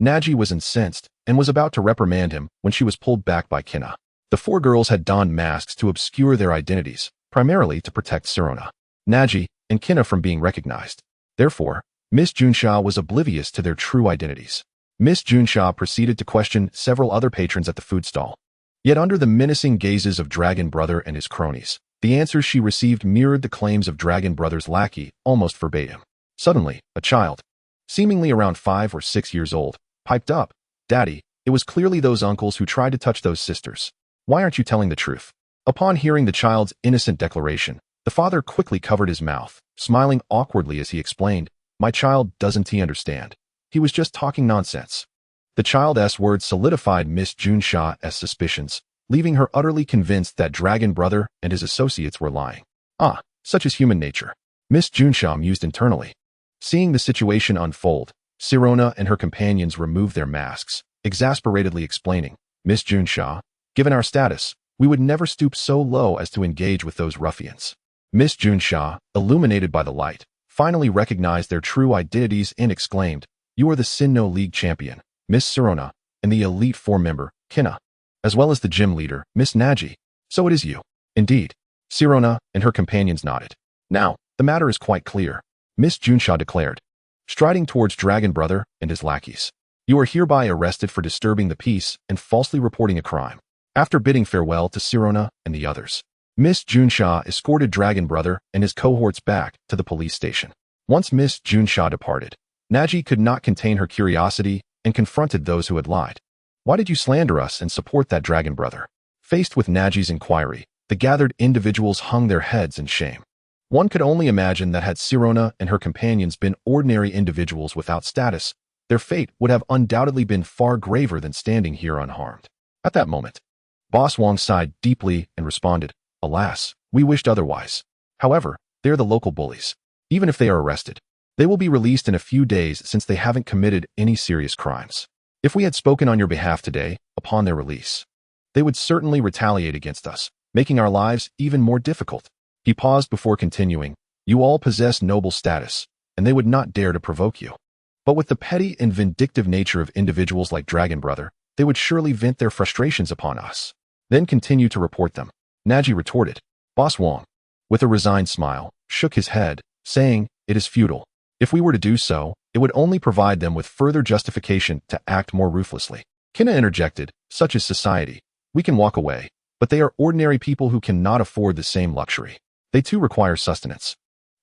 Naji was incensed and was about to reprimand him when she was pulled back by Kina. The four girls had donned masks to obscure their identities, primarily to protect Sirona, Naji, and Kina from being recognized. Therefore, Miss Junsha was oblivious to their true identities. Miss Junsha proceeded to question several other patrons at the food stall. Yet under the menacing gazes of Dragon Brother and his cronies, the answers she received mirrored the claims of Dragon Brother's lackey almost verbatim. Suddenly, a child, seemingly around 5 or 6 years old, piped up, "Daddy, it was clearly those uncles who tried to touch those sisters. Why aren't you telling the truth?" Upon hearing the child's innocent declaration, the father quickly covered his mouth, smiling awkwardly as he explained, "My child doesn't he understand? He was just talking nonsense." The child's words solidified Miss Junsha's suspicions, leaving her utterly convinced that Dragon Brother and his associates were lying. Ah, such is human nature, Miss Junsha mused internally. Seeing the situation unfold, Sirona and her companions removed their masks, exasperatedly explaining, "Miss Junsha, given our status, we would never stoop so low as to engage with those ruffians." Miss Junsha, illuminated by the light, finally recognized their true identities and exclaimed, "You are the Sinnoh League champion, Miss Sirona, and the Elite Four member, Kina, as well as the gym leader, Miss Naji. So it is you." Indeed. Sirona and her companions nodded. "Now, the matter is quite clear," Miss Junsha declared, striding towards Dragon Brother and his lackeys. "You are hereby arrested for disturbing the peace and falsely reporting a crime." After bidding farewell to Sirona and the others, Miss Junsha escorted Dragon Brother and his cohorts back to the police station. Once Miss Junsha departed, Naji could not contain her curiosity and confronted those who had lied. "Why did you slander us and support that Dragon Brother?" Faced with Naji's inquiry, the gathered individuals hung their heads in shame. One could only imagine that had Sirona and her companions been ordinary individuals without status, their fate would have undoubtedly been far graver than standing here unharmed. At that moment, Boss Wong sighed deeply and responded, "Alas, we wished otherwise. However, they are the local bullies. Even if they are arrested, they will be released in a few days since they haven't committed any serious crimes. If we had spoken on your behalf today, upon their release, they would certainly retaliate against us, making our lives even more difficult." He paused before continuing, "You all possess noble status, and they would not dare to provoke you. But with the petty and vindictive nature of individuals like Dragon Brother, they would surely vent their frustrations upon us, then continue to report them." Naji retorted. Boss Wong, with a resigned smile, shook his head, saying, "It is futile. If we were to do so, it would only provide them with further justification to act more ruthlessly." Kina interjected, "Such is society. We can walk away, but they are ordinary people who cannot afford the same luxury. They too require sustenance.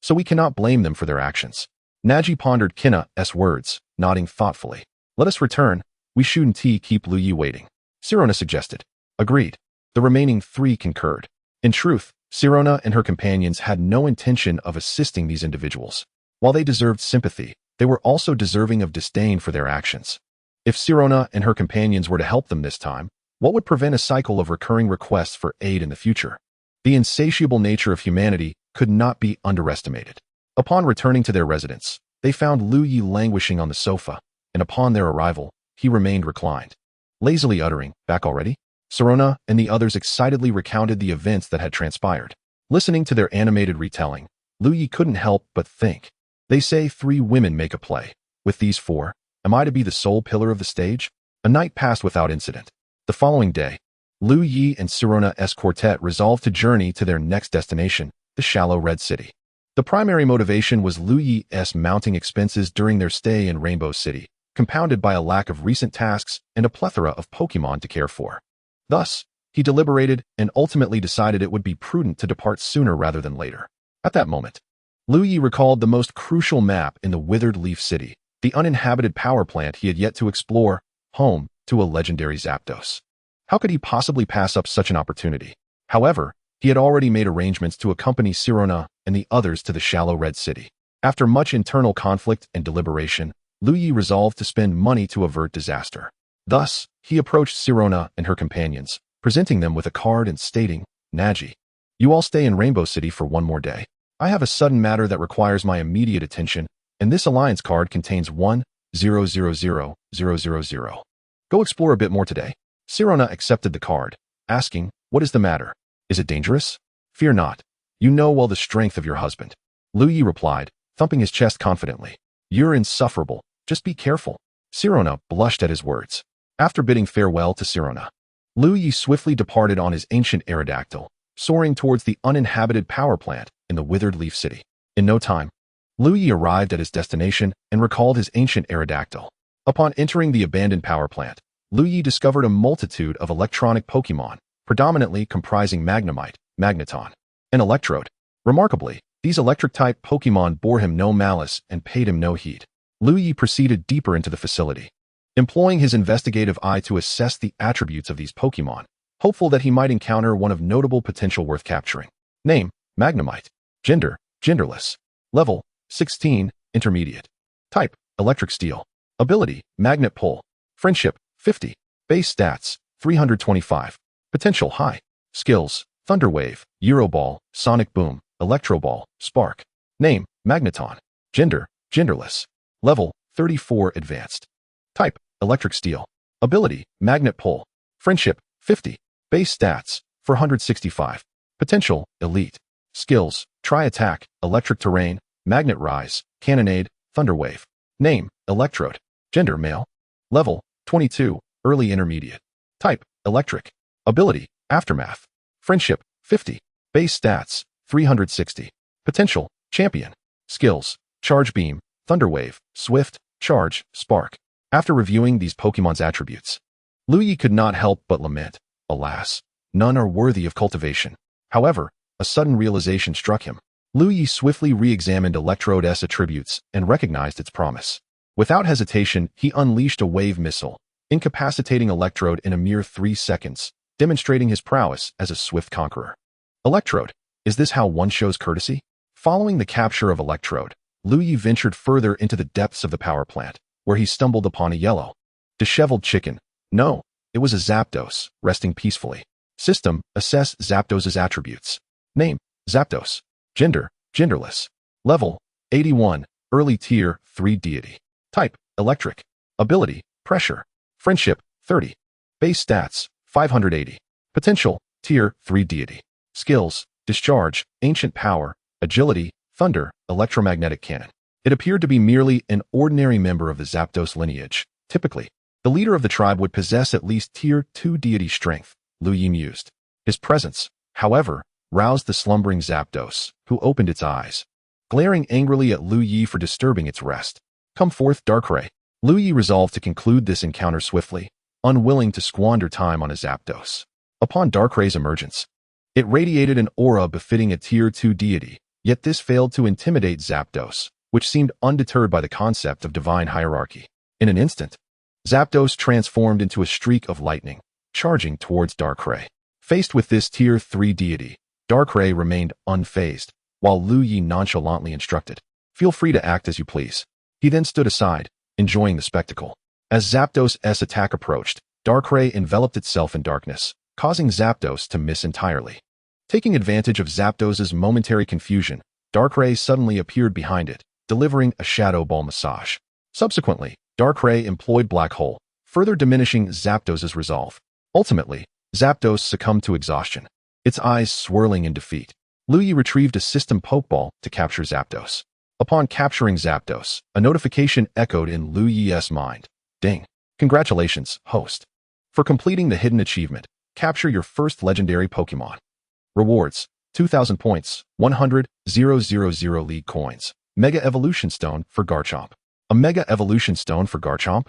So we cannot blame them for their actions." Naji pondered Kina's words, nodding thoughtfully. "Let us return. We shouldn't keep Liu Ye waiting," Sirona suggested. Agreed. The remaining three concurred. In truth, Sirona and her companions had no intention of assisting these individuals. While they deserved sympathy, they were also deserving of disdain for their actions. If Sirona and her companions were to help them this time, what would prevent a cycle of recurring requests for aid in the future? The insatiable nature of humanity could not be underestimated. Upon returning to their residence, they found Liu Ye languishing on the sofa, and upon their arrival, he remained reclined, lazily uttering, "Back already?" Sirona and the others excitedly recounted the events that had transpired. Listening to their animated retelling, Liu Ye couldn't help but think, "They say 3 women make a play. With these 4, am I to be the sole pillar of the stage?" A night passed without incident. The following day, Liu Ye and Sirona's quartet resolved to journey to their next destination, the Shallow Red City. The primary motivation was Liu Ye's mounting expenses during their stay in Rainbow City, compounded by a lack of recent tasks and a plethora of Pokemon to care for. Thus, he deliberated and ultimately decided it would be prudent to depart sooner rather than later. At that moment, Liu Ye recalled the most crucial map in the Withered Leaf City, the uninhabited power plant he had yet to explore, home to a legendary Zapdos. How could he possibly pass up such an opportunity? However, he had already made arrangements to accompany Sirona and the others to the Shallow Red City. After much internal conflict and deliberation, Liu Ye resolved to spend money to avert disaster. Thus, he approached Sirona and her companions, presenting them with a card and stating, "Naji, you all stay in Rainbow City for one more day. I have a sudden matter that requires my immediate attention, and this alliance card contains 1000000. Go explore a bit more today. Sirona accepted the card, asking, "What is the matter? Is it dangerous?" "Fear not. You know well the strength of your husband." Liu Ye replied, thumping his chest confidently. "You're insufferable. Just be careful." Sirona blushed at his words. After bidding farewell to Sirona, Liu Ye swiftly departed on his ancient Aerodactyl, soaring towards the uninhabited power plant in the Withered Leaf City. In no time, Liu Ye arrived at his destination and recalled his ancient Aerodactyl. Upon entering the abandoned power plant, Liu Ye discovered a multitude of electronic Pokémon, predominantly comprising Magnemite, Magneton, and Electrode. Remarkably, these electric-type Pokémon bore him no malice and paid him no heed. Liu Ye proceeded deeper into the facility, employing his investigative eye to assess the attributes of these Pokémon, hopeful that he might encounter one of notable potential worth capturing. Name, Magnemite. Gender, genderless. Level, 16, intermediate. Type, electric steel. Ability, magnet pull. Friendship, 50. Base stats, 325. Potential high. Skills, Thunder Wave, Euroball, Sonic Boom, Electro Ball, Spark. Name, Magneton. Gender, genderless. Level, 34 advanced. Type, electric steel. Ability, magnet pull. Friendship, 50. Base stats, 465. Potential, elite. Skills, Tri-Attack, Electric Terrain, Magnet Rise, Cannonade, Thunder Wave. Name, Electrode. Gender, male. Level, 22, early intermediate. Type, electric. Ability, Aftermath. Friendship, 50. Base stats, 360. Potential, champion. Skills, Charge Beam, Thunder Wave, Swift, Charge, Spark. After reviewing these Pokemon's attributes, Liu Ye could not help but lament, alas, none are worthy of cultivation. However, a sudden realization struck him. Liu Ye swiftly re-examined Electrode's attributes and recognized its promise. Without hesitation, he unleashed a wave missile, incapacitating Electrode in a mere 3 seconds, demonstrating his prowess as a swift conqueror. Electrode, is this how one shows courtesy? Following the capture of Electrode, Liu Ye ventured further into the depths of the power plant, where he stumbled upon a yellow, disheveled chicken. No, it was a Zapdos, resting peacefully. System, assess Zapdos's attributes. Name, Zapdos. Gender, genderless. Level, 81, early tier, 3 deity. Type, electric. Ability, pressure. Friendship, 30. Base stats, 580. Potential, tier, 3 deity. Skills, discharge, ancient power, agility, thunder, electromagnetic cannon. It appeared to be merely an ordinary member of the Zapdos lineage. Typically, the leader of the tribe would possess at least tier 2 deity strength, Liu Ye mused. His presence, however, roused the slumbering Zapdos, who opened its eyes, glaring angrily at Liu Ye for disturbing its rest. Come forth, Darkrai. Liu Ye resolved to conclude this encounter swiftly, unwilling to squander time on a Zapdos. Upon Darkrai's emergence, it radiated an aura befitting a tier 2 deity, yet this failed to intimidate Zapdos, which seemed undeterred by the concept of divine hierarchy. In an instant, Zapdos transformed into a streak of lightning, charging towards Darkrai. Faced with this tier 3 deity, Darkrai remained unfazed, while Liu Ye nonchalantly instructed, "Feel free to act as you please." He then stood aside, enjoying the spectacle. As Zapdos' attack approached, Darkrai enveloped itself in darkness, causing Zapdos to miss entirely. Taking advantage of Zapdos' momentary confusion, Darkrai suddenly appeared behind it, delivering a Shadow Ball massage. Subsequently, Darkrai employed Black Hole, further diminishing Zapdos' resolve. Ultimately, Zapdos succumbed to exhaustion, its eyes swirling in defeat. Liu Ye retrieved a system Pokeball to capture Zapdos. Upon capturing Zapdos, a notification echoed in Liu Ye's mind. Ding! Congratulations, host. For completing the hidden achievement, capture your first legendary Pokemon. Rewards, 2,000 points, 100,000 League coins. Mega Evolution Stone for Garchomp. A Mega Evolution Stone for Garchomp?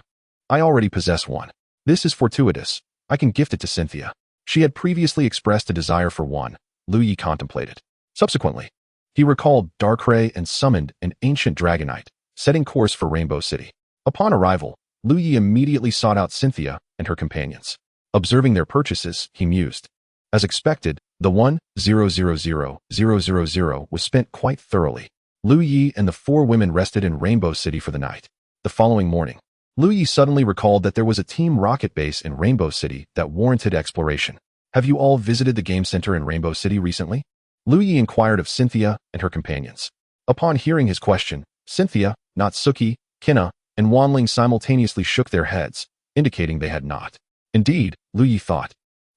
I already possess one. This is fortuitous. I can gift it to Cynthia. She had previously expressed a desire for one. Liu Ye contemplated. Subsequently, he recalled Darkrai and summoned an ancient Dragonite, setting course for Rainbow City. Upon arrival, Liu Ye immediately sought out Cynthia and her companions. Observing their purchases, he mused. As expected, the 1,000,000 was spent quite thoroughly. Liu Ye and the 4 women rested in Rainbow City for the night. The following morning, Liu Ye suddenly recalled that there was a Team Rocket base in Rainbow City that warranted exploration. Have you all visited the game center in Rainbow City recently? Liu Ye inquired of Cynthia and her companions. Upon hearing his question, Cynthia Natsuki, Kina, and Wanling simultaneously shook their heads, indicating they had not. Indeed, Liu Ye thought.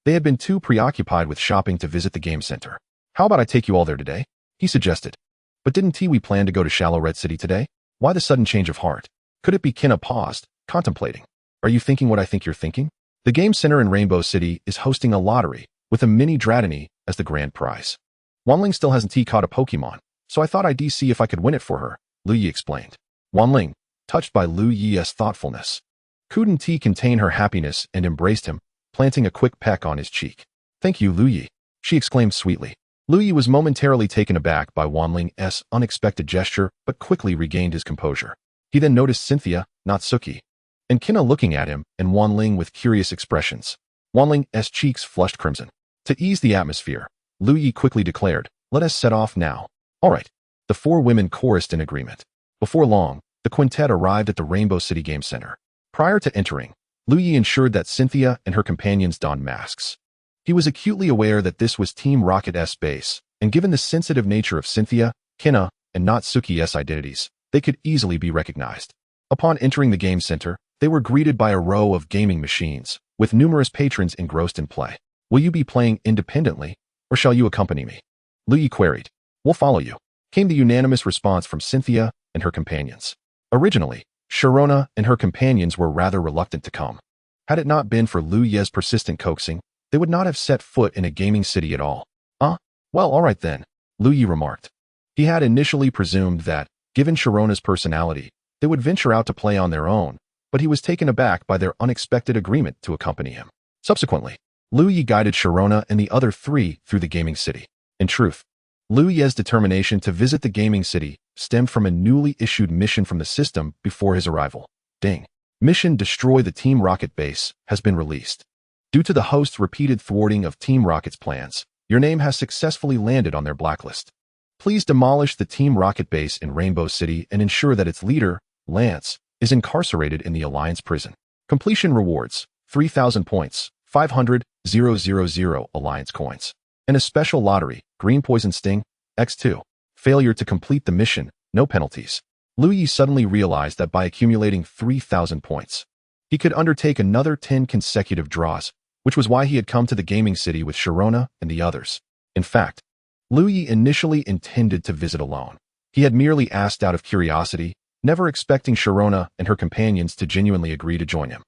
They had been too preoccupied with shopping to visit the game center. How about I take you all there today? He suggested. But didn't we plan to go to Shallow Red City today? Why the sudden change of heart? Could it be? Kina paused, contemplating. Are you thinking what I think you're thinking? The game center in Rainbow City is hosting a lottery with a mini Dratini as the grand prize. Wanling still hasn't caught a Pokemon, so I thought I'd see if I could win it for her, Liu Ye explained. Wanling, touched by Liu Ye's thoughtfulness, couldn't contain her happiness and embraced him, planting a quick peck on his cheek. Thank you, Liu Ye, she exclaimed sweetly. Liu Ye was momentarily taken aback by Wanling's unexpected gesture, but quickly regained his composure. He then noticed Cynthia, Natsuki, and Kina looking at him and Wanling with curious expressions. Wanling's cheeks flushed crimson. To ease the atmosphere, Liu Ye quickly declared, "Let us set off now." All right. The four women chorused in agreement. Before long, the quintet arrived at the Rainbow City Game Center. Prior to entering, Liu Ye ensured that Cynthia and her companions donned masks. He was acutely aware that this was Team Rocket's base, and given the sensitive nature of Cynthia, Kina, and Natsuki's identities, they could easily be recognized. Upon entering the game center, they were greeted by a row of gaming machines, with numerous patrons engrossed in play. Will you be playing independently, or shall you accompany me? Liu Ye queried. We'll follow you, came the unanimous response from Cynthia and her companions. Originally, Sharona and her companions were rather reluctant to come. Had it not been for Liu Ye's persistent coaxing, they would not have set foot in a gaming city at all. Well, all right then, Liu Ye remarked. He had initially presumed that, given Sharona's personality, they would venture out to play on their own, but he was taken aback by their unexpected agreement to accompany him. Subsequently, Liu Ye guided Sharona and the other three through the gaming city. In truth, Liu Ye's determination to visit the gaming city stemmed from a newly issued mission from the system before his arrival. Ding. Mission Destroy the Team Rocket Base has been released. Due to the host's repeated thwarting of Team Rocket's plans, your name has successfully landed on their blacklist. Please demolish the Team Rocket base in Rainbow City and ensure that its leader, Lance, is incarcerated in the Alliance prison. Completion rewards, 3,000 points, 500,000 Alliance coins. And a special lottery, Green Poison Sting, X2. Failure to complete the mission, no penalties. Liu Ye suddenly realized that by accumulating 3,000 points, he could undertake another 10 consecutive draws, which was why he had come to the gaming city with Sharona and the others. In fact, Liu Ye initially intended to visit alone. He had merely asked out of curiosity, never expecting Sharona and her companions to genuinely agree to join him.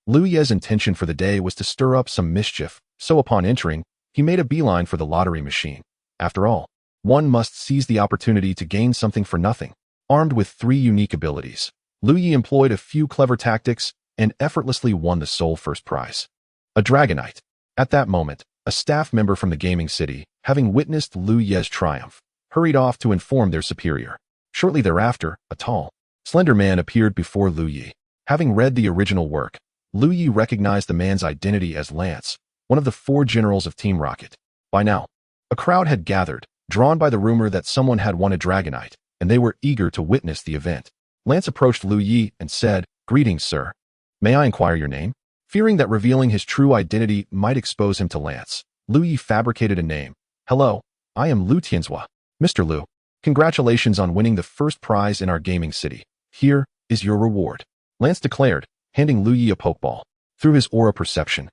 Liu Ye's intention for the day was to stir up some mischief, so upon entering, he made a beeline for the lottery machine. After all, one must seize the opportunity to gain something for nothing. Armed with 3 unique abilities, Liu Ye employed a few clever tactics and effortlessly won the sole first prize. A Dragonite. At that moment, a staff member from the gaming city, having witnessed Liu Ye's triumph, hurried off to inform their superior. Shortly thereafter, a tall, slender man appeared before Liu Ye. Having read the original work, Liu Ye recognized the man's identity as Lance, one of the 4 generals of Team Rocket. By now, a crowd had gathered, drawn by the rumor that someone had won a Dragonite, and they were eager to witness the event. Lance approached Liu Ye and said, "Greetings, sir. May I inquire your name?" Fearing that revealing his true identity might expose him to Lance, Liu Ye fabricated a name. "Hello, I am Liu Tianzhua. Mr. Liu, congratulations on winning the first prize in our gaming city. Here is your reward," Lance declared, handing Liu Ye a Pokeball. Through his aura perception,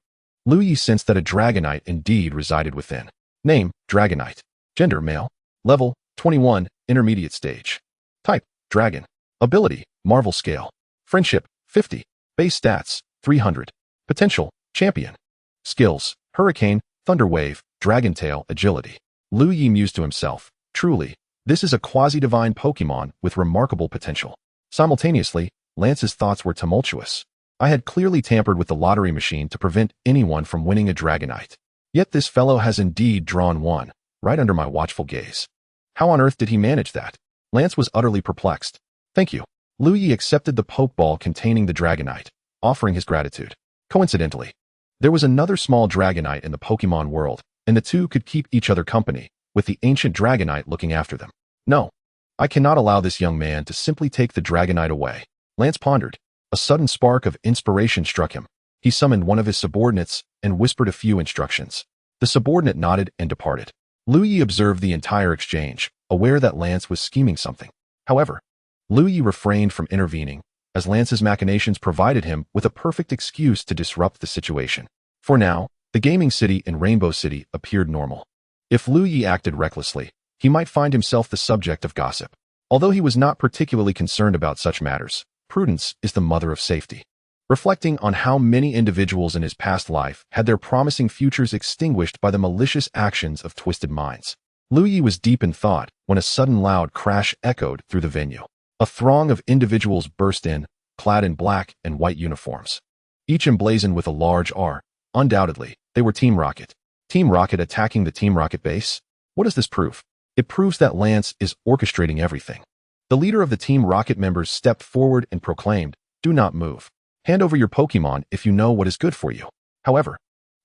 Liu Ye sensed that a Dragonite indeed resided within. Name, Dragonite. Gender, male. Level, 21, intermediate stage. Type, Dragon. Ability, Marvel Scale. Friendship, 50. Base stats, 300. Potential, Champion. Skills, Hurricane, Thunder Wave, Dragon Tail, Agility. Liu Ye mused to himself, truly, this is a quasi-divine Pokemon with remarkable potential. Simultaneously, Lance's thoughts were tumultuous. I had clearly tampered with the lottery machine to prevent anyone from winning a Dragonite. Yet this fellow has indeed drawn one, right under my watchful gaze. How on earth did he manage that? Lance was utterly perplexed. Thank you. Liu Ye accepted the Pokeball containing the Dragonite, offering his gratitude. Coincidentally, there was another small Dragonite in the Pokemon world, and the two could keep each other company, with the ancient Dragonite looking after them. No, I cannot allow this young man to simply take the Dragonite away. Lance pondered. A sudden spark of inspiration struck him. He summoned one of his subordinates and whispered a few instructions. The subordinate nodded and departed. Liu Ye observed the entire exchange, aware that Lance was scheming something. However, Liu Ye refrained from intervening, as Lance's machinations provided him with a perfect excuse to disrupt the situation. For now, the gaming city in Rainbow City appeared normal. If Liu Ye acted recklessly, he might find himself the subject of gossip. Although he was not particularly concerned about such matters, prudence is the mother of safety. Reflecting on how many individuals in his past life had their promising futures extinguished by the malicious actions of twisted minds, Liu Ye was deep in thought when a sudden loud crash echoed through the venue. A throng of individuals burst in, clad in black and white uniforms, each emblazoned with a large R. Undoubtedly, they were Team Rocket. Team Rocket attacking the Team Rocket base? What does this prove? It proves that Lance is orchestrating everything. The leader of the Team Rocket members stepped forward and proclaimed, "Do not move. Hand over your Pokemon if you know what is good for you." However,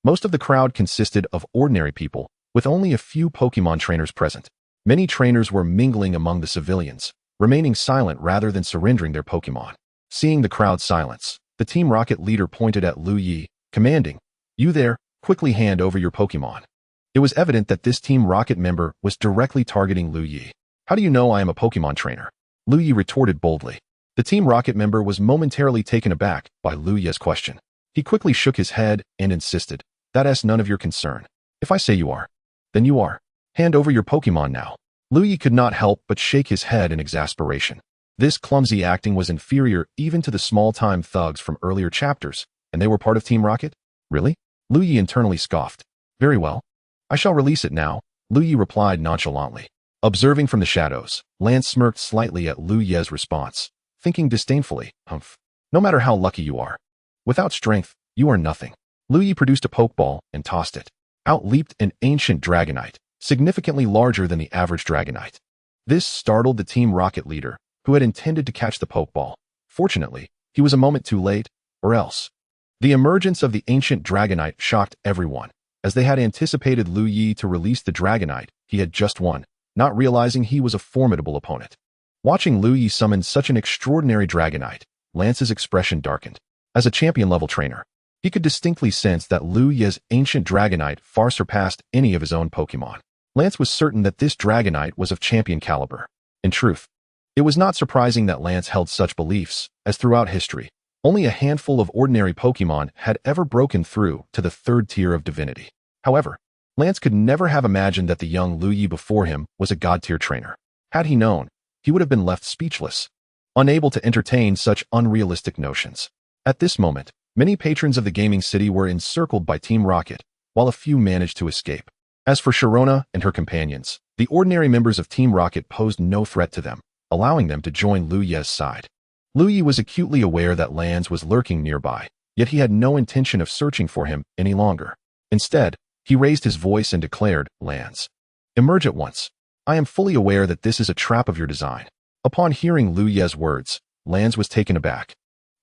most of the crowd consisted of ordinary people, with only a few Pokemon trainers present. Many trainers were mingling among the civilians, remaining silent rather than surrendering their Pokemon. Seeing the crowd's silence, the Team Rocket leader pointed at Liu Ye, commanding, "You there, quickly hand over your Pokemon." It was evident that this Team Rocket member was directly targeting Liu Ye. "How do you know I am a Pokemon trainer?" Liu Ye retorted boldly. The Team Rocket member was momentarily taken aback by Liu Ye's question. He quickly shook his head and insisted, "That's none of your concern. If I say you are, then you are. Hand over your Pokemon now." Liu Ye could not help but shake his head in exasperation. This clumsy acting was inferior even to the small-time thugs from earlier chapters, and they were part of Team Rocket? Really? Liu Ye internally scoffed. "Very well. I shall release it now," Liu Ye replied nonchalantly. Observing from the shadows, Lance smirked slightly at Liu Ye's response, thinking disdainfully, "Humph. No matter how lucky you are. Without strength, you are nothing." Liu Ye produced a Pokeball and tossed it. Out leaped an ancient Dragonite, significantly larger than the average Dragonite. This startled the Team Rocket leader, who had intended to catch the Pokeball. Fortunately, he was a moment too late, or else. The emergence of the ancient Dragonite shocked everyone, as they had anticipated Liu Ye to release the Dragonite he had just won, not realizing he was a formidable opponent. Watching Liu Ye summon such an extraordinary Dragonite, Lance's expression darkened. As a champion-level trainer, he could distinctly sense that Liu Ye's ancient Dragonite far surpassed any of his own Pokemon. Lance was certain that this Dragonite was of champion caliber. In truth, it was not surprising that Lance held such beliefs, as throughout history, only a handful of ordinary Pokemon had ever broken through to the third tier of divinity. However, Lance could never have imagined that the young Liu Ye before him was a god-tier trainer. Had he known, he would have been left speechless, unable to entertain such unrealistic notions. At this moment, many patrons of the gaming city were encircled by Team Rocket, while a few managed to escape. As for Sharona and her companions, the ordinary members of Team Rocket posed no threat to them, allowing them to join Liu Ye's side. Liu Ye was acutely aware that Lance was lurking nearby, yet he had no intention of searching for him any longer. Instead, he raised his voice and declared, "Lance, emerge at once. I am fully aware that this is a trap of your design." Upon hearing Liu Ye's words, Lance was taken aback.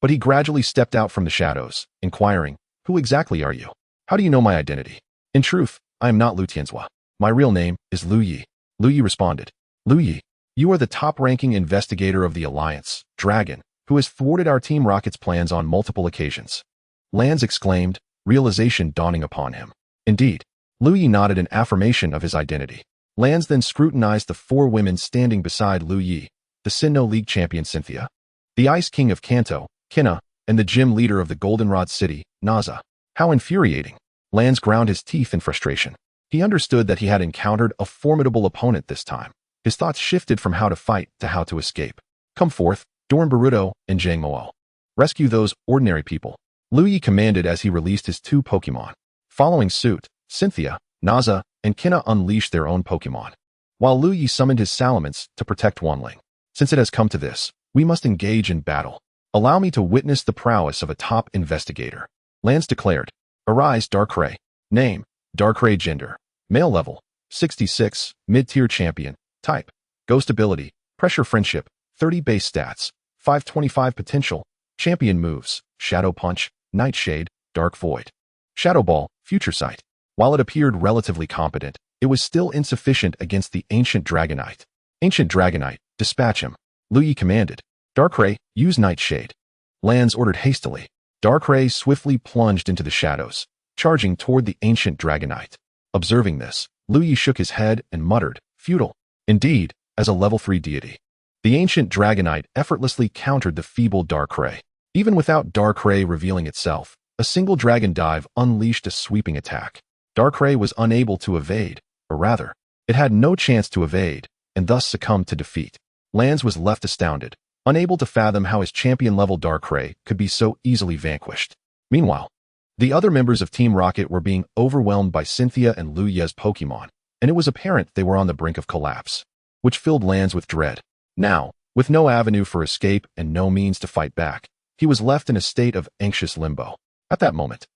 But he gradually stepped out from the shadows, inquiring, "Who exactly are you? How do you know my identity?" "In truth, I am not Liu Tianzhua. My real name is Liu Ye." Liu Ye responded. "Liu Ye, you are the top-ranking investigator of the Alliance, Dragon, who has thwarted our Team Rocket's plans on multiple occasions." Lance exclaimed, realization dawning upon him. Indeed, Liu Ye nodded in affirmation of his identity. Lance then scrutinized the four women standing beside Liu Ye, the Sinnoh League champion Cynthia, the Ice King of Kanto, Kinna, and the gym leader of the Goldenrod City, Naza. How infuriating! Lance ground his teeth in frustration. He understood that he had encountered a formidable opponent this time. His thoughts shifted from how to fight to how to escape. "Come forth, Dorn Baruto and Zhang Moel. Rescue those ordinary people," Liu Ye commanded as he released his two Pokemon. Following suit, Cynthia, Naza, and Kinna unleashed their own Pokemon, while Liu Ye summoned his Salamence to protect Wanling. "Since it has come to this, we must engage in battle. Allow me to witness the prowess of a top investigator," Lance declared. "Arise, Darkrai. Name, Darkrai. Gender, male. Level, 66, mid-tier champion. Type, Ghost ability, Pressure Friendship, 30 base stats, 525 potential. Champion moves, Shadow Punch, Nightshade, Dark Void. Shadow Ball, Future Sight." While it appeared relatively competent, it was still insufficient against the Ancient Dragonite. "Ancient Dragonite, dispatch him," Liu Ye commanded. "Darkrai, use Nightshade." Lance ordered hastily. Darkrai swiftly plunged into the shadows, charging toward the Ancient Dragonite. Observing this, Liu Ye shook his head and muttered, "Futile." Indeed, as a level 3 deity, The ancient Dragonite effortlessly countered the feeble Darkrai. Even without Darkrai revealing itself, a single Dragon Dive unleashed a sweeping attack. Darkrai was unable to evade, or rather, it had no chance to evade, and thus succumbed to defeat. Lance was left astounded, unable to fathom how his champion-level Darkrai could be so easily vanquished. Meanwhile, the other members of Team Rocket were being overwhelmed by Cynthia and Liu Ye's Pokémon, and it was apparent they were on the brink of collapse, which filled Lance with dread. Now, with no avenue for escape and no means to fight back, he was left in a state of anxious limbo. At that moment,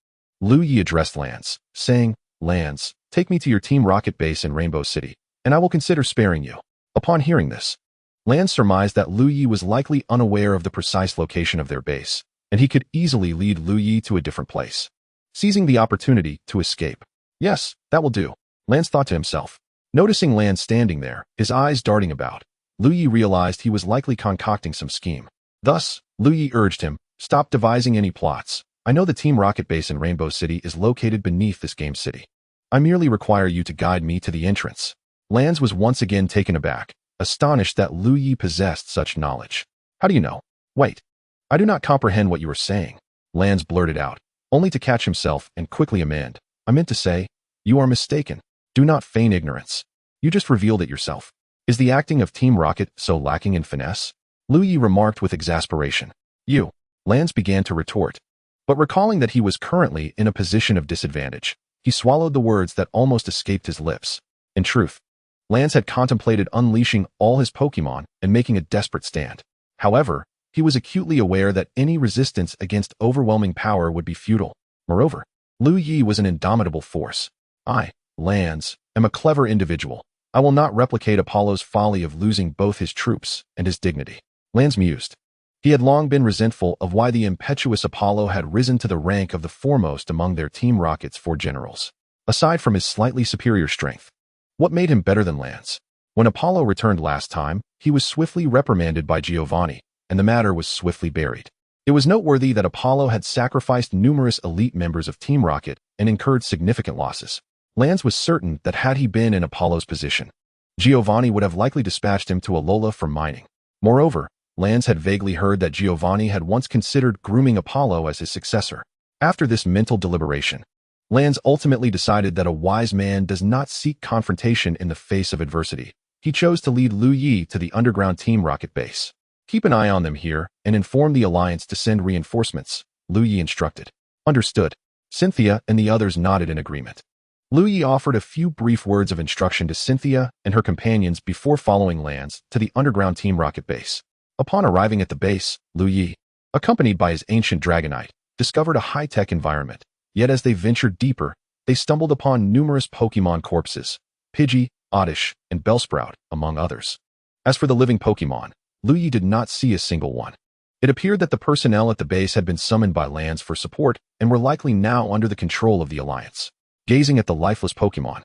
Liu Ye addressed Lance, saying, "Lance, take me to your Team Rocket base in Rainbow City, and I will consider sparing you." Upon hearing this, Lance surmised that Liu Ye was likely unaware of the precise location of their base, and he could easily lead Liu Ye to a different place, seizing the opportunity to escape. Yes, that will do, Lance thought to himself. Noticing Lance standing there, his eyes darting about, Liu Ye realized he was likely concocting some scheme. Thus, Liu Ye urged him, "Stop devising any plots. I know the Team Rocket base in Rainbow City is located beneath this game city. I merely require you to guide me to the entrance." Lance was once again taken aback, astonished that Liu Ye possessed such knowledge. "How do you know?" "Wait. I do not comprehend what you are saying," Lance blurted out, only to catch himself and quickly amend. "I meant to say, you are mistaken. Do not feign ignorance. You just revealed it yourself. Is the acting of Team Rocket so lacking in finesse?" Liu Ye remarked with exasperation. "You," Lance began to retort. But recalling that he was currently in a position of disadvantage, he swallowed the words that almost escaped his lips. In truth, Lance had contemplated unleashing all his Pokémon and making a desperate stand. However, he was acutely aware that any resistance against overwhelming power would be futile. Moreover, Liu Ye was an indomitable force. "I, Lance, am a clever individual. I will not replicate Apollo's folly of losing both his troops and his dignity." Lance mused. He had long been resentful of why the impetuous Apollo had risen to the rank of the foremost among their Team Rocket's 4 generals. Aside from his slightly superior strength, what made him better than Lance? When Apollo returned last time, he was swiftly reprimanded by Giovanni, and the matter was swiftly buried. It was noteworthy that Apollo had sacrificed numerous elite members of Team Rocket and incurred significant losses. Lance was certain that had he been in Apollo's position, Giovanni would have likely dispatched him to Alola for mining. Moreover, Lance had vaguely heard that Giovanni had once considered grooming Apollo as his successor. After this mental deliberation, Lance ultimately decided that a wise man does not seek confrontation in the face of adversity. He chose to lead Liu Ye to the underground Team Rocket base. "Keep an eye on them here and inform the Alliance to send reinforcements," Liu Ye instructed. "Understood." Cynthia and the others nodded in agreement. Liu Ye offered a few brief words of instruction to Cynthia and her companions before following Lance to the underground Team Rocket base. Upon arriving at the base, Liu Ye, accompanied by his ancient Dragonite, discovered a high-tech environment. Yet as they ventured deeper, they stumbled upon numerous Pokémon corpses, Pidgey, Oddish, and Bellsprout, among others. As for the living Pokémon, Liu Ye did not see a single one. It appeared that the personnel at the base had been summoned by Lance for support and were likely now under the control of the Alliance. Gazing at the lifeless Pokémon,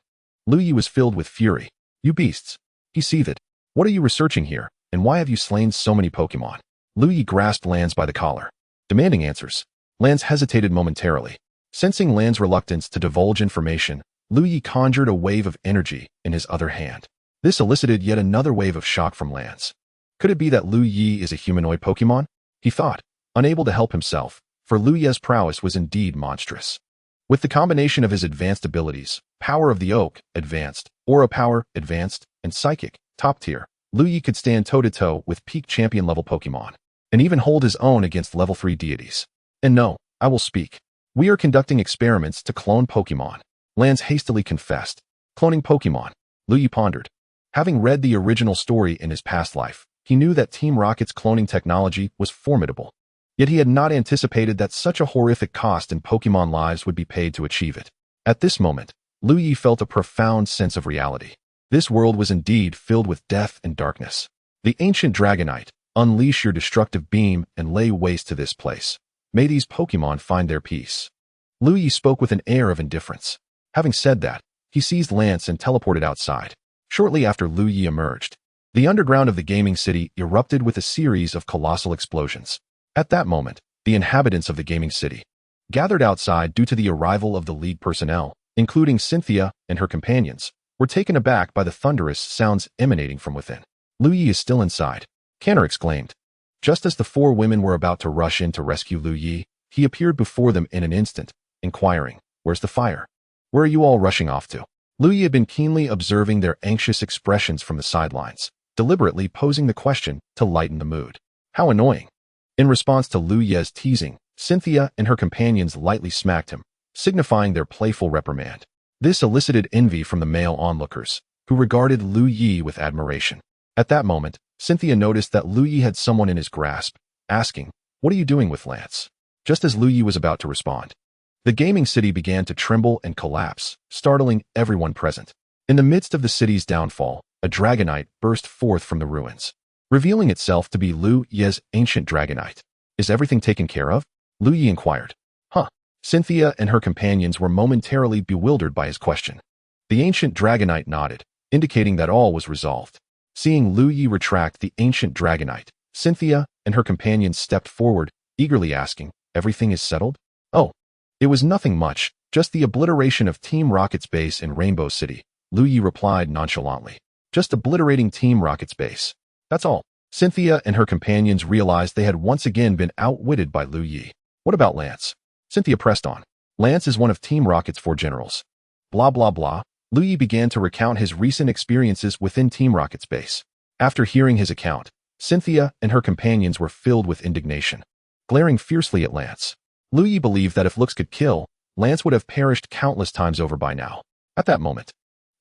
Liu Ye was filled with fury. "You beasts!" he seethed. "What are you researching here, and why have you slain so many Pokémon?" Liu Ye grasped Lance by the collar, demanding answers. Lance hesitated momentarily. Sensing Lance's reluctance to divulge information, Liu Ye conjured a wave of energy in his other hand. This elicited yet another wave of shock from Lance. Could it be that Liu Ye is a humanoid Pokémon? He thought, unable to help himself, for Liu Ye's prowess was indeed monstrous. With the combination of his advanced abilities, Power of the Oak, Advanced, Aura Power, Advanced, and Psychic, Top Tier, Liu Ye could stand toe-to-toe with peak champion-level Pokémon, and even hold his own against level 3 deities. "And no, I will speak. We are conducting experiments to clone Pokémon," Lance hastily confessed. "Cloning Pokémon," Liu Ye pondered. Having read the original story in his past life, he knew that Team Rocket's cloning technology was formidable. Yet he had not anticipated that such a horrific cost in Pokémon lives would be paid to achieve it. At this moment, Liu Ye felt a profound sense of reality. This world was indeed filled with death and darkness. "The ancient Dragonite, unleash your destructive beam and lay waste to this place. May these Pokémon find their peace." Liu Ye spoke with an air of indifference. Having said that, he seized Lance and teleported outside. Shortly after Liu Ye emerged, the underground of the gaming city erupted with a series of colossal explosions. At that moment, the inhabitants of the gaming city gathered outside due to the arrival of the league personnel, including Cynthia and her companions, were taken aback by the thunderous sounds emanating from within. Liu Ye is still inside, Canner exclaimed. Just as the four women were about to rush in to rescue Liu Ye, he appeared before them in an instant, inquiring, "Where's the fire? Where are you all rushing off to?" Liu Ye had been keenly observing their anxious expressions from the sidelines, deliberately posing the question to lighten the mood. How annoying. In response to Liu Ye's teasing, Cynthia and her companions lightly smacked him, signifying their playful reprimand. This elicited envy from the male onlookers, who regarded Liu Ye with admiration. At that moment, Cynthia noticed that Liu Ye had someone in his grasp, asking, "What are you doing with Lance?" Just as Liu Ye was about to respond, the gaming city began to tremble and collapse, startling everyone present. In the midst of the city's downfall, a dragonite burst forth from the ruins, revealing itself to be Liu Ye's ancient dragonite. "Is everything taken care of?" Liu Ye inquired. "Huh." Cynthia and her companions were momentarily bewildered by his question. The ancient dragonite nodded, indicating that all was resolved. Seeing Liu Ye retract the ancient dragonite, Cynthia and her companions stepped forward, eagerly asking, "Everything is settled?" "Oh, it was nothing much, just the obliteration of Team Rocket's base in Rainbow City," Liu Ye replied nonchalantly. "Just obliterating Team Rocket's base. That's all." Cynthia and her companions realized they had once again been outwitted by Liu Ye. "What about Lance?" Cynthia pressed on. "Lance is one of Team Rocket's 4 generals." Blah blah blah. Liu Ye began to recount his recent experiences within Team Rocket's base. After hearing his account, Cynthia and her companions were filled with indignation, glaring fiercely at Lance. Liu Ye believed that if looks could kill, Lance would have perished countless times over by now. At that moment,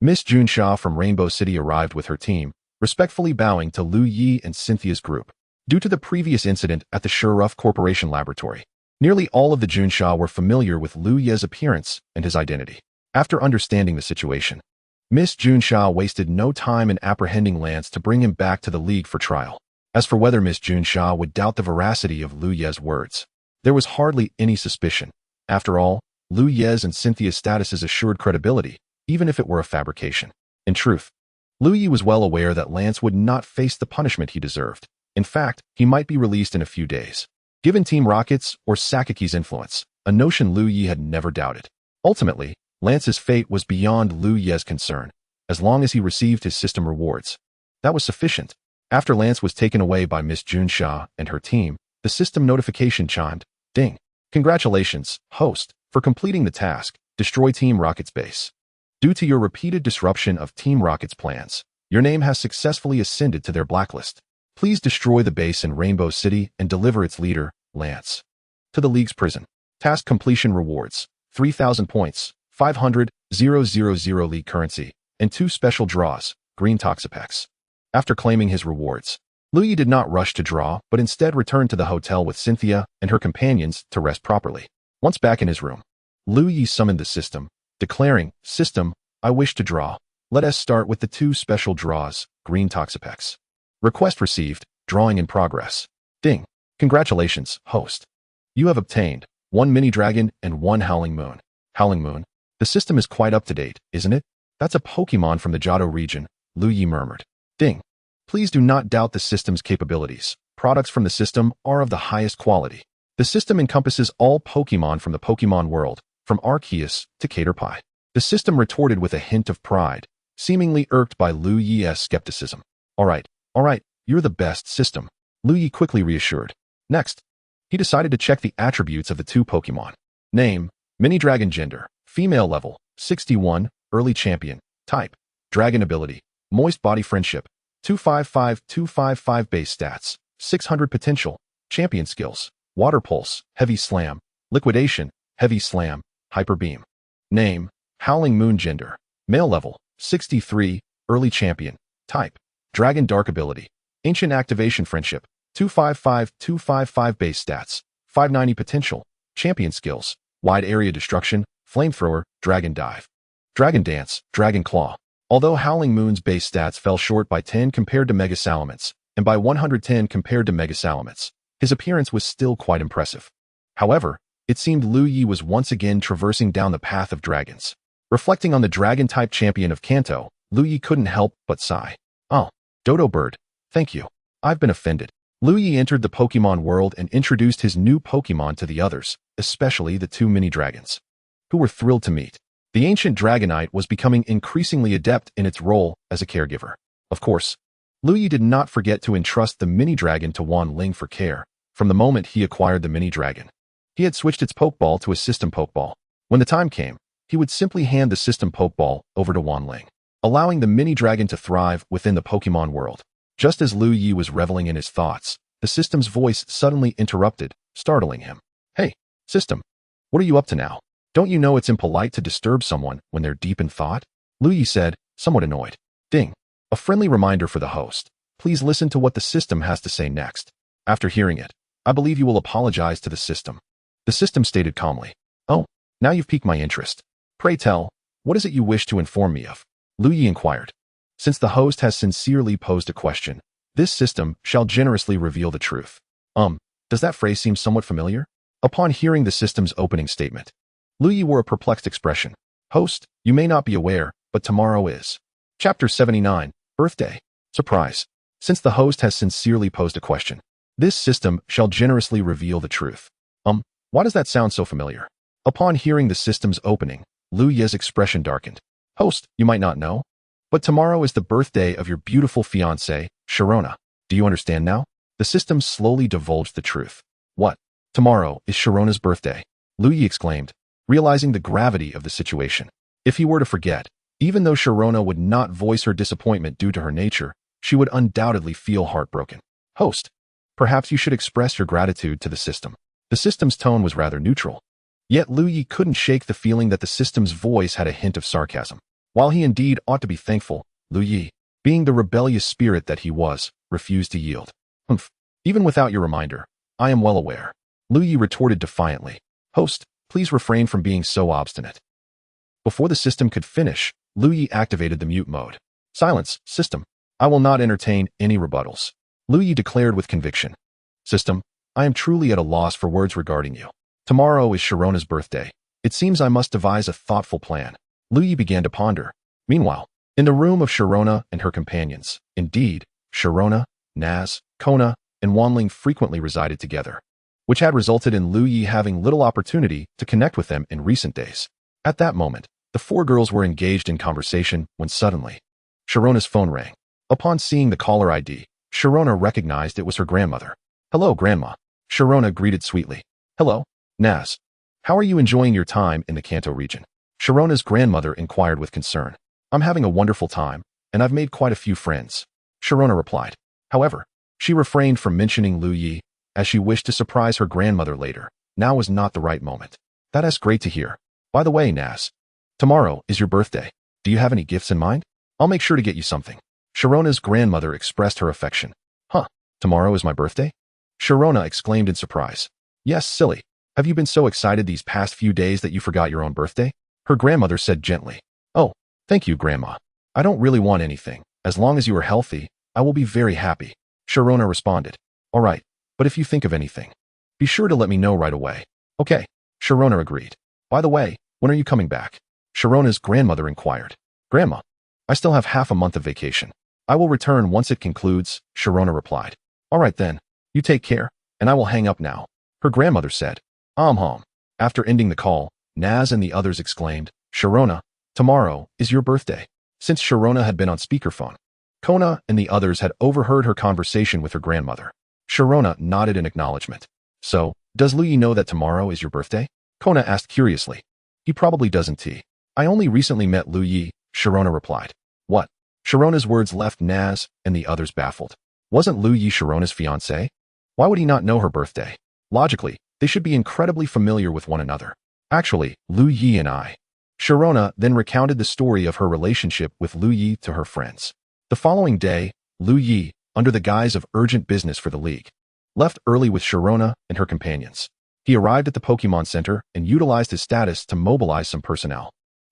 Miss Junsha from Rainbow City arrived with her team, respectfully bowing to Liu Ye and Cynthia's group. Due to the previous incident at the Shurruff Corporation laboratory, nearly all of the Junsha were familiar with Liu Ye's appearance and his identity. After understanding the situation, Miss Junsha wasted no time in apprehending Lance to bring him back to the League for trial. As for whether Miss Junsha would doubt the veracity of Liu Ye's words, there was hardly any suspicion. After all, Liu Ye's and Cynthia's statuses assured credibility, even if it were a fabrication. In truth, Liu Ye was well aware that Lance would not face the punishment he deserved. In fact, he might be released in a few days. Given Team Rocket's or Sakaki's influence, a notion Liu Ye had never doubted. Ultimately, Lance's fate was beyond Liu Ye's concern. As long as he received his system rewards, that was sufficient. After Lance was taken away by Miss Junsha and her team, the system notification chimed. Ding. Congratulations, host, for completing the task, destroy Team Rocket's base. Due to your repeated disruption of Team Rocket's plans, your name has successfully ascended to their blacklist. Please destroy the base in Rainbow City and deliver its leader, Lance, to the League's prison. Task completion rewards, 3,000 points, 500,000 League currency, and 2 special draws, green Toxapex. After claiming his rewards, Liu Ye did not rush to draw, but instead returned to the hotel with Cynthia and her companions to rest properly. Once back in his room, Liu Ye summoned the system, declaring, "System, I wish to draw. Let us start with the 2 special draws, green Toxapex." Request received, drawing in progress. Ding. Congratulations, host. You have obtained 1 mini dragon and 1 howling moon. Howling moon? The system is quite up to date, isn't it? That's a Pokemon from the Johto region, Liu Ye murmured. Ding. Please do not doubt the system's capabilities. Products from the system are of the highest quality. The system encompasses all Pokemon from the Pokemon world, from Arceus to Caterpie. The system retorted with a hint of pride, seemingly irked by Liu Ye's skepticism. All right, you're the best, system, Liu Ye quickly reassured. Next, he decided to check the attributes of the 2 Pokemon. Name, Mini Dragon. Gender, female. Level, 61, early champion. Type, Dragon. Ability, Moist Body. Friendship, 255 base stats, 600 potential. Champion skills, Water Pulse, Heavy Slam, Liquidation, Heavy Slam, Hyper Beam. Name, Howling Moon. Gender, male. Level, 63, early champion. Type, Dragon. Dark. Ability, Ancient Activation. Friendship, 255 base stats, 590 potential. Champion skills, Wide Area Destruction, Flamethrower, Dragon Dive. Dragon Dance, Dragon Claw. Although Howling Moon's base stats fell short by 10 compared to Mega Salamence, and by 110 compared to Mega Salamence, his appearance was still quite impressive. However, it seemed Liu Ye was once again traversing down the path of dragons. Reflecting on the Dragon-type champion of Kanto, Liu Ye couldn't help but sigh. Oh, Dodo Bird, thank you. I've been offended. Liu Ye entered the Pokemon world and introduced his new Pokemon to the others, especially the 2 mini dragons, who were thrilled to meet. The ancient Dragonite was becoming increasingly adept in its role as a caregiver. Of course, Liu Ye did not forget to entrust the mini-dragon to Wan Ling for care from the moment he acquired the mini-dragon. He had switched its Pokeball to a system Pokeball. When the time came, he would simply hand the system Pokeball over to Wan Ling, allowing the mini-dragon to thrive within the Pokemon world. Just as Liu Ye was reveling in his thoughts, the system's voice suddenly interrupted, startling him. "Hey, system, what are you up to now? Don't you know it's impolite to disturb someone when they're deep in thought?" Liu Ye said, somewhat annoyed. Ding. A friendly reminder for the host. Please listen to what the system has to say next. After hearing it, I believe you will apologize to the system. The system stated calmly. Oh, now you've piqued my interest. Pray tell, what is it you wish to inform me of? Liu Ye inquired. Since the host has sincerely posed a question, this system shall generously reveal the truth. Does that phrase seem somewhat familiar? Upon hearing the system's opening statement, Liu Ye wore a perplexed expression. Host, you may not be aware, but tomorrow is Chapter 79, Birthday. Surprise. Since the host has sincerely posed a question, this system shall generously reveal the truth. Why does that sound so familiar? Upon hearing the system's opening, Liu Ye's expression darkened. Host, you might not know, but tomorrow is the birthday of your beautiful fiancée, Sharona. Do you understand now? The system slowly divulged the truth. What? Tomorrow is Sharona's birthday, Liu Ye exclaimed, realizing the gravity of the situation. If he were to forget, even though Sharona would not voice her disappointment due to her nature, she would undoubtedly feel heartbroken. Host, perhaps you should express your gratitude to the system. The system's tone was rather neutral. Yet Liu Ye couldn't shake the feeling that the system's voice had a hint of sarcasm. While he indeed ought to be thankful, Liu Ye, being the rebellious spirit that he was, refused to yield. Even without your reminder, I am well aware. Liu Ye retorted defiantly. Host, please refrain from being so obstinate. Before the system could finish, Liu Ye activated the mute mode. Silence, system. I will not entertain any rebuttals. Liu Ye declared with conviction. System, I am truly at a loss for words regarding you. Tomorrow is Sharona's birthday. It seems I must devise a thoughtful plan. Liu Ye began to ponder. Meanwhile, in the room of Sharona and her companions, indeed, Sharona, Naz, Kona, and Wanling frequently resided together, which had resulted in Liu Ye having little opportunity to connect with them in recent days. At that moment, the four girls were engaged in conversation when suddenly, Sharona's phone rang. Upon seeing the caller ID, Sharona recognized it was her grandmother. Hello, Grandma. Sharona greeted sweetly. Hello, Naz. How are you enjoying your time in the Kanto region? Sharona's grandmother inquired with concern. I'm having a wonderful time, and I've made quite a few friends. Sharona replied. However, she refrained from mentioning Liu Ye, as she wished to surprise her grandmother later. Now was not the right moment. That is great to hear. By the way, Naz, tomorrow is your birthday. Do you have any gifts in mind? I'll make sure to get you something. Sharona's grandmother expressed her affection. Huh, tomorrow is my birthday? Sharona exclaimed in surprise. Yes, silly. Have you been so excited these past few days that you forgot your own birthday? Her grandmother said gently. Oh, thank you, Grandma. I don't really want anything. As long as you are healthy, I will be very happy. Sharona responded. All right, but if you think of anything, be sure to let me know right away. Okay, Sharona agreed. By the way, when are you coming back? Sharona's grandmother inquired. Grandma, I still have half a month of vacation. I will return once it concludes, Sharona replied. All right then, you take care, and I will hang up now. Her grandmother said. Home. After ending the call, Naz and the others exclaimed, Sharona, tomorrow is your birthday. Since Sharona had been on speakerphone, Kona and the others had overheard her conversation with her grandmother. Sharona nodded in acknowledgement. So, does Liu Ye know that tomorrow is your birthday? Kona asked curiously. He probably doesn't. I only recently met Liu Ye, Sharona replied. What? Sharona's words left Naz and the others baffled. Wasn't Liu Ye Sharona's fiancé? Why would he not know her birthday? Logically, they should be incredibly familiar with one another. Actually, Liu Ye and I. Sharona then recounted the story of her relationship with Liu Ye to her friends. The following day, Liu Ye, under the guise of urgent business for the league, left early with Sharona and her companions. He arrived at the Pokemon Center and utilized his status to mobilize some personnel.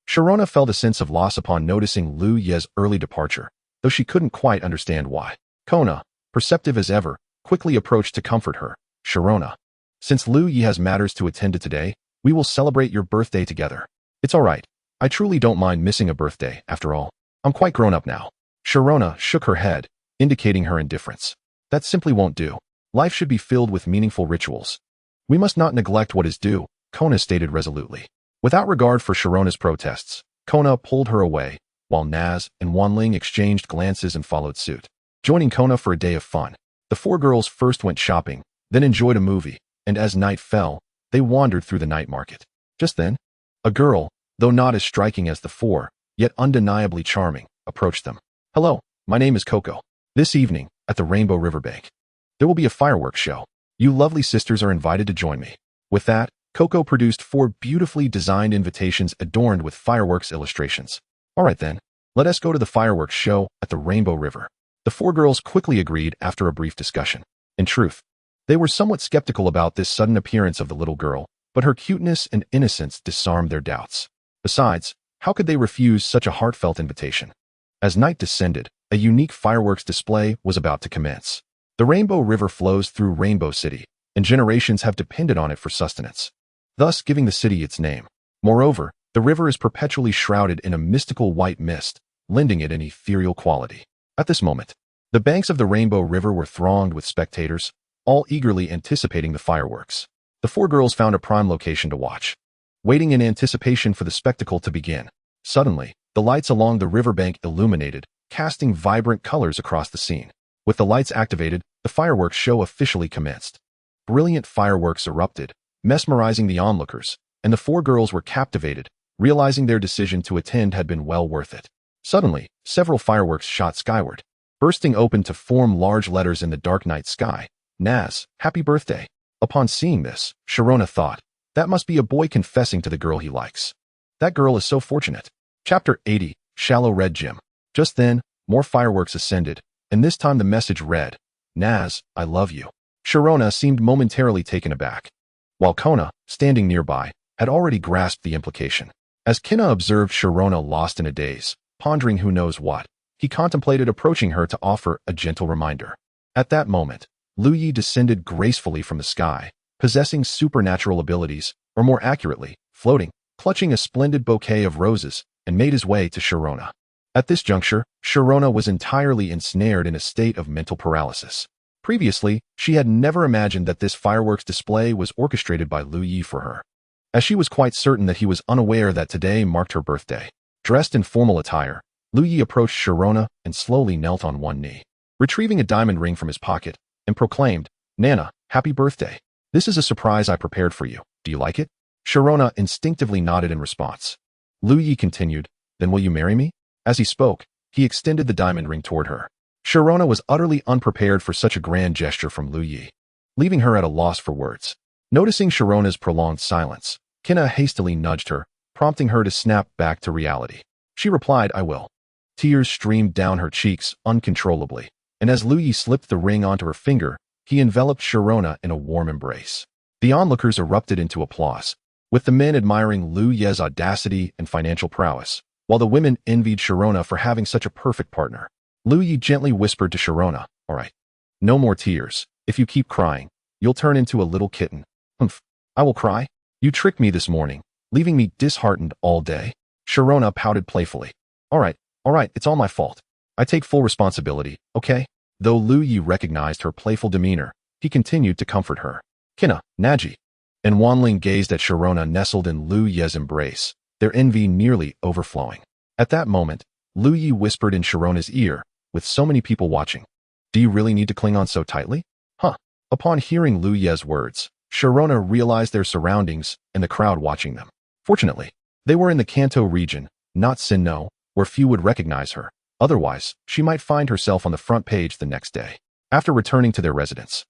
Sharona felt a sense of loss upon noticing Liu Ye's early departure, though she couldn't quite understand why. Kona, perceptive as ever, quickly approached to comfort her. Sharona, since Liu Ye has matters to attend to today, we will celebrate your birthday together. It's all right. I truly don't mind missing a birthday, after all. I'm quite grown up now. Sharona shook her head, indicating her indifference. That simply won't do. Life should be filled with meaningful rituals. We must not neglect what is due, Kona stated resolutely. Without regard for Sharona's protests, Kona pulled her away, while Naz and Wanling exchanged glances and followed suit. joining Kona for a day of fun. The four girls first went shopping, then enjoyed a movie, and as night fell, they wandered through the night market. Just then, a girl, though not as striking as the four, yet undeniably charming, approached them. "Hello, my name is Coco. This evening, at the Rainbow Riverbank, there will be a fireworks show. You lovely sisters are invited to join me." With that, Coco produced 4 beautifully designed invitations adorned with fireworks illustrations. "All right then, let us go to the fireworks show at the Rainbow River." The 4 girls quickly agreed after a brief discussion. In truth, they were somewhat skeptical about this sudden appearance of the little girl, but her cuteness and innocence disarmed their doubts. Besides, how could they refuse such a heartfelt invitation? As night descended, a unique fireworks display was about to commence. The Rainbow River flows through Rainbow City, and generations have depended on it for sustenance, thus giving the city its name. Moreover, the river is perpetually shrouded in a mystical white mist, lending it an ethereal quality. At this moment, the banks of the Rainbow River were thronged with spectators, all eagerly anticipating the fireworks. The 4 girls found a prime location to watch, waiting in anticipation for the spectacle to begin. Suddenly, the lights along the riverbank illuminated, casting vibrant colors across the scene. With the lights activated, the fireworks show officially commenced. Brilliant fireworks erupted, mesmerizing the onlookers, and the 4 girls were captivated, realizing their decision to attend had been well worth it. Suddenly, several fireworks shot skyward, bursting open to form large letters in the dark night sky. "Naz, happy birthday." Upon seeing this, Sharona thought, that must be a boy confessing to the girl he likes. That girl is so fortunate. Chapter 80, Shallow Red Gem. Just then, more fireworks ascended, and this time the message read, "Naz, I love you." Sharona seemed momentarily taken aback, while Kona, standing nearby, had already grasped the implication. As Kina observed Sharona lost in a daze, pondering who knows what, he contemplated approaching her to offer a gentle reminder. At that moment, Liu Ye descended gracefully from the sky, possessing supernatural abilities, or more accurately, floating, clutching a splendid bouquet of roses, and made his way to Sharona. At this juncture, Sharona was entirely ensnared in a state of mental paralysis. Previously, she had never imagined that this fireworks display was orchestrated by Liu Ye for her, as she was quite certain that he was unaware that today marked her birthday. Dressed in formal attire, Liu Ye approached Sharona and slowly knelt on one knee, retrieving a diamond ring from his pocket, and proclaimed, "Nana, happy birthday. This is a surprise I prepared for you. Do you like it?" Sharona instinctively nodded in response. Liu Ye continued, "Then will you marry me?" As he spoke, he extended the diamond ring toward her. Sharona was utterly unprepared for such a grand gesture from Liu Ye, leaving her at a loss for words. Noticing Sharona's prolonged silence, Kina hastily nudged her, prompting her to snap back to reality. She replied, "I will." Tears streamed down her cheeks uncontrollably, and as Liu Ye slipped the ring onto her finger, he enveloped Sharona in a warm embrace. The onlookers erupted into applause, with the men admiring Liu Ye's audacity and financial prowess, while the women envied Sharona for having such a perfect partner. Liu Ye gently whispered to Sharona, "All right, no more tears. If you keep crying, you'll turn into a little kitten." "Humph, I will cry? You tricked me this morning, leaving me disheartened all day." Sharona pouted playfully. All right, it's all my fault. I take full responsibility, okay?" Though Liu Ye recognized her playful demeanor, he continued to comfort her. "Kina, Naji." And Wanling gazed at Sharona nestled in Liu Ye's embrace, their envy nearly overflowing. At that moment, Liu Ye whispered in Sharona's ear, with so many people watching, "Do you really need to cling on so tightly?" Huh. Upon hearing Liu Ye's words, Sharona realized their surroundings and the crowd watching them. Fortunately, they were in the Kanto region, not Sinnoh, where few would recognize her. Otherwise, she might find herself on the front page the next day. After returning to their residence,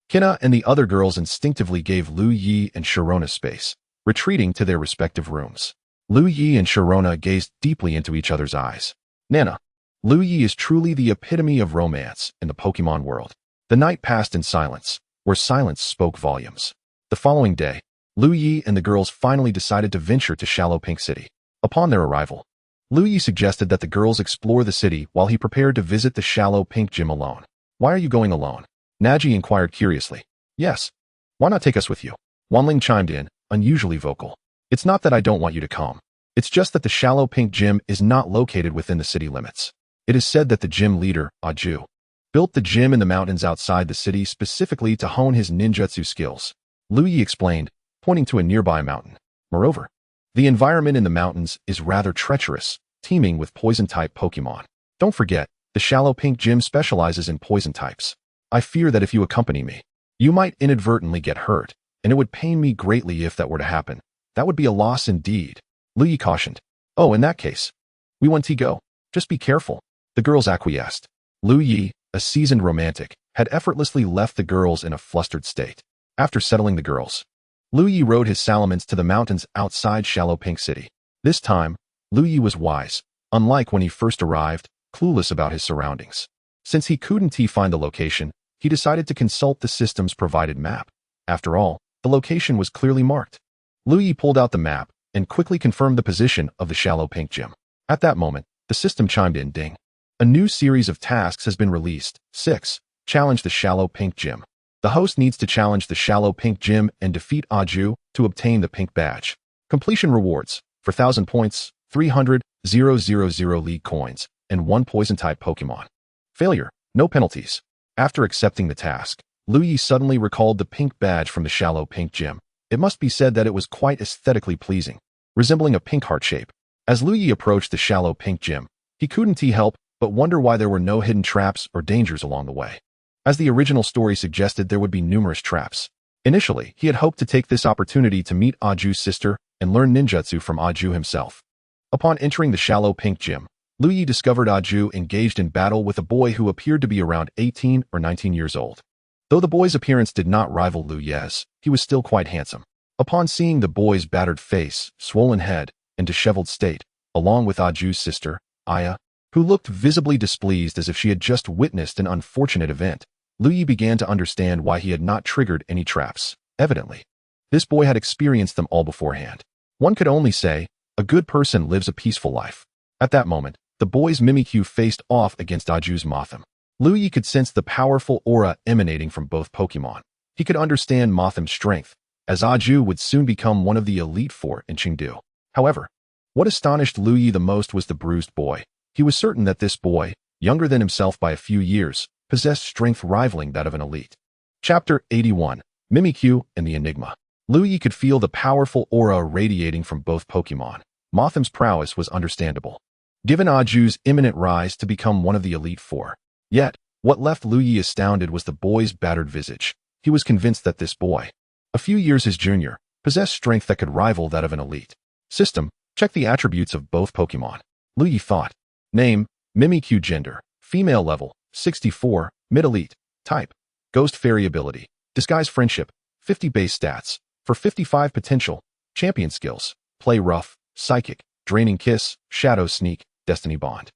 Kina and the other girls instinctively gave Liu Ye and Sharona space, retreating to their respective rooms. Liu Ye and Sharona gazed deeply into each other's eyes. Nana, Liu Ye is truly the epitome of romance in the Pokemon world. The night passed in silence, where silence spoke volumes. The following day, Liu Ye and the girls finally decided to venture to Shallow Pink City. Upon their arrival, Liu Ye suggested that the girls explore the city while he prepared to visit the Shallow Pink Gym alone. "Why are you going alone?" Naji inquired curiously. "Yes. Why not take us with you?" Wanling chimed in, unusually vocal. "It's not that I don't want you to come. It's just that the Shallow Pink Gym is not located within the city limits. It is said that the gym leader, Aju, built the gym in the mountains outside the city specifically to hone his ninjutsu skills." Liu Ye explained, pointing to a nearby mountain. "Moreover, the environment in the mountains is rather treacherous, teeming with poison-type Pokemon. Don't forget, The shallow pink gym specializes in poison types. I fear that if you accompany me, you might inadvertently get hurt, and it would pain me greatly if that were to happen. That would be a loss indeed. Liu Ye cautioned. Oh, in that case, we want to go. Just be careful. The girls acquiesced. Liu Ye, a seasoned romantic, had effortlessly left the girls in a flustered state. After settling the girls, Liu Ye rode his salamence to the mountains outside Shallow Pink City. This time, Liu Ye was wise, unlike when he first arrived, clueless about his surroundings. Since he couldn't find the location, he decided to consult the system's provided map. After all, the location was clearly marked. Liu Ye pulled out the map and quickly confirmed the position of the Shallow Pink Gym. At that moment, the system chimed in, ding. A new series of tasks has been released. 6. Challenge the Shallow Pink Gym. The host needs to challenge the Shallow Pink Gym and defeat Aju to obtain the pink badge. Completion rewards: for 1,000 points, 300,000 league coins, and 1 poison-type Pokemon. Failure: no penalties. After accepting the task, Liu Ye suddenly recalled the pink badge from the Shallow Pink Gym. It must be said that it was quite aesthetically pleasing, resembling a pink heart shape. As Liu Ye approached the Shallow Pink Gym, he couldn't help but wonder why there were no hidden traps or dangers along the way. As the original story suggested, there would be numerous traps. Initially, he had hoped to take this opportunity to meet Aju's sister and learn ninjutsu from Aju himself. Upon entering the Shallow Pink Gym, Liu Ye discovered Aju engaged in battle with a boy who appeared to be around 18 or 19 years old. Though the boy's appearance did not rival Liu Ye's, he was still quite handsome. Upon seeing the boy's battered face, swollen head, and disheveled state, along with Aju's sister, Aya, who looked visibly displeased as if she had just witnessed an unfortunate event, Liu Ye began to understand why he had not triggered any traps. Evidently, this boy had experienced them all beforehand. One could only say, a good person lives a peaceful life. At that moment, the boy's Mimikyu faced off against Aju's Mothim. Liu Ye could sense the powerful aura emanating from both Pokemon. He could understand Mothim's strength, as Aju would soon become one of the Elite Four in Chengdu. However, what astonished Liu Ye the most was the bruised boy. He was certain that this boy, younger than himself by a few years, possessed strength rivaling that of an elite. Chapter 81. Mimikyu and the Enigma. Liu Ye could feel the powerful aura radiating from both Pokemon. Mothim's prowess was understandable, given Aju's imminent rise to become one of the Elite Four. Yet, what left Liu Ye astounded was the boy's battered visage. He was convinced that this boy, a few years his junior, possessed strength that could rival that of an elite. System: check the attributes of both Pokemon. Liu Ye thought. Name: Mimikyu. Gender: female. Level: 64, mid-elite. Type: Ghost Fairy. Ability: Disguise Friendship. 50 base stats. For 55 potential. Champion skills: Play Rough, Psychic, Draining Kiss, Shadow Sneak, Destiny Bond.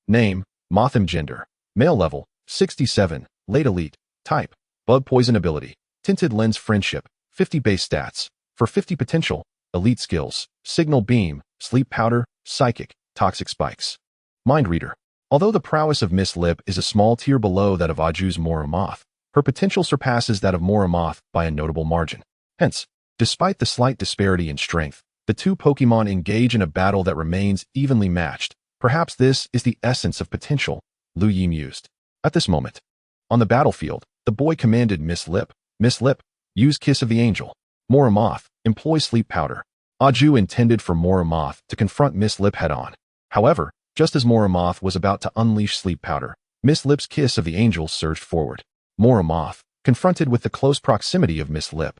Name: Mothim. Gender: male. Level: 67, late elite. Type: Bug Poison. Ability: Tinted Lens. Friendship. 50 base stats. For 50 potential. Elite skills: Signal Beam, Sleep Powder, Psychic, Toxic Spikes. Mind Reader. Although the prowess of Miss Lip is a small tier below that of Aju's Moramoth, her potential surpasses that of Moramoth by a notable margin. Hence, despite the slight disparity in strength, the two Pokemon engage in a battle that remains evenly matched. Perhaps this is the essence of potential, Liu Ye mused. At this moment, on the battlefield, the boy commanded Miss Lip, use Kiss of the Angel. Moramoth, employ Sleep Powder. Aju intended for Moramoth to confront Miss Lip head-on. However, just as Moramoth was about to unleash Sleep Powder, Miss Lip's Kiss of the Angel surged forward. Moramoth, confronted with the close proximity of Miss Lip,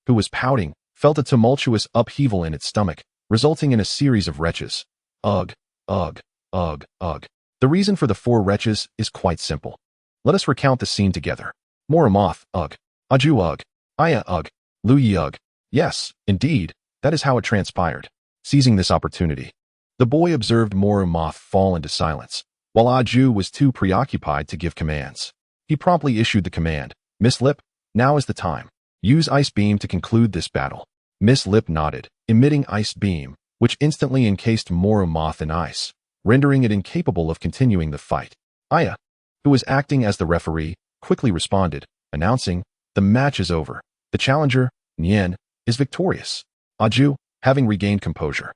who was pouting, felt a tumultuous upheaval in its stomach, resulting in a series of retches. Ugh, ugh, ugh, ugh. The reason for the 4 retches is quite simple. Let us recount the scene together. Moramoth, ugh. Aju, ugh. Aya, ugh. Liu Ye, ugh. Yes, indeed, that is how it transpired. Seizing this opportunity, the boy observed Moramoth fall into silence, while Aju was too preoccupied to give commands. He promptly issued the command, Miss Lip, now is the time. Use Ice Beam to conclude this battle. Miss Lip nodded, emitting Ice Beam, which instantly encased Moramoth in ice, rendering it incapable of continuing the fight. Aya, who was acting as the referee, quickly responded, announcing, the match is over. The challenger, Nian, is victorious. Aju, having regained composure,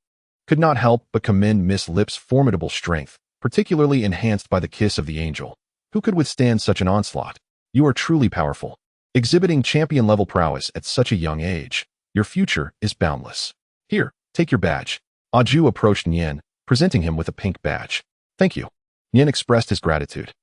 could not help but commend Miss Lip's formidable strength, particularly enhanced by the Kiss of the Angel. Who could withstand such an onslaught? You are truly powerful, exhibiting champion-level prowess at such a young age. Your future is boundless. Here, take your badge. Aju approached Nian, presenting him with a pink badge. Thank you. Nian expressed his gratitude.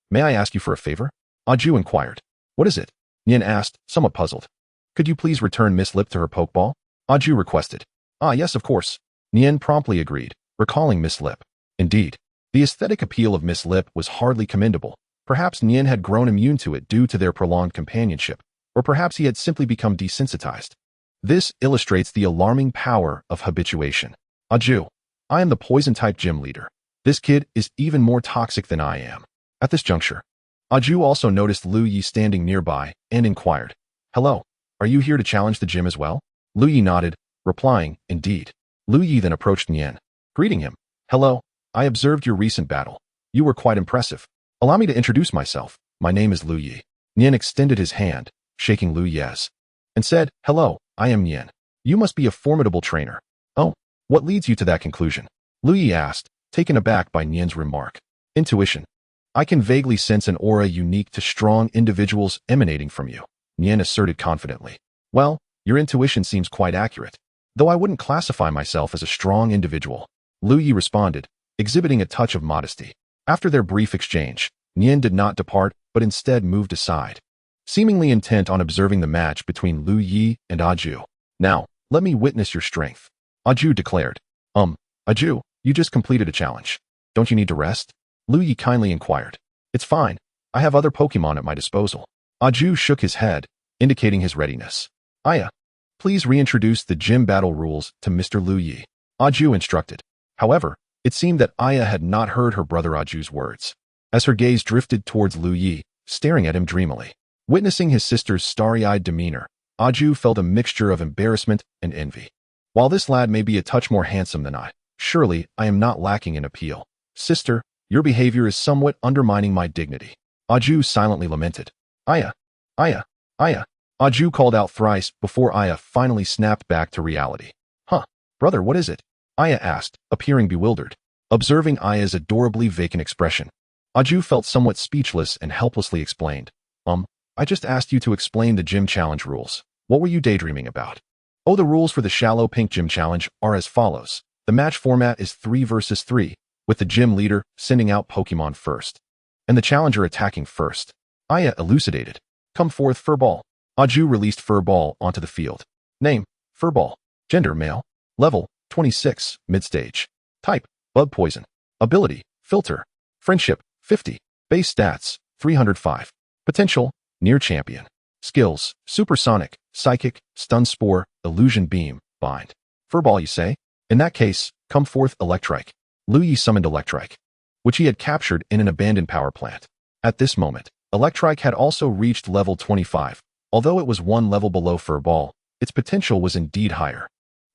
May I ask you for a favor? Aju inquired. What is it? Nian asked, somewhat puzzled. Could you please return Miss Lip to her Pokeball? Aju requested. Ah, yes, of course. Nian promptly agreed, recalling Miss Lip. Indeed, the aesthetic appeal of Miss Lip was hardly commendable. Perhaps Nian had grown immune to it due to their prolonged companionship, or perhaps he had simply become desensitized. This illustrates the alarming power of habituation. Aju, I am the poison-type gym leader. This kid is even more toxic than I am. At this juncture, Aju also noticed Liu Ye standing nearby and inquired, Hello, are you here to challenge the gym as well? Liu Ye nodded, replying, Indeed. Liu Ye then approached Nian, greeting him. Hello, I observed your recent battle. You were quite impressive. Allow me to introduce myself. My name is Liu Ye. Nian extended his hand, shaking Liu Ye's, and said, Hello, I am Nian. You must be a formidable trainer. Oh, what leads you to that conclusion? Liu Ye asked, taken aback by Nian's remark. Intuition. I can vaguely sense an aura unique to strong individuals emanating from you, Nian asserted confidently. Well, your intuition seems quite accurate, though I wouldn't classify myself as a strong individual. Liu Ye responded, exhibiting a touch of modesty. After their brief exchange, Nian did not depart, but instead moved aside, seemingly intent on observing the match between Liu Ye and Aju. Now, let me witness your strength, Aju declared. Aju, you just completed a challenge. Don't you need to rest? Liu Ye kindly inquired. It's fine. I have other Pokemon at my disposal. Aju shook his head, indicating his readiness. Aya, please reintroduce the gym battle rules to Mr. Liu Ye, Aju instructed. However, it seemed that Aya had not heard her brother Aju's words, as her gaze drifted towards Liu Ye, staring at him dreamily. Witnessing his sister's starry-eyed demeanor, Aju felt a mixture of embarrassment and envy. While this lad may be a touch more handsome than I, surely I am not lacking in appeal. Sister, your behavior is somewhat undermining my dignity, Aju silently lamented. Aya, Aya, Aya. Aju called out thrice before Aya finally snapped back to reality. Huh, brother, what is it? Aya asked, appearing bewildered. Observing Aya's adorably vacant expression, Aju felt somewhat speechless and helplessly explained. I just asked you to explain the gym challenge rules. What were you daydreaming about? Oh, the rules for the shallow pink gym challenge are as follows. The match format is 3 versus 3, with the gym leader sending out Pokemon first, and the challenger attacking first. Aya elucidated. Come forth, Furball. Aju released Furball onto the field. Name, Furball. Gender, male. Level, 26, mid-stage. Type, bug poison. Ability, filter. Friendship, 50. Base stats, 305. Potential, near champion. Skills, supersonic, psychic, stun spore, illusion beam, bind. Furball, you say? In that case, come forth, Electrike. Liu Ye summoned Electrike, which he had captured in an abandoned power plant. At this moment, Electrike had also reached level 25. Although it was one level below Furball, its potential was indeed higher,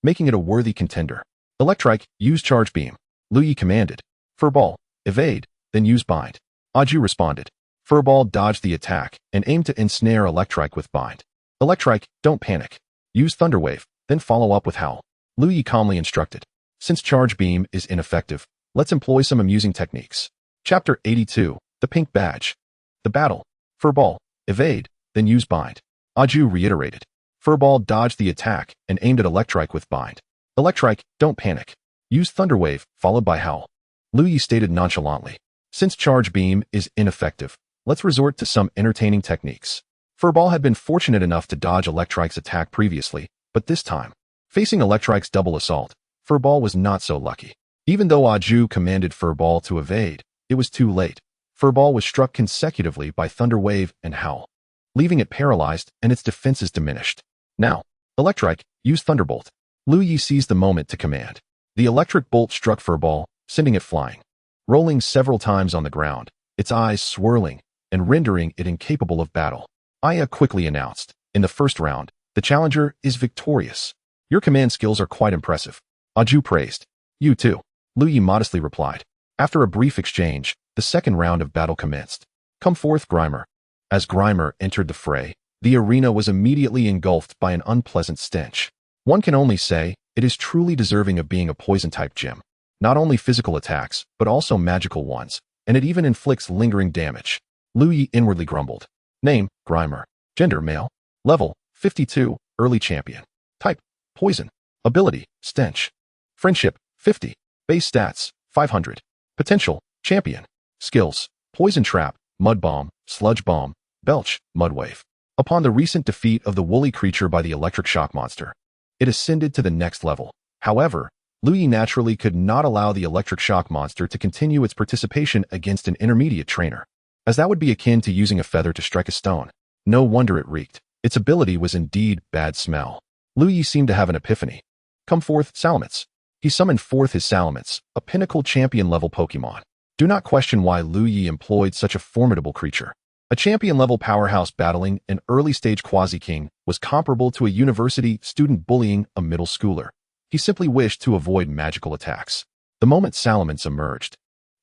making it a worthy contender. Electrike, use Charge Beam. Liu Ye commanded. Furball, evade, then use Bind. Aju responded. Furball dodged the attack and aimed to ensnare Electrike with Bind. Electrike, don't panic. Use Thunder Wave, then follow up with Howl. Liu Ye calmly instructed. Since Charge Beam is ineffective, let's employ some amusing techniques. Chapter 82, The Pink Badge. The battle. Furball, evade, then use Bind. Aju reiterated. Furball dodged the attack and aimed at Electrike with Bind. Electrike, don't panic. Use Thunder Wave, followed by Howl. Liu Ye stated nonchalantly. Since Charge Beam is ineffective, let's resort to some entertaining techniques. Furball had been fortunate enough to dodge Electrike's attack previously, but this time, facing Electrike's double assault, Furball was not so lucky. Even though Aju commanded Furball to evade, it was too late. Furball was struck consecutively by Thunder Wave and Howl, leaving it paralyzed and its defenses diminished. Now, Electrike, use Thunderbolt. Liu Ye seized the moment to command. The electric bolt struck Furball, sending it flying, rolling several times on the ground, its eyes swirling and rendering it incapable of battle. Aya quickly announced, in the first round, the challenger is victorious. Your command skills are quite impressive. Aju praised. You too. Liu Ye modestly replied. After a brief exchange, the second round of battle commenced. Come forth, Grimer. As Grimer entered the fray, the arena was immediately engulfed by an unpleasant stench. One can only say, it is truly deserving of being a poison-type gym. Not only physical attacks, but also magical ones, and it even inflicts lingering damage. Liu Ye inwardly grumbled. Name, Grimer. Gender, male. Level, 52, early champion. Type, poison. Ability, stench. Friendship, 50. Base stats, 500. Potential, Champion. Skills: Poison Trap, Mud Bomb, Sludge Bomb, Belch, Mud Wave. Upon the recent defeat of the woolly creature by the electric shock monster, it ascended to the next level. However, Liu Ye naturally could not allow the electric shock monster to continue its participation against an intermediate trainer, as that would be akin to using a feather to strike a stone. No wonder it reeked. Its ability was indeed bad smell. Liu Ye seemed to have an epiphany. Come forth, Salamence. He summoned forth his Salamence, a pinnacle champion-level Pokemon. Do not question why Liu Ye employed such a formidable creature. A champion-level powerhouse battling an early-stage quasi-king was comparable to a university student bullying a middle schooler. He simply wished to avoid magical attacks. The moment Salamence emerged,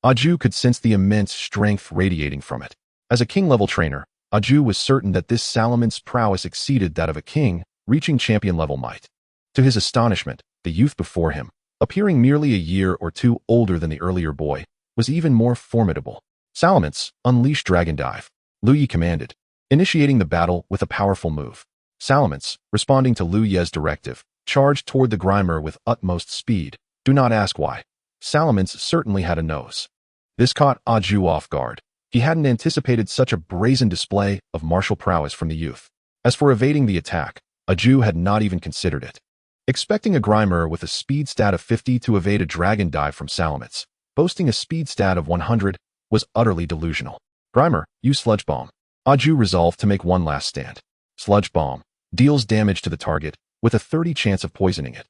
Aju could sense the immense strength radiating from it. As a king-level trainer, Aju was certain that this Salamence's prowess exceeded that of a king, reaching champion-level might. To his astonishment, the youth before him, appearing merely a year or two older than the earlier boy, was even more formidable. Salamence, unleash Dragon Dive. Liu Ye commanded, initiating the battle with a powerful move. Salamence, responding to Liu Ye's directive, charged toward the Grimer with utmost speed. Do not ask why. Salamence certainly had a nose. This caught Aju off guard. He hadn't anticipated such a brazen display of martial prowess from the youth. As for evading the attack, Aju had not even considered it. Expecting a Grimer with a speed stat of 50 to evade a Dragon Dive from Salamence, boasting a speed stat of 100, was utterly delusional. Grimer, use Sludge Bomb. Aju resolved to make one last stand. Sludge Bomb deals damage to the target, with a 30 chance of poisoning it.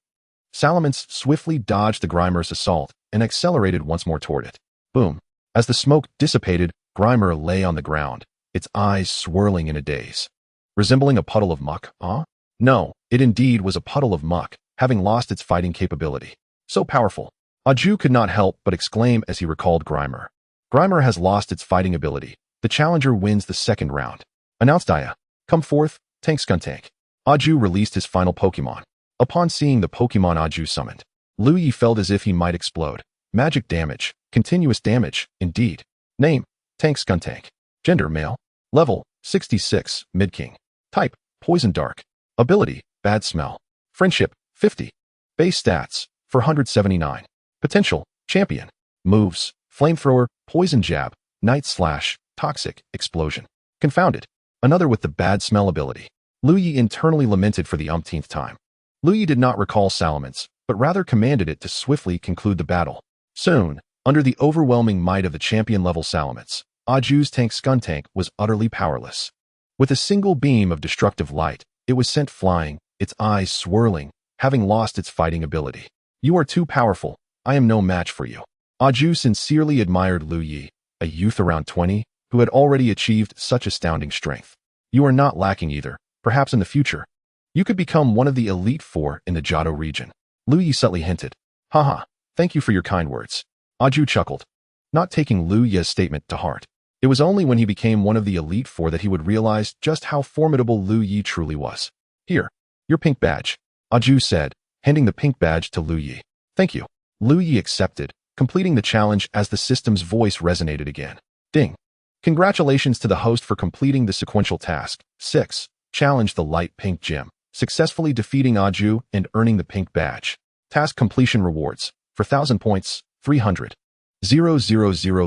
Salamence swiftly dodged the Grimer's assault and accelerated once more toward it. Boom. As the smoke dissipated, Grimer lay on the ground, its eyes swirling in a daze. Resembling a puddle of muck, huh? No, it indeed was a puddle of muck, having lost its fighting capability. So powerful. Aju could not help but exclaim as he recalled Grimer. Grimer has lost its fighting ability. The challenger wins the second round. Announced Aya. Come forth, Tank Skuntank. Aju released his final Pokemon. Upon seeing the Pokemon Aju summoned, Liu Ye felt as if he might explode. Magic damage. Continuous damage, indeed. Name: Tank Skuntank. Gender: male. Level: 66, Mid-King. Type: Poison Dark. Ability: Bad Smell. Friendship: 50. Base stats: 479. Potential: Champion. Moves: Flamethrower, Poison Jab, Night Slash, Toxic, Explosion. Confounded. Another with the bad smell ability. Liu Ye internally lamented for the umpteenth time. Liu Ye did not recall Salamence, but rather commanded it to swiftly conclude the battle. Soon, under the overwhelming might of the champion-level Salamence, Aju's Tank Skuntank was utterly powerless. With a single beam of destructive light, it was sent flying, its eyes swirling, having lost its fighting ability. You are too powerful. I am no match for you. Aju sincerely admired Liu Ye, a youth around 20, who had already achieved such astounding strength. You are not lacking either. Perhaps in the future, you could become one of the Elite Four in the Johto region. Liu Ye subtly hinted. Haha, thank you for your kind words. Aju chuckled, not taking Liu Ye's statement to heart. It was only when he became one of the Elite Four that he would realize just how formidable Liu Ye truly was. Here, your pink badge, Aju said, handing the pink badge to Liu Ye. Thank you. Liu Ye accepted, completing the challenge as the system's voice resonated again. Ding. Congratulations to the host for completing the sequential task. 6. Challenge the light pink gym, successfully defeating Aju and earning the pink badge. Task completion rewards. For 1,000 points, 300. 000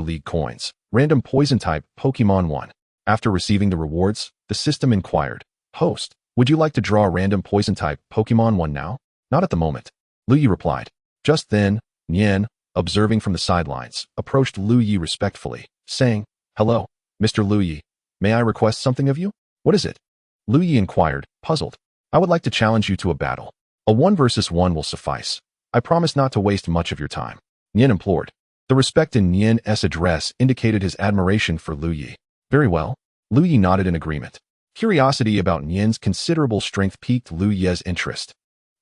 League coins. Random poison type, Pokemon 1. After receiving the rewards, the system inquired. Host, would you like to draw a random poison type, Pokemon 1 now? Not at the moment. Liu Ye replied. Just then, Nian, observing from the sidelines, approached Liu Ye respectfully, saying, Hello, Mr. Liu Ye. May I request something of you? What is it? Liu Ye inquired, puzzled. I would like to challenge you to a battle. A 1 versus 1 will suffice. I promise not to waste much of your time. Nian implored. The respect in Nian's address indicated his admiration for Liu Ye. Very well. Liu Ye nodded in agreement. Curiosity about Nian's considerable strength piqued Liu Ye's interest,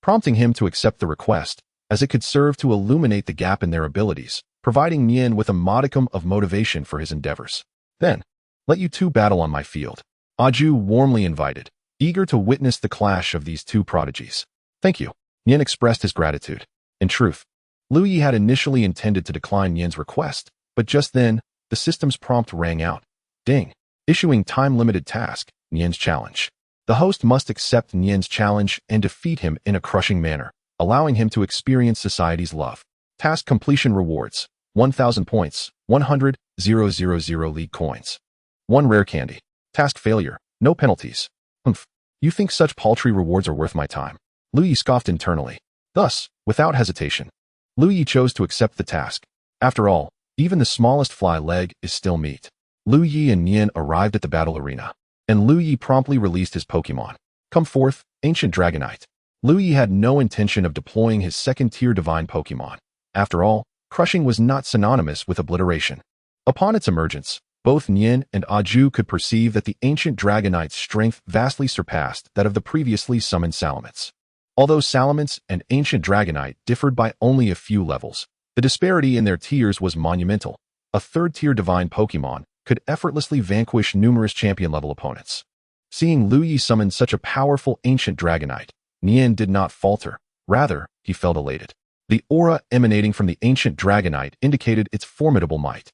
prompting him to accept the request, as it could serve to illuminate the gap in their abilities, providing Nian with a modicum of motivation for his endeavors. Then, let you two battle on my field. Aju warmly invited, eager to witness the clash of these two prodigies. Thank you. Nian expressed his gratitude. In truth, Liu Ye had initially intended to decline Nian's request, but just then, the system's prompt rang out. Ding. Issuing time-limited task, Nian's challenge. The host must accept Nian's challenge and defeat him in a crushing manner, allowing him to experience society's love. Task completion rewards. 1,000 points, 100,000 league coins. 1 rare candy. Task failure, no penalties. Humph. You think such paltry rewards are worth my time? Liu Ye scoffed internally. Thus, without hesitation, Liu Ye chose to accept the task. After all, even the smallest fly leg is still meat. Liu Ye and Nian arrived at the battle arena, and Liu Ye promptly released his Pokemon. Come forth, ancient Dragonite. Liu Ye had no intention of deploying his second-tier divine Pokemon. After all, crushing was not synonymous with obliteration. Upon its emergence, both Nian and Aju could perceive that the ancient Dragonite's strength vastly surpassed that of the previously summoned Salamence. Although Salamence and ancient Dragonite differed by only a few levels, the disparity in their tiers was monumental. A third-tier divine Pokemon could effortlessly vanquish numerous champion-level opponents. Seeing Liu Ye summon such a powerful ancient Dragonite, Nian did not falter. Rather, he felt elated. The aura emanating from the ancient Dragonite indicated its formidable might.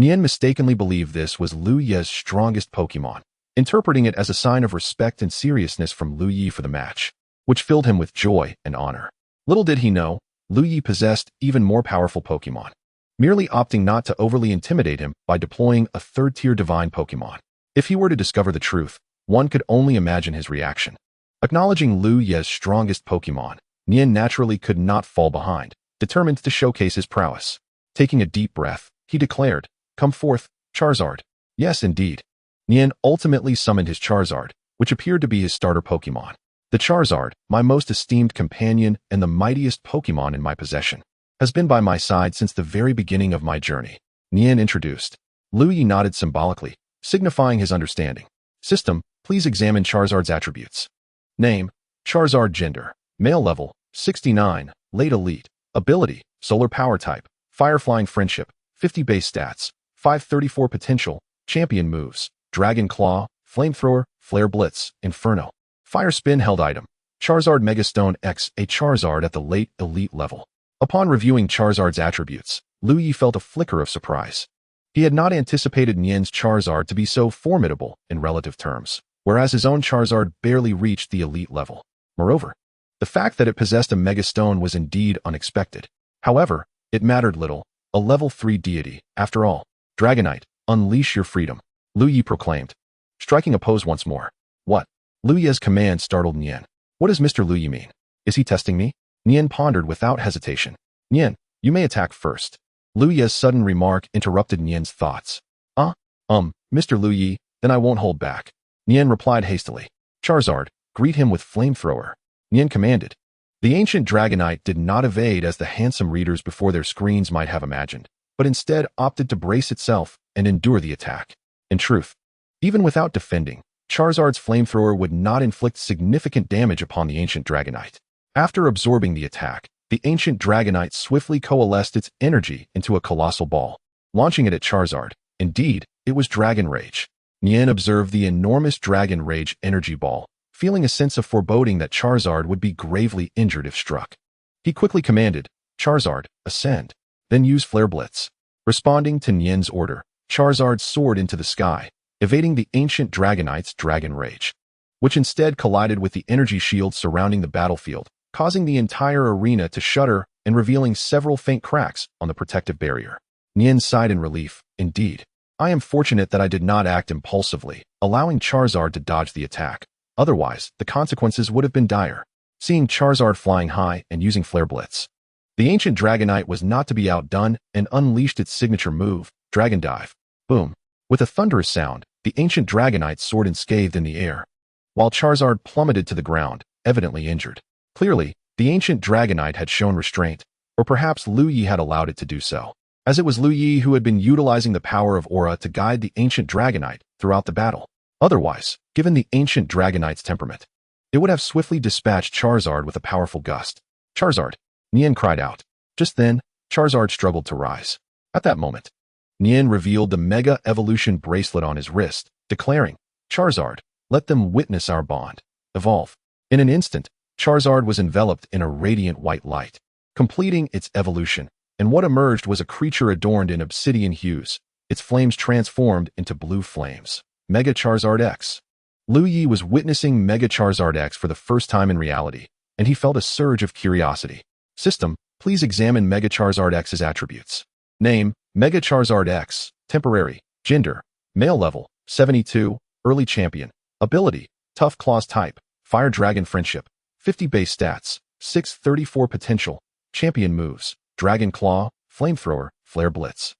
Nian mistakenly believed this was Liu Ye's strongest Pokemon, interpreting it as a sign of respect and seriousness from Liu Ye for the match, which filled him with joy and honor. Little did he know, Liu Ye possessed even more powerful Pokemon, merely opting not to overly intimidate him by deploying a third-tier divine Pokemon. If he were to discover the truth, one could only imagine his reaction. Acknowledging Liu Ye's strongest Pokemon, Nian naturally could not fall behind, determined to showcase his prowess. Taking a deep breath, he declared, "Come forth, Charizard." Yes, indeed. Nian ultimately summoned his Charizard, which appeared to be his starter Pokemon. The Charizard, my most esteemed companion and the mightiest Pokemon in my possession, has been by my side since the very beginning of my journey, Nian introduced. Liu Ye nodded symbolically, signifying his understanding. System, please examine Charizard's attributes. Name, Charizard. Gender, male. Level, 69, late elite. Ability, solar power type. Fire flying friendship, 50 base stats. 534 potential. Champion moves, Dragon Claw, Flamethrower, Flare Blitz, Inferno. Fire Spin. Held item, Charizard Megastone X, a Charizard at the late elite level. Upon reviewing Charizard's attributes, Liu Ye felt a flicker of surprise. He had not anticipated Nian's Charizard to be so formidable in relative terms, whereas his own Charizard barely reached the elite level. Moreover, the fact that it possessed a Megastone was indeed unexpected. However, it mattered little, a level 3 deity, after all. Dragonite, unleash your freedom, Liu Ye proclaimed, striking a pose once more. What? Liu Ye's command startled Nian. What does Mr. Liu Ye mean? Is he testing me? Nian pondered without hesitation. Nian, you may attack first. Liu Ye's sudden remark interrupted Nian's thoughts. Mr. Liu Ye, then I won't hold back. Nian replied hastily. Charizard, greet him with Flamethrower. Nian commanded. The ancient Dragonite did not evade as the handsome readers before their screens might have imagined, but instead opted to brace itself and endure the attack. In truth, even without defending, Charizard's Flamethrower would not inflict significant damage upon the ancient Dragonite. After absorbing the attack, the ancient Dragonite swiftly coalesced its energy into a colossal ball, launching it at Charizard. Indeed, it was Dragon Rage. Nian observed the enormous Dragon Rage energy ball, feeling a sense of foreboding that Charizard would be gravely injured if struck. He quickly commanded, Charizard, ascend, then use Flare Blitz. Responding to Nian's order, Charizard soared into the sky, evading the ancient Dragonite's Dragon Rage, which instead collided with the energy shield surrounding the battlefield, causing the entire arena to shudder and revealing several faint cracks on the protective barrier. Nian sighed in relief. Indeed, I am fortunate that I did not act impulsively, allowing Charizard to dodge the attack. Otherwise, the consequences would have been dire. Seeing Charizard flying high and using Flare Blitz, the ancient Dragonite was not to be outdone and unleashed its signature move, Dragon Dive. Boom. With a thunderous sound, the ancient Dragonite soared unscathed in the air, while Charizard plummeted to the ground, evidently injured. Clearly, the ancient Dragonite had shown restraint, or perhaps Liu Ye had allowed it to do so, as it was Liu Ye who had been utilizing the power of aura to guide the ancient Dragonite throughout the battle. Otherwise, given the ancient Dragonite's temperament, it would have swiftly dispatched Charizard with a powerful gust. Charizard, Nian cried out. Just then, Charizard struggled to rise. At that moment, Nian revealed the Mega Evolution bracelet on his wrist, declaring, Charizard, let them witness our bond. Evolve. In an instant, Charizard was enveloped in a radiant white light, completing its evolution, and what emerged was a creature adorned in obsidian hues, its flames transformed into blue flames. Mega Charizard X. Liu Ye was witnessing Mega Charizard X for the first time in reality, and he felt a surge of curiosity. System, please examine Mega Charizard X's attributes. Name, Mega Charizard X. Temporary. Gender, male level, 72, early champion. Ability, Tough Claws type, Fire Dragon Friendship. 50 base stats, 634 potential. Champion moves, Dragon Claw, Flamethrower, Flare Blitz.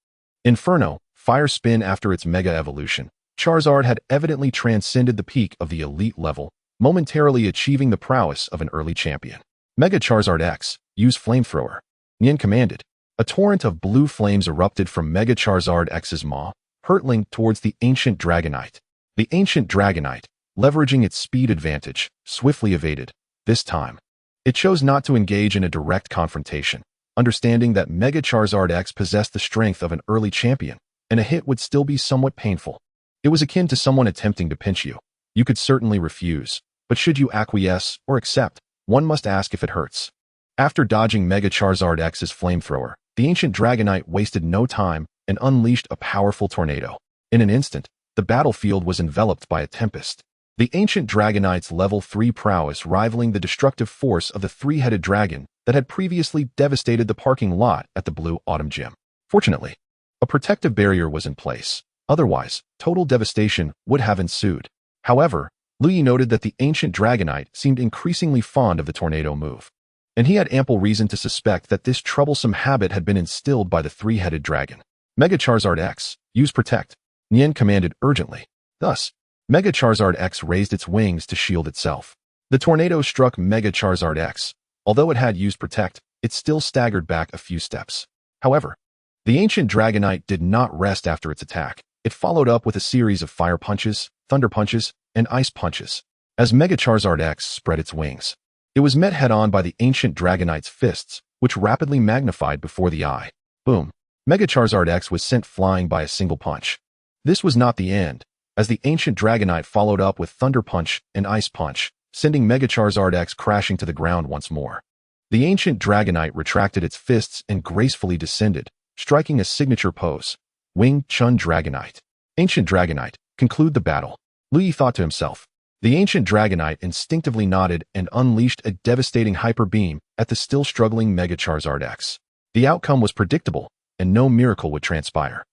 Inferno, Fire Spin. After its Mega Evolution, Charizard had evidently transcended the peak of the elite level, momentarily achieving the prowess of an early champion. Mega Charizard X, use Flamethrower. Nian commanded. A torrent of blue flames erupted from Mega Charizard X's maw, hurtling towards the ancient Dragonite. The ancient Dragonite, leveraging its speed advantage, swiftly evaded. This time, it chose not to engage in a direct confrontation, understanding that Mega Charizard X possessed the strength of an early champion, and a hit would still be somewhat painful. It was akin to someone attempting to pinch you. You could certainly refuse, but should you acquiesce or accept, one must ask if it hurts. After dodging Mega Charizard X's Flamethrower, the ancient Dragonite wasted no time and unleashed a powerful tornado. In an instant, the battlefield was enveloped by a tempest. The ancient Dragonite's level 3 prowess rivaling the destructive force of the three-headed dragon that had previously devastated the parking lot at the Blue Autumn Gym. Fortunately, a protective barrier was in place. Otherwise, total devastation would have ensued. However, Liu Ye noted that the ancient Dragonite seemed increasingly fond of the tornado move, and he had ample reason to suspect that this troublesome habit had been instilled by the three-headed dragon. Mega Charizard X, use Protect. Nian commanded urgently. Thus, Mega Charizard X raised its wings to shield itself. The tornado struck Mega Charizard X. Although it had used Protect, it still staggered back a few steps. However, the ancient Dragonite did not rest after its attack. It followed up with a series of fire punches, thunder punches, and ice punches. As Mega Charizard X spread its wings, it was met head-on by the ancient Dragonite's fists, which rapidly magnified before the eye. Boom! Mega Charizard X was sent flying by a single punch. This was not the end, as the ancient Dragonite followed up with Thunder Punch and Ice Punch, sending Mega Charizard X crashing to the ground once more. The ancient Dragonite retracted its fists and gracefully descended, striking a signature pose. Wing Chun Dragonite. Ancient Dragonite, conclude the battle. Liu Ye thought to himself. The ancient Dragonite instinctively nodded and unleashed a devastating hyper beam at the still struggling Mega Charizard X. The outcome was predictable, and no miracle would transpire.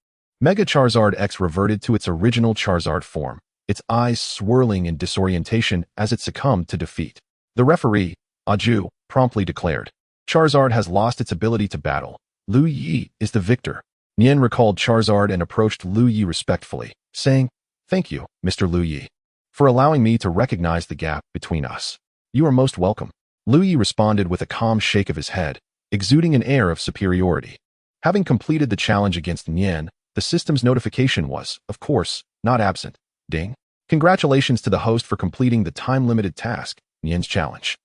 Mega Charizard X reverted to its original Charizard form, its eyes swirling in disorientation as it succumbed to defeat. The referee, Aju, promptly declared, Charizard has lost its ability to battle. Liu Ye is the victor. Nian recalled Charizard and approached Liu Ye respectfully, saying, Thank you, Mr. Liu Ye, for allowing me to recognize the gap between us. You are most welcome. Liu Ye responded with a calm shake of his head, exuding an air of superiority. Having completed the challenge against Nian, the system's notification was, of course, not absent. Ding. Congratulations to the host for completing the time-limited task, Nian's challenge.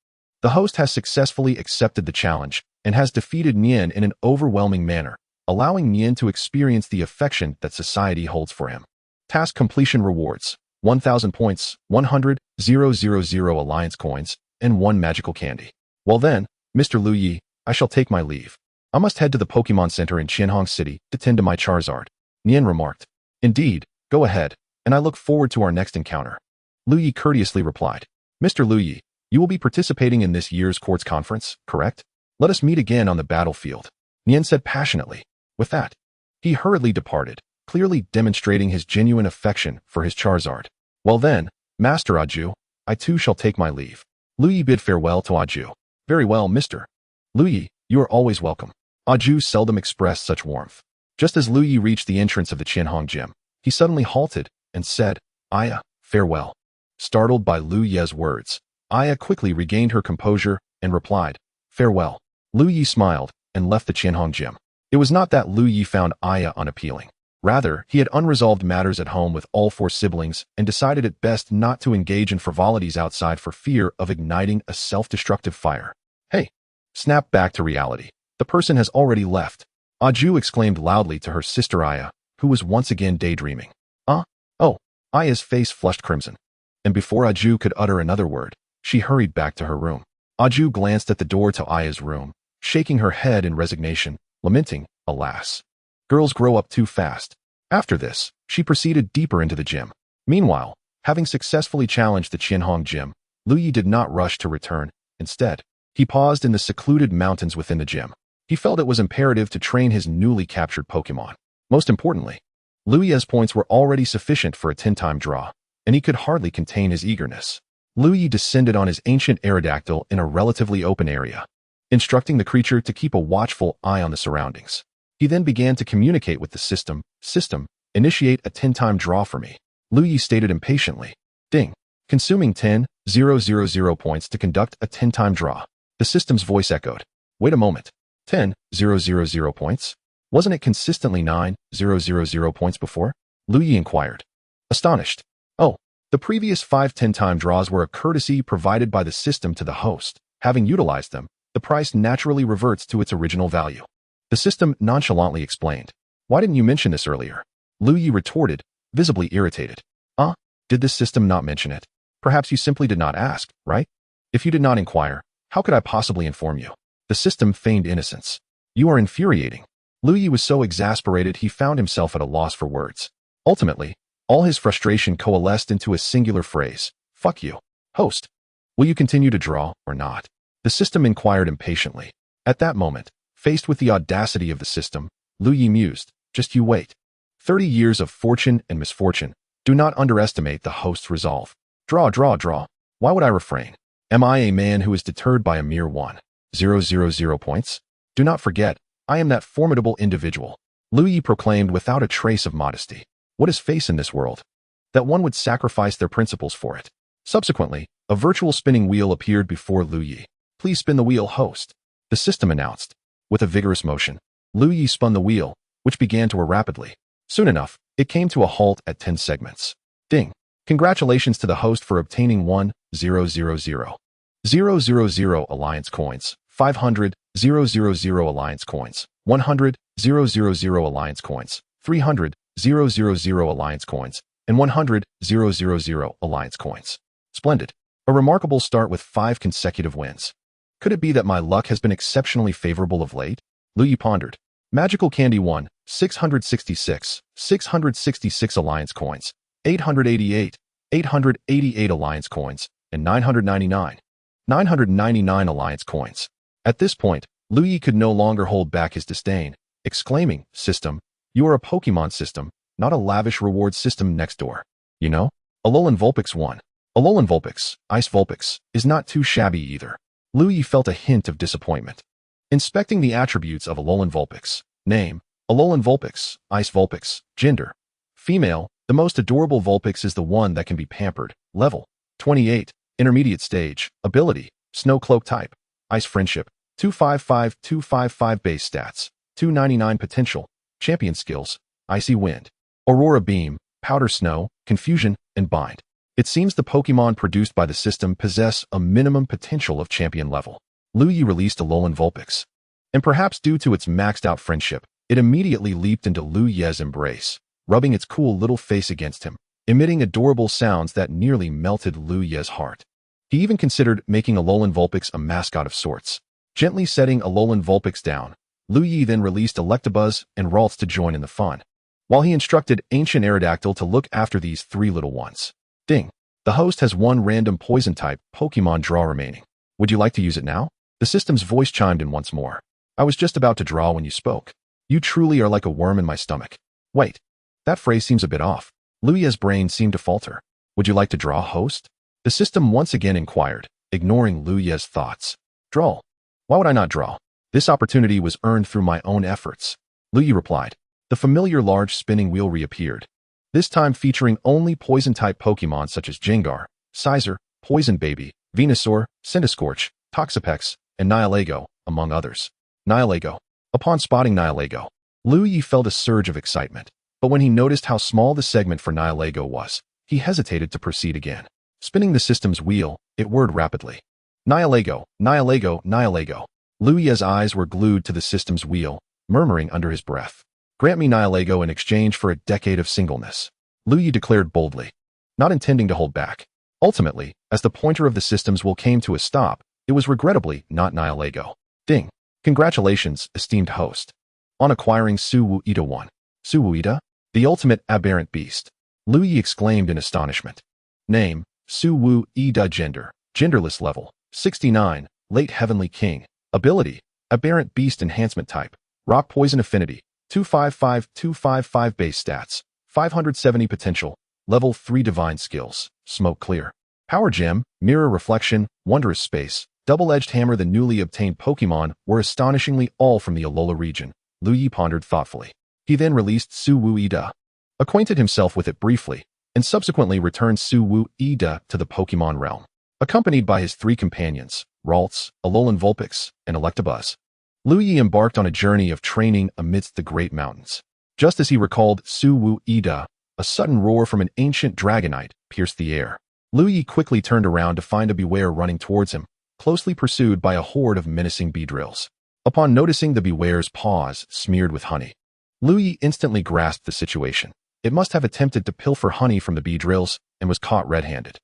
The host has successfully accepted the challenge and has defeated Nian in an overwhelming manner, allowing Nian to experience the affection that society holds for him. Task completion rewards: 1,000 points, 100,000 alliance coins, and 1 magical candy. Well then, Mr. Liu Ye, I shall take my leave. I must head to the Pokemon Center in Qianhong City to tend to my Charizard. Nian remarked. Indeed, go ahead, and I look forward to our next encounter. Liu Ye courteously replied. Mr. Liu Ye, you will be participating in this year's courts conference, correct? Let us meet again on the battlefield. Nian said passionately. With that, he hurriedly departed, clearly demonstrating his genuine affection for his Charizard. Well then, Master Aju, I too shall take my leave. Liu Ye bid farewell to Aju. Very well, Mr. Liu Ye, you are always welcome. Aju seldom expressed such warmth. Just as Liu Ye reached the entrance of the Qianhong Gym, he suddenly halted and said, Aya, farewell. Startled by Liu Ye's words, Aya quickly regained her composure and replied, Farewell. Liu Ye smiled and left the Qianhong Gym. It was not that Liu Ye found Aya unappealing. Rather, he had unresolved matters at home with all 4 siblings and decided it best not to engage in frivolities outside for fear of igniting a self-destructive fire. Hey, snap back to reality. The person has already left. Aju exclaimed loudly to her sister Aya, who was once again daydreaming. Oh, Aya's face flushed crimson. And before Aju could utter another word, she hurried back to her room. Aju glanced at the door to Aya's room, shaking her head in resignation, lamenting, alas. Girls grow up too fast. After this, she proceeded deeper into the gym. Meanwhile, having successfully challenged the Qianhong Gym, Liu Ye did not rush to return. Instead, he paused in the secluded mountains within the gym. He felt it was imperative to train his newly captured Pokemon. Most importantly, Liu Ye's points were already sufficient for a 10-time draw, and he could hardly contain his eagerness. Liu Ye descended on his ancient Aerodactyl in a relatively open area, instructing the creature to keep a watchful eye on the surroundings. He then began to communicate with the system. System, initiate a 10-time draw for me. Liu Ye stated impatiently. Ding. Consuming 10,000 points to conduct a 10-time draw. The system's voice echoed. Wait a moment. 10,000 points? Wasn't it consistently 9,000 points before? Liu Ye inquired. Astonished. Oh, the previous 5 10-time draws were a courtesy provided by the system to the host. Having utilized them, the price naturally reverts to its original value. The system nonchalantly explained. Why didn't you mention this earlier? Liu Ye retorted, visibly irritated. Did this system not mention it? Perhaps you simply did not ask, right? If you did not inquire, how could I possibly inform you? The system feigned innocence. You are infuriating. Liu Ye was so exasperated he found himself at a loss for words. Ultimately, all his frustration coalesced into a singular phrase. Fuck you. Host. Will you continue to draw or not? The system inquired impatiently. At that moment, faced with the audacity of the system, Liu Ye mused, just you wait. 30 years of fortune and misfortune. Do not underestimate the host's resolve. Draw. Why would I refrain? Am I a man who is deterred by a mere 1,000 points? Do not forget, I am that formidable individual. Liu Ye proclaimed without a trace of modesty. What is face in this world? That one would sacrifice their principles for it. Subsequently, a virtual spinning wheel appeared before Liu Ye. Please spin the wheel, host. The system announced. With a vigorous motion, Liu Ye spun the wheel, which began to whir rapidly. Soon enough, it came to a halt at 10 segments. Ding. Congratulations to the host for obtaining 1,000 Alliance coins, 500 Alliance coins, 100 Alliance coins, 300 Alliance coins, and 100 Alliance coins. Splendid. A remarkable start with 5 consecutive wins. Could it be that my luck has been exceptionally favorable of late? Liu Ye pondered. Magical Candy 1, 666 Alliance coins, 888 Alliance coins, and 999 Alliance coins. At this point, Liu Ye could no longer hold back his disdain, exclaiming, System, you are a Pokemon system, not a lavish reward system next door. You know? Alolan Vulpix 1. Alolan Vulpix, Ice Vulpix, is not too shabby either. Liu Ye felt a hint of disappointment. Inspecting the attributes of Alolan Vulpix. Name, Alolan Vulpix, Ice Vulpix. Gender, female. The most adorable Vulpix is the one that can be pampered. Level, 28. Intermediate stage. Ability, Snow Cloak type. Ice Friendship, 255 base stats. 299 potential. Champion skills, Icy Wind, Aurora Beam, Powder Snow, Confusion, and Bind. It seems the Pokemon produced by the system possess a minimum potential of champion level. Liu Ye released Alolan Vulpix. And perhaps due to its maxed out friendship, it immediately leaped into Liu Ye's embrace, rubbing its cool little face against him, emitting adorable sounds that nearly melted Liu Ye's heart. He even considered making Alolan Vulpix a mascot of sorts. Gently setting Alolan Vulpix down, Liu Ye then released Electabuzz and Ralts to join in the fun, while he instructed Ancient Aerodactyl to look after these 3 little ones. Ding. The host has 1 random poison-type Pokemon draw remaining. Would you like to use it now? The system's voice chimed in once more. I was just about to draw when you spoke. You truly are like a worm in my stomach. Wait. That phrase seems a bit off. Liu Ye's brain seemed to falter. Would you like to draw, host? The system once again inquired, ignoring Liu Ye's thoughts. Draw. Why would I not draw? This opportunity was earned through my own efforts. Liu Ye replied. The familiar large spinning wheel reappeared, this time featuring only poison-type Pokemon such as Gengar, Scizor, Poison Baby, Venusaur, Centiskorch, Toxapex, and Nihilego, among others. Nihilego. Upon spotting Nihilego, Liu Ye felt a surge of excitement, but when he noticed how small the segment for Nihilego was, he hesitated to proceed again. Spinning the system's wheel, it whirred rapidly. Nihilego, Nihilego, Nihilego. Liu Ye's eyes were glued to the system's wheel, murmuring under his breath. Grant me Nihilego in exchange for a decade of singleness. Liu Ye declared boldly, not intending to hold back. Ultimately, as the pointer of the system's wheel came to a stop, it was regrettably not Nihilego. Ding. Congratulations, esteemed host, on acquiring Pseudo-Legendary 1. Pseudo-Legendary? The ultimate aberrant beast. Liu Ye exclaimed in astonishment. Name, Pseudo-Legendary. Gender, genderless level, 69, late heavenly king. Ability, Aberrant Beast Enhancement Type. Rock Poison Affinity. 255 base stats. 570 potential. Level 3 Divine Skills. Smoke Clear. Power Gem. Mirror Reflection. Wondrous Space. Double-Edged Hammer. The newly obtained Pokemon were astonishingly all from the Alola region. Liu Ye pondered thoughtfully. He then released Pseudo-Legendary, acquainted himself with it briefly, and subsequently returned Pseudo-Legendary to the Pokemon realm. Accompanied by his 3 companions, Ralts, Alolan Vulpix, and Electabuzz, Liu Ye embarked on a journey of training amidst the Great Mountains. Just as he recalled Pseudo-Legendary, a sudden roar from an ancient Dragonite pierced the air. Liu Ye quickly turned around to find a Beware running towards him, closely pursued by a horde of menacing Beedrills. Upon noticing the Beware's paws smeared with honey, Liu Ye instantly grasped the situation. It must have attempted to pilfer honey from the Beedrills and was caught red-handed.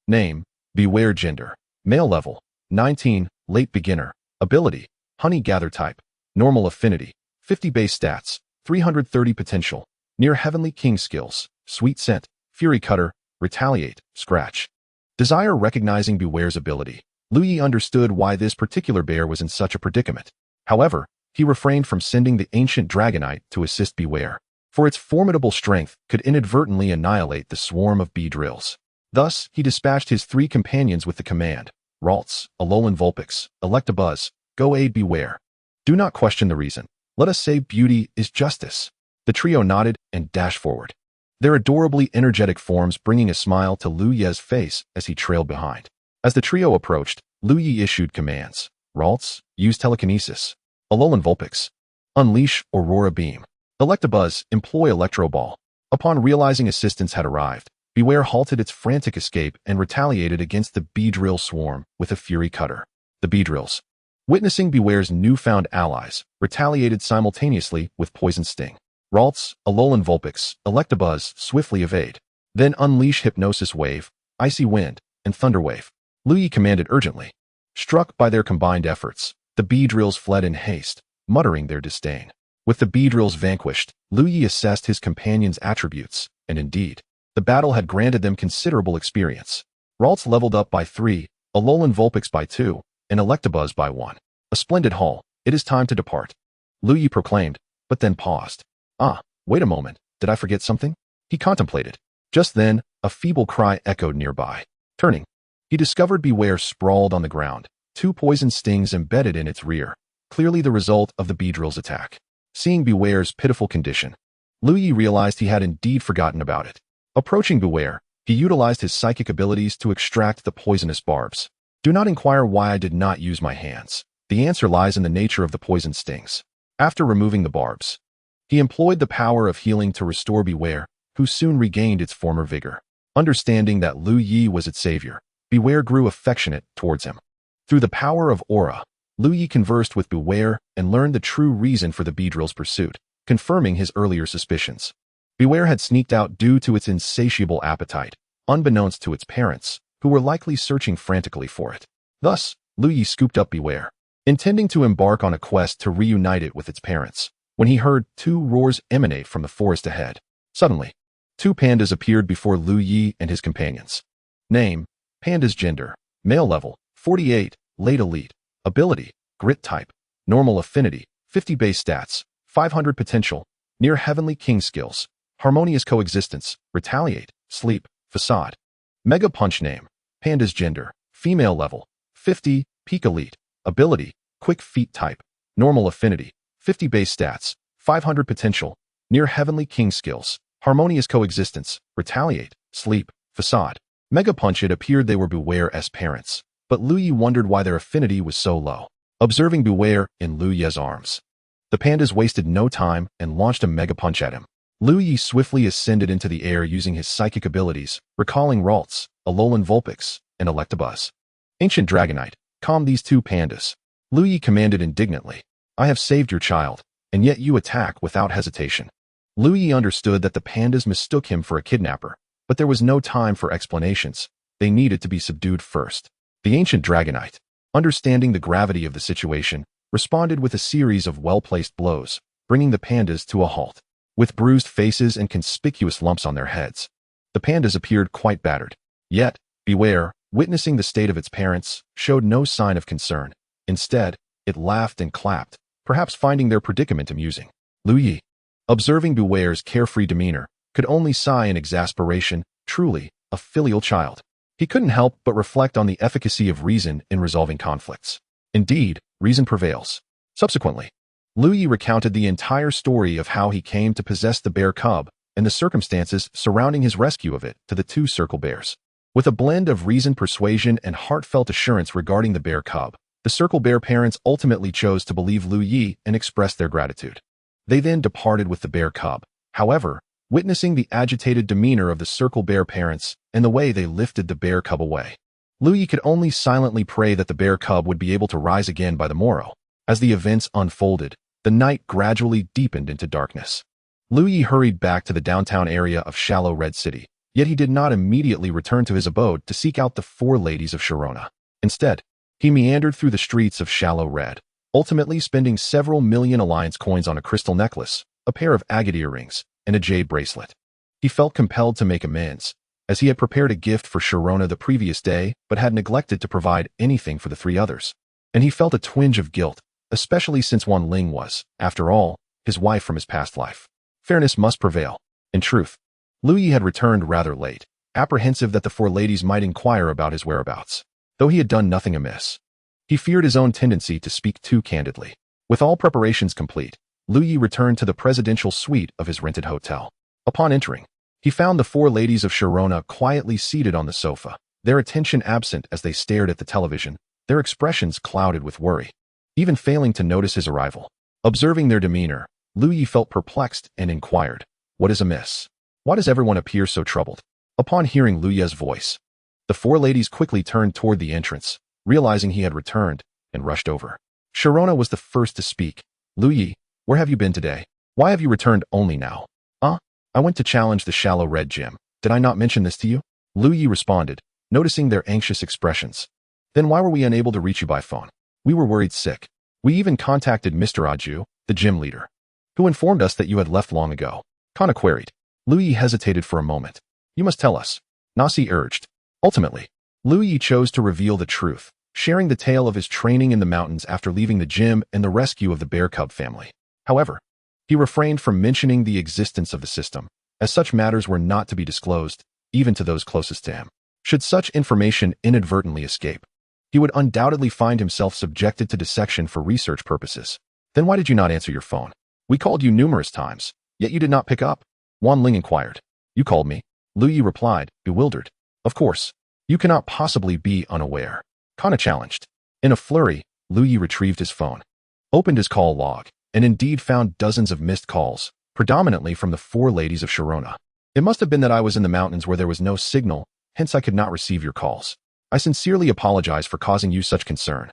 Name: Beware. Gender: male. Level: 19, late beginner. Ability: Honey Gather. Type: Normal. Affinity: 50 base stats, 330 potential. Near Heavenly King skills: Sweet Scent, Fury Cutter, Retaliate, Scratch. Desire. Recognizing Beware's ability, Liu Ye understood why this particular bear was in such a predicament. However, he refrained from sending the ancient Dragonite to assist Beware, for its formidable strength could inadvertently annihilate the swarm of Beedrills. Thus, he dispatched his 3 companions with the command: Ralts, Alolan Vulpix, Electabuzz, go aid Beware. Do not question the reason. Let us say beauty is justice. The trio nodded and dashed forward, their adorably energetic forms bringing a smile to Liu Ye's face as he trailed behind. As the trio approached, Liu Ye issued commands. Ralts: use telekinesis. Alolan Vulpix: unleash Aurora Beam. Electabuzz: employ Electro Ball. Upon realizing assistance had arrived, Beware halted its frantic escape and retaliated against the Beedrill swarm with a Fury Cutter. The Beedrills, witnessing Beware's newfound allies, retaliated simultaneously with Poison Sting. Ralts, Alolan Vulpix, Electabuzz swiftly evade. Then unleash Hypnosis Wave, Icy Wind, and Thunder Wave. Liu Ye commanded urgently. Struck by their combined efforts, the Beedrills fled in haste, muttering their disdain. With the Beedrills vanquished, Liu Ye assessed his companions' attributes, and indeed, the battle had granted them considerable experience. Ralts leveled up by 3, Alolan Vulpix by 2, and Electabuzz by 1. A splendid haul. It is time to depart, Liu Ye proclaimed, but then paused. Ah, wait a moment, did I forget something? He contemplated. Just then, a feeble cry echoed nearby. Turning, he discovered Beware sprawled on the ground, 2 poison stings embedded in its rear, clearly the result of the Beedrill's attack. Seeing Beware's pitiful condition, Liu Ye realized he had indeed forgotten about it. Approaching Beware, he utilized his psychic abilities to extract the poisonous barbs. Do not inquire why I did not use my hands. The answer lies in the nature of the poison stings. After removing the barbs, he employed the power of healing to restore Beware, who soon regained its former vigor. Understanding that Liu Ye was its savior, Beware grew affectionate towards him. Through the power of aura, Liu Ye conversed with Beware and learned the true reason for the Beedrill's pursuit, confirming his earlier suspicions. Beware had sneaked out due to its insatiable appetite, unbeknownst to its parents, who were likely searching frantically for it. Thus, Liu Ye scooped up Beware, intending to embark on a quest to reunite it with its parents, when he heard 2 roars emanate from the forest ahead. Suddenly, 2 pandas appeared before Liu Ye and his companions. Name: Panda's. Gender: male. Level: 48, late elite. Ability: Grit. Type: Normal. Affinity: 50 base stats, 500 potential. Near Heavenly King skills: Harmonious Coexistence, Retaliate, Sleep, Facade. Mega Punch. Name: Panda's. Gender: female. Level: 50, peak elite. Ability: Quick Feet. Type: Normal. Affinity: 50 base stats, 500 potential. Near Heavenly King skills: Harmonious Coexistence, Retaliate, Sleep, Facade. Mega Punch. It appeared they were Beware's parents, but Liu Ye wondered why their affinity was so low. Observing Beware in Liu Ye's arms, the pandas wasted no time and launched a Mega Punch at him. Liu Ye swiftly ascended into the air using his psychic abilities, recalling Ralts, Alolan Vulpix, and Electabuzz. Ancient Dragonite, calm these 2 pandas, Liu Ye commanded indignantly. I have saved your child, and yet you attack without hesitation. Liu Ye understood that the pandas mistook him for a kidnapper, but there was no time for explanations. They needed to be subdued first. The ancient Dragonite, understanding the gravity of the situation, responded with a series of well-placed blows, bringing the pandas to a halt. With bruised faces and conspicuous lumps on their heads, the pandas appeared quite battered. Yet, Beware, witnessing the state of its parents, showed no sign of concern. Instead, it laughed and clapped, perhaps finding their predicament amusing. Liu Ye, observing Beware's carefree demeanor, could only sigh in exasperation, truly, a filial child. He couldn't help but reflect on the efficacy of reason in resolving conflicts. Indeed, reason prevails. Subsequently, Liu Ye recounted the entire story of how he came to possess the bear cub and the circumstances surrounding his rescue of it to the two circle bears. With a blend of reason, persuasion, and heartfelt assurance regarding the bear cub, the circle bear parents ultimately chose to believe Liu Ye and express their gratitude. They then departed with the bear cub. However, witnessing the agitated demeanor of the circle bear parents and the way they lifted the bear cub away, Liu Ye could only silently pray that the bear cub would be able to rise again by the morrow. As the events unfolded, the night gradually deepened into darkness. Liu Ye hurried back to the downtown area of Shallow Red City, yet he did not immediately return to his abode to seek out the four ladies of Sharona. Instead, he meandered through the streets of Shallow Red, ultimately spending several million alliance coins on a crystal necklace, a pair of agate earrings, and a jade bracelet. He felt compelled to make amends, as he had prepared a gift for Sharona the previous day but had neglected to provide anything for the three others. And he felt a twinge of guilt, especially since Wan Ling was, after all, his wife from his past life. Fairness must prevail. In truth, Liu Ye had returned rather late, apprehensive that the four ladies might inquire about his whereabouts. Though he had done nothing amiss, he feared his own tendency to speak too candidly. With all preparations complete, Liu Ye returned to the presidential suite of his rented hotel. Upon entering, he found the four ladies of Sharona quietly seated on the sofa, their attention absent as they stared at the television, their expressions clouded with worry. Even failing to notice his arrival, observing their demeanor, Liu Ye felt perplexed and inquired, "What is amiss? Why does everyone appear so troubled?" Upon hearing Liu Ye's voice, the four ladies quickly turned toward the entrance, realizing he had returned, and rushed over. Sharona was the first to speak. "Liu Ye, where have you been today? Why have you returned only now?" I went to challenge the Shallow Red Gym. Did I not mention this to you?" Liu Ye responded, noticing their anxious expressions. "Then why were we unable to reach you by phone? We were worried sick. We even contacted Mr. Aju, the gym leader, who informed us that you had left long ago." Kana queried. Liu Ye hesitated for a moment. "You must tell us," Nasi urged. Ultimately, Liu Ye chose to reveal the truth, sharing the tale of his training in the mountains after leaving the gym and the rescue of the bear cub family. However, he refrained from mentioning the existence of the system, as such matters were not to be disclosed, even to those closest to him. Should such information inadvertently escape, he would undoubtedly find himself subjected to dissection for research purposes. "Then why did you not answer your phone? We called you numerous times, yet you did not pick up." Wan Ling inquired. "You called me," Liu Ye replied, bewildered. "Of course, you cannot possibly be unaware," Kana challenged. In a flurry, Liu Ye retrieved his phone, opened his call log, and indeed found dozens of missed calls, predominantly from the four ladies of Sharona. "It must have been that I was in the mountains where there was no signal, hence I could not receive your calls. I sincerely apologize for causing you such concern.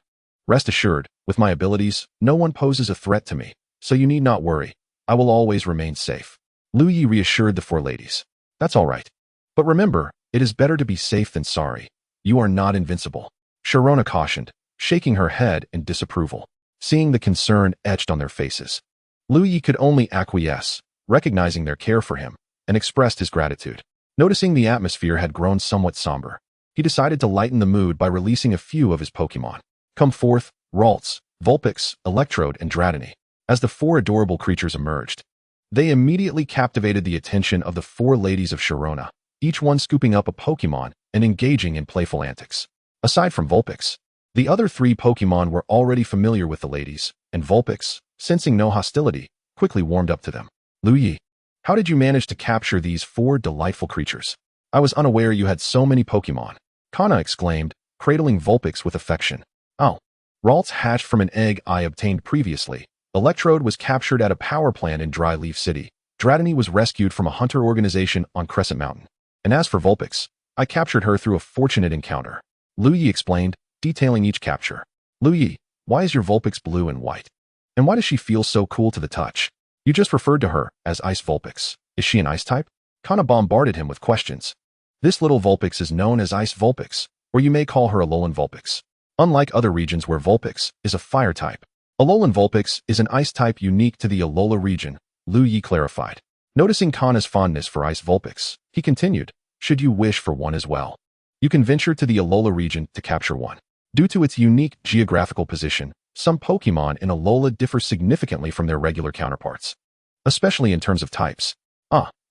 Rest assured, with my abilities, no one poses a threat to me, so you need not worry. I will always remain safe." Liu Ye reassured the four ladies. "That's all right. But remember, it is better to be safe than sorry. You are not invincible," Sharona cautioned, shaking her head in disapproval. Seeing the concern etched on their faces, Liu Ye could only acquiesce, recognizing their care for him, and expressed his gratitude. Noticing the atmosphere had grown somewhat somber, he decided to lighten the mood by releasing a few of his Pokemon. Come forth, Ralts, Vulpix, Electrode, and Dratini. As the four adorable creatures emerged, they immediately captivated the attention of the four ladies of Sharona, each one scooping up a Pokemon and engaging in playful antics. Aside from Vulpix, the other three Pokemon were already familiar with the ladies, and Vulpix, sensing no hostility, quickly warmed up to them. "Liu Ye, how did you manage to capture these four delightful creatures? I was unaware you had so many Pokemon," Kana exclaimed, cradling Vulpix with affection. "Oh, Ralts hatched from an egg I obtained previously. Electrode was captured at a power plant in Dry Leaf City. Dratini was rescued from a hunter organization on Crescent Mountain. And as for Vulpix, I captured her through a fortunate encounter," Liu Ye explained, detailing each capture. "Liu Ye, why is your Vulpix blue and white? And why does she feel so cool to the touch? You just referred to her as Ice Vulpix. Is she an ice type?" Kana bombarded him with questions. "This little Vulpix is known as Ice Vulpix, or you may call her Alolan Vulpix. Unlike other regions where Vulpix is a fire type, Alolan Vulpix is an ice type unique to the Alola region," Liu Ye clarified. Noticing Kana's fondness for Ice Vulpix, he continued, "Should you wish for one as well, you can venture to the Alola region to capture one. Due to its unique geographical position, some Pokemon in Alola differ significantly from their regular counterparts, especially in terms of types.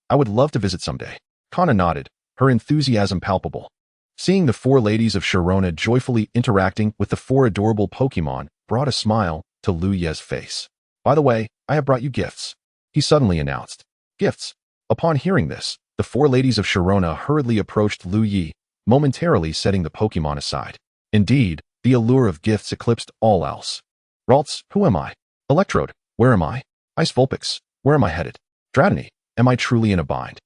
I would love to visit someday. Kana nodded, her enthusiasm palpable. Seeing the four ladies of Sharona joyfully interacting with the four adorable Pokemon brought a smile to Liu Ye's face. By the way, I have brought you gifts, he suddenly announced. Gifts. Upon hearing this, the four ladies of Sharona hurriedly approached Liu Ye, momentarily setting the Pokemon aside. Indeed, the allure of gifts eclipsed all else. Ralts, who am I? Electrode, where am I? Ice Vulpix, where am I headed? Dratini, am I truly in a bind?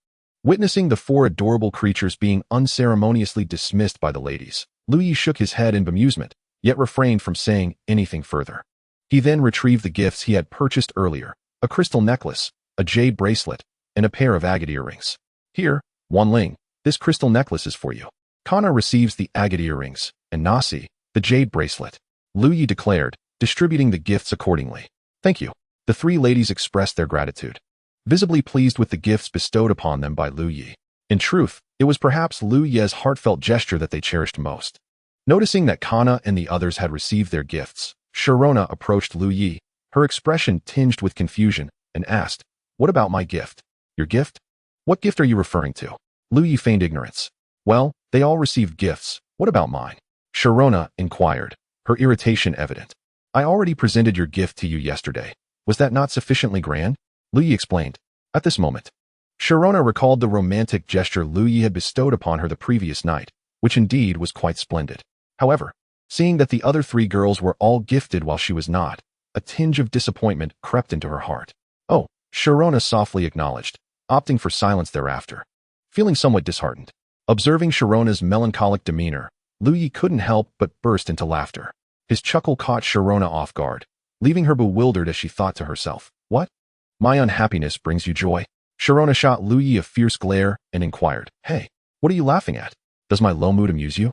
Witnessing the four adorable creatures being unceremoniously dismissed by the ladies, Liu Ye shook his head in bemusement, yet refrained from saying anything further. He then retrieved the gifts he had purchased earlier, a crystal necklace, a jade bracelet, and a pair of agate earrings. Here, Wanling, this crystal necklace is for you. Kana receives the agate earrings, and Nasi, the jade bracelet. Liu Ye declared, distributing the gifts accordingly. Thank you. The three ladies expressed their gratitude, visibly pleased with the gifts bestowed upon them by Liu Ye. In truth, it was perhaps Liu Ye's heartfelt gesture that they cherished most. Noticing that Kana and the others had received their gifts, Sharona approached Liu Ye, her expression tinged with confusion, and asked, "What about my gift?" "Your gift? What gift are you referring to?" Liu Ye feigned ignorance. "Well, they all received gifts. What about mine?" Sharona inquired, her irritation evident. "I already presented your gift to you yesterday. Was that not sufficiently grand?" Liu Ye explained. At this moment, Sharona recalled the romantic gesture Liu Ye had bestowed upon her the previous night, which indeed was quite splendid. However, seeing that the other three girls were all gifted while she was not, a tinge of disappointment crept into her heart. "Oh," Sharona softly acknowledged, opting for silence thereafter. Feeling somewhat disheartened, observing Sharona's melancholic demeanor, Liu Ye couldn't help but burst into laughter. His chuckle caught Sharona off guard, leaving her bewildered as she thought to herself, "What? My unhappiness brings you joy?" Sharona shot Liu Ye a fierce glare and inquired, "Hey, what are you laughing at? Does my low mood amuse you?"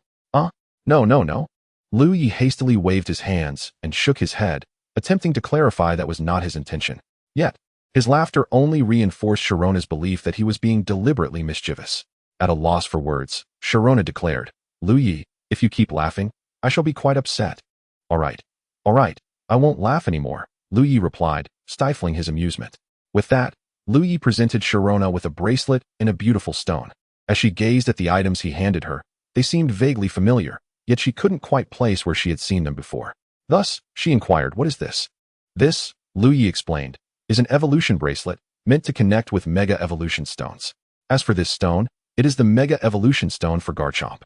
No. Liu Ye hastily waved his hands and shook his head, attempting to clarify that was not his intention. Yet, his laughter only reinforced Sharona's belief that he was being deliberately mischievous. At a loss for words, Sharona declared, "Liu Ye, if you keep laughing, I shall be quite upset." All right, I won't laugh anymore," Liu Ye replied, stifling his amusement. With that, Liu Ye presented Sharona with a bracelet and a beautiful stone. As she gazed at the items he handed her, they seemed vaguely familiar, yet she couldn't quite place where she had seen them before. Thus, she inquired, "What is this?" "This," Liu Ye explained, "is an evolution bracelet meant to connect with Mega Evolution Stones. As for this stone, it is the Mega Evolution Stone for Garchomp.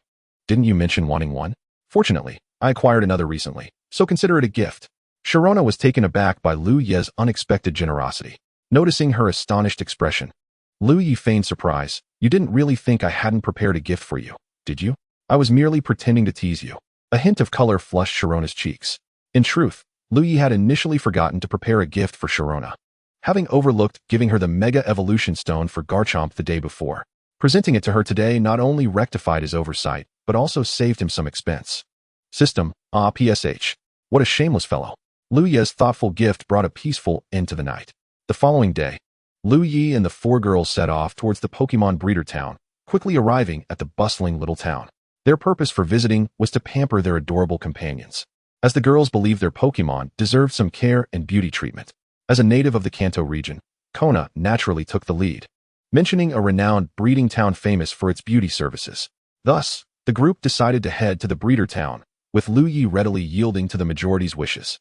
Didn't you mention wanting one? Fortunately, I acquired another recently, so consider it a gift." Sharona was taken aback by Liu Ye's unexpected generosity. Noticing her astonished expression, Liu Ye feigned surprise. "You didn't really think I hadn't prepared a gift for you, did you? I was merely pretending to tease you." A hint of color flushed Sharona's cheeks. In truth, Liu Ye had initially forgotten to prepare a gift for Sharona, having overlooked giving her the Mega Evolution Stone for Garchomp the day before. Presenting it to her today not only rectified his oversight, but also saved him some expense. System, PSH. What a shameless fellow. Liu Ye's thoughtful gift brought a peaceful end to the night. The following day, Liu Ye and the four girls set off towards the Pokemon breeder town, quickly arriving at the bustling little town. Their purpose for visiting was to pamper their adorable companions, as the girls believed their Pokemon deserved some care and beauty treatment. As a native of the Kanto region, Kona naturally took the lead, mentioning a renowned breeding town famous for its beauty services. Thus, the group decided to head to the breeder town, with Liu Ye readily yielding to the majority's wishes,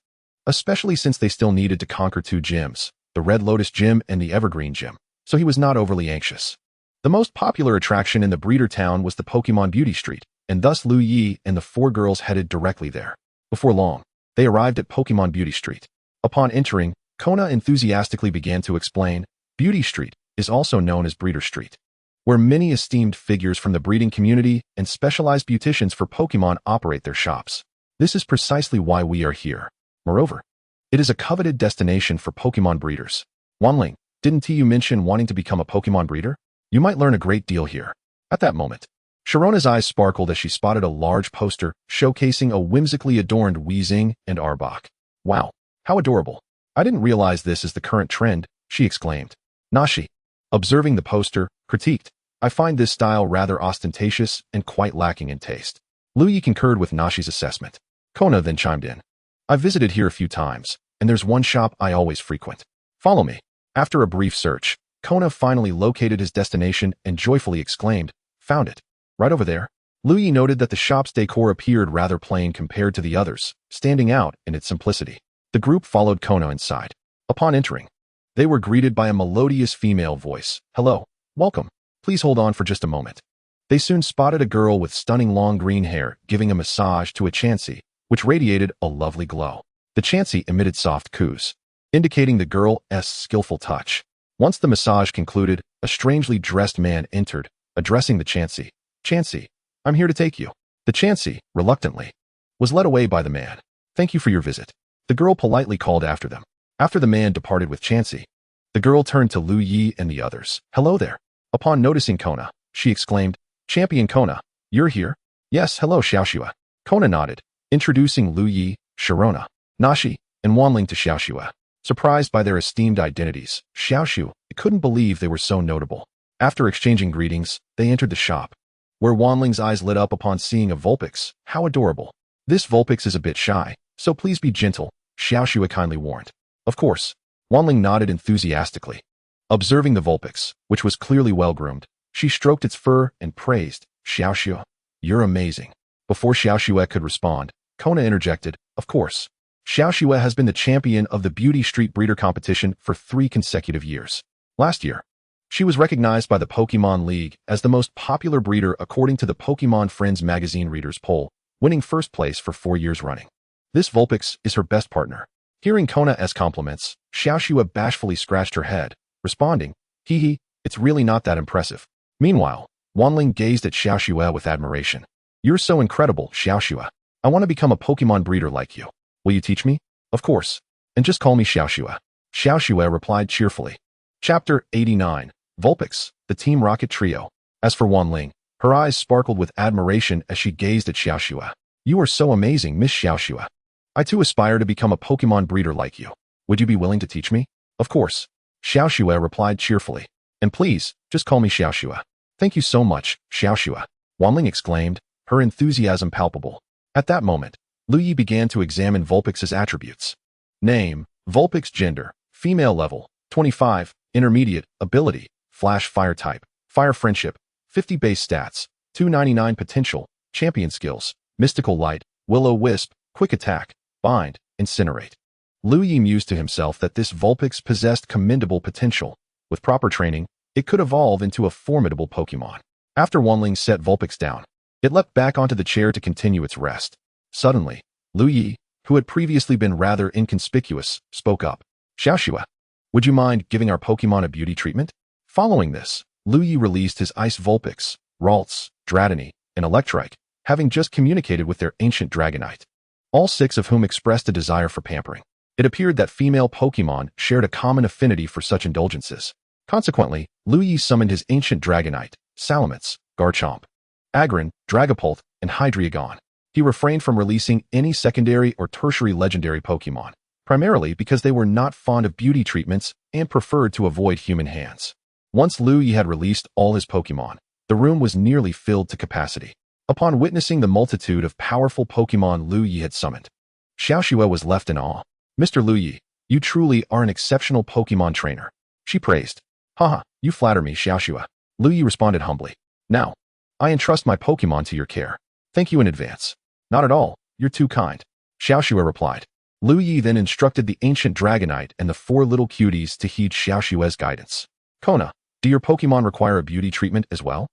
especially since they still needed to conquer two gyms, the Red Lotus Gym and the Evergreen Gym, so he was not overly anxious. The most popular attraction in the breeder town was the Pokemon Beauty Street, and thus Liu Ye and the four girls headed directly there. Before long, they arrived at Pokemon Beauty Street. Upon entering, Kona enthusiastically began to explain, Beauty Street is also known as Breeder Street, where many esteemed figures from the breeding community and specialized beauticians for Pokemon operate their shops. This is precisely why we are here. Moreover, it is a coveted destination for Pokemon breeders. Wanling, didn't you mention wanting to become a Pokemon breeder? You might learn a great deal here. At that moment, Sharona's eyes sparkled as she spotted a large poster showcasing a whimsically adorned Weezing and Arbok. Wow, how adorable. I didn't realize this is the current trend, she exclaimed. Nashi, observing the poster, critiqued, I find this style rather ostentatious and quite lacking in taste. Liu Ye concurred with Nashi's assessment. Kona then chimed in. I've visited here a few times, and there's one shop I always frequent. Follow me. After a brief search, Kona finally located his destination and joyfully exclaimed, "Found it. Right over there." Liu Ye noted that the shop's decor appeared rather plain compared to the others, standing out in its simplicity. The group followed Kona inside. Upon entering, they were greeted by a melodious female voice. "Hello. Welcome. Please hold on for just a moment." They soon spotted a girl with stunning long green hair giving a massage to a Chansey, which radiated a lovely glow. The Chansey emitted soft coos, indicating the girl's skillful touch. Once the massage concluded, a strangely dressed man entered, addressing the Chansey. "Chansey, I'm here to take you." The Chansey, reluctantly, was led away by the man. "Thank you for your visit." The girl politely called after them. After the man departed with Chansey, the girl turned to Liu Ye and the others. "Hello there." Upon noticing Kona, she exclaimed, "Champion Kona, you're here?" "Yes, hello Xiaoxue." Kona nodded, introducing Liu Ye, Sharona, Nashi, and Wanling to Xiaoxue. Surprised by their esteemed identities, Xiaoxue couldn't believe they were so notable. After exchanging greetings, they entered the shop, where Wanling's eyes lit up upon seeing a Vulpix. "How adorable. This Vulpix is a bit shy, so please be gentle," Xiaoxue kindly warned. "Of course." Wanling nodded enthusiastically. Observing the Vulpix, which was clearly well-groomed, she stroked its fur and praised, "Xiaoxue, you're amazing." Before Xiaoxue could respond, Kona interjected, "Of course. Xiaoxue has been the champion of the Beauty Street Breeder competition for 3 consecutive years. Last year, she was recognized by the Pokemon League as the most popular breeder according to the Pokemon Friends magazine readers poll, winning first place for 4 years running. This Vulpix is her best partner." Hearing Kona's compliments, Xiaoxue bashfully scratched her head, responding, "Hee hee, it's really not that impressive." Meanwhile, Wanling gazed at Xiaoxue with admiration. "You're so incredible, Xiaoxue. I want to become a Pokemon breeder like you. Will you teach me?" "Of course. And just call me Xiaoxue." Xiaoxue replied cheerfully. Chapter 89. Vulpix, the Team Rocket Trio. As for Wanling, her eyes sparkled with admiration as she gazed at Xiaoxue. "You are so amazing, Miss Xiaoxue. I too aspire to become a Pokemon breeder like you. Would you be willing to teach me?" "Of course." Xiaoxue replied cheerfully. "And please, just call me Xiaoxue." "Thank you so much, Xiaoxue," Wanling exclaimed, her enthusiasm palpable. At that moment, Liu Ye began to examine Vulpix's attributes. Name, Vulpix gender, female level, 25, intermediate, ability, flash fire type, fire friendship, 50 base stats, 299 potential, champion skills, mystical light, will-o-wisp, quick attack, bind, incinerate. Liu Ye mused to himself that this Vulpix possessed commendable potential. With proper training, it could evolve into a formidable Pokemon. After Wanling set Vulpix down, it leapt back onto the chair to continue its rest. Suddenly, Liu Ye, who had previously been rather inconspicuous, spoke up. "Xiaoxue, would you mind giving our Pokemon a beauty treatment?" Following this, Liu Ye released his Ice Vulpix, Ralts, Dratini, and Electrike, having just communicated with their ancient Dragonite, all 6 of whom expressed a desire for pampering. It appeared that female Pokemon shared a common affinity for such indulgences. Consequently, Liu Ye summoned his ancient Dragonite, Salamence, Garchomp, Agron, Dragapult, and Hydreigon. He refrained from releasing any secondary or tertiary legendary Pokemon, primarily because they were not fond of beauty treatments and preferred to avoid human hands. Once Liu Ye had released all his Pokemon, the room was nearly filled to capacity. Upon witnessing the multitude of powerful Pokemon Liu Ye had summoned, Xiaoxue was left in awe. "Mr. Liu Ye, you truly are an exceptional Pokemon trainer," she praised. "Haha, you flatter me, Xiaoxue," Liu Ye responded humbly. "Now, I entrust my Pokemon to your care. Thank you in advance." "Not at all, you're too kind," Xiaoxue replied. Liu Ye then instructed the ancient Dragonite and the 4 little cuties to heed Xiaoxue's guidance. "Kona, do your Pokemon require a beauty treatment as well?"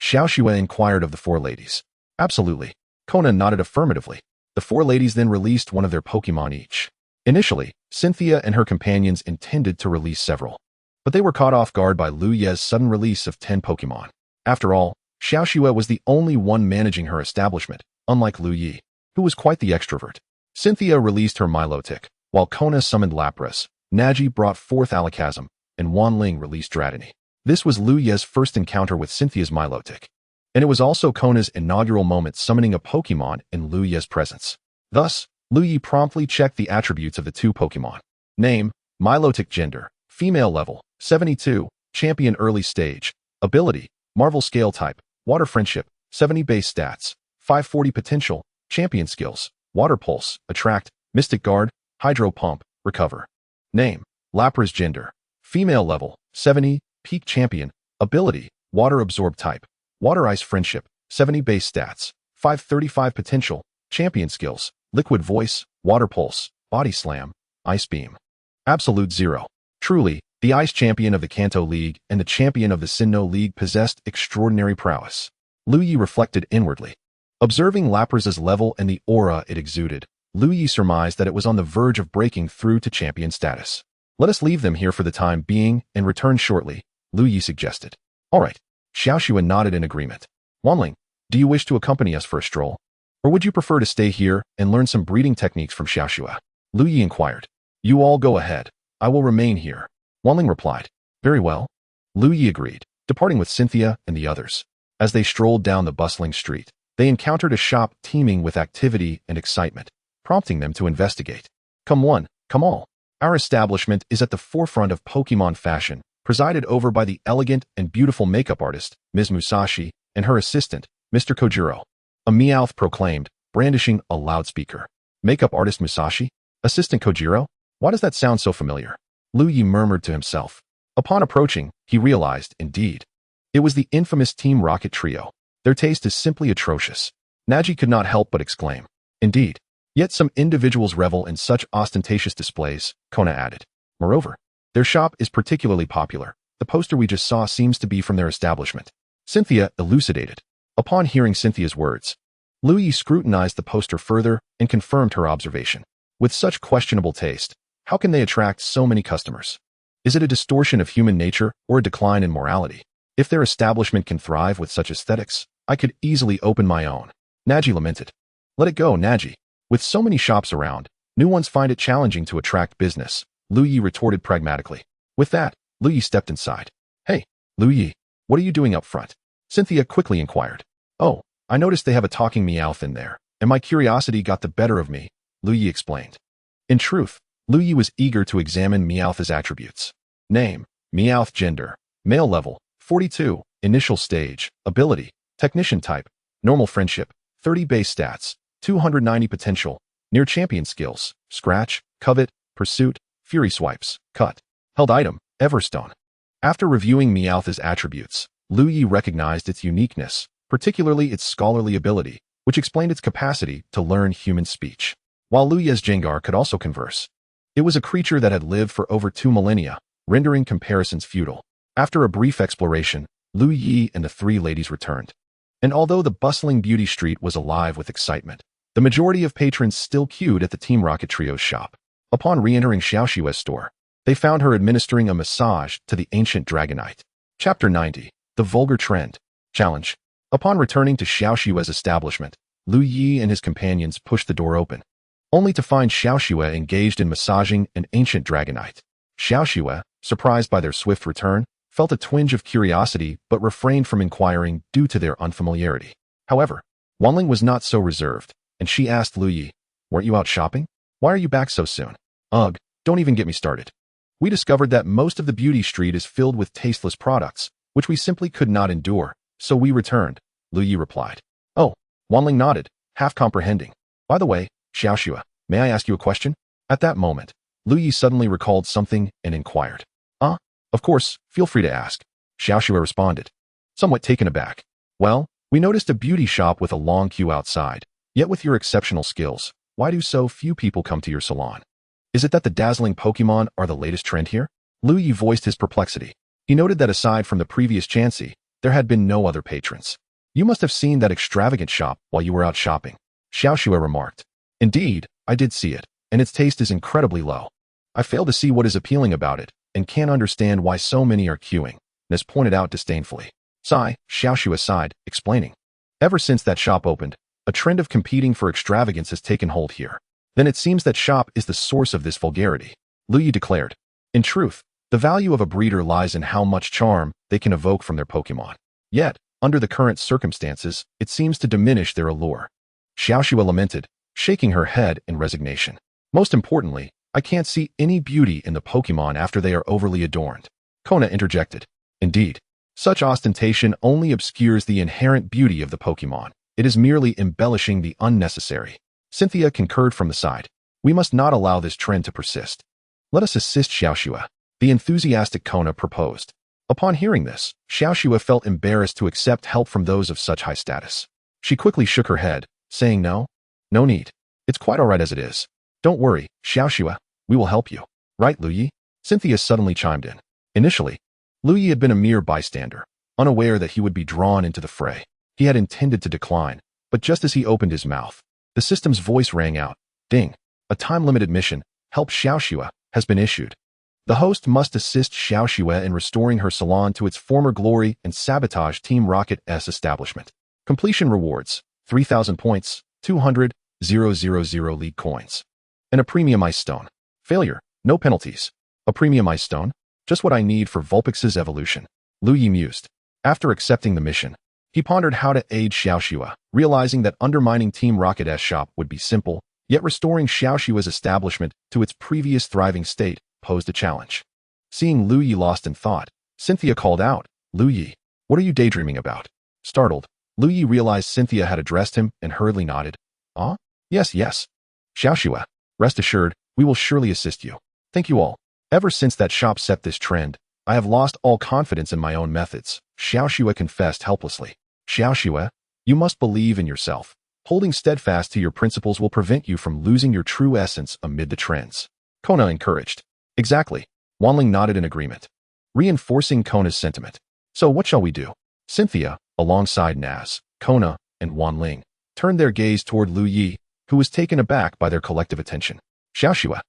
Xiaoxue inquired of the 4 ladies. "Absolutely." Kona nodded affirmatively. The 4 ladies then released one of their Pokemon each. Initially, Cynthia and her companions intended to release several, but they were caught off guard by Liu Ye's sudden release of 10 Pokemon. After all, Xiaoxue was the only one managing her establishment, unlike Liu Ye, who was quite the extrovert. Cynthia released her Milotic, while Kona summoned Lapras, Naji brought forth Alakazam, and Wanling released Dratini. This was Liu Ye's first encounter with Cynthia's Milotic, and it was also Kona's inaugural moment summoning a Pokemon in Liu Ye's presence. Thus, Liu Ye promptly checked the attributes of the 2 Pokemon. Name, Milotic gender, female level, 72, champion early stage, ability, Marvel scale type, water friendship, 70 base stats, 540 potential, champion skills, water pulse, attract, Mystic Guard, Hydro Pump, Recover. Name, Lapra's gender, female level, 70, peak champion, ability, Water Absorb type, Water Ice Friendship, 70 base stats, 535 potential, champion skills, Liquid Voice, Water Pulse, Body Slam, Ice Beam. Absolute 0. Truly, the Ice Champion of the Kanto League and the Champion of the Sinnoh League possessed extraordinary prowess. Liu Ye reflected inwardly. Observing Lapra's level and the aura it exuded, Liu Ye surmised that it was on the verge of breaking through to champion status. Let us leave them here for the time being and return shortly, Liu Ye suggested. All right. Xiaoxue nodded in agreement. Wanling, do you wish to accompany us for a stroll? Or would you prefer to stay here and learn some breeding techniques from Xiaoxue? Liu Ye inquired. You all go ahead. I will remain here. Wanling replied. Very well. Liu Ye agreed, departing with Cynthia and the others. As they strolled down the bustling street, they encountered a shop teeming with activity and excitement, prompting them to investigate. Come one, come all. Our establishment is at the forefront of Pokemon fashion, presided over by the elegant and beautiful makeup artist, Ms. Musashi, and her assistant, Mr. Kojiro. A Meowth proclaimed, brandishing a loudspeaker. Makeup artist Musashi? Assistant Kojiro? Why does that sound so familiar? Liu Ye murmured to himself. Upon approaching, he realized, indeed. It was the infamous Team Rocket trio. Their taste is simply atrocious. Naji could not help but exclaim. Indeed. Yet some individuals revel in such ostentatious displays, Kona added. Moreover, their shop is particularly popular. The poster we just saw seems to be from their establishment. Cynthia elucidated. Upon hearing Cynthia's words, Liu Ye scrutinized the poster further and confirmed her observation. With such questionable taste, how can they attract so many customers? Is it a distortion of human nature or a decline in morality? If their establishment can thrive with such aesthetics, I could easily open my own. Naji lamented. Let it go, Naji. With so many shops around, new ones find it challenging to attract business, Liu Ye retorted pragmatically. With that, Liu Ye stepped inside. Hey, Liu Ye, what are you doing up front? Cynthia quickly inquired. Oh, I noticed they have a talking Meowth in there, and my curiosity got the better of me, Liu Ye explained. In truth, Liu Ye was eager to examine Meowth's attributes. Name, Meowth gender, male level, 42, initial stage, ability, technician type, normal friendship, 30 base stats, 290 potential, near champion skills, scratch, covet, pursuit, fury swipes, cut. Held item, Everstone. After reviewing Meowth's attributes, Liu Ye recognized its uniqueness, particularly its scholarly ability, which explained its capacity to learn human speech. While Liu Ye's Jengar could also converse. It was a creature that had lived for over 2 millennia, rendering comparisons futile. After a brief exploration, Liu Ye and the 3 ladies returned. And although the bustling beauty street was alive with excitement, the majority of patrons still queued at the Team Rocket Trio's shop. Upon re-entering Xiaoxue's store, they found her administering a massage to the ancient Dragonite. Chapter 90. The Vulgar Trend. Challenge. Upon returning to Xiaoxue's establishment, Liu Ye and his companions pushed the door open, only to find Xiaoxue engaged in massaging an ancient Dragonite. Xiaoxue, surprised by their swift return, felt a twinge of curiosity but refrained from inquiring due to their unfamiliarity. However, Wanling was not so reserved, and she asked Liu Ye, "Weren't you out shopping? Why are you back so soon?" "Ugh, don't even get me started. We discovered that most of the beauty street is filled with tasteless products, which we simply could not endure, so we returned," Liu Ye replied. "Oh," Wanling nodded, half comprehending. "By the way, Xiaoxue, may I ask you a question?" At that moment, Liu Ye suddenly recalled something and inquired. Of course, feel free to ask," Xiaoxue responded, somewhat taken aback. "Well, we noticed a beauty shop with a long queue outside, yet with your exceptional skills, why do so few people come to your salon? Is it that the dazzling Pokemon are the latest trend here?" Liu Ye voiced his perplexity. He noted that aside from the previous Chansey, there had been no other patrons. "You must have seen that extravagant shop while you were out shopping," Xiaoxue remarked. "Indeed, I did see it, and its taste is incredibly low. I fail to see what is appealing about it, and can't understand why so many are queuing," Nes pointed out disdainfully. Sigh, Xiaoxue sighed, explaining. "Ever since that shop opened, a trend of competing for extravagance has taken hold here. Then it seems that shop is the source of this vulgarity," Liu Ye declared. "In truth, the value of a breeder lies in how much charm they can evoke from their Pokemon. Yet, under the current circumstances, it seems to diminish their allure." Xiaoxue lamented, shaking her head in resignation. "Most importantly, I can't see any beauty in the Pokemon after they are overly adorned," Kona interjected. "Indeed, such ostentation only obscures the inherent beauty of the Pokemon. It is merely embellishing the unnecessary," Cynthia concurred from the side. We must not allow this trend to persist. Let us assist Xiaoxue, the enthusiastic Kona proposed. Upon hearing this, Xiaoxue felt embarrassed to accept help from those of such high status. She quickly shook her head, saying no need. It's quite all right as it is. Don't worry, Xiaoxue, we will help you. Right, Liu Ye? Cynthia suddenly chimed in. Initially, Liu Ye had been a mere bystander, unaware that he would be drawn into the fray. He had intended to decline, but just as he opened his mouth, the system's voice rang out. Ding! A time-limited mission, Help Xiaoxue, has been issued. The host must assist Xiaoxue in restoring her salon to its former glory and sabotage Team Rocket's establishment. Completion rewards, 3,000 points, 200,000 league coins. And a premium ice stone. Failure, no penalties. A premium ice stone? Just what I need for Vulpix's evolution. Liu Ye mused. After accepting the mission, he pondered how to aid Xiaoxue, realizing that undermining Team Rocket's shop would be simple, yet restoring Xiaoxue's establishment to its previous thriving state posed a challenge. Seeing Liu Ye lost in thought, Cynthia called out, Liu Ye, what are you daydreaming about? Startled, Liu Ye realized Cynthia had addressed him and hurriedly nodded. Ah? Yes. Xiaoxue, rest assured, we will surely assist you. Thank you all. Ever since that shop set this trend, I have lost all confidence in my own methods, Xiaoxue confessed helplessly. Xiaoxue, you must believe in yourself. Holding steadfast to your principles will prevent you from losing your true essence amid the trends. Kona encouraged. Exactly. Wanling nodded in agreement, reinforcing Kona's sentiment. So what shall we do? Cynthia, alongside Naz, Kona, and Wanling, turned their gaze toward Liu Ye, who was taken aback by their collective attention. Xiaoxue,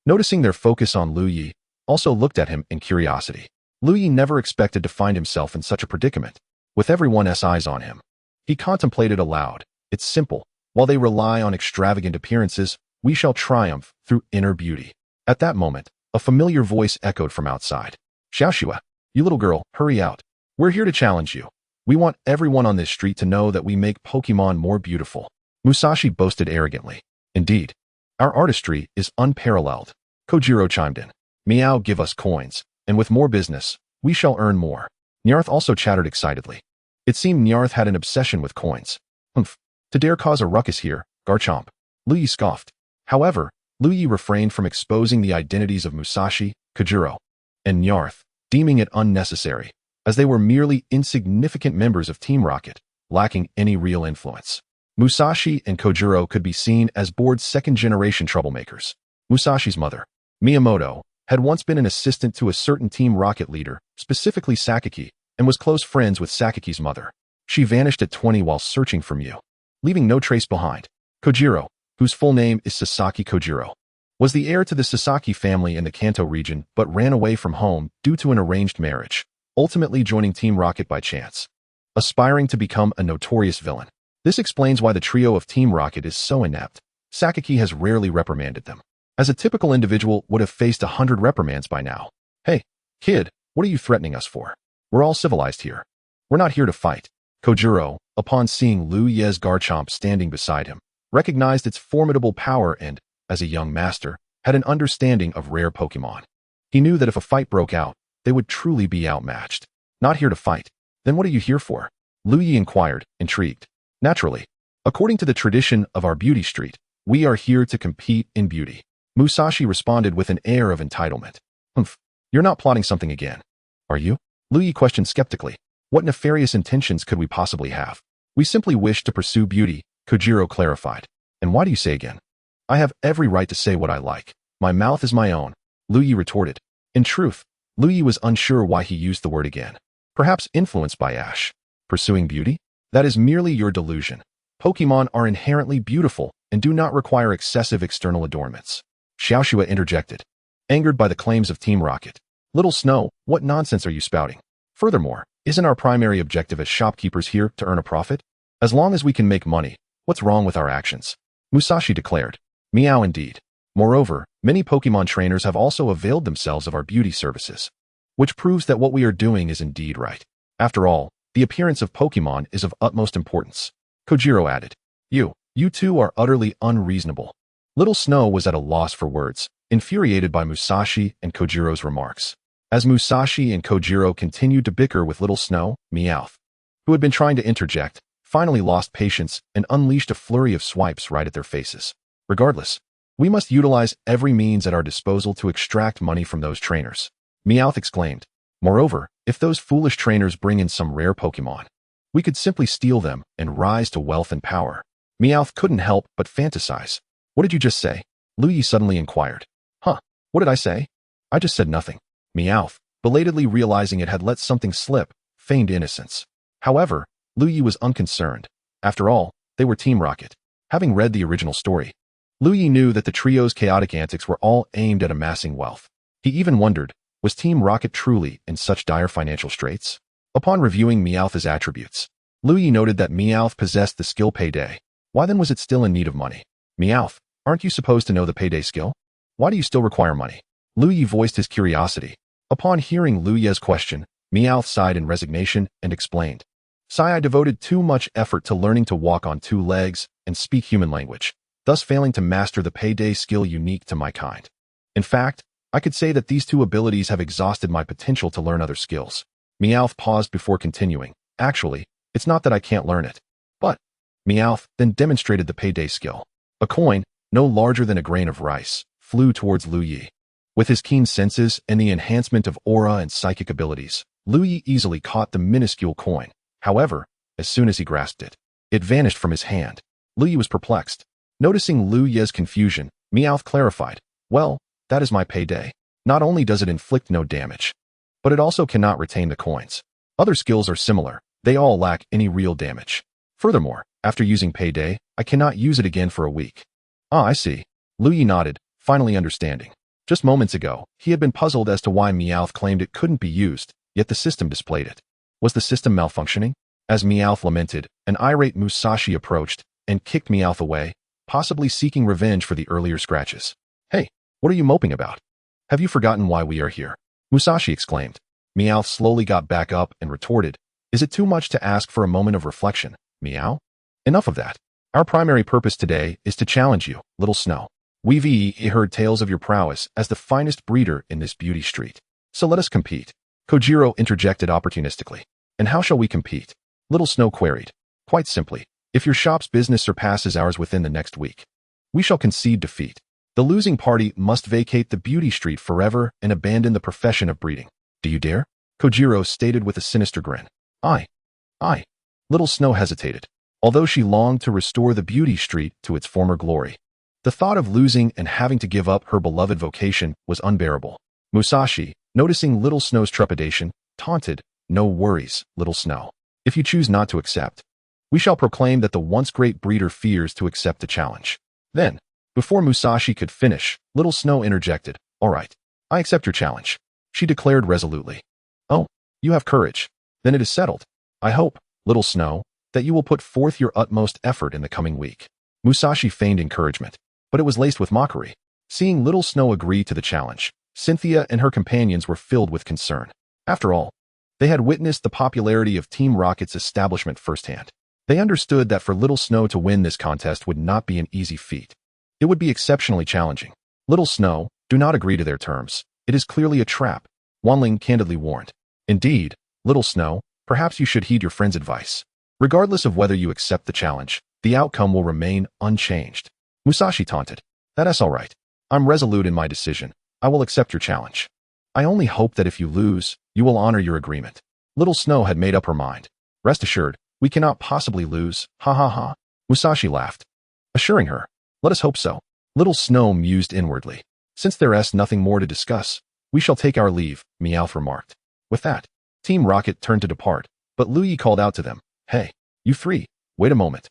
noticing their focus on Liu Ye, also looked at him in curiosity. Liu Ye never expected to find himself in such a predicament, with everyone's eyes on him. He contemplated aloud. It's simple. While they rely on extravagant appearances, we shall triumph through inner beauty. At that moment, a familiar voice echoed from outside. Xiaoxue, you little girl, hurry out. We're here to challenge you. We want everyone on this street to know that we make Pokemon more beautiful. Musashi boasted arrogantly. Indeed, our artistry is unparalleled. Kojiro chimed in. Meow, give us coins, and with more business, we shall earn more. Nyarth also chattered excitedly. It seemed Nyarth had an obsession with coins. Humph. To dare cause a ruckus here, Garchomp. Liu Ye scoffed. However, Liu Ye refrained from exposing the identities of Musashi, Kojiro, and Nyarth, deeming it unnecessary, as they were merely insignificant members of Team Rocket, lacking any real influence. Musashi and Kojiro could be seen as bored second-generation troublemakers. Musashi's mother, Miyamoto, had once been an assistant to a certain Team Rocket leader, specifically Sakaki, and was close friends with Sakaki's mother. She vanished at 20 while searching for Mew, leaving no trace behind. Kojiro, whose full name is Sasaki Kojiro, was the heir to the Sasaki family in the Kanto region but ran away from home due to an arranged marriage, ultimately joining Team Rocket by chance, aspiring to become a notorious villain. This explains why the trio of Team Rocket is so inept. Sakaki has rarely reprimanded them, as a typical individual would have faced 100 reprimands by now. Hey, kid, what are you threatening us for? We're all civilized here. We're not here to fight. Kojiro, upon seeing Liu Ye's Garchomp standing beside him, recognized its formidable power and, as a young master, had an understanding of rare Pokemon. He knew that if a fight broke out, they would truly be outmatched. Not here to fight. Then what are you here for? Liu Ye inquired, intrigued. Naturally. According to the tradition of our beauty street, we are here to compete in beauty. Musashi responded with an air of entitlement. Humph. You're not plotting something again, are you? Liu Ye questioned skeptically. What nefarious intentions could we possibly have? We simply wish to pursue beauty, Kojiro clarified. And why do you say again? I have every right to say what I like. My mouth is my own, Liu Ye retorted. In truth, Liu Ye was unsure why he used the word again. Perhaps influenced by Ash. Pursuing beauty? That is merely your delusion. Pokemon are inherently beautiful and do not require excessive external adornments. Xiaoxue interjected, angered by the claims of Team Rocket. Little Snow, what nonsense are you spouting? Furthermore, isn't our primary objective as shopkeepers here to earn a profit? As long as we can make money, what's wrong with our actions? Musashi declared. Meow indeed. Moreover, many Pokemon trainers have also availed themselves of our beauty services, which proves that what we are doing is indeed right. After all, the appearance of Pokemon is of utmost importance. Kojiro added. You two are utterly unreasonable. Little Snow was at a loss for words, infuriated by Musashi and Kojiro's remarks. As Musashi and Kojiro continued to bicker with Little Snow, Meowth, who had been trying to interject, finally lost patience and unleashed a flurry of swipes right at their faces. Regardless, We must utilize every means at our disposal to extract money from those trainers, Meowth exclaimed. Moreover, if those foolish trainers bring in some rare Pokemon, we could simply steal them and rise to wealth and power. Meowth couldn't help but fantasize. What did you just say? Liu Ye suddenly inquired. Huh, what did I say? I just said nothing. Meowth, belatedly realizing it had let something slip, feigned innocence. However, Liu Ye was unconcerned. After all, they were Team Rocket. Having read the original story, Liu Ye knew that the trio's chaotic antics were all aimed at amassing wealth. He even wondered, was Team Rocket truly in such dire financial straits? Upon reviewing Meowth's attributes, Liu Ye noted that Meowth possessed the skill Payday. Why then was it still in need of money? Meowth, aren't you supposed to know the Payday skill? Why do you still require money? Liu Ye voiced his curiosity. Upon hearing Liu Ye's question, Meowth sighed in resignation and explained. I devoted too much effort to learning to walk on two legs and speak human language, thus failing to master the Payday skill unique to my kind. In fact, I could say that these two abilities have exhausted my potential to learn other skills. Meowth paused before continuing. Actually, it's not that I can't learn it. But, Meowth then demonstrated the Payday skill. A coin, no larger than a grain of rice, flew towards Liu Ye. With his keen senses and the enhancement of aura and psychic abilities, Liu Ye easily caught the minuscule coin. However, as soon as he grasped it, it vanished from his hand. Liu Ye was perplexed. Noticing Liu Ye's confusion, Meowth clarified, well, that is my Payday. Not only does it inflict no damage, but it also cannot retain the coins. Other skills are similar. They all lack any real damage. Furthermore, after using Payday, I cannot use it again for a week. Ah, I see. Liu Ye nodded, finally understanding. Just moments ago, he had been puzzled as to why Meowth claimed it couldn't be used, yet the system displayed it. Was the system malfunctioning? As Meowth lamented, an irate Musashi approached and kicked Meowth away, possibly seeking revenge for the earlier scratches. Hey, what are you moping about? Have you forgotten why we are here? Musashi exclaimed. Meowth slowly got back up and retorted, is it too much to ask for a moment of reflection, Meow? Enough of that. Our primary purpose today is to challenge you, Little Snow. We've heard tales of your prowess as the finest breeder in this beauty street. So let us compete. Kojiro interjected opportunistically. And how shall we compete? Little Snow queried. Quite simply, if your shop's business surpasses ours within the next week, we shall concede defeat. The losing party must vacate the beauty street forever and abandon the profession of breeding. Do you dare? Kojiro stated with a sinister grin. I. Little Snow hesitated. Although she longed to restore the beauty street to its former glory, the thought of losing and having to give up her beloved vocation was unbearable. Musashi, noticing Little Snow's trepidation, taunted, no worries, Little Snow. If you choose not to accept, we shall proclaim that the once great breeder fears to accept the challenge. Then, before Musashi could finish, Little Snow interjected, all right, I accept your challenge. She declared resolutely. Oh, you have courage. Then it is settled. I hope, Little Snow, that you will put forth your utmost effort in the coming week. Musashi feigned encouragement, but it was laced with mockery. Seeing Little Snow agree to the challenge, Cynthia and her companions were filled with concern. After all, they had witnessed the popularity of Team Rocket's establishment firsthand. They understood that for Little Snow to win this contest would not be an easy feat. It would be exceptionally challenging. Little Snow, do not agree to their terms. It is clearly a trap, Wanling candidly warned. Indeed, Little Snow, perhaps you should heed your friend's advice. Regardless of whether you accept the challenge, the outcome will remain unchanged. Musashi taunted. That's all right. I'm resolute in my decision. I will accept your challenge. I only hope that if you lose, you will honor your agreement. Little Snow had made up her mind. Rest assured, we cannot possibly lose, ha ha ha. Musashi laughed, assuring her, let us hope so. Little Snow mused inwardly. Since there is nothing more to discuss, we shall take our leave, Meowth remarked. With that, Team Rocket turned to depart, but Liu Ye called out to them, hey, you three, wait a moment.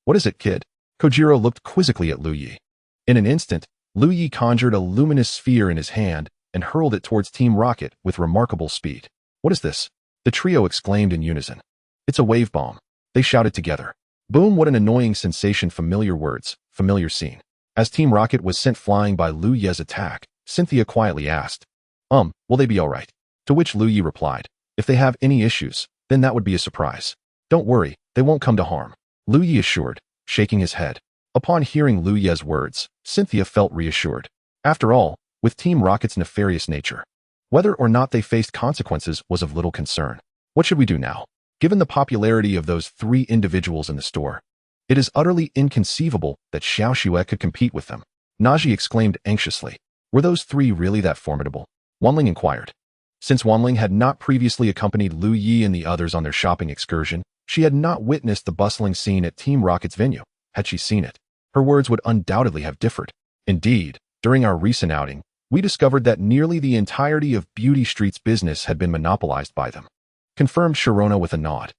What is it, kid? Kojiro looked quizzically at Liu Ye. In an instant, Liu Ye conjured a luminous sphere in his hand and hurled it towards Team Rocket with remarkable speed. What is this? The trio exclaimed in unison. It's a wave bomb. They shouted together. Boom, what an annoying sensation, familiar words, familiar scene. As Team Rocket was sent flying by Liu Ye's attack, Cynthia quietly asked, will they be all right? To which Liu Ye replied, if they have any issues, then that would be a surprise. Don't worry, they won't come to harm. Liu Ye assured, shaking his head. Upon hearing Liu Ye's words, Cynthia felt reassured. After all, with Team Rocket's nefarious nature, whether or not they faced consequences was of little concern. What should we do now? Given the popularity of those three individuals in the store, it is utterly inconceivable that Xiao Xue could compete with them. Naji exclaimed anxiously. Were those three really that formidable? Wanling inquired. Since Wanling had not previously accompanied Liu Ye and the others on their shopping excursion, she had not witnessed the bustling scene at Team Rocket's venue. Had she seen it, her words would undoubtedly have differed. Indeed, during our recent outing, we discovered that nearly the entirety of Beauty Street's business had been monopolized by them. Confirmed Sharona with a nod.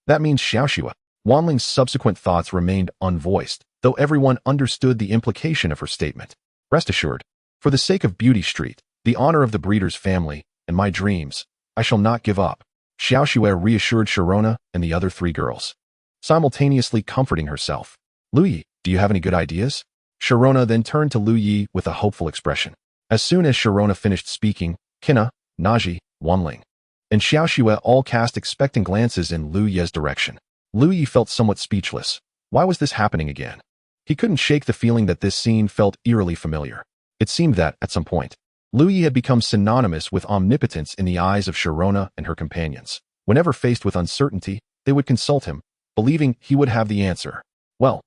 That means Xiaoxua. Wanling's subsequent thoughts remained unvoiced, though everyone understood the implication of her statement. Rest assured, for the sake of Beauty Street, the honor of the breeder's family, and my dreams, I shall not give up. Xiaoxua reassured Sharona and the other three girls, simultaneously comforting herself. Liu Ye, do you have any good ideas? Sharona then turned to Liu Ye with a hopeful expression. As soon as Sharona finished speaking, Kina, Naji, Wanling, and Xiaoxua all cast expectant glances in Liu Ye's direction. Liu Ye felt somewhat speechless. Why was this happening again? He couldn't shake the feeling that this scene felt eerily familiar. It seemed that, at some point, Liu Ye had become synonymous with omnipotence in the eyes of Sharona and her companions. Whenever faced with uncertainty, they would consult him, believing he would have the answer. Well,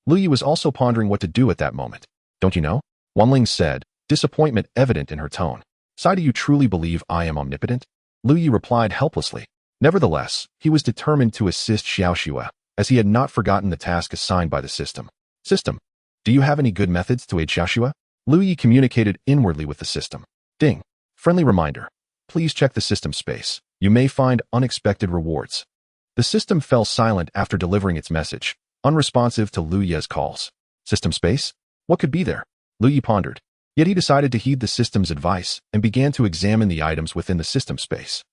Liu Ye was also pondering what to do at that moment. Don't you know? Wanling said, disappointment evident in her tone. Sai, do you truly believe I am omnipotent? Liu Ye replied helplessly. Nevertheless, he was determined to assist Xiaoxua, as he had not forgotten the task assigned by the system. System, do you have any good methods to aid Xiaoxua? Liu Ye communicated inwardly with the system. Ding. Friendly reminder. Please check the system space. You may find unexpected rewards. The system fell silent after delivering its message, unresponsive to Liu Ye's calls. System space? What could be there? Liu Ye pondered. Yet he decided to heed the system's advice and began to examine the items within the system space.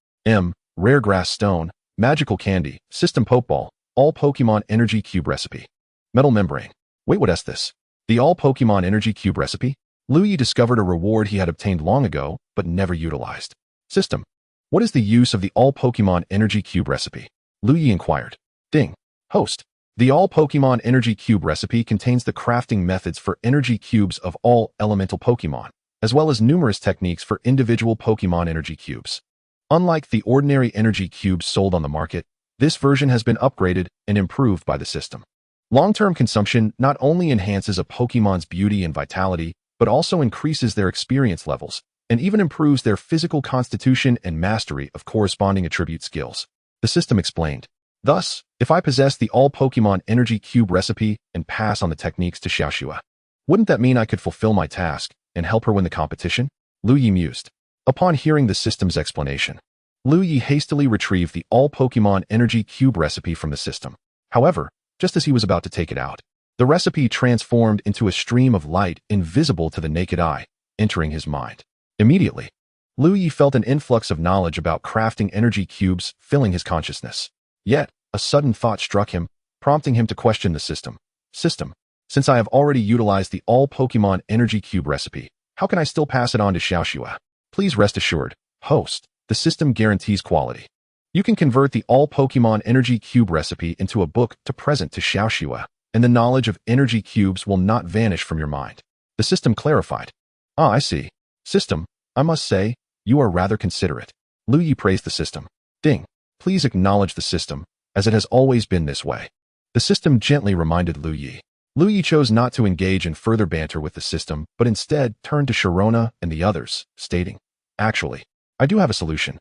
Rare grass stone, magical candy, system pokeball, all Pokemon energy cube recipe. Metal membrane. Wait, what is this? The all Pokemon energy cube recipe? Liu Ye discovered a reward he had obtained long ago, but never utilized. System. What is the use of the all Pokemon energy cube recipe? Liu Ye inquired. Ding. Host. The all Pokemon energy cube recipe contains the crafting methods for energy cubes of all elemental Pokemon, as well as numerous techniques for individual Pokemon energy cubes. Unlike the ordinary energy cubes sold on the market, this version has been upgraded and improved by the system. Long-term consumption not only enhances a Pokemon's beauty and vitality, but also increases their experience levels, and even improves their physical constitution and mastery of corresponding attribute skills. The system explained. Thus, if I possess the all Pokemon energy cube recipe and pass on the techniques to Xiaoxua, wouldn't that mean I could fulfill my task and help her win the competition? Liu Ye mused. Upon hearing the system's explanation, Liu Ye hastily retrieved the all Pokemon energy cube recipe from the system. However, just as he was about to take it out, the recipe transformed into a stream of light invisible to the naked eye, entering his mind. Immediately, Liu Ye felt an influx of knowledge about crafting energy cubes filling his consciousness. Yet, a sudden thought struck him, prompting him to question the system. System, since I have already utilized the all Pokemon energy cube recipe, how can I still pass it on to Xiaoxua? Please rest assured, host, the system guarantees quality. You can convert the all Pokemon energy cube recipe into a book to present to Xiaoxua, and the knowledge of energy cubes will not vanish from your mind. The system clarified. I see. System, I must say, you are rather considerate. Liu Ye praised the system. Ding. Please acknowledge the system, as it has always been this way. The system gently reminded Liu Ye. Liu Ye chose not to engage in further banter with the system, but instead turned to Sharona and the others, stating, Actually, I do have a solution.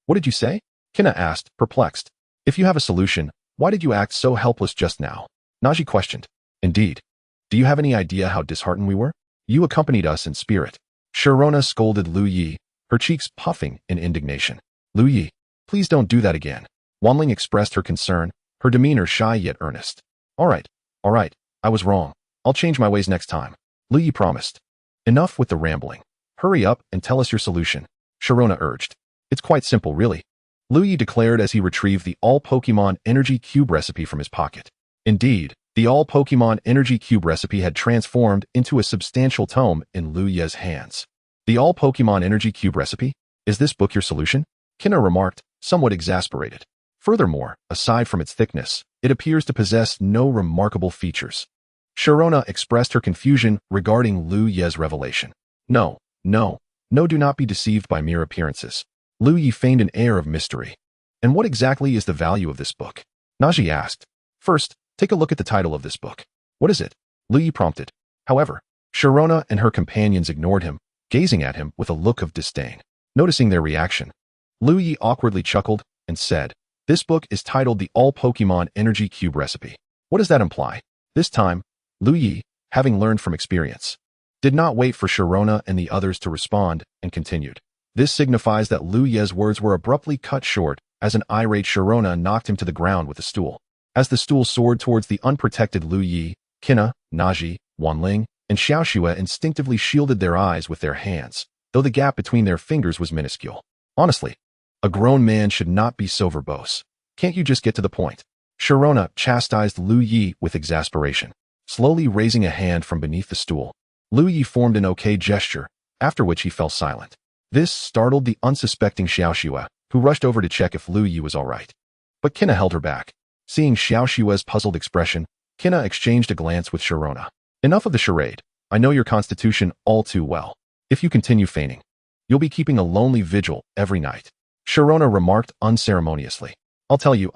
What did you say? Kina asked, perplexed. If you have a solution, why did you act so helpless just now? Naji questioned. Indeed. Do you have any idea how disheartened we were? You accompanied us in spirit. Sharona scolded Liu Ye, her cheeks puffing in indignation. Liu Ye, please don't do that again. Wanling expressed her concern, her demeanor shy yet earnest. All right, I was wrong. I'll change my ways next time. Liu Ye promised. Enough with the rambling. Hurry up and tell us your solution, Sharona urged. It's quite simple, really. Liu Ye declared as he retrieved the all Pokemon energy cube recipe from his pocket. Indeed, the all Pokemon energy cube recipe had transformed into a substantial tome in Liu Ye's hands. The all Pokemon energy cube recipe? Is this book your solution? Kina remarked, somewhat exasperated. Furthermore, aside from its thickness, it appears to possess no remarkable features. Sharona expressed her confusion regarding Liu Ye's revelation. No, do not be deceived by mere appearances. Liu Ye feigned an air of mystery. And what exactly is the value of this book? Naji asked. First, take a look at the title of this book. What is it? Liu Ye prompted. However, Sharona and her companions ignored him, gazing at him with a look of disdain. Noticing their reaction, Liu Ye awkwardly chuckled and said, "This book is titled The All Pokemon Energy Cube Recipe. What does that imply?" This time, Liu Ye, having learned from experience, did not wait for Sharona and the others to respond and continued. This signifies that Liu Ye's words were abruptly cut short as an irate Sharona knocked him to the ground with a stool. As the stool soared towards the unprotected Liu Ye, Kina, Naji, Wanling, and Xiaoxue instinctively shielded their eyes with their hands, though the gap between their fingers was minuscule. Honestly, a grown man should not be so verbose. Can't you just get to the point? Sharona chastised Liu Ye with exasperation. Slowly raising a hand from beneath the stool, Liu Ye formed an okay gesture, after which he fell silent. This startled the unsuspecting Xiaoxue, who rushed over to check if Liu Ye was all right. But Kina held her back. Seeing Xiaoxue's puzzled expression, Kina exchanged a glance with Sharona. "Enough of the charade. I know your constitution all too well. If you continue feigning, you'll be keeping a lonely vigil every night." Sharona remarked unceremoniously. I'll tell you.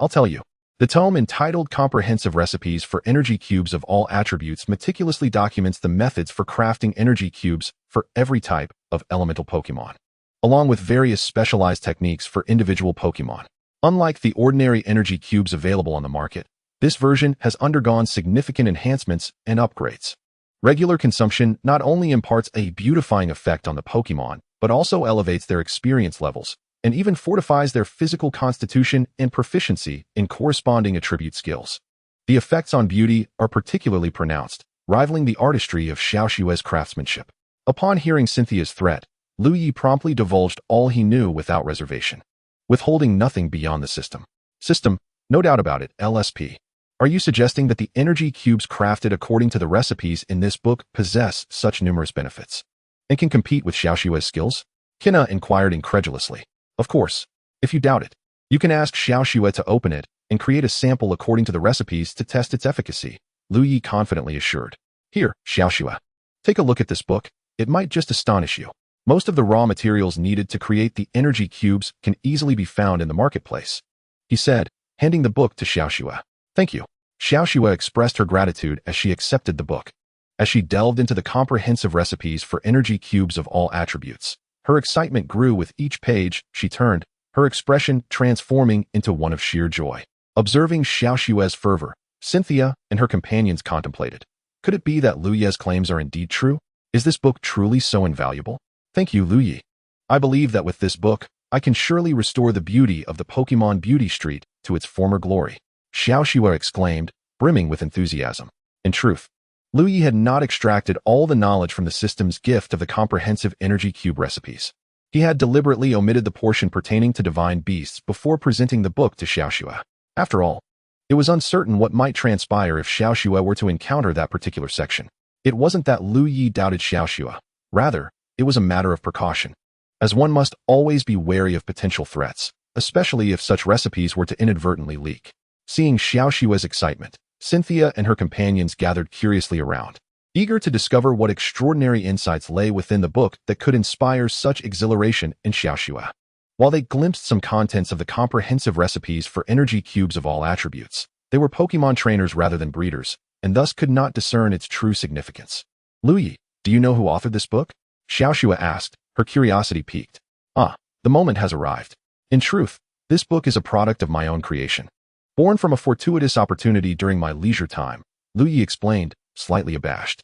The tome entitled Comprehensive Recipes for Energy Cubes of All Attributes meticulously documents the methods for crafting energy cubes for every type of elemental Pokemon, along with various specialized techniques for individual Pokemon. Unlike the ordinary energy cubes available on the market, this version has undergone significant enhancements and upgrades. Regular consumption not only imparts a beautifying effect on the Pokemon, but also elevates their experience levels, and even fortifies their physical constitution and proficiency in corresponding attribute skills. The effects on beauty are particularly pronounced, rivaling the artistry of Xiaoxue's craftsmanship. Upon hearing Cynthia's threat, Liu Ye promptly divulged all he knew without reservation, withholding nothing beyond the system. No doubt about it, LSP. Are you suggesting that the energy cubes crafted according to the recipes in this book possess such numerous benefits and can compete with Xiaoxue's skills? Kina inquired incredulously. Of course. If you doubt it, you can ask Xiaoxue to open it and create a sample according to the recipes to test its efficacy, Liu Ye confidently assured. Here, Xiaoxue. Take a look at this book. It might just astonish you. Most of the raw materials needed to create the energy cubes can easily be found in the marketplace, he said, handing the book to Xiaoxue. Thank you. Xiaoxue expressed her gratitude as she accepted the book. As she delved into the comprehensive recipes for energy cubes of all attributes, her excitement grew with each page she turned, her expression transforming into one of sheer joy. Observing Xiaoxue's fervor, Cynthia and her companions contemplated. Could it be that Liu Ye's claims are indeed true? Is this book truly so invaluable? Thank you, Liu Ye. I believe that with this book, I can surely restore the beauty of the Pokemon Beauty Street to its former glory, Xiaoxue exclaimed, brimming with enthusiasm. In truth, Liu Ye had not extracted all the knowledge from the system's gift of the comprehensive energy cube recipes. He had deliberately omitted the portion pertaining to divine beasts before presenting the book to Xiaoxue. After all, it was uncertain what might transpire if Xiaoxue were to encounter that particular section. It wasn't that Liu Ye doubted Xiaoxue. Rather, it was a matter of precaution, as one must always be wary of potential threats, especially if such recipes were to inadvertently leak. Seeing Xiaoxue's excitement, Cynthia and her companions gathered curiously around, eager to discover what extraordinary insights lay within the book that could inspire such exhilaration in Xiaoxue. While they glimpsed some contents of the comprehensive recipes for energy cubes of all attributes, they were Pokemon trainers rather than breeders, and thus could not discern its true significance. Liu Ye, do you know who authored this book? Xiaoxue asked, her curiosity piqued. The moment has arrived. In truth, this book is a product of my own creation. Born from a fortuitous opportunity during my leisure time, Liu Ye explained, slightly abashed.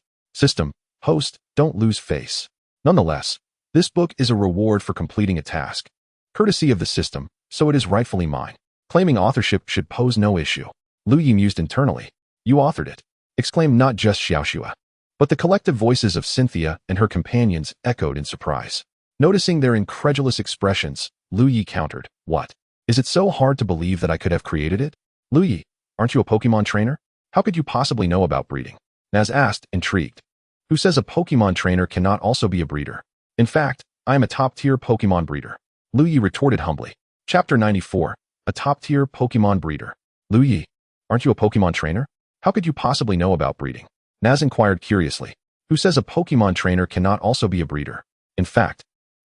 Host, don't lose face. Nonetheless, this book is a reward for completing a task, courtesy of the system, so it is rightfully mine. Claiming authorship should pose no issue. Liu Ye mused internally. You authored it, exclaimed not just Xiaoxue, but the collective voices of Cynthia and her companions echoed in surprise. Noticing their incredulous expressions, Liu Ye countered, What? Is it so hard to believe that I could have created it? Liu Ye, aren't you a Pokemon trainer? How could you possibly know about breeding? Naz asked, intrigued. Who says a Pokemon trainer cannot also be a breeder? In fact, I am a top-tier Pokemon breeder. Liu Ye retorted humbly. Chapter 94, a top-tier Pokemon breeder. Liu Ye, aren't you a Pokemon trainer? How could you possibly know about breeding? Naz inquired curiously. Who says a Pokemon trainer cannot also be a breeder? In fact,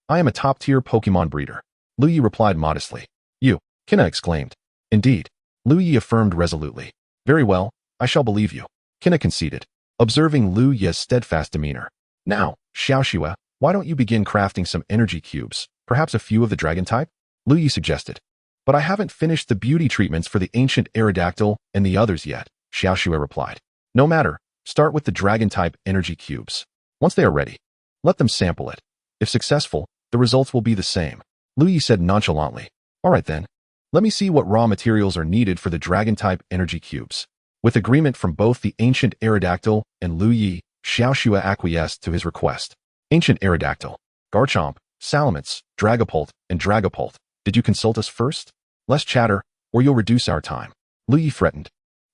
I am a top-tier Pokemon breeder. Liu Ye replied modestly. You, Kina exclaimed. Indeed. Liu Ye affirmed resolutely. Very well, I shall believe you. Kina conceded. Observing Liu Ye's steadfast demeanor, Now, Xiaoxue, why don't you begin crafting some energy cubes, perhaps a few of the dragon type? Liu Ye suggested. But I haven't finished the beauty treatments for the ancient Aerodactyl and the others yet, Xiaoxue replied. No matter, start with the dragon type energy cubes. Once they are ready, let them sample it. If successful, the results will be the same. Liu Ye said nonchalantly. All right then. Let me see what raw materials are needed for the dragon type energy cubes. With agreement from both the ancient Aerodactyl and Liu Ye, Xiaoxue acquiesced to his request. Ancient Aerodactyl, Garchomp, Salamence, Dragapult, and Dragapult, did you consult us first? Less chatter, or you'll reduce our time. Liu Ye threatened.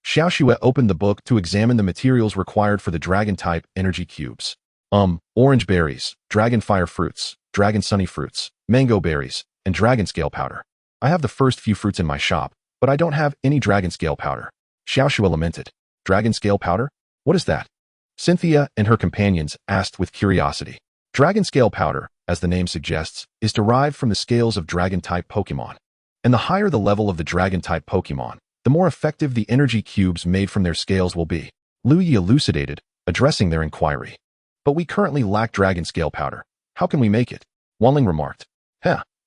Xiaoxue opened the book to examine the materials required for the dragon type energy cubes. Orange berries, dragon fire fruits, dragon sunny fruits, mango berries, and dragon scale powder. I have the first few fruits in my shop, but I don't have any dragon scale powder. Xiaoxue lamented. Dragon scale powder? What is that? Cynthia and her companions asked with curiosity. Dragon scale powder, as the name suggests, is derived from the scales of dragon-type Pokémon. And the higher the level of the dragon-type Pokémon, the more effective the energy cubes made from their scales will be. Liu Ye elucidated, addressing their inquiry. But we currently lack dragon scale powder. How can we make it? Wanling remarked.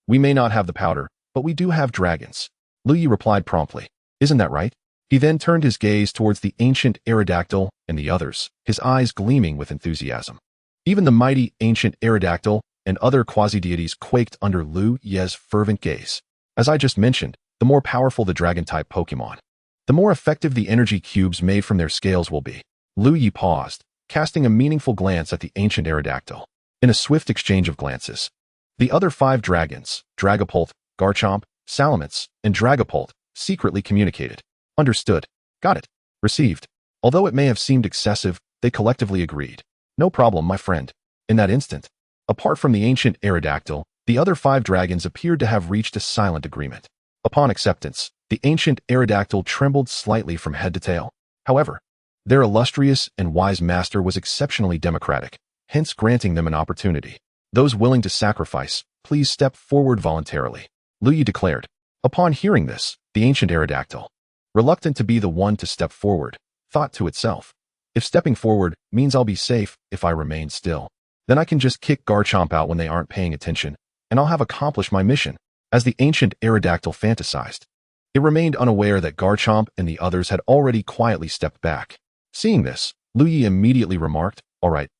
We may not have the powder, but we do have dragons. Liu Ye replied promptly. Isn't that right? He then turned his gaze towards the ancient Aerodactyl and the others, his eyes gleaming with enthusiasm. Even the mighty ancient Aerodactyl and other quasi-deities quaked under Liu Ye's fervent gaze. As I just mentioned, the more powerful the dragon-type Pokémon, the more effective the energy cubes made from their scales will be. Liu Ye paused, casting a meaningful glance at the ancient Aerodactyl. In a swift exchange of glances, the other 5 dragons, Dragapult, Garchomp, Salamence, and Dragapult, secretly communicated. Understood. Got it. Received. Although it may have seemed excessive, they collectively agreed. No problem, my friend. In that instant, apart from the ancient Aerodactyl, the other 5 dragons appeared to have reached a silent agreement. Upon acceptance, the ancient Aerodactyl trembled slightly from head to tail. However, their illustrious and wise master was exceptionally democratic, hence granting them an opportunity. Those willing to sacrifice, please step forward voluntarily, Liu Ye declared. Upon hearing this, the ancient Aerodactyl, reluctant to be the one to step forward, thought to itself, if stepping forward means I'll be safe if I remain still, then I can just kick Garchomp out when they aren't paying attention, and I'll have accomplished my mission. As the ancient Aerodactyl fantasized, it remained unaware that Garchomp and the others had already quietly stepped back. Seeing this, Liu Ye immediately remarked, all right,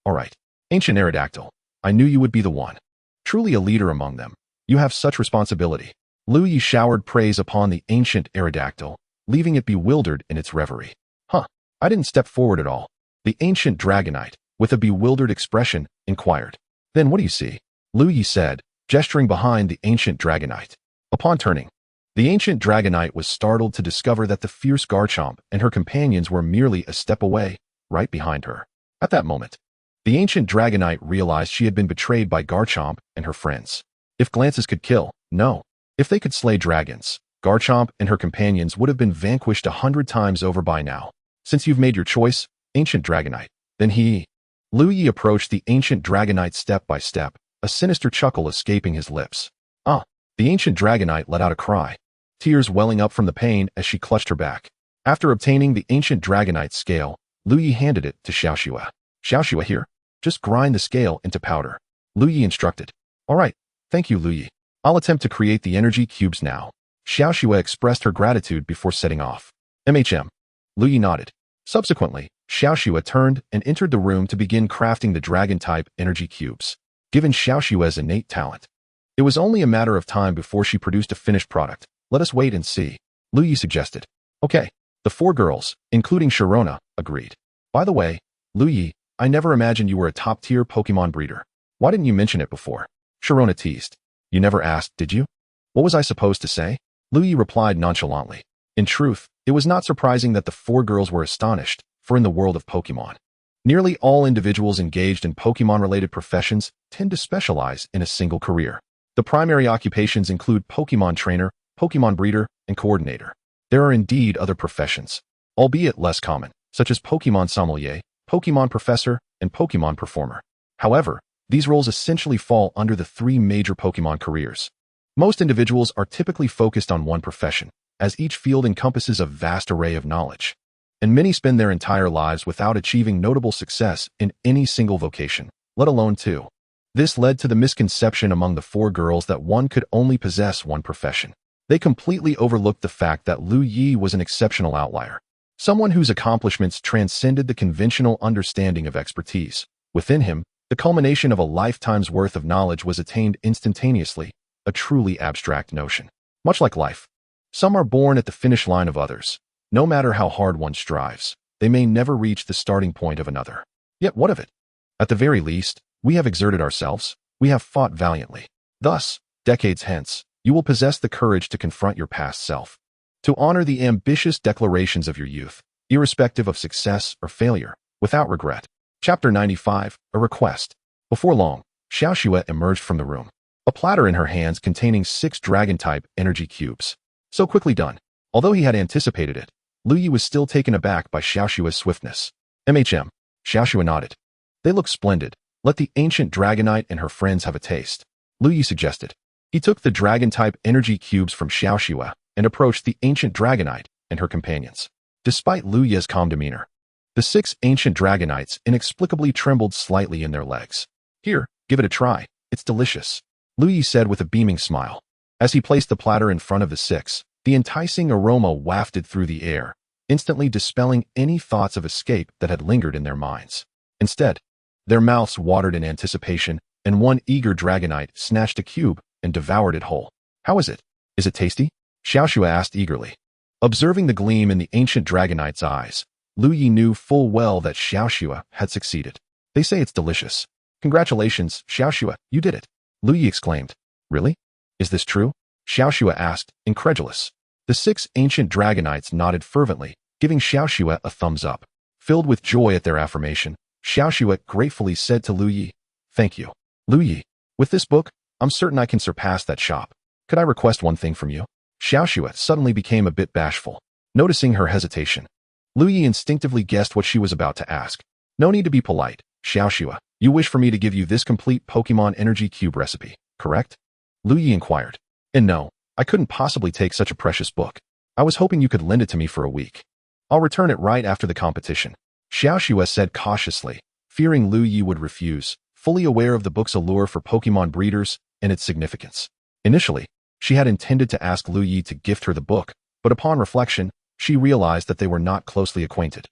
ancient Aerodactyl, I knew you would be the one. Truly a leader among them. You have such responsibility. Liu Ye showered praise upon the ancient Aerodactyl, leaving it bewildered in its reverie. I didn't step forward at all. The ancient Dragonite, with a bewildered expression, inquired. Then what do you see? Liu Ye said, gesturing behind the ancient Dragonite. Upon turning, the ancient Dragonite was startled to discover that the fierce Garchomp and her companions were merely a step away, right behind her. At that moment, the ancient Dragonite realized she had been betrayed by Garchomp and her friends. If glances could kill, no. If they could slay dragons, Garchomp and her companions would have been vanquished 100 times over by now. Since you've made your choice, ancient Dragonite, then Liu Ye approached the ancient Dragonite step by step, a sinister chuckle escaping his lips. The ancient Dragonite let out a cry, tears welling up from the pain as she clutched her back. After obtaining the ancient Dragonite's scale, Liu Ye handed it to Xiaoxue. Xiaoxue, here, just grind the scale into powder. Liu Ye instructed. All right, thank you, Liu Ye. I'll attempt to create the energy cubes now. Xiaoxue expressed her gratitude before setting off. Liu Ye nodded. Subsequently, Xiaoxue turned and entered the room to begin crafting the dragon-type energy cubes. Given Xiaoxue's innate talent, it was only a matter of time before she produced a finished product. Let us wait and see, Liu Ye suggested. Okay, the 4 girls, including Sharona, agreed. By the way, Liu Ye, I never imagined you were a top-tier Pokemon breeder. Why didn't you mention it before? Sharona teased. You never asked, did you? What was I supposed to say? Liu Ye replied nonchalantly. In truth, it was not surprising that the 4 girls were astonished, for in the world of Pokemon, nearly all individuals engaged in Pokemon-related professions tend to specialize in a single career. The primary occupations include Pokemon trainer, Pokemon breeder, and coordinator. There are indeed other professions, albeit less common, such as Pokemon sommelier, Pokemon professor, and Pokemon performer. However, these roles essentially fall under the 3 major Pokemon careers. Most individuals are typically focused on one profession, as each field encompasses a vast array of knowledge, and many spend their entire lives without achieving notable success in any single vocation. let alone two. This led to the misconception among the four girls that one could only possess one profession. They completely overlooked the fact that Liu Ye was an exceptional outlier, someone whose accomplishments transcended the conventional understanding of expertise. Within him, the culmination of a lifetime's worth of knowledge was attained instantaneously, a truly abstract notion. Much like life, some are born at the finish line of others. No matter how hard one strives, they may never reach the starting point of another. Yet what of it? At the very least, we have exerted ourselves, we have fought valiantly. Thus, decades hence, you will possess the courage to confront your past self, to honor the ambitious declarations of your youth, irrespective of success or failure, without regret. Chapter 95, A Request. Before long, Xiaoxue emerged from the room, a platter in her hands containing 6 dragon-type energy cubes. So quickly done. Although he had anticipated it, Liu Ye was still taken aback by Xiaoxue's swiftness. Xiaoxue nodded. They look splendid. Let the ancient Dragonite and her friends have a taste, Liu Ye suggested. He took the dragon-type energy cubes from Xiaoxue and approached the ancient Dragonite and her companions. Despite Liu Ye's calm demeanor, the 6 ancient Dragonites inexplicably trembled slightly in their legs. Here, give it a try. It's delicious, Liu Ye said with a beaming smile. As he placed the platter in front of the 6, the enticing aroma wafted through the air, instantly dispelling any thoughts of escape that had lingered in their minds. Instead, their mouths watered in anticipation, and one eager Dragonite snatched a cube and devoured it whole. How is it? Is it tasty? Xiaoxue asked eagerly. Observing the gleam in the ancient Dragonite's eyes, Liu Ye knew full well that Xiaoxue had succeeded. They say it's delicious. Congratulations, Xiaoxue, you did it, Liu Ye exclaimed. Really? Is this true? Xiaoxue asked, incredulous. The 6 ancient Dragonites nodded fervently, giving Xiaoxue a thumbs up. Filled with joy at their affirmation, Xiaoxue gratefully said to Liu Ye, "Thank you, Liu Ye. With this book, I'm certain I can surpass that shop. Could I request one thing from you?" Xiaoxue suddenly became a bit bashful, noticing her hesitation. Liu Ye instinctively guessed what she was about to ask. No need to be polite, Xiaoxue. You wish for me to give you this complete Pokemon Energy Cube recipe, correct? Liu Ye inquired. And no, I couldn't possibly take such a precious book. I was hoping you could lend it to me for a week. I'll return it right after the competition, Xiaoxue said cautiously, fearing Liu Ye would refuse, fully aware of the book's allure for Pokemon breeders and its significance. Initially, she had intended to ask Liu Ye to gift her the book, but upon reflection, she realized that they were not closely acquainted.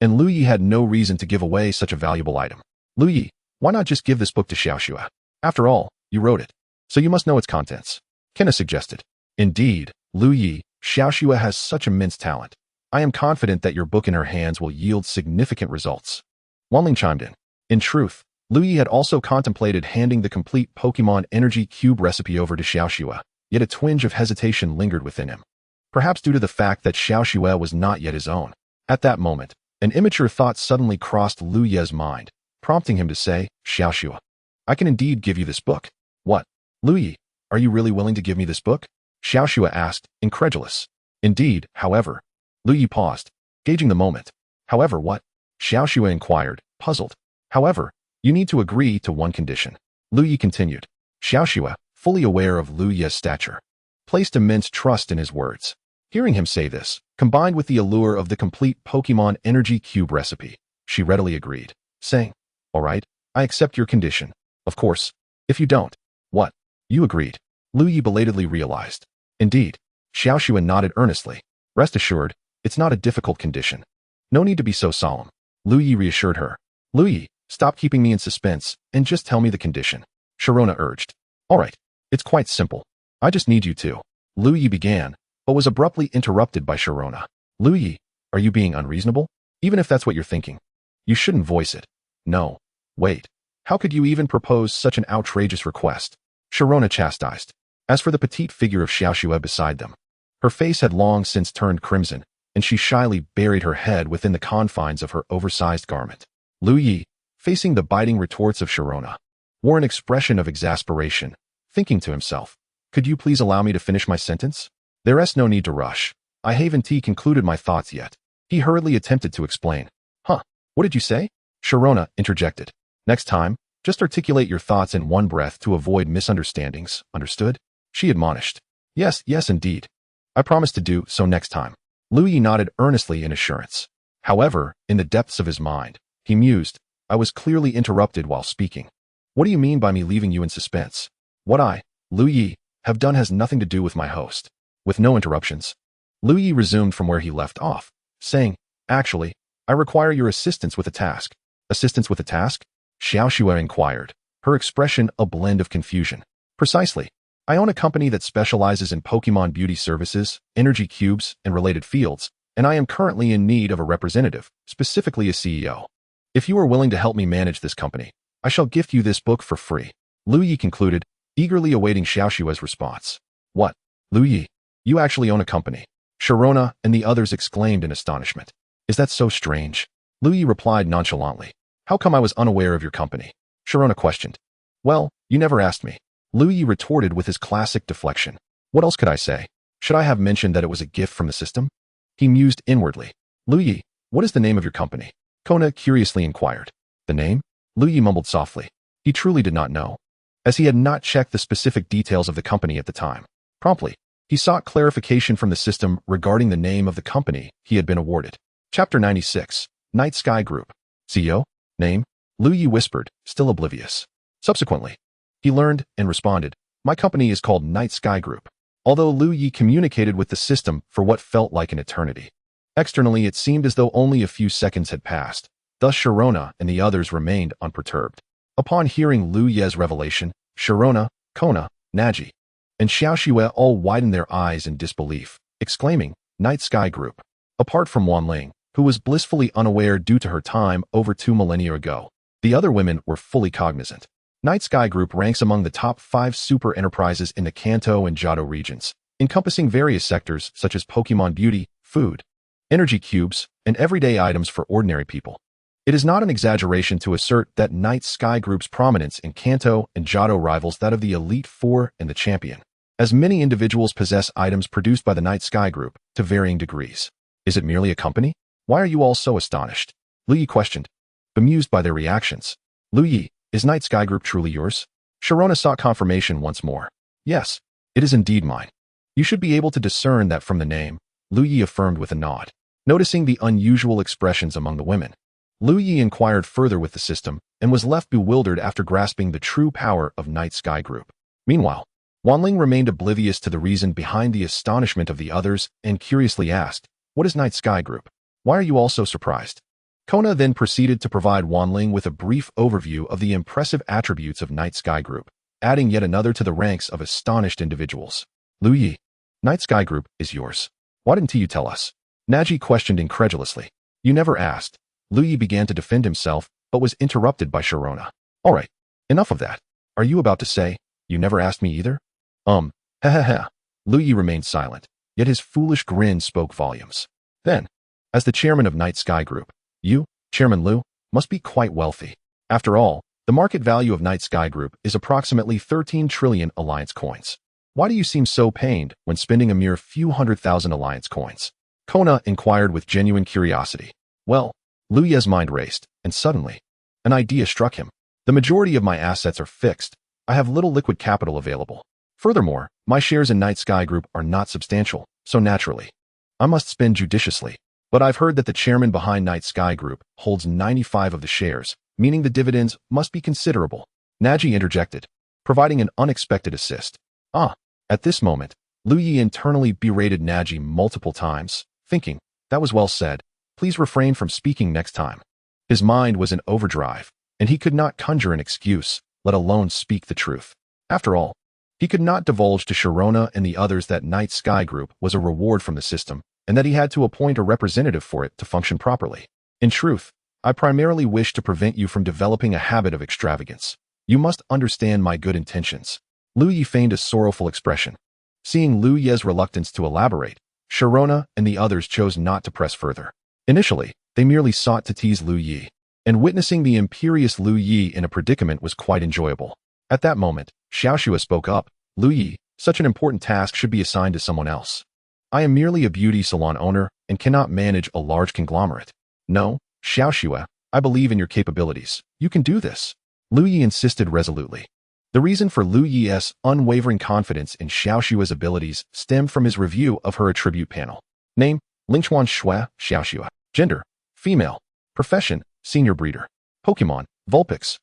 And Liu Ye had no reason to give away such a valuable item. Liu Ye, why not just give this book to Xiaoxue? After all, you wrote it, so you must know its contents, Kenna suggested. Indeed, Liu Ye, Xiaoxue has such immense talent. I am confident that your book in her hands will yield significant results. Wanling chimed in. In truth, Liu Ye had also contemplated handing the complete Pokemon Energy Cube recipe over to Xiaoxue, yet a twinge of hesitation lingered within him. Perhaps due to the fact that Xiaoxue was not yet his own. At that moment, an immature thought suddenly crossed Liu Ye's mind, prompting him to say, Xiaoxue, I can indeed give you this book. What? Liu Ye, are you really willing to give me this book? Xiaoxue asked, incredulous. Indeed, however. Liu Ye paused, gauging the moment. However what? Xiaoxue inquired, puzzled. However, you need to agree to one condition. Liu Ye continued. Xiaoxue, fully aware of Liu Ye's stature, placed immense trust in his words. Hearing him say this, combined with the allure of the complete Pokemon Energy Cube recipe, she readily agreed, saying, all right, I accept your condition. Of course, if you don't. What? You agreed. Liu Ye belatedly realized. Indeed. Xiaoxue nodded earnestly. Rest assured, it's not a difficult condition. No need to be so solemn. Liu Ye reassured her. Liu Ye, stop keeping me in suspense and just tell me the condition, Sharona urged. All right, it's quite simple. I just need you to. Liu Ye began, but was abruptly interrupted by Sharona. Liu Ye, are you being unreasonable? Even if that's what you're thinking, you shouldn't voice it. No. Wait. How could you even propose such an outrageous request? Sharona chastised. As for the petite figure of Xiaoxue beside them, her face had long since turned crimson, and she shyly buried her head within the confines of her oversized garment. Liu Ye, facing the biting retorts of Sharona, wore an expression of exasperation, thinking to himself, could you please allow me to finish my sentence? There's no need to rush. I haven't concluded my thoughts yet. He hurriedly attempted to explain. Huh, what did you say? Sharona interjected. Next time, just articulate your thoughts in one breath to avoid misunderstandings, understood? She admonished. Yes, indeed. I promise to do so next time. Liu Ye nodded earnestly in assurance. However, in the depths of his mind, he mused, I was clearly interrupted while speaking. What do you mean by me leaving you in suspense? What I, Liu Ye, have done has nothing to do with my host. With no interruptions, Liu Ye resumed from where he left off, saying, actually, I require your assistance with a task. Assistance with a task? Xiaoxue inquired, her expression a blend of confusion. Precisely. I own a company that specializes in Pokemon beauty services, energy cubes, and related fields, and I am currently in need of a representative, specifically a CEO. If you are willing to help me manage this company, I shall gift you this book for free. Liu Ye concluded, eagerly awaiting Xiaoxue's response. What? Liu Ye, you actually own a company? Sharona and the others exclaimed in astonishment. Is that so strange? Liu Ye replied nonchalantly. How come I was unaware of your company? Sharona questioned. Well, you never asked me. Liu Ye retorted with his classic deflection. What else could I say? Should I have mentioned that it was a gift from the system? He mused inwardly. Liu Ye, what is the name of your company? Kona curiously inquired. The name? Liu Ye mumbled softly. He truly did not know, as he had not checked the specific details of the company at the time. Promptly, he sought clarification from the system regarding the name of the company he had been awarded. Chapter 96, Night Sky Group. CEO? Name? Liu Ye whispered, still oblivious. Subsequently, he learned and responded, my company is called Night Sky Group. Although Liu Ye communicated with the system for what felt like an eternity. Externally, it seemed as though only a few seconds had passed. Thus Sharona and the others remained unperturbed. Upon hearing Liu Ye's revelation, Sharona, Kona, Naji, and Xiaoxue all widened their eyes in disbelief, exclaiming, Night Sky Group. Apart from Wanling, who was blissfully unaware due to her time over 2 millennia ago, the other women were fully cognizant. Night Sky Group ranks among the top 5 super enterprises in the Kanto and Johto regions, encompassing various sectors such as Pokemon beauty, food, energy cubes, and everyday items for ordinary people. It is not an exaggeration to assert that Night Sky Group's prominence in Kanto and Johto rivals that of the Elite Four and the Champion, as many individuals possess items produced by the Night Sky Group to varying degrees. Is it merely a company? Why are you all so astonished? Liu Ye questioned, bemused by their reactions. Liu Ye, is Night Sky Group truly yours? Sharona sought confirmation once more. Yes, it is indeed mine. You should be able to discern that from the name, Liu Ye affirmed with a nod. Noticing the unusual expressions among the women, Liu Ye inquired further with the system and was left bewildered after grasping the true power of Night Sky Group. Meanwhile, Wanling remained oblivious to the reason behind the astonishment of the others and curiously asked, what is Night Sky Group? Why are you all so surprised? Kona then proceeded to provide Wanling with a brief overview of the impressive attributes of Night Sky Group, adding yet another to the ranks of astonished individuals. Liu Ye, Night Sky Group is yours. Why didn't you tell us? Naji questioned incredulously. You never asked. Liu Ye began to defend himself, but was interrupted by Sharona. All right, enough of that. Are you about to say, you never asked me either? Ha. Liu Ye remained silent, yet his foolish grin spoke volumes. Then, as the chairman of Night Sky Group, you, Chairman Liu, must be quite wealthy. After all, the market value of Night Sky Group is approximately 13 trillion alliance coins. Why do you seem so pained when spending a mere few 100,000 alliance coins? Kona inquired with genuine curiosity. Well, Liu Ye's mind raced, and suddenly, an idea struck him. The majority of my assets are fixed. I have little liquid capital available. Furthermore, my shares in Night Sky Group are not substantial, so naturally, I must spend judiciously. But I've heard that the chairman behind Night Sky Group holds 95 of the shares, meaning the dividends must be considerable. Naji interjected, providing an unexpected assist. At this moment, Liu Ye internally berated Naji multiple times, thinking, that was well said. Please refrain from speaking next time. His mind was in overdrive, and he could not conjure an excuse, let alone speak the truth. After all, he could not divulge to Sharona and the others that Night Sky Group was a reward from the system, and that he had to appoint a representative for it to function properly. In truth, I primarily wish to prevent you from developing a habit of extravagance. You must understand my good intentions. Liu Ye feigned a sorrowful expression. Seeing Liu Ye's reluctance to elaborate, Sharona and the others chose not to press further. Initially, they merely sought to tease Liu Ye, and witnessing the imperious Liu Ye in a predicament was quite enjoyable. At that moment, Xiaoxue spoke up. Liu Ye, such an important task should be assigned to someone else. I am merely a beauty salon owner and cannot manage a large conglomerate. No, Xiaoxue, I believe in your capabilities. You can do this. Liu Ye insisted resolutely. The reason for Liu Ye's unwavering confidence in Xiaoxue's abilities stemmed from his review of her attribute panel. Name, Lingchuan Shui Xiaoxue. Gender, female. Profession, senior breeder. Pokemon, Vulpix.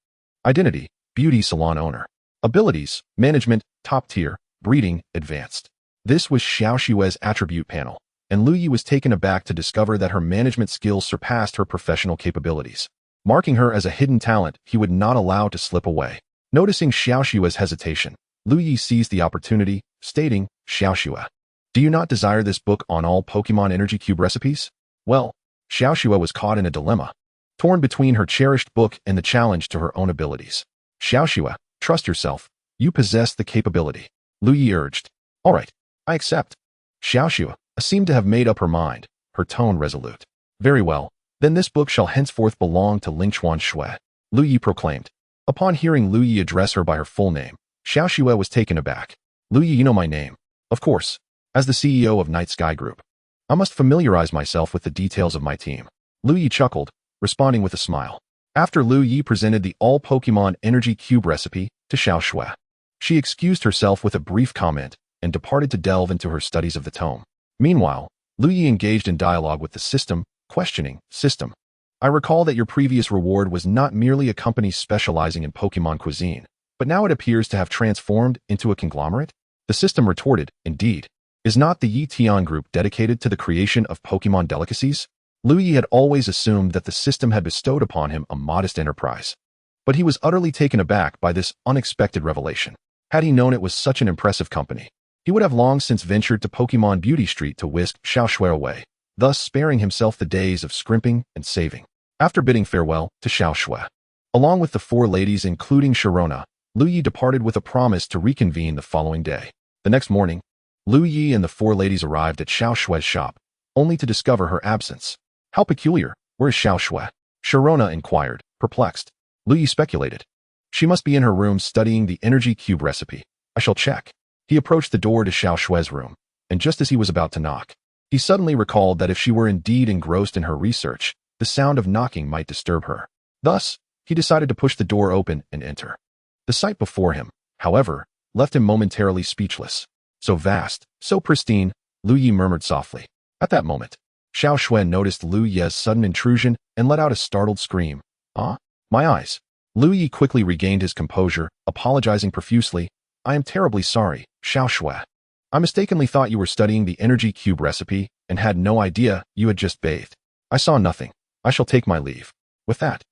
Identity, beauty salon owner. Abilities, management, top tier, breeding, advanced. This was Xiaoshue's attribute panel, and Liu Ye was taken aback to discover that her management skills surpassed her professional capabilities. Marking her as a hidden talent he would not allow to slip away. Noticing Xiaoshue's hesitation, Liu Ye seized the opportunity, stating, Xiaoshue, do you not desire this book on all Pokemon Energy Cube recipes? Well, Xiaoshue was caught in a dilemma, torn between her cherished book and the challenge to her own abilities. Xiaoshue, trust yourself. You possess the capability. Liu Ye urged. All right, I accept. Xiaoshue seemed to have made up her mind, her tone resolute. Very well, then this book shall henceforth belong to Lingchuan Shui, Liu Ye proclaimed. Upon hearing Liu Ye address her by her full name, Xiaoshue was taken aback. Liu Ye, you know my name. Of course. As the CEO of Night Sky Group, I must familiarize myself with the details of my team. Liu Ye chuckled, responding with a smile. After Liu Ye presented the all Pokemon Energy Cube recipe to Xiaoshue, she excused herself with a brief comment and departed to delve into her studies of the tome. Meanwhile, Liu Ye engaged in dialogue with the system, questioning, System, I recall that your previous reward was not merely a company specializing in Pokemon cuisine, but now it appears to have transformed into a conglomerate? The system retorted, Indeed. Is not the Yi Tian Group dedicated to the creation of Pokemon delicacies? Liu Ye had always assumed that the system had bestowed upon him a modest enterprise. But he was utterly taken aback by this unexpected revelation. Had he known it was such an impressive company, he would have long since ventured to Pokemon Beauty Street to whisk Xiaoshue away, thus sparing himself the days of scrimping and saving. After bidding farewell to Xiaoshue, along with the four ladies including Sharona, Liu Ye departed with a promise to reconvene the following day. The next morning, Liu Ye and the four ladies arrived at Xiaoshue's shop, only to discover her absence. How peculiar, where is Xiaoshue? Sharona inquired, perplexed. Liu Ye speculated. She must be in her room studying the energy cube recipe. I shall check. He approached the door to Xiaoshue's room, and just as he was about to knock, he suddenly recalled that if she were indeed engrossed in her research, the sound of knocking might disturb her. Thus, he decided to push the door open and enter. The sight before him, however, left him momentarily speechless. So vast, so pristine, Liu Ye murmured softly. At that moment, Xiaoshue noticed Liu Ye's sudden intrusion and let out a startled scream. Ah? My eyes. Liu Ye quickly regained his composure, apologizing profusely. I am terribly sorry, Xiaoshue. I mistakenly thought you were studying the energy cube recipe and had no idea you had just bathed. I saw nothing. I shall take my leave. With that,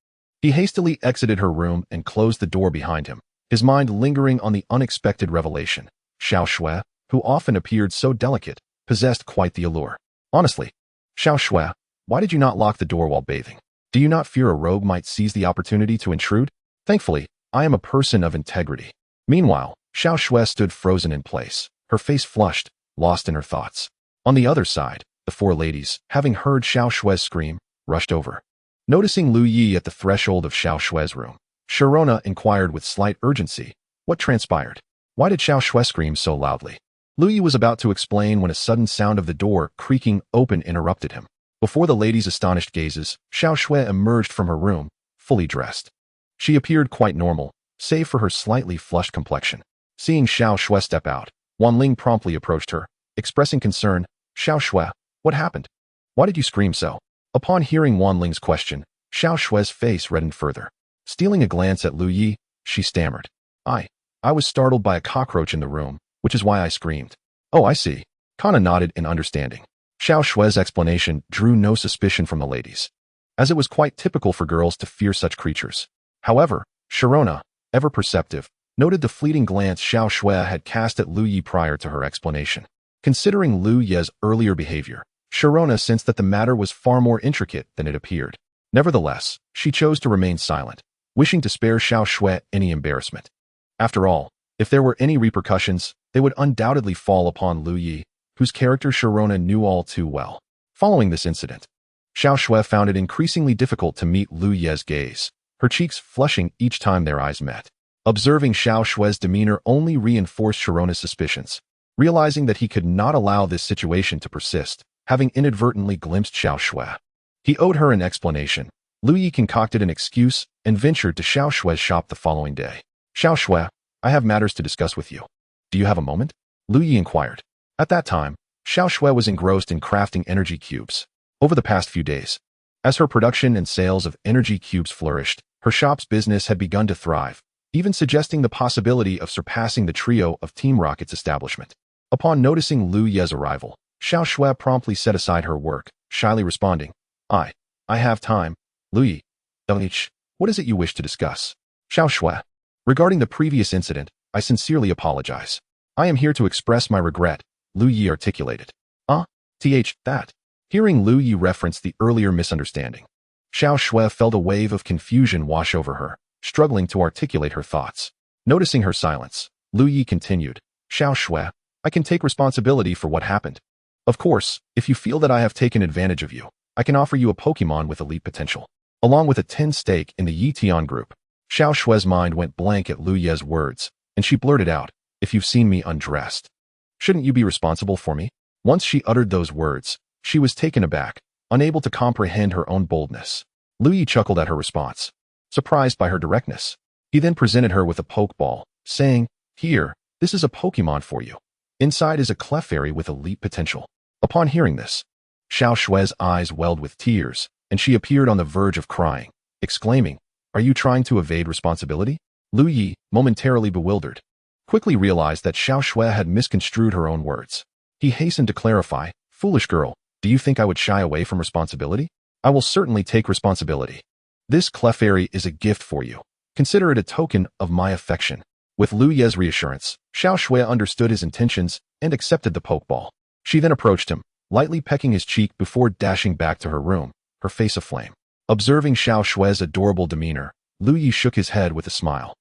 he hastily exited her room and closed the door behind him, his mind lingering on the unexpected revelation. Xiaoshue, who often appeared so delicate, possessed quite the allure. Honestly, Xiaoshue, why did you not lock the door while bathing? Do you not fear a rogue might seize the opportunity to intrude? Thankfully, I am a person of integrity. Meanwhile, Xiaoshue stood frozen in place, her face flushed, lost in her thoughts. On the other side, the four ladies, having heard Xiaoshue's scream, rushed over. Noticing Liu Ye at the threshold of Xiaoshue's room, Sharona inquired with slight urgency, what transpired? Why did Xiaoshue scream so loudly? Liu Ye was about to explain when a sudden sound of the door creaking open interrupted him. Before the ladies' astonished gazes, Xiaoshue emerged from her room, fully dressed. She appeared quite normal, save for her slightly flushed complexion. Seeing Xiaoshue step out, Wanling promptly approached her, expressing concern. Xiaoshue, what happened? Why did you scream so? Upon hearing Wanling's question, Xiaoshue's face reddened further. Stealing a glance at Liu Ye, she stammered. I was startled by a cockroach in the room, which is why I screamed. Oh, I see. Kana nodded in understanding. Xiaoshue's explanation drew no suspicion from the ladies, as it was quite typical for girls to fear such creatures. However, Sharona, ever perceptive, noted the fleeting glance Xiaoshue had cast at Liu Ye prior to her explanation. Considering Liu Ye's earlier behavior, Sharona sensed that the matter was far more intricate than it appeared. Nevertheless, she chose to remain silent, wishing to spare Xiaoshue any embarrassment. After all, if there were any repercussions, they would undoubtedly fall upon Liu Ye, whose character Sharona knew all too well. Following this incident, Xiaoshue found it increasingly difficult to meet Liu Ye's gaze, her cheeks flushing each time their eyes met. Observing Xiaoshue's demeanor only reinforced Sharona's suspicions. Realizing that he could not allow this situation to persist, having inadvertently glimpsed Xiaoshue, he owed her an explanation. Liu Ye concocted an excuse and ventured to Xiaoshue's shop the following day. Xiaoshue, I have matters to discuss with you. Do you have a moment? Liu Ye inquired. At that time, Xiaoshue was engrossed in crafting energy cubes. Over the past few days, as her production and sales of energy cubes flourished, Her shop's business had begun to thrive, even suggesting the possibility of surpassing the trio of Team Rocket's establishment. Upon noticing Liu Ye's arrival, Xiao Shui promptly set aside her work, shyly responding, I have time. Liu Ye, what is it you wish to discuss? Xiao Shui. Regarding the previous incident, I sincerely apologize. I am here to express my regret, Liu Ye articulated. That. Hearing Liu Ye reference the earlier misunderstanding, Xiao Shui felt a wave of confusion wash over her, struggling to articulate her thoughts. Noticing her silence, Liu Ye continued, Xiao Shui, I can take responsibility for what happened. Of course, if you feel that I have taken advantage of you, I can offer you a Pokemon with elite potential, along with a 10 stake in the Yetion group. Xiao Shui's mind went blank at Liu Ye's words, and she blurted out, if you've seen me undressed, shouldn't you be responsible for me? Once she uttered those words, she was taken aback, unable to comprehend her own boldness. Liu Ye chuckled at her response, surprised by her directness. He then presented her with a Pokeball, saying, Here, this is a Pokemon for you. Inside is a Clefairy with elite potential. Upon hearing this, Xiao Shui's eyes welled with tears, and she appeared on the verge of crying, exclaiming, Are you trying to evade responsibility? Liu Ye, momentarily bewildered, quickly realized that Xiao Shui had misconstrued her own words. He hastened to clarify, Foolish girl, do you think I would shy away from responsibility? I will certainly take responsibility. This Clefairy is a gift for you. Consider it a token of my affection. With Liu Ye's reassurance, Xiao Shui understood his intentions and accepted the Pokeball. She then approached him, lightly pecking his cheek before dashing back to her room, her face aflame. Observing Xiao Shui's adorable demeanor, Liu Ye shook his head with a smile,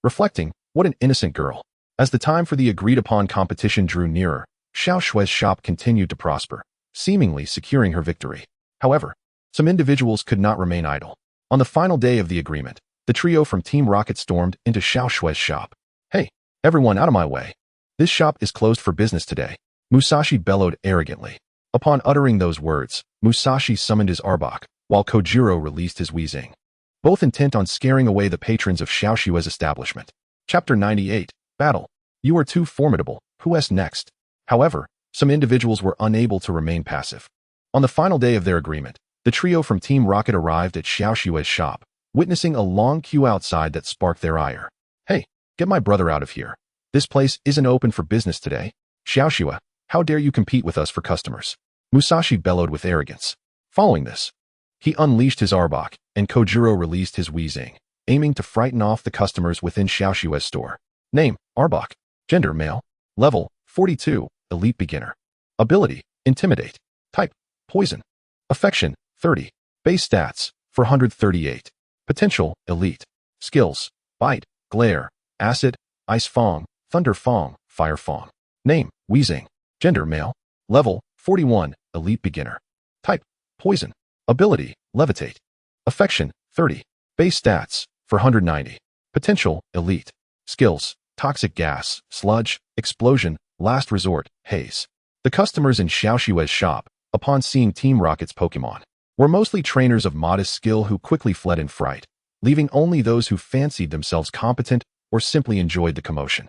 reflecting, what an innocent girl. As the time for the agreed-upon competition drew nearer, Xiao Shui's shop continued to prosper, seemingly securing her victory. However, some individuals could not remain idle. On the final day of the agreement, the trio from Team Rocket stormed into Xiao Shui's shop. Hey, everyone out of my way. This shop is closed for business today, Musashi bellowed arrogantly. Upon uttering those words, Musashi summoned his Arbok, while Kojiro released his Weezing, both intent on scaring away the patrons of Xiao Shui's establishment. Chapter 98, Battle. You are too formidable, who's next? However, some individuals were unable to remain passive. On the final day of their agreement, the trio from Team Rocket arrived at Xiao Shui's shop, witnessing a long queue outside that sparked their ire. Hey, get my brother out of here. This place isn't open for business today. Xiao Shui, how dare you compete with us for customers? Musashi bellowed with arrogance. Following this, he unleashed his Arbok, and Kojiro released his Weezing, aiming to frighten off the customers within Xiao Shui's store. Name, Arbok. Gender, male. Level, 42, elite beginner. Ability, intimidate. Type, poison. Affection, 30. Base stats, 438. Potential, elite. Skills, bite, glare, acid, ice fong, thunder fong, fire fong. Name, Weezing. Gender, male. Level, 41, elite beginner. Type, poison. Ability, levitate. Affection, 30. Base stats, 490. Potential, elite. Skills, toxic gas, sludge, explosion, last resort, haze. The customers in Xiao Shui's shop, upon seeing Team Rocket's Pokemon, were mostly trainers of modest skill who quickly fled in fright, leaving only those who fancied themselves competent or simply enjoyed the commotion.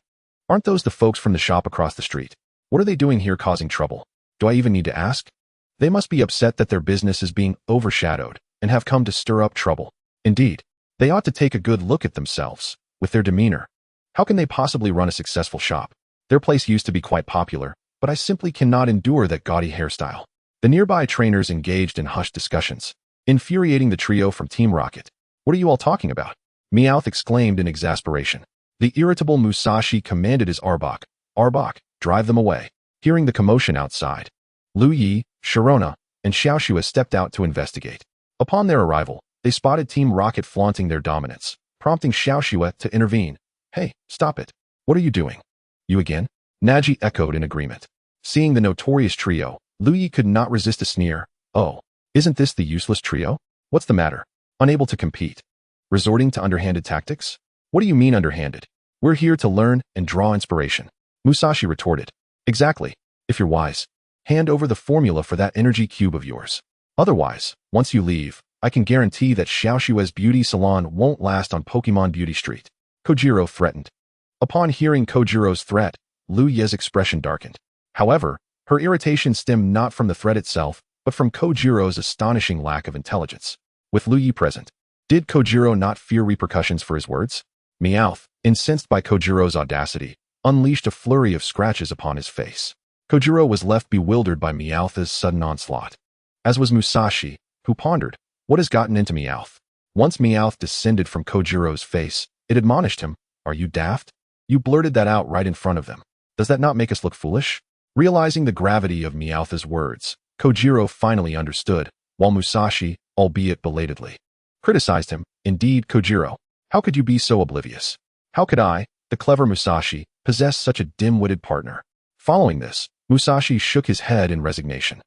Aren't those the folks from the shop across the street? What are they doing here causing trouble? Do I even need to ask? They must be upset that their business is being overshadowed and have come to stir up trouble. Indeed, they ought to take a good look at themselves. With their demeanor, how can they possibly run a successful shop? Their place used to be quite popular, but I simply cannot endure that gaudy hairstyle. The nearby trainers engaged in hushed discussions, infuriating the trio from Team Rocket. What are you all talking about? Meowth exclaimed in exasperation. The irritable Musashi commanded his Arbok, Arbok, drive them away. Hearing the commotion outside, Liu Ye, Sharona, and Xiao Shui stepped out to investigate. Upon their arrival, they spotted Team Rocket flaunting their dominance, prompting Xiao Shui to intervene. Hey, stop it. What are you doing? You again? Naji echoed in agreement. Seeing the notorious trio, Liu Ye could not resist a sneer. Oh, isn't this the useless trio? What's the matter? Unable to compete? Resorting to underhanded tactics? What do you mean underhanded? We're here to learn and draw inspiration. Musashi retorted. Exactly. If you're wise, hand over the formula for that energy cube of yours. Otherwise, once you leave, I can guarantee that Xiao Shui's beauty salon won't last on Pokemon Beauty Street. Kojiro threatened. Upon hearing Kojiro's threat, Liu Ye's expression darkened. However, her irritation stemmed not from the threat itself, but from Kojiro's astonishing lack of intelligence. With Liu Ye present, Did Kojiro not fear repercussions for his words? Meowth, incensed by Kojiro's audacity, unleashed a flurry of scratches upon his face. Kojiro was left bewildered by Meowth's sudden onslaught. As was Musashi, who pondered, what has gotten into Meowth? Once Meowth descended from Kojiro's face, it admonished him, are you daft? You blurted that out right in front of them. Does that not make us look foolish? Realizing the gravity of Meowth's words, Kojiro finally understood, while Musashi, albeit belatedly, criticized him. Indeed, Kojiro, how could you be so oblivious? How could I, the clever Musashi, possess such a dim-witted partner? Following this, Musashi shook his head in resignation.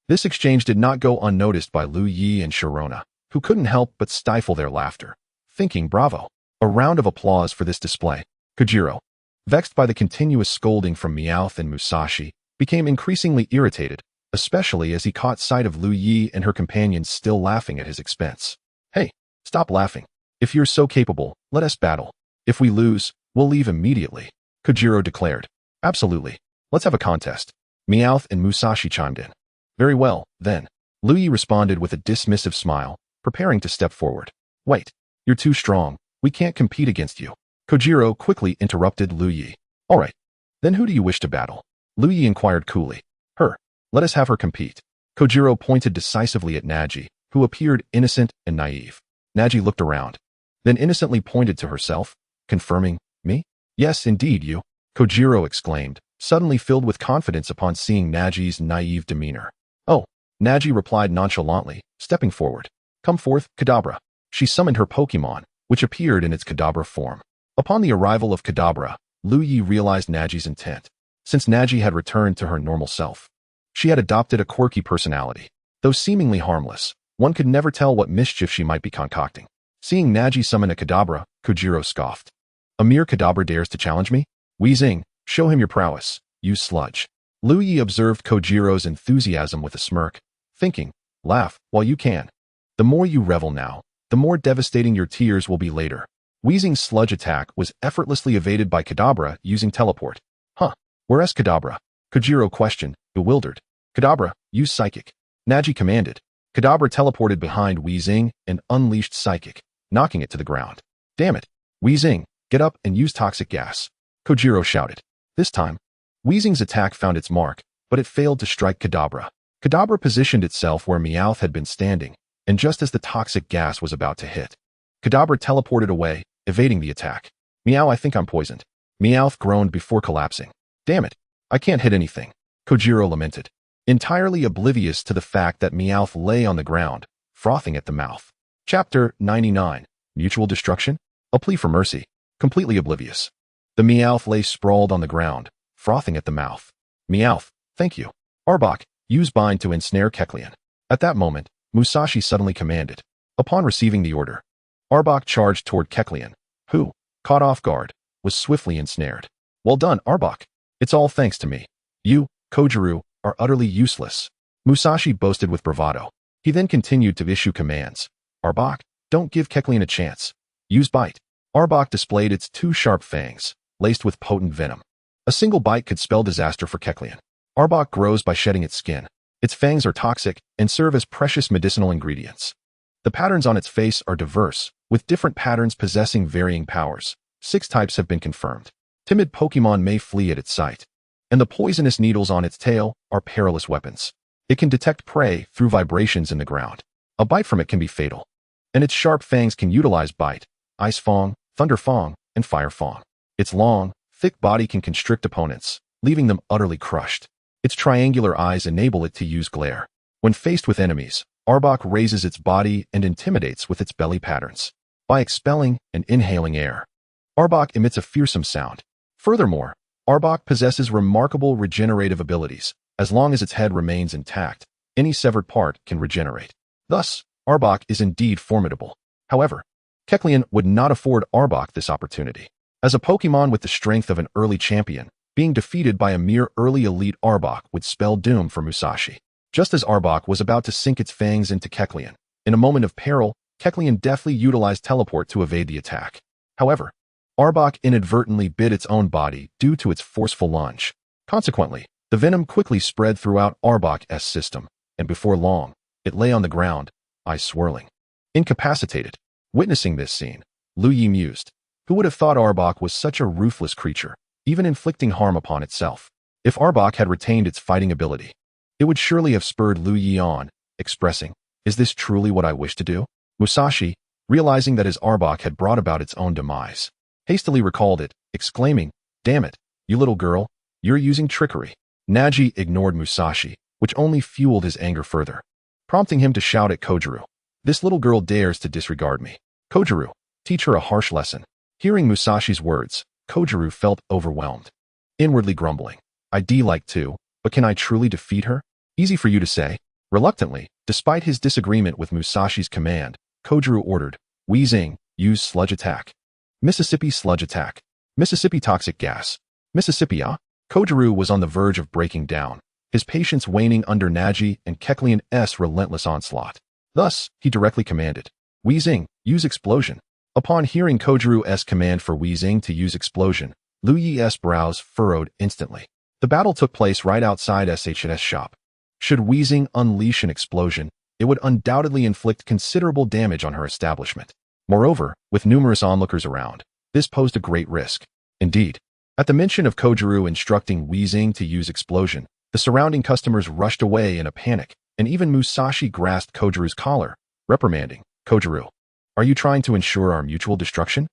This exchange did not go unnoticed by Liu Ye and Sharona, who couldn't help but stifle their laughter, thinking bravo. A round of applause for this display. Kojiro, vexed by the continuous scolding from Meowth and Musashi, became increasingly irritated, especially as he caught sight of Liu Ye and her companions still laughing at his expense. Hey, stop laughing. If you're so capable, let us battle. If we lose, we'll leave immediately, Kojiro declared. Absolutely. Let's have a contest. Meowth and Musashi chimed in. Very well, then. Liu Ye responded with a dismissive smile, preparing to step forward. Wait, you're too strong. We can't compete against you. Kojiro quickly interrupted Liu Ye. All right. Then who do you wish to battle? Liu Ye inquired coolly. Her. Let us have her compete. Kojiro pointed decisively at Naji, who appeared innocent and naive. Naji looked around, then innocently pointed to herself, confirming, me? Yes, indeed, you. Kojiro exclaimed, suddenly filled with confidence upon seeing Naji's naive demeanor. Oh, Naji replied nonchalantly, stepping forward. Come forth, Kadabra. She summoned her Pokémon, which appeared in its Kadabra form. Upon the arrival of Kadabra, Liu Ye realized Naji's intent. Since Naji had returned to her normal self, she had adopted a quirky personality. Though seemingly harmless, one could never tell what mischief she might be concocting. Seeing Naji summon a Kadabra, Kojiro scoffed. A mere Kadabra dares to challenge me? Weezing, show him your prowess. Use sludge. Liu Ye observed Kojiro's enthusiasm with a smirk, thinking, laugh while you can. The more you revel now, the more devastating your tears will be later. Weezing's sludge attack was effortlessly evaded by Kadabra using teleport. Huh, where's Kadabra? Kojiro questioned, bewildered. Kadabra, use Psychic. Naji commanded. Kadabra teleported behind Weezing and unleashed Psychic, knocking it to the ground. Damn it. Weezing, get up and use Toxic Gas. Kojiro shouted. This time, Weezing's attack found its mark, but it failed to strike Kadabra. Kadabra positioned itself where Meowth had been standing, and just as the Toxic Gas was about to hit, Kadabra teleported away, evading the attack. Meow, I think I'm poisoned. Meowth groaned before collapsing. Damn it. I can't hit anything. Kojiro lamented, entirely oblivious to the fact that Meowth lay on the ground, frothing at the mouth. Chapter 99. Mutual Destruction? A Plea for Mercy. Completely oblivious. The Meowth lay sprawled on the ground, frothing at the mouth. Meowth, thank you. Arbok, use Bind to ensnare Kecleon. At that moment, Musashi suddenly commanded. Upon receiving the order, Arbok charged toward Kecleon, who, caught off guard, was swiftly ensnared. Well done, Arbok. It's all thanks to me. You, Kojiro, are utterly useless. Musashi boasted with bravado. He then continued to issue commands. Arbok, don't give Kecleon a chance. Use Bite. Arbok displayed its two sharp fangs, laced with potent venom. A single bite could spell disaster for Kecleon. Arbok grows by shedding its skin. Its fangs are toxic and serve as precious medicinal ingredients. The patterns on its face are diverse, with different patterns possessing varying powers. 6 types have been confirmed. Timid Pokémon may flee at its sight, and the poisonous needles on its tail are perilous weapons. It can detect prey through vibrations in the ground. A bite from it can be fatal, and its sharp fangs can utilize Bite, Ice Fang, Thunder Fang, and Fire Fang. Its long, thick body can constrict opponents, leaving them utterly crushed. Its triangular eyes enable it to use Glare. When faced with enemies, Arbok raises its body and intimidates with its belly patterns. By expelling and inhaling air, Arbok emits a fearsome sound. Furthermore, Arbok possesses remarkable regenerative abilities. As long as its head remains intact, any severed part can regenerate. Thus, Arbok is indeed formidable. However, Kecleon would not afford Arbok this opportunity. As a Pokémon with the strength of an early champion, being defeated by a mere early elite Arbok would spell doom for Musashi. Just as Arbok was about to sink its fangs into Kecleon, in a moment of peril, Kecleon deftly utilized Teleport to evade the attack. However, Arbok inadvertently bit its own body due to its forceful lunge. Consequently, the venom quickly spread throughout Arbok's system, and before long, it lay on the ground, eyes swirling. Incapacitated. Witnessing this scene, Liu Ye mused. Who would have thought Arbok was such a ruthless creature, even inflicting harm upon itself? If Arbok had retained its fighting ability, it would surely have spurred Liu Ye on, expressing, "Is this truly what I wish to do?" Musashi, realizing that his Arbok had brought about its own demise, hastily recalled it, exclaiming, "Damn it, you little girl, you're using trickery." Naji ignored Musashi, which only fueled his anger further, prompting him to shout at Kojiro, "This little girl dares to disregard me. Kojiro, teach her a harsh lesson." Hearing Musashi's words, Kojiro felt overwhelmed, inwardly grumbling, "I'd like to, but can I truly defeat her?" "Easy for you to say." Reluctantly, despite his disagreement with Musashi's command, Kojiro ordered, "Weezing, use sludge attack." Mississippi sludge attack. Mississippi toxic gas. Mississippi Kojiro was on the verge of breaking down, his patience waning under Naji and Kecleon's relentless onslaught. Thus, he directly commanded, "Weezing, use explosion." Upon hearing Kojiro's command for Weezing to use explosion, Liu Ye's brows furrowed instantly. The battle took place right outside SH's shop. Should Weezing unleash an explosion, it would undoubtedly inflict considerable damage on her establishment. Moreover, with numerous onlookers around, this posed a great risk. Indeed, at the mention of Kojiro instructing Weezing to use explosion, the surrounding customers rushed away in a panic, and even Musashi grasped Kojiro's collar, reprimanding, "Kojiro, are you trying to ensure our mutual destruction?"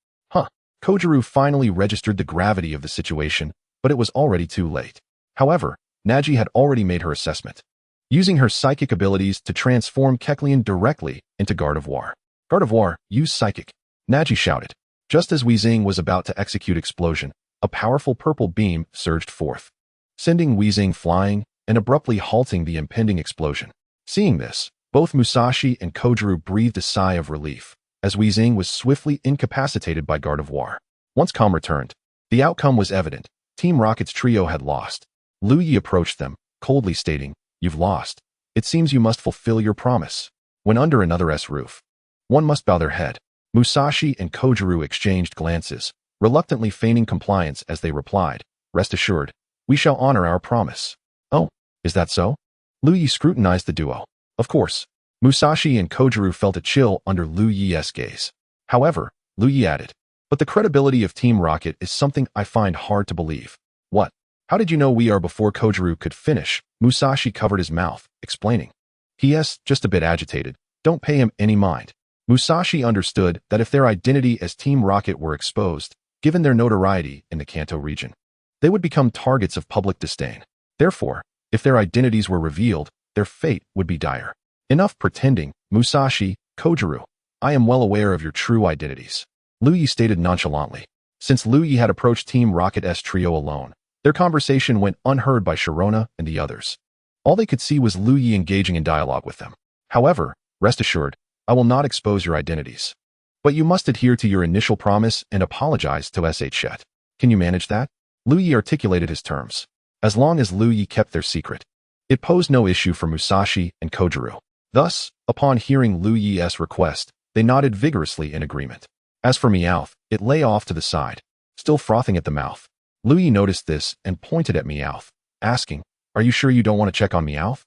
Kojiro finally registered the gravity of the situation, but it was already too late. However, Naji had already made her assessment, using her psychic abilities to transform Kecleon directly into Gardevoir. "Gardevoir, use psychic," Naji shouted. Just as Weezing was about to execute explosion, a powerful purple beam surged forth, sending Weezing flying and abruptly halting the impending explosion. Seeing this, both Musashi and Kojiro breathed a sigh of relief, as Weezing was swiftly incapacitated by Gardevoir. Once calm returned, the outcome was evident. Team Rocket's trio had lost. Liu Ye approached them, coldly stating, "You've lost. It seems you must fulfill your promise." When under another's roof, one must bow their head. Musashi and Kojiro exchanged glances, reluctantly feigning compliance as they replied, "Rest assured, we shall honor our promise." "Oh, is that so?" Liu Ye scrutinized the duo. Of course, Musashi and Kojiro felt a chill under Liu Ye's gaze. However, Liu Ye added, "But the credibility of Team Rocket is something I find hard to believe." "What? How did you know we are?" Before Kojiro could finish, Musashi covered his mouth, explaining, "He is just a bit agitated. Don't pay him any mind." Musashi understood that if their identity as Team Rocket were exposed, given their notoriety in the Kanto region, they would become targets of public disdain. Therefore, if their identities were revealed, their fate would be dire. "Enough pretending, Musashi, Kojiro. I am well aware of your true identities," Liu Ye stated nonchalantly. Since Liu Ye had approached Team Rocket's trio alone, their conversation went unheard by Sharona and the others. All they could see was Liu Ye engaging in dialogue with them. "However, rest assured, I will not expose your identities. But you must adhere to your initial promise and apologize to SHet. Can you manage that?" Liu Ye articulated his terms. As long as Liu Ye kept their secret, it posed no issue for Musashi and Kojiro. Thus, upon hearing Liu Ye's request, they nodded vigorously in agreement. As for Meowth, it lay off to the side, still frothing at the mouth. Liu Ye noticed this and pointed at Meowth, asking, "Are you sure you don't want to check on Meowth?"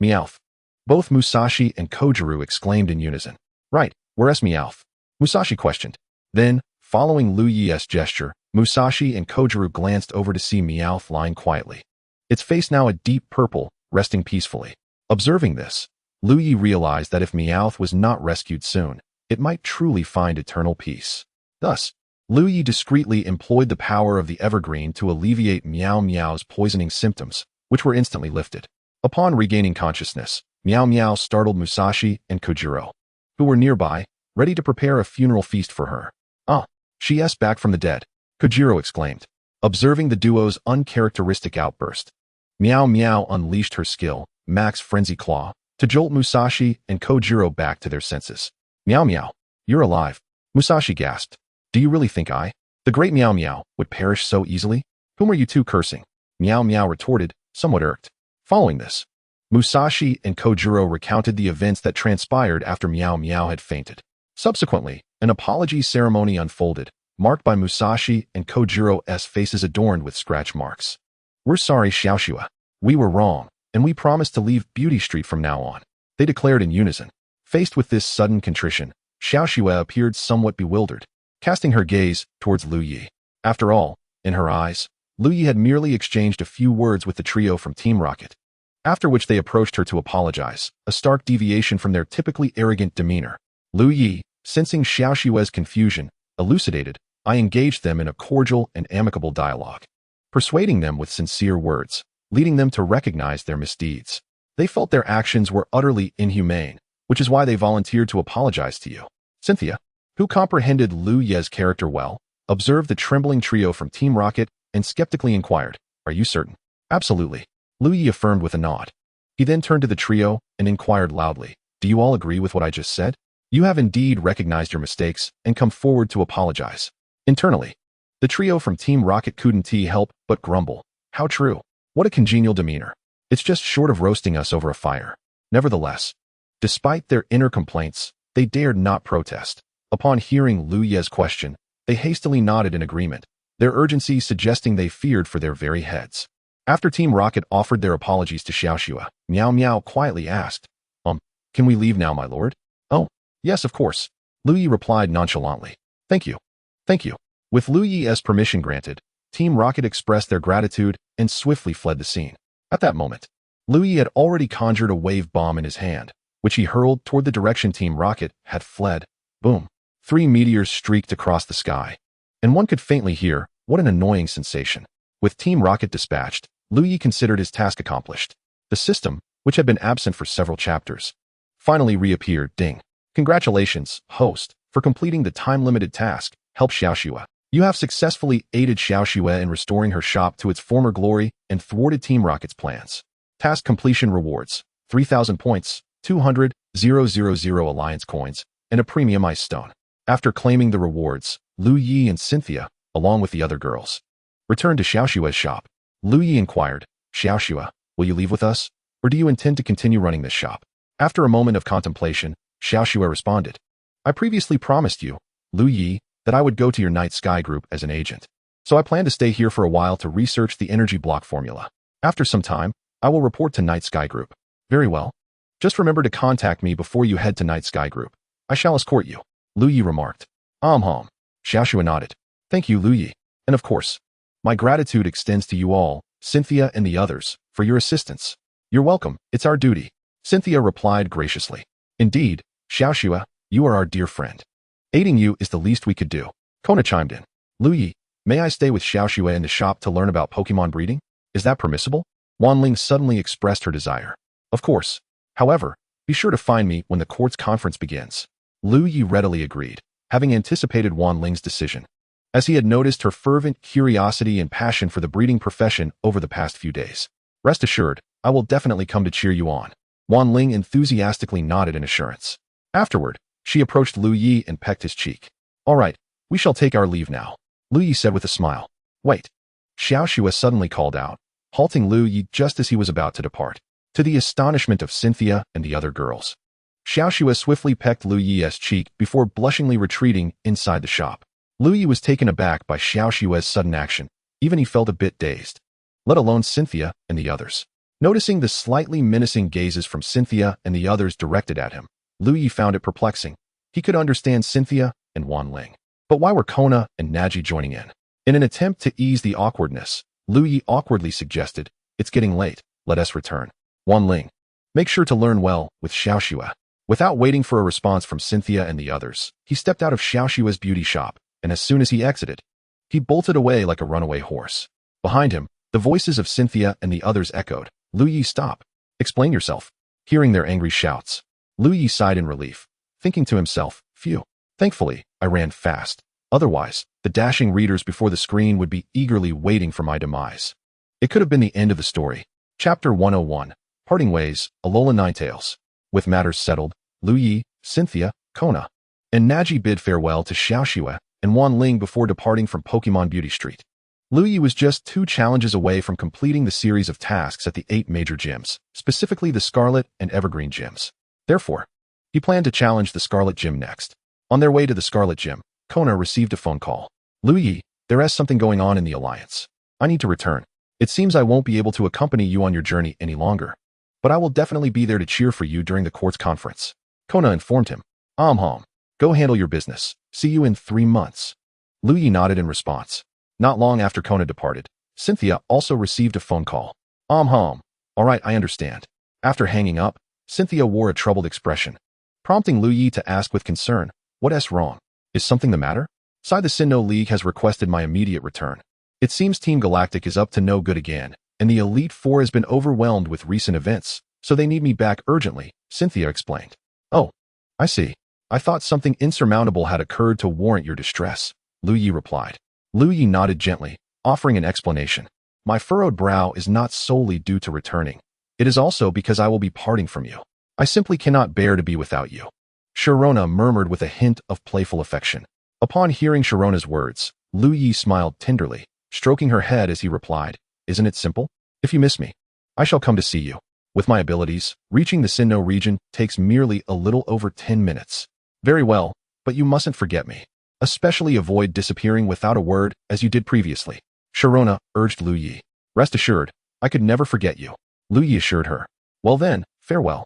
Meowth. Both Musashi and Kojiro exclaimed in unison. "Right, where's Meowth?" Musashi questioned. Then, following Liu Ye's gesture, Musashi and Kojiro glanced over to see Meowth lying quietly, its face now a deep purple, resting peacefully. Observing this, Liu Ye realized that if Meowth was not rescued soon, it might truly find eternal peace. Thus, Liu Ye discreetly employed the power of the evergreen to alleviate Meow Meow's poisoning symptoms, which were instantly lifted. Upon regaining consciousness, Meow Meow startled Musashi and Kojiro, who were nearby, ready to prepare a funeral feast for her. She's back from the dead," Kojiro exclaimed. Observing the duo's uncharacteristic outburst, Meow Meow unleashed her skill, Max Frenzy Claw, to jolt Musashi and Kojiro back to their senses. "Meow Meow, you're alive," Musashi gasped. "Do you really think the great Meow Meow, would perish so easily? Whom are you two cursing?" Meow Meow retorted, somewhat irked. Following this, Musashi and Kojiro recounted the events that transpired after Meow Meow had fainted. Subsequently, an apology ceremony unfolded, marked by Musashi and Kojiro's faces adorned with scratch marks. "We're sorry, Xiaoxua. We were wrong, and we promise to leave Beauty Street from now on," they declared in unison. Faced with this sudden contrition, Xiaoxue appeared somewhat bewildered, casting her gaze towards Liu Ye. After all, in her eyes, Liu Ye had merely exchanged a few words with the trio from Team Rocket, after which they approached her to apologize, a stark deviation from their typically arrogant demeanor. Liu Ye, sensing Xiaoxue's confusion, elucidated, I engaged them in a cordial and amicable dialogue, persuading them with sincere words, leading them to recognize their misdeeds. They felt their actions were utterly inhumane, which is why they volunteered to apologize to you. Cynthia, who comprehended Liu Ye's character well, observed the trembling trio from Team Rocket and skeptically inquired, Are you certain? Absolutely. Liu Ye affirmed with a nod. He then turned to the trio and inquired loudly, Do you all agree with what I just said? You have indeed recognized your mistakes and come forward to apologize. Internally, the trio from Team Rocket couldn't help but grumble. How true. What a congenial demeanor. It's just short of roasting us over a fire. Nevertheless, despite their inner complaints, they dared not protest. Upon hearing Liu Ye's question, they hastily nodded in agreement, their urgency suggesting they feared for their very heads. After Team Rocket offered their apologies to Xiaoxue, Miao Miao quietly asked, Can we leave now, my lord? Oh, yes, of course. Liu Ye replied nonchalantly. Thank you. Thank you. With Liu Ye's permission granted, Team Rocket expressed their gratitude and swiftly fled the scene. At that moment, Liu Ye had already conjured a wave bomb in his hand, which he hurled toward the direction Team Rocket had fled. Boom. 3 meteors streaked across the sky, and one could faintly hear, what an annoying sensation. With Team Rocket dispatched, Liu Ye considered his task accomplished. The system, which had been absent for several chapters, finally reappeared. Ding. Congratulations, host, for completing the time-limited task. Help Xiaoxue. You have successfully aided Xiaoxue in restoring her shop to its former glory and thwarted Team Rocket's plans. Task completion rewards, 3,000 points, 200,000 alliance coins, and a premium ice stone. After claiming the rewards, Liu Ye and Cynthia, along with the other girls, returned to Xiaoxue's shop. Liu Ye inquired, Xiaoxue, will you leave with us, or do you intend to continue running this shop? After a moment of contemplation, Xiaoxue responded, I previously promised you, Liu Ye, that I would go to your Night Sky group as an agent. So I plan to stay here for a while to research the energy block formula. After some time, I will report to Night Sky group. Very well. Just remember to contact me before you head to Night Sky group. I shall escort you. Liu Ye remarked. Xiaoxue nodded. Thank you, Liu Ye. And of course, my gratitude extends to you all, Cynthia and the others, for your assistance. You're welcome. It's our duty. Cynthia replied graciously. Indeed, Xiaoxue, you are our dear friend. Aiding you is the least we could do. Kona chimed in. Liu Ye, may I stay with Xiaoxue in the shop to learn about Pokemon breeding? Is that permissible? Wanling suddenly expressed her desire. Of course. However, be sure to find me when the court's conference begins. Liu Ye readily agreed, having anticipated Wanling's decision, as he had noticed her fervent curiosity and passion for the breeding profession over the past few days. Rest assured, I will definitely come to cheer you on. Wanling enthusiastically nodded in assurance. Afterward, she approached Liu Ye and pecked his cheek. All right, we shall take our leave now, Liu Ye said with a smile. Wait. Xiaoxue suddenly called out, halting Liu Ye just as he was about to depart. To the astonishment of Cynthia and the other girls, Xiaoxue swiftly pecked Liu Ye's cheek before blushingly retreating inside the shop. Liu Ye was taken aback by Xiaoxue's sudden action. Even he felt a bit dazed, let alone Cynthia and the others. Noticing the slightly menacing gazes from Cynthia and the others directed at him, Liu Ye found it perplexing. He could understand Cynthia and Wanling, but why were Kona and Naji joining in? In an attempt to ease the awkwardness, Liu Ye awkwardly suggested, It's getting late, let us return. Wanling, make sure to learn well with Xiaoxue. Without waiting for a response from Cynthia and the others, he stepped out of Xiaoxue's beauty shop, and as soon as he exited, he bolted away like a runaway horse. Behind him, the voices of Cynthia and the others echoed, Liu Ye, stop. Explain yourself. Hearing their angry shouts, Liu Ye sighed in relief, thinking to himself, phew. Thankfully, I ran fast. Otherwise, the dashing readers before the screen would be eagerly waiting for my demise. It could have been the end of the story. Chapter 101. Parting Ways, Alola Ninetales. With matters settled, Liu Ye, Cynthia, Kona, and Naji bid farewell to Xiaoxue and Wanling before departing from Pokemon Beauty Street. Liu Ye was just 2 challenges away from completing the series of tasks at the 8 major gyms, specifically the Scarlet and Evergreen gyms. Therefore, he planned to challenge the Scarlet Gym next. On their way to the Scarlet Gym, Kona received a phone call. Liu Ye, there is something going on in the Alliance. I need to return. It seems I won't be able to accompany you on your journey any longer, but I will definitely be there to cheer for you during the court's conference. Kona informed him. Go handle your business. See you in 3 months. Liu Ye nodded in response. Not long after Kona departed, Cynthia also received a phone call. All right, I understand. After hanging up, Cynthia wore a troubled expression, prompting Liu Ye to ask with concern, what's wrong? Is something the matter? The Sinnoh League has requested my immediate return. It seems Team Galactic is up to no good again, and the Elite Four has been overwhelmed with recent events, so they need me back urgently, Cynthia explained. Oh, I see. I thought something insurmountable had occurred to warrant your distress, Liu Ye replied. Liu Ye nodded gently, offering an explanation. My furrowed brow is not solely due to returning. It is also because I will be parting from you. I simply cannot bear to be without you. Sharona murmured with a hint of playful affection. Upon hearing Sharona's words, Liu Ye smiled tenderly, stroking her head as he replied, Isn't it simple? If you miss me, I shall come to see you. With my abilities, reaching the Sinnoh region takes merely a little over 10 minutes. Very well, but you mustn't forget me. Especially avoid disappearing without a word as you did previously. Sharona urged Liu Ye. Rest assured, I could never forget you. Liu Ye assured her. Well then, farewell.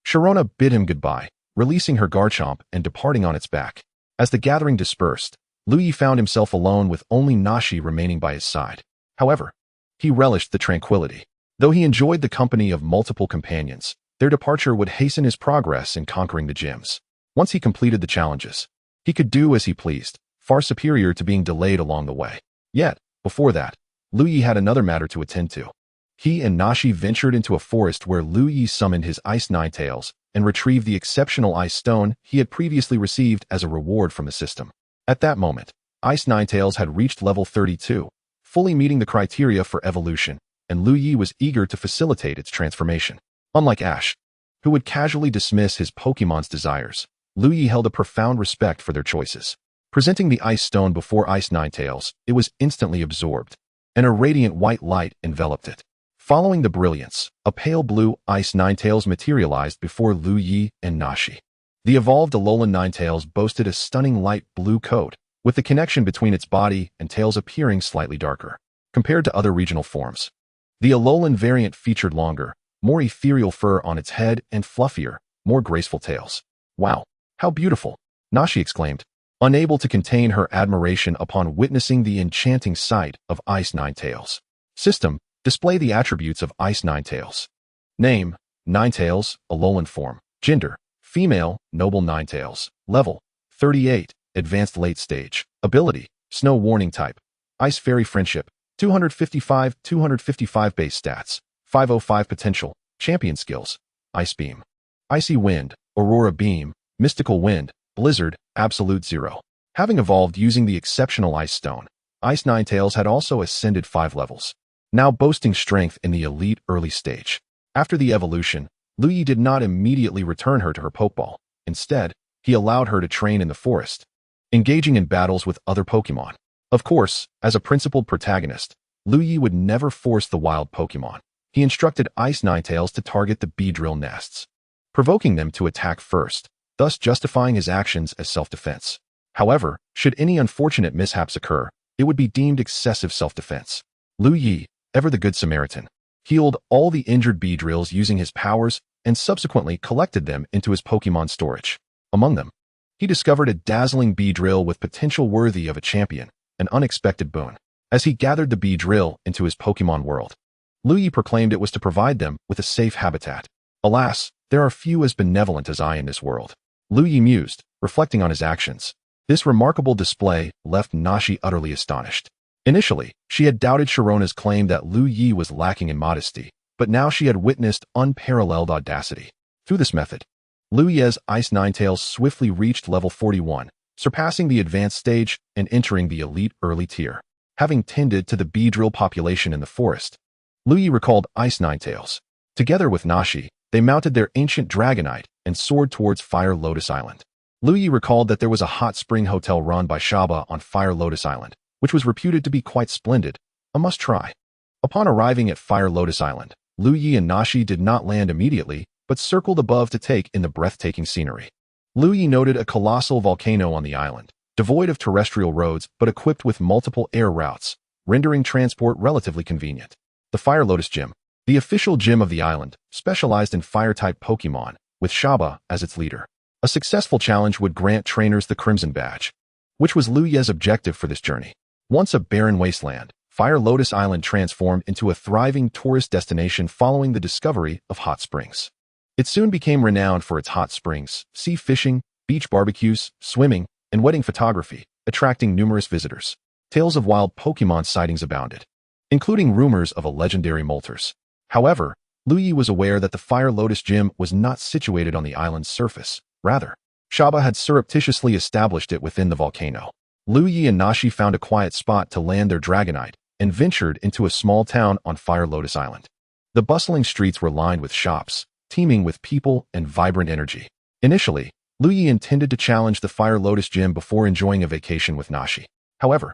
Sharona bid him goodbye, releasing her Garchomp and departing on its back. As the gathering dispersed, Liu Ye found himself alone with only Nashi remaining by his side. However, he relished the tranquility. Though he enjoyed the company of multiple companions, their departure would hasten his progress in conquering the gyms. Once he completed the challenges, he could do as he pleased, far superior to being delayed along the way. Yet, before that, Liu Ye had another matter to attend to. He and Nashi ventured into a forest where Liu Ye summoned his Ice Ninetales and retrieved the exceptional Ice Stone he had previously received as a reward from the system. At that moment, Ice Ninetales had reached level 32, fully meeting the criteria for evolution, and Liu Ye was eager to facilitate its transformation. Unlike Ash, who would casually dismiss his Pokemon's desires, Liu Ye held a profound respect for their choices. Presenting the Ice Stone before Ice Ninetales, it was instantly absorbed, and a radiant white light enveloped it. Following the brilliance, a pale blue Ice Ninetales materialized before Liu Ye and Nashi. The evolved Alolan Ninetales boasted a stunning light blue coat, with the connection between its body and tails appearing slightly darker, compared to other regional forms. The Alolan variant featured longer, more ethereal fur on its head and fluffier, more graceful tails. Wow, how beautiful! Nashi exclaimed, unable to contain her admiration upon witnessing the enchanting sight of Ice Ninetales. System: display the attributes of Ice Ninetales. Name: Ninetales, Alolan form. Gender: female, noble Ninetales. Level: 38, advanced late stage. Ability: Snow Warning type. Ice Fairy Friendship. 255 base stats. 505 potential. Champion skills: Ice Beam, Icy Wind, Aurora Beam, Mystical Wind, Blizzard, Absolute Zero. Having evolved using the exceptional Ice Stone, Ice Ninetales had also ascended 5 levels, now boasting strength in the elite early stage. After the evolution, Liu Ye did not immediately return her to her Pokeball. Instead, he allowed her to train in the forest, engaging in battles with other Pokemon. Of course, as a principled protagonist, Liu Ye would never force the wild Pokemon. He instructed Ice Ninetales to target the Beedrill nests, provoking them to attack first, thus justifying his actions as self-defense. However, should any unfortunate mishaps occur, it would be deemed excessive self-defense. Liu Ye, ever the Good Samaritan, healed all the injured Beedrills using his powers and subsequently collected them into his Pokemon storage. Among them, he discovered a dazzling Beedrill with potential worthy of a champion, an unexpected boon. As he gathered the Beedrill into his Pokemon world, Liu Ye proclaimed it was to provide them with a safe habitat. Alas, there are few as benevolent as I in this world. Liu Ye mused, reflecting on his actions. This remarkable display left Nashi utterly astonished. Initially, she had doubted Sharona's claim that Liu Ye was lacking in modesty, but now she had witnessed unparalleled audacity. Through this method, Liu Ye's Ice Ninetales swiftly reached level 41, surpassing the advanced stage and entering the elite early tier. Having tended to the Beedrill population in the forest, Liu Ye recalled Ice Ninetales. Together with Nashi, they mounted their ancient Dragonite and soared towards Fire Lotus Island. Liu Ye recalled that there was a hot spring hotel run by Shaba on Fire Lotus Island, which was reputed to be quite splendid, a must-try. Upon arriving at Fire Lotus Island, Liu Ye and Nashi did not land immediately, but circled above to take in the breathtaking scenery. Liu Ye noted a colossal volcano on the island, devoid of terrestrial roads but equipped with multiple air routes, rendering transport relatively convenient. The Fire Lotus Gym, the official gym of the island, specialized in fire-type Pokemon, with Shaba as its leader. A successful challenge would grant trainers the Crimson Badge, which was Liu Ye's objective for this journey. Once a barren wasteland, Fire Lotus Island transformed into a thriving tourist destination following the discovery of hot springs. It soon became renowned for its hot springs, sea fishing, beach barbecues, swimming, and wedding photography, attracting numerous visitors. Tales of wild Pokemon sightings abounded, including rumors of a legendary Moltres. However, Liu Ye was aware that the Fire Lotus Gym was not situated on the island's surface. Rather, Shaba had surreptitiously established it within the volcano. Liu Ye and Nashi found a quiet spot to land their Dragonite and ventured into a small town on Fire Lotus Island. The bustling streets were lined with shops, teeming with people and vibrant energy. Initially, Liu Ye intended to challenge the Fire Lotus Gym before enjoying a vacation with Nashi. However,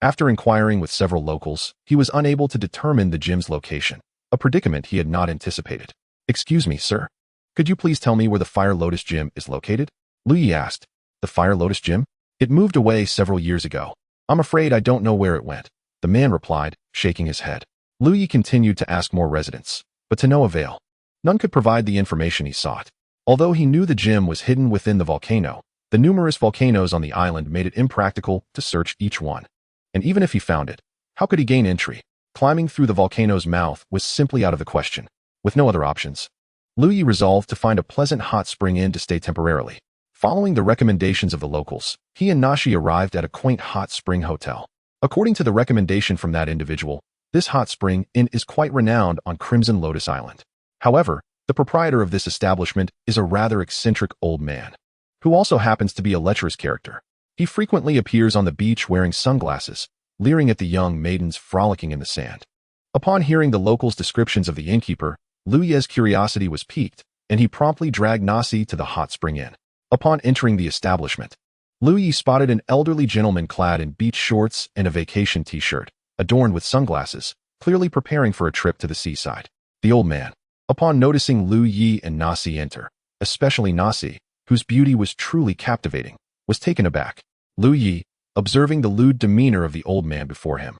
after inquiring with several locals, he was unable to determine the gym's location, a predicament he had not anticipated. "Excuse me, sir. Could you please tell me where the Fire Lotus Gym is located?" Liu Ye asked. "The Fire Lotus Gym? It moved away several years ago. I'm afraid I don't know where it went," the man replied, shaking his head. Liu Ye continued to ask more residents, but to no avail. None could provide the information he sought. Although he knew the gym was hidden within the volcano, the numerous volcanoes on the island made it impractical to search each one. And even if he found it, how could he gain entry? Climbing through the volcano's mouth was simply out of the question. With no other options, Liu Ye resolved to find a pleasant hot spring inn to stay temporarily. Following the recommendations of the locals, he and Nashi arrived at a quaint hot spring hotel. According to the recommendation from that individual, this hot spring inn is quite renowned on Crimson Lotus Island. However, the proprietor of this establishment is a rather eccentric old man, who also happens to be a lecherous character. He frequently appears on the beach wearing sunglasses, leering at the young maidens frolicking in the sand. Upon hearing the locals' descriptions of the innkeeper, Liu Ye's curiosity was piqued, and he promptly dragged Nasi to the hot spring inn. Upon entering the establishment, Liu Ye spotted an elderly gentleman clad in beach shorts and a vacation t-shirt, adorned with sunglasses, clearly preparing for a trip to the seaside. The old man, upon noticing Liu Ye and Nasi enter, especially Nasi, whose beauty was truly captivating, was taken aback. Liu Ye, observing the lewd demeanor of the old man before him,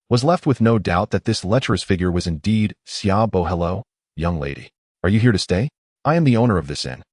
was left with no doubt that this lecherous figure was indeed Xiaobo. "Hello, young lady. Are you here to stay? I am the owner of this inn."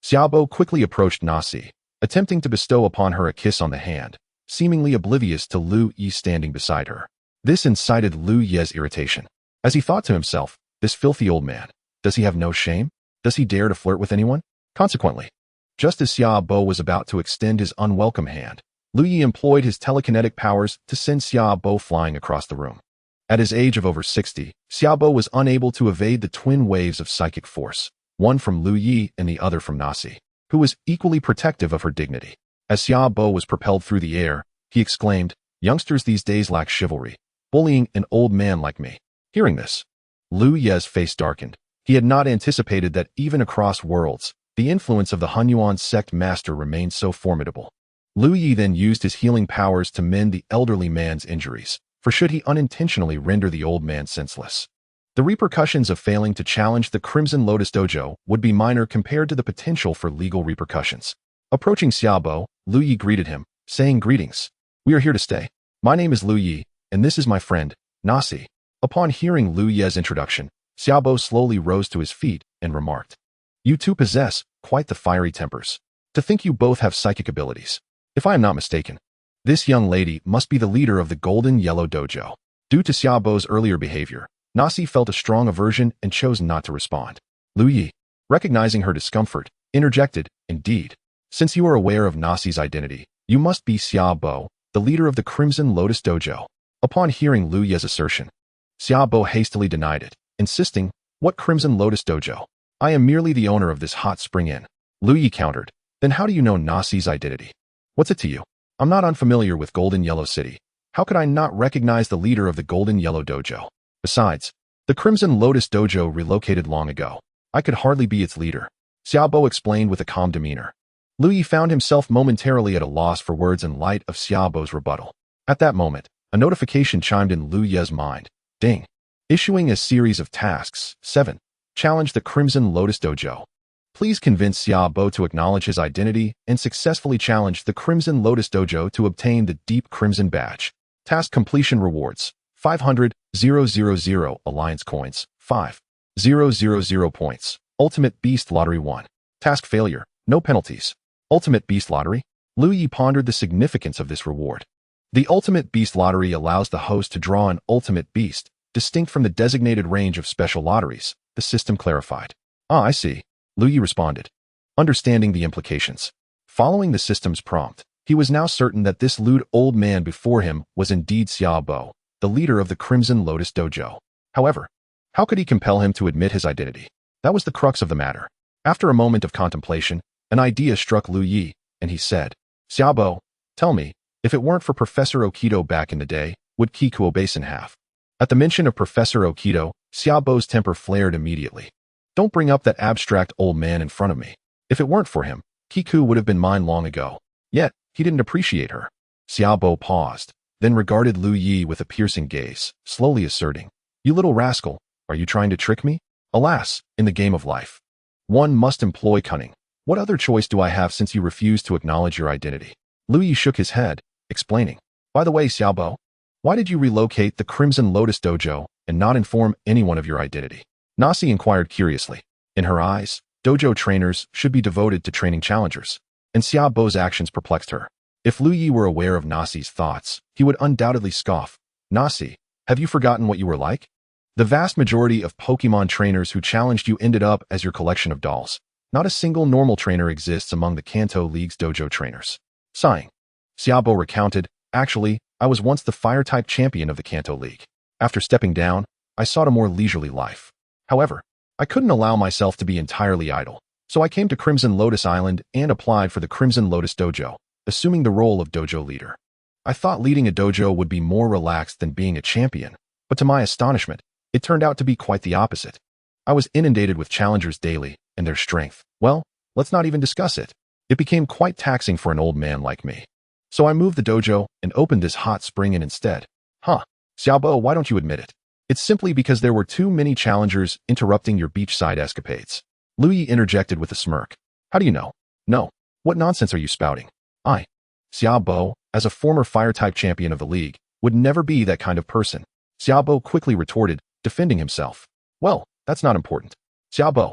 Xiaobo quickly approached Nasi, attempting to bestow upon her a kiss on the hand, seemingly oblivious to Liu Ye standing beside her. This incited Liu Ye's irritation, as he thought to himself, "This filthy old man, does he have no shame? Does he dare to flirt with anyone?" Consequently, just as Xiaobo was about to extend his unwelcome hand, Liu Ye employed his telekinetic powers to send Xiaobo flying across the room. At his age of over 60, Xiaobo was unable to evade the twin waves of psychic force, one from Liu Ye and the other from Nasi, who was equally protective of her dignity. As Xiaobo was propelled through the air, he exclaimed, "Youngsters these days lack chivalry, bullying an old man like me." Hearing this, Liu Ye's face darkened. He had not anticipated that even across worlds, the influence of the Hunyuan sect master remained so formidable. Liu Ye then used his healing powers to mend the elderly man's injuries, for should he unintentionally render the old man senseless, the repercussions of failing to challenge the Crimson Lotus Dojo would be minor compared to the potential for legal repercussions. Approaching Xiaobo, Liu Ye greeted him, saying, "Greetings. We are here to stay. My name is Liu Ye, and this is my friend, Nasi." Upon hearing Liu Ye's introduction, Xiaobo slowly rose to his feet and remarked, "You two possess quite the fiery tempers. To think you both have psychic abilities. If I am not mistaken, this young lady must be the leader of the Golden Yellow Dojo." Due to Xiaobo's earlier behavior, Nasi felt a strong aversion and chose not to respond. Liu Ye, recognizing her discomfort, interjected, "Indeed. Since you are aware of Nasi's identity, you must be Xiaobo, the leader of the Crimson Lotus Dojo." Upon hearing Liu Ye's assertion, Xiaobo hastily denied it, insisting, "What Crimson Lotus Dojo? I am merely the owner of this hot spring inn." Liu Ye countered, "Then how do you know Nasi's identity? What's it to you? I'm not unfamiliar with Golden Yellow City. How could I not recognize the leader of the Golden Yellow Dojo? Besides, the Crimson Lotus Dojo relocated long ago. I could hardly be its leader," Xiaobo explained with a calm demeanor. Liu Ye found himself momentarily at a loss for words in light of Xiaobo's rebuttal. At that moment, a notification chimed in Liu Ye's mind. Ding. Issuing a series of tasks. 7. Challenge the Crimson Lotus Dojo. Please convince Xiaobo to acknowledge his identity and successfully challenge the Crimson Lotus Dojo to obtain the Deep Crimson Badge. Task completion rewards. 500,000 Alliance Coins. 5,000 points. Ultimate Beast Lottery 1. Task failure. No penalties. Ultimate Beast Lottery? Liu Ye pondered the significance of this reward. The Ultimate Beast Lottery allows the host to draw an ultimate beast, distinct from the designated range of special lotteries, the system clarified. Ah, I see, Liu Ye responded, understanding the implications. Following the system's prompt, he was now certain that this lewd old man before him was indeed Xiaobo, the leader of the Crimson Lotus Dojo. However, how could he compel him to admit his identity? That was the crux of the matter. After a moment of contemplation, an idea struck Liu Ye, and he said, Xiaobo, tell me, if it weren't for Professor Okido back in the day, would Kiku obeison have? At the mention of Professor Okido, Xiaobo's temper flared immediately. Don't bring up that abstract old man in front of me. If it weren't for him, Kiku would have been mine long ago. Yet, he didn't appreciate her. Xiaobo paused, then regarded Liu Ye with a piercing gaze, slowly asserting, You little rascal, are you trying to trick me? Alas, in the game of life, one must employ cunning. What other choice do I have since you refuse to acknowledge your identity? Liu Ye shook his head, explaining, By the way, Xiaobo, why did you relocate the Crimson Lotus Dojo and not inform anyone of your identity? Nasi inquired curiously. In her eyes, dojo trainers should be devoted to training challengers, and Xiaobo's actions perplexed her. If Liu Ye were aware of Nasi's thoughts, he would undoubtedly scoff. Nasi, have you forgotten what you were like? The vast majority of Pokemon trainers who challenged you ended up as your collection of dolls. Not a single normal trainer exists among the Kanto League's dojo trainers. Sighing, Xiaobo recounted, Actually, I was once the fire-type champion of the Kanto League. After stepping down, I sought a more leisurely life. However, I couldn't allow myself to be entirely idle, so I came to Crimson Lotus Island and applied for the Crimson Lotus Dojo, assuming the role of dojo leader. I thought leading a dojo would be more relaxed than being a champion, but to my astonishment, it turned out to be quite the opposite. I was inundated with challengers daily, and their strength, well, let's not even discuss it. It became quite taxing for an old man like me. So I moved the dojo and opened this hot spring in instead. Huh, Xiaobo, why don't you admit it? It's simply because there were too many challengers interrupting your beachside escapades. Liu Ye interjected with a smirk. How do you know? No. What nonsense are you spouting? Xiaobo, as a former fire-type champion of the league, would never be that kind of person. Xiaobo quickly retorted, defending himself. Well, that's not important. Xiaobo,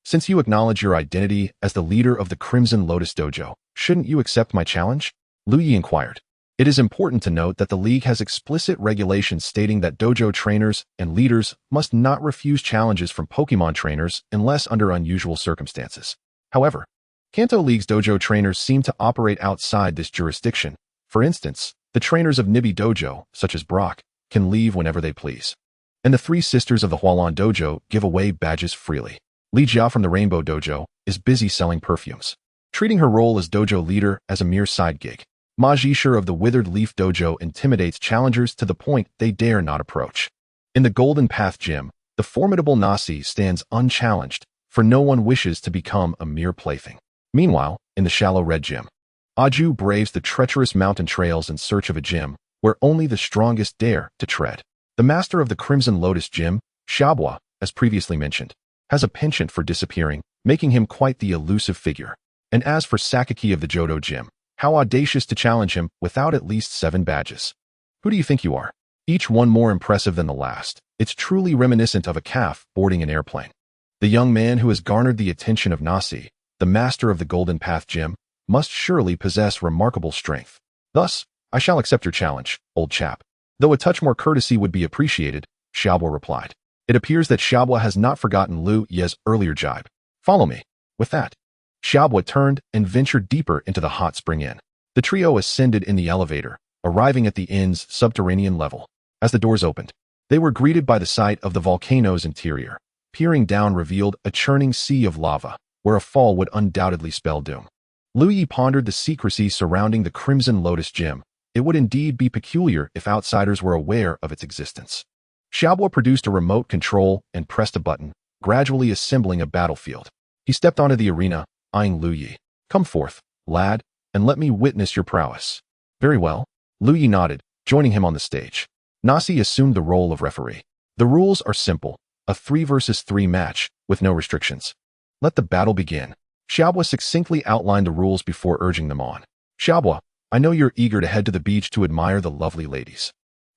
since you acknowledge your identity as the leader of the Crimson Lotus Dojo, shouldn't you accept my challenge? Liu Ye inquired. It is important to note that the league has explicit regulations stating that dojo trainers and leaders must not refuse challenges from Pokemon trainers unless under unusual circumstances. However, Kanto League's dojo trainers seem to operate outside this jurisdiction. For instance, the trainers of Nibi Dojo, such as Brock, can leave whenever they please. And the three sisters of the Hualan Dojo give away badges freely. Li Jia from the Rainbow Dojo is busy selling perfumes, treating her role as dojo leader as a mere side gig. Ma Jisher of the Withered Leaf Dojo intimidates challengers to the point they dare not approach. In the Golden Path Gym, the formidable Nasi stands unchallenged, for no one wishes to become a mere plaything. Meanwhile, in the Shallow Red Gym, Aju braves the treacherous mountain trails in search of a gym where only the strongest dare to tread. The master of the Crimson Lotus Gym, Xiaobo, as previously mentioned, has a penchant for disappearing, making him quite the elusive figure. And as for Sakaki of the Johto Gym, how audacious to challenge him without at least 7 badges. Who do you think you are? Each one more impressive than the last. It's truly reminiscent of a calf boarding an airplane. The young man who has garnered the attention of Nasi, the master of the Golden Path Gym, must surely possess remarkable strength. Thus, I shall accept your challenge, old chap. Though a touch more courtesy would be appreciated, Xiaobo replied. It appears that Xiaobo has not forgotten Liu Ye's earlier jibe. Follow me. With that, Xiaobo turned and ventured deeper into the hot spring inn. The trio ascended in the elevator, arriving at the inn's subterranean level. As the doors opened, they were greeted by the sight of the volcano's interior. Peering down revealed a churning sea of lava, where a fall would undoubtedly spell doom. Liu Ye pondered the secrecy surrounding the Crimson Lotus Gym. It would indeed be peculiar if outsiders were aware of its existence. Xiaobo produced a remote control and pressed a button, gradually assembling a battlefield. He stepped onto the arena, eyeing Liu Ye. Come forth, lad, and let me witness your prowess. Very well. Liu Ye nodded, joining him on the stage. Nasi assumed the role of referee. The rules are simple, a 3 versus 3 match, with no restrictions. Let the battle begin. Xiaobo succinctly outlined the rules before urging them on. Xiaobo, I know you're eager to head to the beach to admire the lovely ladies.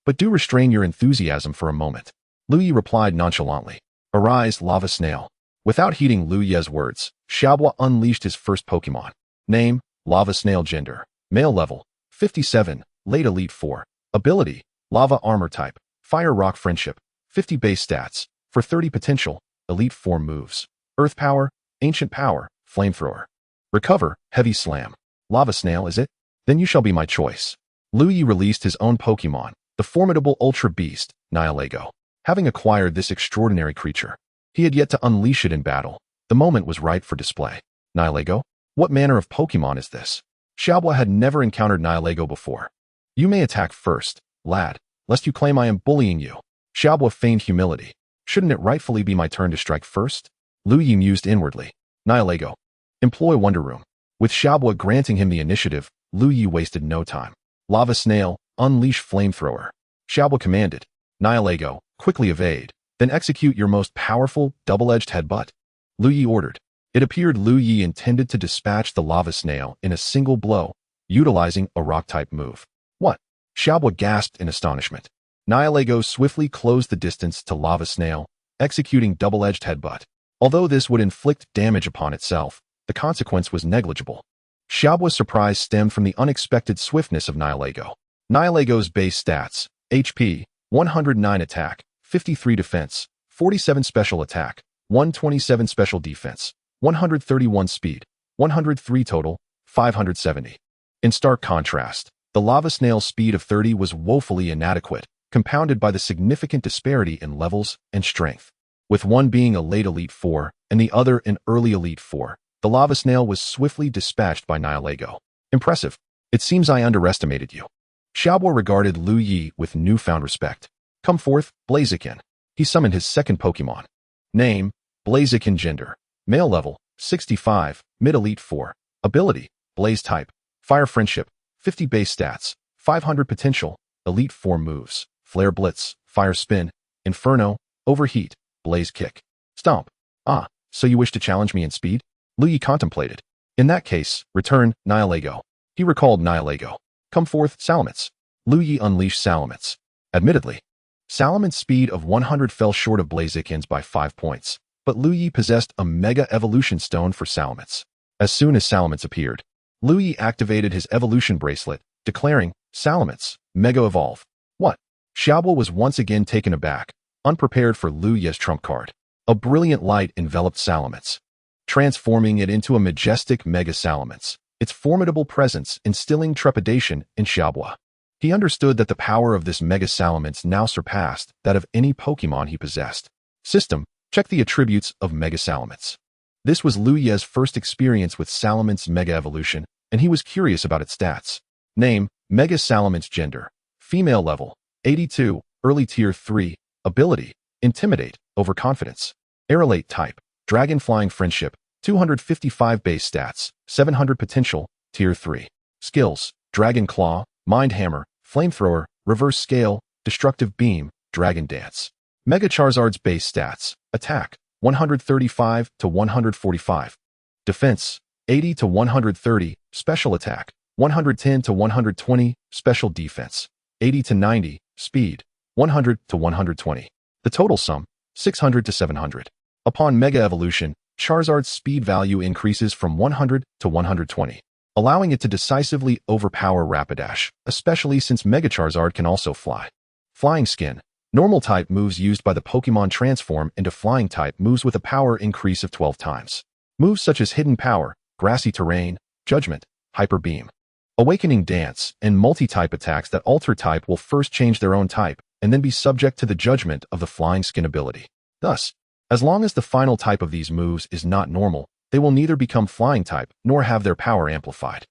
But do restrain your enthusiasm for a moment. Liu Ye replied nonchalantly. Arise, lava snail. Without heeding Liu Ye's words, Xiaobo unleashed his first Pokemon. Name, Lava Snail Gender, Male Level, 57, Late Elite 4, Ability, Lava Armor Type, Fire Rock Friendship, 50 Base Stats, for 30 Potential, Elite 4 Moves, Earth Power, Ancient Power, Flamethrower. Recover, Heavy Slam. Lava Snail, is it? Then you shall be my choice. Liu Ye released his own Pokemon, the formidable Ultra Beast, Nihilego. Having acquired this extraordinary creature, he had yet to unleash it in battle. The moment was right for display. Nihilego? What manner of Pokemon is this? Xiaobua had never encountered Nihilego before. You may attack first, lad, lest you claim I am bullying you. Xiaobua feigned humility. Shouldn't it rightfully be my turn to strike first? Liu Ye mused inwardly. Nihilego. Employ Wonder Room. With Xiaobua granting him the initiative, Liu Ye wasted no time. Lava Snail, unleash Flamethrower. Xiaobua commanded. Nihilego, quickly evade, then execute your most powerful, double-edged headbutt. Liu Ye ordered. It appeared Liu Ye intended to dispatch the Lava Snail in a single blow, utilizing a rock-type move. What? Xiaobua gasped in astonishment. Nihilego swiftly closed the distance to Lava Snail, executing double-edged headbutt. Although this would inflict damage upon itself, the consequence was negligible. Xiaobua's surprise stemmed from the unexpected swiftness of Nihilego. Nihilego's base stats, HP, 109 attack, 53 defense, 47 special attack, 127 special defense, 131 speed, 103 total, 570. In stark contrast, the Lava Snail's speed of 30 was woefully inadequate, compounded by the significant disparity in levels and strength. With one being a late Elite 4 and the other an early Elite 4, the Lava Snail was swiftly dispatched by Nihilego. Impressive. It seems I underestimated you. Xiaobua regarded Liu Ye with newfound respect. Come forth, Blaziken. He summoned his second Pokemon. Name, Blaziken. Gender, Male Level, 65, Mid Elite 4. Ability, Blaze Type, Fire Friendship, 50 Base Stats, 500 Potential, Elite 4 Moves, Flare Blitz, Fire Spin, Inferno, Overheat, Blaze Kick, Stomp. Ah, so you wish to challenge me in speed? Liu Ye contemplated. In that case, return, Nihilego. He recalled Nihilego. Come forth, Salamence. Liu Ye unleashed Salamence. Admittedly, Salamance's speed of 100 fell short of Blaziken's by 5 points, but Liu Ye possessed a Mega Evolution Stone for Salamence. As soon as Salamence appeared, Liu Ye activated his evolution bracelet, declaring, Salamence, Mega Evolve. What? Xiaobua was once again taken aback, unprepared for Liu Ye's trump card. A brilliant light enveloped Salamence, transforming it into a majestic Mega Salamence, its formidable presence instilling trepidation in Xiaobua. He understood that the power of this Mega Salamence now surpassed that of any Pokemon he possessed. System, check the attributes of Mega Salamence. This was Liu Ye's first experience with Salamance's Mega Evolution, and he was curious about its stats. Name, Mega Salamence. Gender, Female Level, 82, Early Tier 3. Ability, Intimidate, Overconfidence. Aerolate Type, Dragon Flying Friendship, 255 Base Stats, 700 Potential, Tier 3. Skills, Dragon Claw, Mind Hammer, Flamethrower, Reverse Scale, Destructive Beam, Dragon Dance. Mega Charizard's base stats, Attack, 135 to 145. Defense, 80 to 130, Special Attack, 110 to 120, Special Defense, 80 to 90, Speed, 100 to 120. The total sum, 600 to 700. Upon Mega Evolution, Charizard's speed value increases from 100 to 120, allowing it to decisively overpower Rapidash, especially since Mega Charizard can also fly. Flying Skin. Normal type moves used by the Pokemon transform into flying type moves with a power increase of 12 times. Moves such as Hidden Power, Grassy Terrain, Judgment, Hyper Beam, Awakening Dance, and multi-type attacks that alter type will first change their own type and then be subject to the judgment of the Flying Skin ability. Thus, as long as the final type of these moves is not normal, they will neither become flying type nor have their power amplified.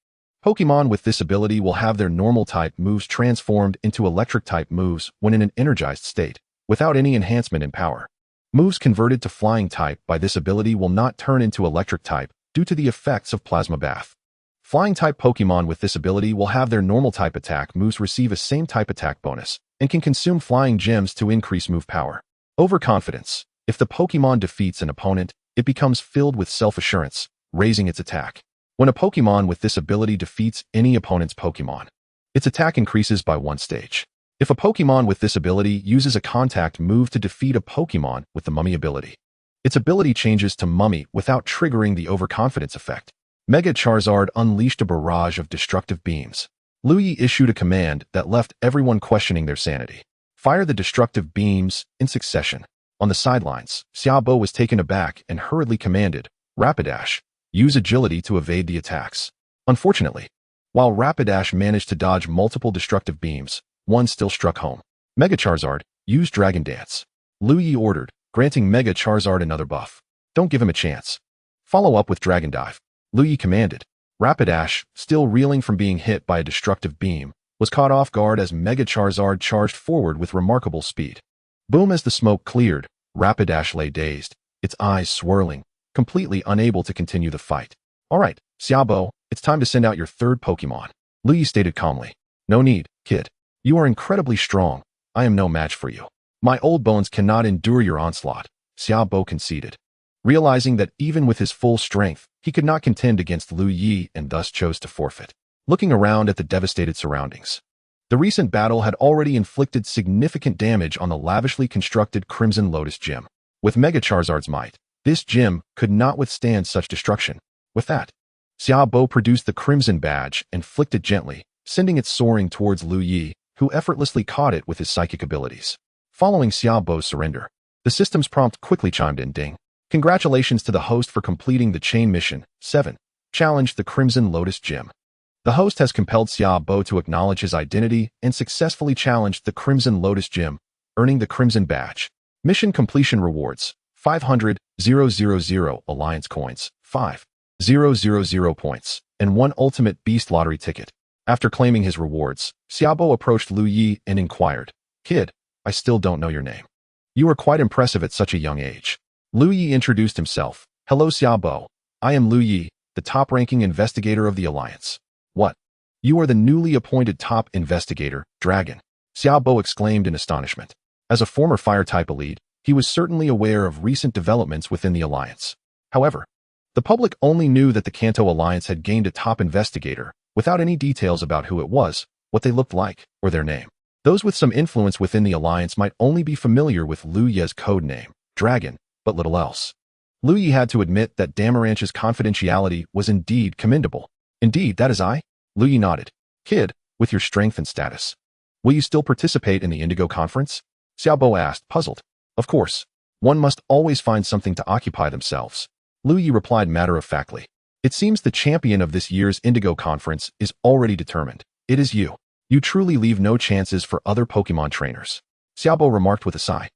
Pokemon with this ability will have their normal type moves transformed into electric type moves when in an energized state, without any enhancement in power. Moves converted to flying type by this ability will not turn into electric type due to the effects of Plasma Bath. Flying type Pokemon with this ability will have their normal type attack moves receive a same type attack bonus and can consume flying gems to increase move power. Overconfidence. If the Pokemon defeats an opponent, it becomes filled with self-assurance, raising its attack. When a Pokemon with this ability defeats any opponent's Pokemon, its attack increases by 1 stage. If a Pokemon with this ability uses a contact move to defeat a Pokemon with the Mummy ability, its ability changes to Mummy without triggering the overconfidence effect. Mega Charizard unleashed a barrage of destructive beams. Liu Ye issued a command that left everyone questioning their sanity. Fire the destructive beams in succession. On the sidelines, Xiaobo was taken aback and hurriedly commanded, Rapidash, use agility to evade the attacks. Unfortunately, while Rapidash managed to dodge multiple destructive beams, one still struck home. Mega Charizard, use Dragon Dance. Liu Ye ordered, granting Mega Charizard another buff. Don't give him a chance. Follow up with Dragon Dive. Liu Ye commanded. Rapidash, still reeling from being hit by a destructive beam, was caught off guard as Mega Charizard charged forward with remarkable speed. Boom! As the smoke cleared, Rapidash lay dazed, its eyes swirling, completely unable to continue the fight. All right, Xiaobo, it's time to send out your third Pokemon. Liu Ye stated calmly. No need, kid. You are incredibly strong. I am no match for you. My old bones cannot endure your onslaught, Xiaobo conceded. Realizing that even with his full strength, he could not contend against Liu Ye and thus chose to forfeit. Looking around at the devastated surroundings, the recent battle had already inflicted significant damage on the lavishly constructed Crimson Lotus Gym. With Mega Charizard's might, this gym could not withstand such destruction. With that, Xiaobo produced the Crimson Badge and flicked it gently, sending it soaring towards Liu Ye, who effortlessly caught it with his psychic abilities. Following Xiaobo's surrender, the system's prompt quickly chimed in, ding. Congratulations to the host for completing the chain mission. 7. Challenge the Crimson Lotus Gym. The host has compelled Xiaobo to acknowledge his identity and successfully challenged the Crimson Lotus Gym, earning the Crimson Badge. Mission completion rewards: 500,000 Alliance coins, 5,000 points, and 1 Ultimate Beast Lottery ticket. After claiming his rewards, Xiaobo approached Liu Ye and inquired, Kid, I still don't know your name. You are quite impressive at such a young age. Liu Ye introduced himself. Hello Xiaobo, I am Liu Ye, the top-ranking investigator of the Alliance. What? You are the newly appointed top investigator, Dragon. Xiaobo exclaimed in astonishment. As a former fire-type elite, he was certainly aware of recent developments within the Alliance. However, the public only knew that the Kanto Alliance had gained a top investigator, without any details about who it was, what they looked like, or their name. Those with some influence within the Alliance might only be familiar with Liu Ye's code name, Dragon, but little else. Liu Ye had to admit that Damaranch's confidentiality was indeed commendable. Indeed, that is I? Liu Ye nodded. Kid, with your strength and status, will you still participate in the Indigo Conference? Xiaobo asked, puzzled. Of course. One must always find something to occupy themselves. Liu Ye replied matter-of-factly. It seems the champion of this year's Indigo Conference is already determined. It is you. You truly leave no chances for other Pokemon trainers. Xiaobo remarked with a sigh.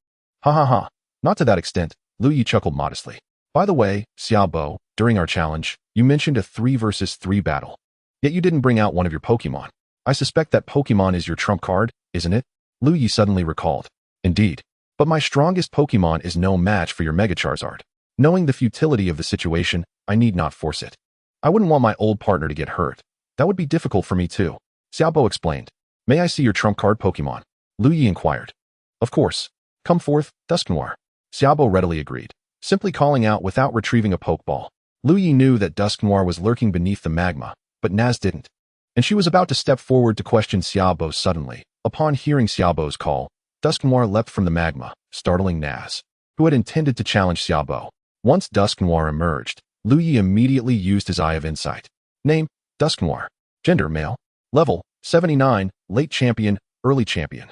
Ha ha ha. Not to that extent, Liu Ye chuckled modestly. By the way, Xiaobo, during our challenge, you mentioned a 3 versus 3 battle. Yet you didn't bring out one of your Pokemon. I suspect that Pokemon is your trump card, isn't it? Liu Ye suddenly recalled. Indeed. But my strongest Pokemon is no match for your Mega Charizard. Knowing the futility of the situation, I need not force it. I wouldn't want my old partner to get hurt. That would be difficult for me too. Xiaobo explained. May I see your trump card Pokemon? Liu Ye inquired. Of course. Come forth, Dusknoir. Xiaobo readily agreed, simply calling out without retrieving a Pokeball. Liu Ye knew that Dusknoir was lurking beneath the magma, but Naz didn't. And she was about to step forward to question Xiaobo suddenly. Upon hearing Xiaobo's call, Dusknoir leapt from the magma, startling Naz, who had intended to challenge Xiaobo. Once Dusknoir emerged, Liu Ye immediately used his Eye of Insight. Name, Dusknoir. Gender, male. Level, 79, late champion, early champion.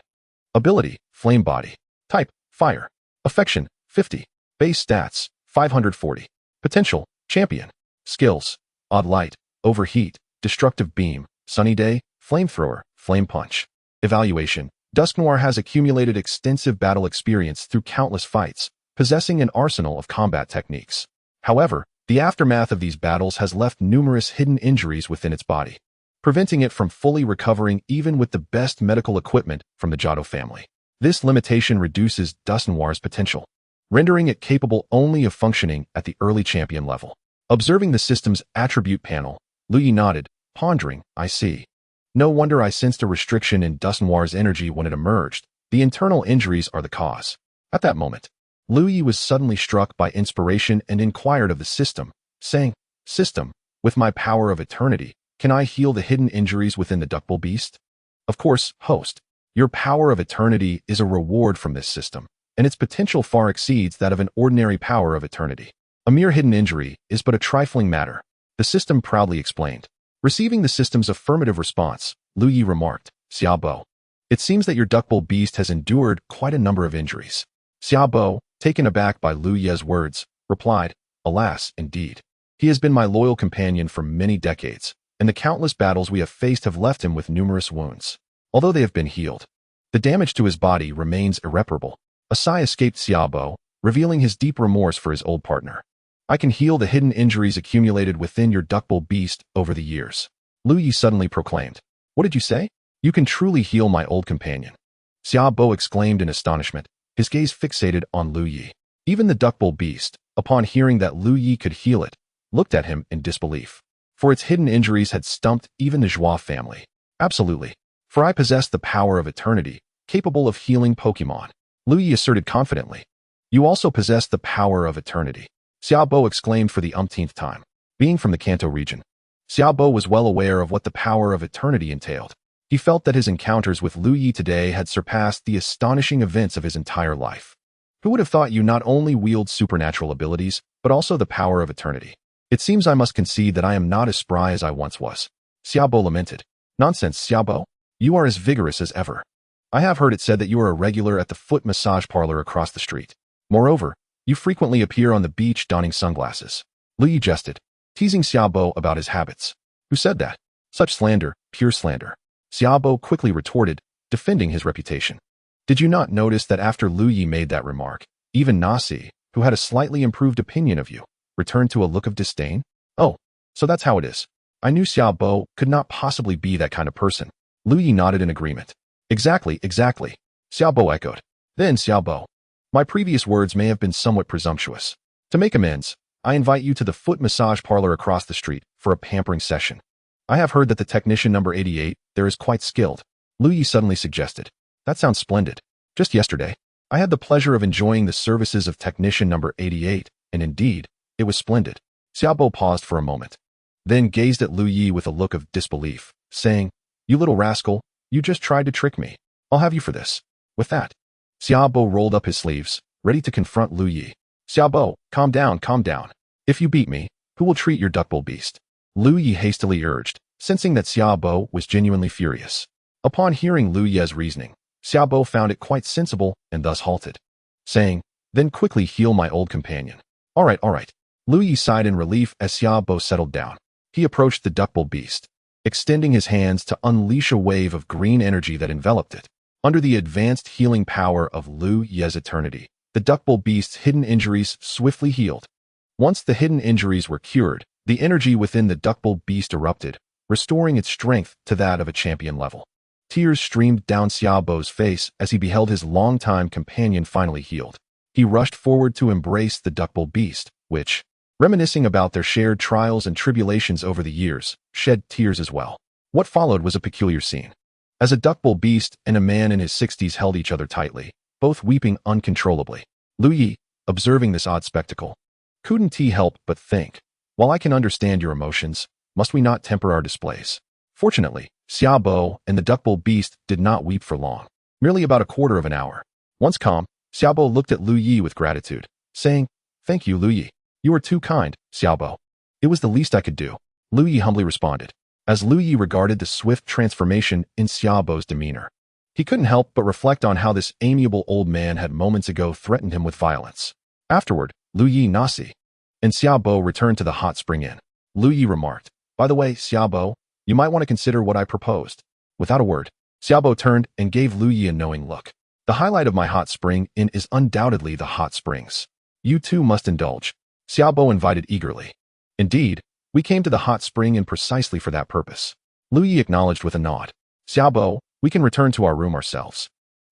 Ability, Flame Body. Type, Fire. Affection, 50. Base stats, 540. Potential, Champion. Skills, Odd Light, Overheat, Destructive Beam, Sunny Day, Flamethrower, Flame Punch. Evaluation. Dusknoir has accumulated extensive battle experience through countless fights, possessing an arsenal of combat techniques. However, the aftermath of these battles has left numerous hidden injuries within its body, preventing it from fully recovering even with the best medical equipment from the Johto family. This limitation reduces Dusknoir's potential, rendering it capable only of functioning at the early champion level. Observing the system's attribute panel, Liu Ye nodded, pondering, I see. No wonder I sensed a restriction in Dusknoir's energy when it emerged. The internal injuries are the cause. At that moment, Liu Ye was suddenly struck by inspiration and inquired of the system, saying, System, with my power of eternity, can I heal the hidden injuries within the duckbill beast? Of course, host. Your power of eternity is a reward from this system, and its potential far exceeds that of an ordinary power of eternity. A mere hidden injury is but a trifling matter. the system proudly explained. Receiving the system's affirmative response, Liu Ye remarked, Xiaobo, it seems that your duckbill beast has endured quite a number of injuries. Xiaobo, taken aback by Liu Ye's words, replied, alas, indeed. He has been my loyal companion for many decades, and the countless battles we have faced have left him with numerous wounds. Although they have been healed, the damage to his body remains irreparable. A sigh escaped Xiaobo, revealing his deep remorse for his old partner. I can heal the hidden injuries accumulated within your duckbill beast over the years. Liu Ye suddenly proclaimed. What did you say? You can truly heal my old companion. Xiaobo exclaimed in astonishment, his gaze fixated on Liu Ye. Even the duckbill beast, upon hearing that Liu Ye could heal it, looked at him in disbelief. For its hidden injuries had stumped even the Joie family. Absolutely. For I possess the power of eternity, capable of healing Pokémon. Liu Ye asserted confidently. You also possess the power of eternity. Xiaobo exclaimed for the umpteenth time. Being from the Kanto region, Xiaobo was well aware of what the power of eternity entailed. He felt that his encounters with Liu Ye today had surpassed the astonishing events of his entire life. Who would have thought you not only wield supernatural abilities, but also the power of eternity? It seems I must concede that I am not as spry as I once was. Xiaobo lamented. Nonsense, Xiaobo. You are as vigorous as ever. I have heard it said that you are a regular at the foot massage parlor across the street. Moreover, you frequently appear on the beach donning sunglasses. Liu Ye jested, teasing Xiaobo about his habits. Who said that? Such slander, pure slander. Xiaobo quickly retorted, defending his reputation. Did you not notice that after Liu Ye made that remark, even Nasi, who had a slightly improved opinion of you, returned to a look of disdain? Oh, so that's how it is. I knew Xiaobo could not possibly be that kind of person. Liu Ye nodded in agreement. Exactly, exactly. Xiaobo echoed. Then Xiaobo. My previous words may have been somewhat presumptuous. To make amends, I invite you to the foot massage parlor across the street for a pampering session. I have heard that the technician number 88 there is quite skilled. Liu Ye suddenly suggested. That sounds splendid. Just yesterday, I had the pleasure of enjoying the services of technician number 88, and indeed, it was splendid. Xiaobo paused for a moment, then gazed at Liu Ye with a look of disbelief, saying, You little rascal, you just tried to trick me. I'll have you for this. With that, Xiaobo rolled up his sleeves, ready to confront Liu Ye. Xiaobo, calm down, calm down. If you beat me, who will treat your duckbill beast? Liu Ye hastily urged, sensing that Xiaobo was genuinely furious. Upon hearing Liu Ye's reasoning, Xiaobo found it quite sensible and thus halted, saying, Then quickly heal my old companion. All right. Liu Ye sighed in relief as Xiaobo settled down. He approached the duckbill beast, extending his hands to unleash a wave of green energy that enveloped it. Under the advanced healing power of Liu Ye's eternity, the duckbill beast's hidden injuries swiftly healed. Once the hidden injuries were cured, the energy within the duckbill beast erupted, restoring its strength to that of a champion level. Tears streamed down Xiaobo's face as he beheld his longtime companion finally healed. He rushed forward to embrace the duckbill beast, which, reminiscing about their shared trials and tribulations over the years, shed tears as well. What followed was a peculiar scene. As a duckbill beast and a man in his 60s held each other tightly, both weeping uncontrollably. Liu Ye, observing this odd spectacle, couldn't he help but think, while I can understand your emotions, must we not temper our displays? Fortunately, Xiaobo and the duckbill beast did not weep for long, merely about a quarter of an hour. Once calm, Xiaobo looked at Liu Ye with gratitude, saying, Thank you, Liu Ye. You are too kind, Xiaobo. It was the least I could do. Liu Ye humbly responded, as Liu Ye regarded the swift transformation in Xiaobo's demeanor. He couldn't help but reflect on how this amiable old man had moments ago threatened him with violence. Afterward, Liu Ye Nasi and Xiaobo returned to the hot spring inn. Liu Ye remarked, By the way, Xiaobo, you might want to consider what I proposed. Without a word, Xiaobo turned and gave Liu Ye a knowing look. The highlight of my hot spring inn is undoubtedly the hot springs. You too must indulge. Xiaobo invited eagerly. Indeed, we came to the hot spring inn precisely for that purpose. Liu Ye acknowledged with a nod. Xiaobo, we can return to our room ourselves.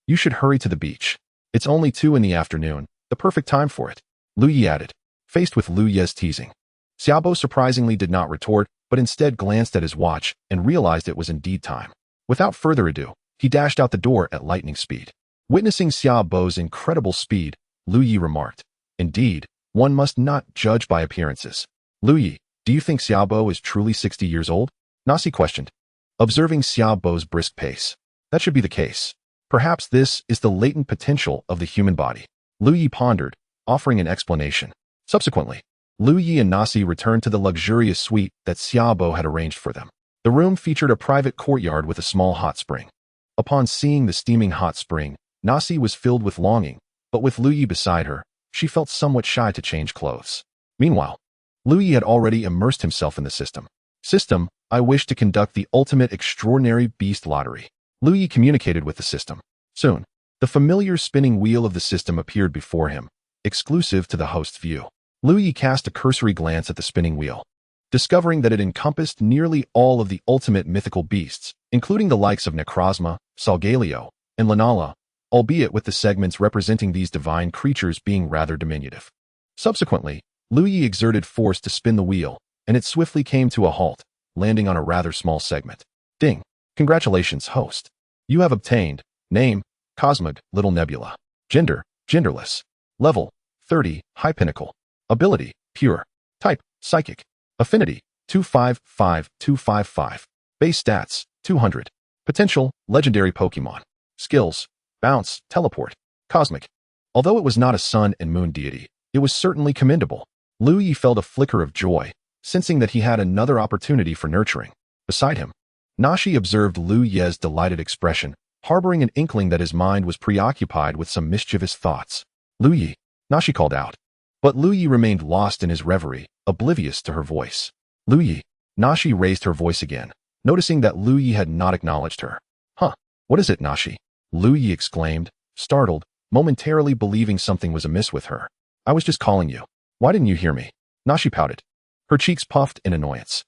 You should hurry to the beach. It's only 2 in the afternoon, the perfect time for it. Liu Ye added, faced with Liu Ye's teasing. Xiaobo surprisingly did not retort, but instead glanced at his watch and realized it was indeed time. Without further ado, he dashed out the door at lightning speed. Witnessing Xiaobo's incredible speed, Liu Ye remarked, Indeed, one must not judge by appearances. Liu Ye, do you think Xiaobo is truly 60 years old? Nasi questioned, observing Xiaobo's brisk pace. That should be the case. Perhaps this is the latent potential of the human body. Liu Ye pondered, offering an explanation. Subsequently, Liu Ye and Nasi returned to the luxurious suite that Xiaobo had arranged for them. The room featured a private courtyard with a small hot spring. Upon seeing the steaming hot spring, Nasi was filled with longing, but with Liu Ye beside her, she felt somewhat shy to change clothes. Meanwhile, Liu Ye had already immersed himself in the system. System, I wish to conduct the ultimate extraordinary beast lottery. Liu Ye communicated with the system. Soon, the familiar spinning wheel of the system appeared before him, exclusive to the host's view. Liu Ye cast a cursory glance at the spinning wheel, discovering that it encompassed nearly all of the ultimate mythical beasts, including the likes of Necrozma, Solgaleo, and Lunala, albeit with the segments representing these divine creatures being rather diminutive. Subsequently, Liu Ye exerted force to spin the wheel, and it swiftly came to a halt, landing on a rather small segment. Ding! Congratulations, host. You have obtained name, Cosmic, Little Nebula. Gender, genderless. Level, 30, High Pinnacle. Ability, Pure. Type, Psychic. Affinity, 255255. Base stats, 200. Potential, Legendary Pokemon. Skills, Bounce, Teleport. Cosmic. Although it was not a sun and moon deity, it was certainly commendable. Liu Ye felt a flicker of joy, sensing that he had another opportunity for nurturing. Beside him, Nashi observed Liu Ye's delighted expression, harboring an inkling that his mind was preoccupied with some mischievous thoughts. Liu Ye, Nashi called out. But Liu Ye remained lost in his reverie, oblivious to her voice. Liu Ye, Nashi raised her voice again, noticing that Liu Ye had not acknowledged her. Huh, what is it, Nashi? Liu Ye exclaimed, startled, momentarily believing something was amiss with her. I was just calling you. Why didn't you hear me? Nashi pouted. Her cheeks puffed in annoyance.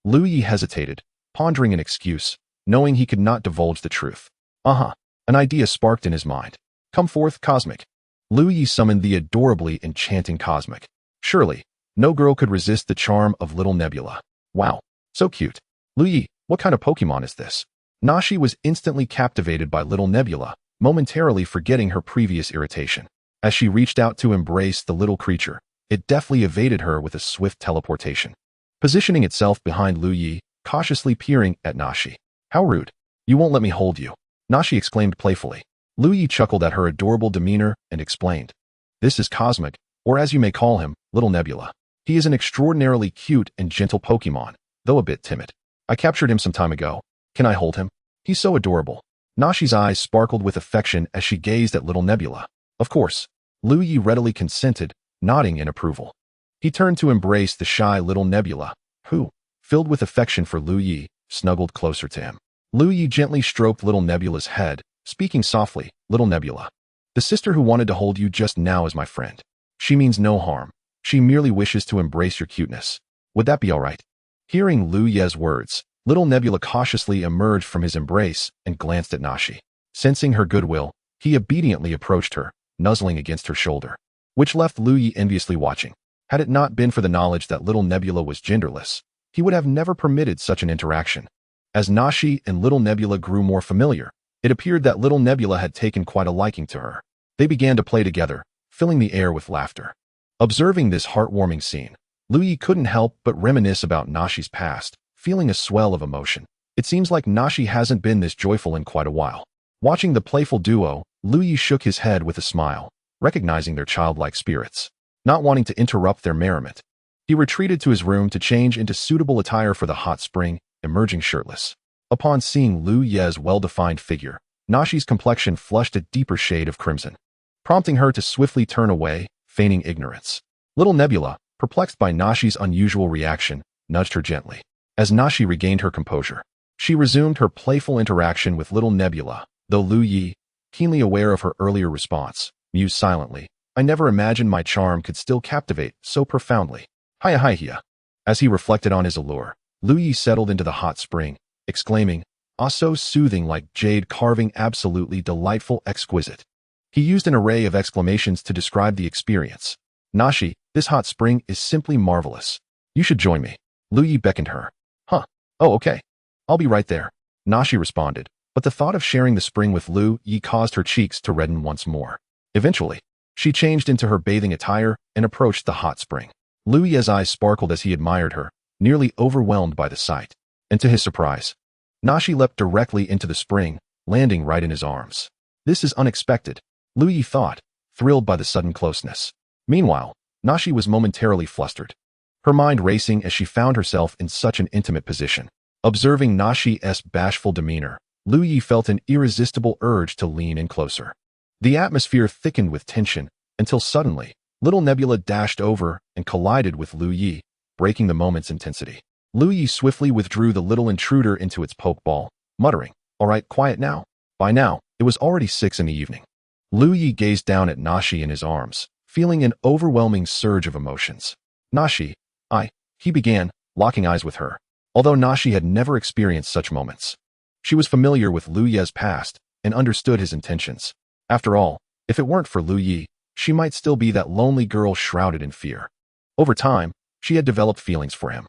Liu Ye hesitated, pondering an excuse, knowing he could not divulge the truth. An idea sparked in his mind. Come forth, Cosmic. Liu Ye summoned the adorably enchanting Cosmic. Surely, no girl could resist the charm of Little Nebula. Wow, so cute. Liu Ye, what kind of Pokemon is this? Nashi was instantly captivated by Little Nebula, momentarily forgetting her previous irritation. As she reached out to embrace the little creature, it deftly evaded her with a swift teleportation, positioning itself behind Liu Ye, cautiously peering at Nashi. How rude. You won't let me hold you, Nashi exclaimed playfully. Liu Ye chuckled at her adorable demeanor and explained. This is Cosmic, or as you may call him, Little Nebula. He is an extraordinarily cute and gentle Pokemon, though a bit timid. I captured him some time ago. Can I hold him? He's so adorable. Nashi's eyes sparkled with affection as she gazed at Little Nebula. Of course, Liu Ye readily consented, nodding in approval. He turned to embrace the shy Little Nebula, who, filled with affection for Liu Ye, snuggled closer to him. Liu Ye gently stroked Little Nebula's head, speaking softly, Little Nebula. The sister who wanted to hold you just now is my friend. She means no harm. She merely wishes to embrace your cuteness. Would that be all right? Hearing Liu Ye's words, Little Nebula cautiously emerged from his embrace and glanced at Nashi. Sensing her goodwill, he obediently approached her, nuzzling against her shoulder, which left Liu Ye enviously watching. Had it not been for the knowledge that Little Nebula was genderless, he would have never permitted such an interaction. As Nashi and Little Nebula grew more familiar, it appeared that Little Nebula had taken quite a liking to her. They began to play together, filling the air with laughter. Observing this heartwarming scene, Liu Ye couldn't help but reminisce about Nashi's past, feeling a swell of emotion. It seems like Nashi hasn't been this joyful in quite a while. Watching the playful duo, Liu Ye shook his head with a smile, recognizing their childlike spirits. Not wanting to interrupt their merriment, he retreated to his room to change into suitable attire for the hot spring, emerging shirtless. Upon seeing Liu Ye's well-defined figure, Nashi's complexion flushed a deeper shade of crimson, prompting her to swiftly turn away, feigning ignorance. Little Nebula, perplexed by Nashi's unusual reaction, nudged her gently. As Nashi regained her composure, she resumed her playful interaction with Little Nebula, though Liu Ye, keenly aware of her earlier response, mused silently. I never imagined my charm could still captivate so profoundly. Hiya. As he reflected on his allure, Liu Ye settled into the hot spring, exclaiming, so soothing, like jade carving, absolutely delightful, exquisite. He used an array of exclamations to describe the experience. Nashi, this hot spring is simply marvelous. You should join me. Liu Ye beckoned her. Oh, okay. I'll be right there, Nashi responded, but the thought of sharing the spring with Liu Ye caused her cheeks to redden once more. Eventually, she changed into her bathing attire and approached the hot spring. Liu Ye's eyes sparkled as he admired her, nearly overwhelmed by the sight. And to his surprise, Nashi leapt directly into the spring, landing right in his arms. This is unexpected, Liu Ye thought, thrilled by the sudden closeness. Meanwhile, Nashi was momentarily flustered, her mind racing as she found herself in such an intimate position. Observing Nashi's bashful demeanor, Liu Ye felt an irresistible urge to lean in closer. The atmosphere thickened with tension until suddenly, little Nebula dashed over and collided with Liu Ye, breaking the moment's intensity. Liu Ye swiftly withdrew the little intruder into its pokeball, muttering, "All right, quiet now." By now, it was already 6 in the evening. Liu Ye gazed down at Nashi in his arms, feeling an overwhelming surge of emotions. "Nashi, he began, locking eyes with her. Although Nashi had never experienced such moments, she was familiar with Liu Ye's past and understood his intentions. After all, if it weren't for Liu Ye, she might still be that lonely girl shrouded in fear. Over time, she had developed feelings for him.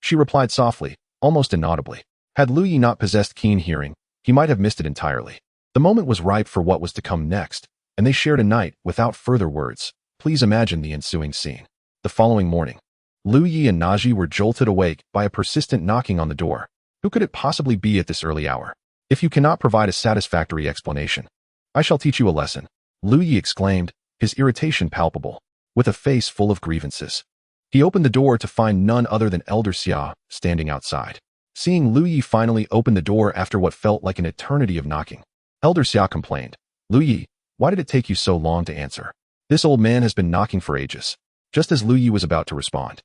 She replied softly, almost inaudibly. Had Liu Ye not possessed keen hearing, he might have missed it entirely. The moment was ripe for what was to come next, and they shared a night without further words. Please imagine the ensuing scene. The following morning, Liu Ye and Naji were jolted awake by a persistent knocking on the door. Who could it possibly be at this early hour? If you cannot provide a satisfactory explanation, I shall teach you a lesson, Liu Ye exclaimed, his irritation palpable, with a face full of grievances. He opened the door to find none other than Elder Xia standing outside. Seeing Liu Ye finally open the door after what felt like an eternity of knocking, Elder Xia complained, "Liu Ye, why did it take you so long to answer? This old man has been knocking for ages." Just as Liu Ye was about to respond,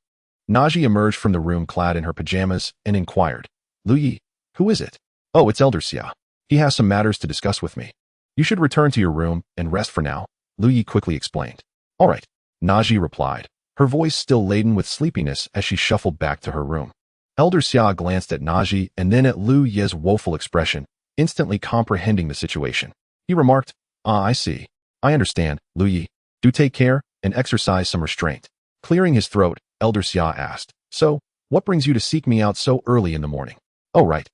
Naji emerged from the room clad in her pajamas and inquired, "Liu Ye, who is it?" "Oh, it's Elder Xia. He has some matters to discuss with me. You should return to your room and rest for now," Liu Ye quickly explained. "All right," Naji replied, her voice still laden with sleepiness as she shuffled back to her room. Elder Xia glanced at Naji and then at Liu Ye's woeful expression, instantly comprehending the situation. He remarked, I see. I understand, Liu Ye. Do take care and exercise some restraint." Clearing his throat, Elder Xia asked, "So, what brings you to seek me out so early in the morning?" "Oh right.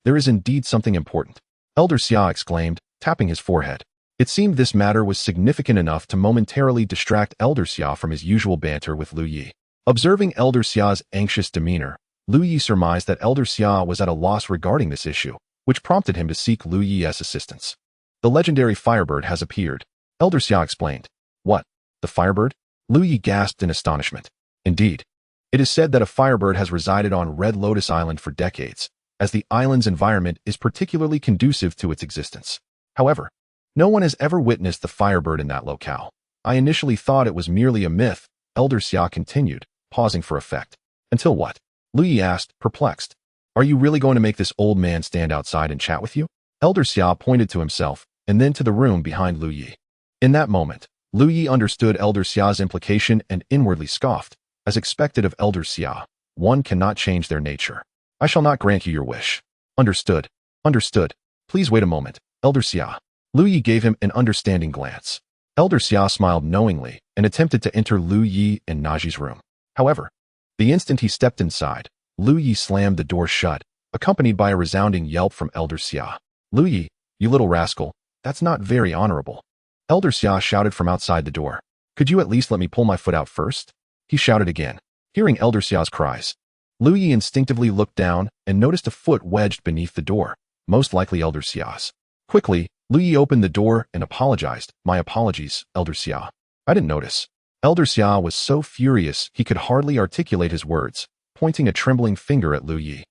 There is indeed something important," Elder Xia exclaimed, tapping his forehead. It seemed this matter was significant enough to momentarily distract Elder Xia from his usual banter with Liu Ye. Observing Elder Xia's anxious demeanor, Liu Ye surmised that Elder Xia was at a loss regarding this issue, which prompted him to seek Liu Ye's assistance. "The legendary Firebird has appeared," Elder Xia explained. "What? The Firebird?" Liu Ye gasped in astonishment. "Indeed. It is said that a Firebird has resided on Red Lotus Island for decades, as the island's environment is particularly conducive to its existence. However, no one has ever witnessed the Firebird in that locale. I initially thought it was merely a myth," Elder Xia continued, pausing for effect. "Until what?" Liu Ye asked, perplexed. "Are you really going to make this old man stand outside and chat with you?" Elder Xia pointed to himself, and then to the room behind Liu Ye. In that moment, Liu Ye understood Elder Xia's implication and inwardly scoffed. As expected of Elder Xia, one cannot change their nature. "I shall not grant you your wish." Understood. Understood. Please wait a moment, Elder Xia." Liu Ye gave him an understanding glance. Elder Xia smiled knowingly and attempted to enter Liu Ye and Naji's room. However, the instant he stepped inside, Liu Ye slammed the door shut, accompanied by a resounding yelp from Elder Xia. "Liu Ye, you little rascal, that's not very honorable." Elder Xia shouted from outside the door. "Could you at least let me pull my foot out first?" He shouted again. Hearing Elder Xia's cries, Liu Ye instinctively looked down and noticed a foot wedged beneath the door, most likely Elder Xia's. Quickly, Liu Ye opened the door and apologized. "My apologies, Elder Xia. I didn't notice." Elder Xia was so furious he could hardly articulate his words, pointing a trembling finger at Liu Ye,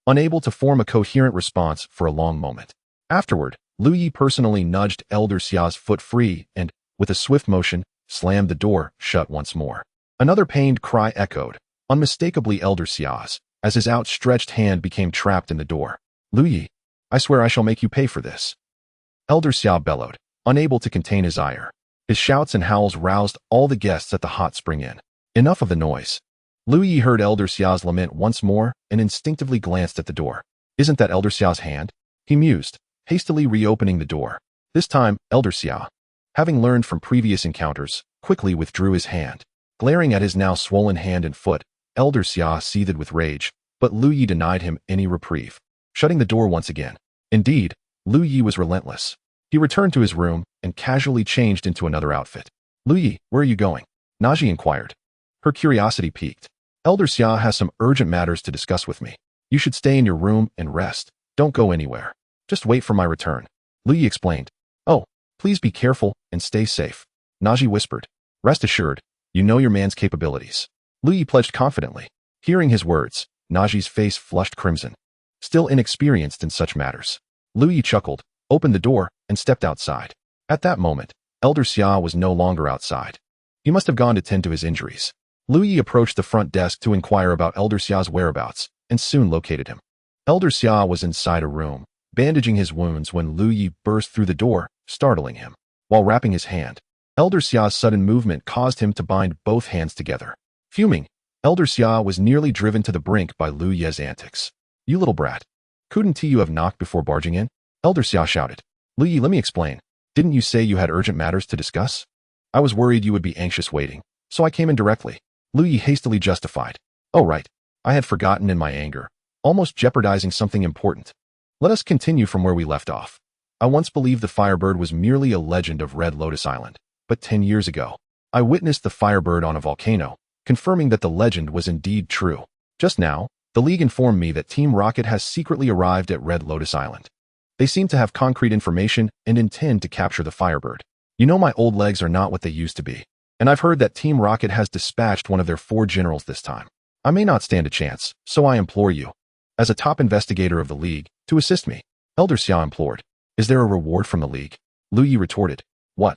unable to form a coherent response for a long moment. Afterward, Liu Ye personally nudged Elder Xia's foot free and, with a swift motion, slammed the door shut once more. Another pained cry echoed, unmistakably Elder Xia's, as his outstretched hand became trapped in the door. "Liu Ye, I swear I shall make you pay for this," Elder Xia bellowed, unable to contain his ire. His shouts and howls roused all the guests at the hot spring inn. Enough of the noise. Liu Ye heard Elder Xia's lament once more and instinctively glanced at the door. "Isn't that Elder Xia's hand?" he mused, hastily reopening the door. This time, Elder Xia, having learned from previous encounters, quickly withdrew his hand. Glaring at his now swollen hand and foot, Elder Xia seethed with rage, but Liu Ye denied him any reprieve, shutting the door once again. Indeed, Liu Ye was relentless. He returned to his room and casually changed into another outfit. "Liu Ye, where are you going?" Naji inquired. Her curiosity piqued. "Elder Xia has some urgent matters to discuss with me. You should stay in your room and rest. Don't go anywhere. Just wait for my return," Liu Ye explained. "Oh, please be careful and stay safe," Naji whispered. "Rest assured, You know your man's capabilities. Liu Ye pledged confidently. Hearing his words, Naji's face flushed crimson. Still inexperienced in such matters, Liu Ye chuckled, opened the door, and stepped outside. At that moment, Elder Xia was no longer outside. He must have gone to tend to his injuries. Liu Ye approached the front desk to inquire about Elder Xia's whereabouts, and soon located him. Elder Xia was inside a room, bandaging his wounds when Liu Ye burst through the door, startling him. While wrapping his hand, Elder Xia's sudden movement caused him to bind both hands together. Fuming, Elder Xia was nearly driven to the brink by Liu Ye's antics. You little brat. Couldn't you have knocked before barging in? Elder Xia shouted. Liu Ye, let me explain. Didn't you say you had urgent matters to discuss? I was worried you would be anxious waiting, so I came in directly. Liu Ye hastily justified. Oh right, I had forgotten in my anger, almost jeopardizing something important. Let us continue from where we left off. I once believed the Firebird was merely a legend of Red Lotus Island, but 10 years ago, I witnessed the Firebird on a volcano, confirming that the legend was indeed true. Just now, the League informed me that Team Rocket has secretly arrived at Red Lotus Island. They seem to have concrete information and intend to capture the Firebird. You know my old legs are not what they used to be, and I've heard that Team Rocket has dispatched one of their 4 generals this time. I may not stand a chance, so I implore you, as a top investigator of the League, to assist me. Elder Xia implored. Is there a reward from the League? Liu Ye retorted. What?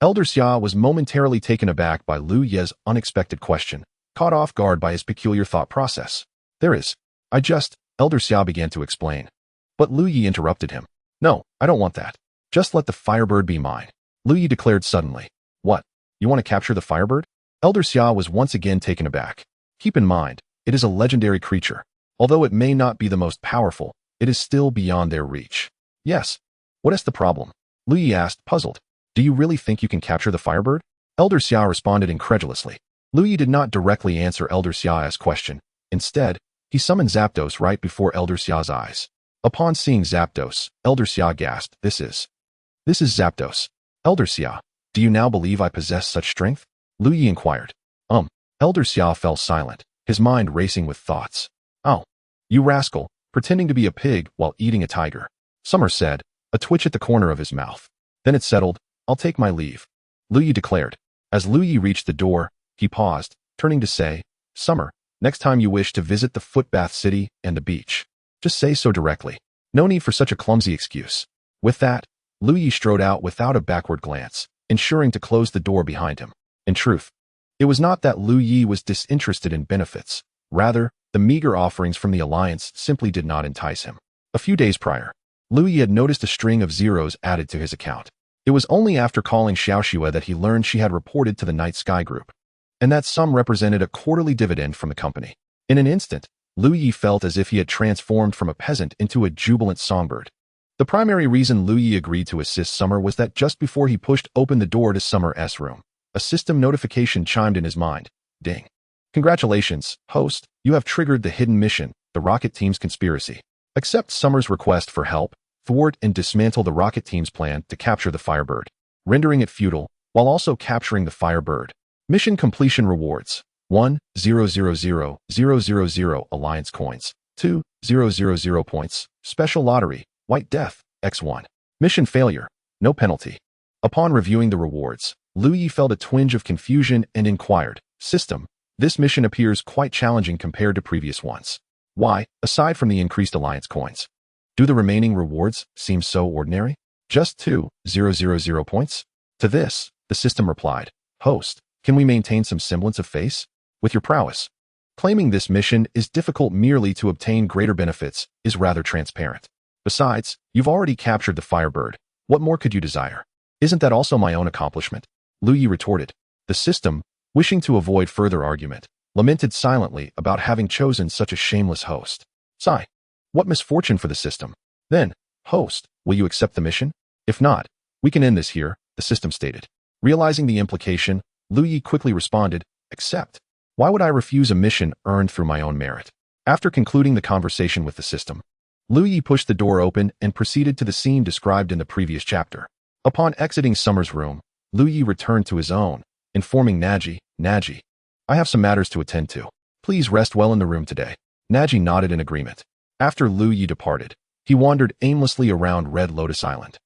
Elder Xia was momentarily taken aback by Liu Ye's unexpected question, caught off guard by his peculiar thought process. There is. Elder Xia began to explain. But Liu Ye interrupted him. No, I don't want that. Just let the Firebird be mine. Liu Ye declared suddenly. What? You want to capture the Firebird? Elder Xia was once again taken aback. Keep in mind, it is a legendary creature. Although it may not be the most powerful, it is still beyond their reach. Yes. What is the problem? Liu Ye asked, puzzled. Do you really think you can capture the Firebird? Elder Xia responded incredulously. Liu Ye did not directly answer Elder Xia's question. Instead, he summoned Zapdos right before Elder Xia's eyes. Upon seeing Zapdos, Elder Xia gasped, This is Zapdos. Elder Xia, do you now believe I possess such strength? Liu Ye inquired. Elder Xia fell silent, his mind racing with thoughts. Oh, you rascal, pretending to be a pig while eating a tiger. Summer said, a twitch at the corner of his mouth. Then it settled. I'll take my leave. Liu Ye declared. As Liu Ye reached the door, he paused, turning to say, Summer, next time you wish to visit the footbath city and the beach, just say so directly. No need for such a clumsy excuse. With that, Liu Ye strode out without a backward glance, ensuring to close the door behind him. In truth, it was not that Liu Ye was disinterested in benefits. Rather, the meager offerings from the Alliance simply did not entice him. A few days prior, Liu Ye had noticed a string of zeros added to his account. It was only after calling Xiaoxue that he learned she had reported to the Night Sky Group, and that sum represented a quarterly dividend from the company. In an instant, Liu Ye felt as if he had transformed from a peasant into a jubilant songbird. The primary reason Liu Ye agreed to assist Summer was that just before he pushed open the door to Summer's room, a system notification chimed in his mind. Ding. Congratulations, host, you have triggered the hidden mission, the Rocket Team's conspiracy. Accept Summer's request for help, thwart and dismantle the Rocket Team's plan to capture the Firebird, rendering it futile, while also capturing the Firebird. Mission completion rewards. 1,000,000 Alliance coins. 2,000 points. Special lottery, White Death, X1. Mission failure, no penalty. Upon reviewing the rewards, Liu Ye felt a twinge of confusion and inquired, System, this mission appears quite challenging compared to previous ones. Why, aside from the increased Alliance coins? Do the remaining rewards seem so ordinary? Just 2,000 points? To this, the system replied, Host, can we maintain some semblance of face? With your prowess. Claiming this mission is difficult merely to obtain greater benefits is rather transparent. Besides, you've already captured the Firebird. What more could you desire? Isn't that also my own accomplishment? Liu Ye retorted. The system, wishing to avoid further argument, lamented silently about having chosen such a shameless host. Sigh. What misfortune for the system. Then, host, will you accept the mission? If not, we can end this here, the system stated. Realizing the implication, Liu Ye quickly responded, Accept. Why would I refuse a mission earned through my own merit? After concluding the conversation with the system, Liu Ye pushed the door open and proceeded to the scene described in the previous chapter. Upon exiting Summer's room, Liu Ye returned to his own, informing Naji, I have some matters to attend to. Please rest well in the room today. Naji nodded in agreement. After Liu Ye departed, he wandered aimlessly around Red Lotus Island,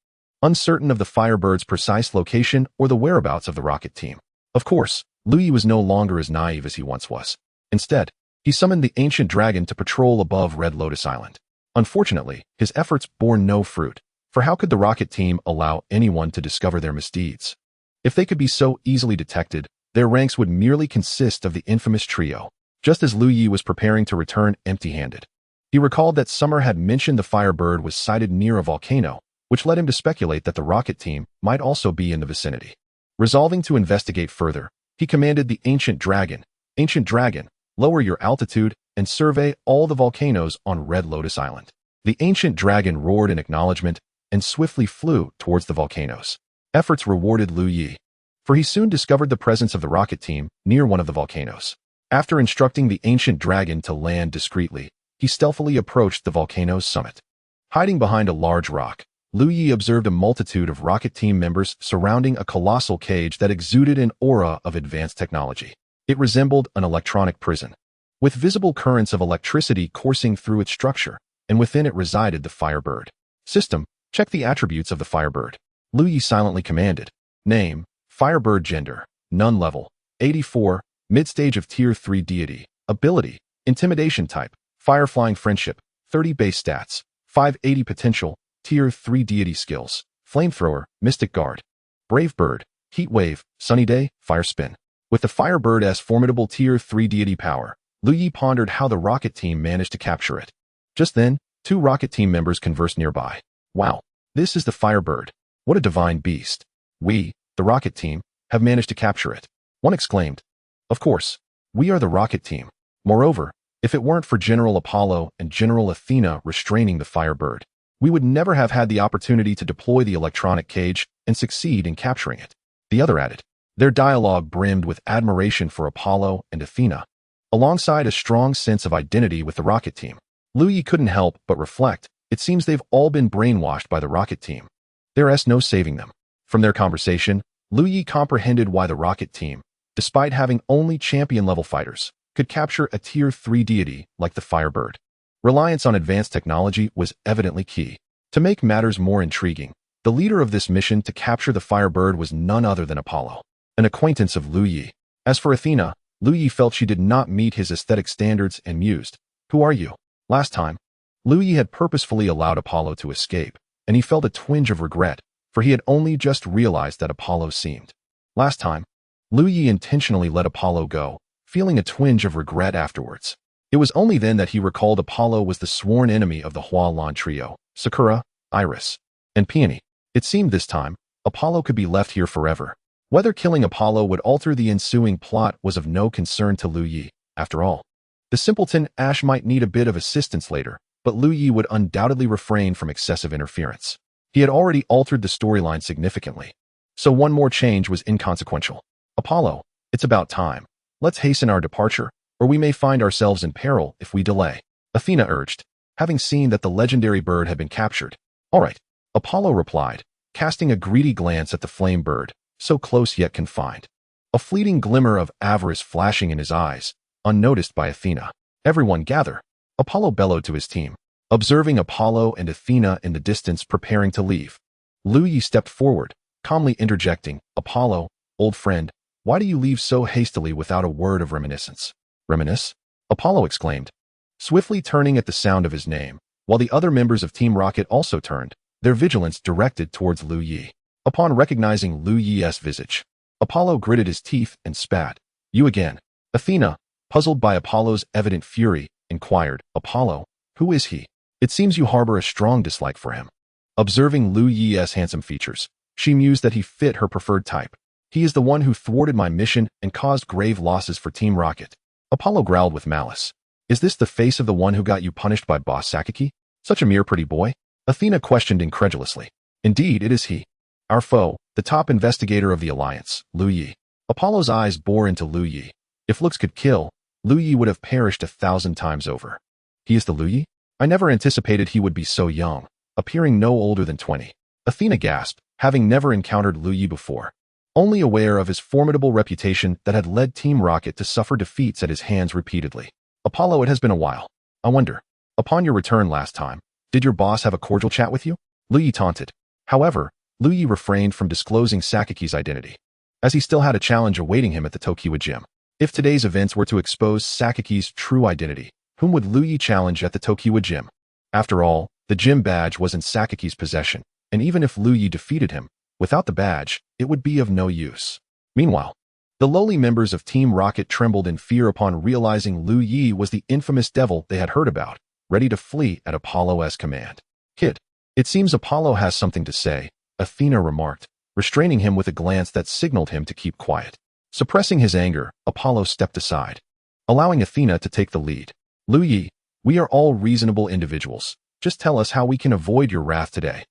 uncertain of the Firebird's precise location or the whereabouts of the Rocket Team. Of course, Liu Ye was no longer as naive as he once was. Instead, he summoned the ancient dragon to patrol above Red Lotus Island. Unfortunately, his efforts bore no fruit, for how could the rocket team allow anyone to discover their misdeeds? If they could be so easily detected, their ranks would merely consist of the infamous trio. Just as Liu Ye was preparing to return empty-handed, he recalled that Summer had mentioned the Firebird was sighted near a volcano, which led him to speculate that the rocket team might also be in the vicinity. Resolving to investigate further, he commanded the Ancient Dragon, lower your altitude and survey all the volcanoes on Red Lotus Island. The Ancient Dragon roared in acknowledgement and swiftly flew towards the volcanoes. Efforts rewarded Liu Ye, for he soon discovered the presence of the rocket team near one of the volcanoes. After instructing the Ancient Dragon to land discreetly, he stealthily approached the volcano's summit. Hiding behind a large rock, Liu Ye observed a multitude of rocket team members surrounding a colossal cage that exuded an aura of advanced technology. It resembled an electronic prison, with visible currents of electricity coursing through its structure, and within it resided the Firebird. System, check the attributes of the Firebird. Liu Ye silently commanded. Name, Firebird. Gender, none. Level, 84, mid-stage of Tier 3 deity. Ability, intimidation type, fire-flying friendship, 30 base stats, 580 potential, Tier 3 deity skills, flamethrower, mystic guard. Brave bird, heat wave, sunny day, fire spin. With the Firebird's formidable Tier 3 deity power, Liu Ye pondered how the rocket team managed to capture it. Just then, two rocket team members conversed nearby. Wow, this is the Firebird. What a divine beast. We, the rocket team, have managed to capture it. One exclaimed. Of course, we are the rocket team. Moreover, if it weren't for General Apollo and General Athena restraining the Firebird, we would never have had the opportunity to deploy the electronic cage and succeed in capturing it. The other added. Their dialogue brimmed with admiration for Apollo and Athena, alongside a strong sense of identity with the rocket team. Liu Ye couldn't help but reflect, it seems they've all been brainwashed by the rocket team. There's no saving them. From their conversation, Liu Ye comprehended why the rocket team, despite having only champion-level fighters, could capture a Tier 3 deity like the Firebird. Reliance on advanced technology was evidently key. To make matters more intriguing, the leader of this mission to capture the Firebird was none other than Apollo, an acquaintance of Liu Ye. As for Athena, Liu Ye felt she did not meet his aesthetic standards and mused, "Who are you?" Last time, Liu Ye had purposefully allowed Apollo to escape, and he felt a twinge of regret, for he had only just realized that Apollo seemed. Last time, Liu Ye intentionally let Apollo go, feeling a twinge of regret afterwards. It was only then that he recalled Apollo was the sworn enemy of the Hualan trio, Sakura, Iris, and Peony. It seemed this time, Apollo could be left here forever. Whether killing Apollo would alter the ensuing plot was of no concern to Liu Ye, after all. The simpleton Ash might need a bit of assistance later, but Liu Ye would undoubtedly refrain from excessive interference. He had already altered the storyline significantly, so one more change was inconsequential. Apollo, it's about time. Let's hasten our departure, or we may find ourselves in peril if we delay. Athena urged, having seen that the legendary bird had been captured. All right, Apollo replied, casting a greedy glance at the flame bird, so close yet confined. A fleeting glimmer of avarice flashing in his eyes, unnoticed by Athena. Everyone gather. Apollo bellowed to his team, observing Apollo and Athena in the distance preparing to leave. Liu Ye stepped forward, calmly interjecting, Apollo, old friend, why do you leave so hastily without a word of reminiscence? Reminisce? Apollo exclaimed, swiftly turning at the sound of his name, while the other members of Team Rocket also turned, their vigilance directed towards Liu Ye. Upon recognizing Liu Ye's visage, Apollo gritted his teeth and spat. You again. Athena, puzzled by Apollo's evident fury, inquired, Apollo, who is he? It seems you harbor a strong dislike for him. Observing Liu Ye's handsome features, she mused that he fit her preferred type. He is the one who thwarted my mission and caused grave losses for Team Rocket. Apollo growled with malice. Is this the face of the one who got you punished by Boss Sakaki? Such a mere pretty boy? Athena questioned incredulously. Indeed, it is he. Our foe, the top investigator of the Alliance, Liu Ye. Apollo's eyes bore into Liu Ye. If looks could kill, Liu Ye would have perished 1,000 times over. He is the Liu Ye? I never anticipated he would be so young, appearing no older than 20. Athena gasped, having never encountered Liu Ye before. Only aware of his formidable reputation that had led Team Rocket to suffer defeats at his hands repeatedly. Apollo, it has been a while. I wonder, upon your return last time, did your boss have a cordial chat with you? Liu Ye taunted. However, Liu Ye refrained from disclosing Sakaki's identity. as he still had a challenge awaiting him at the Tokiwa gym. If today's events were to expose Sakiki's true identity, whom would Liu Ye challenge at the Tokiwa gym? After all, the gym badge was in Sakiki's possession, and even if Liu Ye defeated him, without the badge, it would be of no use. Meanwhile, the lowly members of Team Rocket trembled in fear upon realizing Liu Ye was the infamous devil they had heard about, ready to flee at Apollo's command. Kid, it seems Apollo has something to say, Athena remarked, restraining him with a glance that signaled him to keep quiet. Suppressing his anger, Apollo stepped aside, allowing Athena to take the lead. Liu Ye, we are all reasonable individuals. Just tell us how we can avoid your wrath today.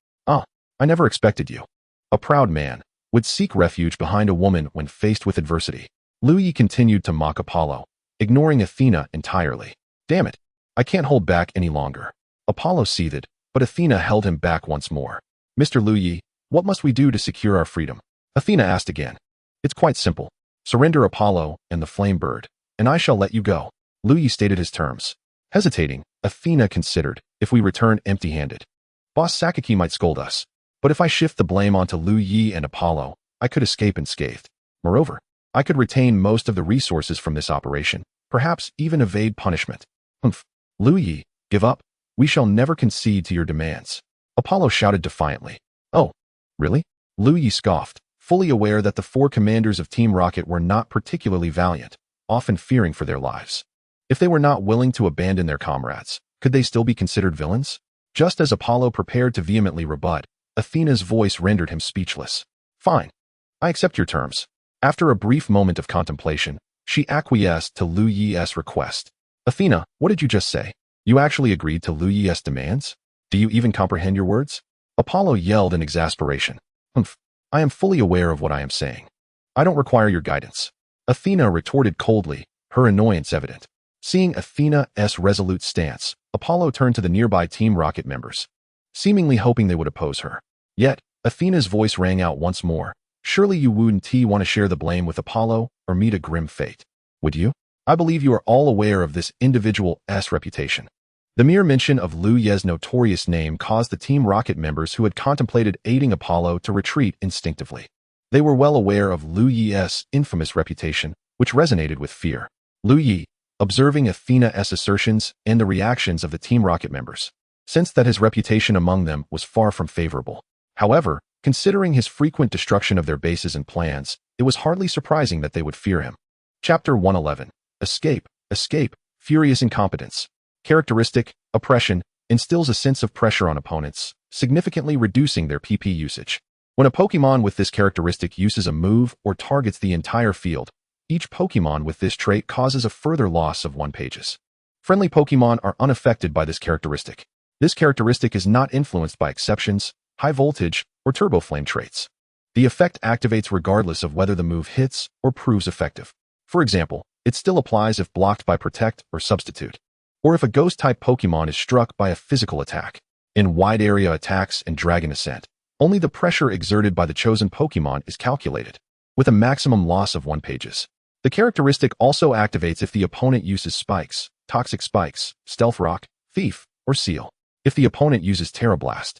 I never expected you. A proud man would seek refuge behind a woman when faced with adversity. Liu Ye continued to mock Apollo, ignoring Athena entirely. Damn it, I can't hold back any longer. Apollo seethed, but Athena held him back once more. Mr. Liu Ye, what must we do to secure our freedom? Athena asked again. It's quite simple. Surrender Apollo and the flame bird, and I shall let you go. Liu Ye stated his terms. Hesitating, Athena considered, if we return empty-handed, Boss Sakaki might scold us. But if I shift the blame onto Liu Ye and Apollo, I could escape unscathed. Moreover, I could retain most of the resources from this operation, perhaps even evade punishment. Liu Ye, give up. We shall never concede to your demands. Apollo shouted defiantly. Oh, really? Liu Ye scoffed, fully aware that the four commanders of Team Rocket were not particularly valiant, often fearing for their lives. If they were not willing to abandon their comrades, could they still be considered villains? Just as Apollo prepared to vehemently rebut, Athena's voice rendered him speechless. Fine. I accept your terms. After a brief moment of contemplation, she acquiesced to Liu Ye's request. Athena, what did you just say? You actually agreed to Liu Ye's demands? Do you even comprehend your words? Apollo yelled in exasperation. I am fully aware of what I am saying. I don't require your guidance. Athena retorted coldly, her annoyance evident. Seeing Athena's resolute stance, Apollo turned to the nearby Team Rocket members, seemingly hoping they would oppose her. Yet, Athena's voice rang out once more. Surely you wouldn't want to share the blame with Apollo or meet a grim fate, would you? I believe you are all aware of this individual's reputation. The mere mention of Liu Ye's notorious name caused the Team Rocket members who had contemplated aiding Apollo to retreat instinctively. They were well aware of Liu Ye's infamous reputation, which resonated with fear. Liu Ye, observing Athena's assertions and the reactions of the Team Rocket members, sensed that his reputation among them was far from favorable. However, considering his frequent destruction of their bases and plans, it was hardly surprising that they would fear him. Chapter 111. Escape, furious incompetence. Characteristic, oppression, instills a sense of pressure on opponents, significantly reducing their PP usage. When a Pokemon with this characteristic uses a move or targets the entire field, each Pokemon with this trait causes a further loss of 1 pages. Friendly Pokemon are unaffected by this characteristic. This characteristic is not influenced by exceptions, high voltage, or turbo flame traits. The effect activates regardless of whether the move hits or proves effective. For example, it still applies if blocked by Protect or Substitute, or if a Ghost-type Pokemon is struck by a physical attack. In wide-area attacks and Dragon Ascent, only the pressure exerted by the chosen Pokemon is calculated, with a maximum loss of 1 pages. The characteristic also activates if the opponent uses Spikes, Toxic Spikes, Stealth Rock, Thief, or Seal. If the opponent uses Terra Blast.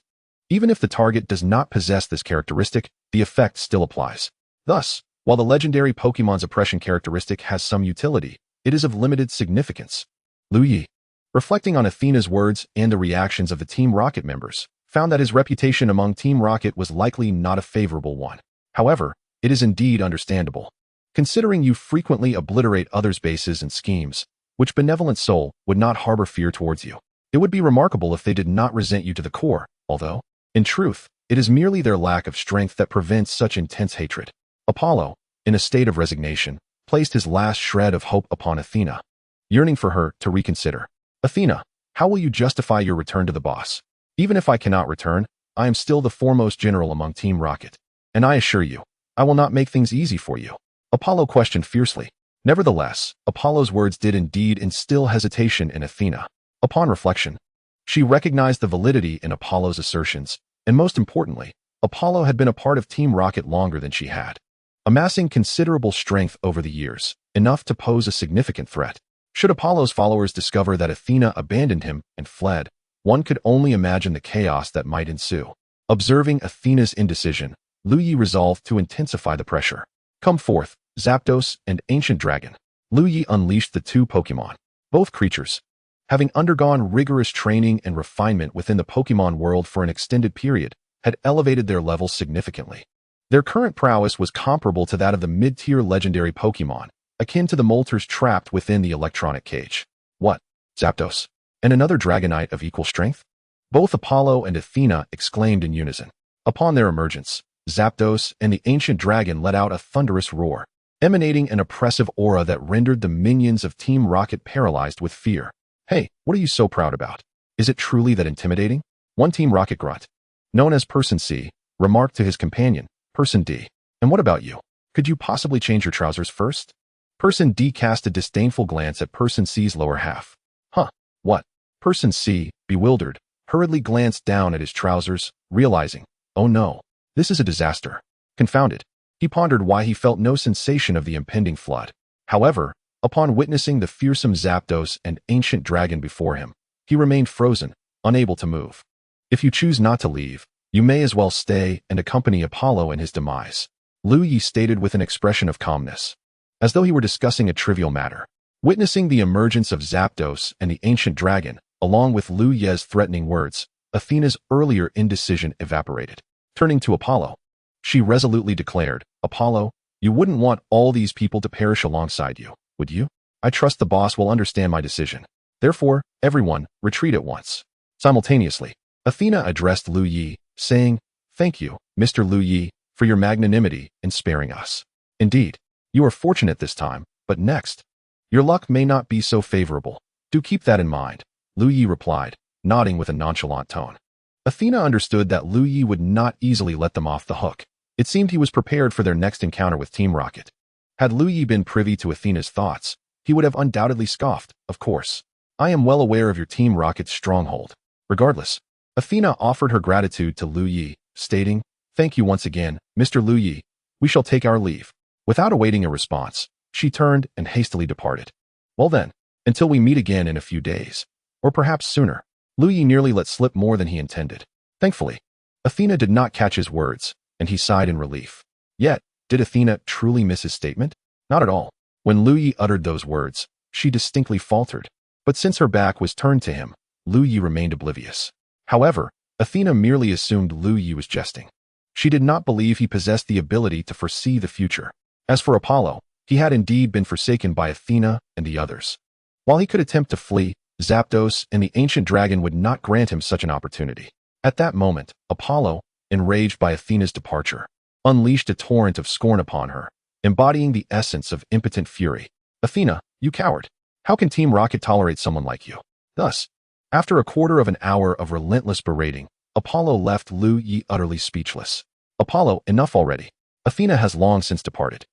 Even if the target does not possess this characteristic, the effect still applies. Thus, while the legendary Pokemon's oppression characteristic has some utility, it is of limited significance. Liu Ye, reflecting on Athena's words and the reactions of the Team Rocket members, found that his reputation among Team Rocket was likely not a favorable one. However, it is indeed understandable. Considering you frequently obliterate others' bases and schemes, which benevolent soul would not harbor fear towards you. It would be remarkable if they did not resent you to the core, although, in truth, it is merely their lack of strength that prevents such intense hatred. Apollo, in a state of resignation, placed his last shred of hope upon Athena, yearning for her to reconsider. Athena, how will you justify your return to the boss? Even if I cannot return, I am still the foremost general among Team Rocket, and I assure you, I will not make things easy for you. Apollo questioned fiercely. Nevertheless, Apollo's words did indeed instill hesitation in Athena. Upon reflection, she recognized the validity in Apollo's assertions, and most importantly, Apollo had been a part of Team Rocket longer than she had, amassing considerable strength over the years, enough to pose a significant threat. Should Apollo's followers discover that Athena abandoned him and fled, one could only imagine the chaos that might ensue. Observing Athena's indecision, Liu Ye resolved to intensify the pressure. Come forth, Zapdos and Ancient Dragon. Liu Ye unleashed the two Pokemon. Both creatures, having undergone rigorous training and refinement within the Pokemon world for an extended period, had elevated their levels significantly. Their current prowess was comparable to that of the mid-tier legendary Pokemon, akin to the Moltres trapped within the electronic cage. What? Zapdos? And another Dragonite of equal strength? Both Apollo and Athena exclaimed in unison. Upon their emergence, Zapdos and the Ancient Dragon let out a thunderous roar, emanating an oppressive aura that rendered the minions of Team Rocket paralyzed with fear. Hey, what are you so proud about? Is it truly that intimidating? One Team Rocket grunt, known as Person C, remarked to his companion, Person D. And what about you? Could you possibly change your trousers first? Person D cast a disdainful glance at Person C's lower half. Huh, what? Person C, bewildered, hurriedly glanced down at his trousers, realizing, oh no, this is a disaster. Confounded, he pondered why he felt no sensation of the impending flood. However, upon witnessing the fearsome Zapdos and Ancient Dragon before him, he remained frozen, unable to move. If you choose not to leave, you may as well stay and accompany Apollo in his demise, Liu Ye stated with an expression of calmness, as though he were discussing a trivial matter. Witnessing the emergence of Zapdos and the Ancient Dragon, along with Liu Ye's threatening words, Athena's earlier indecision evaporated. Turning to Apollo, she resolutely declared, Apollo, you wouldn't want all these people to perish alongside you, would you? I trust the boss will understand my decision. Therefore, everyone, retreat at once. Simultaneously, Athena addressed Liu Ye, saying, thank you, Mr. Liu Ye, for your magnanimity in sparing us. Indeed, you are fortunate this time, but next, your luck may not be so favorable. Do keep that in mind, Liu Ye replied, nodding with a nonchalant tone. Athena understood that Liu Ye would not easily let them off the hook. It seemed he was prepared for their next encounter with Team Rocket. Had Liu Ye been privy to Athena's thoughts, he would have undoubtedly scoffed, of course. I am well aware of your Team Rocket's stronghold. Regardless, Athena offered her gratitude to Liu Ye, stating, thank you once again, Mr. Liu Ye. We shall take our leave. Without awaiting a response, she turned and hastily departed. Well then, until we meet again in a few days. Or perhaps sooner. Liu Ye nearly let slip more than he intended. Thankfully, Athena did not catch his words, and he sighed in relief. Yet, did Athena truly miss his statement? Not at all. When Liu Ye uttered those words, she distinctly faltered. But since her back was turned to him, Liu Ye remained oblivious. However, Athena merely assumed Liu Ye was jesting. She did not believe he possessed the ability to foresee the future. As for Apollo, he had indeed been forsaken by Athena and the others. While he could attempt to flee, Zapdos and the Ancient Dragon would not grant him such an opportunity. At that moment, Apollo, enraged by Athena's departure, unleashed a torrent of scorn upon her, embodying the essence of impotent fury. Athena, you coward! How can Team Rocket tolerate someone like you? Thus, after a quarter of an hour of relentless berating, Apollo left Liu Ye utterly speechless. Apollo, enough already. Athena has long since departed.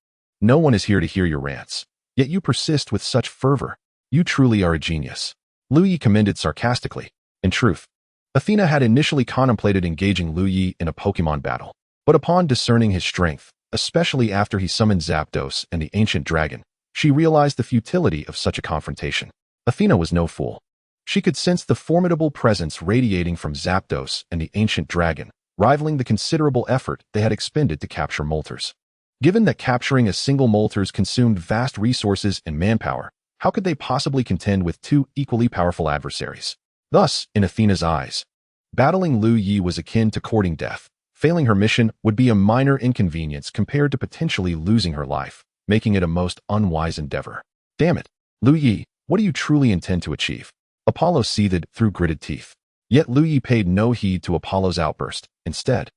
No one is here to hear your rants, yet you persist with such fervor. You truly are a genius. Liu Ye commended sarcastically. In truth, Athena had initially contemplated engaging Liu Ye in a Pokemon battle, but upon discerning his strength, especially after he summoned Zapdos and the Ancient Dragon, she realized the futility of such a confrontation. Athena was no fool. She could sense the formidable presence radiating from Zapdos and the Ancient Dragon, rivaling the considerable effort they had expended to capture Moltres. Given that capturing a single Moltres consumed vast resources and manpower, how could they possibly contend with two equally powerful adversaries? Thus, in Athena's eyes, battling Liu Ye was akin to courting death. Failing her mission would be a minor inconvenience compared to potentially losing her life, making it a most unwise endeavor. Damn it, Liu Ye, what do you truly intend to achieve? Apollo seethed through gritted teeth. Yet Liu Ye paid no heed to Apollo's outburst. Instead,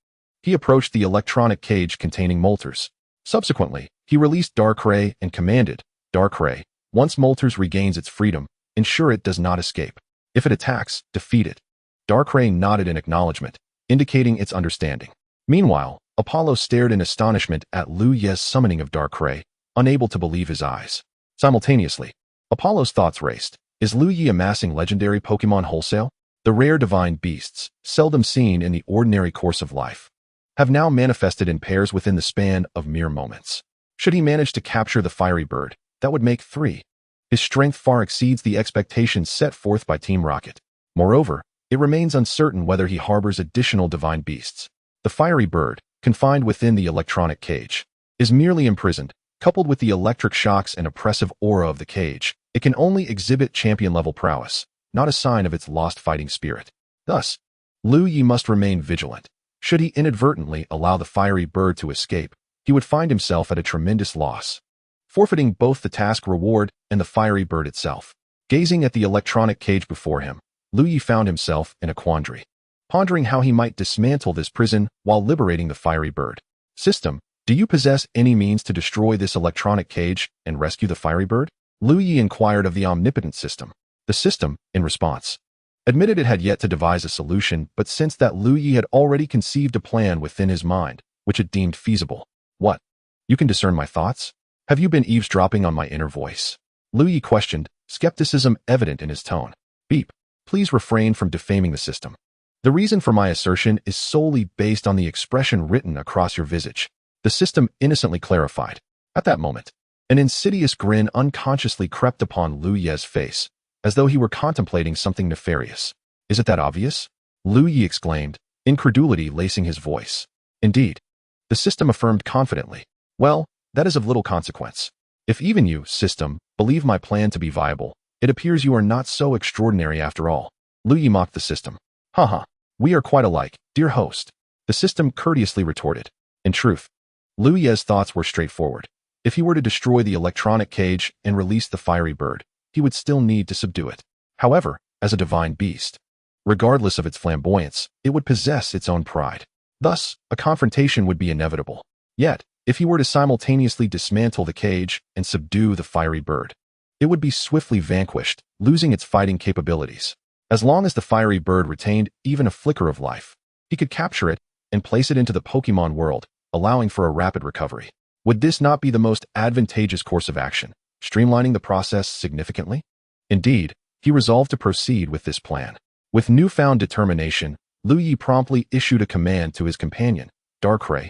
he approached the electronic cage containing Moltres. Subsequently, he released Darkrai and commanded, Darkrai, once Moltres regains its freedom, ensure it does not escape. If it attacks, defeat it. Darkrai nodded in acknowledgement, indicating its understanding. Meanwhile, Apollo stared in astonishment at Liu Ye's summoning of Darkrai, unable to believe his eyes. Simultaneously, Apollo's thoughts raced. Is Liu Ye amassing legendary Pokemon wholesale? The rare divine beasts, seldom seen in the ordinary course of life, have now manifested in pairs within the span of mere moments. Should he manage to capture the fiery bird, that would make 3. His strength far exceeds the expectations set forth by Team Rocket. Moreover, it remains uncertain whether he harbors additional divine beasts. The fiery bird, confined within the electronic cage, is merely imprisoned. Coupled with the electric shocks and oppressive aura of the cage, it can only exhibit champion-level prowess, not a sign of its lost fighting spirit. Thus, Liu Ye must remain vigilant. Should he inadvertently allow the fiery bird to escape, he would find himself at a tremendous loss, forfeiting both the task reward and the fiery bird itself. Gazing at the electronic cage before him, Liu Ye found himself in a quandary, pondering how he might dismantle this prison while liberating the fiery bird. System, do you possess any means to destroy this electronic cage and rescue the fiery bird? Liu Ye inquired of the omnipotent system. The system, in response, admitted it had yet to devise a solution, but sensed that Liu Ye had already conceived a plan within his mind, which it deemed feasible. What? You can discern my thoughts? Have you been eavesdropping on my inner voice? Liu Ye questioned, skepticism evident in his tone. Beep. Please refrain from defaming the system. The reason for my assertion is solely based on the expression written across your visage. The system innocently clarified. At that moment, an insidious grin unconsciously crept upon Liu Ye's face, as though he were contemplating something nefarious. Is it that obvious? Liu Ye exclaimed, incredulity lacing his voice. Indeed. The system affirmed confidently. Well, that is of little consequence. If even you, system, believe my plan to be viable, it appears you are not so extraordinary after all. Liu Ye mocked the system. Haha, we are quite alike, dear host. The system courteously retorted. In truth, Liu Ye's thoughts were straightforward. If he were to destroy the electronic cage and release the fiery bird, he would still need to subdue it. However, as a divine beast, regardless of its flamboyance, it would possess its own pride. Thus, a confrontation would be inevitable. Yet, if he were to simultaneously dismantle the cage and subdue the fiery bird, it would be swiftly vanquished, losing its fighting capabilities. As long as the fiery bird retained even a flicker of life, he could capture it and place it into the Pokemon world, allowing for a rapid recovery. Would this not be the most advantageous course of action, streamlining the process significantly? Indeed, he resolved to proceed with this plan. With newfound determination, Liu Ye promptly issued a command to his companion, Darkrai,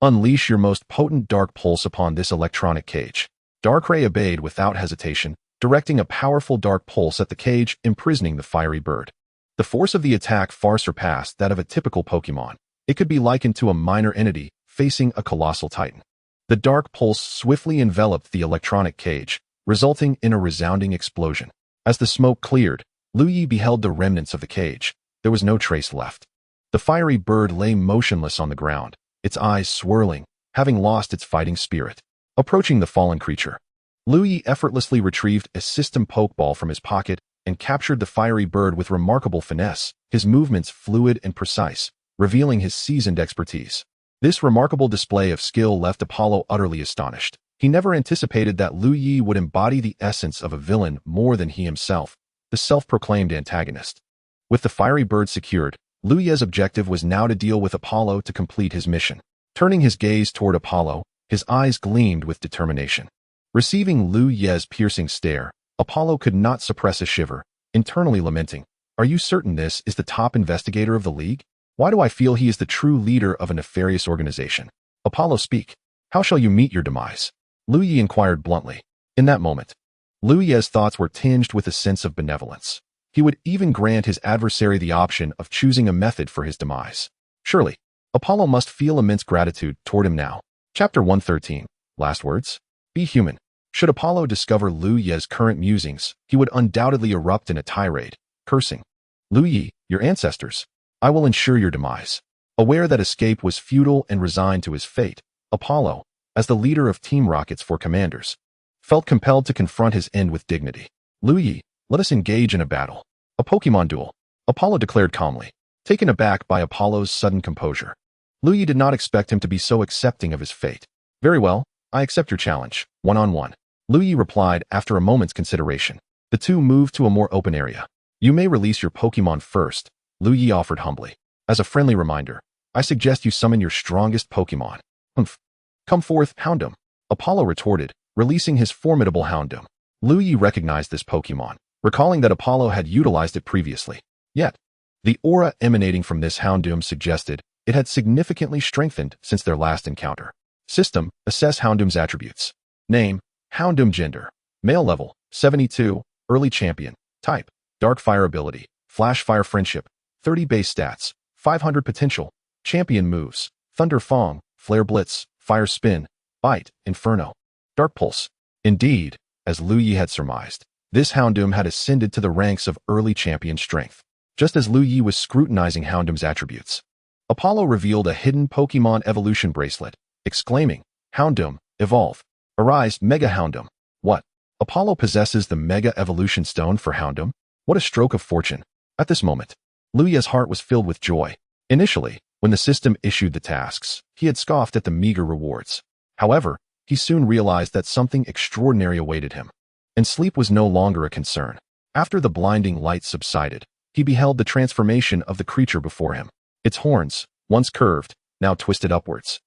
unleash your most potent dark pulse upon this electronic cage. Darkrai obeyed without hesitation, directing a powerful dark pulse at the cage imprisoning the fiery bird. The force of the attack far surpassed that of a typical Pokemon. It could be likened to a minor entity facing a colossal titan. The dark pulse swiftly enveloped the electronic cage, resulting in a resounding explosion. As the smoke cleared, Liu Ye beheld the remnants of the cage. There was no trace left. The fiery bird lay motionless on the ground, its eyes swirling, having lost its fighting spirit. Approaching the fallen creature, Liu Ye effortlessly retrieved a system Pokeball from his pocket and captured the fiery bird with remarkable finesse, his movements fluid and precise, revealing his seasoned expertise. This remarkable display of skill left Apollo utterly astonished. He never anticipated that Liu Ye would embody the essence of a villain more than he himself, the self-proclaimed antagonist. With the fiery bird secured, Liu Ye's objective was now to deal with Apollo to complete his mission. Turning his gaze toward Apollo, his eyes gleamed with determination. Receiving Liu Ye's piercing stare, Apollo could not suppress a shiver, internally lamenting, "Are you certain this is the top investigator of the League? Why do I feel he is the true leader of a nefarious organization?" Apollo, speak. How shall you meet your demise? Liu Ye inquired bluntly. In that moment, Liu Ye's thoughts were tinged with a sense of benevolence. He would even grant his adversary the option of choosing a method for his demise. Surely, Apollo must feel immense gratitude toward him now. Chapter 113. Last words? Be human. Should Apollo discover Liu Ye's current musings, he would undoubtedly erupt in a tirade, cursing. Liu Ye, your ancestors. I will ensure your demise. Aware that escape was futile and resigned to his fate, Apollo, as the leader of Team Rocket's 4 commanders, felt compelled to confront his end with dignity. Liu Ye, let us engage in a battle. A Pokemon duel, Apollo declared calmly, taken aback by Apollo's sudden composure. Liu Ye did not expect him to be so accepting of his fate. Very well, I accept your challenge, one-on-one. Liu Ye replied after a moment's consideration. The two moved to a more open area. You may release your Pokemon first, Liu Ye offered humbly. As a friendly reminder, I suggest you summon your strongest Pokemon. Humph. Come forth, Houndoom. Apollo retorted, releasing his formidable Houndoom. Liu Ye recognized this Pokemon, recalling that Apollo had utilized it previously. Yet, the aura emanating from this Houndoom suggested it had significantly strengthened since their last encounter. System, assess Houndoom's attributes. Name, Houndoom. Gender, male. Level, 72, early champion. Type, dark fire. Ability, flash fire. Friendship, 30 base stats, 500 potential. Champion moves, Thunder Fong, Flare Blitz, Fire Spin, Bite, Inferno, Dark Pulse. Indeed, as Liu Ye had surmised, this Houndoom had ascended to the ranks of early champion strength. Just as Liu Ye was scrutinizing Houndoom's attributes, Apollo revealed a hidden Pokemon evolution bracelet, exclaiming, "Houndoom, evolve. Arise, Mega Houndoom." What? Apollo possesses the Mega Evolution Stone for Houndoom? What a stroke of fortune. At this moment, Liu Ye's heart was filled with joy. Initially, when the system issued the tasks, he had scoffed at the meager rewards. However, he soon realized that something extraordinary awaited him, and sleep was no longer a concern. After the blinding light subsided, he beheld the transformation of the creature before him. Its horns, once curved, now twisted upwards.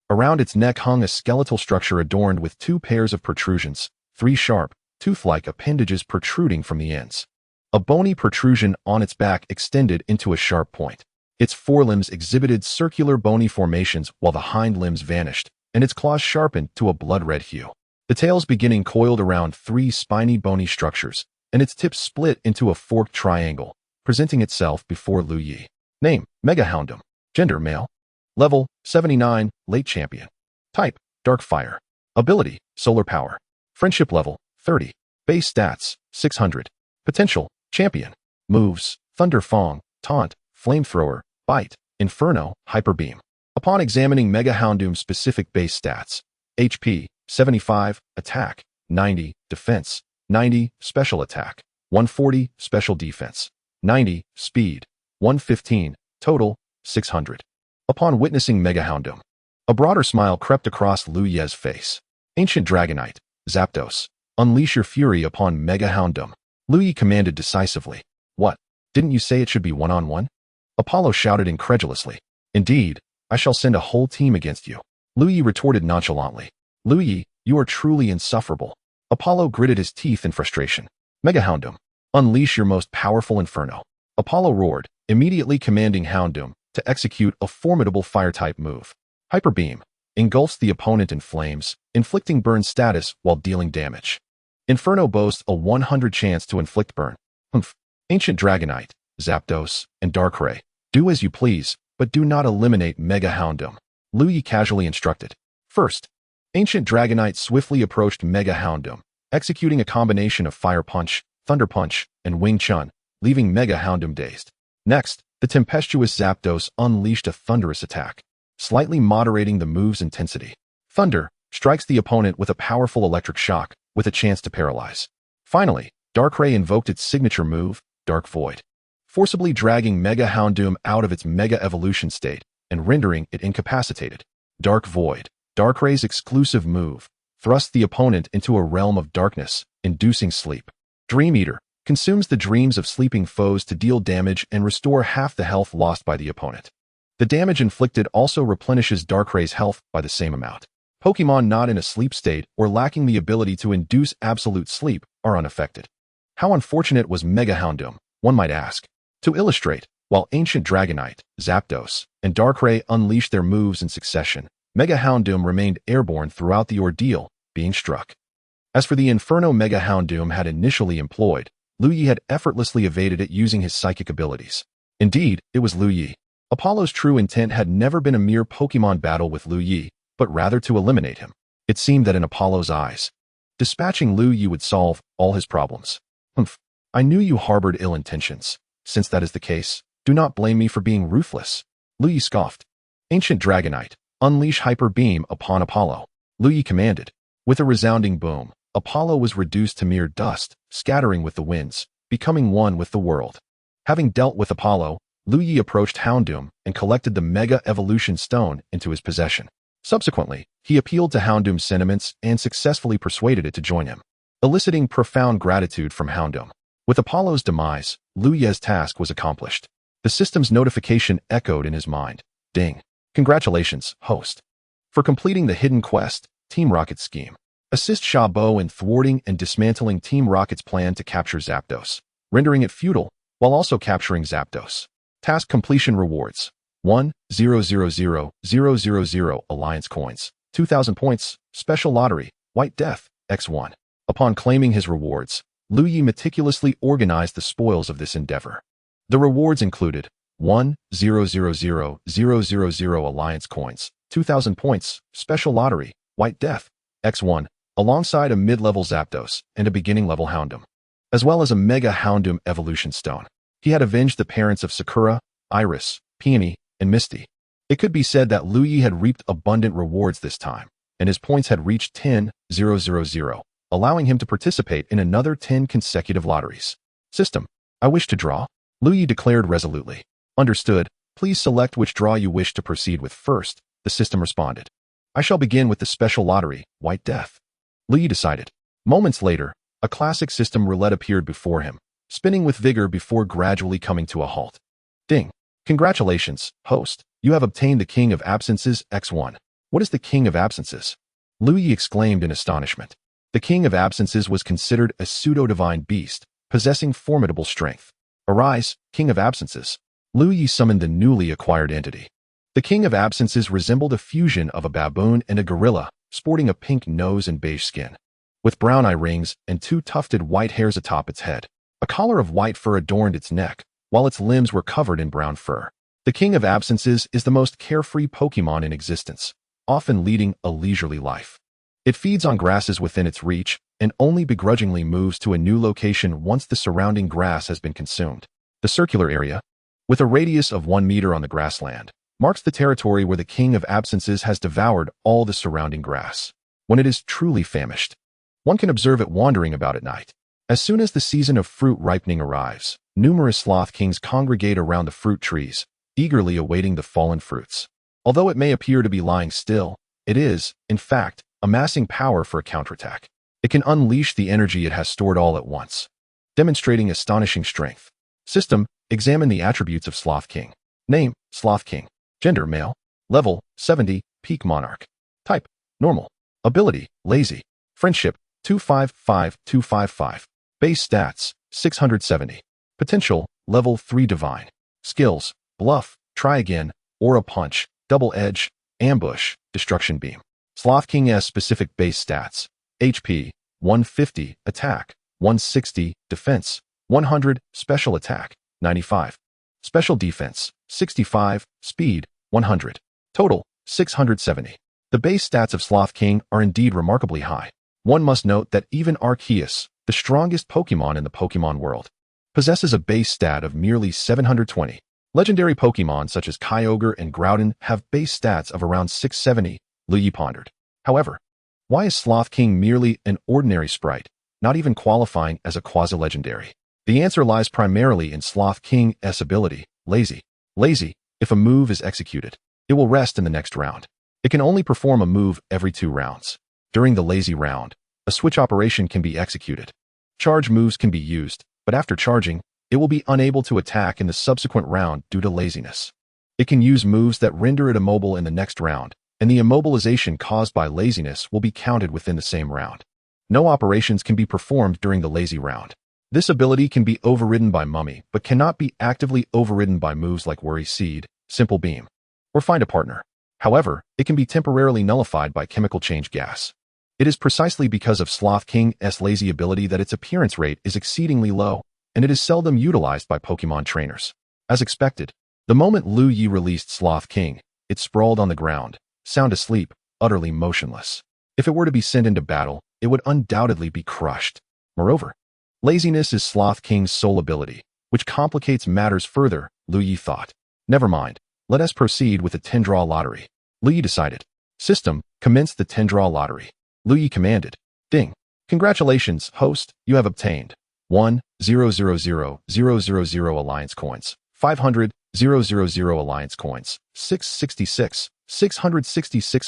Around its neck hung a skeletal structure adorned with 2 pairs of protrusions, 3 sharp, tooth-like appendages protruding from the ends. A bony protrusion on its back extended into a sharp point. Its forelimbs exhibited circular bony formations while the hind limbs vanished, and its claws sharpened to a blood-red hue. The tail's beginning coiled around 3 spiny bony structures, and its tips split into a forked triangle, presenting itself before Liu Ye. Name, Mega Houndoom. Gender, male. Level, 79, late champion. Type, Dark Fire. Ability, Solar Power. Friendship level, 30. Base stats, 600. Potential, Champion. Moves, Thunder Fong, Taunt, Flamethrower, Bite, Inferno, Hyper Beam. Upon examining Mega Houndoom's specific base stats, HP, 75, Attack, 90, Defense, 90, Special Attack, 140, Special Defense, 90, Speed, 115, Total, 600. Upon witnessing Mega Houndoom, a broader smile crept across Liu Ye's face. Ancient Dragonite, Zapdos, unleash your fury upon Mega Houndoom. Liu Ye commanded decisively. What? Didn't you say it should be one-on-one? Apollo shouted incredulously. Indeed, I shall send a whole team against you. Liu Ye retorted nonchalantly. Liu Ye, you are truly insufferable. Apollo gritted his teeth in frustration. Mega Houndoom, unleash your most powerful inferno. Apollo roared, immediately commanding Houndoom to execute a formidable fire-type move. Hyper Beam engulfs the opponent in flames, inflicting burn status while dealing damage. Inferno boasts a 100 chance to inflict burn. Ancient Dragonite, Zapdos, and Darkrai, do as you please, but do not eliminate Mega Houndoom. Liu Ye casually instructed. First, Ancient Dragonite swiftly approached Mega Houndoom, executing a combination of Fire Punch, Thunder Punch, and Wing Chun, leaving Mega Houndoom dazed. Next, the tempestuous Zapdos unleashed a thunderous attack, slightly moderating the move's intensity. Thunder strikes the opponent with a powerful electric shock, with a chance to paralyze. Finally, Darkrai invoked its signature move, Dark Void, forcibly dragging Mega Houndoom out of its Mega Evolution state and rendering it incapacitated. Dark Void, Darkrai's exclusive move, thrust the opponent into a realm of darkness, inducing sleep. Dream Eater consumes the dreams of sleeping foes to deal damage and restore half the health lost by the opponent. The damage inflicted also replenishes Darkrai's health by the same amount. Pokemon not in a sleep state or lacking the ability to induce absolute sleep are unaffected. How unfortunate was Mega Houndoom, one might ask. To illustrate, while Ancient Dragonite, Zapdos, and Darkrai unleashed their moves in succession, Mega Houndoom remained airborne throughout the ordeal, being struck. As for the Inferno Mega Houndoom had initially employed, Liu Ye had effortlessly evaded it using his psychic abilities. Indeed, it was Liu Ye. Apollo's true intent had never been a mere Pokemon battle with Liu Ye, but rather to eliminate him. It seemed that in Apollo's eyes, dispatching Liu Ye would solve all his problems. I knew you harbored ill intentions. Since that is the case, do not blame me for being ruthless. Liu Ye scoffed. Ancient Dragonite, unleash Hyper Beam upon Apollo. Liu Ye commanded. With a resounding boom, Apollo was reduced to mere dust, scattering with the winds, becoming one with the world. Having dealt with Apollo, Liu Ye approached Houndoom and collected the Mega Evolution Stone into his possession. Subsequently, he appealed to Houndoom's sentiments and successfully persuaded it to join him, eliciting profound gratitude from Houndoom. With Apollo's demise, Liu Ye's task was accomplished. The system's notification echoed in his mind. Ding. Congratulations, host, for completing the hidden quest, Team Rocket's scheme. Assist Chabot in thwarting and dismantling Team Rocket's plan to capture Zapdos, rendering it futile, while also capturing Zapdos. Task completion rewards. 1,000,000 Alliance Coins, 2,000 points, Special Lottery, White Death, X1. Upon claiming his rewards, Liu Ye meticulously organized the spoils of this endeavor. The rewards included 1,000,000 alliance coins, 2,000 points, special lottery, White Death, X1, alongside a mid-level Zapdos and a beginning-level Houndoom, as well as a Mega Houndoom Evolution Stone. He had avenged the parents of Sakura, Iris, Peony, and Misty. It could be said that Liu Ye had reaped abundant rewards this time, and his points had reached 10,000, allowing him to participate in another 10 consecutive lotteries. System. I wish to draw. Liu Ye declared resolutely. Understood. Please select which draw you wish to proceed with first, the system responded. I shall begin with the special lottery, White Death. Liu Ye decided. Moments later, a classic system roulette appeared before him, spinning with vigor before gradually coming to a halt. Ding. Congratulations, host. You have obtained the King of Absences, X1. What is the King of Absences? Liu Ye exclaimed in astonishment. The King of Absences was considered a pseudo-divine beast, possessing formidable strength. Arise, King of Absences. Liu Ye summoned the newly acquired entity. The King of Absences resembled a fusion of a baboon and a gorilla, sporting a pink nose and beige skin, with brown eye rings and two tufted white hairs atop its head. A collar of white fur adorned its neck, while its limbs were covered in brown fur. The King of Absences is the most carefree Pokemon in existence, often leading a leisurely life. It feeds on grasses within its reach and only begrudgingly moves to a new location once the surrounding grass has been consumed. The circular area, with a radius of 1 meter on the grassland, marks the territory where the King of Absences has devoured all the surrounding grass. When it is truly famished, one can observe it wandering about at night. As soon as the season of fruit ripening arrives, numerous Sloth Kings congregate around the fruit trees, eagerly awaiting the fallen fruits. Although it may appear to be lying still, it is, in fact, amassing power for a counterattack. It can unleash the energy it has stored all at once, demonstrating astonishing strength. System. Examine the attributes of Sloth King. Name, Sloth King. Gender, male. Level, 70, Peak Monarch. Type, normal. Ability, lazy. Friendship, 255-255. Base stats, 670. Potential, level 3 divine. Skills, bluff, try again, aura punch, double edge, ambush, destruction beam. Sloth King's specific base stats. HP, 150, attack, 160, defense, 100, special attack, 95. Special defense, 65, speed, 100. Total, 670. The base stats of Sloth King are indeed remarkably high. One must note that even Arceus, the strongest Pokemon in the Pokemon world, possesses a base stat of merely 720. Legendary Pokemon such as Kyogre and Groudon have base stats of around 670, Liu Ye pondered. However, why is Sloth King merely an ordinary sprite, not even qualifying as a quasi-legendary? The answer lies primarily in Sloth King's ability, lazy. Lazy, if a move is executed, it will rest in the next round. It can only perform a move every 2 rounds. During the lazy round, a switch operation can be executed. Charge moves can be used, but after charging, it will be unable to attack in the subsequent round due to laziness. It can use moves that render it immobile in the next round, and the immobilization caused by laziness will be counted within the same round. No operations can be performed during the lazy round. This ability can be overridden by Mummy, but cannot be actively overridden by moves like Worry Seed, Simple Beam, or Find a Partner. However, it can be temporarily nullified by Chemical Change Gas. It is precisely because of Sloth King's lazy ability that its appearance rate is exceedingly low, and it is seldom utilized by Pokemon trainers. As expected, the moment Liu Ye released Sloth King, it sprawled on the ground, sound asleep, utterly motionless. If it were to be sent into battle, it would undoubtedly be crushed. Moreover, laziness is Sloth King's sole ability, which complicates matters further, Liu Ye thought. Never mind, let us proceed with the 10-draw lottery. Liu Ye decided. System, commence the 10-draw lottery. Liu Ye commanded. Ding. Congratulations, host, you have obtained 1,000,000 alliance coins, 500,000 alliance coins, 666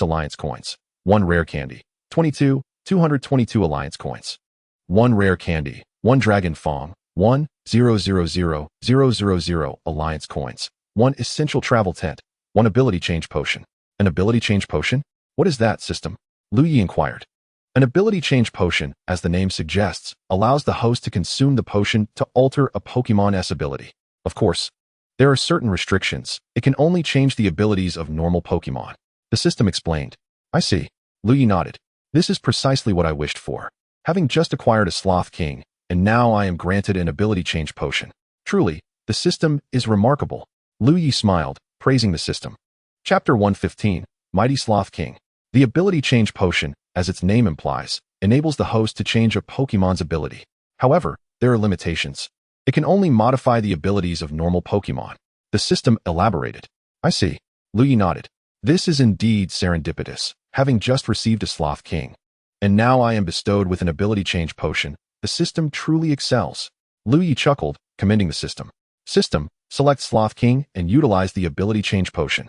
alliance coins, 1 rare candy, 222 alliance coins, 1 rare candy, 1 dragon fong, 1,000,000 alliance coins, 1 essential travel tent, 1 ability change potion. An ability change potion? What is that, system? Liu Ye inquired. An ability change potion, as the name suggests, allows the host to consume the potion to alter a Pokemon's ability. Of course, there are certain restrictions. It can only change the abilities of normal Pokemon. The system explained. I see. Liu Ye nodded. This is precisely what I wished for. Having just acquired a Sloth King, and now I am granted an ability change potion. Truly, the system is remarkable. Liu Ye smiled, praising the system. Chapter 115, Mighty Sloth King. The ability change potion, as its name implies, enables the host to change a Pokemon's ability. However, there are limitations. It can only modify the abilities of normal Pokemon. The system elaborated. I see. Liu Ye nodded. This is indeed serendipitous, having just received a Sloth King. And now I am bestowed with an ability change potion. The system truly excels. Liu Ye chuckled, commending the system. System, select Sloth King and utilize the ability change potion.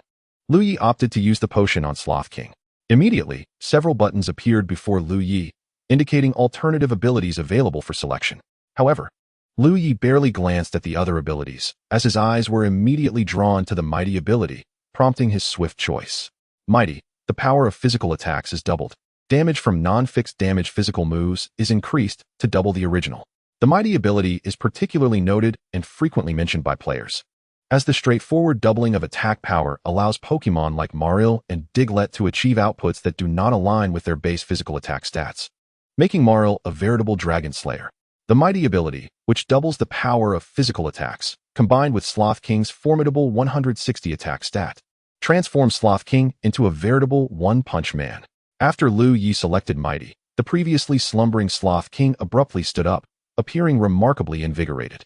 Liu Ye opted to use the potion on Sloth King. Immediately, several buttons appeared before Liu Ye, indicating alternative abilities available for selection. However, Liu Ye barely glanced at the other abilities, as his eyes were immediately drawn to the Mighty ability, prompting his swift choice. Mighty, the power of physical attacks is doubled. Damage from non-fixed damage physical moves is increased to double the original. The Mighty ability is particularly noted and frequently mentioned by players, as the straightforward doubling of attack power allows Pokemon like Marill and Diglett to achieve outputs that do not align with their base physical attack stats, making Marill a veritable dragon slayer. The Mighty ability, which doubles the power of physical attacks, combined with Sloth King's formidable 160 attack stat, transforms Sloth King into a veritable one-punch man. After Liu Ye selected Mighty, the previously slumbering Sloth King abruptly stood up, appearing remarkably invigorated.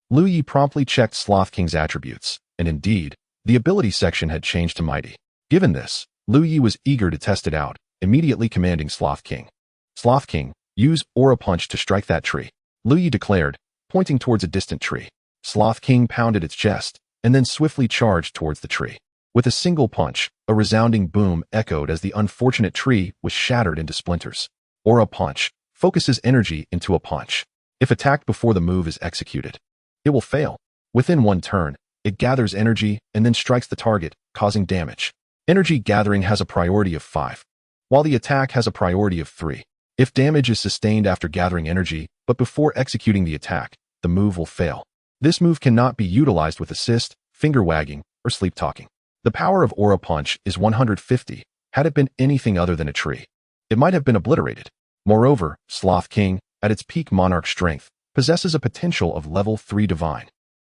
Liu Ye promptly checked Sloth King's attributes, and indeed, the ability section had changed to Mighty. Given this, Liu Ye was eager to test it out, immediately commanding Sloth King. Sloth King, use Aura Punch to strike that tree, Liu Ye declared, pointing towards a distant tree. Sloth King pounded its chest, and then swiftly charged towards the tree. With a single punch, a resounding boom echoed as the unfortunate tree was shattered into splinters. Aura Punch focuses energy into a punch. If attacked before the move is executed, it will fail. Within one turn, it gathers energy and then strikes the target, causing damage. Energy gathering has a priority of 5, while the attack has a priority of 3. If damage is sustained after gathering energy, but before executing the attack, the move will fail. This move cannot be utilized with assist, finger wagging, or sleep talking. The power of Aura Punch is 150. Had it been anything other than a tree, it might have been obliterated. Moreover, Sloth King, at its peak monarch strength, possesses a potential of level 3 divine,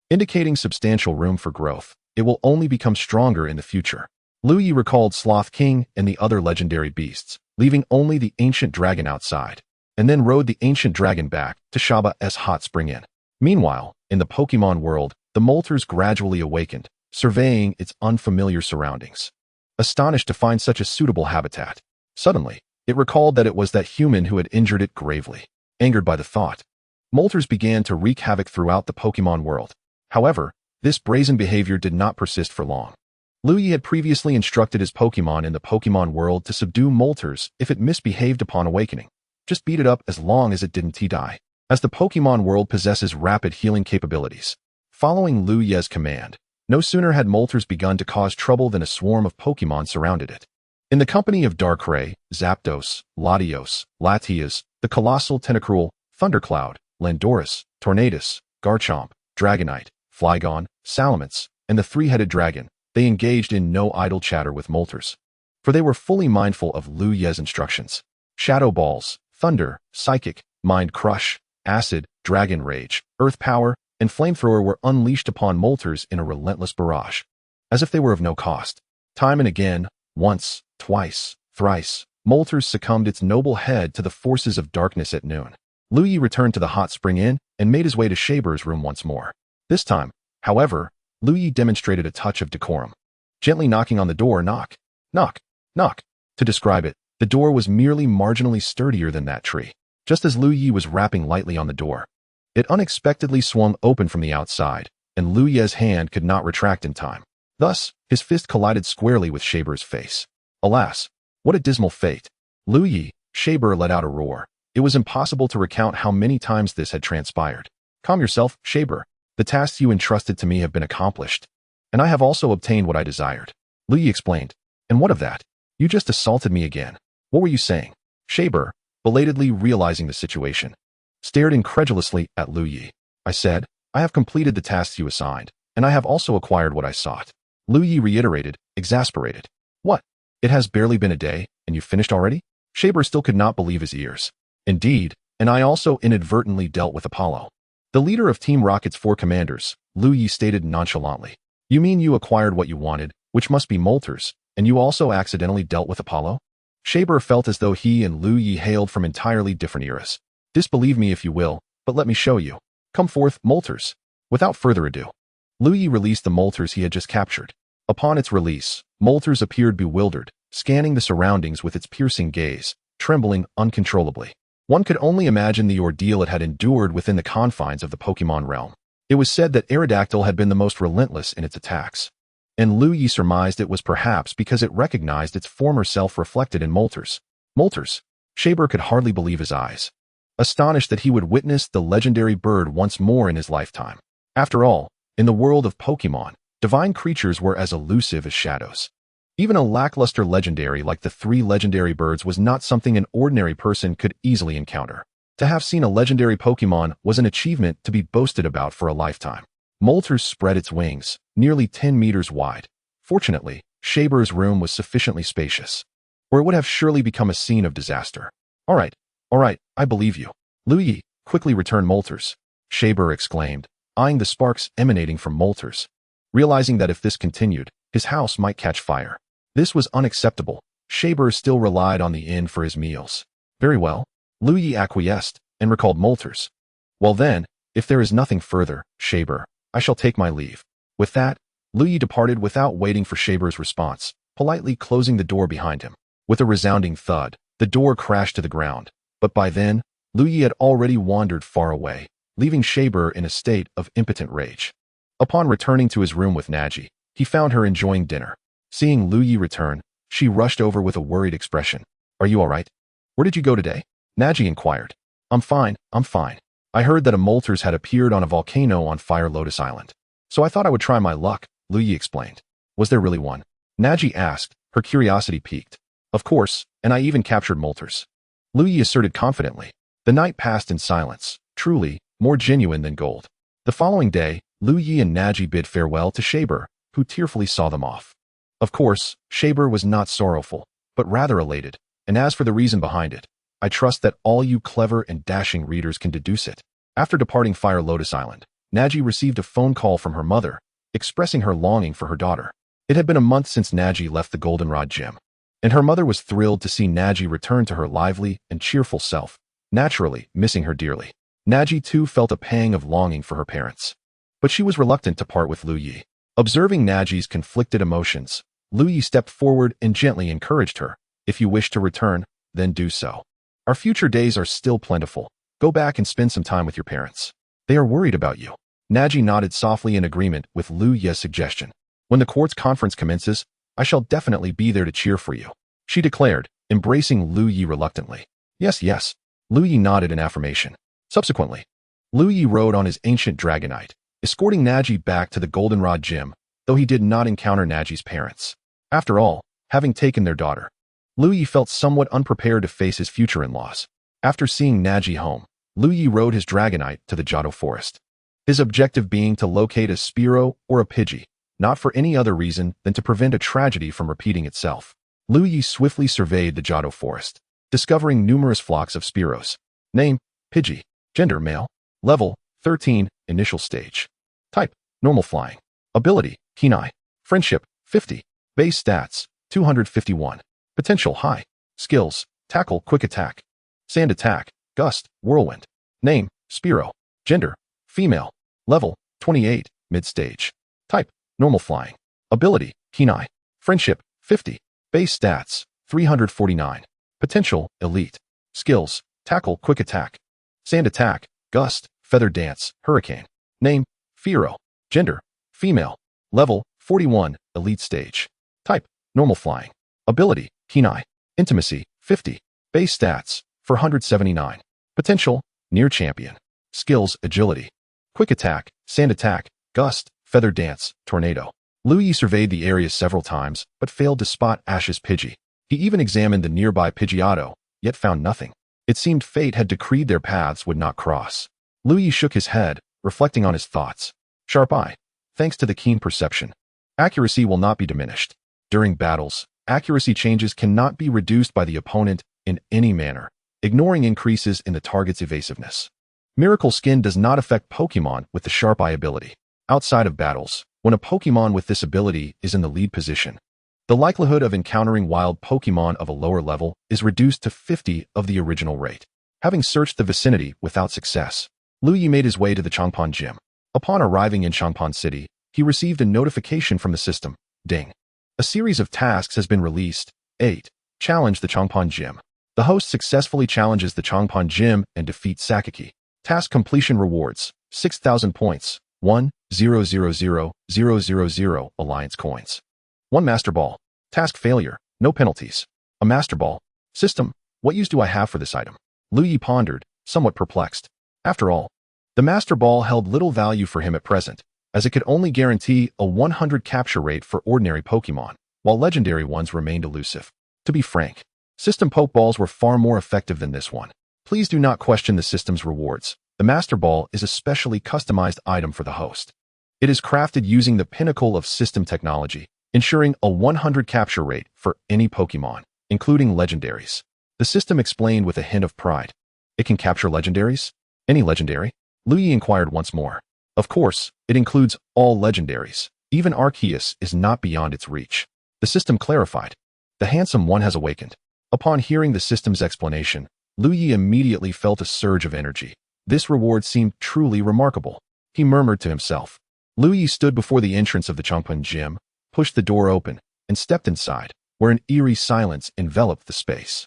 indicating substantial room for growth. It will only become stronger in the future. Liu Ye recalled Sloth King and the other legendary beasts, leaving only the ancient dragon outside, and then rode the ancient dragon back to Shaba's hot spring inn. Meanwhile, in the Pokemon world, the Moltres gradually awakened, surveying its unfamiliar surroundings, astonished to find such a suitable habitat. Suddenly, it recalled that it was that human who had injured it gravely. Angered by the thought, Moltres began to wreak havoc throughout the Pokemon world. However, this brazen behavior did not persist for long. Liu Ye had previously instructed his Pokemon in the Pokemon world to subdue Moltres if it misbehaved upon awakening. Just beat it up as long as it didn't die. As the Pokemon world possesses rapid healing capabilities, following Liu Ye's command, no sooner had Moltres begun to cause trouble than a swarm of Pokemon surrounded it. In the company of Darkrai, Zapdos, Latios, Latias, the Colossal Tentacruel, Thundercloud, Landorus, Tornadus, Garchomp, Dragonite, Flygon, Salamence, and the three-headed dragon, they engaged in no idle chatter with Moltres, for they were fully mindful of Liu Ye's instructions. Shadow Balls, Thunder, Psychic, Mind Crush, Acid, Dragon Rage, Earth Power, and Flamethrower were unleashed upon Moltres in a relentless barrage, as if they were of no cost. Time and again, once, twice, thrice, Moltres succumbed its noble head to the forces of darkness at noon. Liu Ye returned to the hot spring inn and made his way to Shaber's room once more. This time, however, Liu Ye demonstrated a touch of decorum, gently knocking on the door. Knock, knock, knock. To describe it, the door was merely marginally sturdier than that tree. Just as Liu Ye was rapping lightly on the door, it unexpectedly swung open from the outside, and Liu Ye's hand could not retract in time. Thus, his fist collided squarely with Shaber's face. Alas, what a dismal fate. Liu Ye, Shaber let out a roar. It was impossible to recount how many times this had transpired. Calm yourself, Shaber. The tasks you entrusted to me have been accomplished, and I have also obtained what I desired. Liu Ye explained. And what of that? You just assaulted me again. What were you saying? Shaber, belatedly realizing the situation, stared incredulously at Liu Ye. I said, I have completed the tasks you assigned, and I have also acquired what I sought. Liu Ye reiterated, exasperated. What? It has barely been a day, and you finished already? Shaber still could not believe his ears. Indeed, and I also inadvertently dealt with Apollo. The leader of Team Rocket's 4 commanders, Liu Ye stated nonchalantly. You mean you acquired what you wanted, which must be Moltres, and you also accidentally dealt with Apollo? Shaber felt as though he and Liu Ye hailed from entirely different eras. Disbelieve me if you will, but let me show you. Come forth, Moltres. Without further ado, Liu Ye released the Moltres he had just captured. Upon its release, Moltres appeared bewildered, scanning the surroundings with its piercing gaze, trembling uncontrollably. One could only imagine the ordeal it had endured within the confines of the Pokemon realm. It was said that Aerodactyl had been the most relentless in its attacks, and Liu Ye surmised it was perhaps because it recognized its former self reflected in Moltres. Moltres? Shaber could hardly believe his eyes, astonished that he would witness the legendary bird once more in his lifetime. After all, in the world of Pokemon, divine creatures were as elusive as shadows. Even a lackluster legendary like the 3 legendary birds was not something an ordinary person could easily encounter. To have seen a legendary Pokemon was an achievement to be boasted about for a lifetime. Moltres spread its wings, nearly 10 meters wide. Fortunately, Shaber's room was sufficiently spacious, or it would have surely become a scene of disaster. All right, I believe you. Liu Ye, quickly return Moltres, Shaber exclaimed, eyeing the sparks emanating from Moltres, realizing that if this continued, his house might catch fire. This was unacceptable. Shaber still relied on the inn for his meals. Very well. Liu Ye acquiesced and recalled Moltres. Well then, if there is nothing further, Shaber, I shall take my leave. With that, Liu Ye departed without waiting for Shaber's response, politely closing the door behind him. With a resounding thud, the door crashed to the ground, but by then, Liu Ye had already wandered far away, leaving Shaber in a state of impotent rage. Upon returning to his room with Naji, he found her enjoying dinner. Seeing Liu Ye return, she rushed over with a worried expression. Are you all right? Where did you go today? Naji inquired. I'm fine. I heard that a Moltres had appeared on a volcano on Fire Lotus Island, so I thought I would try my luck, Liu Ye explained. Was there really one? Naji asked, her curiosity piqued. Of course, and I even captured Moltres, Liu Ye asserted confidently. The night passed in silence, truly, more genuine than gold. The following day, Liu Ye and Naji bid farewell to Shaber, who tearfully saw them off. Of course, Shaber was not sorrowful, but rather elated, and as for the reason behind it, I trust that all you clever and dashing readers can deduce it. After departing Fire Lotus Island, Naji received a phone call from her mother, expressing her longing for her daughter. It had been a month since Naji left the Goldenrod Gym, and her mother was thrilled to see Naji return to her lively and cheerful self, naturally missing her dearly. Naji too felt a pang of longing for her parents, but she was reluctant to part with Liu Ye. Observing Naji's conflicted emotions, Liu Ye stepped forward and gently encouraged her. If you wish to return, then do so. Our future days are still plentiful. Go back and spend some time with your parents. They are worried about you. Naji nodded softly in agreement with Liu Ye's suggestion. When the court's conference commences, I shall definitely be there to cheer for you, she declared, embracing Liu Ye reluctantly. Yes. Liu Ye nodded in affirmation. Subsequently, Liu Ye rode on his ancient Dragonite, escorting Naji back to the Goldenrod Gym, though he did not encounter Naji's parents. After all, having taken their daughter, Liu Ye felt somewhat unprepared to face his future in-laws. After seeing Naji home, Liu Ye rode his Dragonite to the Johto Forest, his objective being to locate a Spearow or a Pidgey, not for any other reason than to prevent a tragedy from repeating itself. Liu Ye swiftly surveyed the Johto Forest, discovering numerous flocks of Spearows. Name, Pidgey. Gender, male. Level, 13, initial stage. Type, normal flying. Ability, Keen Eye. Friendship, 50. Base stats, 251. Potential, high. Skills, Tackle, Quick Attack. Sand Attack, Gust, Whirlwind. Name, Spearow. Gender, female. Level, 28, mid-stage. Type, normal flying. Ability, Keen Eye. Friendship, 50. Base stats, 349. Potential, elite. Skills, Tackle, Quick Attack. Sand Attack, Gust, Feather Dance, Hurricane. Name, Fearow. Gender, female. Level, 41, elite stage. Type, normal flying. Ability, Keen Eye. Intimacy, 50. Base stats, 479. Potential, near champion. Skills, agility. Quick Attack, Sand Attack, Gust, Feather Dance, Tornado. Liu Ye surveyed the area several times, but failed to spot Ash's Pidgey. He even examined the nearby Pidgeotto, yet found nothing. It seemed fate had decreed their paths would not cross. Liu Ye shook his head, reflecting on his thoughts. Sharp eye. Thanks to the keen perception, accuracy will not be diminished. During battles, accuracy changes cannot be reduced by the opponent in any manner, ignoring increases in the target's evasiveness. Miracle Skin does not affect Pokemon with the Sharp Eye ability. Outside of battles, When a Pokemon with this ability is in the lead position, the likelihood of encountering wild Pokemon of a lower level is reduced to 50 of the original rate. Having searched the vicinity without success, Liu Ye made his way to the Changpan Gym. Upon arriving in Changpan City, he received a notification from the system. Ding. A series of tasks has been released. 8. Challenge the Changpan Gym. The host successfully challenges the Changpan Gym and defeats Sakaki. Task completion rewards: 6,000 points, 1,000,000 Alliance coins. 1 Master Ball. Task failure, no penalties. A Master Ball. System, what use do I have for this item? Liu Ye pondered, somewhat perplexed. After all, the Master Ball held little value for him at present, as it could only guarantee a 100 capture rate for ordinary Pokemon, while legendary ones remained elusive. To be frank, system Pokeballs were far more effective than this one. Please do not question the system's rewards. The Master Ball is a specially customized item for the host. It is crafted using the pinnacle of system technology, ensuring a 100 capture rate for any Pokemon, including legendaries. The system explained with a hint of pride. It can capture legendaries? Any legendary? Liu Ye inquired once more. Of course, it includes all legendaries. Even Arceus is not beyond its reach. The system clarified. The handsome one has awakened. Upon hearing the system's explanation, Liu Ye immediately felt a surge of energy. This reward seemed truly remarkable. He murmured to himself. Liu Ye stood before the entrance of the Changpan Gym, pushed the door open, and stepped inside, where an eerie silence enveloped the space.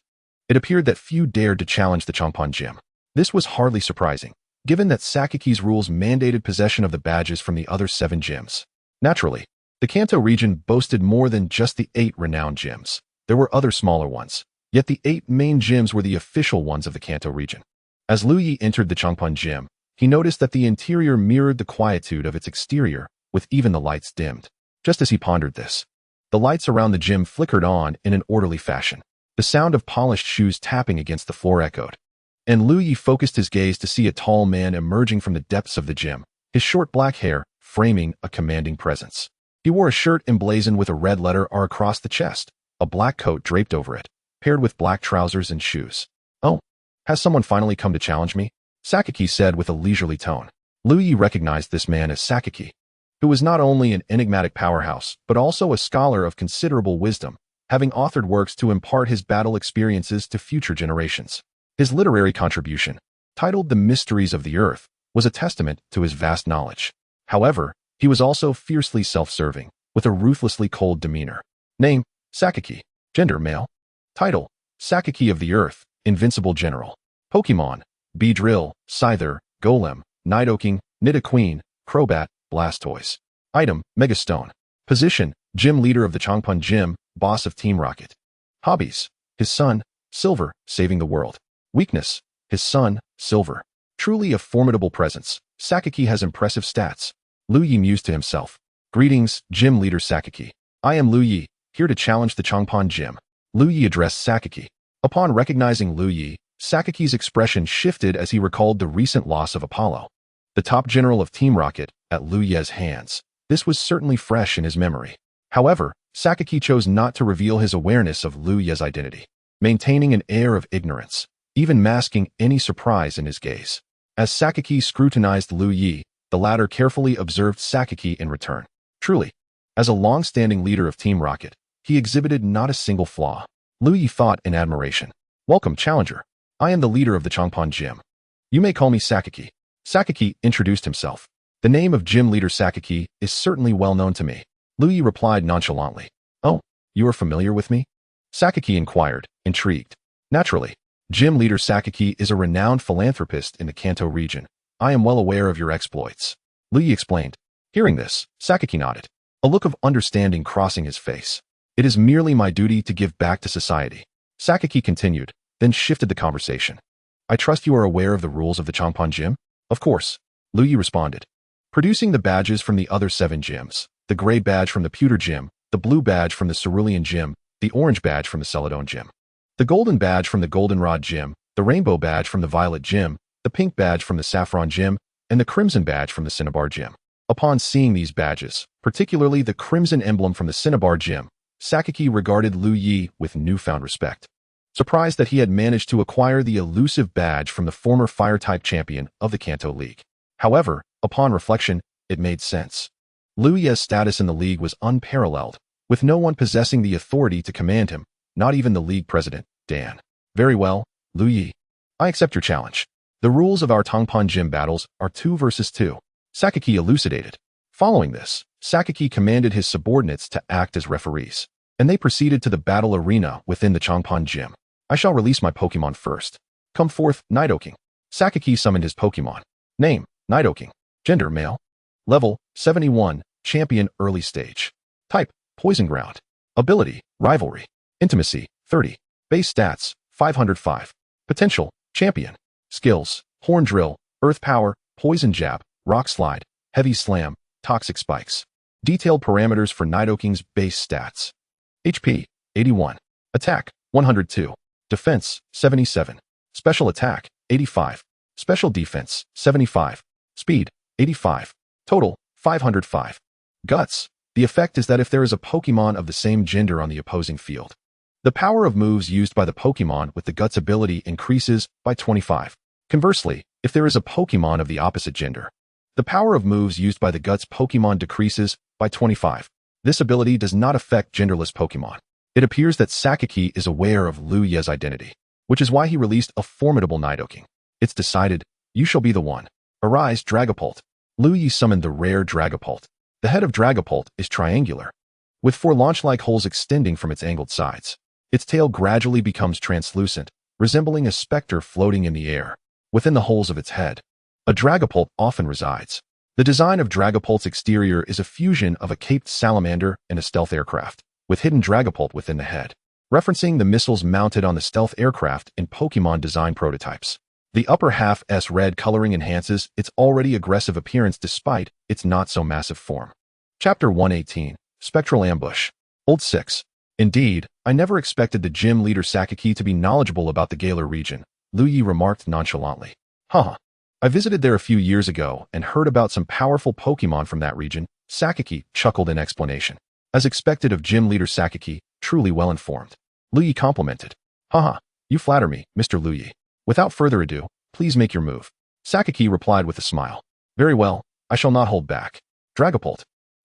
It appeared that few dared to challenge the Changpan Gym. This was hardly surprising, given that Sakaki's rules mandated possession of the badges from the other 7 gyms. Naturally, the Kanto region boasted more than just the 8 renowned gyms. There were other smaller ones, yet the 8 main gyms were the official ones of the Kanto region. As Liu Ye entered the Changpan Gym, he noticed that the interior mirrored the quietude of its exterior, with even the lights dimmed. Just as he pondered this, the lights around the gym flickered on in an orderly fashion. The sound of polished shoes tapping against the floor echoed, and Liu Ye focused his gaze to see a tall man emerging from the depths of the gym, his short black hair framing a commanding presence. He wore a shirt emblazoned with a red letter R across the chest, a black coat draped over it, paired with black trousers and shoes. Oh, has someone finally come to challenge me? Sakaki said with a leisurely tone. Liu Ye recognized this man as Sakaki, who was not only an enigmatic powerhouse, but also a scholar of considerable wisdom, having authored works to impart his battle experiences to future generations. His literary contribution, titled The Mysteries of the Earth, was a testament to his vast knowledge. However, he was also fiercely self-serving, with a ruthlessly cold demeanor. Name, Sakaki. Gender, male. Title, Sakaki of the Earth, Invincible General. Pokemon, Beedrill, Scyther, Golem, Nidoking, Nidoqueen, Crobat, Blastoise. Item, Megastone. Position, Gym Leader of the Changpan Gym, Boss of Team Rocket. Hobbies, his son, Silver, saving the world. Weakness, his son, Silver. Truly a formidable presence. Sakaki has impressive stats. Liu Ye mused to himself. Greetings, Gym Leader Sakaki. I am Liu Ye, here to challenge the Changpan Gym. Liu Ye addressed Sakaki. Upon recognizing Liu Ye, Sakaki's expression shifted as he recalled the recent loss of Apollo, the top general of Team Rocket, at Liu Ye's hands. This was certainly fresh in his memory. However, Sakaki chose not to reveal his awareness of Liu Ye's identity, maintaining an air of ignorance, even masking any surprise in his gaze. As Sakaki scrutinized Liu Ye, the latter carefully observed Sakaki in return. Truly, as a long-standing leader of Team Rocket, he exhibited not a single flaw. Liu Ye thought in admiration. Welcome, challenger. I am the leader of the Changpan Gym. You may call me Sakaki. Sakaki introduced himself. The name of Gym Leader Sakaki is certainly well known to me. Liu Ye replied nonchalantly. Oh, you are familiar with me? Sakaki inquired, intrigued. Naturally, Gym Leader Sakaki is a renowned philanthropist in the Kanto region. I am well aware of your exploits. Liu Ye explained. Hearing this, Sakaki nodded, a look of understanding crossing his face. It is merely my duty to give back to society. Sakaki continued, then shifted the conversation. I trust you are aware of the rules of the Changpan Gym? Of course, Liu Ye responded. Producing the badges from the other 7 gyms, the gray badge from the Pewter Gym, the blue badge from the Cerulean Gym, the orange badge from the Celadon Gym, the golden badge from the Goldenrod Gym, the rainbow badge from the Violet Gym, the pink badge from the Saffron Gym, and the crimson badge from the Cinnabar Gym. Upon seeing these badges, particularly the crimson emblem from the Cinnabar Gym, Sakaki regarded Liu Ye with newfound respect. Surprised that he had managed to acquire the elusive badge from the former Fire-type champion of the Kanto League. However, upon reflection, it made sense. Liu Ye's status in the league was unparalleled, with no one possessing the authority to command him, not even the league president, Dan. Very well, Liu Ye. I accept your challenge. The rules of our Tongpan Gym battles are 2 versus 2. Sakaki elucidated. Following this, Sakaki commanded his subordinates to act as referees, and they proceeded to the battle arena within the Chongpan Gym. I shall release my Pokemon first. Come forth, Nidoking. Sakaki summoned his Pokemon. Name, Nidoking. Gender, male. Level, 71, champion early stage. Type, Poison Ground. Ability, Rivalry. Intimacy, 30. Base stats, 505. Potential, Champion. Skills, Horn Drill, Earth Power, Poison Jab, Rock Slide, Heavy Slam, Toxic Spikes. Detailed parameters for Nidoking's base stats. HP, 81. Attack, 102. Defense, 77. Special Attack, 85. Special Defense, 75. Speed, 85. Total, 505. Guts. The effect is that if there is a Pokemon of the same gender on the opposing field, the power of moves used by the Pokemon with the Guts ability increases by 25. Conversely, if there is a Pokemon of the opposite gender, the power of moves used by the Guts Pokemon decreases by 25. This ability does not affect genderless Pokemon. It appears that Sakaki is aware of Liu Ye's identity, which is why he released a formidable Nidoking. It's decided, you shall be the one. Arise, Dragapult. Liu Ye summoned the rare Dragapult. The head of Dragapult is triangular, with 4 launch-like holes extending from its angled sides. Its tail gradually becomes translucent, resembling a specter floating in the air. Within the holes of its head, a Dragapult often resides. The design of Dragapult's exterior is a fusion of a caped salamander and a stealth aircraft, with hidden Dragapult within the head, referencing the missiles mounted on the stealth aircraft in Pokemon design prototypes. The upper half-S red coloring enhances its already aggressive appearance despite its not-so-massive form. Chapter 118, Spectral Ambush. Old 6. Indeed, I never expected the gym leader Sakaki to be knowledgeable about the Galar region, Liu Ye remarked nonchalantly. Haha. I visited there a few years ago and heard about some powerful Pokemon from that region, Sakaki chuckled in explanation. As expected of gym leader Sakaki, truly well-informed. Liu Ye complimented. Haha, you flatter me, Mr. Liu Ye. Without further ado, please make your move. Sakaki replied with a smile. Very well, I shall not hold back. Dragapult.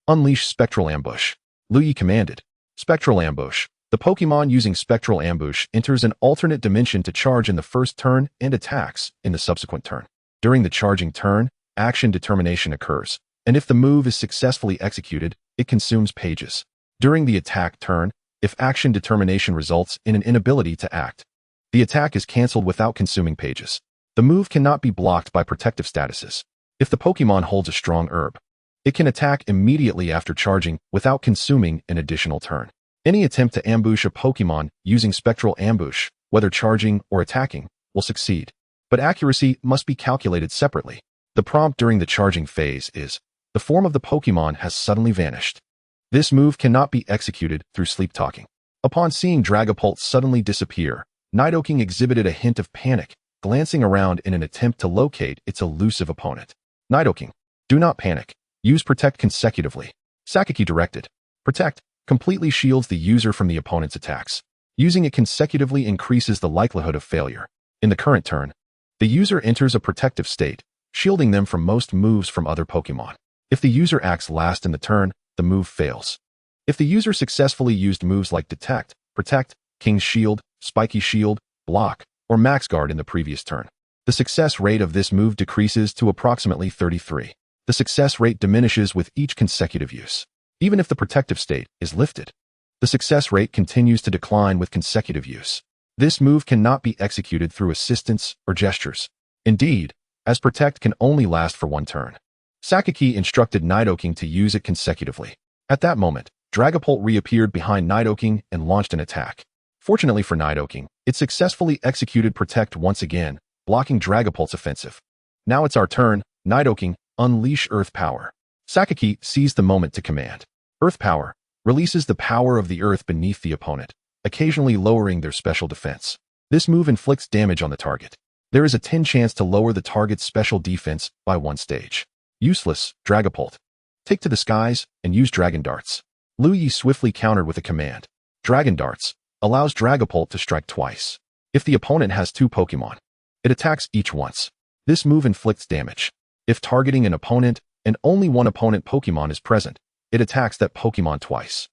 Unleash Spectral Ambush. Liu Ye commanded. Spectral Ambush. The Pokemon using Spectral Ambush enters an alternate dimension to charge in the first turn and attacks in the subsequent turn. During the charging turn, action determination occurs, and if the move is successfully executed, it consumes pages. During the attack turn, if action determination results in an inability to act, the attack is cancelled without consuming pages. The move cannot be blocked by protective statuses. If the Pokemon holds a strong herb, it can attack immediately after charging without consuming an additional turn. Any attempt to ambush a Pokemon using Spectral Ambush, whether charging or attacking, will succeed. But accuracy must be calculated separately. The prompt during the charging phase is, the form of the Pokemon has suddenly vanished. This move cannot be executed through sleep talking. Upon seeing Dragapult suddenly disappear, Nidoking exhibited a hint of panic, glancing around in an attempt to locate its elusive opponent. Nidoking, do not panic. Use Protect consecutively. Sakaki directed. Protect completely shields the user from the opponent's attacks. Using it consecutively increases the likelihood of failure. In the current turn, the user enters a protective state, shielding them from most moves from other Pokemon. If the user acts last in the turn, the move fails. If the user successfully used moves like Detect, Protect, King's Shield, Spiky Shield, Block, or Max Guard in the previous turn, the success rate of this move decreases to approximately 33. The success rate diminishes with each consecutive use. Even if the protective state is lifted, the success rate continues to decline with consecutive use. This move cannot be executed through assistance or gestures. Indeed, as Protect can only last for 1 turn. Sakaki instructed Nidoking to use it consecutively. At that moment, Dragapult reappeared behind Nidoking and launched an attack. Fortunately for Nidoking, it successfully executed Protect once again, blocking Dragapult's offensive. Now it's our turn, Nidoking, unleash Earth Power. Sakaki seized the moment to command. Earth Power releases the power of the earth beneath the opponent, occasionally lowering their special defense. This move inflicts damage on the target. There is a 10 chance to lower the target's special defense by 1 stage. Useless, Dragapult. Take to the skies and use Dragon Darts. Liu Ye swiftly countered with a command. Dragon Darts allows Dragapult to strike twice. If the opponent has 2 Pokemon, it attacks each once. This move inflicts damage. If targeting an opponent, and only one opponent Pokemon is present, it attacks that Pokemon twice.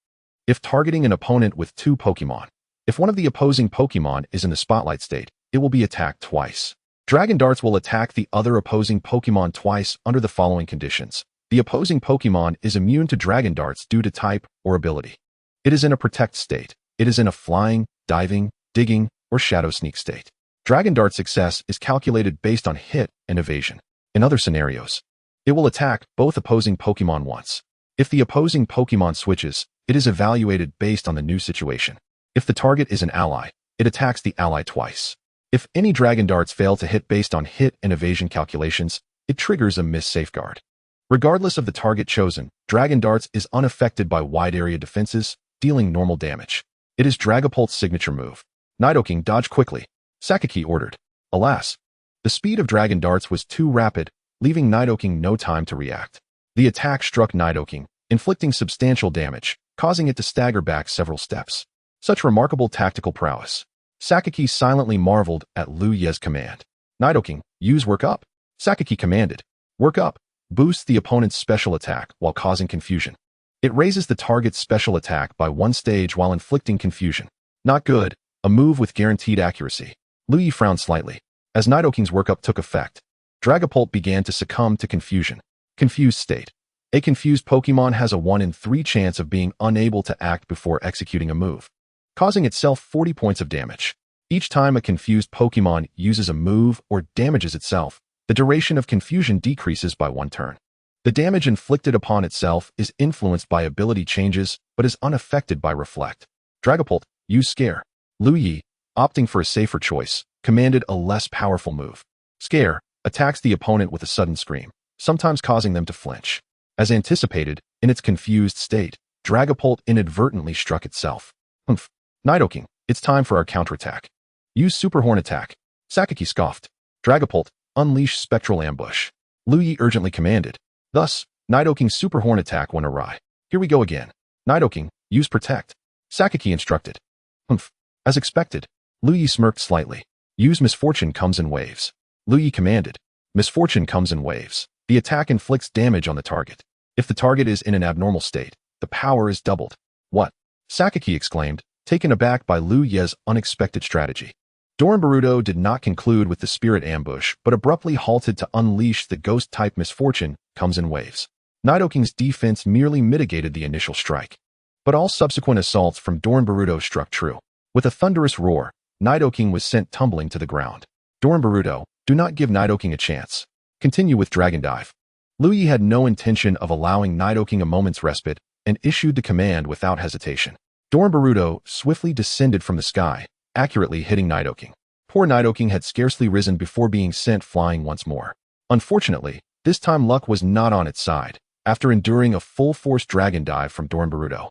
If targeting an opponent with 2 Pokemon, if one of the opposing Pokemon is in the spotlight state, it will be attacked twice. Dragon Darts will attack the other opposing Pokemon twice under the following conditions. The opposing Pokemon is immune to Dragon Darts due to type or ability. It is in a protect state. It is in a flying, diving, digging, or shadow sneak state. Dragon Dart success is calculated based on hit and evasion. In other scenarios, it will attack both opposing Pokemon once. If the opposing Pokemon switches, it is evaluated based on the new situation. If the target is an ally, it attacks the ally twice. If any Dragon Darts fail to hit based on hit and evasion calculations, it triggers a miss safeguard. Regardless of the target chosen, Dragon Darts is unaffected by wide area defenses, dealing normal damage. It is Dragapult's signature move. Nidoking dodge quickly, Sakaki ordered. Alas, the speed of Dragon Darts was too rapid, leaving Nidoking no time to react. The attack struck Nidoking, inflicting substantial damage, causing it to stagger back several steps. Such remarkable tactical prowess. Sakaki silently marveled at Liu Ye's command. Nidoking, use Work Up. Sakaki commanded. Work Up boosts the opponent's special attack while causing confusion. It raises the target's special attack by 1 stage while inflicting confusion. Not good, a move with guaranteed accuracy. Liu Ye frowned slightly. As Nidoking's Work Up took effect, Dragapult began to succumb to confusion. Confused state. A confused Pokemon has a 1 in 3 chance of being unable to act before executing a move, causing itself 40 points of damage. Each time a confused Pokemon uses a move or damages itself, the duration of confusion decreases by 1 turn. The damage inflicted upon itself is influenced by ability changes, but is unaffected by Reflect. Dragapult, use Scare. Liu Ye, opting for a safer choice, commanded a less powerful move. Scare attacks the opponent with a sudden scream, sometimes causing them to flinch. As anticipated, in its confused state, Dragapult inadvertently struck itself. Humph. Nidoking, it's time for our counterattack. Use Super Horn Attack. Sakaki scoffed. Dragapult, unleash Spectral Ambush. Liu Ye urgently commanded. Thus, Nidoking's Super Horn Attack went awry. Here we go again. Nidoking, use Protect. Sakaki instructed. Humph. As expected, Liu Ye smirked slightly. Use Misfortune Comes in Waves. Liu Ye commanded. Misfortune Comes in Waves. The attack inflicts damage on the target. If the target is in an abnormal state, the power is doubled. What? Sakaki exclaimed, taken aback by Liu Ye's unexpected strategy. Doranbaruto did not conclude with the Spirit Ambush, but abruptly halted to unleash the Ghost-type Misfortune Comes in Waves. Nidoking's defense merely mitigated the initial strike. But all subsequent assaults from Doranbaruto struck true. With a thunderous roar, Nidoking was sent tumbling to the ground. Doranbaruto, do not give Nidoking a chance. Continue with Dragon Dive. Liu Ye had no intention of allowing Nidoking a moment's respite and issued the command without hesitation. Doranbaruto swiftly descended from the sky, accurately hitting Nidoking. Poor Nidoking had scarcely risen before being sent flying once more. Unfortunately, this time luck was not on its side, after enduring a full-force Dragon Dive from Doranbaruto.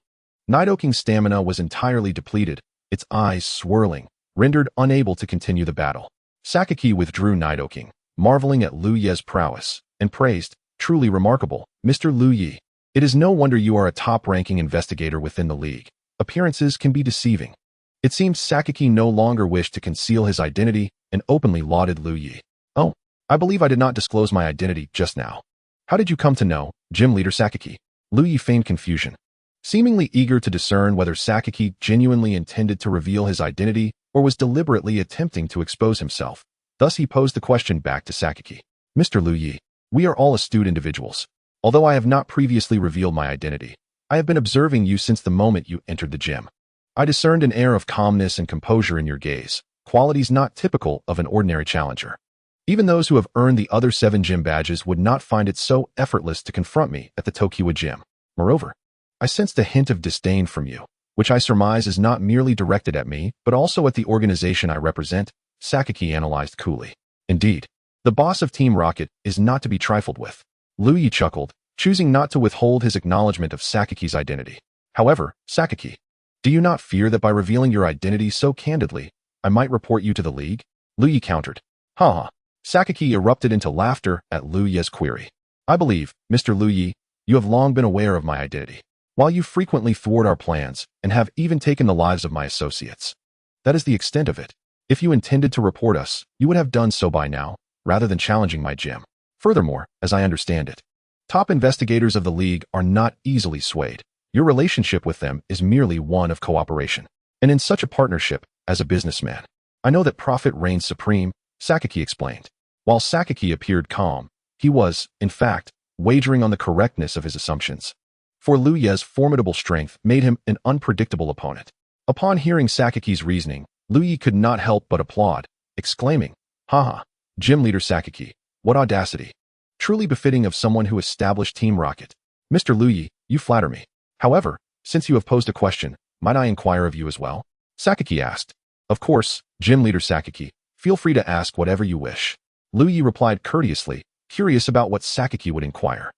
Nidoking's stamina was entirely depleted, its eyes swirling, rendered unable to continue the battle. Sakaki withdrew Nidoking, marveling at Liu Ye's prowess, and praised, truly remarkable, Mr. Liu Ye. It is no wonder you are a top-ranking investigator within the league. Appearances can be deceiving. It seems Sakaki no longer wished to conceal his identity and openly lauded Liu Ye. Oh, I believe I did not disclose my identity just now. How did you come to know, Gym Leader Sakaki? Liu Ye feigned confusion, seemingly eager to discern whether Sakaki genuinely intended to reveal his identity or was deliberately attempting to expose himself. Thus he posed the question back to Sakaki. Mr. Liu Ye, we are all astute individuals. Although I have not previously revealed my identity, I have been observing you since the moment you entered the gym. I discerned an air of calmness and composure in your gaze, qualities not typical of an ordinary challenger. Even those who have earned the other 7 gym badges would not find it so effortless to confront me at the Tokiwa gym. Moreover, I sensed a hint of disdain from you, which I surmise is not merely directed at me, but also at the organization I represent, Sakaki analyzed coolly. Indeed, the boss of Team Rocket is not to be trifled with. Liu Ye chuckled, choosing not to withhold his acknowledgement of Sakaki's identity. However, Sakaki, do you not fear that by revealing your identity so candidly, I might report you to the league? Liu Ye countered. Ha. Sakaki erupted into laughter at Liu Ye's query. I believe, Mr. Liu Ye, you have long been aware of my identity, while you frequently thwart our plans and have even taken the lives of my associates. That is the extent of it. If you intended to report us, you would have done so by now, rather than challenging my gym. Furthermore, as I understand it, Top investigators of the League are not easily swayed. Your relationship with them is merely one of cooperation. And in such a partnership, as a businessman, I know that profit reigns supreme, Sakaki explained. While Sakaki appeared calm, he was, in fact, wagering on the correctness of his assumptions. For Liu Ye's formidable strength made him an unpredictable opponent. Upon hearing Sakaki's reasoning, Liu Ye could not help but applaud, exclaiming, "Haha, Gym Leader Sakaki, what audacity! Truly befitting of someone who established Team Rocket. Mr. Liu Ye, you flatter me. However, since you have posed a question, might I inquire of you as well?" Sakaki asked. "Of course, Gym Leader Sakaki, feel free to ask whatever you wish." Liu Ye replied courteously, curious about what Sakaki would inquire.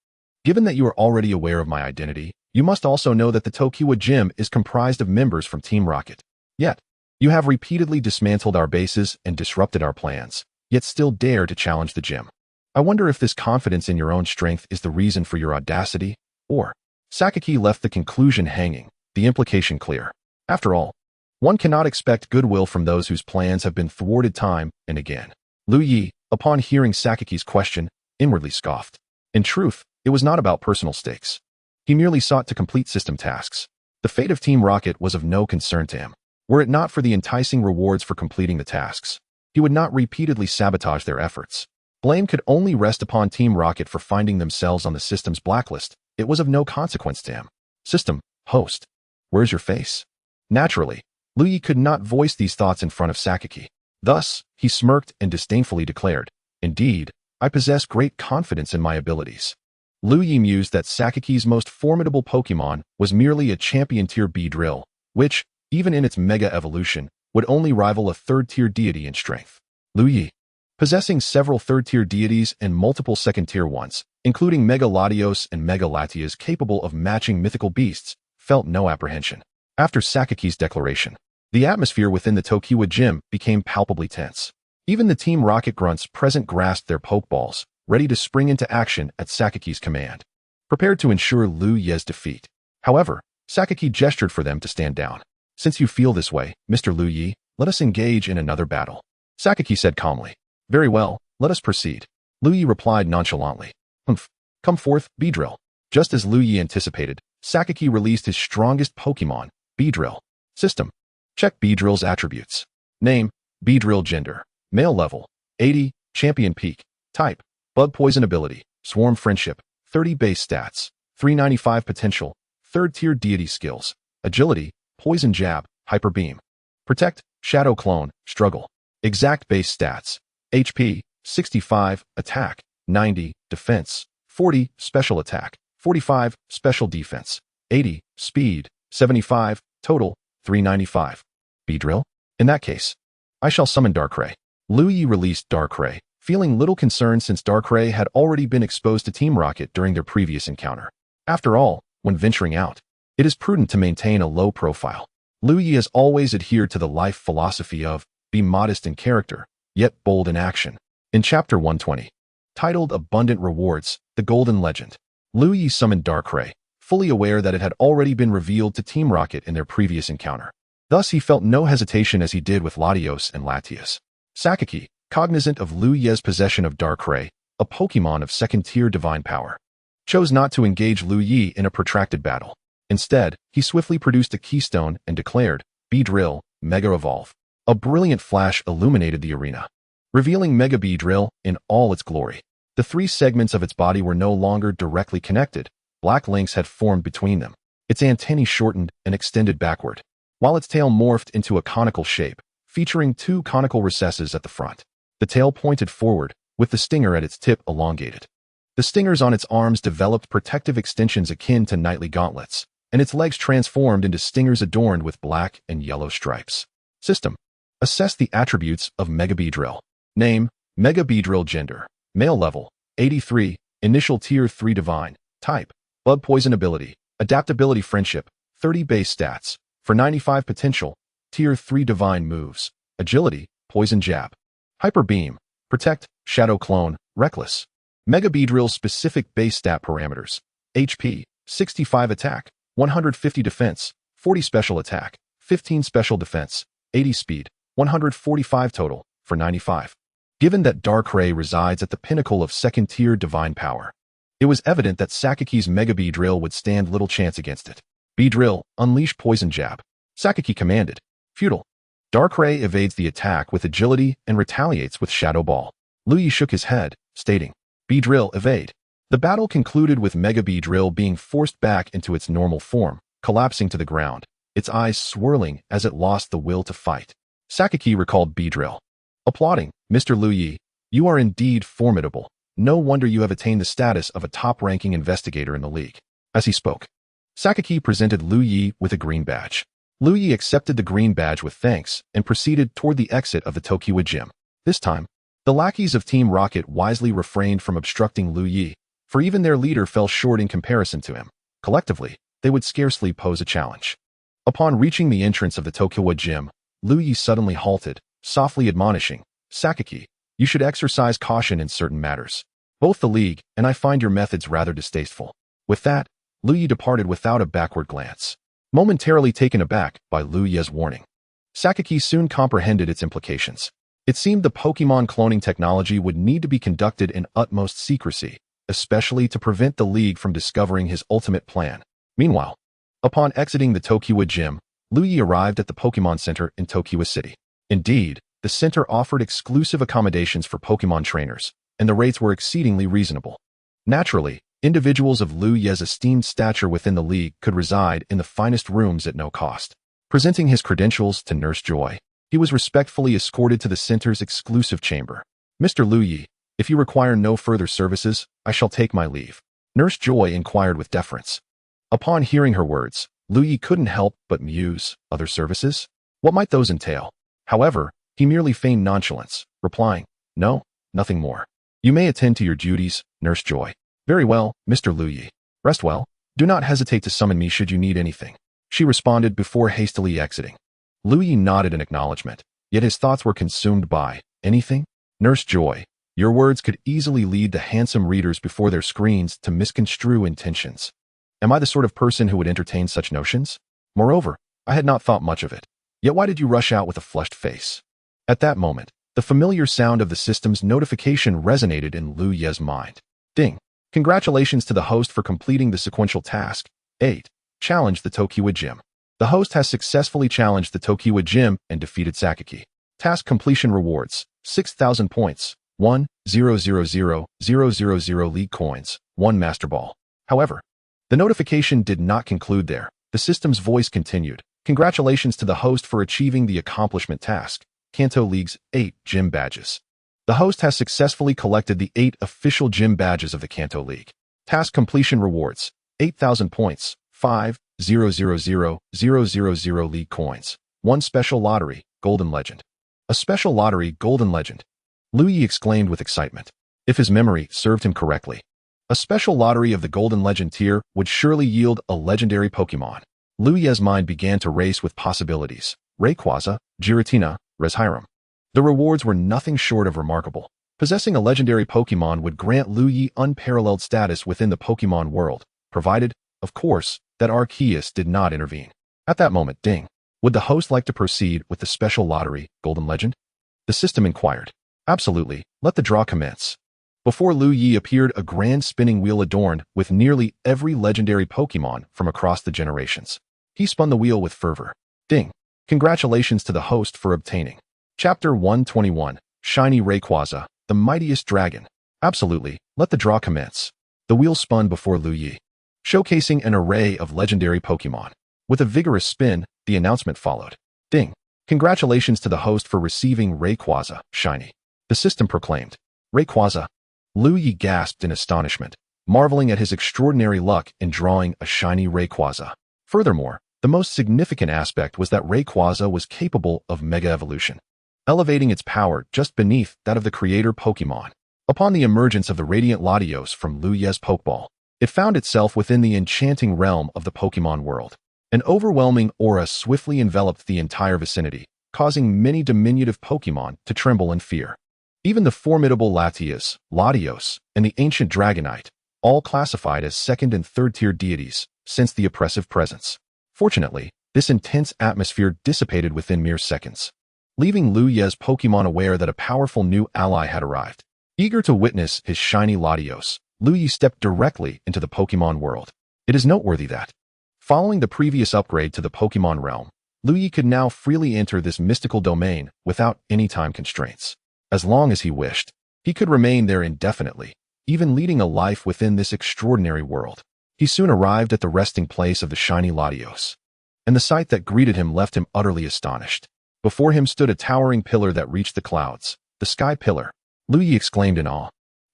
"Given that you are already aware of my identity, you must also know that the Tokiwa Gym is comprised of members from Team Rocket. Yet, you have repeatedly dismantled our bases and disrupted our plans, yet still dare to challenge the gym. I wonder if this confidence in your own strength is the reason for your audacity, or..." Sakaki left the conclusion hanging, the implication clear. After all, one cannot expect goodwill from those whose plans have been thwarted time and again. Liu Ye, upon hearing Sakaki's question, inwardly scoffed. In truth, it was not about personal stakes. He merely sought to complete system tasks. The fate of Team Rocket was of no concern to him. Were it not for the enticing rewards for completing the tasks, he would not repeatedly sabotage their efforts. Blame could only rest upon Team Rocket for finding themselves on the system's blacklist. It was of no consequence to him. System, host, where's your face? Naturally, Liu Ye could not voice these thoughts in front of Sakaki. Thus, he smirked and disdainfully declared, "Indeed, I possess great confidence in my abilities." Liu Ye mused that Sakaki's most formidable Pokemon was merely a champion tier B drill, which, even in its mega evolution, would only rival a third-tier deity in strength. Liu Ye, possessing several third-tier deities and multiple second-tier ones, including Mega Latios and Mega Latias capable of matching mythical beasts, felt no apprehension. After Sakaki's declaration, the atmosphere within the Tokiwa Gym became palpably tense. Even the Team Rocket grunts present grasped their Pokeballs, ready to spring into action at Sakaki's command, prepared to ensure Liu Ye's defeat. However, Sakaki gestured for them to stand down. "Since you feel this way, Mr. Liu Ye, let us engage in another battle." Sakaki said calmly. "Very well, let us proceed." Liu Ye replied nonchalantly. "Humph, come forth, Beedrill." Just as Liu Ye anticipated, Sakaki released his strongest Pokemon, Beedrill. System, check Beedrill's attributes. Name, Beedrill. Gender, male. Level, 80, champion peak. Type, bug poison. Ability, swarm friendship. 30 base stats, 395 potential. Third tier deity skills, agility, poison jab, hyper beam. Protect, shadow clone, struggle. Exact base stats, HP, 65, attack, 90, defense, 40, special attack, 45, special defense, 80, speed, 75, total, 395. Beedrill? In that case, I shall summon Darkrai. Liu Ye released Darkrai, feeling little concern since Darkrai had already been exposed to Team Rocket during their previous encounter. After all, when venturing out, it is prudent to maintain a low profile. Liu Ye has always adhered to the life philosophy of, be modest in character, yet bold in action. In Chapter 120, titled Abundant Rewards, The Golden Legend, Liu Ye summoned Darkrai, fully aware that it had already been revealed to Team Rocket in their previous encounter. Thus he felt no hesitation as he did with Latios and Latias. Sakaki, cognizant of Liu Ye's possession of Darkrai, a Pokemon of second-tier divine power, chose not to engage Liu Ye in a protracted battle. Instead, he swiftly produced a keystone and declared, Beedrill, Mega Evolve. A brilliant flash illuminated the arena, revealing Mega Beedrill in all its glory. The three segments of its body were no longer directly connected. Black links had formed between them. Its antennae shortened and extended backward, while its tail morphed into a conical shape, featuring two conical recesses at the front. The tail pointed forward, with the stinger at its tip elongated. The stingers on its arms developed protective extensions akin to knightly gauntlets, and its legs transformed into stingers adorned with black and yellow stripes. System, assess the attributes of Mega Beedrill. Name, Mega Beedrill. Gender, male. Level, 83, initial tier 3 divine. Type, bug poison. Ability, adaptability. Friendship, 30 base stats, for 95 potential, tier 3 divine moves, agility, poison jab, hyper beam, protect, shadow clone, reckless. Mega Beedrill's specific base stat parameters, HP, 65 attack, 150 defense, 40 special attack, 15 special defense, 80 speed, 145 total, for 95. Given that Darkrai resides at the pinnacle of second-tier divine power, It was evident that Sakaki's Mega Beedrill would stand little chance against it. Beedrill, unleash Poison Jab. Sakaki commanded. Futile. Dark Ray evades the attack with agility and retaliates with Shadow Ball. Liu Ye shook his head, stating, Beedrill, evade. The battle concluded with Mega Beedrill being forced back into its normal form, collapsing to the ground, its eyes swirling as it lost the will to fight. Sakaki recalled Beedrill. Applauding, Mr. Liu Ye, you are indeed formidable. No wonder you have attained the status of a top-ranking investigator in the league. As he spoke, Sakaki presented Liu Ye with a green badge. Liu Ye accepted the green badge with thanks and proceeded toward the exit of the Tokiwa gym. This time, the lackeys of Team Rocket wisely refrained from obstructing Liu Ye, for even their leader fell short in comparison to him. Collectively, they would scarcely pose a challenge. Upon reaching the entrance of the Tokiwa gym, Liu Ye suddenly halted, softly admonishing, Sakaki, you should exercise caution in certain matters. Both the league and I find your methods rather distasteful. With that, Liu Ye departed without a backward glance, momentarily taken aback by Liu Ye's warning. Sakaki soon comprehended its implications. It seemed the Pokemon cloning technology would need to be conducted in utmost secrecy, especially to prevent the league from discovering his ultimate plan. Meanwhile, upon exiting the Tokiwa gym, Liu Ye arrived at the Pokemon Center in Tokiwa City. Indeed, the center offered exclusive accommodations for Pokemon trainers, and the rates were exceedingly reasonable. Naturally, individuals of Liu Ye's esteemed stature within the league could reside in the finest rooms at no cost. Presenting his credentials to Nurse Joy, he was respectfully escorted to the center's exclusive chamber. Mr. Liu Ye, if you require no further services, I shall take my leave. Nurse Joy inquired with deference. Upon hearing her words, Liu Ye couldn't help but muse, other services? What might those entail? However, he merely feigned nonchalance, replying, no, nothing more. You may attend to your duties, Nurse Joy. Very well, Mr. Liu Ye. Rest well. Do not hesitate to summon me should you need anything. She responded before hastily exiting. Liu Ye nodded in acknowledgement, yet his thoughts were consumed by, anything? Nurse Joy, your words could easily lead the handsome readers before their screens to misconstrue intentions. Am I the sort of person who would entertain such notions? Moreover, I had not thought much of it. Yet why did you rush out with a flushed face? At that moment, the familiar sound of the system's notification resonated in Liu Ye's mind. Ding. Congratulations to the host for completing the sequential task. 8. Challenge the Tokiwa gym. The host has successfully challenged the Tokiwa gym and defeated Sakaki. Task completion rewards, 6,000 points, 1,000,000 league coins, 1 Master Ball. However, the notification did not conclude there. The system's voice continued. Congratulations to the host for achieving the accomplishment task. Kanto League's 8 gym badges. The host has successfully collected the 8 official gym badges of the Kanto League. Task completion rewards, 8,000 points, 5,000,000 league coins, 1 special lottery, Golden Legend. A special lottery, Golden Legend. Liu Ye exclaimed with excitement. If his memory served him correctly, a special lottery of the Golden Legend tier would surely yield a legendary Pokemon. Liu Ye's mind began to race with possibilities. Rayquaza, Giratina, Reshiram. The rewards were nothing short of remarkable. Possessing a legendary Pokemon would grant Liu Ye unparalleled status within the Pokemon world, provided, of course, that Arceus did not intervene. At that moment, ding. Would the host like to proceed with the special lottery, Golden Legend? The system inquired. Absolutely, let the draw commence. Before Liu Ye appeared a grand spinning wheel adorned with nearly every legendary Pokemon from across the generations. He spun the wheel with fervor. Ding. Congratulations to the host for obtaining. Chapter 121, Shiny Rayquaza, the mightiest dragon. Absolutely, let the draw commence. The wheel spun before Liu Ye, showcasing an array of legendary Pokemon. With a vigorous spin, the announcement followed. Ding. Congratulations to the host for receiving Rayquaza, Shiny. The system proclaimed. Rayquaza. Liu Ye gasped in astonishment, marveling at his extraordinary luck in drawing a shiny Rayquaza. Furthermore, the most significant aspect was that Rayquaza was capable of Mega Evolution, elevating its power just beneath that of the creator Pokemon. Upon the emergence of the radiant Latios from Liu Ye's Pokeball, it found itself within the enchanting realm of the Pokemon world. An overwhelming aura swiftly enveloped the entire vicinity, causing many diminutive Pokemon to tremble in fear. Even the formidable Latios, and the ancient Dragonite, all classified as second and third-tier deities, sensed the oppressive presence. Fortunately, this intense atmosphere dissipated within mere seconds, leaving Liu Ye's Pokemon aware that a powerful new ally had arrived. Eager to witness his shiny Latios, Liu Ye stepped directly into the Pokemon world. It is noteworthy that, following the previous upgrade to the Pokemon realm, Liu Ye could now freely enter this mystical domain without any time constraints. As long as he wished, he could remain there indefinitely, even leading a life within this extraordinary world. He soon arrived at the resting place of the shiny Latios, and the sight that greeted him left him utterly astonished. Before him stood a towering pillar that reached the clouds, the Sky Pillar. Liu Ye exclaimed in awe.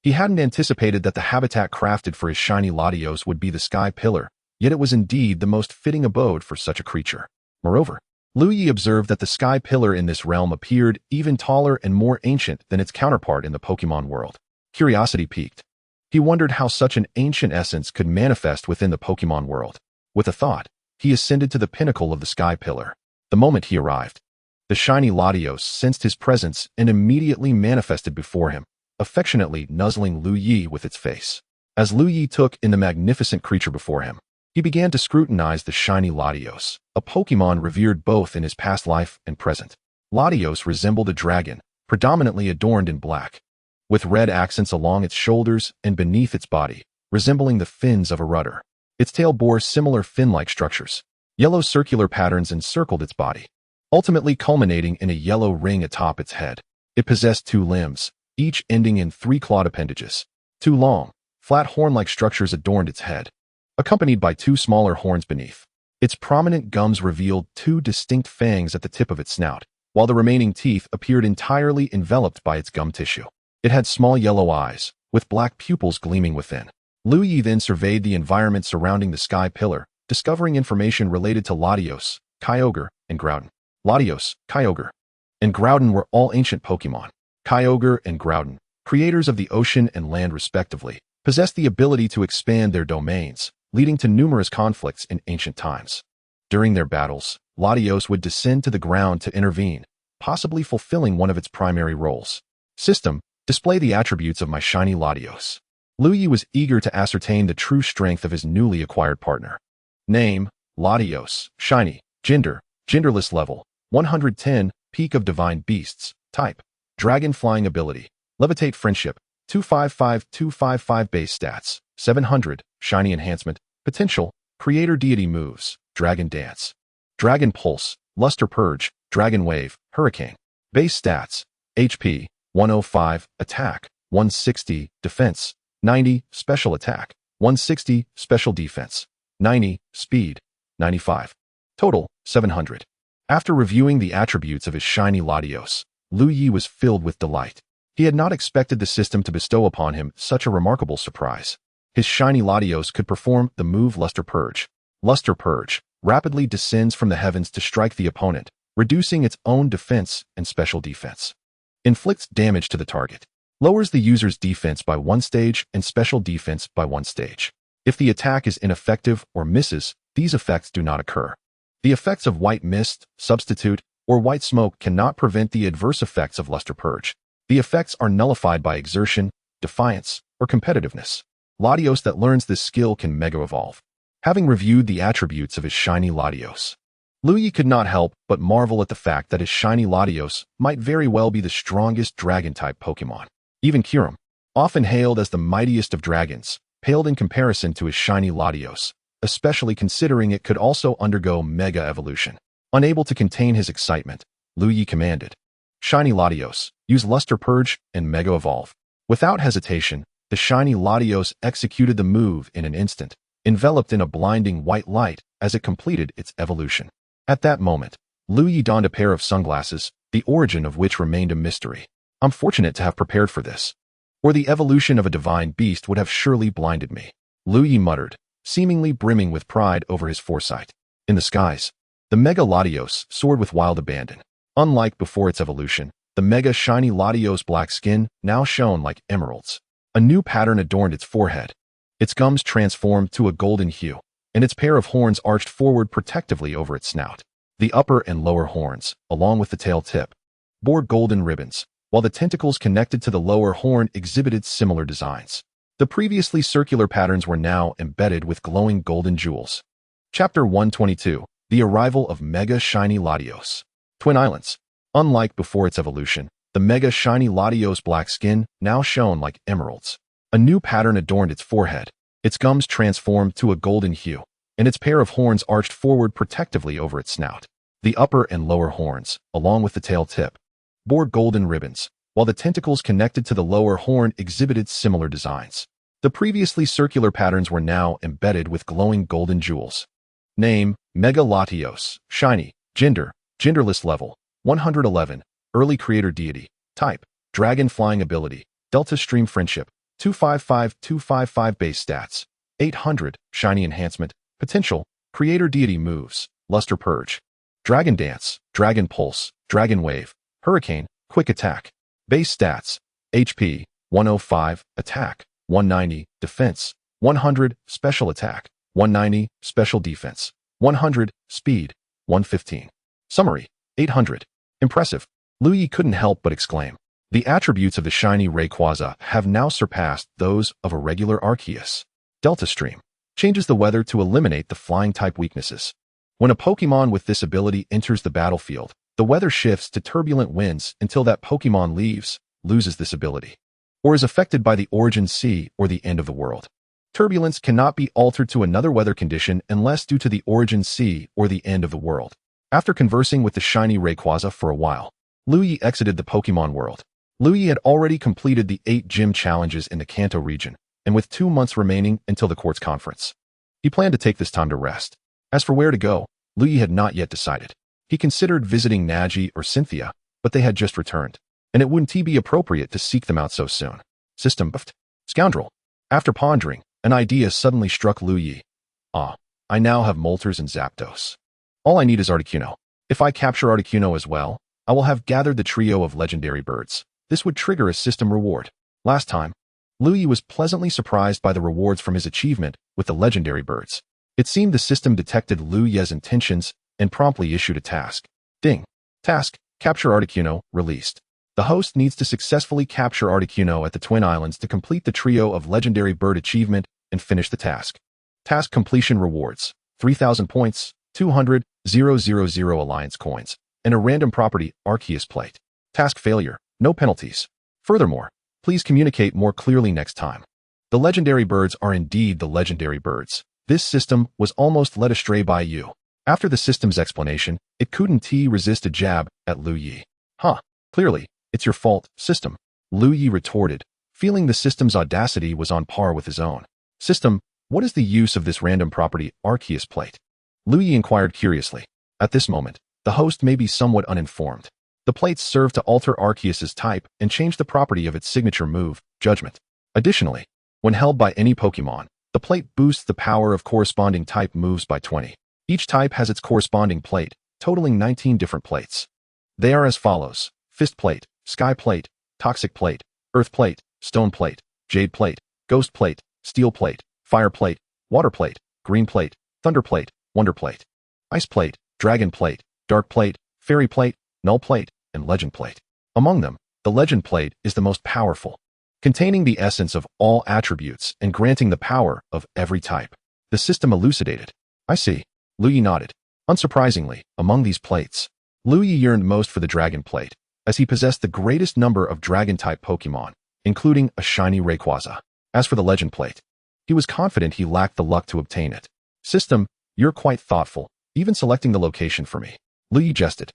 He hadn't anticipated that the habitat crafted for his shiny Latios would be the Sky Pillar, yet it was indeed the most fitting abode for such a creature. Moreover, Liu Ye observed that the Sky Pillar in this realm appeared even taller and more ancient than its counterpart in the Pokemon world. Curiosity piqued. He wondered how such an ancient essence could manifest within the Pokemon world. With a thought, he ascended to the pinnacle of the Sky Pillar. The moment he arrived, the shiny Latios sensed his presence and immediately manifested before him, affectionately nuzzling Liu Ye with its face. As Liu Ye took in the magnificent creature before him, he began to scrutinize the shiny Latios, a Pokemon revered both in his past life and present. Latios resembled a dragon, predominantly adorned in black, with red accents along its shoulders and beneath its body, resembling the fins of a rudder. Its tail bore similar fin-like structures. Yellow circular patterns encircled its body, ultimately culminating in a yellow ring atop its head. It possessed 2 limbs, each ending in 3 clawed appendages. 2 long, flat horn-like structures adorned its head, accompanied by 2 smaller horns beneath. Its prominent gums revealed 2 distinct fangs at the tip of its snout, while the remaining teeth appeared entirely enveloped by its gum tissue. It had small yellow eyes, with black pupils gleaming within. Liu Ye then surveyed the environment surrounding the Sky Pillar, discovering information related to Latios, Kyogre, and Groudon. Latios, Kyogre, and Groudon were all ancient Pokemon. Kyogre and Groudon, creators of the ocean and land respectively, possessed the ability to expand their domains, leading to numerous conflicts in ancient times. During their battles, Latios would descend to the ground to intervene, possibly fulfilling one of its primary roles. System: display the attributes of my shiny Latios. Liu Ye was eager to ascertain the true strength of his newly acquired partner. Name: Latios. Shiny. Gender: genderless. Level: 110. Peak of Divine Beasts. Type: Dragon. Flying ability: Levitate. Friendship: 255-255. Base stats: 700. Shiny enhancement: Potential: Creator Deity moves: Dragon Dance, Dragon Pulse, Luster Purge, Dragon Wave, Hurricane. Base stats: HP 105, Attack 160, Defense 90, Special Attack 160, Special Defense 90, Speed 95. Total 700. After reviewing the attributes of his shiny Latios, Liu Ye was filled with delight. He had not expected the system to bestow upon him such a remarkable surprise. His shiny Latios could perform the move Luster Purge. Luster Purge rapidly descends from the heavens to strike the opponent, reducing its own defense and special defense. Inflicts damage to the target. Lowers the user's defense by 1 stage and special defense by 1 stage. If the attack is ineffective or misses, these effects do not occur. The effects of White Mist, Substitute, or White Smoke cannot prevent the adverse effects of Luster Purge. The effects are nullified by exertion, defiance, or competitiveness. Latios that learns this skill can Mega Evolve. Having reviewed the attributes of his shiny Latios, Liu Ye could not help but marvel at the fact that his shiny Latios might very well be the strongest Dragon-type Pokemon. Even Kyurem, often hailed as the mightiest of dragons, paled in comparison to his shiny Latios, especially considering it could also undergo Mega Evolution. Unable to contain his excitement, Liu Ye commanded, "Shiny Latios, use Luster Purge and Mega Evolve." Without hesitation, the shiny Latios executed the move in an instant, enveloped in a blinding white light as it completed its evolution. At that moment, Liu Ye donned a pair of sunglasses, the origin of which remained a mystery. "I'm fortunate to have prepared for this, or the evolution of a divine beast would have surely blinded me," Liu Ye muttered, seemingly brimming with pride over his foresight. In the skies, the Mega Latios soared with wild abandon. Unlike before its evolution, the Mega Shiny Latios' black skin now shone like emeralds. A new pattern adorned its forehead. Its gums transformed to a golden hue, and its pair of horns arched forward protectively over its snout. The upper and lower horns, along with the tail tip, bore golden ribbons, while the tentacles connected to the lower horn exhibited similar designs. The previously circular patterns were now embedded with glowing golden jewels. Chapter 122. The Arrival of Mega Shiny Latios. Twin Islands. Unlike before its evolution, the Mega Shiny Latios' black skin now shone like emeralds. A new pattern adorned its forehead. Its gums transformed to a golden hue, and its pair of horns arched forward protectively over its snout. The upper and lower horns, along with the tail tip, bore golden ribbons, while the tentacles connected to the lower horn exhibited similar designs. The previously circular patterns were now embedded with glowing golden jewels. Name, Mega Latios. Shiny. Gender, genderless level, 111. Early creator deity. Type, dragon flying ability. Delta stream friendship, 255-255 base stats. 800, shiny enhancement. Potential, creator deity moves. Luster purge. Dragon dance, dragon pulse, dragon wave. Hurricane, quick attack. Base stats, HP, 105, attack, 190, defense, 100, special attack, 190, special defense, 100, speed, 115. Summary, 800. Impressive. Liu Ye couldn't help but exclaim. The attributes of the shiny Rayquaza have now surpassed those of a regular Arceus. Delta Stream changes the weather to eliminate the flying-type weaknesses. When a Pokemon with this ability enters the battlefield, the weather shifts to turbulent winds until that Pokemon loses this ability, or is affected by the origin sea or the end of the world. Turbulence cannot be altered to another weather condition unless due to the origin sea or the end of the world. After conversing with the shiny Rayquaza for a while, Liu Ye exited the Pokemon world. Liu Ye had already completed the 8 gym challenges in the Kanto region, and with 2 months remaining until the court's conference, he planned to take this time to rest. As for where to go, Liu Ye had not yet decided. He considered visiting Naji or Cynthia, but they had just returned, and it wouldn't be appropriate to seek them out so soon. System buffed. Scoundrel. After pondering, an idea suddenly struck Liu Ye. I now have Moltres and Zapdos. All I need is Articuno. If I capture Articuno as well, I will have gathered the trio of legendary birds. This would trigger a system reward. Last time, Liu Ye was pleasantly surprised by the rewards from his achievement with the legendary birds. It seemed the system detected Liu Ye's intentions and promptly issued a task. Ding. Task, capture Articuno, released. The host needs to successfully capture Articuno at the Twin Islands to complete the trio of legendary bird achievement and finish the task. Task completion rewards, 3,000 points, 200,000 Alliance coins, and a random property, Arceus plate. Task failure, no penalties. Furthermore, please communicate more clearly next time. The legendary birds are indeed the legendary birds. This system was almost led astray by you. After the system's explanation, it couldn't resist a jab at Liu Ye. Clearly, it's your fault, system. Liu Ye retorted, feeling the system's audacity was on par with his own. System, what is the use of this random property, Arceus plate? Liu Ye inquired curiously. At this moment, the host may be somewhat uninformed. The plates serve to alter Arceus's type and change the property of its signature move, Judgment. Additionally, when held by any Pokemon, the plate boosts the power of corresponding type moves by 20. Each type has its corresponding plate, totaling 19 different plates. They are as follows: Fist plate, Sky plate, Toxic plate, Earth plate, Stone plate, Jade plate, Ghost plate, Steel plate, Fire plate, Water plate, Green plate, Thunder plate, Wonder plate, Ice plate, Dragon plate, Dark plate, Fairy plate, Null plate, and Legend plate. Among them, the Legend plate is the most powerful, containing the essence of all attributes and granting the power of every type. The system elucidated. I see. Liu Ye nodded. Unsurprisingly, among these plates, Liu Ye yearned most for the Dragon plate, as he possessed the greatest number of Dragon-type Pokemon, including a shiny Rayquaza. As for the Legend plate, he was confident he lacked the luck to obtain it. System, you're quite thoughtful, even selecting the location for me. Liu Ye jested.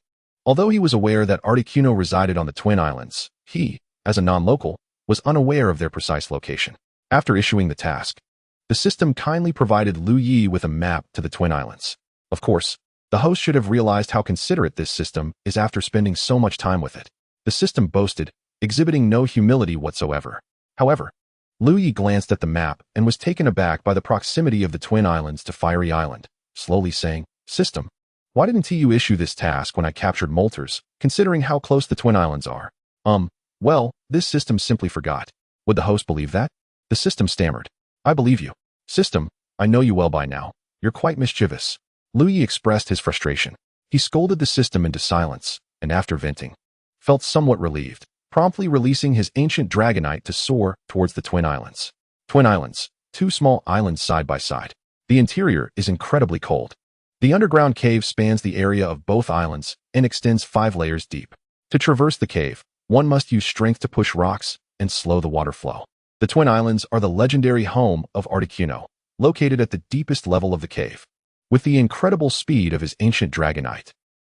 Although he was aware that Articuno resided on the Twin Islands, he, as a non-local, was unaware of their precise location. After issuing the task, the system kindly provided Liu Ye with a map to the Twin Islands. Of course, the host should have realized how considerate this system is after spending so much time with it. The system boasted, exhibiting no humility whatsoever. However, Liu Ye glanced at the map and was taken aback by the proximity of the Twin Islands to Fiery Island, slowly saying, System, why didn't you issue this task when I captured Moltres, considering how close the Twin Islands are? Well, this system simply forgot. Would the host believe that? The system stammered. I believe you. System, I know you well by now. You're quite mischievous. Liu Ye expressed his frustration. He scolded the system into silence, and after venting, felt somewhat relieved, promptly releasing his ancient Dragonite to soar towards the Twin Islands. Twin Islands, 2 small islands side by side. The interior is incredibly cold. The underground cave spans the area of both islands and extends 5 layers deep. To traverse the cave, one must use strength to push rocks and slow the water flow. The Twin Islands are the legendary home of Articuno, located at the deepest level of the cave. With the incredible speed of his ancient Dragonite,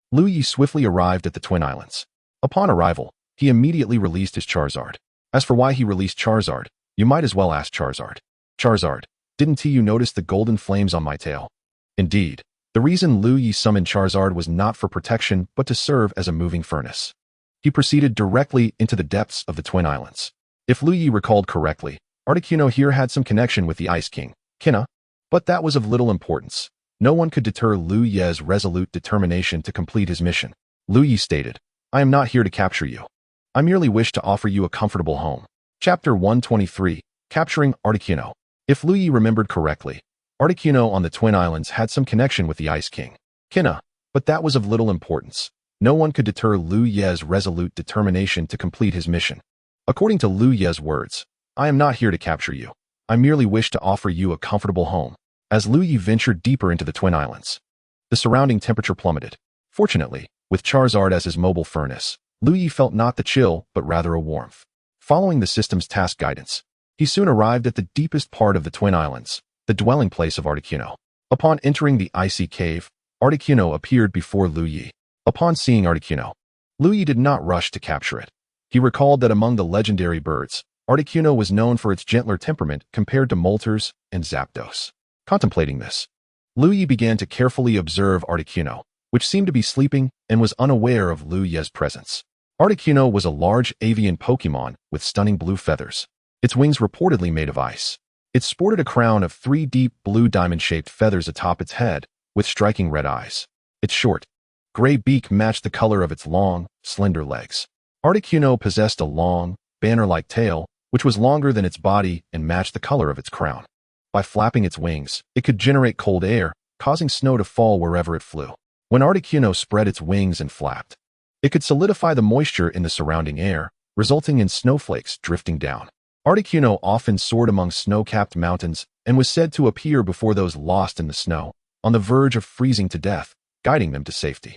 Liu Ye swiftly arrived at the Twin Islands. Upon arrival, he immediately released his Charizard. As for why he released Charizard, you might as well ask Charizard. Charizard, didn't you notice the golden flames on my tail? Indeed, the reason Liu Ye summoned Charizard was not for protection but to serve as a moving furnace. He proceeded directly into the depths of the Twin Islands. If Liu Ye recalled correctly, Articuno here had some connection with the Ice King, Kina, but that was of little importance. No one could deter Liu Ye's resolute determination to complete his mission. Liu Ye stated, I am not here to capture you. I merely wish to offer you a comfortable home. Chapter 123, Capturing Articuno. If Liu Ye remembered correctly, Articuno on the Twin Islands had some connection with the Ice King, Kina, but that was of little importance. No one could deter Liu Ye's resolute determination to complete his mission. According to Liu Ye's words, I am not here to capture you. I merely wish to offer you a comfortable home. As Liu Ye ventured deeper into the Twin Islands, the surrounding temperature plummeted. Fortunately, with Charizard as his mobile furnace, Liu Ye felt not the chill, but rather a warmth. Following the system's task guidance, he soon arrived at the deepest part of the Twin Islands, the dwelling place of Articuno. Upon entering the icy cave, Articuno appeared before Liu Ye. Upon seeing Articuno, Liu Ye did not rush to capture it. He recalled that among the legendary birds, Articuno was known for its gentler temperament compared to Moltres and Zapdos. Contemplating this, Liu Ye began to carefully observe Articuno, which seemed to be sleeping and was unaware of Liu Ye's presence. Articuno was a large avian Pokémon with stunning blue feathers, its wings reportedly made of ice. It sported a crown of 3 deep blue diamond-shaped feathers atop its head, with striking red eyes. Its short, gray beak matched the color of its long, slender legs. Articuno possessed a long, banner-like tail, which was longer than its body and matched the color of its crown. By flapping its wings, it could generate cold air, causing snow to fall wherever it flew. When Articuno spread its wings and flapped, it could solidify the moisture in the surrounding air, resulting in snowflakes drifting down. Articuno often soared among snow-capped mountains and was said to appear before those lost in the snow, on the verge of freezing to death, guiding them to safety.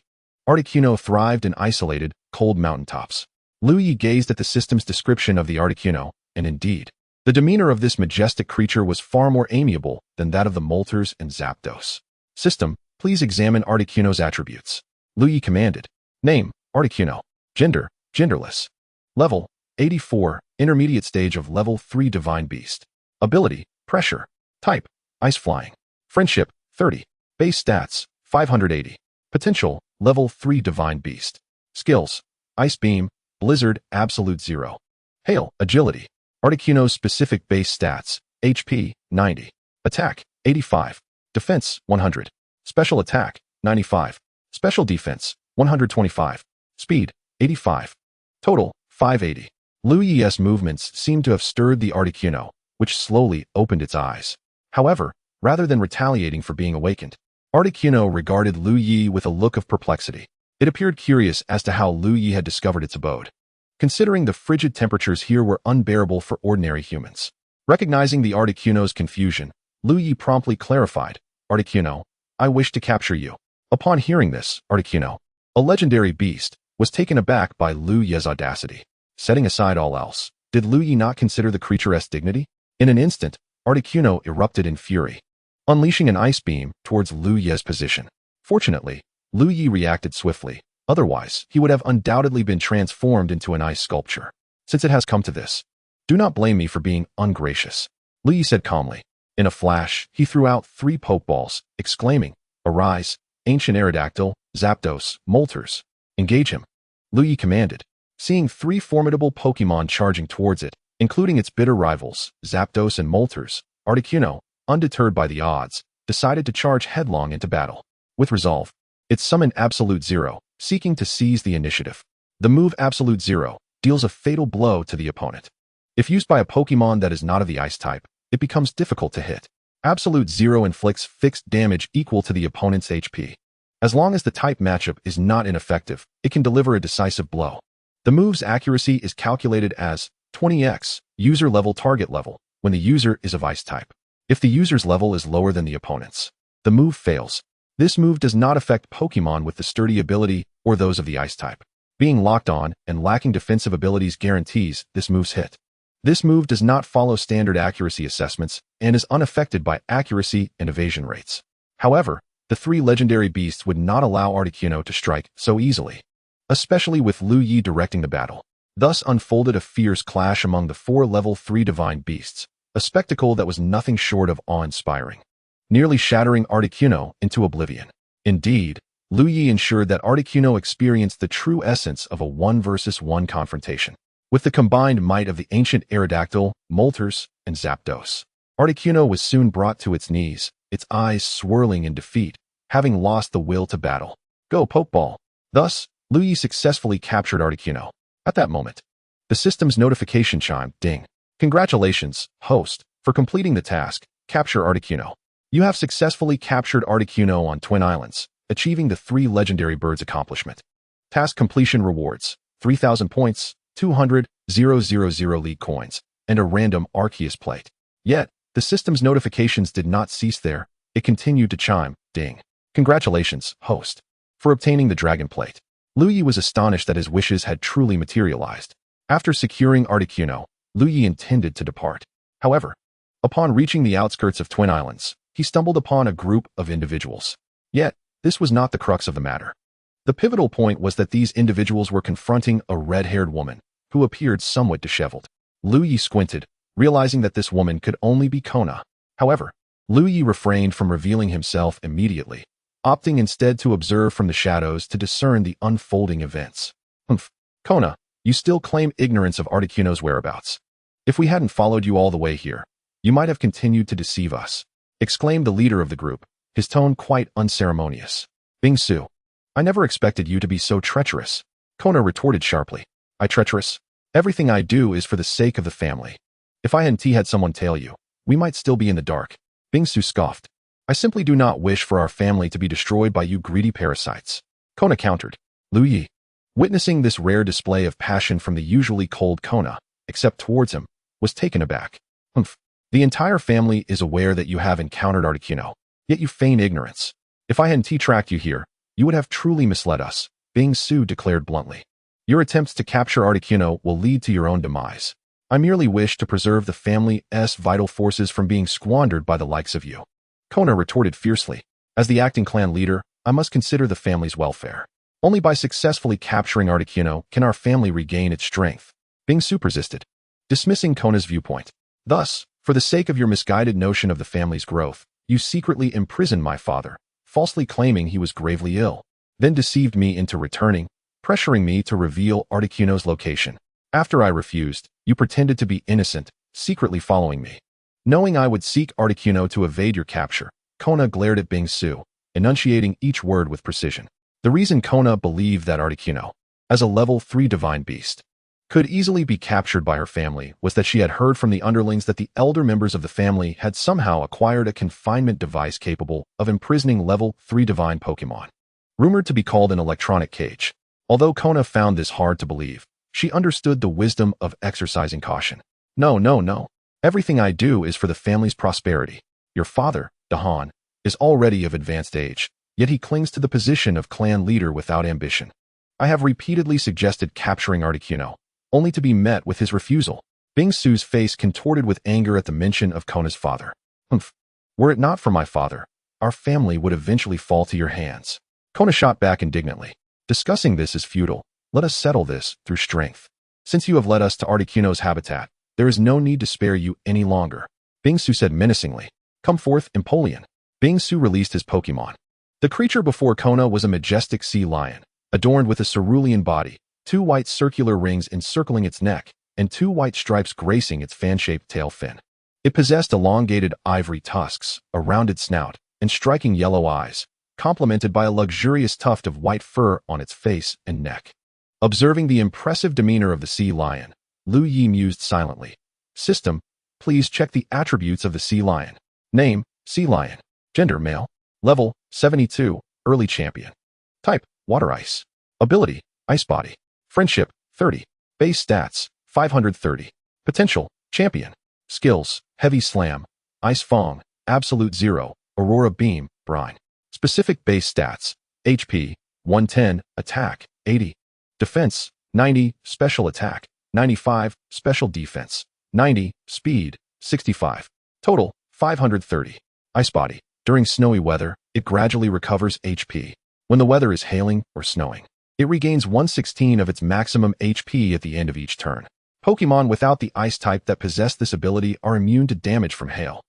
Articuno thrived in isolated, cold mountaintops. Liu Ye gazed at the system's description of the Articuno, and indeed, the demeanor of this majestic creature was far more amiable than that of the Moltres and Zapdos. System, please examine Articuno's attributes. Liu Ye commanded. Name, Articuno. Gender, genderless. Level, 84, intermediate stage of level 3 Divine Beast. Ability, pressure. Type, ice flying. Friendship, 30. Base stats, 580. Potential, level 3 Divine Beast. Skills, Ice Beam, Blizzard, Absolute 0. Hail, Agility. Articuno's specific base stats, HP, 90. Attack, 85. Defense, 100. Special attack, 95. Special defense, 125. Speed, 85. Total, 580. Liu Ye's movements seemed to have stirred the Articuno, which slowly opened its eyes. However, rather than retaliating for being awakened, Articuno regarded Liu Ye with a look of perplexity. It appeared curious as to how Liu Ye had discovered its abode, considering the frigid temperatures here were unbearable for ordinary humans. Recognizing the Articuno's confusion, Liu Ye promptly clarified, Articuno, I wish to capture you. Upon hearing this, Articuno, a legendary beast, was taken aback by Liu Ye's audacity. Setting aside all else, did Liu Ye not consider the creature's dignity? In an instant, Articuno erupted in fury, unleashing an ice beam towards Liu Ye's position. Fortunately, Liu Ye reacted swiftly. Otherwise, he would have undoubtedly been transformed into an ice sculpture. Since it has come to this, do not blame me for being ungracious, Liu Ye said calmly. In a flash, he threw out 3 Pokeballs, exclaiming, Arise, ancient Aerodactyl, Zapdos, Moltres. Engage him. Liu Ye commanded. Seeing 3 formidable Pokemon charging towards it, including its bitter rivals, Zapdos and Moltres, Articuno, undeterred by the odds, decided to charge headlong into battle. With resolve, it summoned Absolute 0, seeking to seize the initiative. The move Absolute 0 deals a fatal blow to the opponent. If used by a Pokemon that is not of the Ice type, it becomes difficult to hit. Absolute 0 inflicts fixed damage equal to the opponent's HP. As long as the type matchup is not ineffective, it can deliver a decisive blow. The move's accuracy is calculated as 20x user level target level when the user is of Ice type. If the user's level is lower than the opponent's, the move fails. This move does not affect Pokemon with the sturdy ability or those of the Ice type. Being locked on and lacking defensive abilities guarantees this move's hit. This move does not follow standard accuracy assessments and is unaffected by accuracy and evasion rates. However, the three legendary beasts would not allow Articuno to strike so easily, especially with Liu Ye directing the battle. Thus unfolded a fierce clash among the four level 3 divine beasts, a spectacle that was nothing short of awe-inspiring, nearly shattering Articuno into oblivion. Indeed, Liu Ye ensured that Articuno experienced the true essence of a 1 versus 1 confrontation. With the combined might of the ancient Aerodactyl, Moltres, and Zapdos, Articuno was soon brought to its knees, its eyes swirling in defeat, having lost the will to battle. Go Pokeball! Thus, Liu Ye successfully captured Articuno. At that moment, the system's notification chimed, ding. Congratulations, host, for completing the task, capture Articuno. You have successfully captured Articuno on Twin Islands, achieving the 3 legendary birds accomplishment. Task completion rewards, 3,000 points, 200,000 league coins, and a random Arceus plate. Yet, the system's notifications did not cease there. It continued to chime, ding. Congratulations, host, for obtaining the dragon plate. Liu Ye was astonished that his wishes had truly materialized. After securing Articuno, Liu Ye intended to depart. However, upon reaching the outskirts of Twin Islands, he stumbled upon a group of individuals. Yet, this was not the crux of the matter. The pivotal point was that these individuals were confronting a red-haired woman, who appeared somewhat disheveled. Liu Ye squinted, realizing that this woman could only be Kona. However, Liu Ye refrained from revealing himself immediately, opting instead to observe from the shadows to discern the unfolding events. Kona, you still claim ignorance of Articuno's whereabouts. If we hadn't followed you all the way here, you might have continued to deceive us, exclaimed the leader of the group, his tone quite unceremonious. Bingsu, I never expected you to be so treacherous, Kona retorted sharply. I treacherous? Everything I do is for the sake of the family. If I hadn't had someone tell you, we might still be in the dark. Bingsu scoffed. I simply do not wish for our family to be destroyed by you greedy parasites. Kona countered. Liu Ye, witnessing this rare display of passion from the usually cold Kona, except towards him, was taken aback. The entire family is aware that you have encountered Articuno, yet you feign ignorance. If I hadn't tracked you here, you would have truly misled us, Bingsu declared bluntly. Your attempts to capture Articuno will lead to your own demise. I merely wish to preserve the family's vital forces from being squandered by the likes of you. Kona retorted fiercely. As the acting clan leader, I must consider the family's welfare. Only by successfully capturing Articuno can our family regain its strength. Bingsu persisted, dismissing Kona's viewpoint. Thus, for the sake of your misguided notion of the family's growth, you secretly imprisoned my father, falsely claiming he was gravely ill, then deceived me into returning, pressuring me to reveal Articuno's location. After I refused, you pretended to be innocent, secretly following me. Knowing I would seek Articuno to evade your capture, Kona glared at Bingsu, enunciating each word with precision. The reason Kona believed that Articuno, as a level 3 divine beast, could easily be captured by her family was that she had heard from the underlings that the elder members of the family had somehow acquired a confinement device capable of imprisoning level 3 divine Pokémon, rumored to be called an electronic cage. Although Kona found this hard to believe, she understood the wisdom of exercising caution. No. Everything I do is for the family's prosperity. Your father, Dahan, is already of advanced age, yet he clings to the position of clan leader without ambition. I have repeatedly suggested capturing Articuno, only to be met with his refusal. Bingsu's face contorted with anger at the mention of Kona's father. Were it not for my father, our family would eventually fall to your hands. Kona shot back indignantly. Discussing this is futile. Let us settle this through strength. Since you have led us to Articuno's habitat, there is no need to spare you any longer. Bingsu said menacingly. Come forth, Empoleon. Bingsu released his Pokemon. The creature before Kona was a majestic sea lion, adorned with a cerulean body, 2 white circular rings encircling its neck, and 2 white stripes gracing its fan-shaped tail fin. It possessed elongated ivory tusks, a rounded snout, and striking yellow eyes, complemented by a luxurious tuft of white fur on its face and neck. Observing the impressive demeanor of the sea lion, Liu Ye mused silently. System, please check the attributes of the sea lion. Name, sea lion. Gender, male. Level, 72, early champion. Type, water ice. Ability, ice body. Friendship, 30. Base stats, 530. Potential, champion. Skills, heavy slam. Ice fong, absolute 0. Aurora beam, brine. Specific base stats, HP, 110, attack, 80. Defense, 90, special attack, 95, special defense, 90, speed, 65. Total, 530. Ice body. During snowy weather, it gradually recovers HP. When the weather is hailing or snowing, it regains 1/16 of its maximum HP at the end of each turn. Pokemon without the ice type that possess this ability are immune to damage from hail.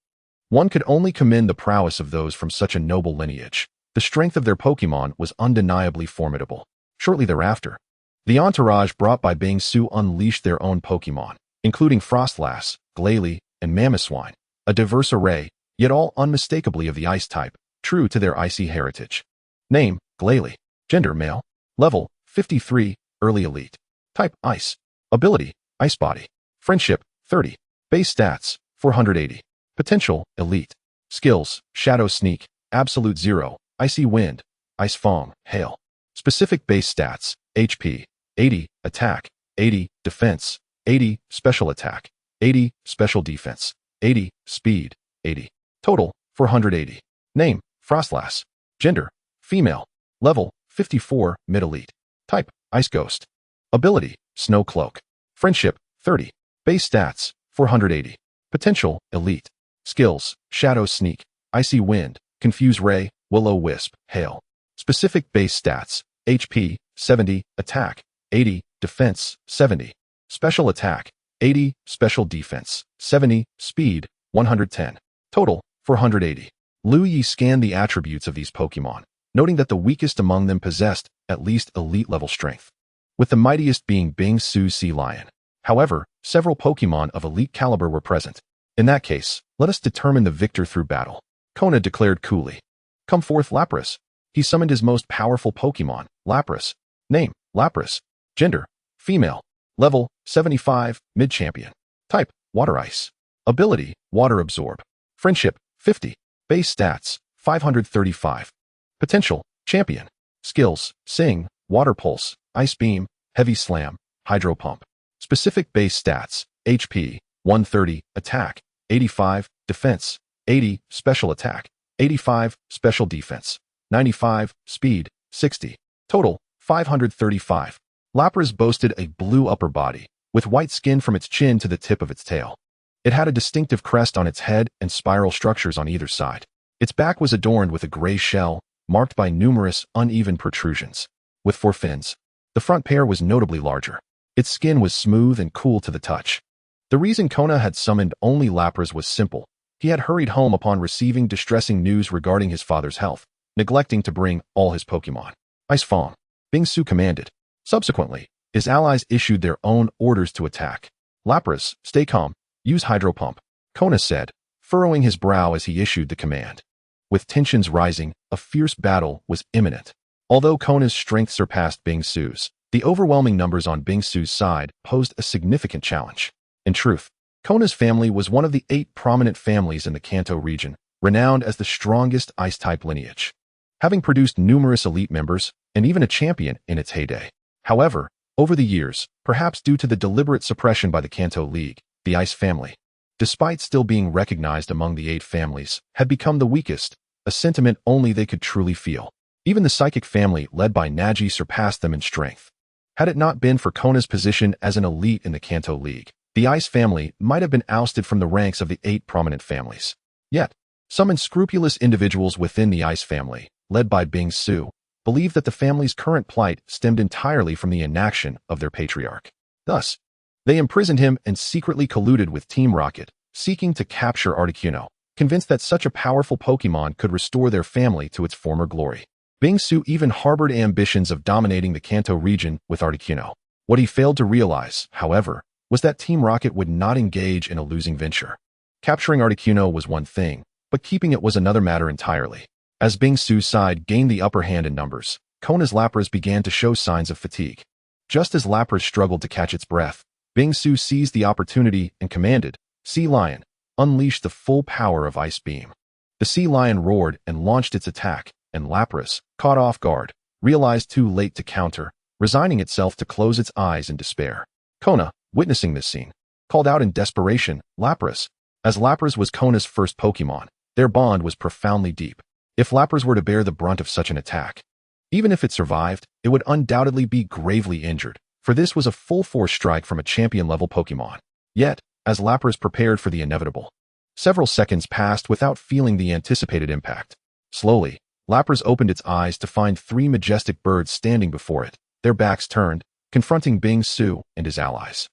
One could only commend the prowess of those from such a noble lineage. The strength of their Pokemon was undeniably formidable. Shortly thereafter, the entourage brought by Bingsu unleashed their own Pokemon, including Frostlass, Glalie, and Mamoswine, a diverse array, yet all unmistakably of the ice type, true to their icy heritage. Name, Glalie. Gender, male. Level, 53, early elite. Type, ice. Ability, ice body. Friendship, 30. Base stats, 480. Potential, elite. Skills, shadow sneak, absolute 0, icy wind, ice fong, hail. Specific base stats, HP, 80, attack, 80, defense, 80, special attack, 80, special defense, 80, speed, 80. Total, 480. Name, Frostlass. Gender, female. Level, 54, mid-elite. Type, ice ghost. Ability, snow cloak. Friendship, 30. Base stats, 480. Potential, elite. Skills, shadow sneak, icy wind, confuse ray, will-o-wisp, hail. Specific base stats, HP, 70, attack, 80, defense, 70. Special attack, 80, special defense, 70, speed, 110. Total, 480. Liu Ye scanned the attributes of these Pokemon, noting that the weakest among them possessed at least elite-level strength, with the mightiest being Bingsu's Sea Lion. However, several Pokemon of elite caliber were present. In that case, let us determine the victor through battle. Kona declared coolly. Come forth, Lapras. He summoned his most powerful Pokemon, Lapras. Name, Lapras. Gender, female. Level, 75, mid-champion. Type, water ice. Ability, water absorb. Friendship, 50. Base stats, 535. Potential, champion. Skills, sing, water pulse, ice beam, heavy slam, hydro pump. Specific base stats, HP, 130, attack, 85, defense, 80, special attack, 85, special defense, 95, speed, 60. Total, 535. Lapras boasted a blue upper body, with white skin from its chin to the tip of its tail. It had a distinctive crest on its head and spiral structures on either side. Its back was adorned with a gray shell, marked by numerous uneven protrusions. With 4 fins, the front pair was notably larger. Its skin was smooth and cool to the touch. The reason Kona had summoned only Lapras was simple. He had hurried home upon receiving distressing news regarding his father's health, neglecting to bring all his Pokemon. Ice Fong. Bingsu commanded. Subsequently, his allies issued their own orders to attack. Lapras, stay calm. Use Hydro Pump. Kona said, furrowing his brow as he issued the command. With tensions rising, a fierce battle was imminent. Although Kona's strength surpassed Bingsu's, the overwhelming numbers on Bingsu's side posed a significant challenge. In truth, Kona's family was one of the 8 prominent families in the Kanto region, renowned as the strongest ice-type lineage, having produced numerous elite members and even a champion in its heyday. However, over the years, perhaps due to the deliberate suppression by the Kanto League, the Ice family, despite still being recognized among the 8 families, had become the weakest, a sentiment only they could truly feel. Even the Psychic family, led by Naji, surpassed them in strength. Had it not been for Kona's position as an elite in the Kanto League, the Ice family might have been ousted from the ranks of the 8 prominent families. Yet, some unscrupulous individuals within the Ice family, led by Bingsu, believed that the family's current plight stemmed entirely from the inaction of their patriarch. Thus, they imprisoned him and secretly colluded with Team Rocket, seeking to capture Articuno, convinced that such a powerful Pokemon could restore their family to its former glory. Bingsu even harbored ambitions of dominating the Kanto region with Articuno. What he failed to realize, however, was that Team Rocket would not engage in a losing venture. Capturing Articuno was one thing, but keeping it was another matter entirely. As Bingsu's side gained the upper hand in numbers, Kona's Lapras began to show signs of fatigue. Just as Lapras struggled to catch its breath, Bingsu seized the opportunity and commanded, Sea Lion, unleash the full power of Ice Beam. The Sea Lion roared and launched its attack, and Lapras, caught off guard, realized too late to counter, resigning itself to close its eyes in despair. Kona, witnessing this scene, called out in desperation, Lapras. As Lapras was Kona's first Pokemon, their bond was profoundly deep. If Lapras were to bear the brunt of such an attack, even if it survived, it would undoubtedly be gravely injured, for this was a full-force strike from a champion-level Pokemon. Yet, as Lapras prepared for the inevitable. Several seconds passed without feeling the anticipated impact. Slowly, Lapras opened its eyes to find three majestic birds standing before it, their backs turned, confronting Bing-Su and his allies.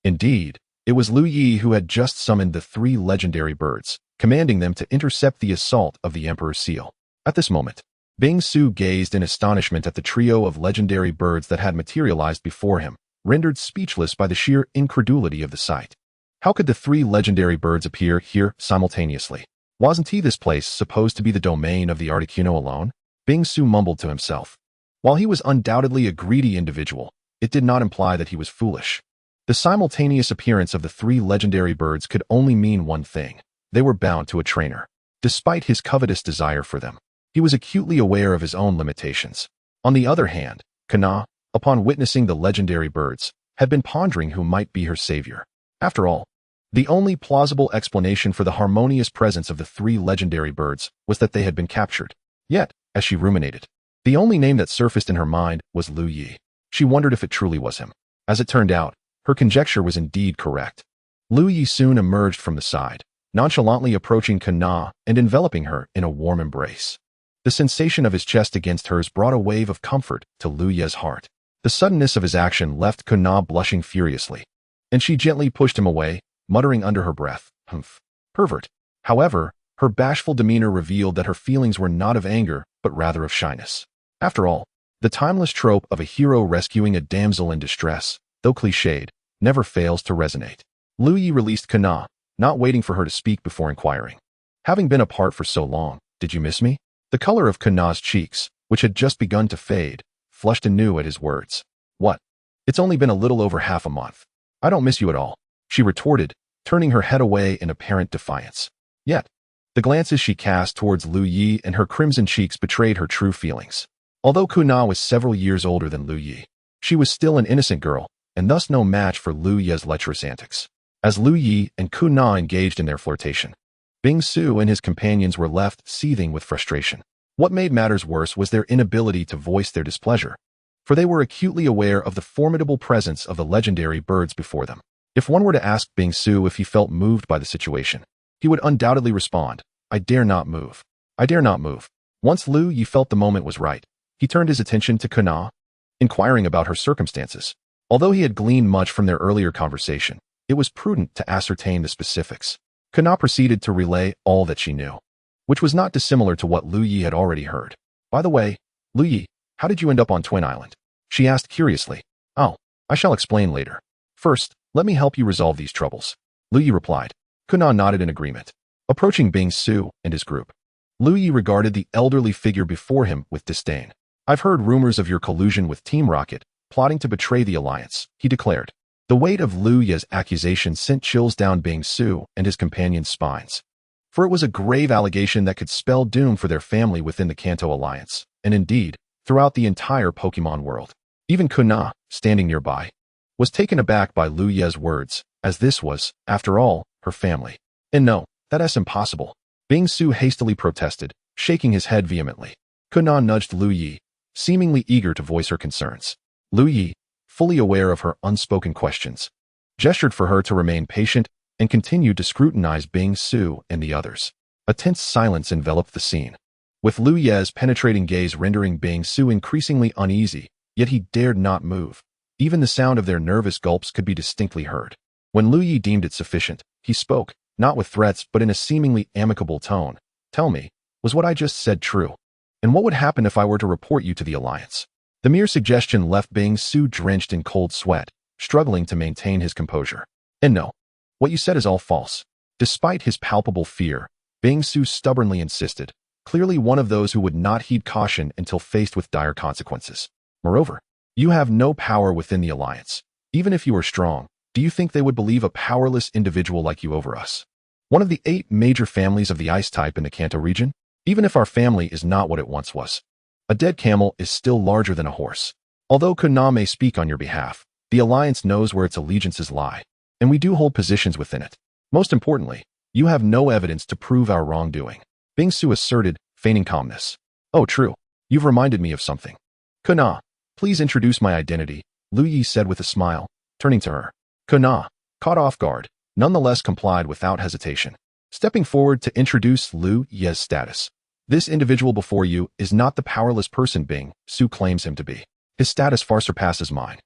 Indeed, it was Liu Ye who had just summoned the three legendary birds, commanding them to intercept the assault of the Emperor's seal. At this moment, Bing-Su gazed in astonishment at the trio of legendary birds that had materialized before him, rendered speechless by the sheer incredulity of the sight. How could the three legendary birds appear here simultaneously? Wasn't this place supposed to be the domain of the Articuno alone? Bing-Su mumbled to himself. While he was undoubtedly a greedy individual, it did not imply that he was foolish. The simultaneous appearance of the three legendary birds could only mean one thing. They were bound to a trainer. Despite his covetous desire for them, he was acutely aware of his own limitations. On the other hand, Kana, upon witnessing the legendary birds, had been pondering who might be her savior. After all, the only plausible explanation for the harmonious presence of the three legendary birds was that they had been captured. Yet, as she ruminated, the only name that surfaced in her mind was Liu Ye. She wondered if it truly was him. As it turned out, her conjecture was indeed correct. Liu Ye soon emerged from the side, nonchalantly approaching Kana and enveloping her in a warm embrace. The sensation of his chest against hers brought a wave of comfort to Liu Ye's heart. The suddenness of his action left Kana blushing furiously, and she gently pushed him away, muttering under her breath, "Humph, pervert." However, her bashful demeanor revealed that her feelings were not of anger, but rather of shyness. After all, the timeless trope of a hero rescuing a damsel in distress, though cliched, never fails to resonate. Liu Ye released Kana, not waiting for her to speak before inquiring. "Having been apart for so long, did you miss me?" The color of Kana's cheeks, which had just begun to fade, flushed anew at his words. "What? It's only been a little over half a month. I don't miss you at all," she retorted, turning her head away in apparent defiance. Yet, the glances she cast towards Liu Ye and her crimson cheeks betrayed her true feelings. Although Kana was several years older than Liu Ye, she was still an innocent girl, and thus no match for Liu Ye's lecherous antics. As Liu Ye and Kana engaged in their flirtation, Bing-Su and his companions were left seething with frustration. What made matters worse was their inability to voice their displeasure, for they were acutely aware of the formidable presence of the legendary birds before them. If one were to ask Bing-Su if he felt moved by the situation, he would undoubtedly respond, "I dare not move. I dare not move." Once Liu Ye felt the moment was right, he turned his attention to Kana, inquiring about her circumstances. Although he had gleaned much from their earlier conversation, it was prudent to ascertain the specifics. Kana proceeded to relay all that she knew, which was not dissimilar to what Liu Ye had already heard. "By the way, Liu Ye, how did you end up on Twin Island?" she asked curiously. "Oh, I shall explain later. First, let me help you resolve these troubles," Liu Ye replied. Kana nodded in agreement. Approaching Bing-Su and his group, Liu Ye regarded the elderly figure before him with disdain. "I've heard rumors of your collusion with Team Rocket, plotting to betray the Alliance," he declared. The weight of Liu Ye's accusation sent chills down Bing-Su and his companions' spines, for it was a grave allegation that could spell doom for their family within the Kanto Alliance, and indeed, throughout the entire Pokemon world. Even Kana, standing nearby, was taken aback by Liu Ye's words, as this was, after all, her family. "And no, that's impossible," Bing-Su hastily protested, shaking his head vehemently. Kana nudged Liu Ye, seemingly eager to voice her concerns. Liu Ye, fully aware of her unspoken questions, gestured for her to remain patient and continued to scrutinize Bing-Su and the others. A tense silence enveloped the scene, with Liu Ye's penetrating gaze rendering Bing-Su increasingly uneasy, yet he dared not move. Even the sound of their nervous gulps could be distinctly heard. When Liu Ye deemed it sufficient, he spoke, not with threats but in a seemingly amicable tone. "Tell me, was what I just said true? And what would happen if I were to report you to the Alliance?" The mere suggestion left Bing-Su drenched in cold sweat, struggling to maintain his composure. "And no, what you said is all false." Despite his palpable fear, Bing-Su stubbornly insisted, clearly one of those who would not heed caution until faced with dire consequences. "Moreover, you have no power within the Alliance. Even if you were strong, do you think they would believe a powerless individual like you over us? One of the 8 major families of the ice type in the Kanto region? Even if our family is not what it once was, a dead camel is still larger than a horse. Although Kana may speak on your behalf, the Alliance knows where its allegiances lie, and we do hold positions within it. Most importantly, you have no evidence to prove our wrongdoing," Bing-Su asserted, feigning calmness. "Oh, true. You've reminded me of something. Kana, please introduce my identity," Liu Ye said with a smile, turning to her. Kana, caught off guard, nonetheless complied without hesitation. Stepping forward to introduce Liu Ye's status. This individual before you is not the powerless person Bing Su claims him to be. His status far surpasses mine.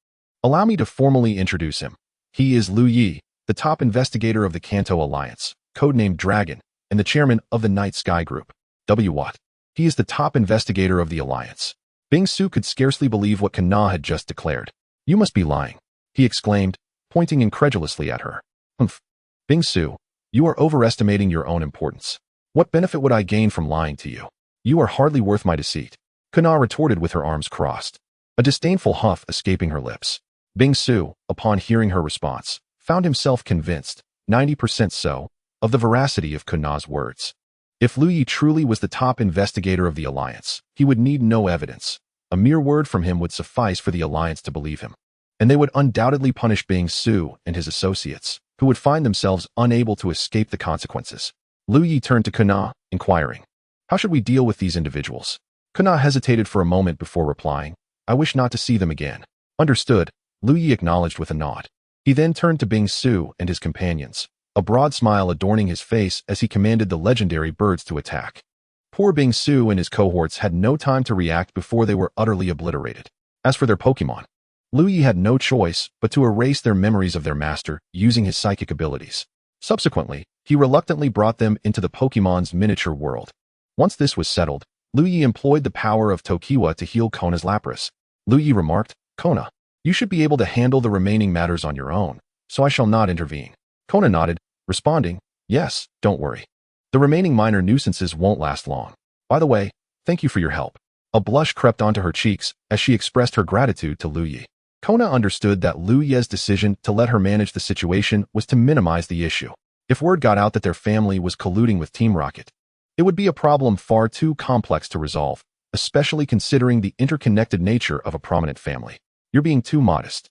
Allow me to formally introduce him. He is Liu Ye, the top investigator of the Kanto Alliance, codenamed Dragon, and the chairman of the Night Sky Group. What? He is the top investigator of the Alliance. Bing Su could scarcely believe what Kana had just declared. You must be lying, he exclaimed, pointing incredulously at her. Humph. Bing Su, you are overestimating your own importance. What benefit would I gain from lying to you? You are hardly worth my deceit. Kana retorted with her arms crossed, a disdainful huff escaping her lips. Bing Su, upon hearing her response, found himself convinced, 90% so, of the veracity of Kana's words. If Liu Ye truly was the top investigator of the Alliance, he would need no evidence. A mere word from him would suffice for the Alliance to believe him. And they would undoubtedly punish Bing Su and his associates, who would find themselves unable to escape the consequences. Liu Ye turned to Kana, inquiring, how should we deal with these individuals? Kana hesitated for a moment before replying, I wish not to see them again. Understood, Liu Ye acknowledged with a nod. He then turned to Bing Su and his companions, a broad smile adorning his face as he commanded the legendary birds to attack. Poor Bing Su and his cohorts had no time to react before they were utterly obliterated. As for their Pokemon, Liu Ye had no choice but to erase their memories of their master using his psychic abilities. Subsequently, he reluctantly brought them into the Pokemon's miniature world. Once this was settled, Liu Ye employed the power of Tokiwa to heal Kona's Lapras. Liu Ye remarked, Kona, you should be able to handle the remaining matters on your own, so I shall not intervene. Kona nodded, responding, yes, don't worry. The remaining minor nuisances won't last long. By the way, thank you for your help. A blush crept onto her cheeks as she expressed her gratitude to Liu Ye. Kona understood that Liu Ye's decision to let her manage the situation was to minimize the issue. If word got out that their family was colluding with Team Rocket, it would be a problem far too complex to resolve, especially considering the interconnected nature of a prominent family. You're being too modest.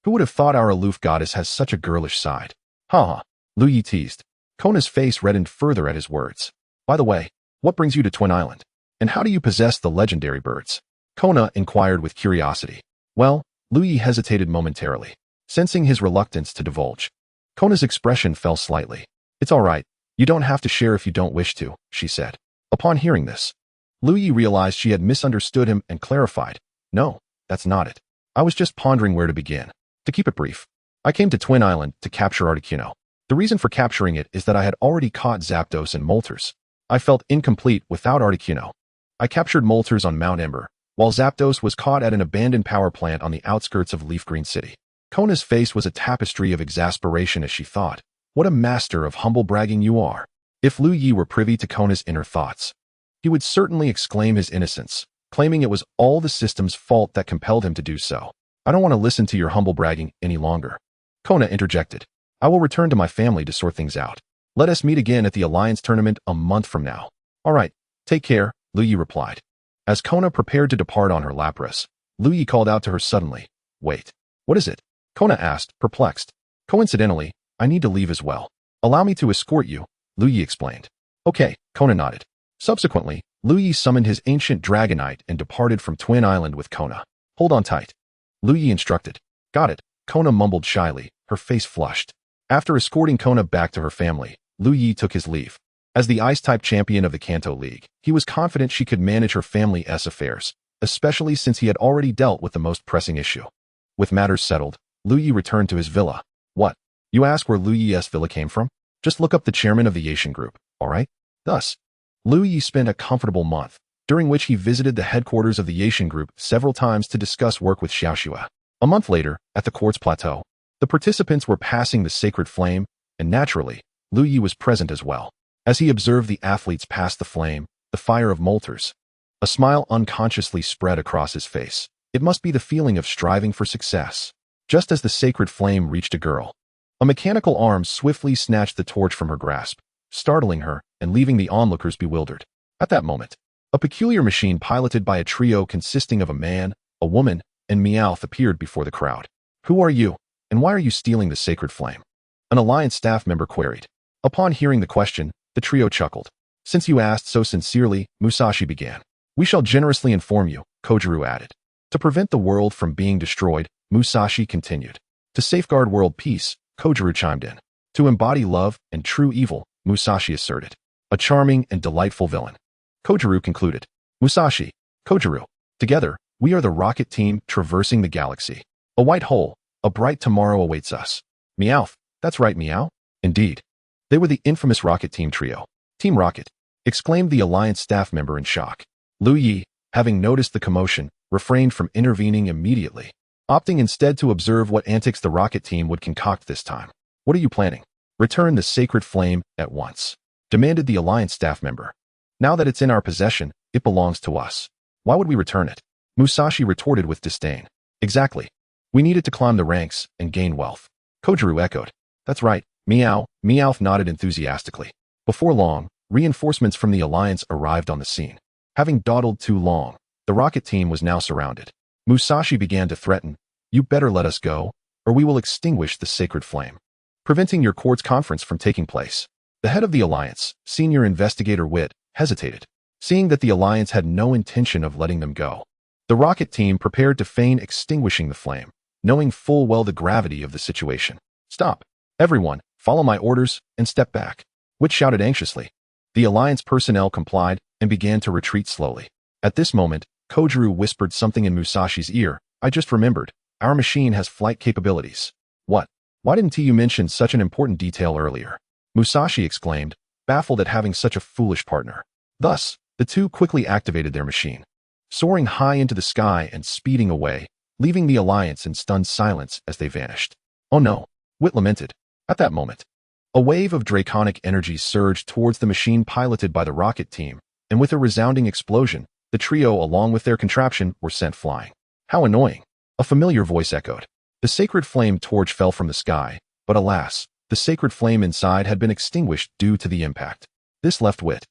Who would have thought our aloof goddess has such a girlish side? Ha! Liu Ye teased. Kona's face reddened further at his words. By the way, what brings you to Twin Island? And how do you possess the legendary birds? Kona inquired with curiosity. Well, Liu Ye hesitated momentarily, sensing his reluctance to divulge. Kona's expression fell slightly. It's all right. You don't have to share if you don't wish to, she said. Upon hearing this, Liu Ye realized she had misunderstood him and clarified. No, that's not it. I was just pondering where to begin. To keep it brief, I came to Twin Island to capture Articuno. The reason for capturing it is that I had already caught Zapdos and Moltres. I felt incomplete without Articuno. I captured Moltres on Mount Ember, while Zapdos was caught at an abandoned power plant on the outskirts of Leaf Green City. Kona's face was a tapestry of exasperation as she thought, what a master of humble bragging you are. If Liu Ye were privy to Kona's inner thoughts, he would certainly exclaim his innocence, claiming it was all the system's fault that compelled him to do so. I don't want to listen to your humble bragging any longer. Kona interjected. I will return to my family to sort things out. Let us meet again at the Alliance tournament a month from now. All right, take care, Liu Ye replied. As Kona prepared to depart on her Lapras, Liu Ye called out to her suddenly. Wait, what is it? Kona asked, perplexed. Coincidentally, I need to leave as well. Allow me to escort you, Liu Ye explained. Okay, Kona nodded. Subsequently, Liu Ye summoned his ancient Dragonite and departed from Twin Island with Kona. Hold on tight, Liu Ye instructed. Got it, Kona mumbled shyly, her face flushed. After escorting Kona back to her family, Liu Ye took his leave. As the Ice-type champion of the Kanto League, he was confident she could manage her family's affairs, especially since he had already dealt with the most pressing issue. With matters settled, Liu Ye returned to his villa. What? You ask where Liu Ye's villa came from? Just look up the chairman of the Asian group, all right? Thus, Liu Ye spent a comfortable month, during which he visited the headquarters of the Asian group several times to discuss work with Xiaoxua. A month later, at the Quartz Plateau, the participants were passing the sacred flame, and naturally, Liu Ye was present as well. As he observed the athletes pass the flame, the fire of Moltres, a smile unconsciously spread across his face. It must be the feeling of striving for success. Just as the sacred flame reached a girl, a mechanical arm swiftly snatched the torch from her grasp, startling her and leaving the onlookers bewildered. At that moment, a peculiar machine piloted by a trio consisting of a man, a woman, and Meowth appeared before the crowd. Who are you, and why are you stealing the sacred flame? An Alliance staff member queried. Upon hearing the question, the trio chuckled. Since you asked so sincerely, Musashi began. We shall generously inform you, Kojiru added. To prevent the world from being destroyed, Musashi continued. To safeguard world peace, Kojiru chimed in. To embody love and true evil, Musashi asserted. A charming and delightful villain. Kojiru concluded. Musashi, Kojiru, together, we are the rocket team traversing the galaxy. A white hole, a bright tomorrow awaits us. Meowth, that's right, Meow. Indeed. They were the infamous rocket team trio. Team Rocket, exclaimed the Alliance staff member in shock. Liu Ye, having noticed the commotion, refrained from intervening immediately, opting instead to observe what antics the rocket team would concoct this time. What are you planning? Return the sacred flame at once, demanded the Alliance staff member. Now that it's in our possession, it belongs to us. Why would we return it? Musashi retorted with disdain. Exactly. We need it to climb the ranks and gain wealth. Kojiru echoed. That's right, Meow. Meowth nodded enthusiastically. Before long, reinforcements from the Alliance arrived on the scene. Having dawdled too long, the rocket team was now surrounded. Musashi began to threaten, you better let us go, or we will extinguish the sacred flame, preventing your court's conference from taking place. The head of the Alliance, Senior Investigator Wit, hesitated, seeing that the Alliance had no intention of letting them go. The rocket team prepared to feign extinguishing the flame, knowing full well the gravity of the situation. Stop. Everyone, follow my orders and step back. Wit shouted anxiously. The Alliance personnel complied and began to retreat slowly. At this moment, Kojiru whispered something in Musashi's ear. I just remembered. Our machine has flight capabilities. What? Why didn't you mention such an important detail earlier? Musashi exclaimed, baffled at having such a foolish partner. Thus, the two quickly activated their machine, soaring high into the sky and speeding away, leaving the Alliance in stunned silence as they vanished. Oh no, Wit lamented. At that moment, a wave of draconic energy surged towards the machine piloted by the rocket team, and with a resounding explosion, the trio along with their contraption were sent flying. How annoying! A familiar voice echoed. The sacred flame torch fell from the sky, but alas, the sacred flame inside had been extinguished due to the impact. This left Wit,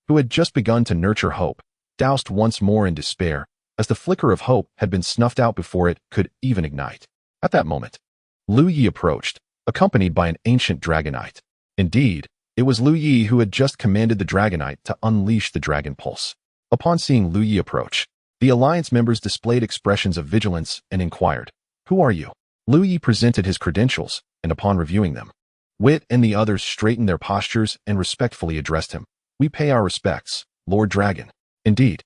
who had just begun to nurture hope, doused once more in despair, as the flicker of hope had been snuffed out before it could even ignite. At that moment, Liu Ye approached, accompanied by an ancient Dragonite. Indeed, it was Liu Ye who had just commanded the Dragonite to unleash the Dragon Pulse. Upon seeing Liu Ye approach, the Alliance members displayed expressions of vigilance and inquired, Who are you? Liu Ye presented his credentials, and upon reviewing them, Wit and the others straightened their postures and respectfully addressed him. We pay our respects, Lord Dragon. Indeed,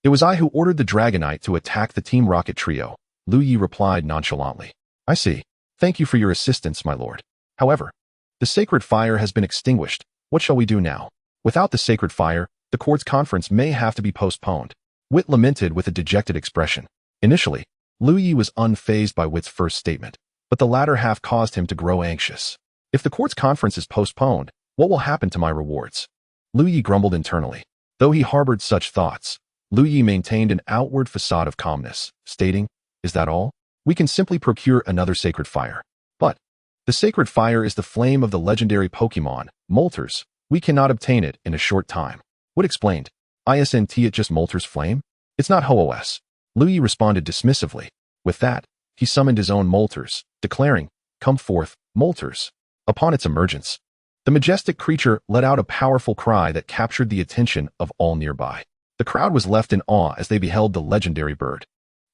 it was I who ordered the Dragonite to attack the Team Rocket trio, Liu Ye replied nonchalantly. I see. Thank you for your assistance, my lord. However, the sacred fire has been extinguished. What shall we do now? Without the sacred fire, the court's conference may have to be postponed. Wit lamented with a dejected expression. Initially, Liu Ye was unfazed by Wit's first statement, but the latter half caused him to grow anxious. If the court's conference is postponed, what will happen to my rewards? Liu Ye grumbled internally. Though he harbored such thoughts, Liu Ye maintained an outward facade of calmness, stating, Is that all? We can simply procure another sacred fire. But the sacred fire is the flame of the legendary Pokémon, Moltres. We cannot obtain it in a short time. Wit explained. Isn't it just Moltres' flame? It's not Ho-OS. Liu Ye responded dismissively. With that, he summoned his own Moltres, declaring, Come forth, Moltres. Upon its emergence, the majestic creature let out a powerful cry that captured the attention of all nearby. The crowd was left in awe as they beheld the legendary bird.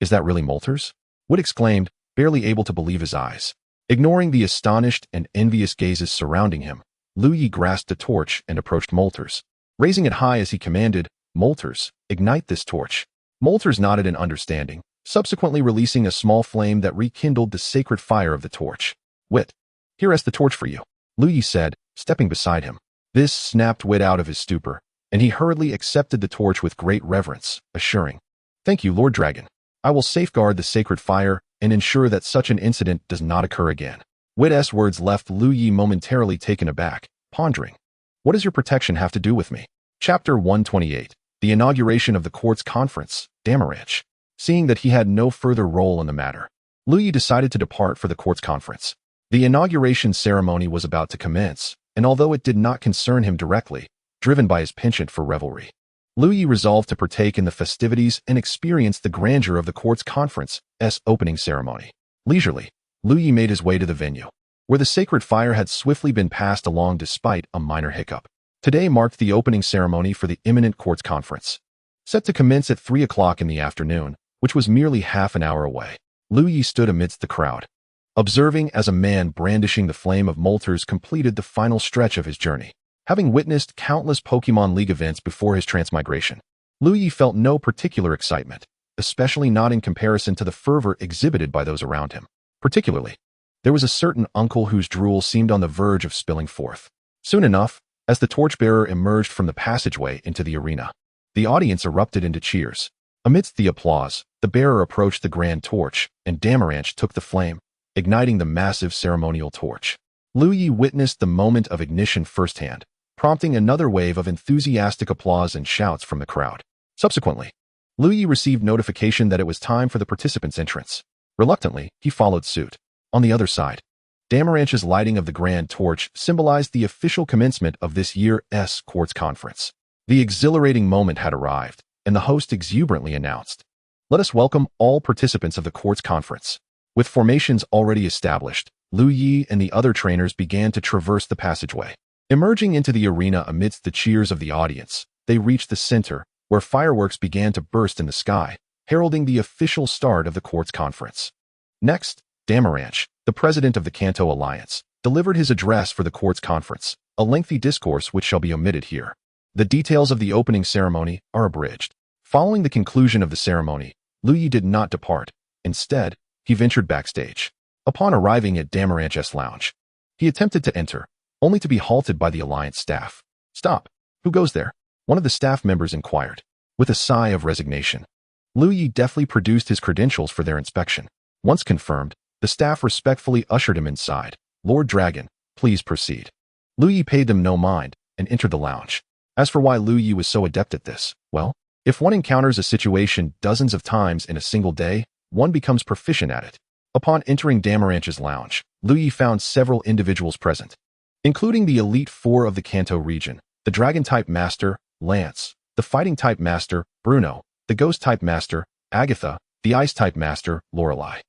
Is that really Moltres? Wit exclaimed, barely able to believe his eyes. Ignoring the astonished and envious gazes surrounding him, Liu Ye grasped a torch and approached Moltres. Raising it high as he commanded, Moltres, ignite this torch. Moltres nodded in understanding, subsequently releasing a small flame that rekindled the sacred fire of the torch. Wit, here is the torch for you, Liu Ye said, stepping beside him. This snapped Wit out of his stupor, and he hurriedly accepted the torch with great reverence, assuring, Thank you, Lord Dragon. I will safeguard the sacred fire and ensure that such an incident does not occur again. Wit's words left Liu Ye momentarily taken aback, pondering. What does your protection have to do with me? Chapter 128. The inauguration of the court's conference, Damaranch. Seeing that he had no further role in the matter, Liu Ye decided to depart for the court's conference. The inauguration ceremony was about to commence, and although it did not concern him directly, driven by his penchant for revelry, Liu Ye resolved to partake in the festivities and experience the grandeur of the court's conference's opening ceremony. Leisurely, Liu Ye made his way to the venue, where the sacred fire had swiftly been passed along despite a minor hiccup. Today marked the opening ceremony for the imminent court's conference, set to commence at 3 o'clock in the afternoon, which was merely half an hour away. Liu Ye stood amidst the crowd, observing as a man brandishing the flame of Moltres completed the final stretch of his journey. Having witnessed countless Pokemon League events before his transmigration, Liu Ye felt no particular excitement, especially not in comparison to the fervor exhibited by those around him. Particularly, there was a certain uncle whose drool seemed on the verge of spilling forth. Soon enough, as the torchbearer emerged from the passageway into the arena, the audience erupted into cheers. Amidst the applause, the bearer approached the grand torch, and Damaranch took the flame, igniting the massive ceremonial torch. Liu Ye witnessed the moment of ignition firsthand, prompting another wave of enthusiastic applause and shouts from the crowd. Subsequently, Liu Ye received notification that it was time for the participants' entrance. Reluctantly, he followed suit. On the other side, Damaranch's lighting of the grand torch symbolized the official commencement of this year's Quartz Conference. The exhilarating moment had arrived, and the host exuberantly announced, "Let us welcome all participants of the Quartz Conference." With formations already established, Liu Ye and the other trainers began to traverse the passageway. Emerging into the arena amidst the cheers of the audience, they reached the center, where fireworks began to burst in the sky, heralding the official start of the Quartz Conference. Next, Damaranch, the president of the Kanto Alliance, delivered his address for the Quartz Conference, a lengthy discourse which shall be omitted here. The details of the opening ceremony are abridged. Following the conclusion of the ceremony, Liu Ye did not depart. Instead, he ventured backstage. Upon arriving at Damaranch's lounge, he attempted to enter, only to be halted by the Alliance staff. "Stop! Who goes there?" one of the staff members inquired. With a sigh of resignation, Liu Ye deftly produced his credentials for their inspection. Once confirmed, the staff respectfully ushered him inside. "Lord Dragon, please proceed." Liu Ye paid them no mind and entered the lounge. As for why Liu Ye was so adept at this, well, if one encounters a situation dozens of times in a single day, one becomes proficient at it. Upon entering Damaranch's lounge, Liu Ye found several individuals present, including the Elite Four of the Kanto region, the Dragon-type Master, Lance, the Fighting-type Master, Bruno, the Ghost-type Master, Agatha, the Ice-type Master, Lorelei,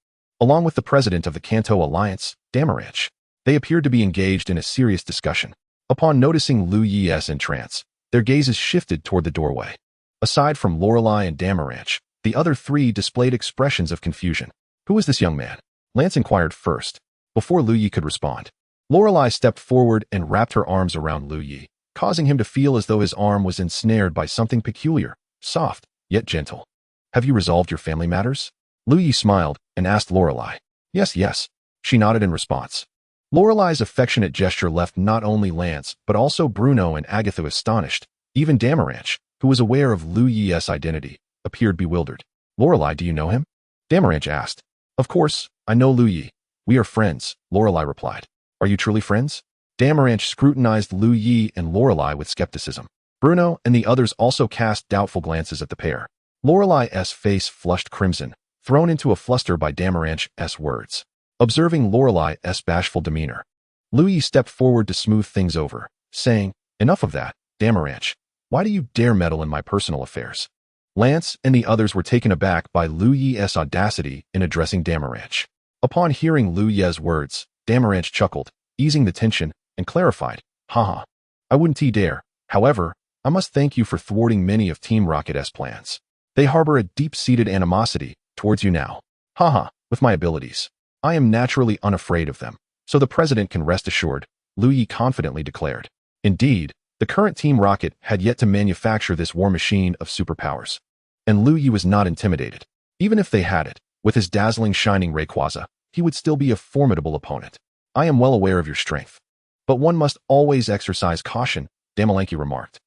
along with the president of the Kanto Alliance, Damaranch. They appeared to be engaged in a serious discussion. Upon noticing Liu Ye's entrance, their gazes shifted toward the doorway. Aside from Lorelei and Damaranch, the other three displayed expressions of confusion. "Who is this young man?" Lance inquired first, before Liu Ye could respond. Lorelei stepped forward and wrapped her arms around Liu Ye, causing him to feel as though his arm was ensnared by something peculiar, soft, yet gentle. "Have you resolved your family matters?" Liu Ye smiled and asked Lorelei. Yes. She nodded in response. Lorelei's affectionate gesture left not only Lance, but also Bruno and Agatha astonished. Even Damaranch, who was aware of Liu Ye's identity, appeared bewildered. "Lorelei, do you know him?" Damaranch asked. "Of course, I know Liu Ye. We are friends," Lorelei replied. "Are you truly friends?" Damaranch scrutinized Liu Ye and Lorelei with skepticism. Bruno and the others also cast doubtful glances at the pair. Lorelei's face flushed crimson, thrown into a fluster by Damaranch's words. Observing Lorelei's bashful demeanor, Liu Ye stepped forward to smooth things over, saying, "Enough of that, Damaranch. Why do you dare meddle in my personal affairs?" Lance and the others were taken aback by Liu Ye's audacity in addressing Damaranch. Upon hearing Liu Ye's words, Damaranch chuckled, easing the tension, and clarified, "Haha, I wouldn't dare. However, I must thank you for thwarting many of Team Rocket's plans. They harbor a deep-seated animosity towards you now. Haha, with my abilities, I am naturally unafraid of them, so the president can rest assured," Liu Ye confidently declared. Indeed, the current Team Rocket had yet to manufacture this war machine of superpowers, and Liu Ye was not intimidated. Even if they had it, with his dazzling shining Rayquaza, he would still be a formidable opponent. "I am well aware of your strength, but one must always exercise caution," Damalanki remarked.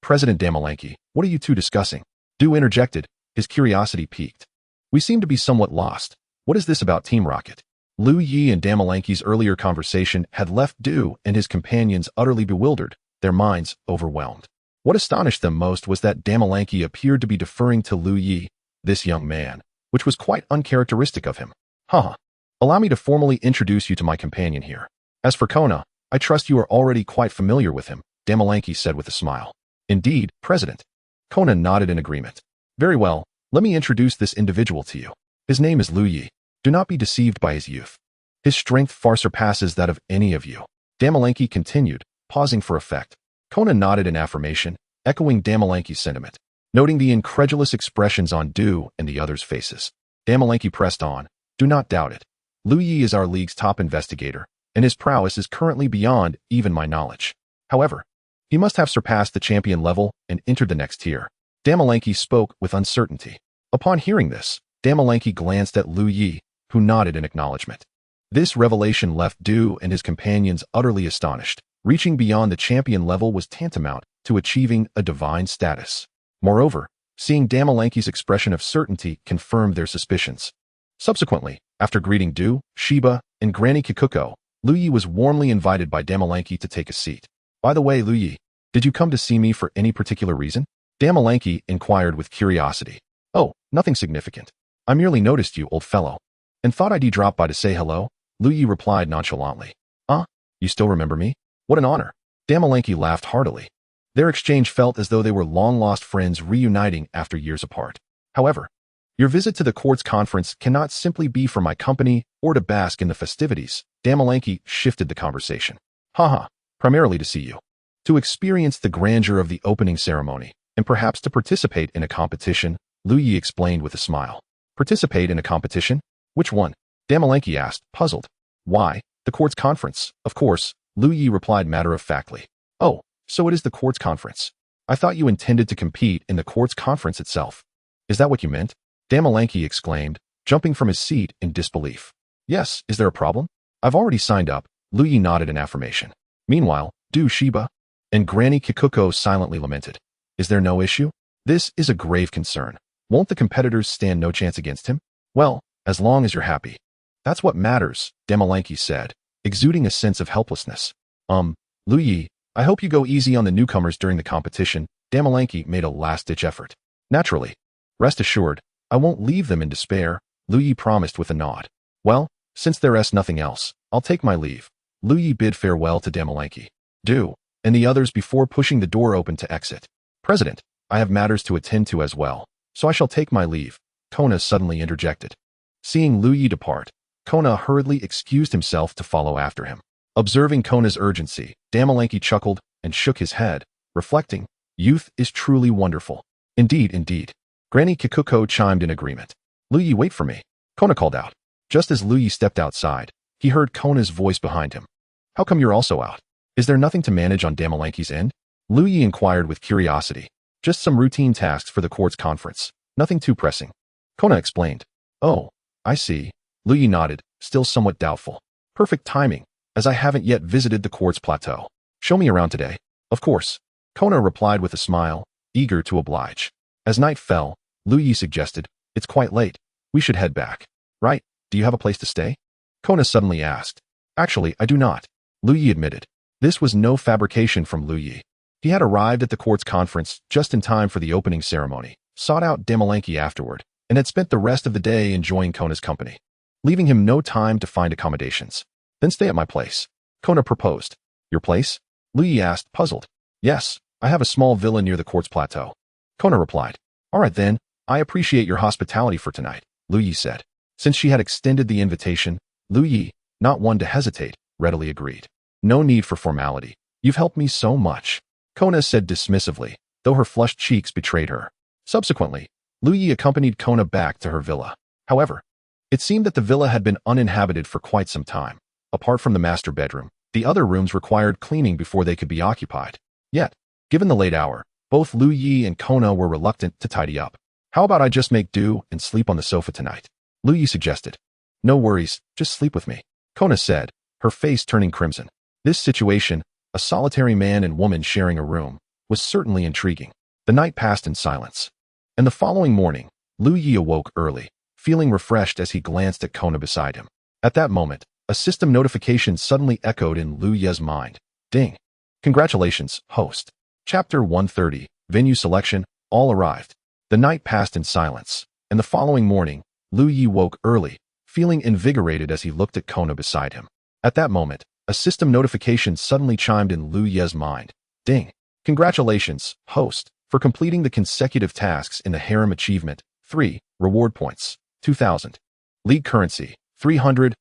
President Damalanki, what are you two discussing?" Du interjected, his curiosity piqued. "We seem to be somewhat lost. What is this about Team Rocket?" Liu Ye and Damalanki's earlier conversation had left Du and his companions utterly bewildered, their minds overwhelmed. What astonished them most was that Damalanki appeared to be deferring to Liu Ye, this young man, which was quite uncharacteristic of him. "Haha. Allow me to formally introduce you to my companion here. As for Kona, I trust you are already quite familiar with him," Damalanki said with a smile. "Indeed, President." Kona nodded in agreement. "Very well, let me introduce this individual to you. His name is Liu Ye. Do not be deceived by his youth. His strength far surpasses that of any of you," Damalanki continued, pausing for effect. Kona nodded in affirmation, echoing Damalanki's sentiment. Noting the incredulous expressions on Du and the others' faces, Damalanki pressed on, "Do not doubt it. Liu Ye is our league's top investigator, and his prowess is currently beyond even my knowledge. However, he must have surpassed the champion level and entered the next tier. Damalanki spoke with uncertainty. Upon hearing this, Damalanki glanced at Liu Ye, who nodded in acknowledgement. This revelation left Du and his companions utterly astonished. Reaching beyond the champion level was tantamount to achieving a divine status. Moreover, seeing Damalanki's expression of certainty confirmed their suspicions. Subsequently, after greeting Du, Shiba, and Granny Kikuko, Liu Ye was warmly invited by Damalanki to take a seat. By the way, Liu Ye, did you come to see me for any particular reason? Damalanki inquired with curiosity. Oh, nothing significant. I merely noticed you, old fellow, and thought I'd drop by to say hello, Liu Ye replied nonchalantly. You still remember me? What an honor. Damalanki laughed heartily. Their exchange felt as though they were long-lost friends reuniting after years apart. However, your visit to the court's conference cannot simply be for my company or to bask in the festivities. Damalanki shifted the conversation. Primarily to see you. To experience the grandeur of the opening ceremony, and perhaps to participate in a competition, Liu Ye explained with a smile. Participate in a competition? Which one? Damalanki asked, puzzled. Why, the court's conference, of course, Liu Ye replied matter-of-factly. Oh, so it is the court's conference. I thought you intended to compete in the court's conference itself. Is that what you meant? Damalanki exclaimed, jumping from his seat in disbelief. Yes, is there a problem? I've already signed up, Liu Ye nodded in affirmation. Meanwhile, Du Shiba and Granny Kikuko silently lamented. Is there no issue? This is a grave concern. Won't the competitors stand no chance against him? Well, as long as you're happy. That's what matters, Damalanki said, exuding a sense of helplessness. Liu Ye, I hope you go easy on the newcomers during the competition. Damalanki made a last-ditch effort. Naturally. Rest assured, I won't leave them in despair, Liu Ye promised with a nod. Well, since there is nothing else, I'll take my leave. Liu Ye bid farewell to Damalanki, Du, and the others before pushing the door open to exit. President, I have matters to attend to as well, so I shall take my leave, Kona suddenly interjected. Seeing Liu Ye depart, Kona hurriedly excused himself to follow after him. Observing Kona's urgency, Damalanki chuckled and shook his head, reflecting, youth is truly wonderful. Indeed, indeed. Granny Kikuko chimed in agreement. Liu Ye, wait for me, Kona called out. Just as Liu Ye stepped outside, he heard Kona's voice behind him. How come you're also out? Is there nothing to manage on Damalanki's end? Liu Ye inquired with curiosity. Just some routine tasks for the court's conference. Nothing too pressing. Kona explained. Oh, I see. Liu Ye nodded, still somewhat doubtful. Perfect timing, as I haven't yet visited the court's plateau. Show me around today. Of course. Kona replied with a smile, eager to oblige. As night fell, Liu Ye suggested, it's quite late. We should head back. Right, do you have a place to stay? Kona suddenly asked. Actually, I do not. Liu Ye admitted. This was no fabrication from Liu Ye. He had arrived at the court's conference just in time for the opening ceremony, sought out Damalanki afterward, and had spent the rest of the day enjoying Kona's company, leaving him no time to find accommodations. Then stay at my place, Kona proposed. Your place? Liu Ye asked, puzzled. Yes, I have a small villa near the court's plateau. Kona replied. All right then, I appreciate your hospitality for tonight, Liu Ye said. Since she had extended the invitation, Liu Ye, not one to hesitate, readily agreed. No need for formality. You've helped me so much, Kona said dismissively, though her flushed cheeks betrayed her. Subsequently, Liu Ye accompanied Kona back to her villa. However, it seemed that the villa had been uninhabited for quite some time. Apart from the master bedroom, the other rooms required cleaning before they could be occupied. Yet, given the late hour, both Liu Ye and Kona were reluctant to tidy up. How about I just make do and sleep on the sofa tonight? Liu Ye suggested. No worries, just sleep with me, Kona said, her face turning crimson. This situation, a solitary man and woman sharing a room, was certainly intriguing. The night passed in silence. And the following morning, Liu Ye awoke early, feeling refreshed as he glanced at Kona beside him. At that moment, a system notification suddenly echoed in Liu Ye's mind. Ding. Congratulations, host. Chapter 130, Venue Selection, all arrived. The night passed in silence, and the following morning, Liu Ye woke early, feeling invigorated as he looked at Kona beside him. At that moment, a system notification suddenly chimed in Liu Ye's mind. Ding. Congratulations, host, for completing the consecutive tasks in the Harem Achievement. 3. Reward points. 2,000. League currency. 300,000.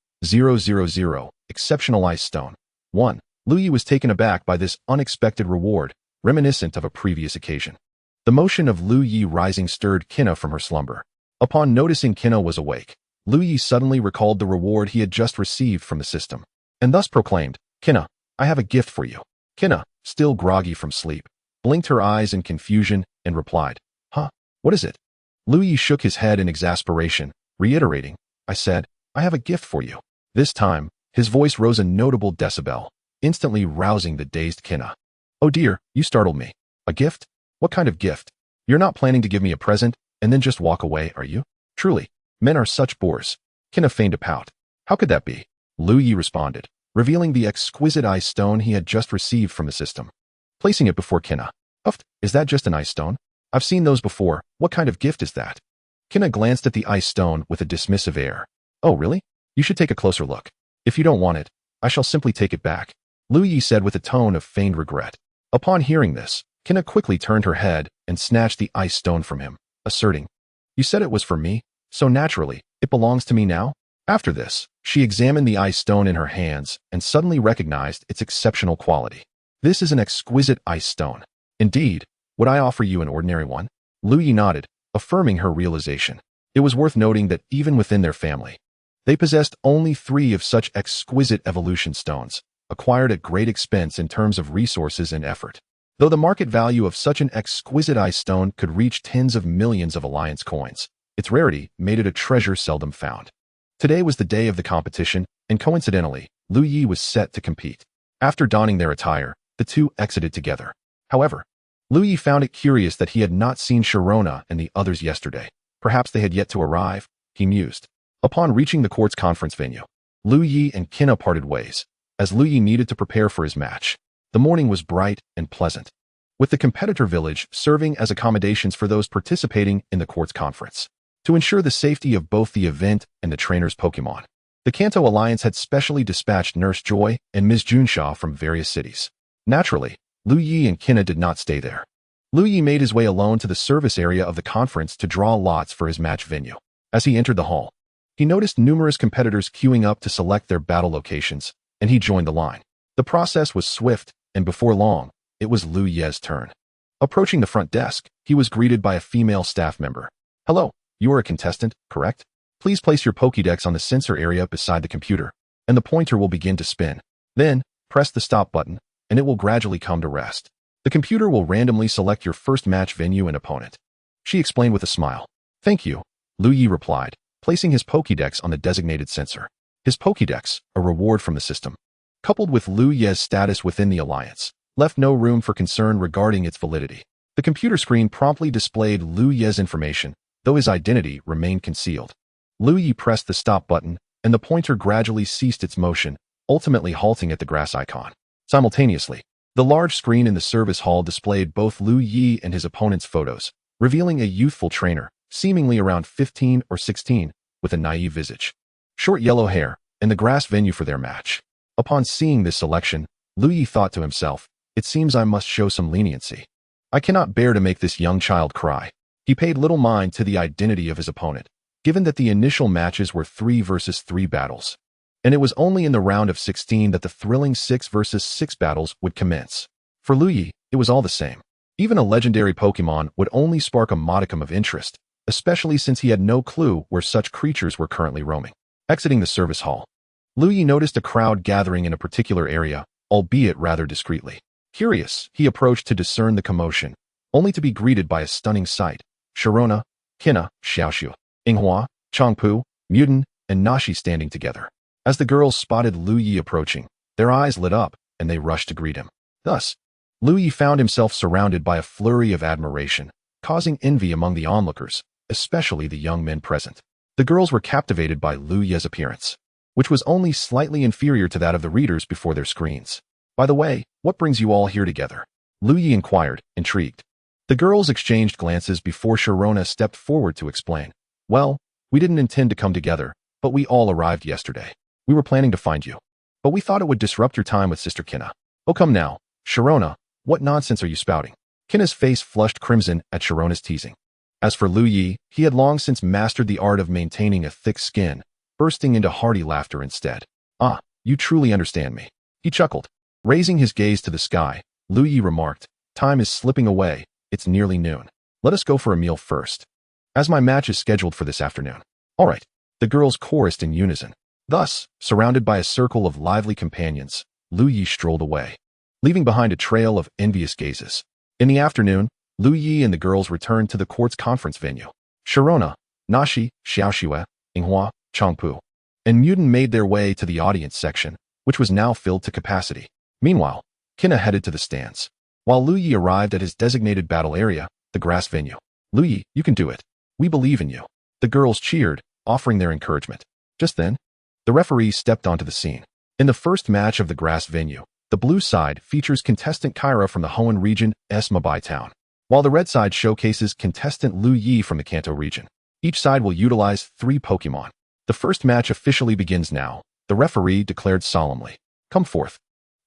Exceptional ice stone. 1. Liu Ye was taken aback by this unexpected reward, reminiscent of a previous occasion. The motion of Liu Ye rising stirred Kina from her slumber. Upon noticing Kina was awake, Liu Ye suddenly recalled the reward he had just received from the system, and thus proclaimed, "Kina, I have a gift for you." Kina, still groggy from sleep, blinked her eyes in confusion and replied, "Huh? What is it?" Liu Ye shook his head in exasperation, reiterating, "I said, I have a gift for you." This time, his voice rose a notable decibel, instantly rousing the dazed Kina. "Oh dear, you startled me. A gift? What kind of gift? You're not planning to give me a present and then just walk away, are you? Truly, men are such bores." Kina feigned a pout. "How could that be?" Liu Ye responded, revealing the exquisite ice stone he had just received from the system. Placing it before Kina. Is that just an ice stone? I've seen those before. What kind of gift is that?" Kina glanced at the ice stone with a dismissive air. "Oh, really? You should take a closer look. If you don't want it, I shall simply take it back," Liu Ye said with a tone of feigned regret. Upon hearing this, Kina quickly turned her head and snatched the ice stone from him, asserting, "You said it was for me, so naturally, it belongs to me now?" After this, she examined the ice stone in her hands and suddenly recognized its exceptional quality. "This is an exquisite ice stone. Indeed, would I offer you an ordinary one?" Liu Ye nodded, affirming her realization. It was worth noting that even within their family, they possessed only 3 of such exquisite evolution stones, acquired at great expense in terms of resources and effort. Though the market value of such an exquisite ice stone could reach tens of millions of alliance coins, its rarity made it a treasure seldom found. Today was the day of the competition, and coincidentally, Liu Ye was set to compete. After donning their attire, the two exited together. However, Liu Ye found it curious that he had not seen Sharona and the others yesterday. Perhaps they had yet to arrive, he mused. Upon reaching the court's conference venue, Liu Ye and Kina parted ways, as Liu Ye needed to prepare for his match. The morning was bright and pleasant, with the competitor village serving as accommodations for those participating in the court's conference. To ensure the safety of both the event and the trainer's Pokemon, the Kanto Alliance had specially dispatched Nurse Joy and Ms. Junsha from various cities. Naturally, Liu Ye and Kina did not stay there. Liu Ye made his way alone to the service area of the conference to draw lots for his match venue. As he entered the hall, he noticed numerous competitors queuing up to select their battle locations, and he joined the line. The process was swift, and before long, it was Liu Ye's turn. Approaching the front desk, he was greeted by a female staff member. "Hello, you are a contestant, correct? Please place your Pokédex on the sensor area beside the computer, and the pointer will begin to spin. Then, press the stop button, and it will gradually come to rest. The computer will randomly select your first match venue and opponent," she explained with a smile. "Thank you," Liu Ye replied, placing his Pokédex on the designated sensor. His Pokédex, a reward from the system, coupled with Liu Ye's status within the alliance, left no room for concern regarding its validity. The computer screen promptly displayed Liu Ye's information, though his identity remained concealed. Liu Ye pressed the stop button, and the pointer gradually ceased its motion, ultimately halting at the grass icon. Simultaneously, the large screen in the service hall displayed both Liu Ye and his opponent's photos, revealing a youthful trainer, seemingly around 15 or 16, with a naive visage, short yellow hair, and the grass venue for their match. Upon seeing this selection, Liu Ye thought to himself, "It seems I must show some leniency. I cannot bear to make this young child cry." He paid little mind to the identity of his opponent, given that the initial matches were 3 versus 3 battles, and it was only in the round of 16 that the thrilling 6 versus 6 battles would commence. For Liu Ye, it was all the same. Even a legendary Pokemon would only spark a modicum of interest, especially since he had no clue where such creatures were currently roaming. Exiting the service hall, Liu Ye noticed a crowd gathering in a particular area, albeit rather discreetly. Curious, he approached to discern the commotion, only to be greeted by a stunning sight. Sharona, Kina, Xiaoxiu, Yinghua, Changpu, Muden, and Nashi standing together. As the girls spotted Liu Ye approaching, their eyes lit up, and they rushed to greet him. Thus, Liu Ye found himself surrounded by a flurry of admiration, causing envy among the onlookers, especially the young men present. The girls were captivated by Liu Ye's appearance, which was only slightly inferior to that of the readers before their screens. "By the way, what brings you all here together?" Liu Ye inquired, intrigued. The girls exchanged glances before Sharona stepped forward to explain. "Well, we didn't intend to come together, but we all arrived yesterday. We were planning to find you, but we thought it would disrupt your time with Sister Kina." "Oh, come now, Sharona, what nonsense are you spouting?" Kina's face flushed crimson at Sharona's teasing. As for Liu Ye, he had long since mastered the art of maintaining a thick skin, bursting into hearty laughter instead. "Ah, you truly understand me," he chuckled. Raising his gaze to the sky, Liu Ye remarked, "Time is slipping away. It's nearly noon. Let us go for a meal first, as my match is scheduled for this afternoon." "All right," The girls chorused in unison. Thus, surrounded by a circle of lively companions, Liu Ye strolled away, leaving behind a trail of envious gazes. In the afternoon, Liu Ye and the girls returned to the court's conference venue. Sharona, Nashi, Xiaoxue, Yinghua, Changpu, and Muden made their way to the audience section, which was now filled to capacity. Meanwhile, Kina headed to the stands, while Liu Ye arrived at his designated battle area, the grass venue. Liu Ye, you can do it. We believe in you. The girls cheered, offering their encouragement. Just then, the referee stepped onto the scene. In the first match of the grass venue, the blue side features contestant Kyra from the Hoenn region, Mabai town, while the red side showcases contestant Liu Ye from the Kanto region. Each side will utilize 3 Pokemon. The first match officially begins now, the referee declared solemnly. Come forth.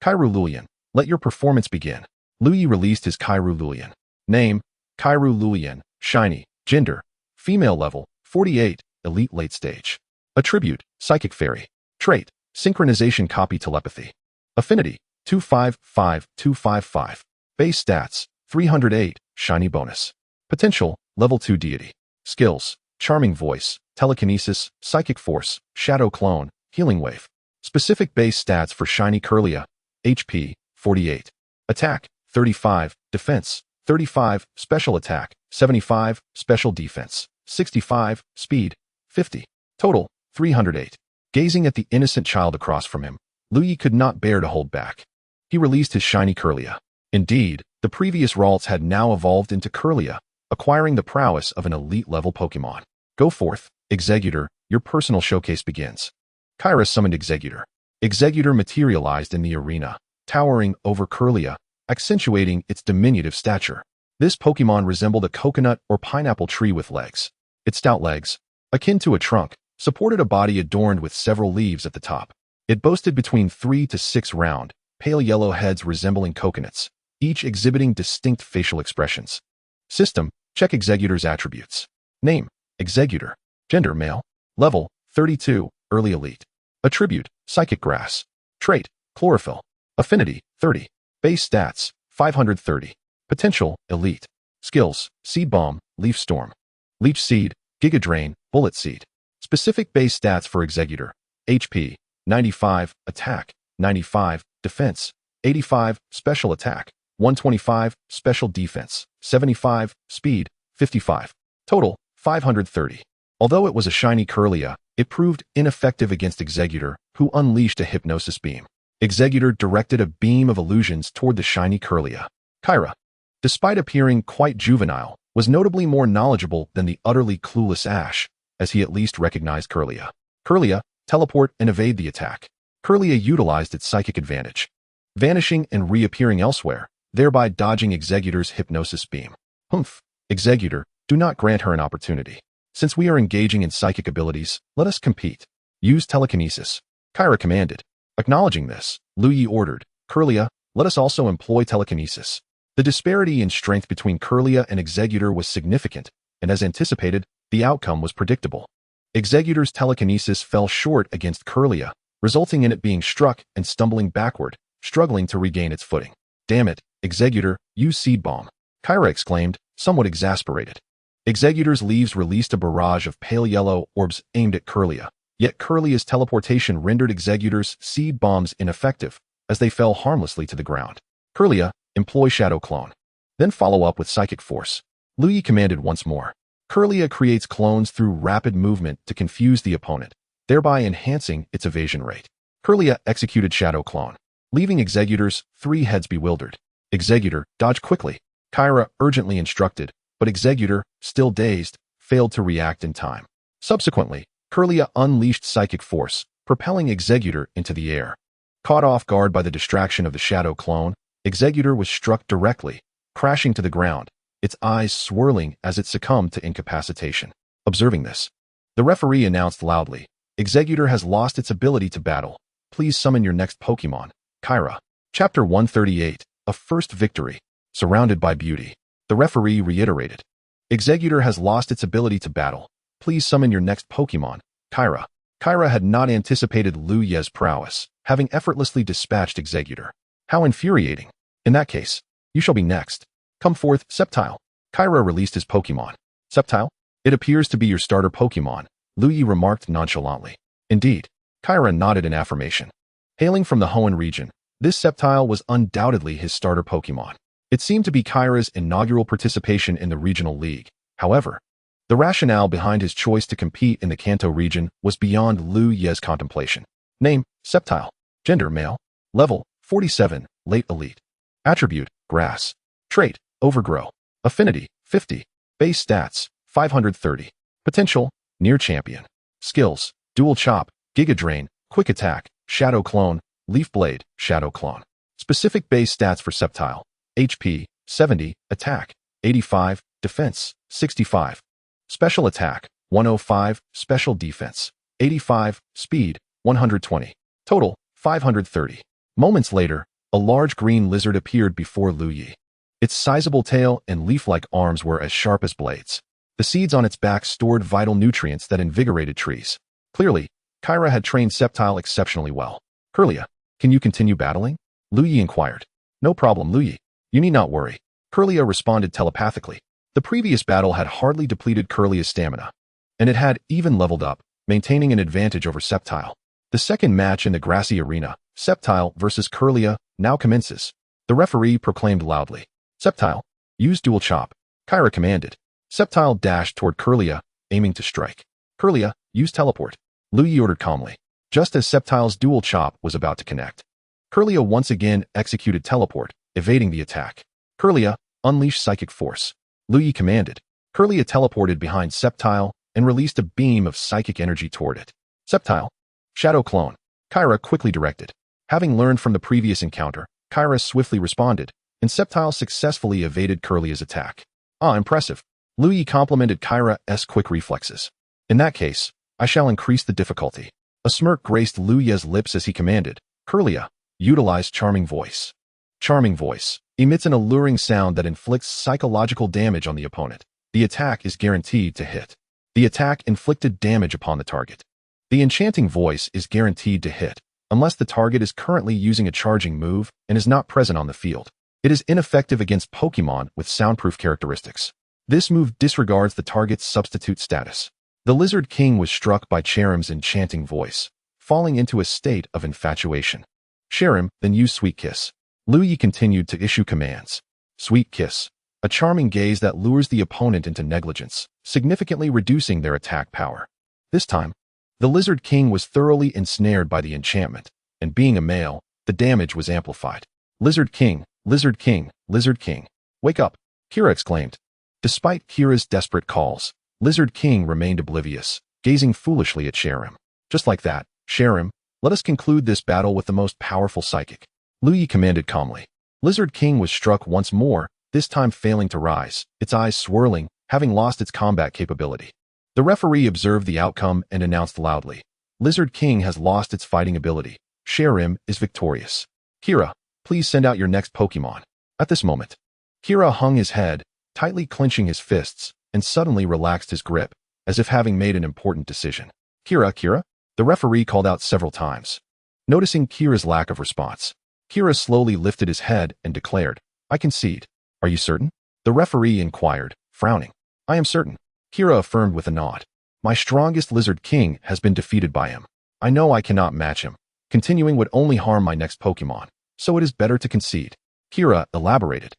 Kairu Lulian, let your performance begin. Liu Ye released his Kairu Lulian. Name, Kairu Lulian, shiny, gender, female level, 48, elite late stage. Attribute, Psychic Fairy. Trait, Synchronization Copy Telepathy. Affinity, 255-255. Base stats, 308, shiny bonus. Potential, level 2 deity. Skills, Charming Voice, Telekinesis, Psychic Force, Shadow Clone, Healing Wave. Specific base stats for shiny Kirlia, HP, 48. Attack, 35, Defense, 35, Special Attack, 75, Special Defense, 65, Speed, 50. Total, 308. Gazing at the innocent child across from him, Liu Ye could not bear to hold back. He released his shiny Kirlia. Indeed, the previous Ralts had now evolved into Kirlia, acquiring the prowess of an elite-level Pokemon. Go forth, Executor, your personal showcase begins. Kyra summoned Executor. Executor materialized in the arena, towering over Kirlia, accentuating its diminutive stature. This Pokemon resembled a coconut or pineapple tree with legs. Its stout legs, akin to a trunk, supported a body adorned with several leaves at the top. It boasted between 3 to 6 round, pale yellow heads resembling coconuts, each exhibiting distinct facial expressions. System, check Executor's attributes. Name, Executor. Gender, male. Level, 32, early elite. Attribute, Psychic Grass. Trait, Chlorophyll. Affinity, 30. Base stats, 530. Potential, elite. Skills, Seed Bomb, Leaf Storm. Leech Seed, Giga Drain, Bullet Seed. Specific base stats for Executor. HP, 95, Attack, 95, Defense, 85, Special Attack, 125, Special Defense, 75, Speed, 55. Total, 530. Although it was a shiny Kirlia, it proved ineffective against Executor, who unleashed a Hypnosis Beam. Executor directed a beam of illusions toward the shiny Kirlia. Kyra, despite appearing quite juvenile, was notably more knowledgeable than the utterly clueless Ash, as he at least recognized Kirlia. Kirlia, teleport and evade the attack. Kirlia utilized its psychic advantage, vanishing and reappearing elsewhere, thereby dodging Executor's Hypnosis Beam. Humph, Executor, do not grant her an opportunity. Since we are engaging in psychic abilities, let us compete. Use telekinesis. Kyra commanded. Acknowledging this, Liu Ye ordered, Kirlia, let us also employ telekinesis. The disparity in strength between Kirlia and Executor was significant, and as anticipated, the outcome was predictable. Executor's telekinesis fell short against Kirlia, resulting in it being struck and stumbling backward, struggling to regain its footing. Damn it, Executor, use Seed Bomb. Kyra exclaimed, somewhat exasperated. Executor's leaves released a barrage of pale yellow orbs aimed at Kirlia, yet Kirlia's teleportation rendered Executor's Seed Bombs ineffective, as they fell harmlessly to the ground. Kirlia, employ Shadow Clone. Then follow up with Psychic Force. Liu Ye commanded once more. Kirlia creates clones through rapid movement to confuse the opponent, thereby enhancing its evasion rate. Kirlia executed Shadow Clone, leaving Executor's 3 heads bewildered. Executor, dodge quickly. Kyra urgently instructed, but Executor, still dazed, failed to react in time. Subsequently, Kirlia unleashed Psychic Force, propelling Executor into the air. Caught off guard by the distraction of the Shadow Clone, Executor was struck directly, crashing to the ground, its eyes swirling as it succumbed to incapacitation. Observing this, the referee announced loudly, Executor has lost its ability to battle. Please summon your next Pokemon, Kyra. Chapter 138, A First Victory. Surrounded by beauty, the referee reiterated, Executor has lost its ability to battle. Please summon your next Pokemon, Kyra. Kyra had not anticipated Liu Ye's prowess, having effortlessly dispatched Executor. How infuriating. In that case, you shall be next. Come forth, Sceptile. Kyra released his Pokemon. Sceptile? It appears to be your starter Pokemon. Liu Ye remarked nonchalantly. Indeed. Kyra nodded in affirmation. Hailing from the Hoenn region, this Sceptile was undoubtedly his starter Pokemon. It seemed to be Kyra's inaugural participation in the regional league. However, the rationale behind his choice to compete in the Kanto region was beyond Liu Ye's contemplation. Name, Sceptile. Gender, male. Level, 47, late elite. Attribute, grass. Trait, overgrow. Affinity, 50. Base stats, 530. Potential, near champion. Skills, dual chop, giga drain, quick attack, shadow clone, leaf blade, shadow clone. Specific base stats for Sceptile. HP, 70, attack, 85, defense, 65. Special attack, 105, special defense, 85, speed, 120. Total, 530. Moments later, a large green lizard appeared before Liu Ye. Its sizable tail and leaf-like arms were as sharp as blades. The seeds on its back stored vital nutrients that invigorated trees. Clearly, Kyra had trained Sceptile exceptionally well. Kirlia, can you continue battling? Liu Ye inquired. No problem, Liu Ye. You need not worry. Kirlia responded telepathically. The previous battle had hardly depleted Kirlia's stamina, and it had even leveled up, maintaining an advantage over Sceptile. The second match in the grassy arena, Sceptile versus Kirlia, now commences. The referee proclaimed loudly. Sceptile, use dual chop. Kyra commanded. Sceptile dashed toward Kirlia, aiming to strike. Kirlia, use teleport. Liu Ye ordered calmly. Just as Sceptile's dual chop was about to connect, Kirlia once again executed teleport, evading the attack. Kirlia, unleash psychic force. Liu Ye commanded. Kirlia teleported behind Sceptile and released a beam of psychic energy toward it. Sceptile, shadow clone. Kyra quickly directed. Having learned from the previous encounter, Kyra swiftly responded, and Sceptile successfully evaded Kirlia's attack. Ah, impressive. Liu Ye complimented Kyra's quick reflexes. In that case, I shall increase the difficulty. A smirk graced Liu Ye's lips as he commanded. Kirlia, utilize Charming Voice. Charming Voice emits an alluring sound that inflicts psychological damage on the opponent. The attack is guaranteed to hit. The attack inflicted damage upon the target. The enchanting voice is guaranteed to hit, unless the target is currently using a charging move and is not present on the field. It is ineffective against Pokemon with soundproof characteristics. This move disregards the target's substitute status. The Lizard King was struck by Cherim's enchanting voice, falling into a state of infatuation. Cherim then used Sweet Kiss. Liu Ye continued to issue commands. Sweet Kiss, a charming gaze that lures the opponent into negligence, significantly reducing their attack power. This time, the Lizard King was thoroughly ensnared by the enchantment, and being a male, the damage was amplified. Lizard King, Lizard King, Lizard King. Wake up, Kira exclaimed. Despite Kira's desperate calls, Lizard King remained oblivious, gazing foolishly at Cherim. Just like that, Cherim, let us conclude this battle with the most powerful psychic. Liu Ye commanded calmly. Lizard King was struck once more, this time failing to rise, its eyes swirling, having lost its combat capability. The referee observed the outcome and announced loudly. Lizard King has lost its fighting ability. Cherim is victorious. Kira, please send out your next Pokemon. At this moment, Kira hung his head, tightly clenching his fists, and suddenly relaxed his grip, as if having made an important decision. Kira, the referee called out several times. Noticing Kira's lack of response, Kira slowly lifted his head and declared, I concede. Are you certain? The referee inquired, frowning. I am certain. Kira affirmed with a nod. My strongest Lizard King has been defeated by him. I know I cannot match him. Continuing would only harm my next Pokemon, so it is better to concede. Kira elaborated.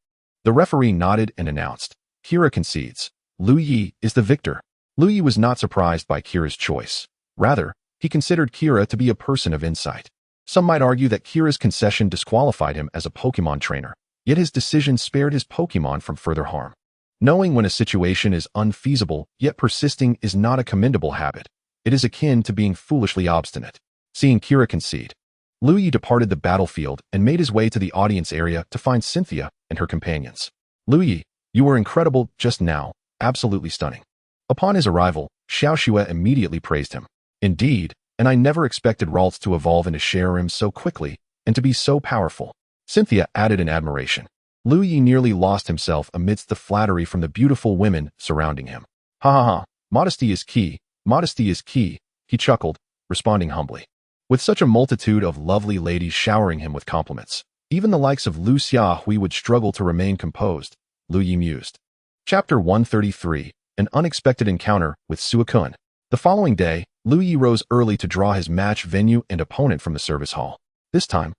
The referee nodded and announced, Kira concedes. Liu Ye is the victor. Liu Ye was not surprised by Kira's choice. Rather, he considered Kira to be a person of insight. Some might argue that Kira's concession disqualified him as a Pokemon trainer, yet his decision spared his Pokemon from further harm. Knowing when a situation is unfeasible, yet persisting is not a commendable habit. It is akin to being foolishly obstinate. Seeing Kira concede, Liu Ye departed the battlefield and made his way to the audience area to find Cynthia and her companions. Liu Ye, you were incredible just now, absolutely stunning. Upon his arrival, Xiaoxue immediately praised him. Indeed, and I never expected Ralts to evolve into Cherim so quickly and to be so powerful. Cynthia added in admiration. Liu Ye nearly lost himself amidst the flattery from the beautiful women surrounding him. Ha ha ha, modesty is key, he chuckled, responding humbly. With such a multitude of lovely ladies showering him with compliments, even the likes of Liu Xiaohui would struggle to remain composed, Liu Ye mused. Chapter 133, An Unexpected Encounter with Suicune. The following day, Liu Ye rose early to draw his match venue and opponent from the service hall. This time,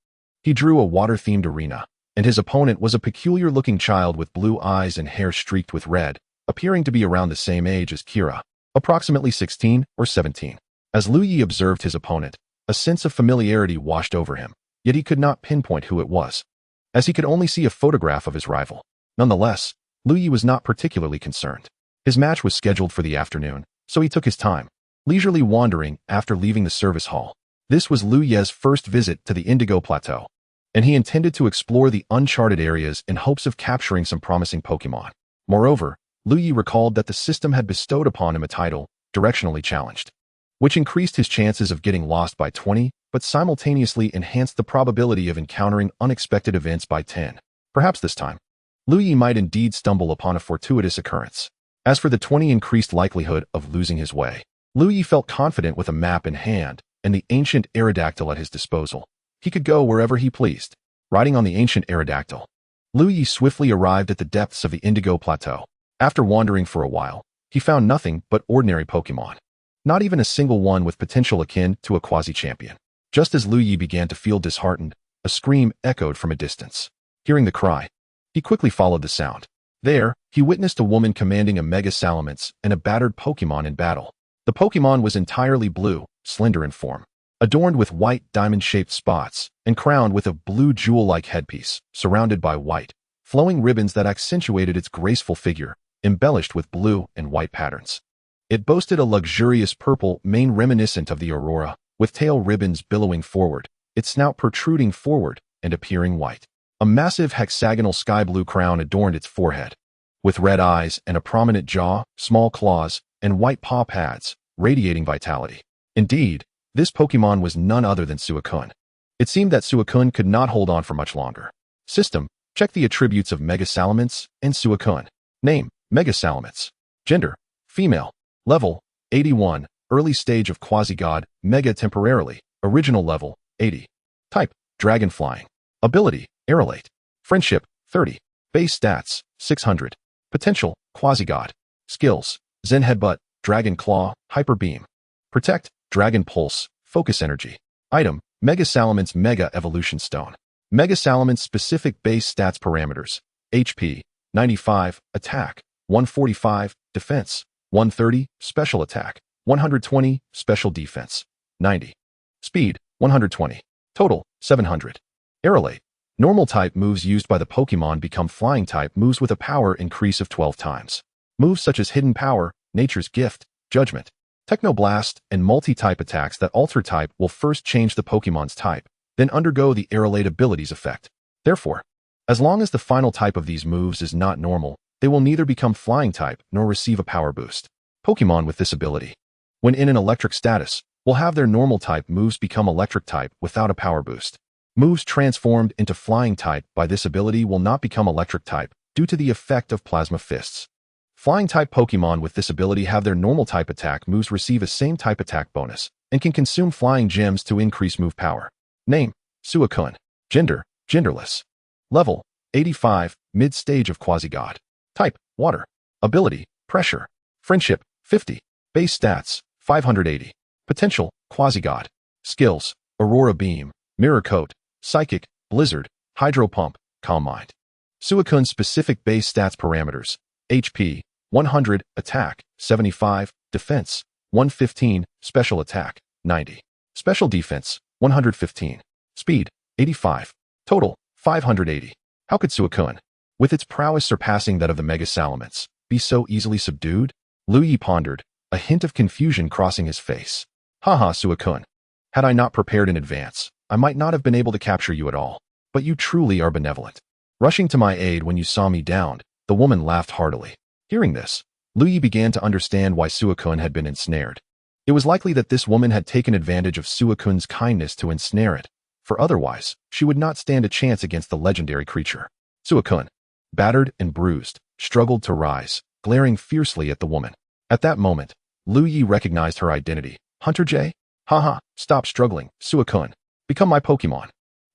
he drew a water-themed arena, and his opponent was a peculiar-looking child with blue eyes and hair streaked with red, appearing to be around the same age as Kira, approximately 16 or 17. As Liu Ye observed his opponent, a sense of familiarity washed over him, yet he could not pinpoint who it was, as he could only see a photograph of his rival. Nonetheless, Liu Ye was not particularly concerned. His match was scheduled for the afternoon, so he took his time, leisurely wandering after leaving the service hall. This was Liu Ye's first visit to the Indigo Plateau, and he intended to explore the uncharted areas in hopes of capturing some promising Pokemon. Moreover, Liu Ye recalled that the system had bestowed upon him a title, Directionally Challenged, which increased his chances of getting lost by 20, but simultaneously enhanced the probability of encountering unexpected events by 10. Perhaps this time, Liu Ye might indeed stumble upon a fortuitous occurrence. As for the 20 increased likelihood of losing his way, Liu Ye felt confident with a map in hand and the ancient Aerodactyl at his disposal. He could go wherever he pleased. Riding on the ancient Aerodactyl, Liu Ye swiftly arrived at the depths of the Indigo Plateau. After wandering for a while, he found nothing but ordinary Pokemon. Not even a single one with potential akin to a quasi-champion. Just as Liu Ye began to feel disheartened, a scream echoed from a distance. Hearing the cry, he quickly followed the sound. There, he witnessed a woman commanding a Mega Salamence and a battered Pokemon in battle. The Pokemon was entirely blue, slender in form, adorned with white diamond-shaped spots, and crowned with a blue jewel-like headpiece, surrounded by white, flowing ribbons that accentuated its graceful figure, embellished with blue and white patterns. It boasted a luxurious purple mane reminiscent of the aurora, with tail ribbons billowing forward, its snout protruding forward and appearing white. A massive hexagonal sky-blue crown adorned its forehead, with red eyes and a prominent jaw, small claws, and white paw pads, radiating vitality. Indeed, this Pokemon was none other than Suicune. It seemed that Suicune could not hold on for much longer. System: check the attributes of Mega Salamence and Suicune. Name: Mega Salamence. Gender: female. Level: 81. Early stage of Quasi-God, Mega temporarily. Original level: 80. Type: Dragon Flying. Ability: Aerolate. Friendship: 30. Base stats: 600. Potential: Quasi-God. Skills: Zen Headbutt, Dragon Claw, Hyper Beam. Protect: Dragon Pulse, Focus Energy. Item: Mega Salamence Mega Evolution Stone. Mega Salamence specific base stats parameters: HP: 95, Attack: 145, Defense: 130, Special Attack: 120, Special Defense: 90. Speed: 120. Total: 700. Aerolate: normal type moves used by the Pokemon become flying type moves with a power increase of 12 times. Moves such as Hidden Power, Nature's Gift, Judgment, Technoblast, and multi-type attacks that alter type will first change the Pokemon's type, then undergo the Aerolate ability's effect. Therefore, as long as the final type of these moves is not normal, they will neither become flying type nor receive a power boost. Pokemon with this ability, when in an electric status, will have their normal type moves become electric type without a power boost. Moves transformed into flying type by this ability will not become electric type due to the effect of Plasma Fists. Flying type Pokemon with this ability have their normal type attack moves receive a same type attack bonus and can consume flying gems to increase move power. Name: Suicune. Gender: genderless. Level: 85, mid-stage of Quasi-God. Type: Water. Ability: Pressure. Friendship: 50. Base stats: 580. Potential: Quasi-God. Skills: Aurora Beam, Mirror Coat, Psychic, Blizzard, Hydro Pump, Calm Mind. Suicune's specific base stats parameters: HP: 100, Attack: 75, Defense: 115, Special Attack: 90. Special Defense: 115. Speed: 85. Total: 580. How could Suicune, with its prowess surpassing that of the Mega Salamence, be so easily subdued? Liu Ye pondered, a hint of confusion crossing his face. Haha, Suicune. Had I not prepared in advance, I might not have been able to capture you at all. But you truly are benevolent. Rushing to my aid when you saw me downed, the woman laughed heartily. Hearing this, Liu Ye began to understand why Suicune had been ensnared. It was likely that this woman had taken advantage of Suicune's kindness to ensnare it, for otherwise, she would not stand a chance against the legendary creature. Suicune, battered and bruised, struggled to rise, glaring fiercely at the woman. At that moment, Liu Ye recognized her identity. Hunter J? Haha, stop struggling, Suicune. Become my Pokemon.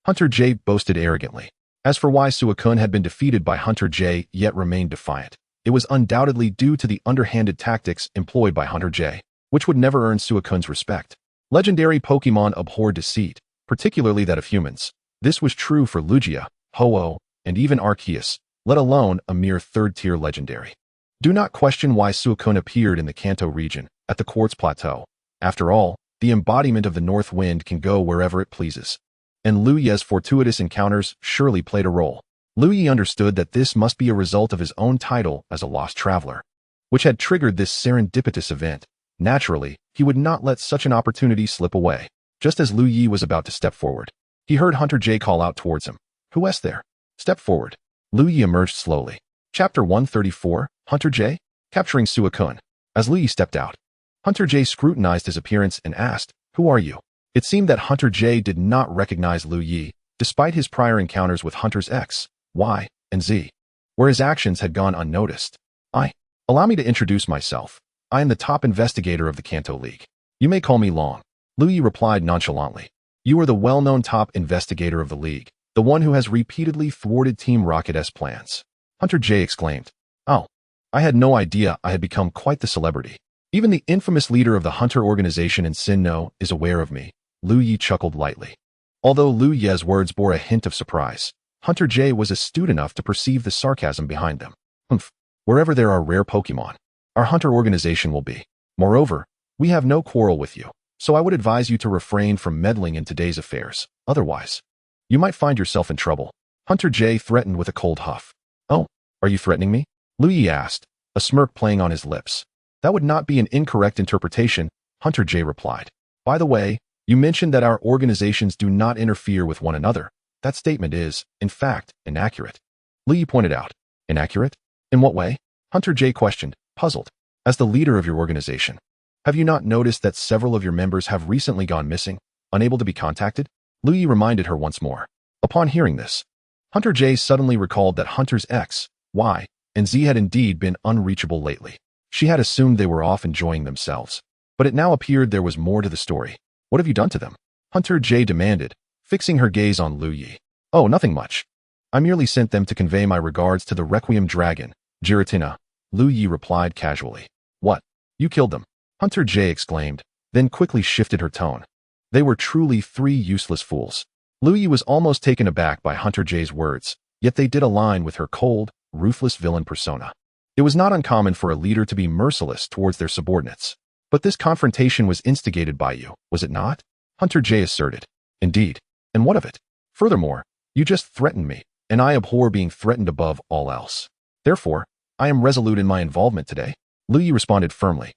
Hunter J boasted arrogantly. As for why Suicune had been defeated by Hunter J yet remained defiant, it was undoubtedly due to the underhanded tactics employed by Hunter J. which would never earn Suikun's respect. Legendary Pokemon abhor deceit, particularly that of humans. This was true for Lugia, Ho-Oh, and even Arceus, let alone a mere third-tier legendary. Do not question why Suicune appeared in the Kanto region, at the Quartz Plateau. After all, the embodiment of the North Wind can go wherever it pleases. And Liu Ye's fortuitous encounters surely played a role. Liu Ye understood that this must be a result of his own title as a lost traveler, which had triggered this serendipitous event. Naturally, he would not let such an opportunity slip away. Just as Liu Ye was about to step forward, he heard Hunter J call out towards him. Who is there? Step forward. Liu Ye emerged slowly. Chapter 134, Hunter J? Capturing Suicune. As Liu Ye stepped out, Hunter J scrutinized his appearance and asked, Who are you? It seemed that Hunter J did not recognize Liu Ye, despite his prior encounters with Hunters X, Y, and Z, where his actions had gone unnoticed. Allow me to introduce myself. I am the top investigator of the Kanto League. You may call me Long. Liu Ye replied nonchalantly. You are the well-known top investigator of the League, the one who has repeatedly thwarted Team Rocket's plans. Hunter J exclaimed. Oh, I had no idea I had become quite the celebrity. Even the infamous leader of the Hunter organization in Sinnoh is aware of me. Liu Ye chuckled lightly. Although Liu Ye's words bore a hint of surprise, Hunter J was astute enough to perceive the sarcasm behind them. Wherever there are rare Pokemon, our Hunter organization will be. Moreover, we have no quarrel with you, so I would advise you to refrain from meddling in today's affairs. Otherwise, you might find yourself in trouble. Hunter J threatened with a cold huff. Oh, are you threatening me? Liu Ye asked, a smirk playing on his lips. That would not be an incorrect interpretation, Hunter J replied. By the way, you mentioned that our organizations do not interfere with one another. That statement is, in fact, inaccurate. Liu Ye pointed out. Inaccurate? In what way? Hunter J questioned, puzzled. As the leader of your organization, have you not noticed that several of your members have recently gone missing, unable to be contacted? Liu Ye reminded her once more. Upon hearing this, Hunter J suddenly recalled that Hunters X, Y, and Z had indeed been unreachable lately. She had assumed they were off enjoying themselves, but it now appeared there was more to the story. What have you done to them? Hunter J demanded, fixing her gaze on Liu Ye. Oh, nothing much. I merely sent them to convey my regards to the Requiem Dragon, Giratina, Liu Ye replied casually. What? You killed them? Hunter J exclaimed, then quickly shifted her tone. They were truly three useless fools. Liu Ye was almost taken aback by Hunter J's words, yet they did align with her cold, ruthless villain persona. It was not uncommon for a leader to be merciless towards their subordinates. But this confrontation was instigated by you, was it not? Hunter J asserted. Indeed. And what of it? Furthermore, you just threatened me, and I abhor being threatened above all else. Therefore, I am resolute in my involvement today. Liu Ye responded firmly.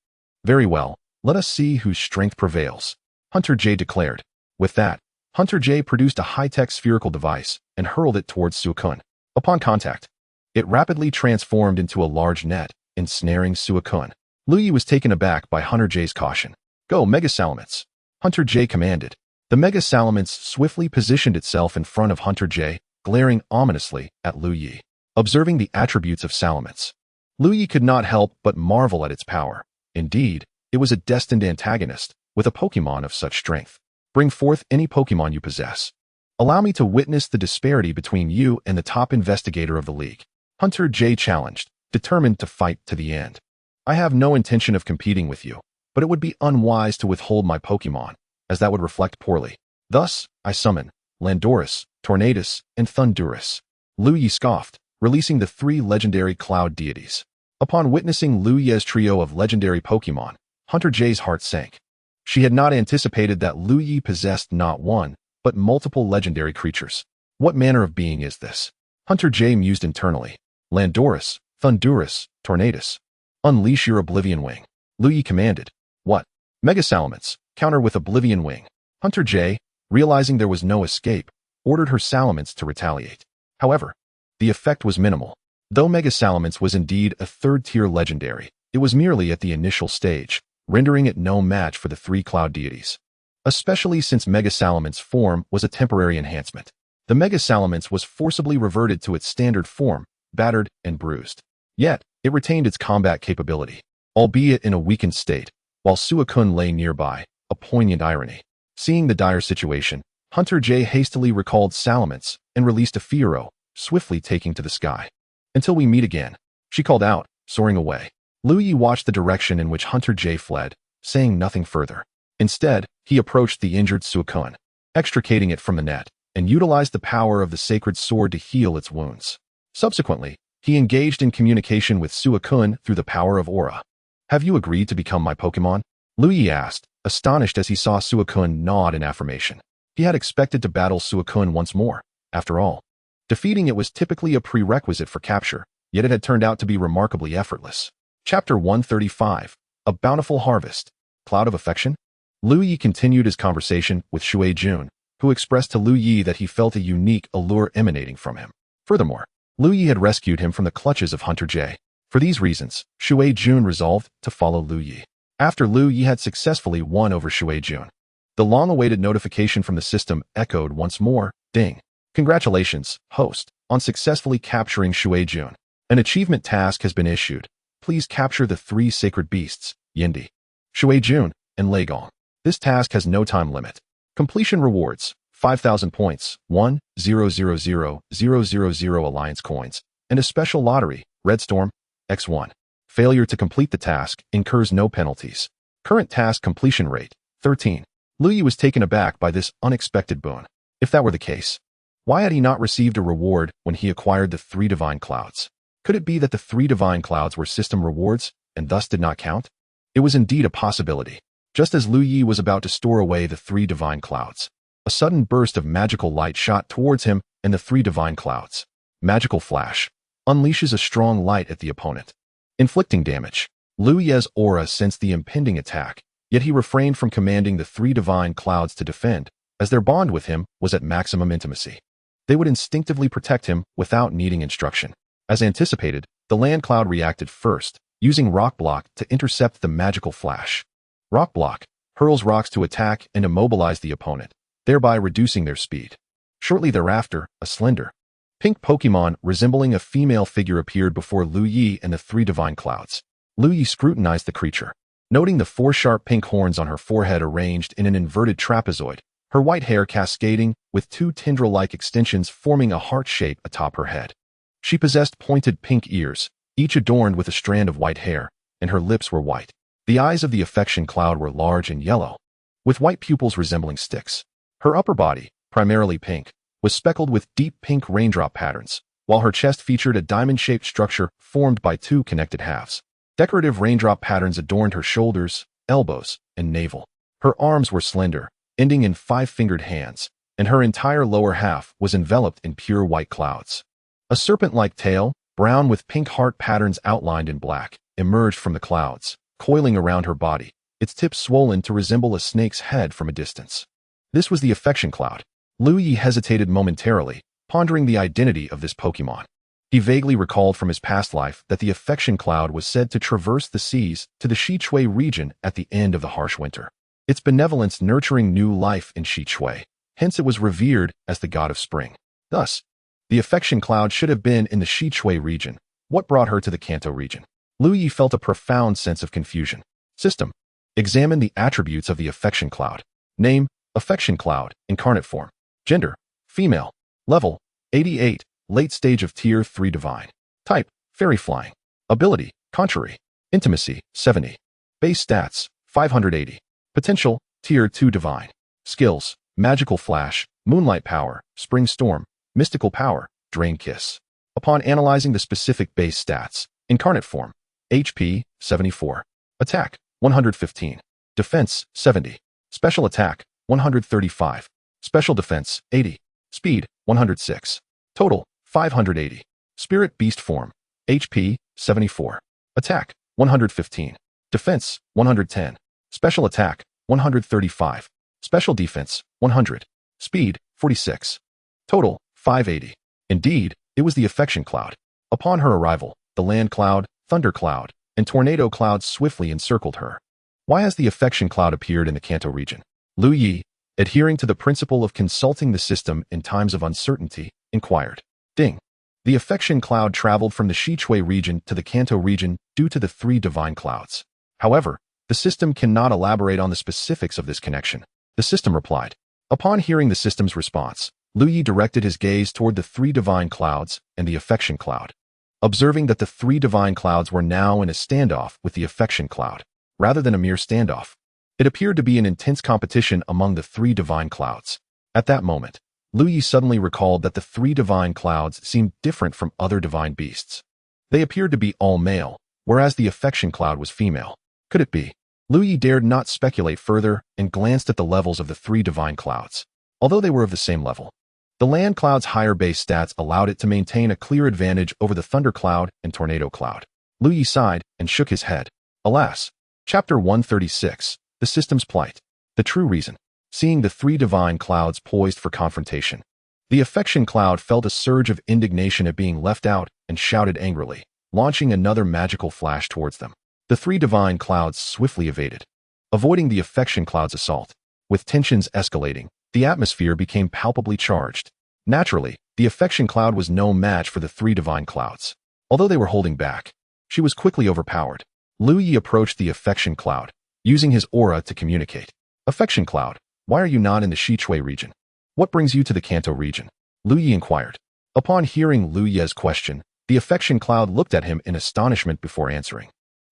Very well, let us see whose strength prevails, Hunter J declared. With that, Hunter J produced a high-tech spherical device and hurled it towards Suicune. Upon contact, it rapidly transformed into a large net, ensnaring Suicune. Liu Ye was taken aback by Hunter J's caution. Go, Mega Salamence, Hunter J commanded. The Mega Salamence swiftly positioned itself in front of Hunter J, glaring ominously at Liu Ye. Observing the attributes of Salamence, Liu Ye could not help but marvel at its power. Indeed, it was a destined antagonist, with a Pokemon of such strength. Bring forth any Pokemon you possess. Allow me to witness the disparity between you and the top investigator of the League. Hunter J challenged, determined to fight to the end. I have no intention of competing with you, but it would be unwise to withhold my Pokemon, as that would reflect poorly. Thus, I summon Landorus, Tornadus, and Thundurus. Liu Ye scoffed, releasing the three legendary cloud deities. Upon witnessing Liu Ye's trio of legendary Pokemon, Hunter J's heart sank. She had not anticipated that Liu Ye possessed not one, but multiple legendary creatures. What manner of being is this? Hunter J mused internally. Landorus, Thundurus, Tornadus. Unleash your Oblivion Wing. Liu Ye commanded. What? Mega Salamence, counter with Oblivion Wing. Hunter J, realizing there was no escape, ordered her Salamence to retaliate. However, the effect was minimal. Though Mega Salamence was indeed a third-tier legendary, it was merely at the initial stage, rendering it no match for the three cloud deities. Especially since Mega Salamance's form was a temporary enhancement. The Mega Salamence was forcibly reverted to its standard form, battered and bruised. Yet, it retained its combat capability, albeit in a weakened state, while Suicune lay nearby, a poignant irony. Seeing the dire situation, Hunter J hastily recalled Salamence and released a Fiero, swiftly taking to the sky. Until we meet again, she called out, soaring away. Liu Ye watched the direction in which Hunter J fled, saying nothing further. Instead, he approached the injured Suicune, extricating it from the net, and utilized the power of the sacred sword to heal its wounds. Subsequently, he engaged in communication with Suicune through the power of aura. "Have you agreed to become my Pokemon?" Liu Ye asked, astonished as he saw Suicune nod in affirmation. He had expected to battle Suicune once more. After all, defeating it was typically a prerequisite for capture, yet it had turned out to be remarkably effortless. Chapter 135. A Bountiful Harvest. Cloud of Affection? Liu Ye continued his conversation with Shui Jun, who expressed to Liu Ye that he felt a unique allure emanating from him. Furthermore, Liu Ye had rescued him from the clutches of Hunter J. For these reasons, Shui Jun resolved to follow Liu Ye. After Liu Ye had successfully won over Shui Jun, the long-awaited notification from the system echoed once more. Ding. Congratulations, host, on successfully capturing Shui Jun. An achievement task has been issued. Please capture the 3 sacred beasts, Yindi, Shui Jun, and Leigong. This task has no time limit. Completion rewards: 5,000 points, 1,000,000 Alliance coins, and a special lottery, Redstorm, X1. Failure to complete the task incurs no penalties. Current task completion rate, 13. Liu Ye was taken aback by this unexpected boon. If that were the case, why had he not received a reward when he acquired the 3 divine clouds? Could it be that the 3 divine clouds were system rewards and thus did not count? It was indeed a possibility. Just as Liu Ye was about to store away the 3 divine clouds, a sudden burst of magical light shot towards him and the 3 divine clouds. Magical Flash unleashes a strong light at the opponent, inflicting damage. Liu Ye's aura sensed the impending attack, yet he refrained from commanding the 3 divine clouds to defend, as their bond with him was at maximum intimacy. They would instinctively protect him without needing instruction. As anticipated, the land cloud reacted first, using Rock Block to intercept the magical flash. Rock Block hurls rocks to attack and immobilize the opponent, thereby reducing their speed. Shortly thereafter, a slender, pink Pokemon resembling a female figure appeared before Liu Ye and the 3 divine clouds. Liu Ye scrutinized the creature, noting the 4 sharp pink horns on her forehead arranged in an inverted trapezoid, her white hair cascading with 2 tendril-like extensions forming a heart shape atop her head. She possessed pointed pink ears, each adorned with a strand of white hair, and her lips were white. The eyes of the affection cloud were large and yellow, with white pupils resembling sticks. Her upper body, primarily pink, was speckled with deep pink raindrop patterns, while her chest featured a diamond-shaped structure formed by 2 connected halves. Decorative raindrop patterns adorned her shoulders, elbows, and navel. Her arms were slender, ending in 5-fingered hands, and her entire lower half was enveloped in pure white clouds. A serpent-like tail, brown with pink heart patterns outlined in black, emerged from the clouds, coiling around her body, its tips swollen to resemble a snake's head from a distance. This was the affection cloud. Liu Ye hesitated momentarily, pondering the identity of this Pokemon. He vaguely recalled from his past life that the affection cloud was said to traverse the seas to the Xiqui region at the end of the harsh winter, its benevolence nurturing new life in Xiqui. Hence it was revered as the god of spring. Thus, the affection cloud should have been in the Xiqui region. What brought her to the Kanto region? Liu Ye felt a profound sense of confusion. System. Examine the attributes of the affection cloud. Name, affection cloud, incarnate form. Gender, female. Level, 88, late stage of Tier 3 divine. Type, fairy flying. Ability, contrary. Intimacy, 70. Base stats, 580. Potential, Tier 2 divine. Skills, magical flash, moonlight power, spring storm, mystical power, drain kiss. Upon analyzing the specific base stats, incarnate form, HP, 74. Attack, 115. Defense, 70. Special attack, 135. Special defense, 80. Speed, 106. Total, 580. Spirit beast form, HP, 74. Attack, 115. Defense, 110. Special attack, 135. Special defense, 100. Speed, 46. Total, 580. Indeed, it was the affection cloud. Upon her arrival, the land cloud, thunder cloud, and tornado clouds swiftly encircled her. Why has the affection cloud appeared in the Kanto region? Liu Ye, adhering to the principle of consulting the system in times of uncertainty, inquired. Ding. The affection cloud traveled from the Xiqui region to the Kanto region due to the 3 divine clouds. However, the system cannot elaborate on the specifics of this connection. The system replied. Upon hearing the system's response, Liu Ye directed his gaze toward the 3 divine clouds and the affection cloud. Observing that the 3 divine clouds were now in a standoff with the affection cloud, rather than a mere standoff. It appeared to be an intense competition among the three divine clouds. At that moment, Liu Ye suddenly recalled that the three divine clouds seemed different from other divine beasts. They appeared to be all male, whereas the affection cloud was female. Could it be? Liu Ye dared not speculate further and glanced at the levels of the three divine clouds. Although they were of the same level, the land cloud's higher base stats allowed it to maintain a clear advantage over the thunder cloud and tornado cloud. Liu Ye sighed and shook his head. Alas. Chapter 136. The System's Plight. The True Reason. Seeing the three divine clouds poised for confrontation, the affection cloud felt a surge of indignation at being left out and shouted angrily, launching another magical flash towards them. The three divine clouds swiftly evaded, avoiding the affection cloud's assault. With tensions escalating, the atmosphere became palpably charged. Naturally, the affection cloud was no match for the three divine clouds. Although they were holding back, she was quickly overpowered. Liu Ye approached the affection cloud, using his aura to communicate. Affection cloud, why are you not in the Xichui region? What brings you to the Kanto region? Liu Ye inquired. Upon hearing Liu Ye's question, the affection cloud looked at him in astonishment before answering.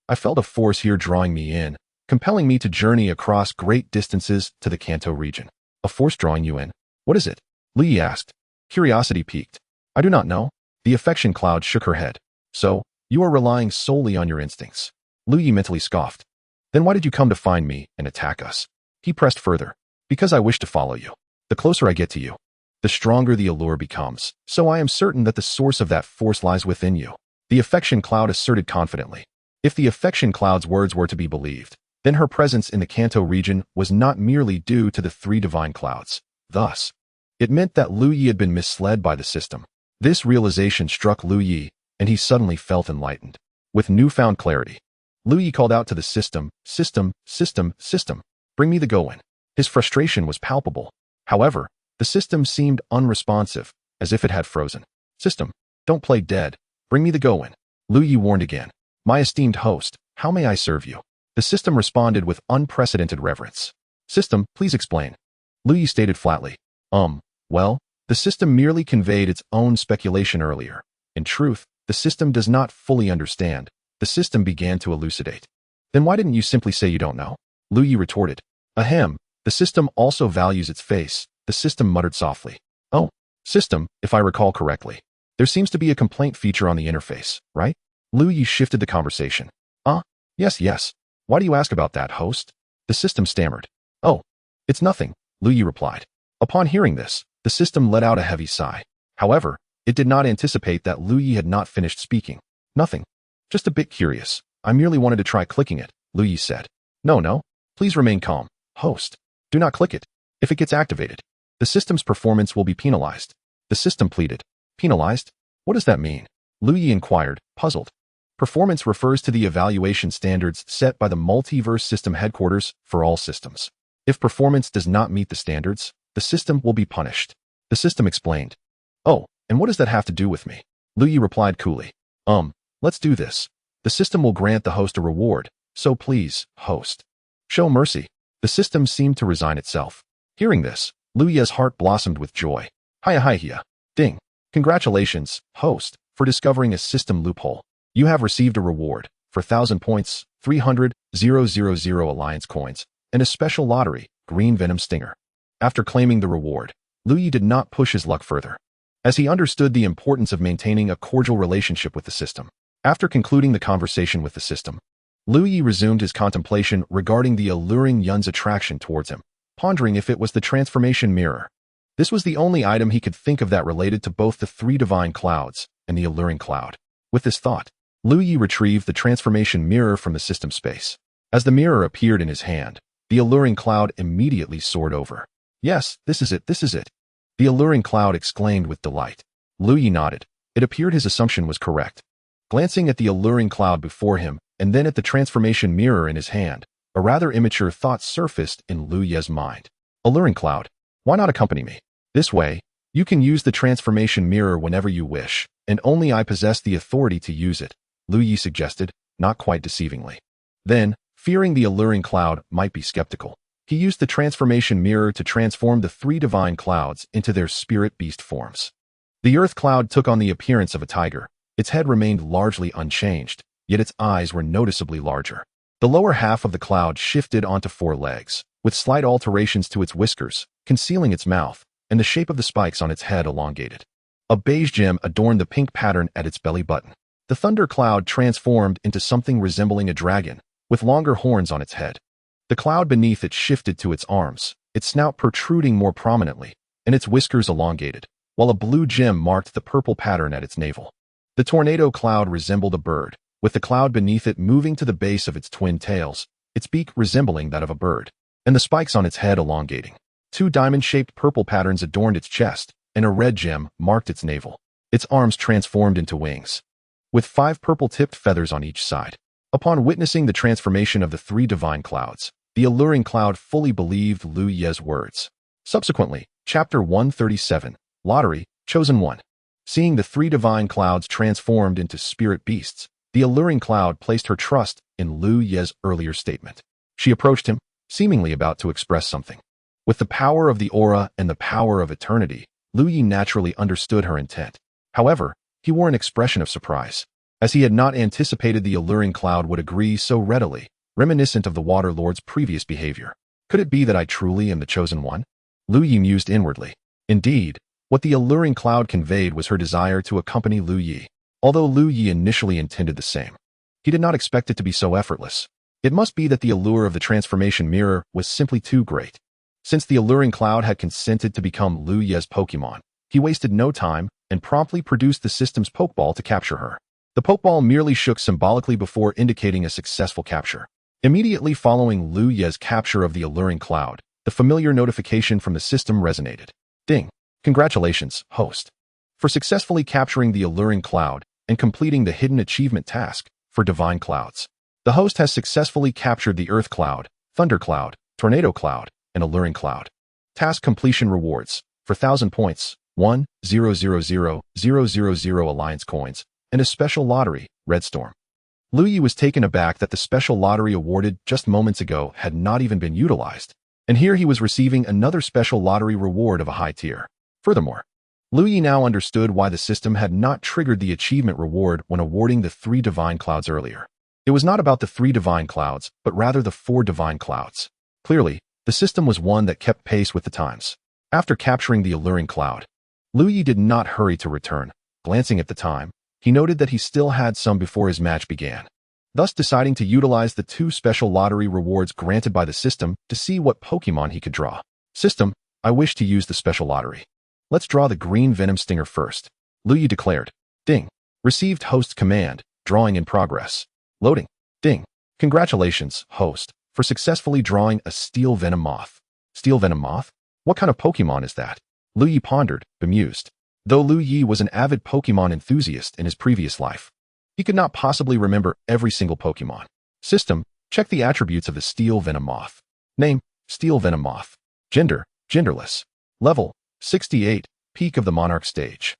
I felt a force here drawing me in, compelling me to journey across great distances to the Kanto region. A force drawing you in? What is it? Liu Ye asked. Curiosity piqued. I do not know. The affection cloud shook her head. So, you are relying solely on your instincts. Liu Ye mentally scoffed. Then why did you come to find me and attack us? He pressed further. Because I wish to follow you. The closer I get to you, the stronger the allure becomes, so I am certain that the source of that force lies within you. The affection cloud asserted confidently. If the affection cloud's words were to be believed, then her presence in the Kanto region was not merely due to the three divine clouds. Thus, it meant that Liu Ye had been misled by the system. This realization struck Liu Ye, and he suddenly felt enlightened. With newfound clarity, Liu Ye called out to the system, System, bring me the Goen. His frustration was palpable. However, the system seemed unresponsive, as if it had frozen. System, don't play dead. Bring me the Goen. Liu Ye warned again. My esteemed host, how may I serve you? The system responded with unprecedented reverence. System, please explain. Liu Ye stated flatly. Well, the system merely conveyed its own speculation earlier. In truth, the system does not fully understand. The system began to elucidate. Then why didn't you simply say you don't know? Liu Ye retorted. Ahem. The system also values its face, the system muttered softly. Oh, system, if I recall correctly. There seems to be a complaint feature on the interface, right? Liu Ye shifted the conversation. Yes. Why do you ask about that, host? The system stammered. Oh, it's nothing, Liu Ye replied. Upon hearing this, the system let out a heavy sigh. However, it did not anticipate that Liu Ye had not finished speaking. Nothing. Just a bit curious. I merely wanted to try clicking it, Liu Ye said. No. Please remain calm, host. Do not click it. If it gets activated, the system's performance will be penalized. The system pleaded. Penalized? What does that mean? Liu Ye inquired, puzzled. Performance refers to the evaluation standards set by the multiverse system headquarters for all systems. If performance does not meet the standards, the system will be punished. The system explained. Oh, and what does that have to do with me? Liu Ye replied coolly. Let's do this. The system will grant the host a reward, so please, host. Show mercy. The system seemed to resign itself. Hearing this, Liu Ye's heart blossomed with joy. Hiya. Ding. Congratulations, host, for discovering a system loophole. You have received a reward for 1,000 points, 300,000 alliance coins, and a special lottery, green venom stinger. After claiming the reward, Liu Ye did not push his luck further, as he understood the importance of maintaining a cordial relationship with the system. After concluding the conversation with the system, Liu Ye resumed his contemplation regarding the alluring Yun's attraction towards him, pondering if it was the transformation mirror. This was the only item he could think of that related to both the three divine clouds and the alluring cloud. With this thought, Liu Ye retrieved the transformation mirror from the system space. As the mirror appeared in his hand, the alluring cloud immediately soared over. Yes, this is it. The alluring cloud exclaimed with delight. Liu Ye nodded. It appeared his assumption was correct. Glancing at the alluring cloud before him, and then at the transformation mirror in his hand, a rather immature thought surfaced in Liu Ye's mind. Alluring cloud, why not accompany me? This way, you can use the transformation mirror whenever you wish, and only I possess the authority to use it, Liu Ye suggested, not quite deceivingly. Then, fearing the alluring cloud might be skeptical, he used the transformation mirror to transform the three divine clouds into their spirit beast forms. The earth cloud took on the appearance of a tiger. Its head remained largely unchanged, yet its eyes were noticeably larger. The lower half of the cloud shifted onto 4 legs, with slight alterations to its whiskers, concealing its mouth, and the shape of the spikes on its head elongated. A beige gem adorned the pink pattern at its belly button. The thunder cloud transformed into something resembling a dragon, with longer horns on its head. The cloud beneath it shifted to its arms, its snout protruding more prominently, and its whiskers elongated, while a blue gem marked the purple pattern at its navel. The tornado cloud resembled a bird, with the cloud beneath it moving to the base of its twin tails, its beak resembling that of a bird, and the spikes on its head elongating. 2 diamond-shaped purple patterns adorned its chest, and a red gem marked its navel. Its arms transformed into wings, with 5 purple-tipped feathers on each side. Upon witnessing the transformation of the 3 divine clouds, the alluring cloud fully believed Liu Ye's words. Subsequently, Chapter 137, Lottery, Chosen One. Seeing the 3 divine clouds transformed into spirit beasts, the alluring cloud placed her trust in Liu Ye's earlier statement. She approached him, seemingly about to express something. With the power of the aura and the power of eternity, Liu Ye naturally understood her intent. However, he wore an expression of surprise, as he had not anticipated the alluring cloud would agree so readily, reminiscent of the Water Lord's previous behavior. Could it be that I truly am the chosen one? Liu Ye mused inwardly. Indeed, what the alluring cloud conveyed was her desire to accompany Liu Ye. Although Liu Ye initially intended the same, he did not expect it to be so effortless. It must be that the allure of the transformation mirror was simply too great. Since the alluring cloud had consented to become Liu Ye's Pokemon, he wasted no time and promptly produced the system's Pokeball to capture her. The Pokeball merely shook symbolically before indicating a successful capture. Immediately following Liu Ye's capture of the alluring cloud, the familiar notification from the system resonated. Ding! Congratulations, host, for successfully capturing the alluring cloud and completing the hidden achievement task for divine clouds. The host has successfully captured the earth cloud, thunder cloud, tornado cloud, and alluring cloud. Task completion rewards for 1,000 points, 1,000,000 alliance coins, and a special lottery, Red Storm. Liu Ye was taken aback that the special lottery awarded just moments ago had not even been utilized, and here he was receiving another special lottery reward of a high tier. Furthermore, Liu Ye now understood why the system had not triggered the achievement reward when awarding the 3 divine clouds earlier. It was not about the 3 divine clouds, but rather the 4 divine clouds. Clearly, the system was one that kept pace with the times. After capturing the alluring cloud, Liu Ye did not hurry to return. Glancing at the time, he noted that he still had some before his match began, thus deciding to utilize the 2 special lottery rewards granted by the system to see what Pokemon he could draw. System, I wish to use the special lottery. Let's draw the green venom stinger first, Liu Ye declared. Ding. Received host command, drawing in progress. Loading. Ding. Congratulations, host, for successfully drawing a steel venom moth. Steel venom moth? What kind of Pokemon is that? Liu Ye pondered, bemused. Though Liu Ye was an avid Pokemon enthusiast in his previous life, he could not possibly remember every single Pokemon. System, check the attributes of the steel venom moth. Name, steel venom moth. Gender, genderless. Level, 68, peak of the Monarch stage.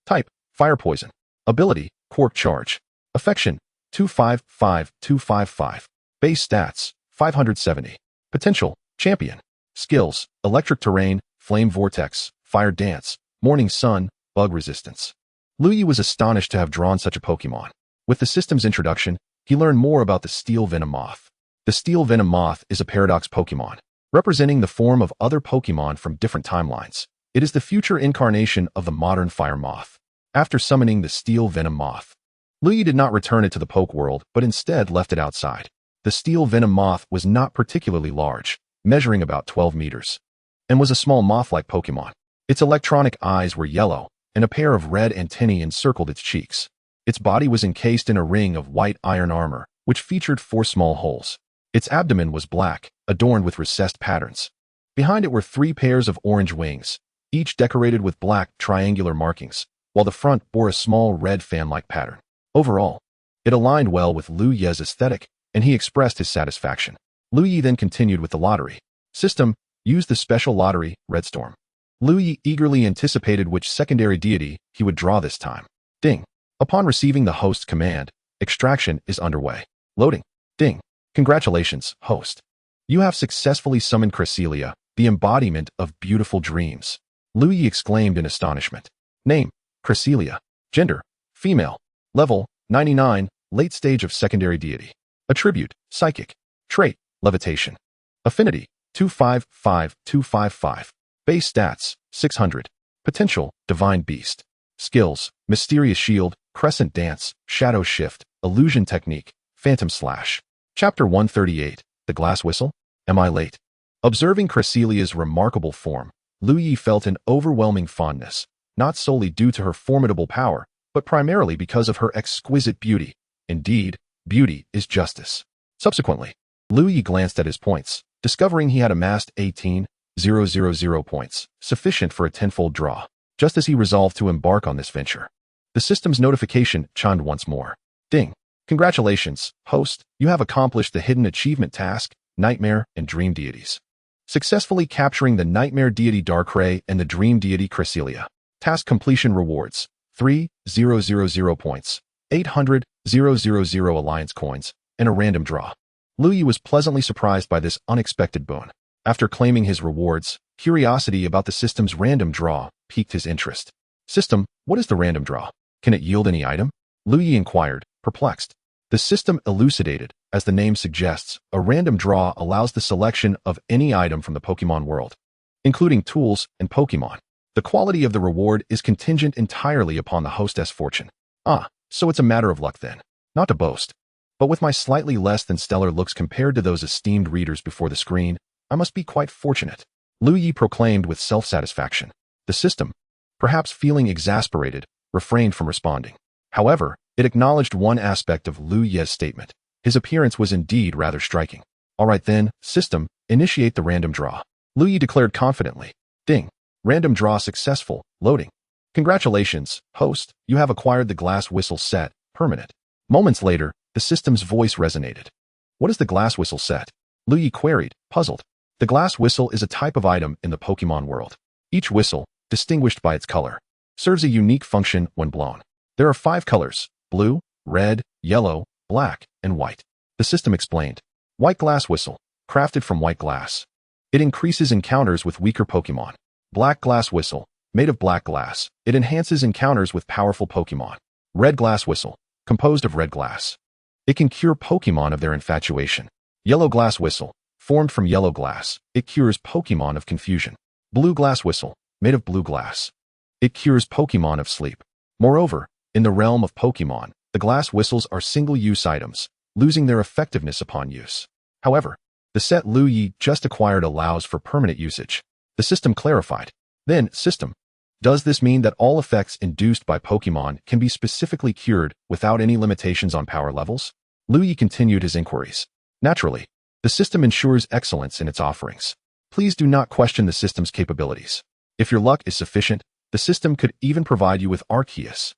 Type, fire poison. Ability, quark charge. Affection, 255-255. Base stats, 570. Potential, champion. Skills, electric terrain, flame vortex, fire dance, morning sun, bug resistance. Liu Ye was astonished to have drawn such a Pokemon. With the system's introduction, he learned more about the steel venom moth. The steel venom moth is a paradox Pokemon, representing the form of other Pokemon from different timelines. It is the future incarnation of the modern fire moth. After summoning the steel venom moth, Liu Ye did not return it to the Poke World, but instead left it outside. The steel venom moth was not particularly large, measuring about 12 meters, and was a small moth-like Pokemon. Its electronic eyes were yellow, and a pair of red antennae encircled its cheeks. Its body was encased in a ring of white iron armor, which featured 4 small holes. Its abdomen was black, adorned with recessed patterns. Behind it were 3 pairs of orange wings, each decorated with black triangular markings, while the front bore a small red fan-like pattern. Overall, it aligned well with Liu Ye's aesthetic, and he expressed his satisfaction. Liu Ye then continued with the lottery. System, use the special lottery, Red Storm. Liu Ye eagerly anticipated which secondary deity he would draw this time. Ding. Upon receiving the host command, extraction is underway. Loading. Ding. Congratulations, host. You have successfully summoned Cresselia, the embodiment of beautiful dreams. Liu Ye exclaimed in astonishment. Name, Cresselia. Gender, female. Level, 99, late stage of secondary deity. Attribute, Psychic. Trait, Levitation. Affinity, 255255. Base stats, 600. Potential, Divine Beast. Skills, Mysterious Shield, Crescent Dance, Shadow Shift, Illusion Technique, Phantom Slash. Chapter 138, The Glass Whistle? Am I late? Observing Cresselia's remarkable form, Liu Ye felt an overwhelming fondness, not solely due to her formidable power, but primarily because of her exquisite beauty. Indeed, beauty is justice. Subsequently, Liu Ye glanced at his points, discovering he had amassed 18,000 points, sufficient for a tenfold draw, just as he resolved to embark on this venture. The system's notification chimed once more. Ding! Congratulations, host, you have accomplished the hidden achievement task, Nightmare and Dream Deities. Successfully capturing the Nightmare Deity Darkrai and the Dream Deity Cresselia. Task completion rewards, 3,000 points, 800,000 alliance coins, and a random draw. Liu Ye was pleasantly surprised by this unexpected boon. After claiming his rewards, curiosity about the system's random draw piqued his interest. System, what is the random draw? Can it yield any item? Liu Ye inquired, perplexed. The system elucidated, as the name suggests, a random draw allows the selection of any item from the Pokemon world, including tools and Pokemon. The quality of the reward is contingent entirely upon the hostess' fortune. So it's a matter of luck then. Not to boast, but with my slightly less than stellar looks compared to those esteemed readers before the screen, I must be quite fortunate. Liu Ye proclaimed with self-satisfaction. The system, perhaps feeling exasperated, refrained from responding. However, it acknowledged one aspect of Liu Ye's statement. His appearance was indeed rather striking. All right then, system, initiate the random draw. Liu Ye declared confidently. Ding. Random draw successful. Loading. Congratulations, host, you have acquired the Glass Whistle set, permanent. Moments later, the system's voice resonated. What is the Glass Whistle set? Liu Ye queried, puzzled. The Glass Whistle is a type of item in the Pokemon world. Each whistle, distinguished by its color, serves a unique function when blown. There are 5 colors: blue, red, yellow, black, and white. The system explained. White Glass Whistle, crafted from white glass. It increases encounters with weaker Pokemon. Black Glass Whistle, made of black glass. It enhances encounters with powerful Pokemon. Red Glass Whistle, composed of red glass. It can cure Pokemon of their infatuation. Yellow Glass Whistle, formed from yellow glass. It cures Pokemon of confusion. Blue Glass Whistle, made of blue glass. It cures Pokemon of sleep. Moreover, in the realm of Pokemon, the glass whistles are single-use items, losing their effectiveness upon use. However, the set Liu Ye just acquired allows for permanent usage. The system clarified. Then, system, does this mean that all effects induced by Pokemon can be specifically cured without any limitations on power levels? Liu Ye continued his inquiries. Naturally, the system ensures excellence in its offerings. Please do not question the system's capabilities. If your luck is sufficient, the system could even provide you with Arceus.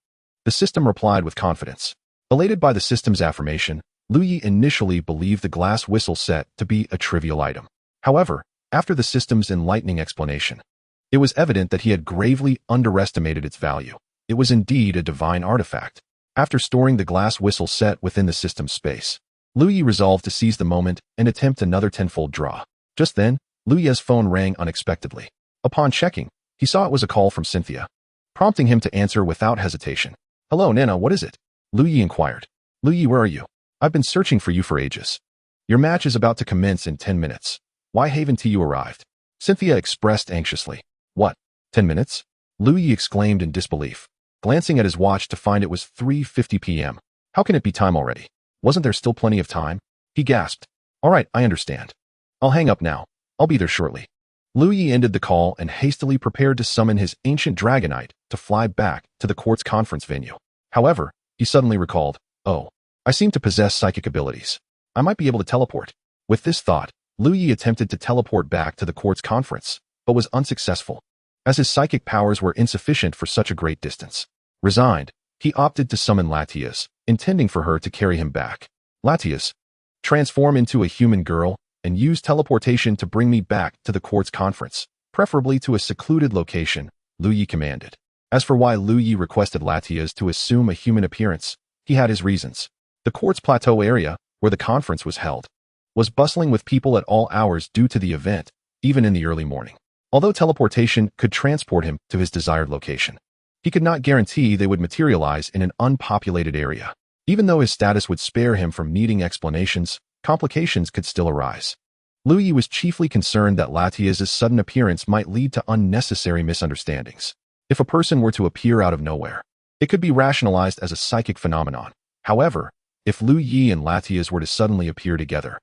The system replied with confidence. Elated by the system's affirmation, Liu Ye initially believed the Glass Whistle set to be a trivial item. However, after the system's enlightening explanation, it was evident that he had gravely underestimated its value. It was indeed a divine artifact. After storing the Glass Whistle set within the system's space, Liu Ye resolved to seize the moment and attempt another tenfold draw. Just then, Liu Ye's phone rang unexpectedly. Upon checking, he saw it was a call from Cynthia, prompting him to answer without hesitation. Hello, Nana, what is it? Liu Ye inquired. Liu Ye, where are you? I've been searching for you for ages. Your match is about to commence in 10 minutes. Why haven't you arrived? Cynthia expressed anxiously. What? 10 minutes? Liu Ye exclaimed in disbelief, glancing at his watch to find it was 3:50 p.m. How can it be time already? Wasn't there still plenty of time? He gasped. All right, I understand. I'll hang up now. I'll be there shortly. Liu Ye ended the call and hastily prepared to summon his ancient Dragonite to fly back to the court's conference venue. However, he suddenly recalled, oh, I seem to possess psychic abilities. I might be able to teleport. With this thought, Liu Ye attempted to teleport back to the court's conference, but was unsuccessful, as his psychic powers were insufficient for such a great distance. Resigned, he opted to summon Latias, intending for her to carry him back. Latias, transform into a human girl and use teleportation to bring me back to the court's conference, preferably to a secluded location, Liu Ye commanded. As for why Liu Ye requested Latias to assume a human appearance, he had his reasons. The court's plateau area, where the conference was held, was bustling with people at all hours due to the event, even in the early morning. Although teleportation could transport him to his desired location, he could not guarantee they would materialize in an unpopulated area. Even though his status would spare him from needing explanations, complications could still arise. Liu Ye was chiefly concerned that Latia's sudden appearance might lead to unnecessary misunderstandings. If a person were to appear out of nowhere, it could be rationalized as a psychic phenomenon. However, if Liu Ye and Latias were to suddenly appear together,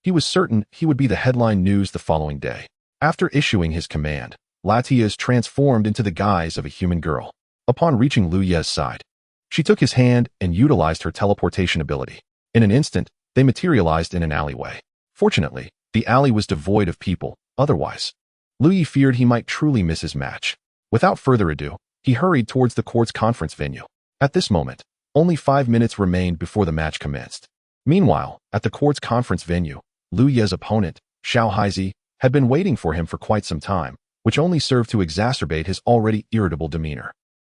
he was certain he would be the headline news the following day. After issuing his command, Latias transformed into the guise of a human girl. Upon reaching Liu Ye's side, she took his hand and utilized her teleportation ability. In an instant, they materialized in an alleyway. Fortunately, the alley was devoid of people. Otherwise, Liu Ye feared he might truly miss his match. Without further ado, he hurried towards the court's conference venue. At this moment, only 5 minutes remained before the match commenced. Meanwhile, at the court's conference venue, Liu Ye's opponent, Xiao Haizi, had been waiting for him for quite some time, which only served to exacerbate his already irritable demeanor.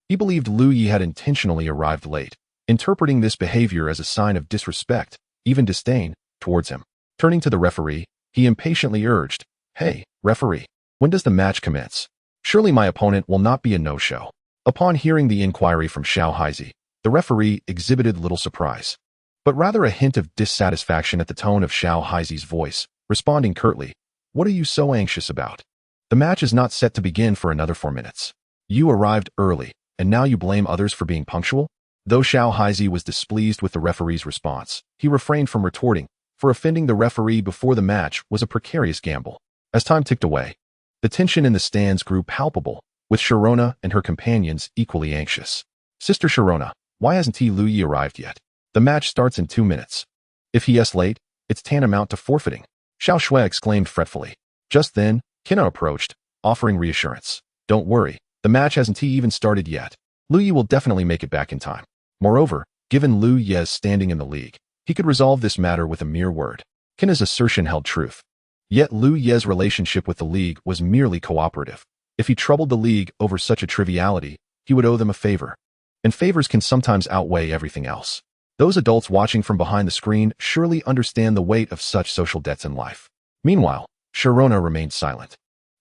He believed Liu Ye had intentionally arrived late, interpreting this behavior as a sign of disrespect, even disdain, towards him. Turning to the referee, he impatiently urged, "Hey, referee, when does the match commence? Surely my opponent will not be a no-show." Upon hearing the inquiry from Xiao Haizi, the referee exhibited little surprise, but rather a hint of dissatisfaction at the tone of Xiao Haizi's voice, responding curtly, "What are you so anxious about? The match is not set to begin for another 4 minutes. You arrived early, and now you blame others for being punctual?" Though Xiao Haizi was displeased with the referee's response, he refrained from retorting, for offending the referee before the match was a precarious gamble. As time ticked away, the tension in the stands grew palpable, with Sharona and her companions equally anxious. "Sister Sharona, why hasn't Liu Ye arrived yet? The match starts in 2 minutes. If he is late, it's tantamount to forfeiting," Xiao Shui exclaimed fretfully. Just then, Kina approached, offering reassurance. "Don't worry, the match hasn't even started yet. Liu Ye will definitely make it back in time." Moreover, given Liu Ye's standing in the league, he could resolve this matter with a mere word. Kina's assertion held truth. Yet Liu Ye's relationship with the league was merely cooperative. If he troubled the league over such a triviality, he would owe them a favor. And favors can sometimes outweigh everything else. Those adults watching from behind the screen surely understand the weight of such social debts in life. Meanwhile, Sharona remained silent.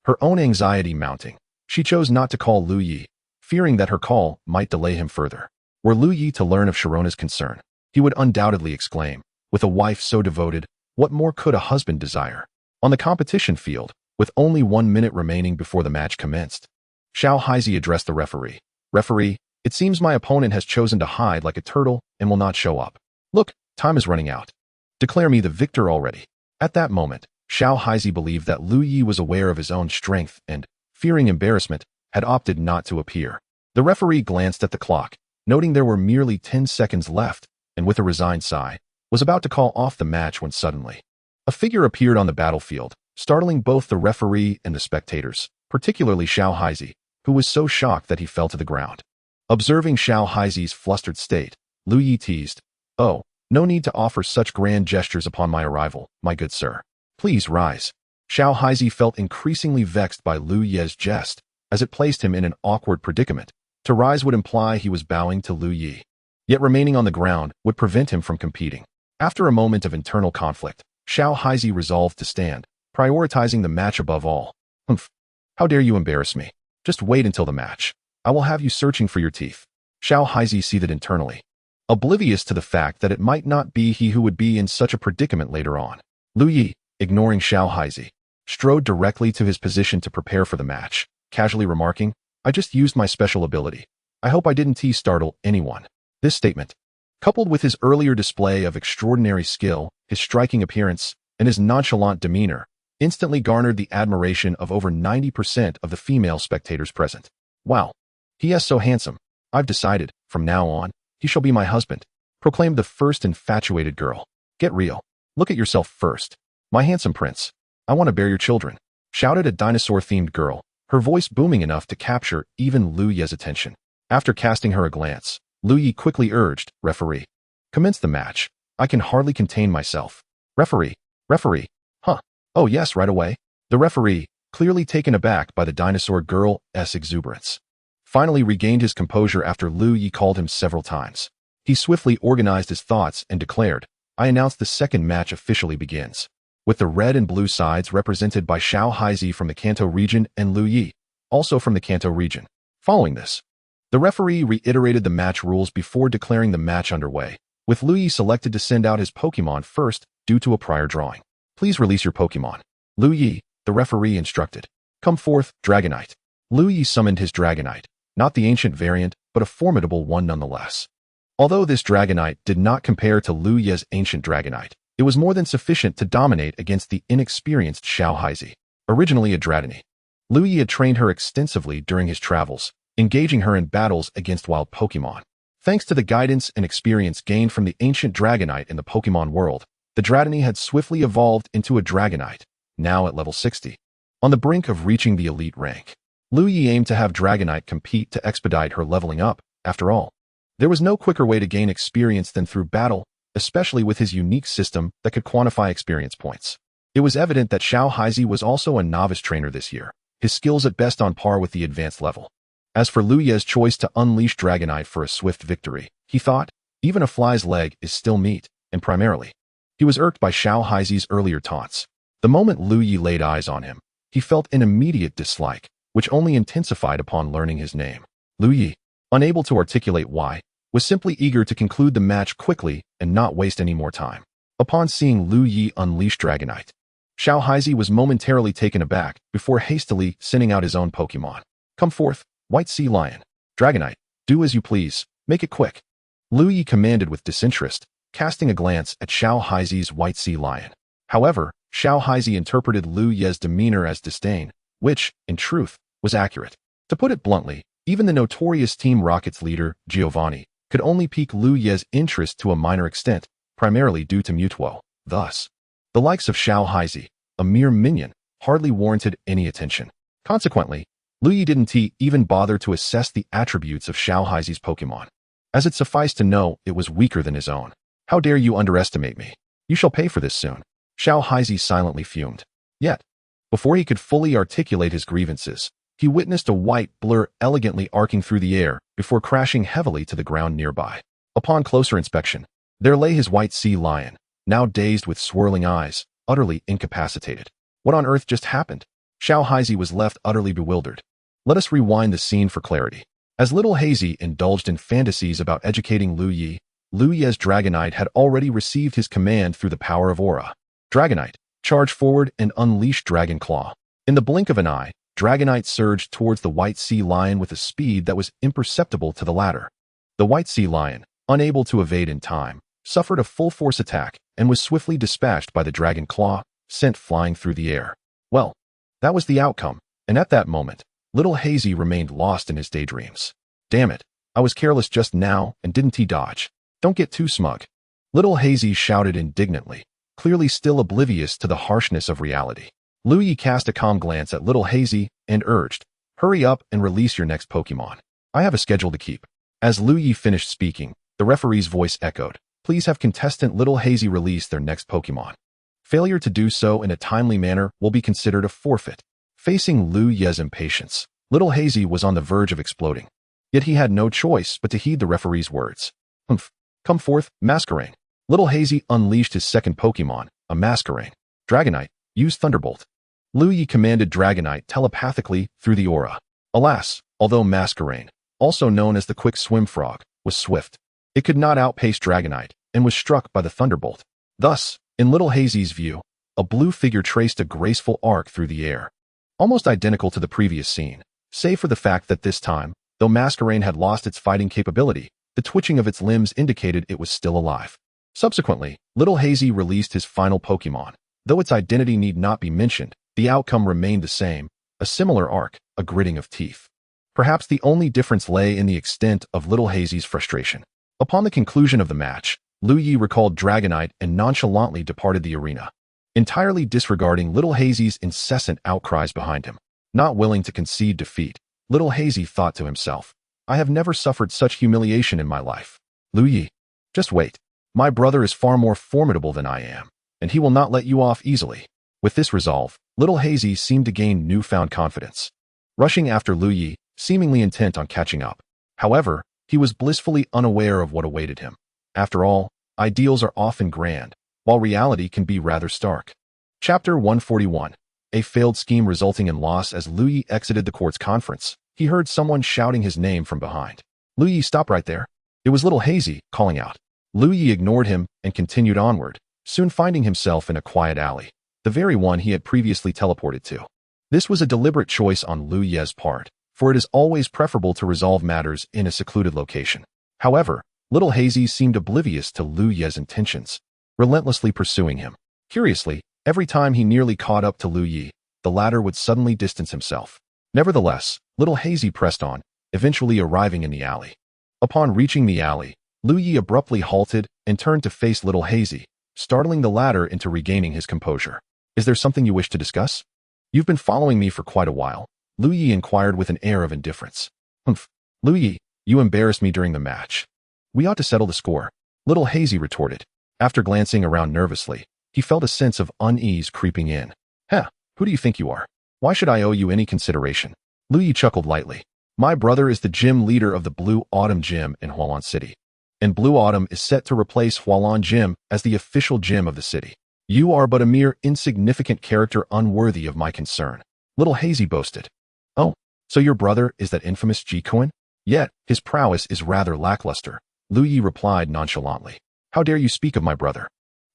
Her own anxiety mounting, she chose not to call Liu Ye, fearing that her call might delay him further. Were Liu Ye to learn of Sharona's concern, he would undoubtedly exclaim, "With a wife so devoted, what more could a husband desire?" On the competition field, with only 1 minute remaining before the match commenced, Xiao Haizi addressed the referee. "Referee, it seems my opponent has chosen to hide like a turtle and will not show up. Look, time is running out. Declare me the victor already." At that moment, Xiao Haizi believed that Liu Ye was aware of his own strength and, fearing embarrassment, had opted not to appear. The referee glanced at the clock, noting there were merely 10 seconds left, and with a resigned sigh, was about to call off the match when suddenly, a figure appeared on the battlefield, startling both the referee and the spectators, particularly Xiao Haizi, who was so shocked that he fell to the ground. Observing Xiao Haizi's flustered state, Liu Ye teased, "Oh, no need to offer such grand gestures upon my arrival, my good sir. Please rise." Xiao Haizi felt increasingly vexed by Liu Ye's jest, as it placed him in an awkward predicament. To rise would imply he was bowing to Liu Ye, yet remaining on the ground would prevent him from competing. After a moment of internal conflict, Xiao Haizi resolved to stand, prioritizing the match above all. "Humph! How dare you embarrass me? Just wait until the match. I will have you searching for your teeth." Xiao Haizi seethed internally, oblivious to the fact that it might not be he who would be in such a predicament later on. Liu Ye, ignoring Xiao Haizi, strode directly to his position to prepare for the match, casually remarking, "I just used my special ability. I hope I didn't startle anyone." This statement, coupled with his earlier display of extraordinary skill, his striking appearance, and his nonchalant demeanor, instantly garnered the admiration of over 90% of the female spectators present. "Wow, he is so handsome. I've decided, from now on, he shall be my husband," proclaimed the first infatuated girl. "Get real. Look at yourself first. My handsome prince. I want to bear your children," shouted a dinosaur-themed girl, her voice booming enough to capture even Liu Ye's attention. After casting her a glance, Liu Ye quickly urged, "Referee, commence the match. I can hardly contain myself." Referee, huh? Oh yes, right away." The referee, clearly taken aback by the dinosaur girl's exuberance, finally regained his composure after Liu Ye called him several times. He swiftly organized his thoughts and declared, "I announce the second match officially begins." With the red and blue sides represented by Xiao Haizi from the Kanto region and Liu Ye, also from the Kanto region. Following this, the referee reiterated the match rules before declaring the match underway. with Liu Ye selected to send out his Pokemon first due to a prior drawing. Please release your Pokemon. Liu Ye, the referee, instructed. Come forth, Dragonite. Liu Ye summoned his Dragonite, not the ancient variant, but a formidable one nonetheless. Although this Dragonite did not compare to Liu Ye's ancient Dragonite, it was more than sufficient to dominate against the inexperienced Xiao Haizi, originally a Dratini. Liu Ye had trained her extensively during his travels, engaging her in battles against wild Pokemon. Thanks to the guidance and experience gained from the ancient Dragonite in the Pokemon world, the Dratini had swiftly evolved into a Dragonite, now at level 60. On the brink of reaching the elite rank, Liu Ye aimed to have Dragonite compete to expedite her leveling up. After all, there was no quicker way to gain experience than through battle, especially with his unique system that could quantify experience points. It was evident that Xiao Haizi was also a novice trainer this year, his skills at best on par with the advanced level. As for Liu Ye's choice to unleash Dragonite for a swift victory, he thought, even a fly's leg is still meat, and primarily, he was irked by Xiao Haizi's earlier taunts. The moment Liu Ye laid eyes on him, he felt an immediate dislike, which only intensified upon learning his name. Liu Ye, unable to articulate why, was simply eager to conclude the match quickly and not waste any more time. Upon seeing Liu Ye unleash Dragonite, Xiao Haizi was momentarily taken aback before hastily sending out his own Pokemon. Come forth, White Sea Lion. Dragonite, do as you please, make it quick. Liu Ye commanded with disinterest, casting a glance at Xiao Haizi's White Sea Lion. However, Xiao Haizi interpreted Liu Ye's demeanor as disdain, which, in truth, was accurate. To put it bluntly, even the notorious Team Rocket's leader, Giovanni, could only pique Liu Ye's interest to a minor extent, primarily due to Mutuo. Thus, the likes of Xiao Haizi, a mere minion, hardly warranted any attention. Consequently, Liu Ye didn't even bother to assess the attributes of Xiao Haizi's Pokemon, as it sufficed to know it was weaker than his own. How dare you underestimate me? You shall pay for this soon. Xiao Haizi silently fumed. Yet, before he could fully articulate his grievances, he witnessed a white blur elegantly arcing through the air before crashing heavily to the ground nearby. Upon closer inspection, there lay his White Sea Lion, now dazed with swirling eyes, utterly incapacitated. What on earth just happened? Xiao Haizi was left utterly bewildered. Let us rewind the scene for clarity. As little Haizi indulged in fantasies about educating Liu Ye's Dragonite had already received his command through the power of Aura. Dragonite, charge forward and unleash Dragon Claw. In the blink of an eye, Dragonite surged towards the White Sea Lion with a speed that was imperceptible to the latter. The White Sea Lion, unable to evade in time, suffered a full-force attack and was swiftly dispatched by the Dragon Claw, sent flying through the air. Well, that was the outcome, and at that moment, little Haizi remained lost in his daydreams. Damn it, I was careless just now and didn't dodge. Don't get too smug. Little Haizi shouted indignantly, clearly still oblivious to the harshness of reality. Liu Ye cast a calm glance at little Haizi and urged, hurry up and release your next Pokemon. I have a schedule to keep. As Liu Ye finished speaking, the referee's voice echoed, please have contestant little Haizi release their next Pokemon. Failure to do so in a timely manner will be considered a forfeit. Facing Liu Ye's impatience, little Haizi was on the verge of exploding. Yet he had no choice but to heed the referee's words. Humph. Come forth, Masquerain. Little Haizi unleashed his second Pokemon, a Masquerain. Dragonite, use Thunderbolt. Liu Ye commanded Dragonite telepathically through the aura. Alas, although Masquerain, also known as the Quick Swim Frog, was swift, it could not outpace Dragonite and was struck by the Thunderbolt. Thus, in little Haizi's view, a blue figure traced a graceful arc through the air, almost identical to the previous scene, save for the fact that this time, though Masquerain had lost its fighting capability, the twitching of its limbs indicated it was still alive. Subsequently, little Haizi released his final Pokemon. Though its identity need not be mentioned, the outcome remained the same, a similar arc, a gritting of teeth. Perhaps the only difference lay in the extent of little Haizi's frustration. Upon the conclusion of the match, Liu Ye recalled Dragonite and nonchalantly departed the arena, entirely disregarding little Haizi's incessant outcries behind him. Not willing to concede defeat, little Haizi thought to himself, I have never suffered such humiliation in my life. Liu Ye, just wait. My brother is far more formidable than I am, and he will not let you off easily. With this resolve, little Haizi seemed to gain newfound confidence, rushing after Liu Ye, seemingly intent on catching up. However, he was blissfully unaware of what awaited him. After all, ideals are often grand, while reality can be rather stark. Chapter 141. A failed scheme resulting in loss. As Liu Ye exited the court's conference, he heard someone shouting his name from behind. Liu Ye, stop right there. It was little Haizi, calling out. Liu Ye ignored him and continued onward, soon finding himself in a quiet alley, the very one he had previously teleported to. This was a deliberate choice on Liu Ye's part, for it is always preferable to resolve matters in a secluded location. However, Little Hazy seemed oblivious to Liu Ye's intentions, relentlessly pursuing him. Curiously, every time he nearly caught up to Liu Ye, the latter would suddenly distance himself. Nevertheless, Little Hazy pressed on, eventually arriving in the alley. Upon reaching the alley, Liu Ye abruptly halted and turned to face Little Hazy, startling the latter into regaining his composure. "Is there something you wish to discuss? You've been following me for quite a while," Liu Ye inquired with an air of indifference. "Humph, Liu Ye, you embarrassed me during the match. We ought to settle the score," Little Hazy retorted. After glancing around nervously, he felt a sense of unease creeping in. "Huh, who do you think you are? Why should I owe you any consideration?" Liu Ye chuckled lightly. "My brother is the gym leader of the Blue Autumn Gym in Hualan City, and Blue Autumn is set to replace Hualan Gym as the official gym of the city. You are but a mere insignificant character unworthy of my concern," Little Hazy boasted. "Oh, so your brother is that infamous Jikoin? Yet, his prowess is rather lackluster," Liu Ye replied nonchalantly. "How dare you speak of my brother?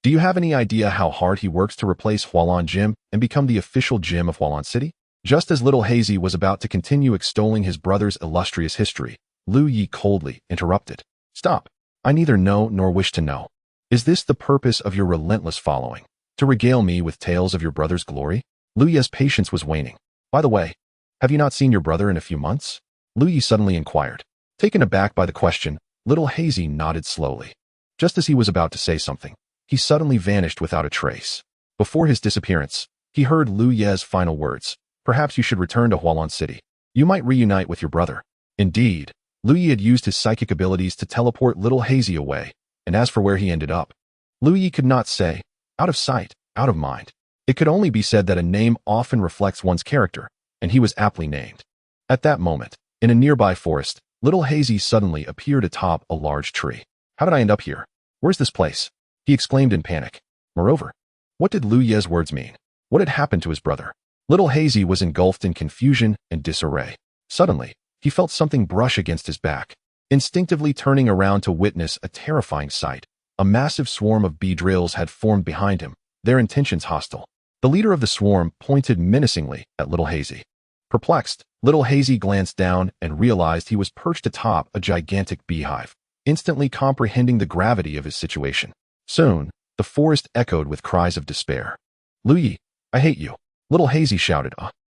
Do you have any idea how hard he works to replace Hualan Gym and become the official gym of Hualan City?" Just as Little Hazy was about to continue extolling his brother's illustrious history, Liu Ye coldly interrupted. "Stop. I neither know nor wish to know. Is this the purpose of your relentless following? To regale me with tales of your brother's glory?" Liu Ye's patience was waning. "By the way, have you not seen your brother in a few months?" Liu Ye suddenly inquired. Taken aback by the question, Little Hazy nodded slowly. Just as he was about to say something, he suddenly vanished without a trace. Before his disappearance, he heard Liu Ye's final words. "Perhaps you should return to Hualan City. You might reunite with your brother." Indeed, Liu Ye had used his psychic abilities to teleport Little Hazy away, and as for where he ended up, Liu Ye could not say. Out of sight, out of mind. It could only be said that a name often reflects one's character, and he was aptly named. At that moment, in a nearby forest, Little Hazy suddenly appeared atop a large tree. "How did I end up here? Where's this place?" he exclaimed in panic. Moreover, what did Liu Ye's words mean? What had happened to his brother? Little Hazy was engulfed in confusion and disarray. Suddenly, he felt something brush against his back. Instinctively turning around to witness a terrifying sight, a massive swarm of bee drills had formed behind him, their intentions hostile. The leader of the swarm pointed menacingly at Little Hazy. Perplexed, Little Hazy glanced down and realized he was perched atop a gigantic beehive, instantly comprehending the gravity of his situation. Soon, the forest echoed with cries of despair. "Liu Ye, I hate you," Little Hazy shouted.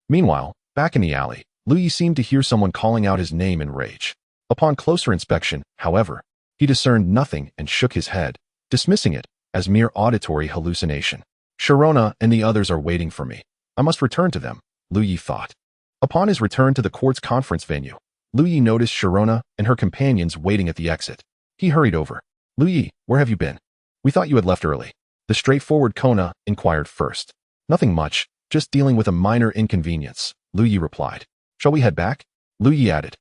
Meanwhile, back in the alley, Liu Ye seemed to hear someone calling out his name in rage. Upon closer inspection, however, he discerned nothing and shook his head, dismissing it as mere auditory hallucination. "Sharona and the others are waiting for me. I must return to them," Liu Ye thought. Upon his return to the court's conference venue, Liu Ye noticed Sharona and her companions waiting at the exit. He hurried over. "Liu Ye, where have you been? We thought you had left early." The straightforward Kona inquired first. "Nothing much, just dealing with a minor inconvenience," Liu Ye replied. "Shall we head back?" Liu Ye added.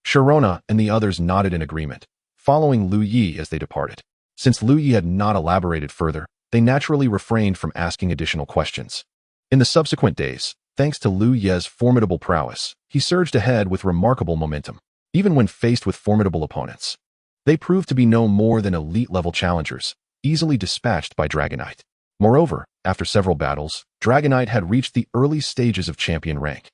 Sharona and the others nodded in agreement, following Liu Ye as they departed. Since Liu Ye had not elaborated further, they naturally refrained from asking additional questions. In the subsequent days, thanks to Liu Ye's formidable prowess, he surged ahead with remarkable momentum, even when faced with formidable opponents. They proved to be no more than elite-level challengers, easily dispatched by Dragonite. Moreover, after several battles, Dragonite had reached the early stages of champion rank,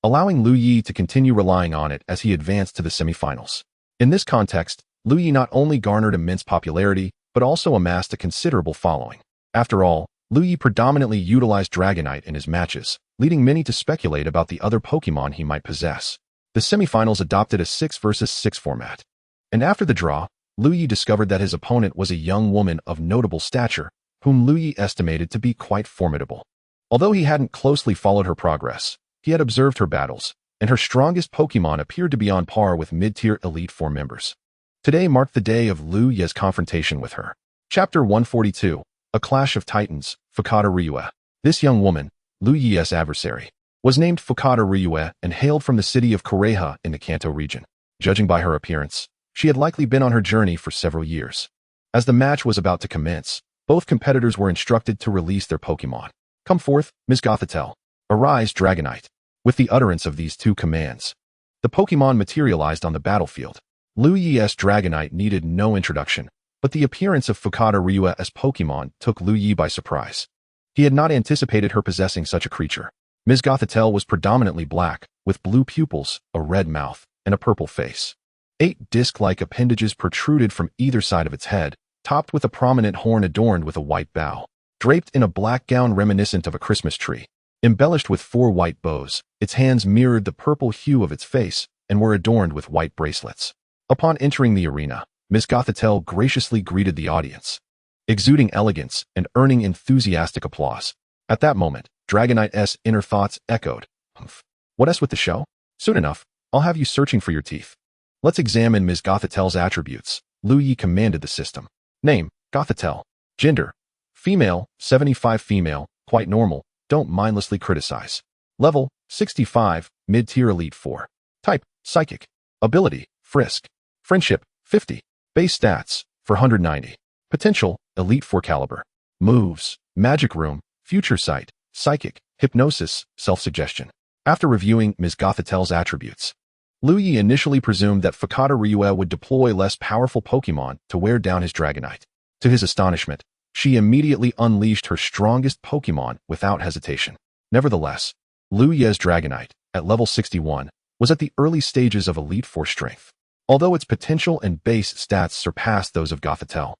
allowing Liu Ye to continue relying on it as he advanced to the semifinals. In this context, Liu Ye not only garnered immense popularity, but also amassed a considerable following. After all, Liu Ye predominantly utilized Dragonite in his matches, leading many to speculate about the other Pokemon he might possess. The semifinals adopted a 6 versus 6 format. And after the draw, Liu Ye discovered that his opponent was a young woman of notable stature, whom Liu Ye estimated to be quite formidable. Although he hadn't closely followed her progress, he had observed her battles, and her strongest Pokemon appeared to be on par with mid-tier Elite Four members. Today marked the day of Liu Ye's confrontation with her. Chapter 142, A Clash of Titans, Fukada Ryue. This young woman, Liu Ye's adversary, was named Fukada Ryue and hailed from the city of Koreha in the Kanto region. Judging by her appearance, she had likely been on her journey for several years. As the match was about to commence, both competitors were instructed to release their Pokemon. "Come forth, Ms. Gothitelle. Arise, Dragonite." With the utterance of these two commands, the Pokemon materialized on the battlefield. Liu Ye's Dragonite needed no introduction, But the appearance of Fukada Ryue as Pokemon took Liu Ye by surprise. He had not anticipated her possessing such a creature. Ms. Gothitelle was predominantly black, with blue pupils, a red mouth, and a purple face. 8 disc-like appendages protruded from either side of its head, topped with a prominent horn adorned with a white bow. Draped in a black gown reminiscent of a Christmas tree, embellished with 4 white bows, its hands mirrored the purple hue of its face and were adorned with white bracelets. Upon entering the arena, Miss Gothitelle graciously greeted the audience, exuding elegance and earning enthusiastic applause. At that moment, Dragonite's inner thoughts echoed, "Humph. What else with the show? Soon enough, I'll have you searching for your teeth." Let's examine Ms. Gothitelle's attributes. Liu Ye commanded the system. Name, Gothitelle. Gender, female, 75 female, quite normal, don't mindlessly criticize. Level, 65, mid-tier elite 4. Type, psychic. Ability, frisk. Friendship, 50. Base stats, 490. Potential, elite 4 caliber. Moves, magic room, future sight, psychic, hypnosis, self-suggestion. After reviewing Ms. Gothitelle's attributes, Liu Ye initially presumed that Fukada Ryue would deploy less powerful Pokemon to wear down his Dragonite. To his astonishment, she immediately unleashed her strongest Pokemon without hesitation. Nevertheless, Liu Ye's Dragonite, at level 61, was at the early stages of Elite 4 strength. Although its potential and base stats surpassed those of Gothitelle,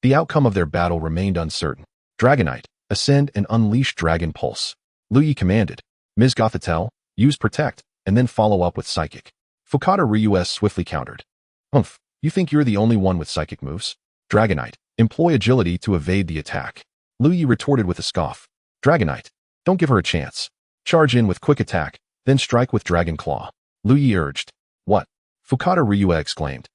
the outcome of their battle remained uncertain. Dragonite, ascend and unleash Dragon Pulse. Liu Ye commanded. Ms. Gothitelle, use Protect, and then follow up with Psychic. Fukada Ryue swiftly countered. "Humph, you think you're the only one with psychic moves? Dragonite, employ Agility to evade the attack." Liu Ye retorted with a scoff. "Dragonite, don't give her a chance. Charge in with Quick Attack, then strike with Dragon Claw." Liu Ye urged. "What?" Fukada Ryue exclaimed.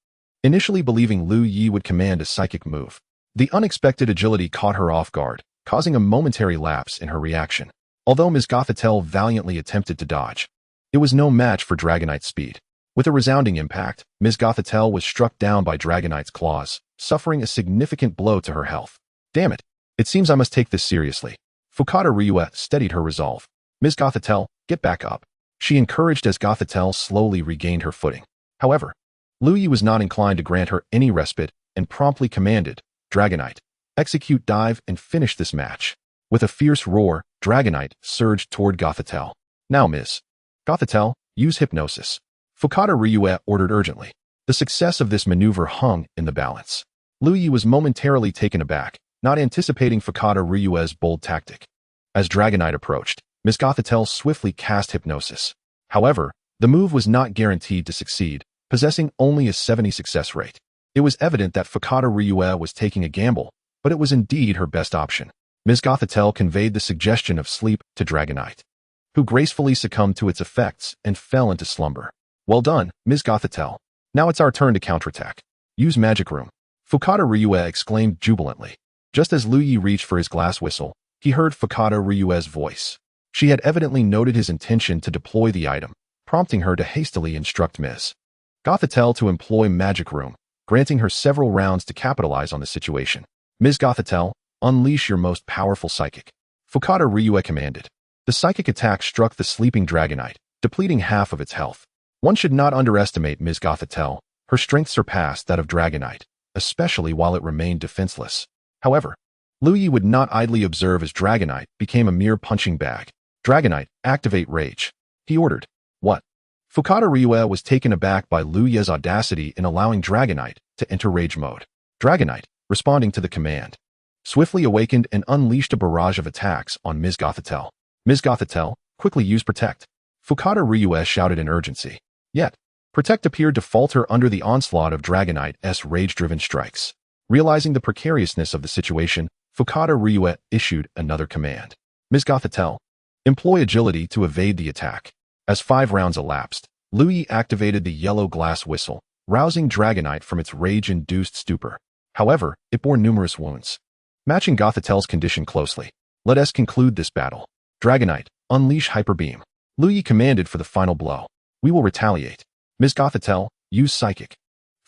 Initially believing Liu Ye would command a psychic move, the unexpected agility caught her off guard, causing a momentary lapse in her reaction. Although Ms. Gothitelle valiantly attempted to dodge, it was no match for Dragonite's speed. With a resounding impact, Ms. Gothitelle was struck down by Dragonite's claws, suffering a significant blow to her health. "Damn it, it seems I must take this seriously." Fukada Ryue steadied her resolve. "Ms. Gothitelle, get back up," she encouraged as Gothitelle slowly regained her footing. However, Liu Ye was not inclined to grant her any respite and promptly commanded, "Dragonite, execute dive and finish this match." With a fierce roar, Dragonite surged toward Gothitelle. "Now, Ms. Gothitelle, use Hypnosis." Fukada Ryue ordered urgently. The success of this maneuver hung in the balance. Liu Ye was momentarily taken aback, not anticipating Fukada Ryue's bold tactic. As Dragonite approached, Ms. Gothitelle swiftly cast Hypnosis. However, the move was not guaranteed to succeed, possessing only a 70 success rate. It was evident that Fukada Ryue was taking a gamble, but it was indeed her best option. Ms. Gothitelle conveyed the suggestion of sleep to Dragonite, who gracefully succumbed to its effects and fell into slumber. "Well done, Ms. Gothitelle. Now it's our turn to counterattack. Use Magic Room." Fukada Ryue exclaimed jubilantly. Just as Liu Ye reached for his glass whistle, he heard Fukada Ryue's voice. She had evidently noted his intention to deploy the item, prompting her to hastily instruct Ms. Gothitelle to employ Magic Room, granting her several rounds to capitalize on the situation. "Ms. Gothitelle, unleash your most powerful psychic." Fukada Ryue commanded. The psychic attack struck the sleeping Dragonite, depleting half of its health. One should not underestimate Ms. Gothitelle. Her strength surpassed that of Dragonite, especially while it remained defenseless. However, Liu Ye would not idly observe as Dragonite became a mere punching bag. "Dragonite, activate Rage," he ordered. "What?" Fukada Ryue was taken aback by Liu Ye's audacity in allowing Dragonite to enter Rage mode. Dragonite, responding to the command, swiftly awakened and unleashed a barrage of attacks on Ms. Gothitelle. "Ms. Gothitelle, quickly use Protect." Fukada Ryue shouted in urgency. Yet, Protect appeared to falter under the onslaught of Dragonite's rage-driven strikes. Realizing the precariousness of the situation, Fukada Ryue issued another command. "Ms. Gothitelle, employ Agility to evade the attack." As 5 rounds elapsed, Liu Ye activated the yellow glass whistle, rousing Dragonite from its rage-induced stupor. However, it bore numerous wounds. Matching Gothitelle's condition closely, let us conclude this battle. "Dragonite, unleash Hyper Beam." Liu Ye commanded for the final blow. "We will retaliate." "Ms. Gothitelle, use Psychic."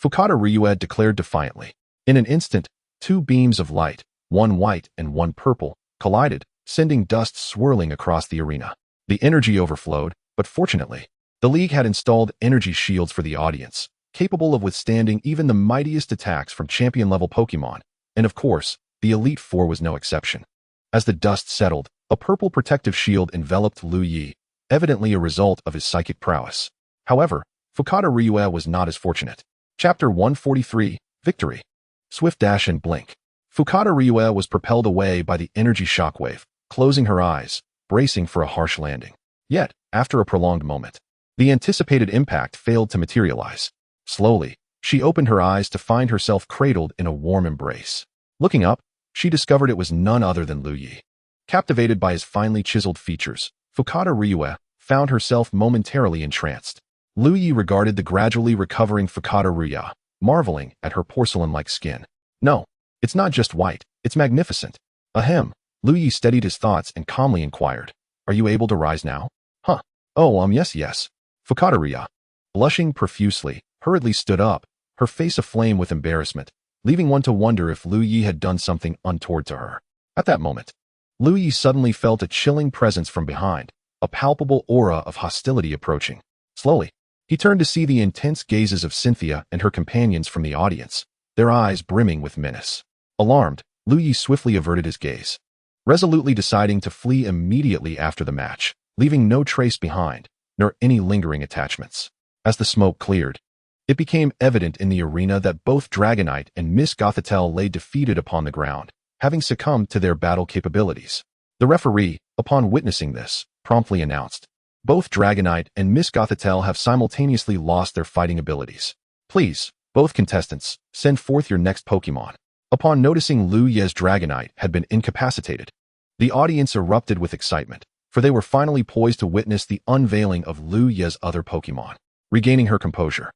Fukada Ryue declared defiantly. In an instant, 2 beams of light, one white and one purple, collided, sending dust swirling across the arena. The energy overflowed, but fortunately, the League had installed energy shields for the audience, capable of withstanding even the mightiest attacks from champion-level Pokemon, and of course, the Elite Four was no exception. As the dust settled, a purple protective shield enveloped Liu Ye, evidently a result of his psychic prowess. However, Fukada Ryue was not as fortunate. Chapter 143, Victory. Swift dash and blink. Fukada Ryue was propelled away by the energy shockwave, closing her eyes, bracing for a harsh landing. Yet, after a prolonged moment, the anticipated impact failed to materialize. Slowly, she opened her eyes to find herself cradled in a warm embrace. Looking up, she discovered it was none other than Liu Ye. Captivated by his finely chiseled features, Fukada Ryue found herself momentarily entranced. Liu Ye regarded the gradually recovering Fukada Ryue, marveling at her porcelain-like skin. No, it's not just white, it's magnificent. Ahem. Liu Ye steadied his thoughts and calmly inquired, "Are you able to rise now?" "Huh. Oh, yes. Fukada Ryue, blushing profusely, hurriedly stood up, her face aflame with embarrassment, leaving one to wonder if Liu Ye had done something untoward to her. At that moment, Liu Ye suddenly felt a chilling presence from behind, a palpable aura of hostility approaching. Slowly, he turned to see the intense gazes of Cynthia and her companions from the audience, their eyes brimming with menace. Alarmed, Liu Ye swiftly averted his gaze, resolutely deciding to flee immediately after the match, leaving no trace behind, nor any lingering attachments. As the smoke cleared, it became evident in the arena that both Dragonite and Miss Gothitelle lay defeated upon the ground, having succumbed to their battle capabilities. The referee, upon witnessing this, promptly announced, "Both Dragonite and Miss Gothitelle have simultaneously lost their fighting abilities. Please, both contestants, send forth your next Pokemon." Upon noticing Liu Ye's Dragonite had been incapacitated, the audience erupted with excitement, for they were finally poised to witness the unveiling of Liu Ye's other Pokemon. Regaining her composure,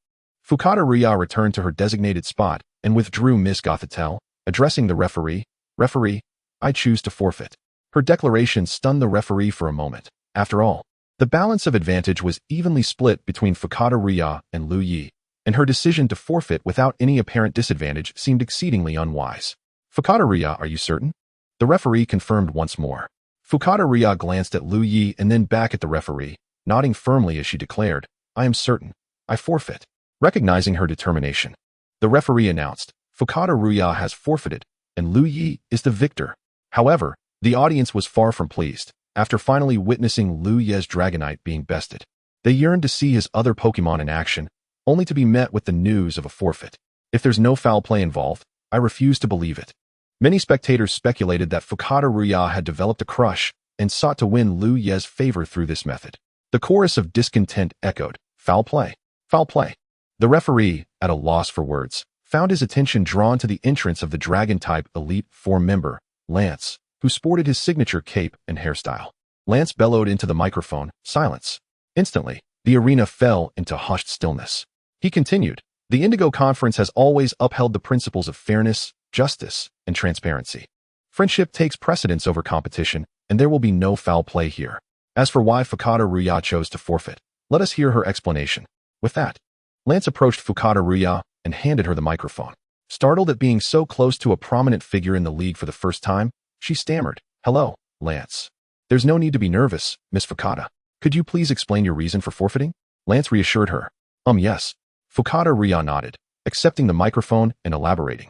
Fukada Ryue returned to her designated spot and withdrew Miss Gothitelle, addressing the referee, "Referee, I choose to forfeit." Her declaration stunned the referee for a moment. After all, the balance of advantage was evenly split between Fukada Ryue and Liu Ye, and her decision to forfeit without any apparent disadvantage seemed exceedingly unwise. "Fukada Ryue, are you certain?" The referee confirmed once more. Fukada Ryue glanced at Liu Ye and then back at the referee, nodding firmly as she declared, "I am certain. I forfeit." Recognizing her determination, the referee announced, "Fukada Ryue has forfeited, and Liu Ye is the victor." However, the audience was far from pleased. After finally witnessing Liu Ye's Dragonite being bested, they yearned to see his other Pokemon in action, only to be met with the news of a forfeit. If there's no foul play involved, I refuse to believe it. Many spectators speculated that Fukada Ryue had developed a crush and sought to win Liu Ye's favor through this method. The chorus of discontent echoed, "Foul play! Foul play!" The referee, at a loss for words, found his attention drawn to the entrance of the Dragon-type Elite Four member, Lance, who sported his signature cape and hairstyle. Lance bellowed into the microphone, "Silence." Instantly, the arena fell into hushed stillness. He continued, "The Indigo Conference has always upheld the principles of fairness, justice, and transparency. Friendship takes precedence over competition, and there will be no foul play here. As for why Fukada Ryue chose to forfeit, let us hear her explanation." With that, Lance approached Fukada Ryue and handed her the microphone. Startled at being so close to a prominent figure in the league for the first time, she stammered, "Hello, Lance. There's no need to be nervous, Miss Fukada. Could you please explain your reason for forfeiting?" Lance reassured her. Yes." Fukada Ryue nodded, accepting the microphone and elaborating.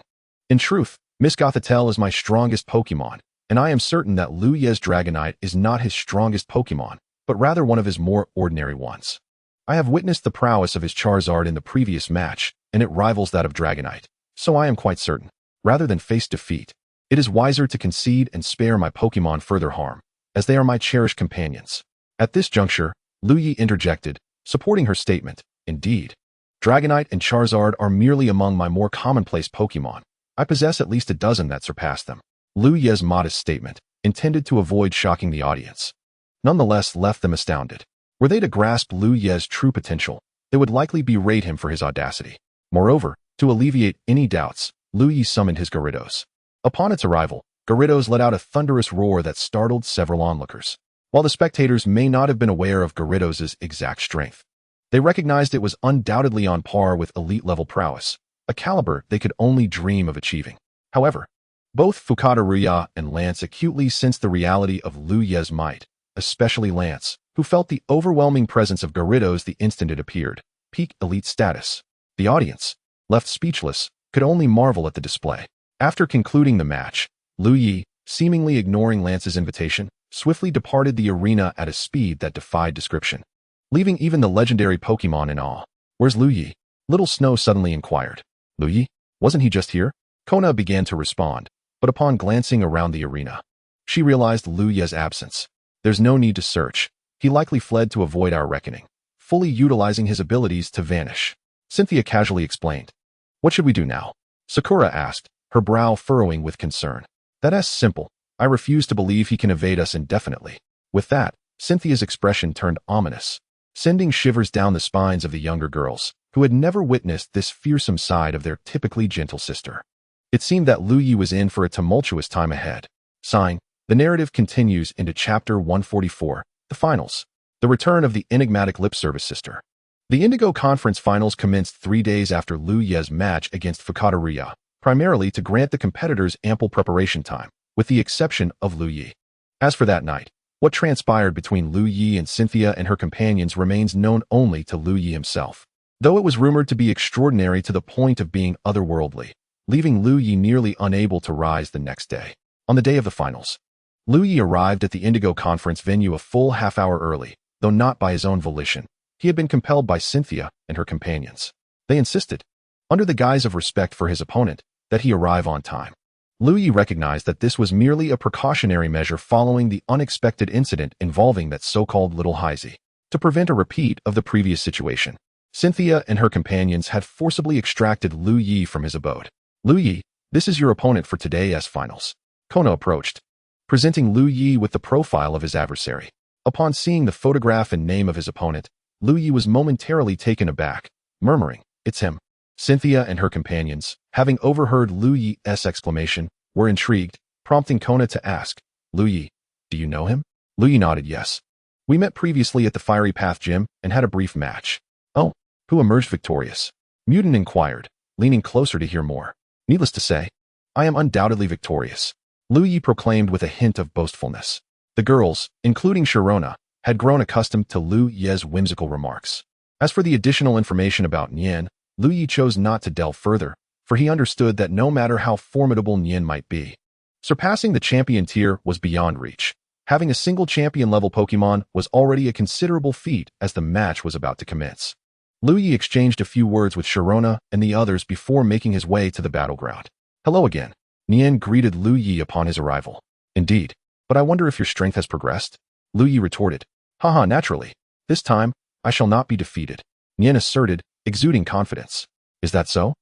"In truth, Miss Gothitelle is my strongest Pokemon, and I am certain that Liu Ye's Dragonite is not his strongest Pokemon, but rather one of his more ordinary ones. I have witnessed the prowess of his Charizard in the previous match, and it rivals that of Dragonite, so I am quite certain, rather than face defeat, it is wiser to concede and spare my Pokemon further harm, as they are my cherished companions." At this juncture, Liu Ye interjected, supporting her statement, "Indeed, Dragonite and Charizard are merely among my more commonplace Pokemon. I possess at least a dozen that surpass them." Liu Ye's modest statement, intended to avoid shocking the audience, nonetheless left them astounded. Were they to grasp Liu Ye's true potential, they would likely berate him for his audacity. Moreover, to alleviate any doubts, Liu Ye summoned his Gyarados. Upon its arrival, Gyarados let out a thunderous roar that startled several onlookers. While the spectators may not have been aware of Gyarados' exact strength, they recognized it was undoubtedly on par with elite-level prowess, a caliber they could only dream of achieving. However, both Fukada Ryue and Lance acutely sensed the reality of Liu Ye's might, especially Lance, who felt the overwhelming presence of Gyarados the instant it appeared, peak elite status. The audience, left speechless, could only marvel at the display. After concluding the match, Liu Ye, seemingly ignoring Lance's invitation, swiftly departed the arena at a speed that defied description, leaving even the legendary Pokemon in awe. "Where's Liu Ye?" Little Snow suddenly inquired. "Liu Ye? Wasn't he just here?" Kona began to respond, but upon glancing around the arena, she realized Liu Ye's absence. "There's no need to search. He likely fled to avoid our reckoning, fully utilizing his abilities to vanish," Cynthia casually explained. "What should we do now?" Sakura asked, her brow furrowing with concern. "That's simple. I refuse to believe he can evade us indefinitely." With that, Cynthia's expression turned ominous, sending shivers down the spines of the younger girls, who had never witnessed this fearsome side of their typically gentle sister. It seemed that Liu Ye was in for a tumultuous time ahead. Sighing, the narrative continues into Chapter 144, the finals. The return of the enigmatic lip service sister. The Indigo Conference finals commenced 3 days after Liu Ye's match against Fukatoriya, primarily to grant the competitors ample preparation time, with the exception of Liu Ye. As for that night, what transpired between Liu Ye and Cynthia and her companions remains known only to Liu Ye himself, though it was rumored to be extraordinary to the point of being otherworldly, leaving Liu Ye nearly unable to rise the next day. On the day of the finals, Liu Ye arrived at the Indigo Conference venue a full half-hour early, though not by his own volition. He had been compelled by Cynthia and her companions. They insisted, under the guise of respect for his opponent, that he arrive on time. Liu Ye recognized that this was merely a precautionary measure following the unexpected incident involving that so-called little Heisey, to prevent a repeat of the previous situation. Cynthia and her companions had forcibly extracted Liu Ye from his abode. "Liu Ye, this is your opponent for today's finals." Kono approached, presenting Liu Ye with the profile of his adversary. Upon seeing the photograph and name of his opponent, Liu Ye was momentarily taken aback, murmuring, "It's him." Cynthia and her companions, having overheard Liu Ye's exclamation, were intrigued, prompting Kona to ask, "Liu Ye, do you know him?" Liu Ye nodded yes. "We met previously at the Fiery Path Gym and had a brief match." "Oh, who emerged victorious?" Mutant inquired, leaning closer to hear more. "Needless to say, I am undoubtedly victorious," Liu Ye proclaimed with a hint of boastfulness. The girls, including Sharona, had grown accustomed to Liu Ye's whimsical remarks. As for the additional information about Nian, Liu Ye chose not to delve further, for he understood that no matter how formidable Nian might be, surpassing the champion tier was beyond reach. Having a single champion-level Pokemon was already a considerable feat as the match was about to commence. Liu Ye exchanged a few words with Sharona and the others before making his way to the battleground. "Hello again." Nian greeted Liu Ye upon his arrival. "Indeed, but I wonder if your strength has progressed?" Liu Ye retorted. "Haha, naturally. This time, I shall not be defeated," Nian asserted, exuding confidence. "Is that so?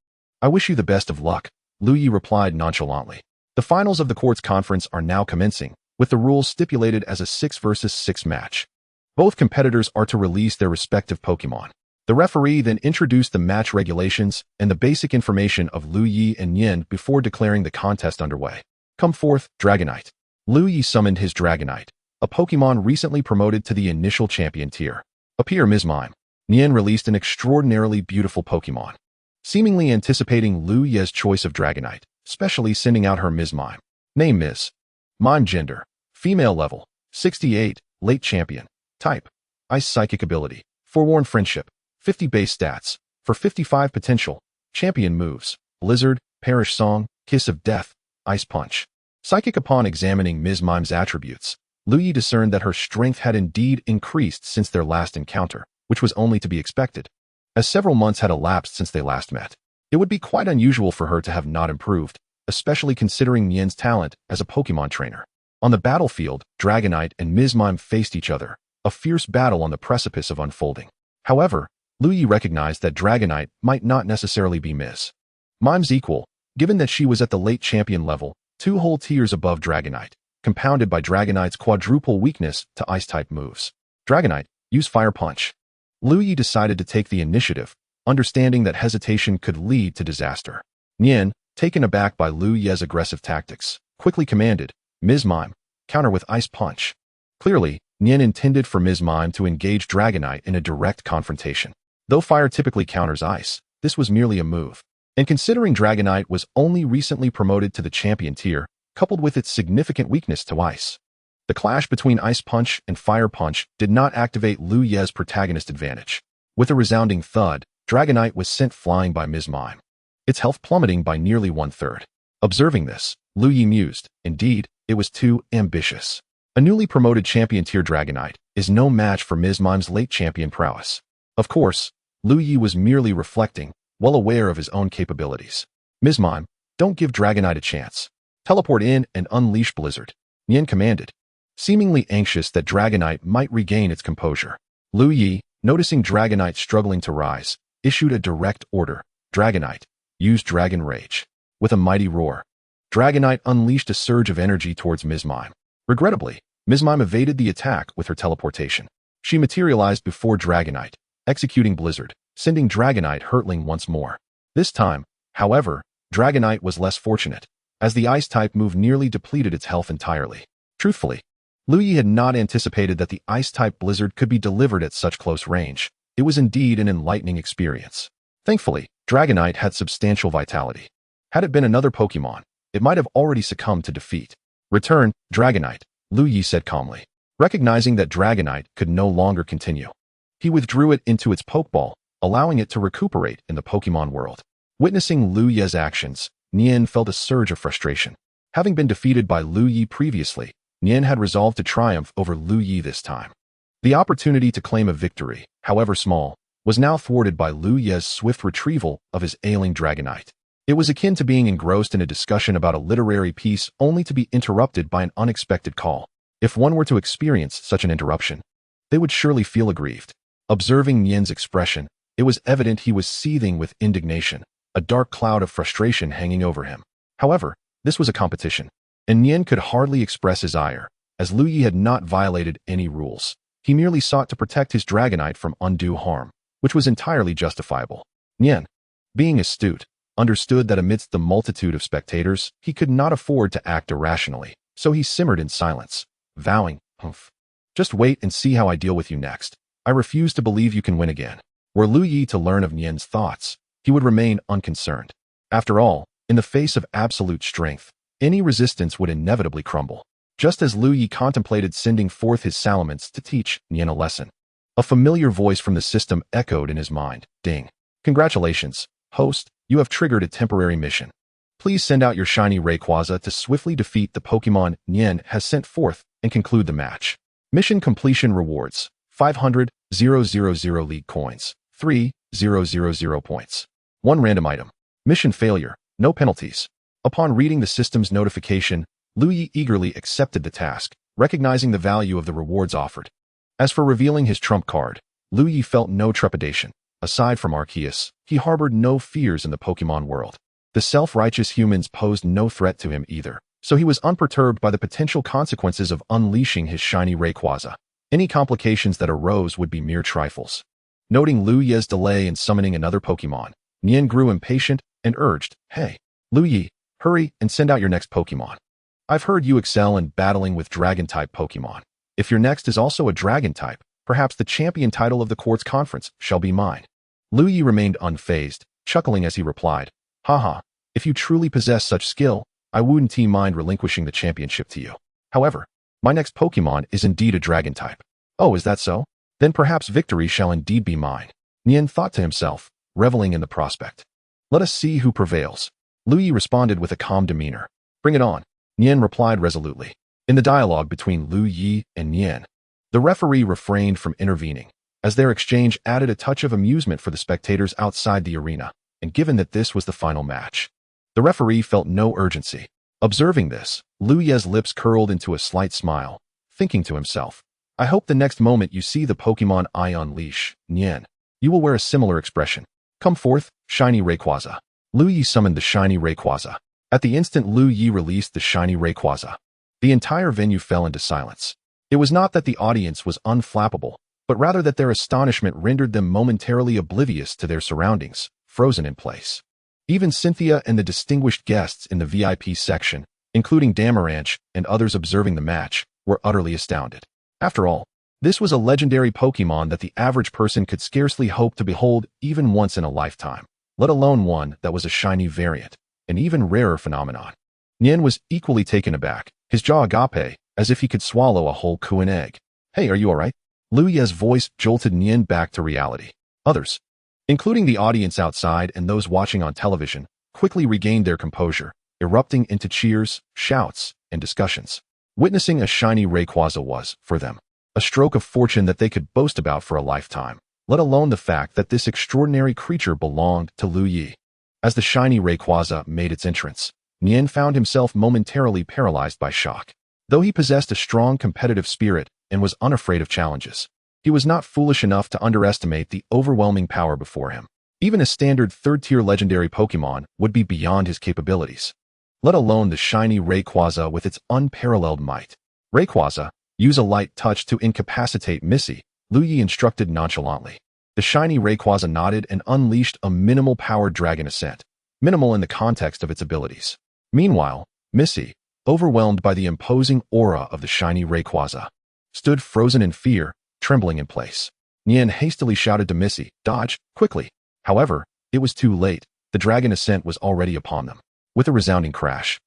I wish you the best of luck," Liu Ye replied nonchalantly. The finals of the Quartz Conference are now commencing, with the rules stipulated as a 6 versus 6 match. Both competitors are to release their respective Pokemon. The referee then introduced the match regulations and the basic information of Liu Ye and Nian before declaring the contest underway. "Come forth, Dragonite." Liu Ye summoned his Dragonite, a Pokemon recently promoted to the initial champion tier. "Appear, Ms. Mime." Nian released an extraordinarily beautiful Pokemon, seemingly anticipating Liu Ye's choice of Dragonite, specially sending out her Ms. Mime. Name Ms. Mime. Gender: female. Level: 68, late champion. Type: Ice. Psychic ability: Forewarn Friendship. 50 base stats, for 55 potential. Champion moves: Blizzard, Perish Song, Kiss of Death, Ice Punch. Psychic. Upon examining Ms. Mime's attributes, Liu Ye discerned that her strength had indeed increased since their last encounter, which was only to be expected, as several months had elapsed since they last met. It would be quite unusual for her to have not improved, especially considering Nian's talent as a Pokemon trainer. On the battlefield, Dragonite and Ms. Mime faced each other, a fierce battle on the precipice of unfolding. However, Liu Ye recognized that Dragonite might not necessarily be Ms. Mime's equal, given that she was at the late champion level, 2 whole tiers above Dragonite, compounded by Dragonite's quadruple weakness to Ice-type moves. "Dragonite, use Fire Punch." Liu Ye decided to take the initiative, understanding that hesitation could lead to disaster. Nian, taken aback by Liu Ye's aggressive tactics, quickly commanded, "Ms. Mime, counter with Ice Punch." Clearly, Nian intended for Ms. Mime to engage Dragonite in a direct confrontation. Though fire typically counters ice, this was merely a move. And considering Dragonite was only recently promoted to the champion tier, coupled with its significant weakness to ice, the clash between Ice Punch and Fire Punch did not activate Liu Ye's protagonist advantage. With a resounding thud, Dragonite was sent flying by Ms. Mime, its health plummeting by nearly 1/3. Observing this, Liu Ye mused, indeed, it was too ambitious. A newly promoted champion-tier Dragonite is no match for Ms. Mime's late champion prowess. Of course, Liu Ye was merely reflecting, well aware of his own capabilities. Ms. Mime, don't give Dragonite a chance. Teleport in and unleash Blizzard, Nian commanded, seemingly anxious that Dragonite might regain its composure. Liu Ye, noticing Dragonite struggling to rise, issued a direct order. Dragonite, use Dragon Rage. With a mighty roar, Dragonite unleashed a surge of energy towards Ms. Mime. Regrettably, Ms. Mime evaded the attack with her teleportation. She materialized before Dragonite, executing Blizzard, sending Dragonite hurtling once more. This time, however, Dragonite was less fortunate, as the Ice-type move nearly depleted its health entirely. Truthfully, Liu Ye had not anticipated that the Ice-type Blizzard could be delivered at such close range. It was indeed an enlightening experience. Thankfully, Dragonite had substantial vitality. Had it been another Pokemon, it might have already succumbed to defeat. Return, Dragonite, Liu Ye said calmly, recognizing that Dragonite could no longer continue. He withdrew it into its Pokeball, allowing it to recuperate in the Pokemon world. Witnessing Liu Ye's actions, Nian felt a surge of frustration. Having been defeated by Liu Ye previously, Nian had resolved to triumph over Liu Ye this time. The opportunity to claim a victory, however small, was now thwarted by Liu Ye's swift retrieval of his ailing Dragonite. It was akin to being engrossed in a discussion about a literary piece only to be interrupted by an unexpected call. If one were to experience such an interruption, they would surely feel aggrieved. Observing Nian's expression, it was evident he was seething with indignation, a dark cloud of frustration hanging over him. However, this was a competition, and Nian could hardly express his ire, as Liu Ye had not violated any rules. He merely sought to protect his Dragonite from undue harm, which was entirely justifiable. Nian, being astute, understood that amidst the multitude of spectators, he could not afford to act irrationally, so he simmered in silence, vowing, "Humph. Just wait and see how I deal with you next. I refuse to believe you can win again." Were Liu Ye to learn of Nian's thoughts, he would remain unconcerned. After all, in the face of absolute strength, any resistance would inevitably crumble. Just as Liu Ye contemplated sending forth his Salamence to teach Nian a lesson, a familiar voice from the system echoed in his mind. Ding. Congratulations, host, you have triggered a temporary mission. Please send out your shiny Rayquaza to swiftly defeat the Pokemon Nian has sent forth and conclude the match. Mission completion rewards, 500,000 League Coins, 3,000 points. 1 random item. Mission failure, no penalties. Upon reading the system's notification, Liu Ye eagerly accepted the task, recognizing the value of the rewards offered. As for revealing his trump card, Liu Ye felt no trepidation. Aside from Arceus, he harbored no fears in the Pokemon world. The self-righteous humans posed no threat to him either, so he was unperturbed by the potential consequences of unleashing his shiny Rayquaza. Any complications that arose would be mere trifles. Noting Liu Ye's delay in summoning another Pokemon, Nian grew impatient and urged, "Hey, Liu Ye, hurry and send out your next Pokemon. I've heard you excel in battling with Dragon-type Pokemon. If your next is also a Dragon-type, perhaps the champion title of the Quartz Conference shall be mine." Liu Ye remained unfazed, chuckling as he replied, "Haha, if you truly possess such skill, I wouldn't mind relinquishing the championship to you. However, my next Pokemon is indeed a Dragon-type." "Oh, is that so? Then perhaps victory shall indeed be mine," Nian thought to himself, reveling in the prospect. "Let us see who prevails." Liu Ye responded with a calm demeanor. "Bring it on," Nian replied resolutely. In the dialogue between Liu Ye and Nian, the referee refrained from intervening, as their exchange added a touch of amusement for the spectators outside the arena, and given that this was the final match, the referee felt no urgency. Observing this, Liu Ye's lips curled into a slight smile, thinking to himself, "I hope the next moment you see the Pokemon I unleash, Nian, you will wear a similar expression. Come forth, shiny Rayquaza." Liu Ye summoned the shiny Rayquaza. At the instant Liu Ye released the shiny Rayquaza, the entire venue fell into silence. It was not that the audience was unflappable, but rather that their astonishment rendered them momentarily oblivious to their surroundings, frozen in place. Even Cynthia and the distinguished guests in the VIP section, including Damaranch and others observing the match, were utterly astounded. After all, this was a legendary Pokemon that the average person could scarcely hope to behold even once in a lifetime, let alone one that was a shiny variant, an even rarer phenomenon. Nian was equally taken aback, his jaw agape, as if he could swallow a whole Kuan egg. "Hey, are you alright?" Liu Ye's voice jolted Nian back to reality. Others, including the audience outside and those watching on television, quickly regained their composure, erupting into cheers, shouts, and discussions. Witnessing a shiny Rayquaza was, for them, a stroke of fortune that they could boast about for a lifetime, let alone the fact that this extraordinary creature belonged to Liu Ye. As the shiny Rayquaza made its entrance, Nian found himself momentarily paralyzed by shock. Though he possessed a strong competitive spirit and was unafraid of challenges, he was not foolish enough to underestimate the overwhelming power before him. Even a standard third-tier legendary Pokemon would be beyond his capabilities, let alone the shiny Rayquaza with its unparalleled might. Rayquaza, use a light touch to incapacitate Missy, Liu Ye instructed nonchalantly. The shiny Rayquaza nodded and unleashed a minimal-powered Dragon Ascent, minimal in the context of its abilities. Meanwhile, Missy, overwhelmed by the imposing aura of the shiny Rayquaza, stood frozen in fear, trembling in place. Nian hastily shouted to Missy, "Dodge, quickly!" However, it was too late. The Dragon Ascent was already upon them. With a resounding crash,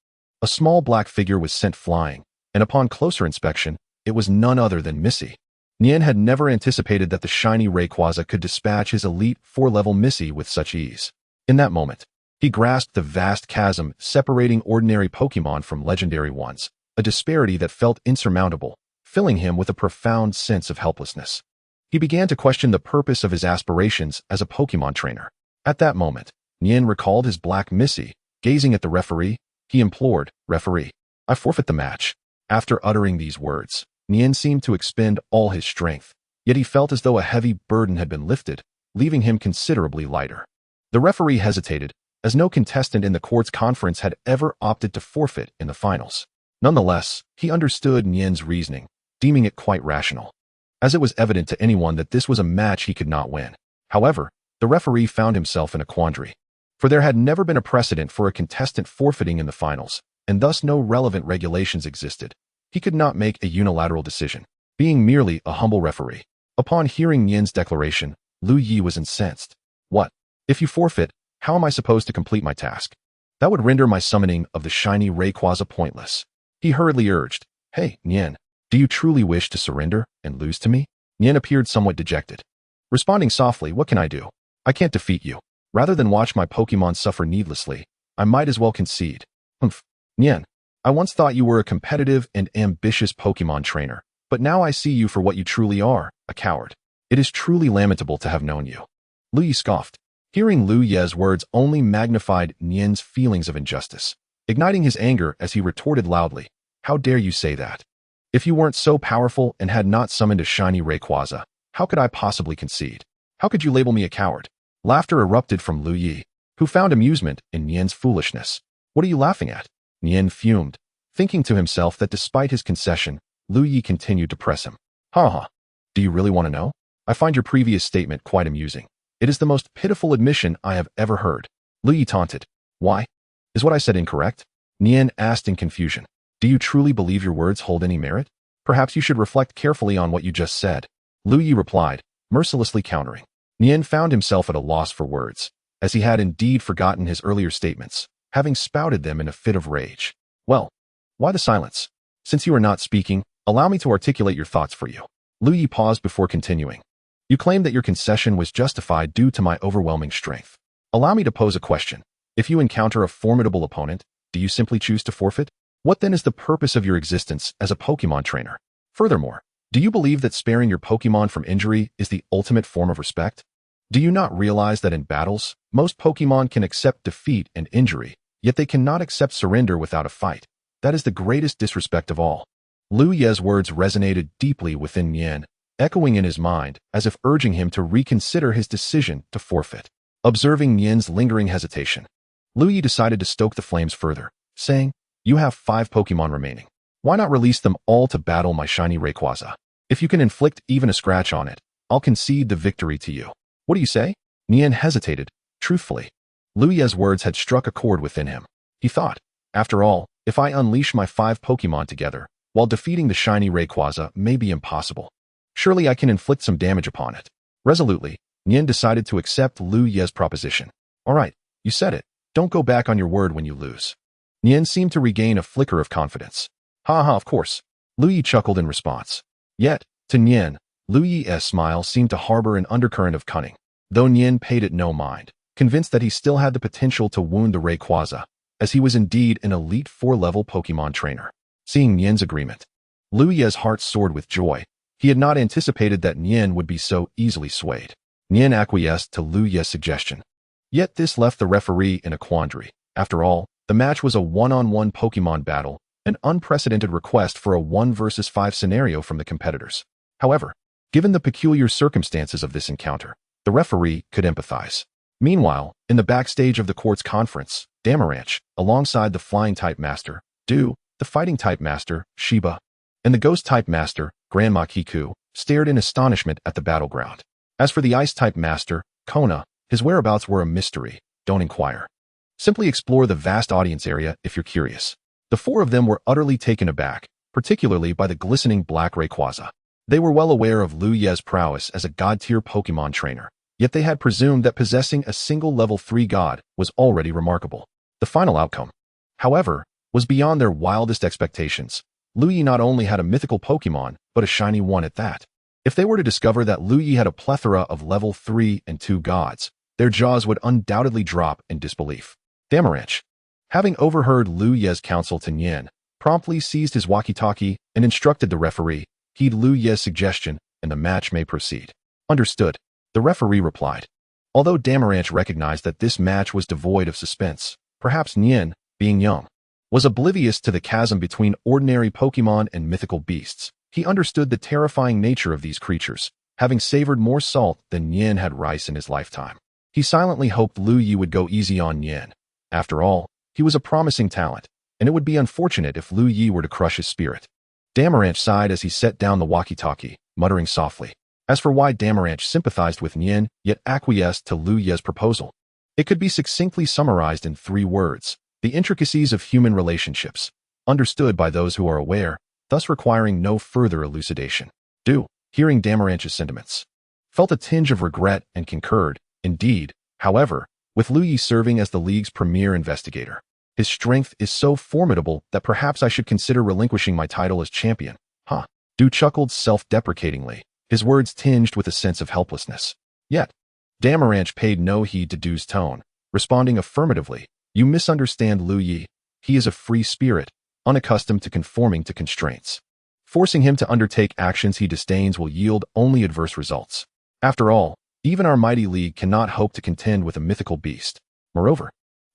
a small black figure was sent flying, and upon closer inspection, it was none other than Missy. Nian had never anticipated that the shiny Rayquaza could dispatch his elite 4-level Missy with such ease. In that moment, he grasped the vast chasm separating ordinary Pokemon from legendary ones, a disparity that felt insurmountable, filling him with a profound sense of helplessness. He began to question the purpose of his aspirations as a Pokemon trainer. At that moment, Nian recalled his black Missy. Gazing at the referee, he implored, "Referee, I forfeit the match." After uttering these words, Nian seemed to expend all his strength, yet he felt as though a heavy burden had been lifted, leaving him considerably lighter. The referee hesitated, as no contestant in the court's conference had ever opted to forfeit in the finals. Nonetheless, he understood Nian's reasoning, deeming it quite rational, as it was evident to anyone that this was a match he could not win. However, the referee found himself in a quandary, for there had never been a precedent for a contestant forfeiting in the finals, and thus no relevant regulations existed. He could not make a unilateral decision, being merely a humble referee. Upon hearing Nian's declaration, Liu Ye was incensed. "What? If you forfeit, how am I supposed to complete my task? That would render my summoning of the shiny Rayquaza pointless." He hurriedly urged, "Hey, Nian, do you truly wish to surrender and lose to me?" Nian appeared somewhat dejected. Responding softly, "What can I do? I can't defeat you. Rather than watch my Pokemon suffer needlessly, I might as well concede." "Humph. Nian, I once thought you were a competitive and ambitious Pokemon trainer, but now I see you for what you truly are, a coward. It is truly lamentable to have known you." Liu Ye scoffed. Hearing Liu Ye's words only magnified Nian's feelings of injustice, igniting his anger as he retorted loudly, "How dare you say that? If you weren't so powerful and had not summoned a shiny Rayquaza, how could I possibly concede? How could you label me a coward?" Laughter erupted from Liu Ye, who found amusement in Nian's foolishness. "What are you laughing at?" Nian fumed, thinking to himself that despite his concession, Liu Ye continued to press him. "Ha. Do you really want to know? I find your previous statement quite amusing. It is the most pitiful admission I have ever heard." Liu Ye taunted. "Why? Is what I said incorrect?" Nian asked in confusion. "Do you truly believe your words hold any merit? Perhaps you should reflect carefully on what you just said." Liu Ye replied, mercilessly countering. Nian found himself at a loss for words, as he had indeed forgotten his earlier statements, having spouted them in a fit of rage. "Well, why the silence? Since you are not speaking, allow me to articulate your thoughts for you." Liu Ye paused before continuing. "You claim that your concession was justified due to my overwhelming strength. Allow me to pose a question. If you encounter a formidable opponent, do you simply choose to forfeit? What then is the purpose of your existence as a Pokemon trainer? Furthermore, do you believe that sparing your Pokemon from injury is the ultimate form of respect? Do you not realize that in battles, most Pokemon can accept defeat and injury, yet they cannot accept surrender without a fight? That is the greatest disrespect of all." Liu Ye's words resonated deeply within Nian, echoing in his mind as if urging him to reconsider his decision to forfeit. Observing Nian's lingering hesitation, Liu Ye decided to stoke the flames further, saying, "You have 5 Pokemon remaining. Why not release them all to battle my shiny Rayquaza? If you can inflict even a scratch on it, I'll concede the victory to you. What do you say?" Nian hesitated, truthfully. Liu Ye's words had struck a chord within him. He thought, after all, if I unleash my 5 Pokemon together, while defeating the shiny Rayquaza may be impossible, surely I can inflict some damage upon it. Resolutely, Nian decided to accept Liu Ye's proposition. "All right, you said it. Don't go back on your word when you lose." Nian seemed to regain a flicker of confidence. "Ha, of course." Liu Ye chuckled in response. Yet, to Nian, Liu Ye's smile seemed to harbor an undercurrent of cunning. though Nian paid it no mind, convinced that he still had the potential to wound the Rayquaza, as he was indeed an elite 4-level Pokemon trainer. Seeing Nian's agreement, Liu Ye's heart soared with joy. He had not anticipated that Nian would be so easily swayed. Nian acquiesced to Liu Ye's suggestion. Yet this left the referee in a quandary. After all, the match was a one-on-one Pokemon battle, an unprecedented request for a 1 versus 5 scenario from the competitors. However, given the peculiar circumstances of this encounter, the referee could empathize. Meanwhile, in the backstage of the court's conference, Damaranch, alongside the Flying-type Master, Du, the Fighting-type Master, Shiba, and the Ghost-type Master, Grandma Kiku, stared in astonishment at the battleground. As for the Ice-type Master, Kona, his whereabouts were a mystery. Don't inquire. Simply explore the vast audience area if you're curious. The four of them were utterly taken aback, particularly by the glistening black Rayquaza. They were well aware of Liu Ye's prowess as a god-tier Pokemon trainer, yet they had presumed that possessing a single level 3 god was already remarkable. The final outcome, however, was beyond their wildest expectations. Liu Ye not only had a mythical Pokemon, but a shiny one at that. If they were to discover that Liu Ye had a plethora of level 3 and 2 gods, their jaws would undoubtedly drop in disbelief. Damaranch, having overheard Liu Ye's counsel to Nian, promptly seized his walkie-talkie and instructed the referee, heed Liu Ye's suggestion and the match may proceed. Understood, the referee replied. Although Damaranch recognized that this match was devoid of suspense, perhaps Nian, being young, was oblivious to the chasm between ordinary Pokemon and mythical beasts. He understood the terrifying nature of these creatures, having savored more salt than Nian had rice in his lifetime. He silently hoped Liu Ye would go easy on Nian. After all, he was a promising talent, and it would be unfortunate if Liu Ye were to crush his spirit. Damaranch sighed as he set down the walkie-talkie, muttering softly. As for why Damaranch sympathized with Nian, yet acquiesced to Liu Ye's proposal, it could be succinctly summarized in 3 words: the intricacies of human relationships, understood by those who are aware, thus requiring no further elucidation. Du, hearing Damaranch's sentiments, felt a tinge of regret and concurred. Indeed, however, with Liu Ye serving as the league's premier investigator, his strength is so formidable that perhaps I should consider relinquishing my title as champion. Huh. Du chuckled self-deprecatingly, his words tinged with a sense of helplessness. Yet, Damaranch paid no heed to Du's tone, responding affirmatively. You misunderstand Liu Ye. He is a free spirit, unaccustomed to conforming to constraints. Forcing him to undertake actions he disdains will yield only adverse results. After all, even our mighty league cannot hope to contend with a mythical beast. Moreover,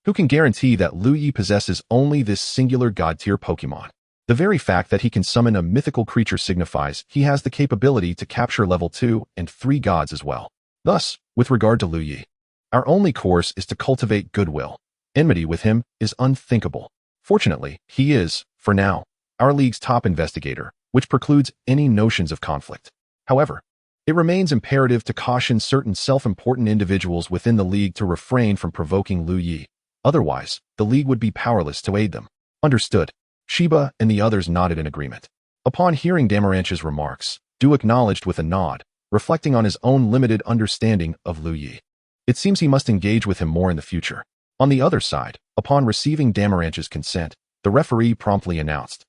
who can guarantee that Liu Ye possesses only this singular god-tier Pokemon? The very fact that he can summon a mythical creature signifies he has the capability to capture level 2 and 3 gods as well. Thus, with regard to Liu Ye, our only course is to cultivate goodwill. Enmity with him is unthinkable. Fortunately, he is, for now, our league's top investigator, which precludes any notions of conflict. However, it remains imperative to caution certain self-important individuals within the league to refrain from provoking Liu Ye. Otherwise, the league would be powerless to aid them. Understood. Shiba and the others nodded in agreement. Upon hearing Damaranch's remarks, Du acknowledged with a nod, reflecting on his own limited understanding of Liu Ye. It seems he must engage with him more in the future. On the other side, upon receiving Damaranch's consent, the referee promptly announced,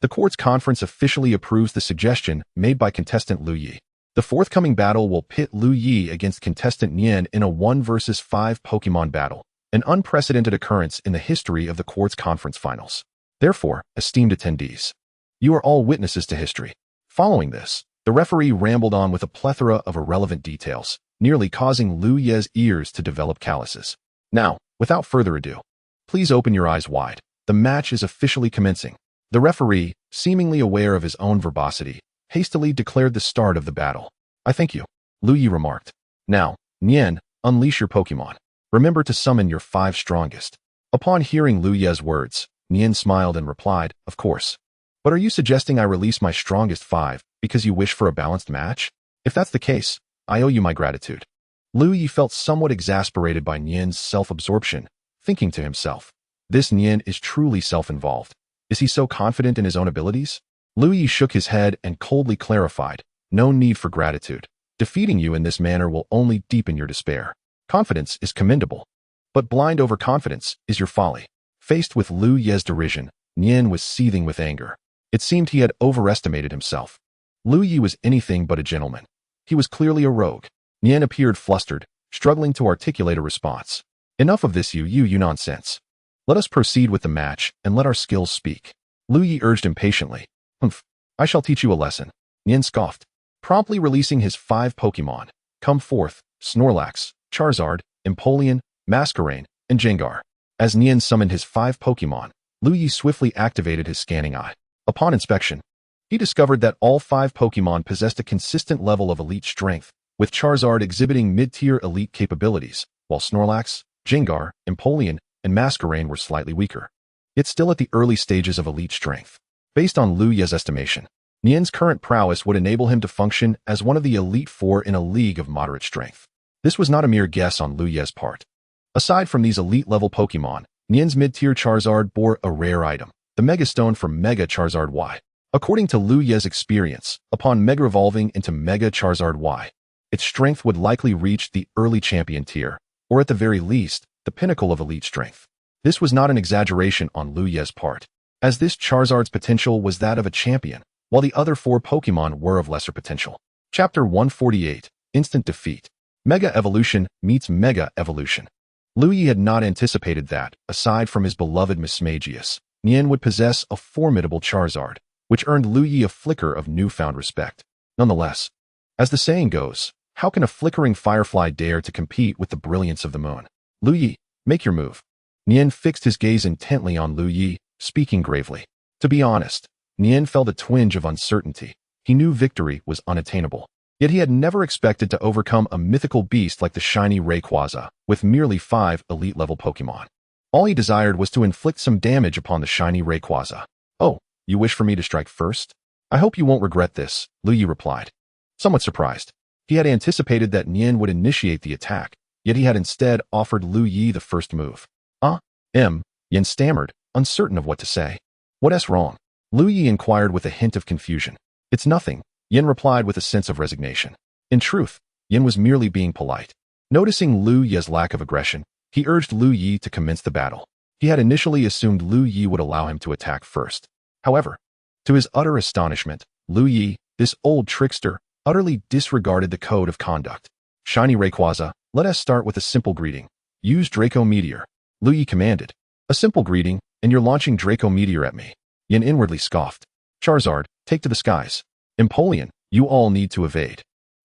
the court's conference officially approves the suggestion made by contestant Liu Ye. The forthcoming battle will pit Liu Ye against contestant Nian in a 1 versus 5 Pokemon battle, an unprecedented occurrence in the history of the court's conference finals. Therefore, esteemed attendees, you are all witnesses to history. Following this, the referee rambled on with a plethora of irrelevant details, nearly causing Liu Ye's ears to develop calluses. Now, without further ado, please open your eyes wide. The match is officially commencing. The referee, seemingly aware of his own verbosity, hastily declared the start of the battle. I thank you, Liu Ye remarked. Now, Nian, unleash your Pokemon. Remember to summon your 5 strongest. Upon hearing Liu Ye's words, Nian smiled and replied, of course. But are you suggesting I release my strongest 5 because you wish for a balanced match? If that's the case, I owe you my gratitude. Liu Ye felt somewhat exasperated by Nian's self-absorption, thinking to himself, this Nian is truly self-involved. Is he so confident in his own abilities? Liu Ye shook his head and coldly clarified, no need for gratitude. Defeating you in this manner will only deepen your despair. Confidence is commendable, but blind overconfidence is your folly. Faced with Liu Ye's derision, Nian was seething with anger. It seemed he had overestimated himself. Liu Ye was anything but a gentleman. He was clearly a rogue. Nian appeared flustered, struggling to articulate a response. Enough of this you nonsense. Let us proceed with the match and let our skills speak. Liu Ye urged impatiently. Humph, I shall teach you a lesson. Nian scoffed, promptly releasing his 5 Pokemon. Come forth, Snorlax, Charizard, Empoleon, Masquerain, and Gengar. As Nian summoned his 5 Pokemon, Liu Ye swiftly activated his scanning eye. Upon inspection, he discovered that all 5 Pokemon possessed a consistent level of elite strength, with Charizard exhibiting mid-tier elite capabilities, while Snorlax, Gengar, Empoleon, and Masquerain were slightly weaker. Yet still at the early stages of elite strength. Based on Liu Ye's estimation, Nian's current prowess would enable him to function as one of the Elite Four in a league of moderate strength. This was not a mere guess on Liu Ye's part. Aside from these elite-level Pokemon, Nian's mid-tier Charizard bore a rare item, the Mega Stone from Mega Charizard Y. According to Liu Ye's experience, upon Mega evolving into Mega Charizard Y, its strength would likely reach the early champion tier, or at the very least, the pinnacle of elite strength. This was not an exaggeration on Liu Ye's part, as this Charizard's potential was that of a champion, while the other 4 Pokemon were of lesser potential. Chapter 148, Instant Defeat. Mega Evolution meets Mega Evolution. Liu Ye had not anticipated that, aside from his beloved Mismagius, Nian would possess a formidable Charizard, which earned Liu Ye a flicker of newfound respect. Nonetheless, as the saying goes, how can a flickering firefly dare to compete with the brilliance of the moon? Liu Ye, make your move. Nian fixed his gaze intently on Liu Ye, speaking gravely. To be honest, Nian felt a twinge of uncertainty. He knew victory was unattainable. Yet he had never expected to overcome a mythical beast like the shiny Rayquaza, with merely 5 elite-level Pokemon. All he desired was to inflict some damage upon the shiny Rayquaza. Oh, you wish for me to strike first? I hope you won't regret this, Liu Ye replied. Somewhat surprised. He had anticipated that Nian would initiate the attack, yet he had instead offered Liu Ye the first move. Yin stammered, uncertain of what to say. What's wrong? Liu Ye inquired with a hint of confusion. It's nothing, Yin replied with a sense of resignation. In truth, Yin was merely being polite. Noticing Liu Ye's lack of aggression, he urged Liu Ye to commence the battle. He had initially assumed Liu Ye would allow him to attack first. However, to his utter astonishment, Liu Ye, this old trickster, utterly disregarded the code of conduct. Shiny Rayquaza, let us start with a simple greeting. Use Draco Meteor. Liu Ye commanded. A simple greeting, and you're launching Draco Meteor at me. Yin inwardly scoffed. Charizard, take to the skies. Empoleon, you all need to evade.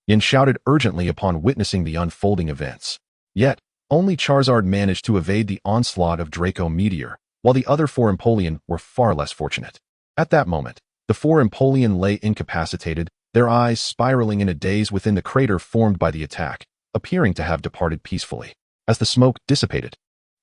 Yin shouted urgently upon witnessing the unfolding events. Yet, only Charizard managed to evade the onslaught of Draco Meteor, while the other 4 Empoleon were far less fortunate. At that moment, the 4 Empoleon lay incapacitated, their eyes spiraling in a daze within the crater formed by the attack, appearing to have departed peacefully. As the smoke dissipated,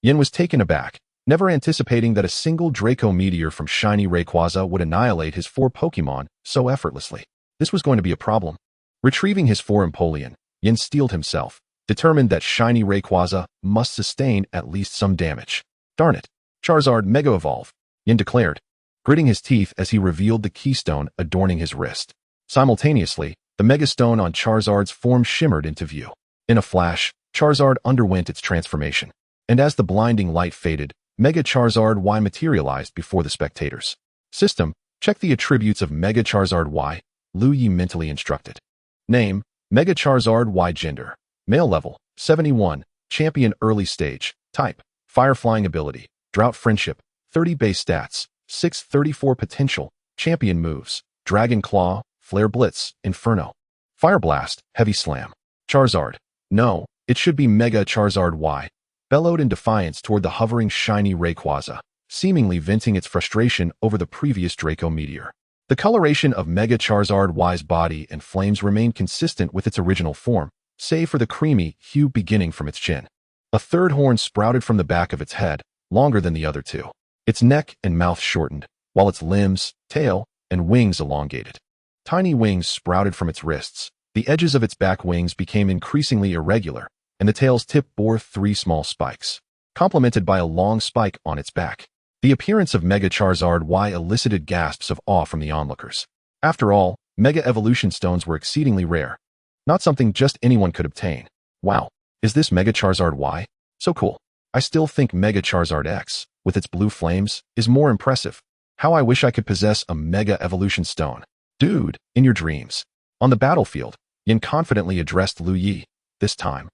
Yin was taken aback, never anticipating that a single Draco Meteor from shiny Rayquaza would annihilate his 4 Pokemon so effortlessly. This was going to be a problem. Retrieving his 4 Empoleon, Yin steeled himself, determined that shiny Rayquaza must sustain at least some damage. Darn it, Charizard Mega Evolve, Yin declared, gritting his teeth as he revealed the keystone adorning his wrist. Simultaneously, the Mega Stone on Charizard's form shimmered into view. In a flash, Charizard underwent its transformation. And as the blinding light faded, Mega Charizard Y materialized before the spectators. System, check the attributes of Mega Charizard Y, Liu Ye mentally instructed. Name, Mega Charizard Y. Gender, male level, 71, champion early stage, type, fire flying ability, drought friendship, 30 base stats, 634 potential, champion moves, Dragon Claw, Flare Blitz, Inferno, Fire Blast, Heavy Slam. Charizard, no, it should be Mega Charizard Y, bellowed in defiance toward the hovering shiny Rayquaza, seemingly venting its frustration over the previous Draco Meteor. The coloration of Mega Charizard Y's body and flames remained consistent with its original form, save for the creamy hue beginning from its chin. A third horn sprouted from the back of its head, longer than the other 2. Its neck and mouth shortened, while its limbs, tail, and wings elongated. Tiny wings sprouted from its wrists. The edges of its back wings became increasingly irregular, and the tail's tip bore 3 small spikes, complemented by a long spike on its back. The appearance of Mega Charizard Y elicited gasps of awe from the onlookers. After all, Mega Evolution Stones were exceedingly rare. Not something just anyone could obtain. Wow, is this Mega Charizard Y? So cool. I still think Mega Charizard X, with its blue flames, is more impressive. How I wish I could possess a Mega Evolution Stone. Dude, in your dreams. On the battlefield, Yin confidently addressed Liu Ye. This time,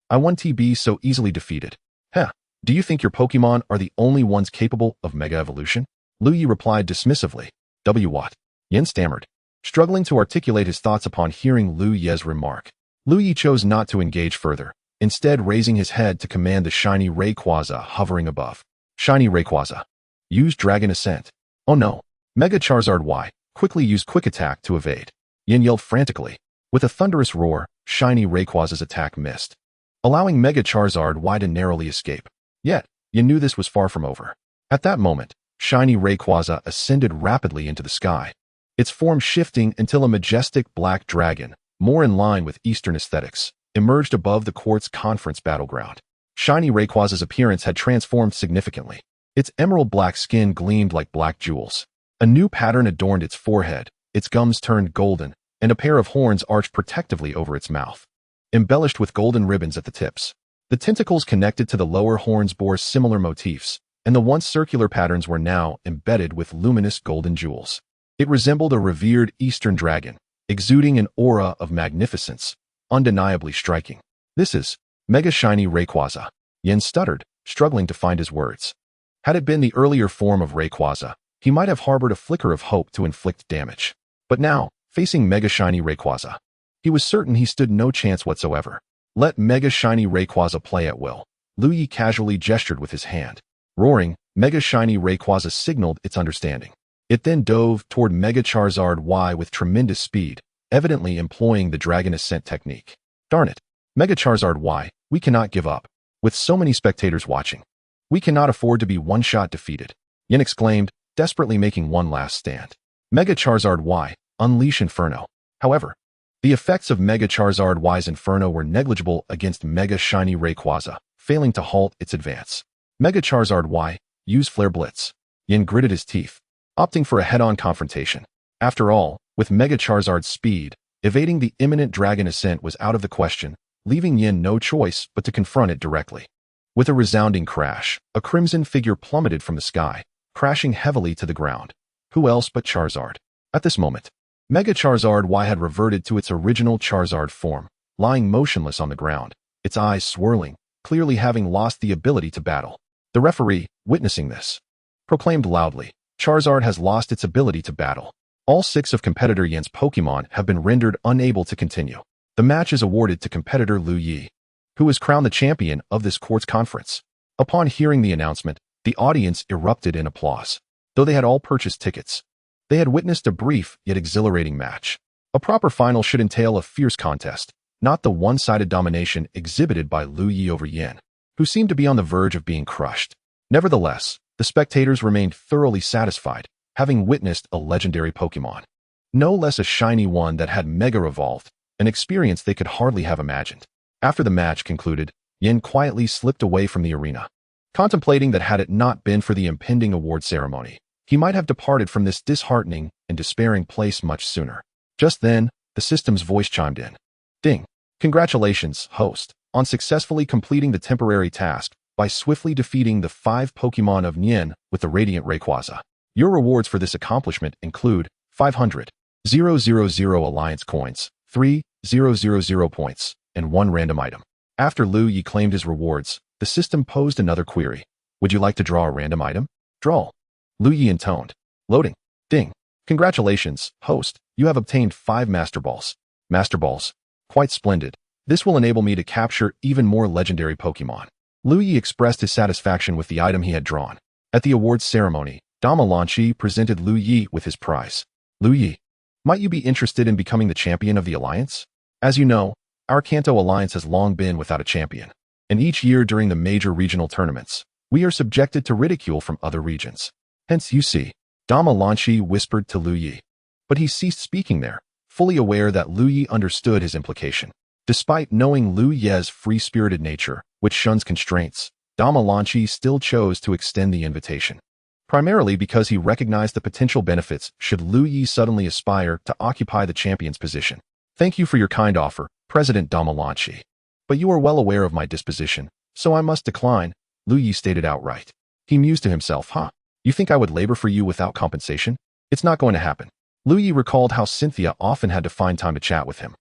I won't be so easily defeated. Heh, do you think your Pokemon are the only ones capable of Mega Evolution? Liu Ye replied dismissively. What? Yin stammered, struggling to articulate his thoughts upon hearing Liu Ye's remark. Liu Ye chose not to engage further, instead raising his head to command the shiny Rayquaza hovering above. Shiny Rayquaza. Use Dragon Ascent. Oh no. Mega Charizard Y. Quickly use Quick Attack to evade. Yin yelled frantically. With a thunderous roar, shiny Rayquaza's attack missed, allowing Mega Charizard Y to narrowly escape. Yet, Yin knew this was far from over. At that moment, shiny Rayquaza ascended rapidly into the sky, its form shifting until a majestic black dragon, more in line with Eastern aesthetics, emerged above the Quartz Conference battleground. Shiny Rayquaza's appearance had transformed significantly. Its emerald black skin gleamed like black jewels. A new pattern adorned its forehead, its gums turned golden, and a pair of horns arched protectively over its mouth, embellished with golden ribbons at the tips. The tentacles connected to the lower horns bore similar motifs, and the once circular patterns were now embedded with luminous golden jewels. It resembled a revered Eastern dragon, exuding an aura of magnificence, undeniably striking. This is Mega Shiny Rayquaza. Yin stuttered, struggling to find his words. Had it been the earlier form of Rayquaza, he might have harbored a flicker of hope to inflict damage. But now, facing Mega Shiny Rayquaza, he was certain he stood no chance whatsoever. Let Mega Shiny Rayquaza play at will. Liu Ye casually gestured with his hand. Roaring, Mega Shiny Rayquaza signaled its understanding. It then dove toward Mega Charizard Y with tremendous speed, evidently employing the Dragon Ascent technique. Darn it. Mega Charizard Y, we cannot give up. With so many spectators watching, we cannot afford to be one-shot defeated. Yin exclaimed, desperately making one last stand. Mega Charizard Y, unleash Inferno. However, the effects of Mega Charizard Y's Inferno were negligible against Mega Shiny Rayquaza, failing to halt its advance. Mega Charizard Y, use Flare Blitz. Yin gritted his teeth, opting for a head-on confrontation. After all, with Mega Charizard's speed, evading the imminent Dragon Ascent was out of the question, leaving Yin no choice but to confront it directly. With a resounding crash, a crimson figure plummeted from the sky, crashing heavily to the ground. Who else but Charizard? At this moment, Mega Charizard Y had reverted to its original Charizard form, lying motionless on the ground, its eyes swirling, clearly having lost the ability to battle. The referee, witnessing this, proclaimed loudly, Charizard has lost its ability to battle. All 6 of competitor Yin's Pokemon have been rendered unable to continue. The match is awarded to competitor Liu Ye, who is crowned the champion of this Quartz Conference. Upon hearing the announcement, the audience erupted in applause. Though they had all purchased tickets, they had witnessed a brief yet exhilarating match. A proper final should entail a fierce contest, not the one-sided domination exhibited by Liu Ye over Yin, who seemed to be on the verge of being crushed. Nevertheless, the spectators remained thoroughly satisfied, having witnessed a legendary Pokemon. No less a shiny one that had Mega Evolved, an experience they could hardly have imagined. After the match concluded, Yin quietly slipped away from the arena, contemplating that had it not been for the impending award ceremony, he might have departed from this disheartening and despairing place much sooner. Just then, the system's voice chimed in. Ding! Congratulations, host, on successfully completing the temporary task by swiftly defeating the 5 Pokemon of Yin with the Radiant Rayquaza. Your rewards for this accomplishment include 500,000 Alliance coins, 3,000 points, and 1 random item. After Liu Ye claimed his rewards, the system posed another query. Would you like to draw a random item? Draw. Liu Ye intoned. Loading. Ding. Congratulations, host. You have obtained 5 Master Balls. Master Balls. Quite splendid. This will enable me to capture even more legendary Pokemon. Liu Ye expressed his satisfaction with the item he had drawn. At the awards ceremony, Damalanchi presented Liu Ye with his prize. Liu Ye, might you be interested in becoming the champion of the Alliance? As you know, our Kanto Alliance has long been without a champion, and each year during the major regional tournaments, we are subjected to ridicule from other regions. Hence, you see, Damalanchi whispered to Liu Ye. But he ceased speaking there, fully aware that Liu Ye understood his implication. Despite knowing Liu Ye's free-spirited nature, which shuns constraints, Damalanchi still chose to extend the invitation, primarily because he recognized the potential benefits should Liu Ye suddenly aspire to occupy the champion's position. Thank you for your kind offer, President Damalanchi. But you are well aware of my disposition, so I must decline, Liu Ye stated outright. He mused to himself, You think I would labor for you without compensation? It's not going to happen. Liu Ye recalled how Cynthia often had to find time to chat with him.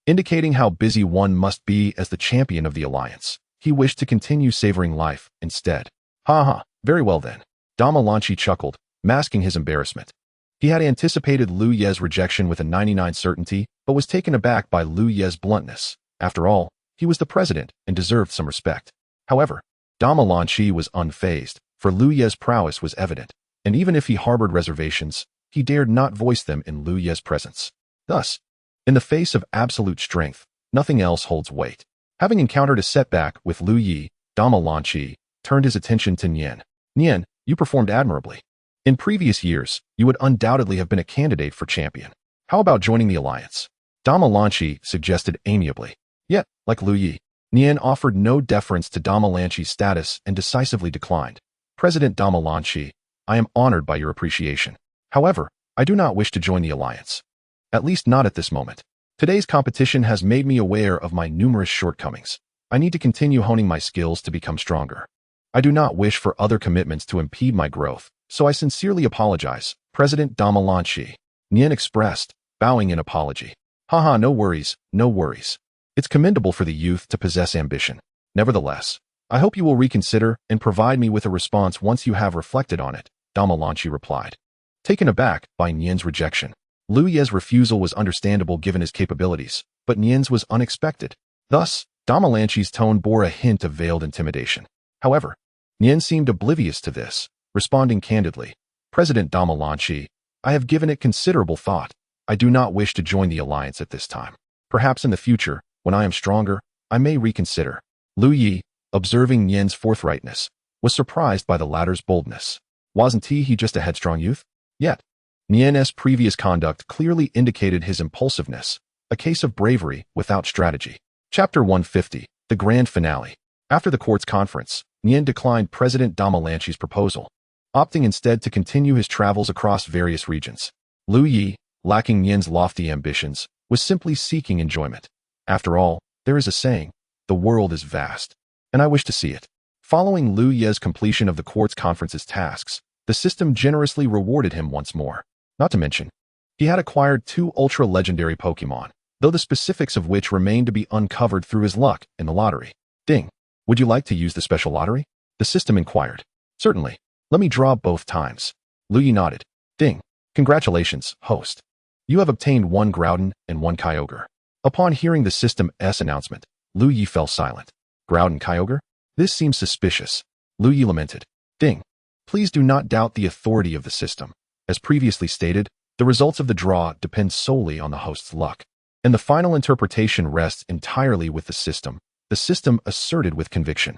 indicating how busy one must be as the champion of the alliance. He wished to continue savoring life instead. Haha, very well then. Damalanchi chuckled, masking his embarrassment. He had anticipated Liu Ye's rejection with a 99% certainty, but was taken aback by Liu Ye's bluntness. After all, he was the president and deserved some respect. However, Damalanchi was unfazed, for Liu Ye's prowess was evident, and even if he harbored reservations, he dared not voice them in Liu Ye's presence. Thus, in the face of absolute strength, nothing else holds weight. Having encountered a setback with Liu Ye, Damalanchi turned his attention to Nian. Nian, you performed admirably. In previous years, you would undoubtedly have been a candidate for champion. How about joining the alliance? Damalanchi suggested amiably. Yet, like Liu Ye, Nian offered no deference to Damalanchi's status and decisively declined. President Damalanchi, I am honored by your appreciation. However, I do not wish to join the alliance. At least not at this moment. Today's competition has made me aware of my numerous shortcomings. I need to continue honing my skills to become stronger. I do not wish for other commitments to impede my growth, so I sincerely apologize, President Damalanchi. Nian expressed, bowing in apology. Haha, no worries, no worries. It's commendable for the youth to possess ambition. Nevertheless, I hope you will reconsider and provide me with a response once you have reflected on it, Damalanchi replied. Taken aback by Nian's rejection, Liu Ye's refusal was understandable given his capabilities, but Nian's was unexpected. Thus, Damalanchi's tone bore a hint of veiled intimidation. However, Nian seemed oblivious to this, responding candidly. President Damalanchi, I have given it considerable thought. I do not wish to join the alliance at this time. Perhaps in the future, when I am stronger, I may reconsider. Liu Ye, observing Nian's forthrightness, was surprised by the latter's boldness. Wasn't he just a headstrong youth? Yet, Nian's previous conduct clearly indicated his impulsiveness, a case of bravery without strategy. Chapter 150, the grand finale. After the court's conference, Nian declined President Damalanchi's proposal, opting instead to continue his travels across various regions. Liu Ye, lacking Nian's lofty ambitions, was simply seeking enjoyment. After all, there is a saying, the world is vast, and I wish to see it. Following Liu Ye's completion of the court's conference's tasks, the system generously rewarded him once more. Not to mention, he had acquired 2 ultra-legendary Pokémon, though the specifics of which remained to be uncovered through his luck in the lottery. Ding. Would you like to use the special lottery? The system inquired. Certainly. Let me draw both times. Liu Ye nodded. Ding. Congratulations, host. You have obtained 1 Groudon and 1 Kyogre. Upon hearing the system's announcement, Liu Ye fell silent. Groudon Kyogre? This seems suspicious. Liu Ye lamented. Ding. Please do not doubt the authority of the system. As previously stated, the results of the draw depend solely on the host's luck, and the final interpretation rests entirely with the system asserted with conviction.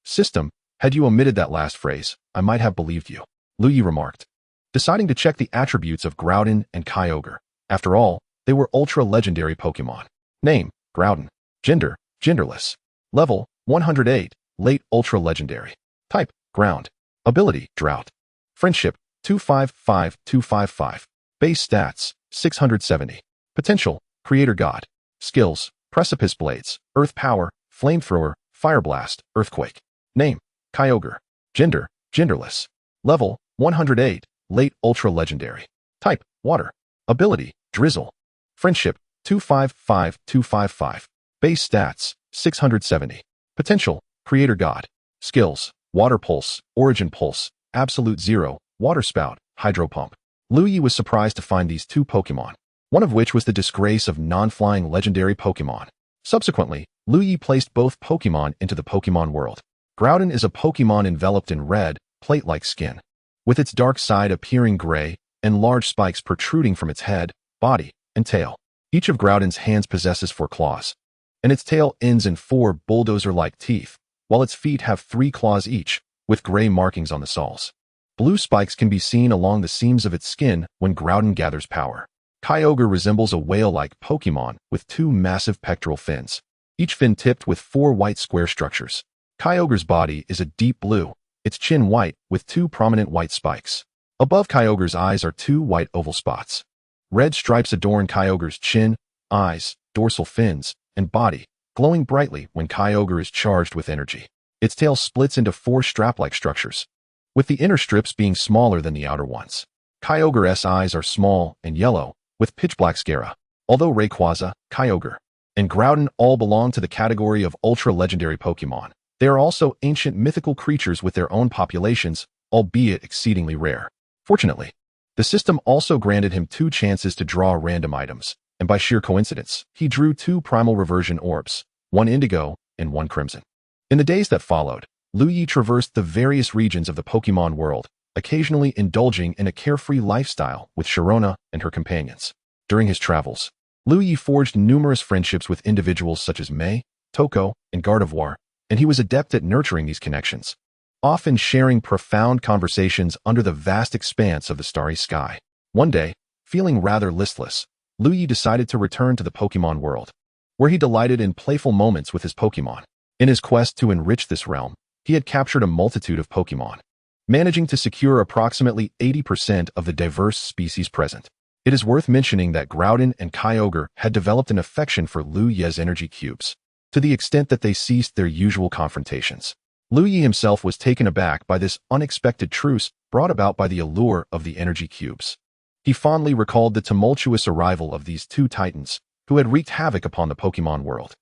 System, had you omitted that last phrase, I might have believed you, Liu Ye remarked, deciding to check the attributes of Groudon and Kyogre. After all, they were ultra-legendary Pokémon. Name, Groudon. Gender, genderless. Level, 108, late ultra-legendary. Type, ground. Ability, drought. Friendship, 255-255. Base stats, 670. Potential, creator god. Skills, precipice blades, earth power, flamethrower, fire blast, earthquake. Name, Kyogre. Gender, genderless. Level, 108, late ultra-legendary. Type, water. Ability, drizzle. Friendship, 255-255. Base stats, 670. Potential, creator god. Skills, water pulse, origin pulse, absolute zero, water spout, hydro pump. Liu Ye was surprised to find these 2 Pokémon, one of which was the disgrace of non-flying legendary Pokémon. Subsequently, Liu Ye placed both Pokémon into the Pokémon world. Groudon is a Pokémon enveloped in red, plate-like skin, with its dark side appearing gray and large spikes protruding from its head, body, and tail. Each of Groudon's hands possesses 4 claws, and its tail ends in 4 bulldozer-like teeth, while its feet have 3 claws each, with gray markings on the soles. Blue spikes can be seen along the seams of its skin when Groudon gathers power. Kyogre resembles a whale-like Pokémon with 2 massive pectoral fins, each fin tipped with 4 white square structures. Kyogre's body is a deep blue, its chin white with 2 prominent white spikes. Above Kyogre's eyes are 2 white oval spots. Red stripes adorn Kyogre's chin, eyes, dorsal fins, and body, glowing brightly when Kyogre is charged with energy. Its tail splits into 4 strap-like structures, with the inner strips being smaller than the outer ones. Kyogre's eyes are small and yellow, with pitch black sclera. Although Rayquaza, Kyogre, and Groudon all belong to the category of ultra-legendary Pokemon. They are also ancient mythical creatures with their own populations, albeit exceedingly rare. Fortunately, the system also granted him 2 chances to draw random items, and by sheer coincidence, he drew 2 primal reversion orbs, 1 indigo and 1 crimson. In the days that followed, Liu Ye traversed the various regions of the Pokemon world, occasionally indulging in a carefree lifestyle with Sharona and her companions. During his travels, Liu Ye forged numerous friendships with individuals such as Mei, Toko, and Gardevoir, and he was adept at nurturing these connections, often sharing profound conversations under the vast expanse of the starry sky. One day, feeling rather listless, Liu Ye decided to return to the Pokemon world, where he delighted in playful moments with his Pokemon. In his quest to enrich this realm, he had captured a multitude of Pokemon, managing to secure approximately 80% of the diverse species present. It is worth mentioning that Groudon and Kyogre had developed an affection for Liu Ye's energy cubes, to the extent that they ceased their usual confrontations. Liu Ye himself was taken aback by this unexpected truce brought about by the allure of the energy cubes. He fondly recalled the tumultuous arrival of these 2 titans, who had wreaked havoc upon the Pokemon world.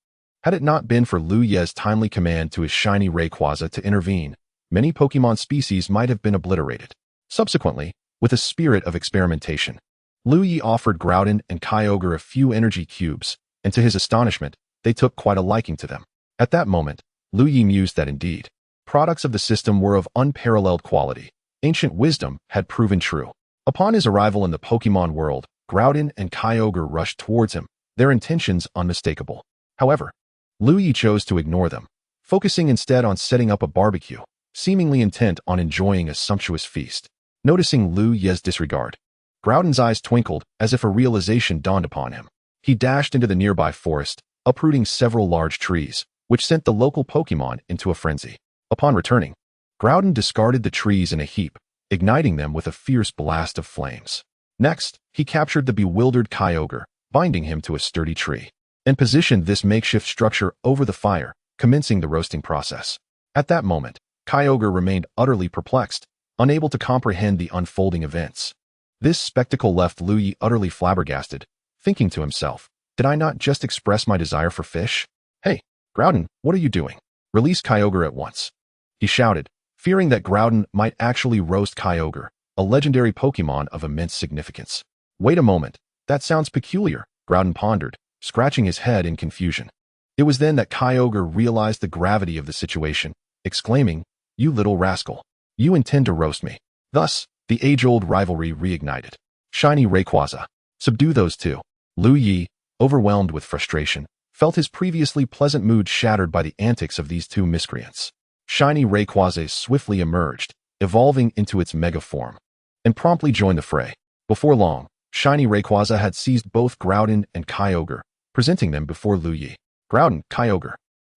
Had it not been for Liu Ye's timely command to his shiny Rayquaza to intervene, many Pokemon species might have been obliterated. Subsequently, with a spirit of experimentation, Liu Ye offered Groudon and Kyogre a few energy cubes, and to his astonishment, they took quite a liking to them. At that moment, Liu Ye mused that indeed, products of the system were of unparalleled quality. Ancient wisdom had proven true. Upon his arrival in the Pokemon world, Groudon and Kyogre rushed towards him, their intentions unmistakable. However, Liu Ye chose to ignore them, focusing instead on setting up a barbecue, seemingly intent on enjoying a sumptuous feast. Noticing Liu Ye's disregard, Groudon's eyes twinkled as if a realization dawned upon him. He dashed into the nearby forest, uprooting several large trees, which sent the local Pokemon into a frenzy. Upon returning, Groudon discarded the trees in a heap, igniting them with a fierce blast of flames. Next, he captured the bewildered Kyogre, binding him to a sturdy tree, and positioned this makeshift structure over the fire, commencing the roasting process. At that moment, Kyogre remained utterly perplexed, unable to comprehend the unfolding events. This spectacle left Liu Ye utterly flabbergasted, thinking to himself, did I not just express my desire for fish? Hey, Groudon, what are you doing? Release Kyogre at once, he shouted, fearing that Groudon might actually roast Kyogre, a legendary Pokemon of immense significance. Wait a moment, that sounds peculiar, Groudon pondered, scratching his head in confusion. It was then that Kyogre realized the gravity of the situation, exclaiming, you little rascal, you intend to roast me. Thus, the age-old rivalry reignited. Shiny Rayquaza, subdue those 2. Liu Ye, overwhelmed with frustration, felt his previously pleasant mood shattered by the antics of these 2 miscreants. Shiny Rayquaza swiftly emerged, evolving into its mega form, and promptly joined the fray. Before long, Shiny Rayquaza had seized both Groudon and Kyogre, presenting them before Liu Ye. Groudon, Kyogre,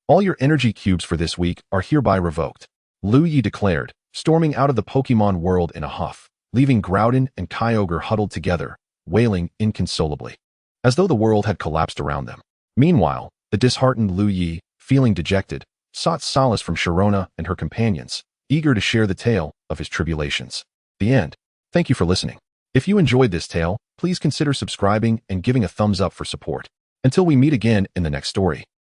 all your energy cubes for this week are hereby revoked, Liu Ye declared, storming out of the Pokemon world in a huff, leaving Groudon and Kyogre huddled together, wailing inconsolably, as though the world had collapsed around them. Meanwhile, the disheartened Liu Ye, feeling dejected, sought solace from Sharona and her companions, eager to share the tale of his tribulations. The end. Thank you for listening. If you enjoyed this tale, please consider subscribing and giving a thumbs up for support. Until we meet again in the next story.